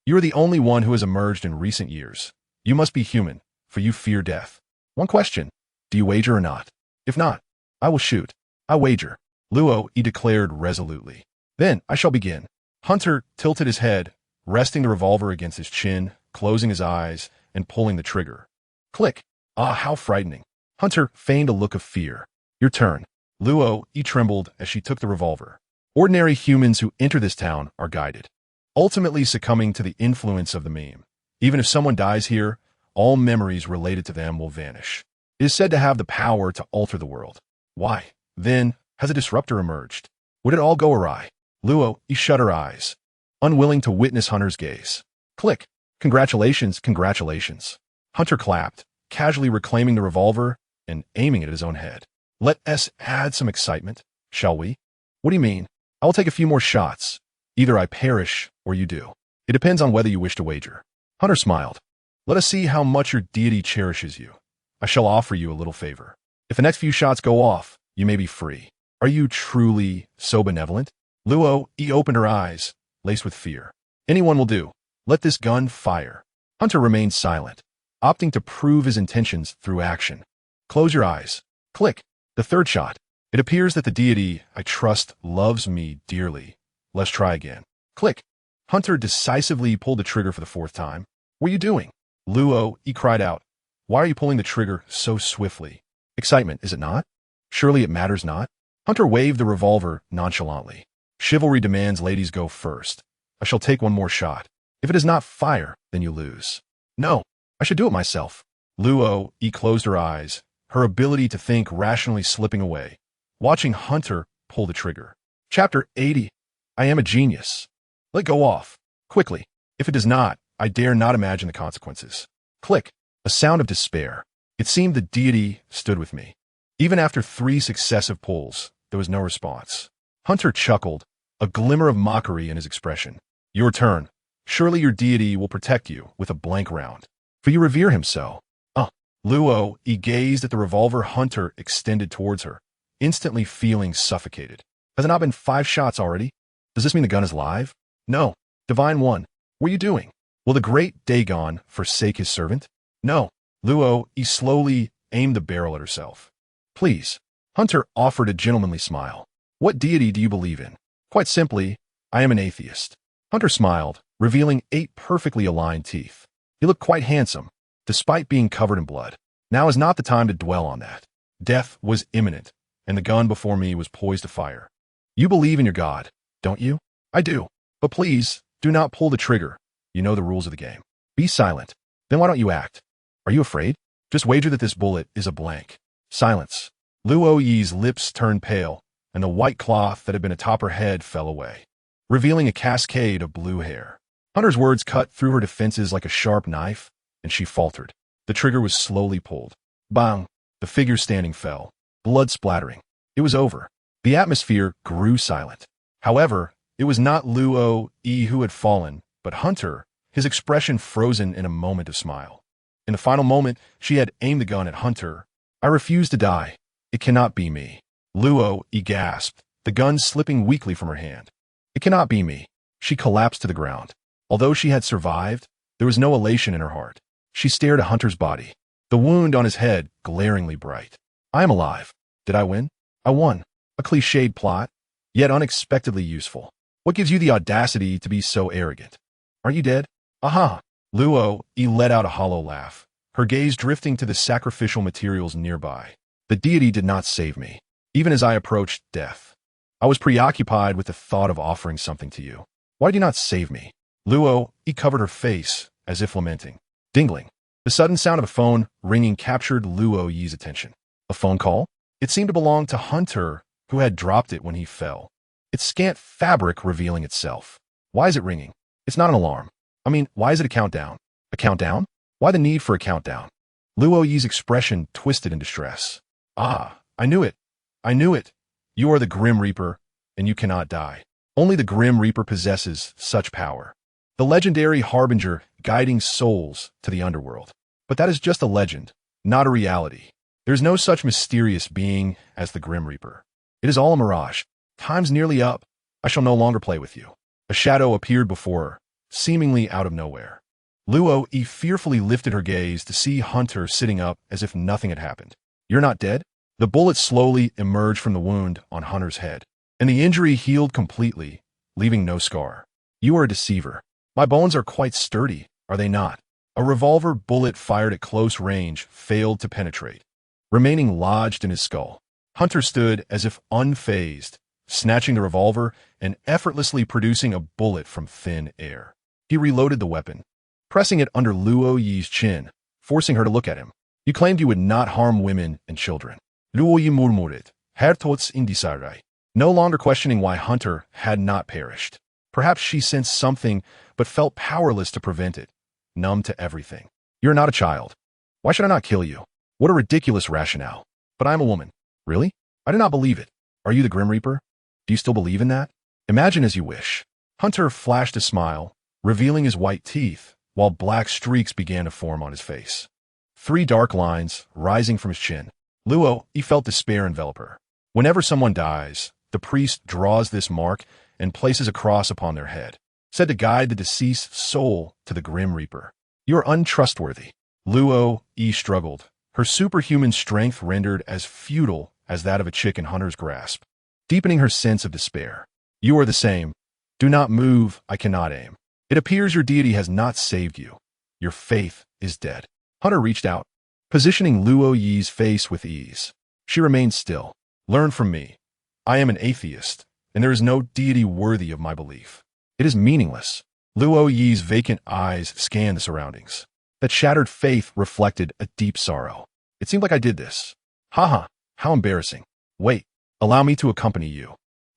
You are the only one who has emerged in recent years. You must be human, for you fear death. One question, do you wager or not? If not, I will shoot. I wager." Luo Yi declared resolutely. "Then I shall begin." Hunter tilted his head, resting the revolver against his chin, closing his eyes, and pulling the trigger. Click. Ah, how frightening. Hunter feigned a look of fear. "Your turn." Luo Yi trembled as she took the revolver. Ordinary humans who enter this town are guided, ultimately succumbing to the influence of the meme. Even if someone dies here, all memories related to them will vanish. It is said to have the power to alter the world. Why, then, has a disruptor emerged? Would it all go awry? Luo Yi shut her eyes, unwilling to witness Hunter's gaze. Click. "Congratulations, congratulations." Hunter clapped, casually reclaiming the revolver and aiming it at his own head. "Let us add some excitement, shall we?" "What do you mean? I will take a few more shots. Either I perish or you do. It depends on whether you wish to wager." Hunter smiled. "Let us see how much your deity cherishes you. I shall offer you a little favor. If the next few shots go off, you may be free. Are you truly so benevolent?" Luo Yi opened her eyes, laced with fear. "Anyone will do. Let this gun fire." Hunter remained silent, opting to prove his intentions through action. "Close your eyes." Click. The third shot. "It appears that the deity I trust loves me dearly. Let's try again." Click. Hunter decisively pulled the trigger for the fourth time. "What are you doing?" Luo Yi cried out. "Why are you pulling the trigger so swiftly?" "Excitement, is it not? Surely it matters not." Hunter waved the revolver nonchalantly. "Chivalry demands ladies go first. I shall take one more shot. If it does not fire, then you lose." "No, I should do it myself." Luo Yi closed her eyes, her ability to think rationally slipping away, watching Hunter pull the trigger. Chapter 80. I am a genius. Let go off. Quickly. If it does not, I dare not imagine the consequences. Click. A sound of despair. It seemed the deity stood with me. Even after 3 successive pulls, there was no response. Hunter chuckled, a glimmer of mockery in his expression. Your turn. Surely your deity will protect you with a blank round. For you revere him so. Luo, he gazed at the revolver Hunter extended towards her, instantly feeling suffocated. Has it not been 5 shots already? Does this mean the gun is live? No. Divine One, what are you doing? Will the great Dagon forsake his servant? No. Luo, he slowly aimed the barrel at herself. Please. Hunter offered a gentlemanly smile. What deity do you believe in? Quite simply, I am an atheist. Hunter smiled, revealing 8 perfectly aligned teeth. He looked quite handsome, despite being covered in blood. Now is not the time to dwell on that. Death was imminent, and the gun before me was poised to fire. You believe in your God, don't you? I do. But please, do not pull the trigger. You know the rules of the game. Be silent. Then why don't you act? Are you afraid? Just wager that this bullet is a blank. Silence. Luo Yi's lips turned pale, and the white cloth that had been atop her head fell away, revealing a cascade of blue hair. Hunter's words cut through her defenses like a sharp knife, and she faltered. The trigger was slowly pulled. Bang! The figure standing fell, blood splattering. It was over. The atmosphere grew silent. However, it was not Luo Yi who had fallen, but Hunter, his expression frozen in a moment of smile. In the final moment, she had aimed the gun at Hunter. I refuse to die. It cannot be me. Luo Yi gasped, the gun slipping weakly from her hand. It cannot be me. She collapsed to the ground. Although she had survived, there was no elation in her heart. She stared at Hunter's body, the wound on his head glaringly bright. I am alive. Did I win? I won. A cliched plot, yet unexpectedly useful. What gives you the audacity to be so arrogant? Aren't you dead? Aha! Luo Yi let out a hollow laugh, her gaze drifting to the sacrificial materials nearby. The deity did not save me, even as I approached death. I was preoccupied with the thought of offering something to you. Why did you not save me? Luo Yi covered her face, as if lamenting. Dingling. The sudden sound of a phone ringing captured Luo Yi's attention. A phone call? It seemed to belong to Hunter, who had dropped it when he fell. Its scant fabric revealing itself. Why is it ringing? It's not an alarm. I mean, why is it a countdown? A countdown? Why the need for a countdown? Luo Yi's expression twisted in distress. Ah, I knew it. I knew it. You are the Grim Reaper, and you cannot die. Only the Grim Reaper possesses such power. The legendary harbinger guiding souls to the underworld. But that is just a legend, not a reality. There is no such mysterious being as the Grim Reaper. It is all a mirage. Time's nearly up. I shall no longer play with you. A shadow appeared before her, seemingly out of nowhere. Luo Yi fearfully lifted her gaze to see Hunter sitting up as if nothing had happened. You're not dead? The bullet slowly emerged from the wound on Hunter's head, and the injury healed completely, leaving no scar. You are a deceiver. My bones are quite sturdy, are they not? A revolver bullet fired at close range failed to penetrate, remaining lodged in his skull. Hunter stood as if unfazed, snatching the revolver and effortlessly producing a bullet from thin air. He reloaded the weapon, pressing it under Luo Yi's chin, forcing her to look at him. You claimed you would not harm women and children. Luo Yi murmured, Hertots indisare, no longer questioning why Hunter had not perished. Perhaps she sensed something, but felt powerless to prevent it, numb to everything. You're not a child. Why should I not kill you? What a ridiculous rationale. But I'm a woman. Really? I do not believe it. Are you the Grim Reaper? Do you still believe in that? Imagine as you wish. Hunter flashed a smile, revealing his white teeth, while black streaks began to form on his face. 3 dark lines rising from his chin. Luo, he felt despair envelop her. Whenever someone dies, the priest draws this mark and places a cross upon their head, said to guide the deceased soul to the Grim Reaper. You are untrustworthy. Luo Yi struggled, her superhuman strength rendered as futile as that of a chick in Hunter's grasp, deepening her sense of despair. You are the same. Do not move, I cannot aim. It appears your deity has not saved you. Your faith is dead. Hunter reached out, positioning Luo Yi's face with ease. She remained still. Learn from me. I am an atheist, and there is no deity worthy of my belief. It is meaningless. Luo Yi's vacant eyes scanned the surroundings. That shattered faith reflected a deep sorrow. It seemed like I did this. Haha, how embarrassing. Wait, allow me to accompany you.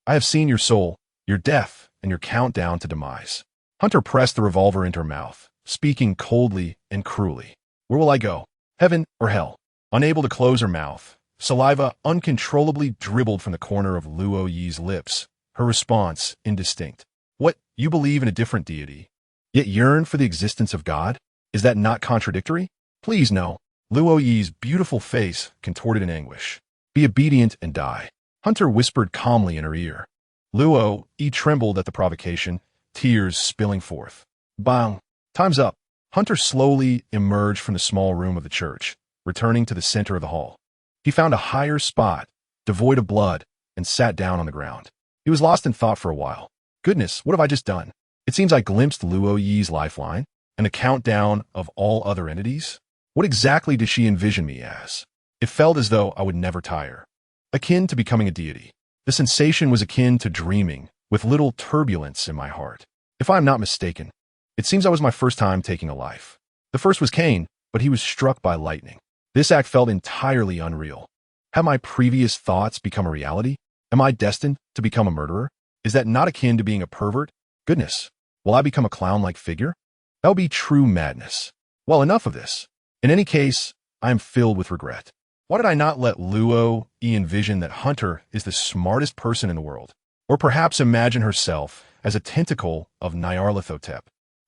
I have seen your soul, your death, and your countdown to demise. Hunter pressed the revolver into her mouth, speaking coldly and cruelly. Where will I go? Heaven or hell? Unable to close her mouth, saliva uncontrollably dribbled from the corner of Luo Yi's lips, her response indistinct. What, you believe in a different deity, yet yearn for the existence of God? Is that not contradictory? Please no. Luo Yi's beautiful face contorted in anguish. Be obedient and die. Hunter whispered calmly in her ear. Luo Yi trembled at the provocation, tears spilling forth. Bang! Time's up. Hunter slowly emerged from the small room of the church, returning to the center of the hall. He found a higher spot, devoid of blood, and sat down on the ground. He was lost in thought for a while. Goodness, what have I just done? It seems I glimpsed Luo Yi's lifeline, and a countdown of all other entities. What exactly does she envision me as? It felt as though I would never tire. Akin to becoming a deity. The sensation was akin to dreaming, with little turbulence in my heart. If I am not mistaken, it seems I was my first time taking a life. The first was Cain, but he was struck by lightning. This act felt entirely unreal. Have my previous thoughts become a reality? Am I destined to become a murderer? Is that not akin to being a pervert? Goodness, will I become a clown-like figure? That would be true madness. Well, enough of this. In any case, I am filled with regret. Why did I not let Luo Yi envision that Hunter is the smartest person in the world? Or perhaps imagine herself as a tentacle of Nyarlathotep,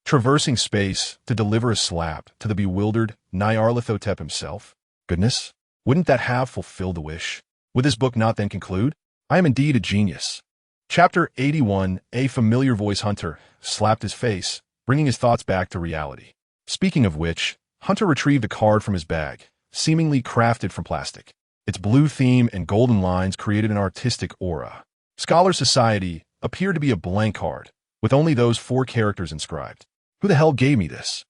traversing space to deliver a slap to the bewildered Nyarlathotep himself? Goodness, wouldn't that have fulfilled the wish? Would this book not then conclude? I am indeed a genius. Chapter 81, a familiar voice. Hunter slapped his face, bringing his thoughts back to reality. Speaking of which, Hunter retrieved a card from his bag, seemingly crafted from plastic. Its blue theme and golden lines created an artistic aura. Scholar Society appeared to be a blank card, with only those 4 characters inscribed. Who the hell gave me this?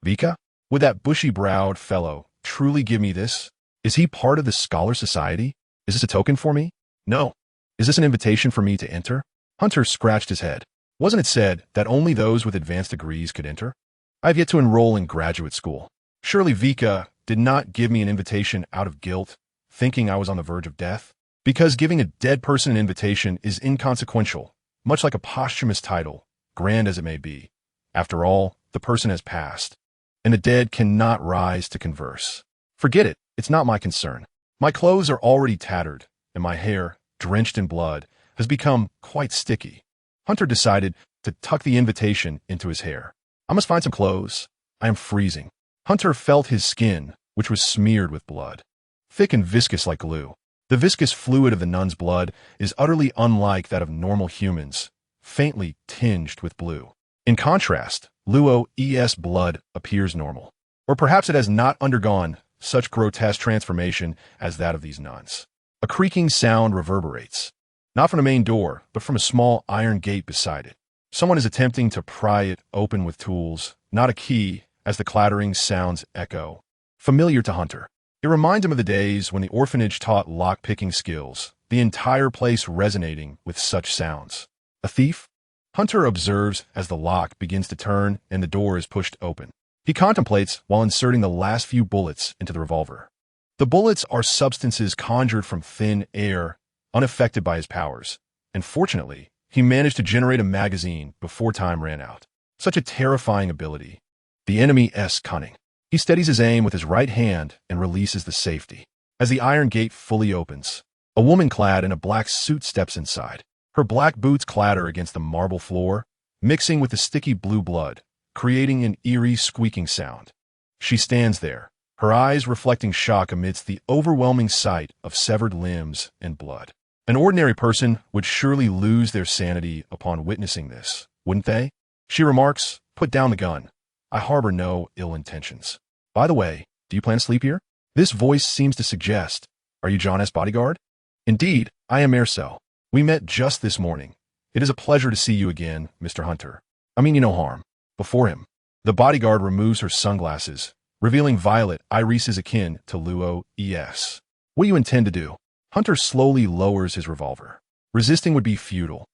Vika? Would that bushy-browed fellow truly give me this? Is he part of the Scholar Society? Is this a token for me? No. Is this an invitation for me to enter? Hunter scratched his head. Wasn't it said that only those with advanced degrees could enter? I have yet to enroll in graduate school. Surely Vika did not give me an invitation out of guilt, thinking I was on the verge of death? Because giving a dead person an invitation is inconsequential, much like a posthumous title, grand as it may be. After all, the person has passed, and the dead cannot rise to converse. Forget it, it's not my concern. My clothes are already tattered, and my hair, drenched in blood, has become quite sticky. Hunter decided to tuck the invitation into his hair. I must find some clothes. I am freezing. Hunter felt his skin, which was smeared with blood. Thick and viscous like glue. The viscous fluid of the nun's blood is utterly unlike that of normal humans, faintly tinged with blue. In contrast, Luo Yi's blood appears normal. Or perhaps it has not undergone such grotesque transformation as that of these nuns. A creaking sound reverberates, not from the main door, but from a small iron gate beside it. Someone is attempting to pry it open with tools, not a key, as the clattering sounds echo. Familiar to Hunter. It reminds him of the days when the orphanage taught lock-picking skills, the entire place resonating with such sounds. A thief? Hunter observes as the lock begins to turn and the door is pushed open. He contemplates while inserting the last few bullets into the revolver. The bullets are substances conjured from thin air, unaffected by his powers, and fortunately, he managed to generate a magazine before time ran out. Such a terrifying ability. The enemy's cunning. He steadies his aim with his right hand and releases the safety. As the iron gate fully opens, a woman clad in a black suit steps inside. Her black boots clatter against the marble floor, mixing with the sticky blue blood, creating an eerie squeaking sound. She stands there, her eyes reflecting shock amidst the overwhelming sight of severed limbs and blood. An ordinary person would surely lose their sanity upon witnessing this, wouldn't they? She remarks, "Put down the gun. I harbor no ill intentions. By the way, do you plan to sleep here?" This voice seems to suggest, "Are you John S. bodyguard?" "Indeed, I am Marcel. We met just this morning. It is a pleasure to see you again, Mr. Hunter. I mean you no harm." Before him, the bodyguard removes her sunglasses, revealing violet irises akin to Luo Yi's. "What do you intend to do?" Hunter slowly lowers his revolver. Resisting would be futile.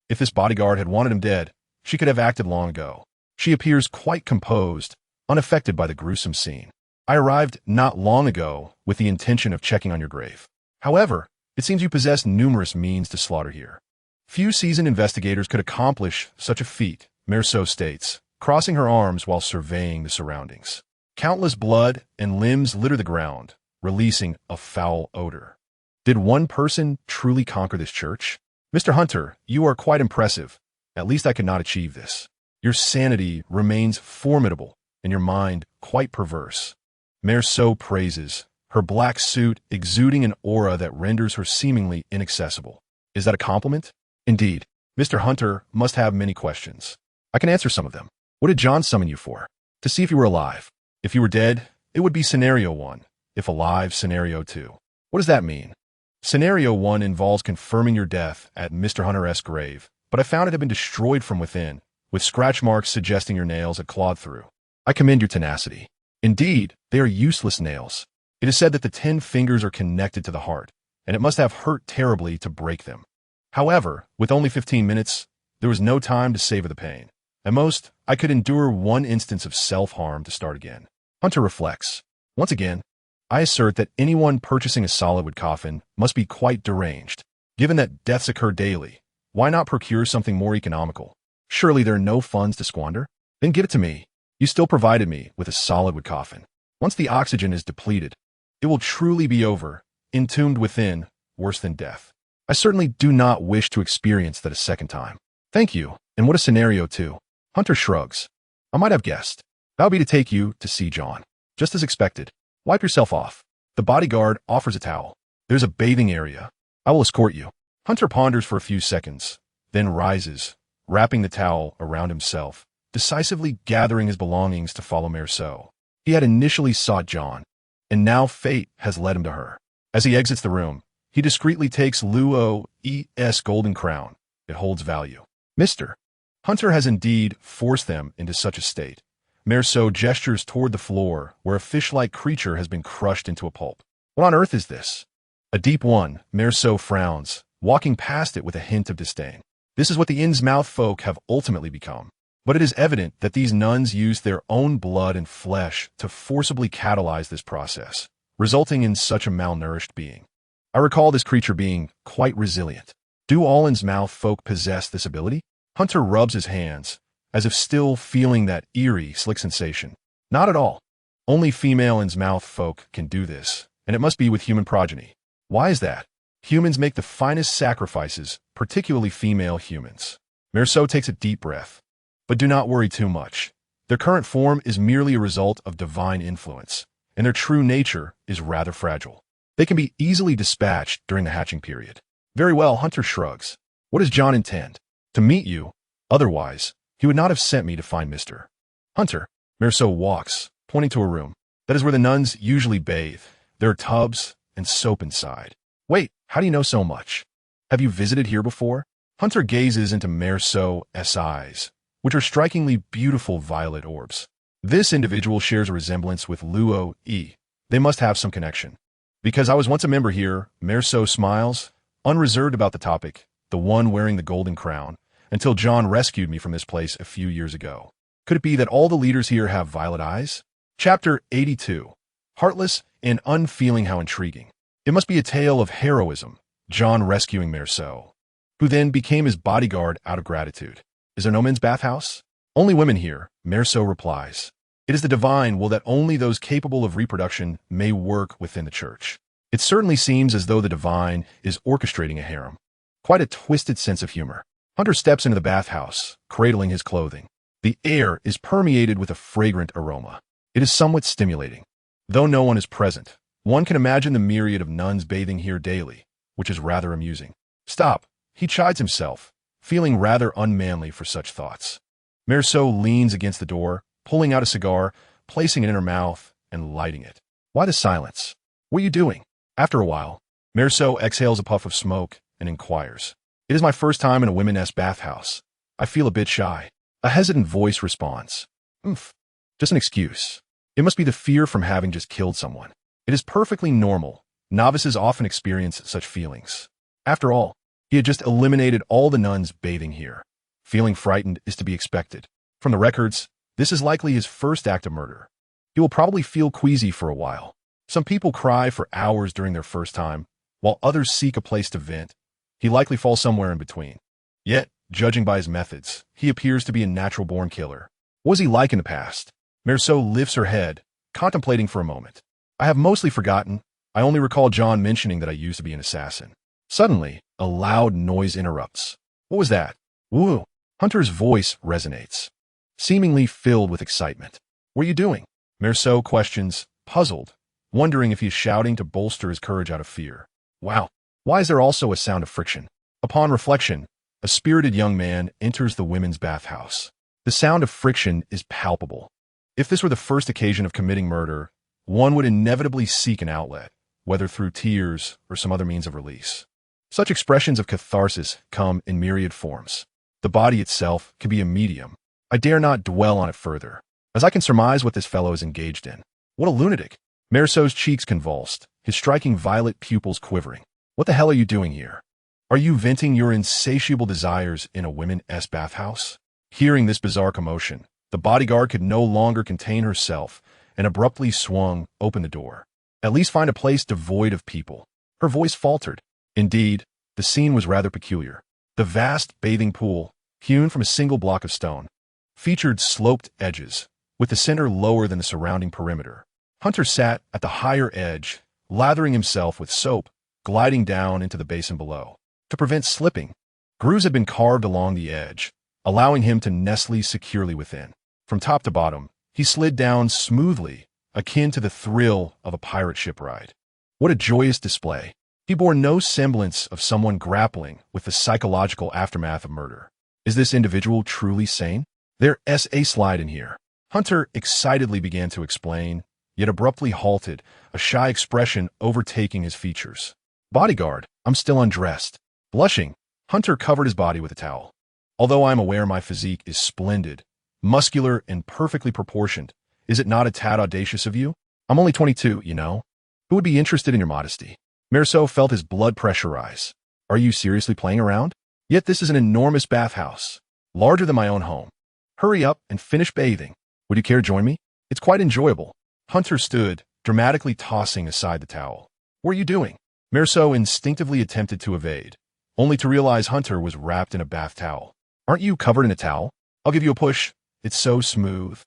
If this bodyguard had wanted him dead, she could have acted long ago. She appears quite composed, unaffected by the gruesome scene. "I arrived not long ago with the intention of checking on your grave. However, it seems you possess numerous means to slaughter here. Few seasoned investigators could accomplish such a feat," Marceau states, crossing her arms while surveying the surroundings. Countless blood and limbs litter the ground, releasing a foul odor. Did one person truly conquer this church? Mr. Hunter, you are quite impressive. At least I could not achieve this. Your sanity remains formidable, and your mind quite perverse. Merceau praises, her black suit exuding an aura that renders her seemingly inaccessible. Is that a compliment? Indeed. Mr. Hunter must have many questions. I can answer some of them. What did John summon you for? To see if you were alive. If you were dead, it would be Scenario 1. If alive, Scenario 2. What does that mean? Scenario 1 involves confirming your death at Mr. Hunter's grave, but I found it had been destroyed from within, with scratch marks suggesting your nails had clawed through. I commend your tenacity. Indeed, they are useless nails. It is said that the 10 fingers are connected to the heart, and it must have hurt terribly to break them. However, with only 15 minutes, there was no time to savor the pain. At most, I could endure one instance of self-harm to start again. Hunter reflects. Once again, I assert that anyone purchasing a solid wood coffin must be quite deranged. Given that deaths occur daily, why not procure something more economical? Surely there are no funds to squander? Then give it to me. You still provided me with a solid wood coffin. Once the oxygen is depleted, it will truly be over, entombed within, worse than death. I certainly do not wish to experience that a second time. Thank you, and what a Scenario 2. Hunter shrugs. I might have guessed. That would be to take you to see John. Just as expected. Wipe yourself off. The bodyguard offers a towel. There's a bathing area. I will escort you. Hunter ponders for a few seconds, then rises, wrapping the towel around himself, decisively gathering his belongings to follow Merceau. He had initially sought John, and now fate has led him to her. As he exits the room, he discreetly takes Luo's golden crown. It holds value. Mr. Hunter has indeed forced them into such a state. Merceau gestures toward the floor, where a fish-like creature has been crushed into a pulp. What on earth is this? A deep one, Merceau frowns, walking past it with a hint of disdain. This is what the Innsmouth folk have ultimately become. But it is evident that these nuns used their own blood and flesh to forcibly catalyze this process, resulting in such a malnourished being. I recall this creature being quite resilient. Do all Innsmouth folk possess this ability? Hunter rubs his hands, as if still feeling that eerie, slick sensation. Not at all. Only female Innsmouth folk can do this, and it must be with human progeny. Why is that? Humans make the finest sacrifices, particularly female humans. Merceau takes a deep breath. But do not worry too much. Their current form is merely a result of divine influence, and their true nature is rather fragile. They can be easily dispatched during the hatching period. Very well, Hunter shrugs. What does John intend? To meet you. Otherwise, he would not have sent me to find Mr. Hunter. Merceau walks, pointing to a room. That is where the nuns usually bathe. There are tubs and soap inside. Wait, how do you know so much? Have you visited here before? Hunter gazes into Merceau's eyes, which are strikingly beautiful violet orbs. This individual shares a resemblance with Luo. They must have some connection. Because I was once a member here, Merceau smiles, unreserved about the topic, the one wearing the golden crown, until John rescued me from this place a few years ago. Could it be that all the leaders here have violet eyes? Chapter 82. Heartless and unfeeling. How intriguing. It must be a tale of heroism, John rescuing Merceau, who then became his bodyguard out of gratitude. Is there no men's bathhouse? Only women here, Merceau replies. It is the divine will that only those capable of reproduction may work within the church. It certainly seems as though the divine is orchestrating a harem. Quite a twisted sense of humor. Hunter steps into the bathhouse, cradling his clothing. The air is permeated with a fragrant aroma. It is somewhat stimulating. Though no one is present, one can imagine the myriad of nuns bathing here daily, which is rather amusing. Stop, he chides himself, feeling rather unmanly for such thoughts. Merceau leans against the door, pulling out a cigar, placing it in her mouth, and lighting it. Why the silence? What are you doing? After a while, Merceau exhales a puff of smoke and inquires. It is my first time in a women's bathhouse. I feel a bit shy. A hesitant voice responds. Just an excuse. It must be the fear from having just killed someone. It is perfectly normal. Novices often experience such feelings. After all, he had just eliminated all the nuns bathing here. Feeling frightened is to be expected. From the records, this is likely his first act of murder. He will probably feel queasy for a while. Some people cry for hours during their first time, while others seek a place to vent. He likely falls somewhere in between. Yet, judging by his methods, he appears to be a natural-born killer. What was he like in the past? Merceau lifts her head, contemplating for a moment. I have mostly forgotten. I only recall John mentioning that I used to be an assassin. Suddenly, a loud noise interrupts. What was that? Woo! Hunter's voice resonates, seemingly filled with excitement. What are you doing? Merceau questions, puzzled, wondering if he's shouting to bolster his courage out of fear. Wow, why is there also a sound of friction? Upon reflection, a spirited young man enters the women's bathhouse. The sound of friction is palpable. If this were the first occasion of committing murder, one would inevitably seek an outlet, whether through tears or some other means of release. Such expressions of catharsis come in myriad forms. The body itself can be a medium. I dare not dwell on it further, as I can surmise what this fellow is engaged in. What a lunatic! Merceau's cheeks convulsed, his striking violet pupils quivering. What the hell are you doing here? Are you venting your insatiable desires in a women's bathhouse? Hearing this bizarre commotion, the bodyguard could no longer contain herself and abruptly swung open the door. At least find a place devoid of people. Her voice faltered. Indeed, the scene was rather peculiar. The vast bathing pool, hewn from a single block of stone, featured sloped edges, with the center lower than the surrounding perimeter. Hunter sat at the higher edge, lathering himself with soap, gliding down into the basin below. To prevent slipping, grooves had been carved along the edge, allowing him to nestle securely within. From top to bottom, he slid down smoothly, akin to the thrill of a pirate ship ride. What a joyous display! He bore no semblance of someone grappling with the psychological aftermath of murder. Is this individual truly sane? There's a slide in here. Hunter excitedly began to explain, yet abruptly halted, a shy expression overtaking his features. Bodyguard, I'm still undressed. Blushing, Hunter covered his body with a towel. Although I am aware my physique is splendid, muscular, and perfectly proportioned, is it not a tad audacious of you? I'm only 22, you know. Who would be interested in your modesty? Merceau felt his blood pressure rise. Are you seriously playing around? Yet this is an enormous bathhouse, larger than my own home. Hurry up and finish bathing. Would you care to join me? It's quite enjoyable. Hunter stood, dramatically tossing aside the towel. What are you doing? Merceau instinctively attempted to evade, only to realize Hunter was wrapped in a bath towel. Aren't you covered in a towel? I'll give you a push. It's so smooth.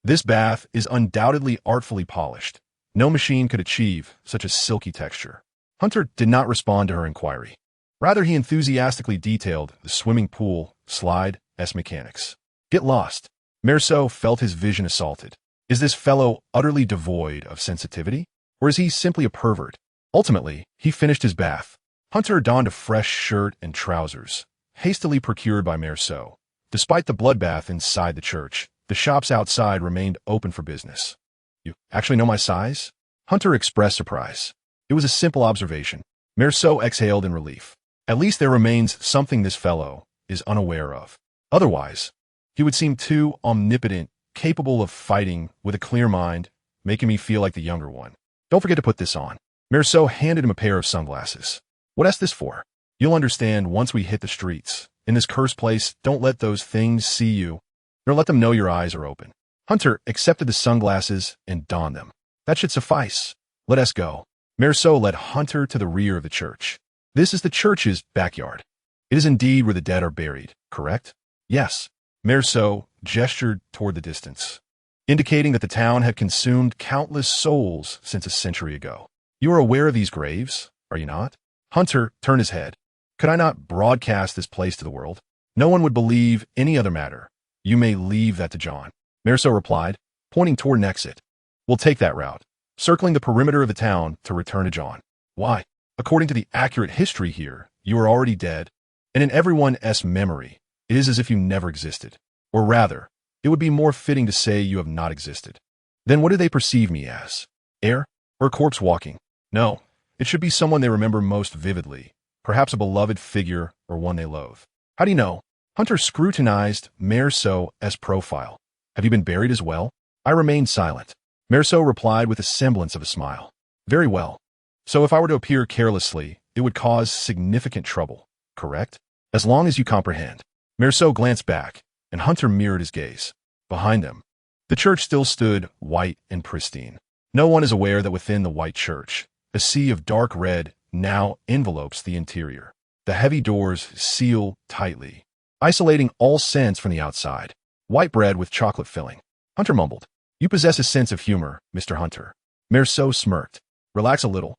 This bath is undoubtedly artfully polished. No machine could achieve such a silky texture. Hunter did not respond to her inquiry. Rather, he enthusiastically detailed the swimming pool, slide, mechanics. Get lost. Merceau felt his vision assaulted. Is this fellow utterly devoid of sensitivity? Or is he simply a pervert? Ultimately, he finished his bath. Hunter donned a fresh shirt and trousers, hastily procured by Merceau. Despite the bloodbath inside the church, the shops outside remained open for business. You actually know my size? Hunter expressed surprise. It was a simple observation. Merceau exhaled in relief. At least there remains something this fellow is unaware of. Otherwise, he would seem too omnipotent, capable of fighting with a clear mind, making me feel like the younger one. Don't forget to put this on. Merceau handed him a pair of sunglasses. What's this for? You'll understand once we hit the streets. In this cursed place, don't let those things see you, nor let them know your eyes are open. Hunter accepted the sunglasses and donned them. That should suffice. Let us go. Merceau led Hunter to the rear of the church. This is the church's backyard. It is indeed where the dead are buried, correct? Yes. Merceau gestured toward the distance, indicating that the town had consumed countless souls since a century ago. You are aware of these graves, are you not? Hunter turned his head. Could I not broadcast this place to the world? No one would believe any other matter. You may leave that to John. Merceau replied, pointing toward an exit. We'll take that route, circling the perimeter of the town to return to John. Why? According to the accurate history here, you are already dead, and in everyone's memory, it is as if you never existed. Or rather, it would be more fitting to say you have not existed. Then what do they perceive me as? Air? Or a corpse walking? No, it should be someone they remember most vividly, perhaps a beloved figure or one they loathe. How do you know? Hunter scrutinized Merceau's profile. Have you been buried as well? I remained silent. Merceau replied with a semblance of a smile. Very well. So if I were to appear carelessly, it would cause significant trouble, correct? As long as you comprehend. Merceau glanced back, and Hunter mirrored his gaze. Behind them, the church still stood white and pristine. No one is aware that within the white church, a sea of dark red now envelopes the interior. The heavy doors seal tightly, isolating all sense from the outside. White bread with chocolate filling. Hunter mumbled. You possess a sense of humor, Mr. Hunter. Merceau smirked. Relax a little.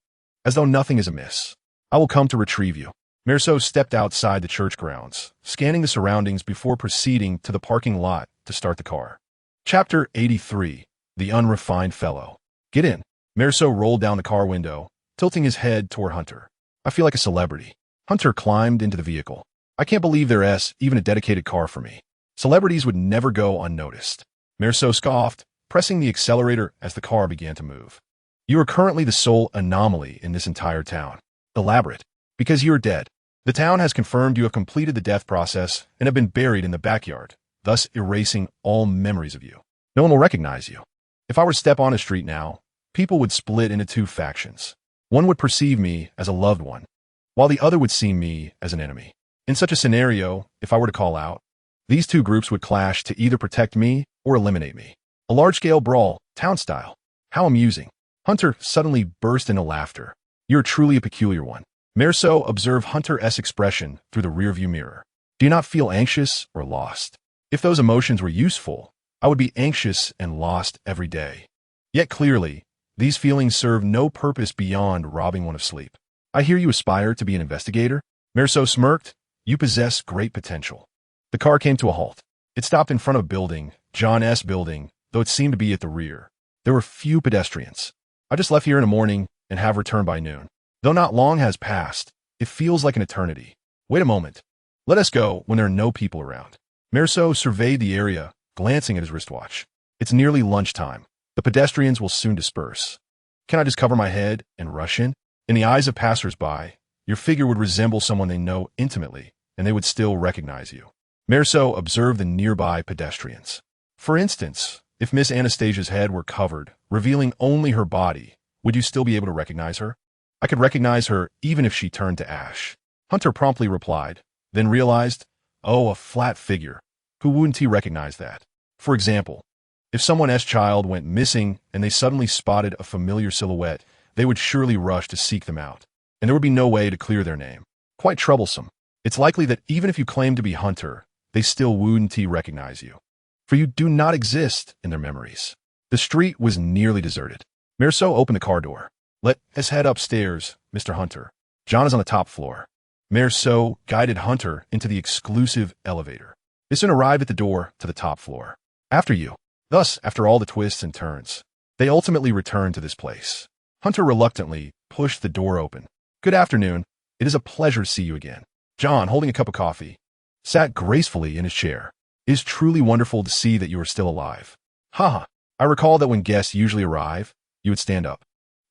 as though nothing is amiss. I will come to retrieve you. Mirso stepped outside the church grounds, scanning the surroundings before proceeding to the parking lot to start the car. Chapter 83. The Unrefined Fellow. Get in. Mirso rolled down the car window, tilting his head toward Hunter. I feel like a celebrity. Hunter climbed into the vehicle. I can't believe there's even a dedicated car for me. Celebrities would never go unnoticed. Mirso scoffed, pressing the accelerator as the car began to move. You are currently the sole anomaly in this entire town. Elaborate. Because you are dead. The town has confirmed you have completed the death process and have been buried in the backyard, thus erasing all memories of you. No one will recognize you. If I were to step on a street now, people would split into two factions. One would perceive me as a loved one, while the other would see me as an enemy. In such a scenario, if I were to call out, these two groups would clash to either protect me or eliminate me. A large-scale brawl, town-style. How amusing. Hunter suddenly burst into laughter. You're truly a peculiar one. Mirso observed Hunter's expression through the rearview mirror. Do you not feel anxious or lost? If those emotions were useful, I would be anxious and lost every day. Yet clearly, these feelings serve no purpose beyond robbing one of sleep. I hear you aspire to be an investigator? Mirso smirked. You possess great potential. The car came to a halt. It stopped in front of a building, John's building, though it seemed to be at the rear. There were few pedestrians. I just left here in the morning and have returned by noon. Though not long has passed, it feels like an eternity. Wait a moment. Let us go when there are no people around. Mirso surveyed the area, glancing at his wristwatch. It's nearly lunchtime. The pedestrians will soon disperse. Can I just cover my head and rush in? In the eyes of passers-by, your figure would resemble someone they know intimately, and they would still recognize you. Mirso observed the nearby pedestrians. For instance, if Miss Anastasia's head were covered, revealing only her body, would you still be able to recognize her? I could recognize her even if she turned to ash. Hunter promptly replied, then realized, oh, a flat figure. Who wouldn't he recognize that? For example, if someone's child went missing and they suddenly spotted a familiar silhouette, they would surely rush to seek them out, and there would be no way to clear their name. Quite troublesome. It's likely that even if you claim to be Hunter, they still wouldn't recognize you, for you do not exist in their memories. The street was nearly deserted. Mirso opened the car door. Let's head upstairs, Mr. Hunter. John is on the top floor. Mirso guided Hunter into the exclusive elevator. They soon arrived at the door to the top floor. After you. Thus, after all the twists and turns, they ultimately returned to this place. Hunter reluctantly pushed the door open. Good afternoon. It is a pleasure to see you again. John, holding a cup of coffee, sat gracefully in his chair. It is truly wonderful to see that you are still alive. Haha, I recall that when guests usually arrive, you would stand up.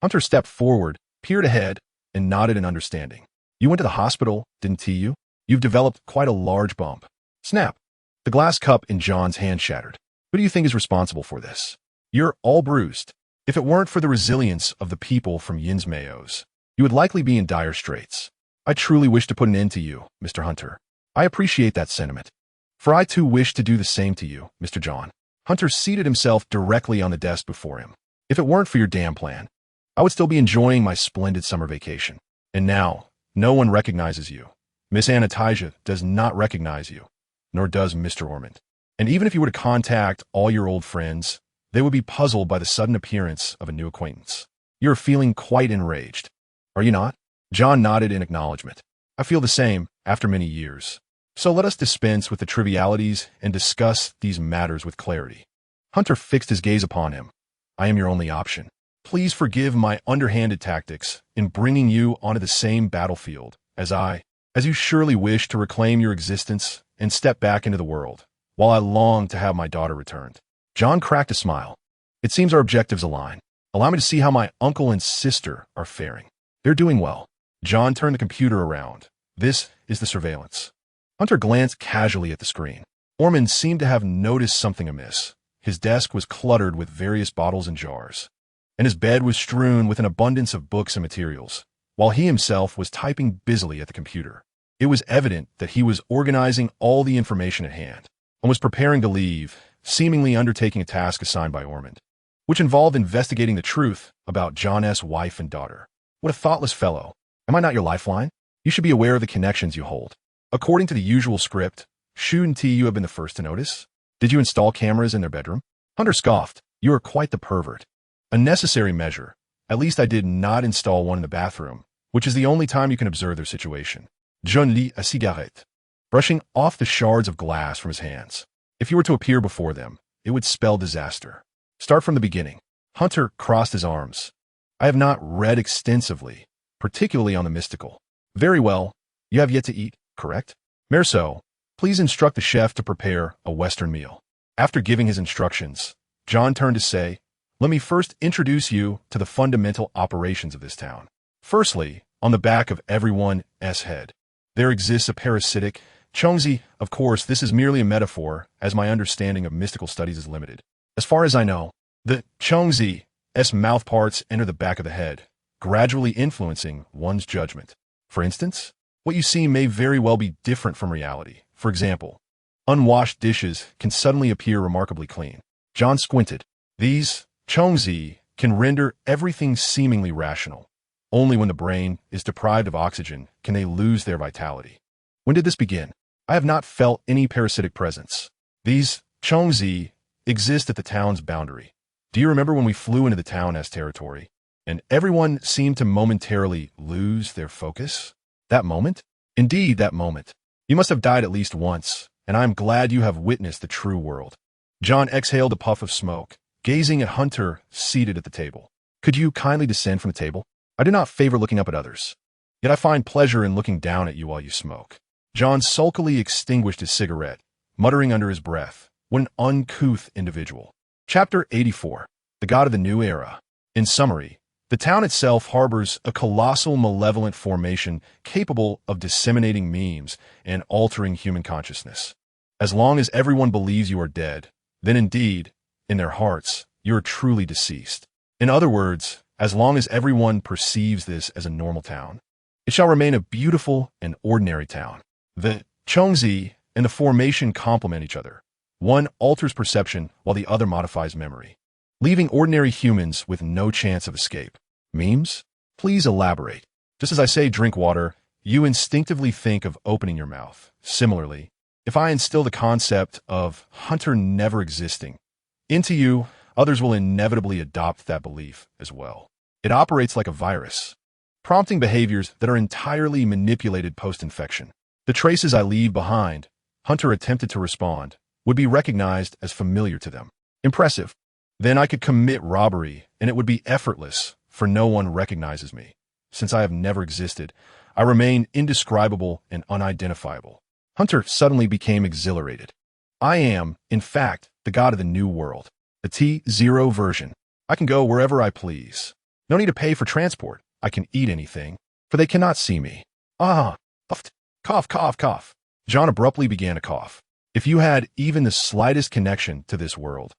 Hunter stepped forward, peered ahead, and nodded in understanding. You went to the hospital, didn't you? You've developed quite a large bump. Snap. The glass cup in John's hand shattered. Who do you think is responsible for this? You're all bruised. If it weren't for the resilience of the people from Yin's Mayos, you would likely be in dire straits. I truly wish to put an end to you, Mr. Hunter. I appreciate that sentiment. For I too wish to do the same to you, Mr. John. Hunter seated himself directly on the desk before him. If it weren't for your damn plan, I would still be enjoying my splendid summer vacation. And now, no one recognizes you. Miss Anastasia does not recognize you, nor does Mr. Ormond. And even if you were to contact all your old friends, they would be puzzled by the sudden appearance of a new acquaintance. You're feeling quite enraged, are you not? John nodded in acknowledgement. I feel the same, after many years. So let us dispense with the trivialities and discuss these matters with clarity. Hunter fixed his gaze upon him. I am your only option. Please forgive my underhanded tactics in bringing you onto the same battlefield as you surely wish to reclaim your existence and step back into the world, while I long to have my daughter returned. John cracked a smile. It seems our objectives align. Allow me to see how my uncle and sister are faring. They're doing well. John turned the computer around. This is the surveillance. Hunter glanced casually at the screen. Ormond seemed to have noticed something amiss. His desk was cluttered with various bottles and jars, and his bed was strewn with an abundance of books and materials, while he himself was typing busily at the computer. It was evident that he was organizing all the information at hand and was preparing to leave, seemingly undertaking a task assigned by Ormond, which involved investigating the truth about John's wife and daughter. What a thoughtless fellow. Am I not your lifeline? You should be aware of the connections you hold. According to the usual script, shouldn't you have been the first to notice? Did you install cameras in their bedroom? Hunter scoffed. You are quite the pervert. A necessary measure, At least I did not install one in the bathroom, which is the only time you can observe their situation. Je ne lis a cigarette. Brushing off the shards of glass from his hands. If you were to appear before them, it would spell disaster. Start from the beginning. Hunter crossed his arms. I have not read extensively, particularly on the mystical. Very well. You have yet to eat, correct? Merceau, please instruct the chef to prepare a Western meal. After giving his instructions, John turned to say, let me first introduce you to the fundamental operations of this town. Firstly, on the back of everyone's head, there exists a parasitic Chongzi. Of course, this is merely a metaphor, as my understanding of mystical studies is limited. As far as I know, the Chongzi's mouthparts enter the back of the head, gradually influencing one's judgment. For instance, what you see may very well be different from reality. For example, unwashed dishes can suddenly appear remarkably clean. John squinted. These Chongzi can render everything seemingly rational. Only when the brain is deprived of oxygen can they lose their vitality. When did this begin? I have not felt any parasitic presence. These Chongzi exist at the town's boundary. Do you remember when we flew into the town as territory, and everyone seemed to momentarily lose their focus? That moment? Indeed, that moment. You must have died at least once, and I am glad you have witnessed the true world. John exhaled a puff of smoke, gazing at Hunter seated at the table. Could you kindly descend from the table? I do not favor looking up at others, yet I find pleasure in looking down at you while you smoke. John sulkily extinguished his cigarette, muttering under his breath, what an uncouth individual. Chapter 84. The God of the New Era. In summary, the town itself harbors a colossal malevolent formation capable of disseminating memes and altering human consciousness. As long as everyone believes you are dead, then indeed, in their hearts, you are truly deceased. In other words, as long as everyone perceives this as a normal town, it shall remain a beautiful and ordinary town. The Chongzi and the formation complement each other. One alters perception while the other modifies memory, leaving ordinary humans with no chance of escape. Memes? Please elaborate. Just as I say drink water, you instinctively think of opening your mouth. Similarly, if I instill the concept of Hunter never existing into you, others will inevitably adopt that belief as well. It operates like a virus, prompting behaviors that are entirely manipulated post-infection. The traces I leave behind, Hunter attempted to respond, would be recognized as familiar to them. Impressive. Then I could commit robbery, and it would be effortless, for no one recognizes me. Since I have never existed, I remain indescribable and unidentifiable. Hunter suddenly became exhilarated. I am, in fact, the god of the new world. The T0 version. I can go wherever I please. No need to pay for transport. I can eat anything, for they cannot see me. Ah, puffed. Cough, cough, cough. John abruptly began to cough. If you had even the slightest connection to this world,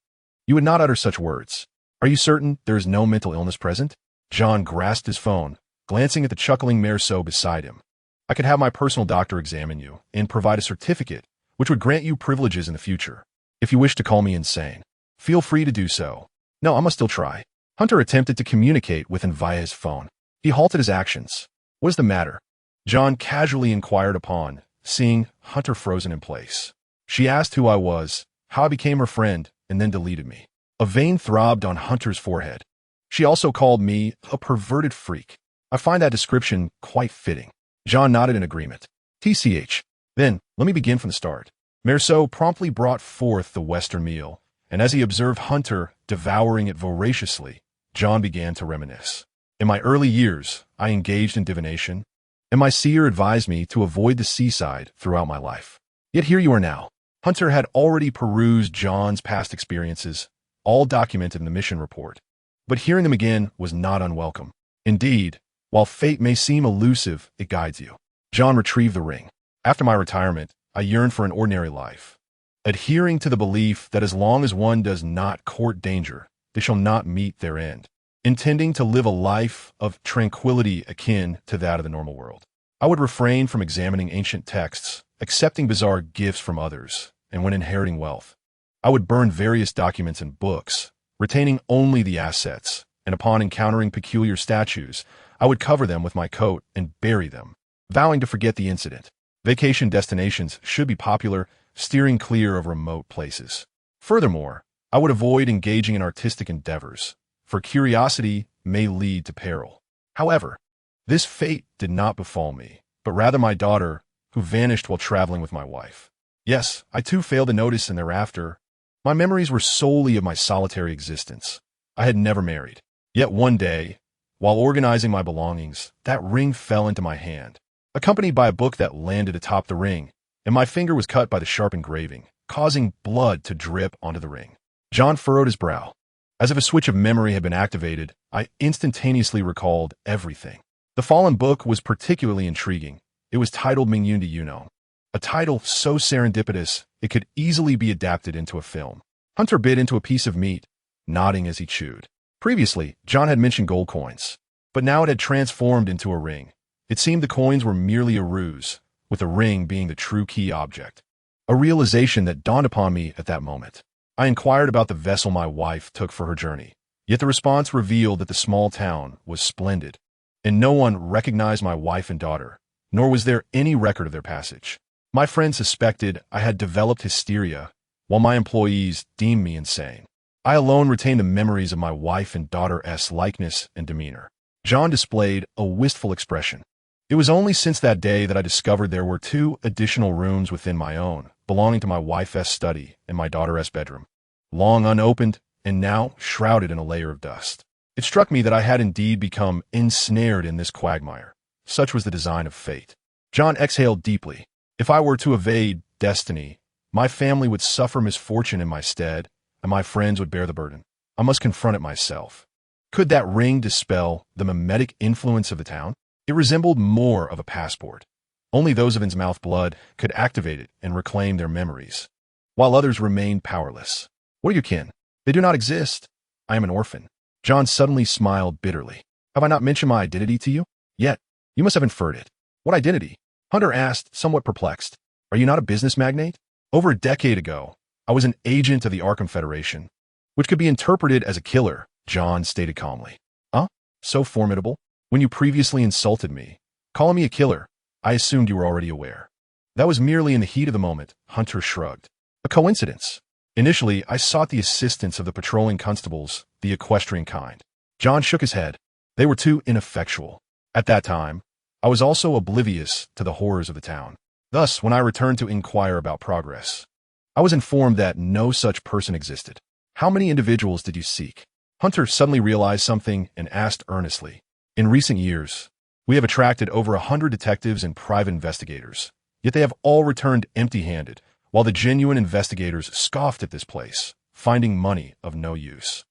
you would not utter such words. Are you certain there is no mental illness present? John grasped his phone, glancing at the chuckling Merceau beside him. I could have my personal doctor examine you and provide a certificate which would grant you privileges in the future. If you wish to call me insane, feel free to do so. No, I must still try. Hunter attempted to communicate with him via his phone. He halted his actions. What is the matter? John casually inquired upon, seeing Hunter frozen in place. She asked who I was, how I became her friend, and then deleted me. A vein throbbed on Hunter's forehead. She also called me a perverted freak. I find that description quite fitting. John nodded in agreement. TCH. Then, let me begin from the start. Merceau promptly brought forth the Western meal, and as he observed Hunter devouring it voraciously, John began to reminisce. In my early years, I engaged in divination, and my seer advised me to avoid the seaside throughout my life. Yet here you are now. Hunter had already perused John's past experiences, all documented in the mission report. But hearing them again was not unwelcome. Indeed, while fate may seem elusive, it guides you. John retrieved the ring. After my retirement, I yearned for an ordinary life, adhering to the belief that as long as one does not court danger, they shall not meet their end. Intending to live a life of tranquility akin to that of the normal world, I would refrain from examining ancient texts, accepting bizarre gifts from others, and when inheriting wealth, I would burn various documents and books, retaining only the assets, and upon encountering peculiar statues, I would cover them with my coat and bury them, vowing to forget the incident. Vacation destinations should be popular, steering clear of remote places. Furthermore, I would avoid engaging in artistic endeavors, for curiosity may lead to peril. However, this fate did not befall me, but rather my daughter, who vanished while traveling with my wife. Yes, I too failed to notice, and thereafter, my memories were solely of my solitary existence. I had never married. Yet one day, while organizing my belongings, that ring fell into my hand, accompanied by a book that landed atop the ring, and my finger was cut by the sharp engraving, causing blood to drip onto the ring. John furrowed his brow. As if a switch of memory had been activated, I instantaneously recalled everything. The fallen book was particularly intriguing. It was titled Mingyun de Yuno, a title so serendipitous it could easily be adapted into a film. Hunter bit into a piece of meat, nodding as he chewed. Previously, John had mentioned gold coins, but now it had transformed into a ring. It seemed the coins were merely a ruse, with the ring being the true key object. A realization that dawned upon me at that moment. I inquired about the vessel my wife took for her journey, yet the response revealed that the small town was splendid, and no one recognized my wife and daughter, nor was there any record of their passage. My friends suspected I had developed hysteria, while my employees deemed me insane. I alone retained the memories of my wife and daughter's likeness and demeanor. John displayed a wistful expression. It was only since that day that I discovered there were 2 additional rooms within my own, belonging to my wife's study and my daughter's bedroom, long unopened and now shrouded in a layer of dust. It struck me that I had indeed become ensnared in this quagmire. Such was the design of fate. John exhaled deeply. If I were to evade destiny, my family would suffer misfortune in my stead, and my friends would bear the burden. I must confront it myself. Could that ring dispel the mimetic influence of the town? It resembled more of a passport. Only those of Innsmouth blood could activate it and reclaim their memories, while others remained powerless. What are your kin? They do not exist. I am an orphan. John suddenly smiled bitterly. Have I not mentioned my identity to you? Yet, you must have inferred it. What identity? Hunter asked, somewhat perplexed. Are you not a business magnate? Over a decade ago, I was an agent of the Arkham Federation, which could be interpreted as a killer, John stated calmly. Huh? So formidable? When you previously insulted me, calling me a killer, I assumed you were already aware. That was merely in the heat of the moment, Hunter shrugged. A coincidence. Initially, I sought the assistance of the patrolling constables, the equestrian kind. John shook his head. They were too ineffectual. At that time, I was also oblivious to the horrors of the town. Thus, when I returned to inquire about progress, I was informed that no such person existed. How many individuals did you seek? Hunter suddenly realized something and asked earnestly. In recent years, we have attracted over 100 detectives and private investigators, yet they have all returned empty-handed, while the genuine investigators scoffed at this place, finding money of no use.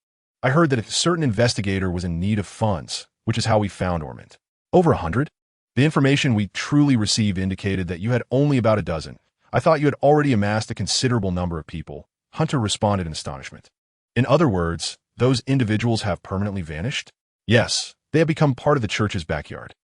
I heard that a certain investigator was in need of funds, which is how we found Ormond. Over 100? The information we truly received indicated that you had only about a dozen. I thought you had already amassed a considerable number of people. Hunter responded in astonishment. In other words, those individuals have permanently vanished? Yes, they have become part of the church's backyard.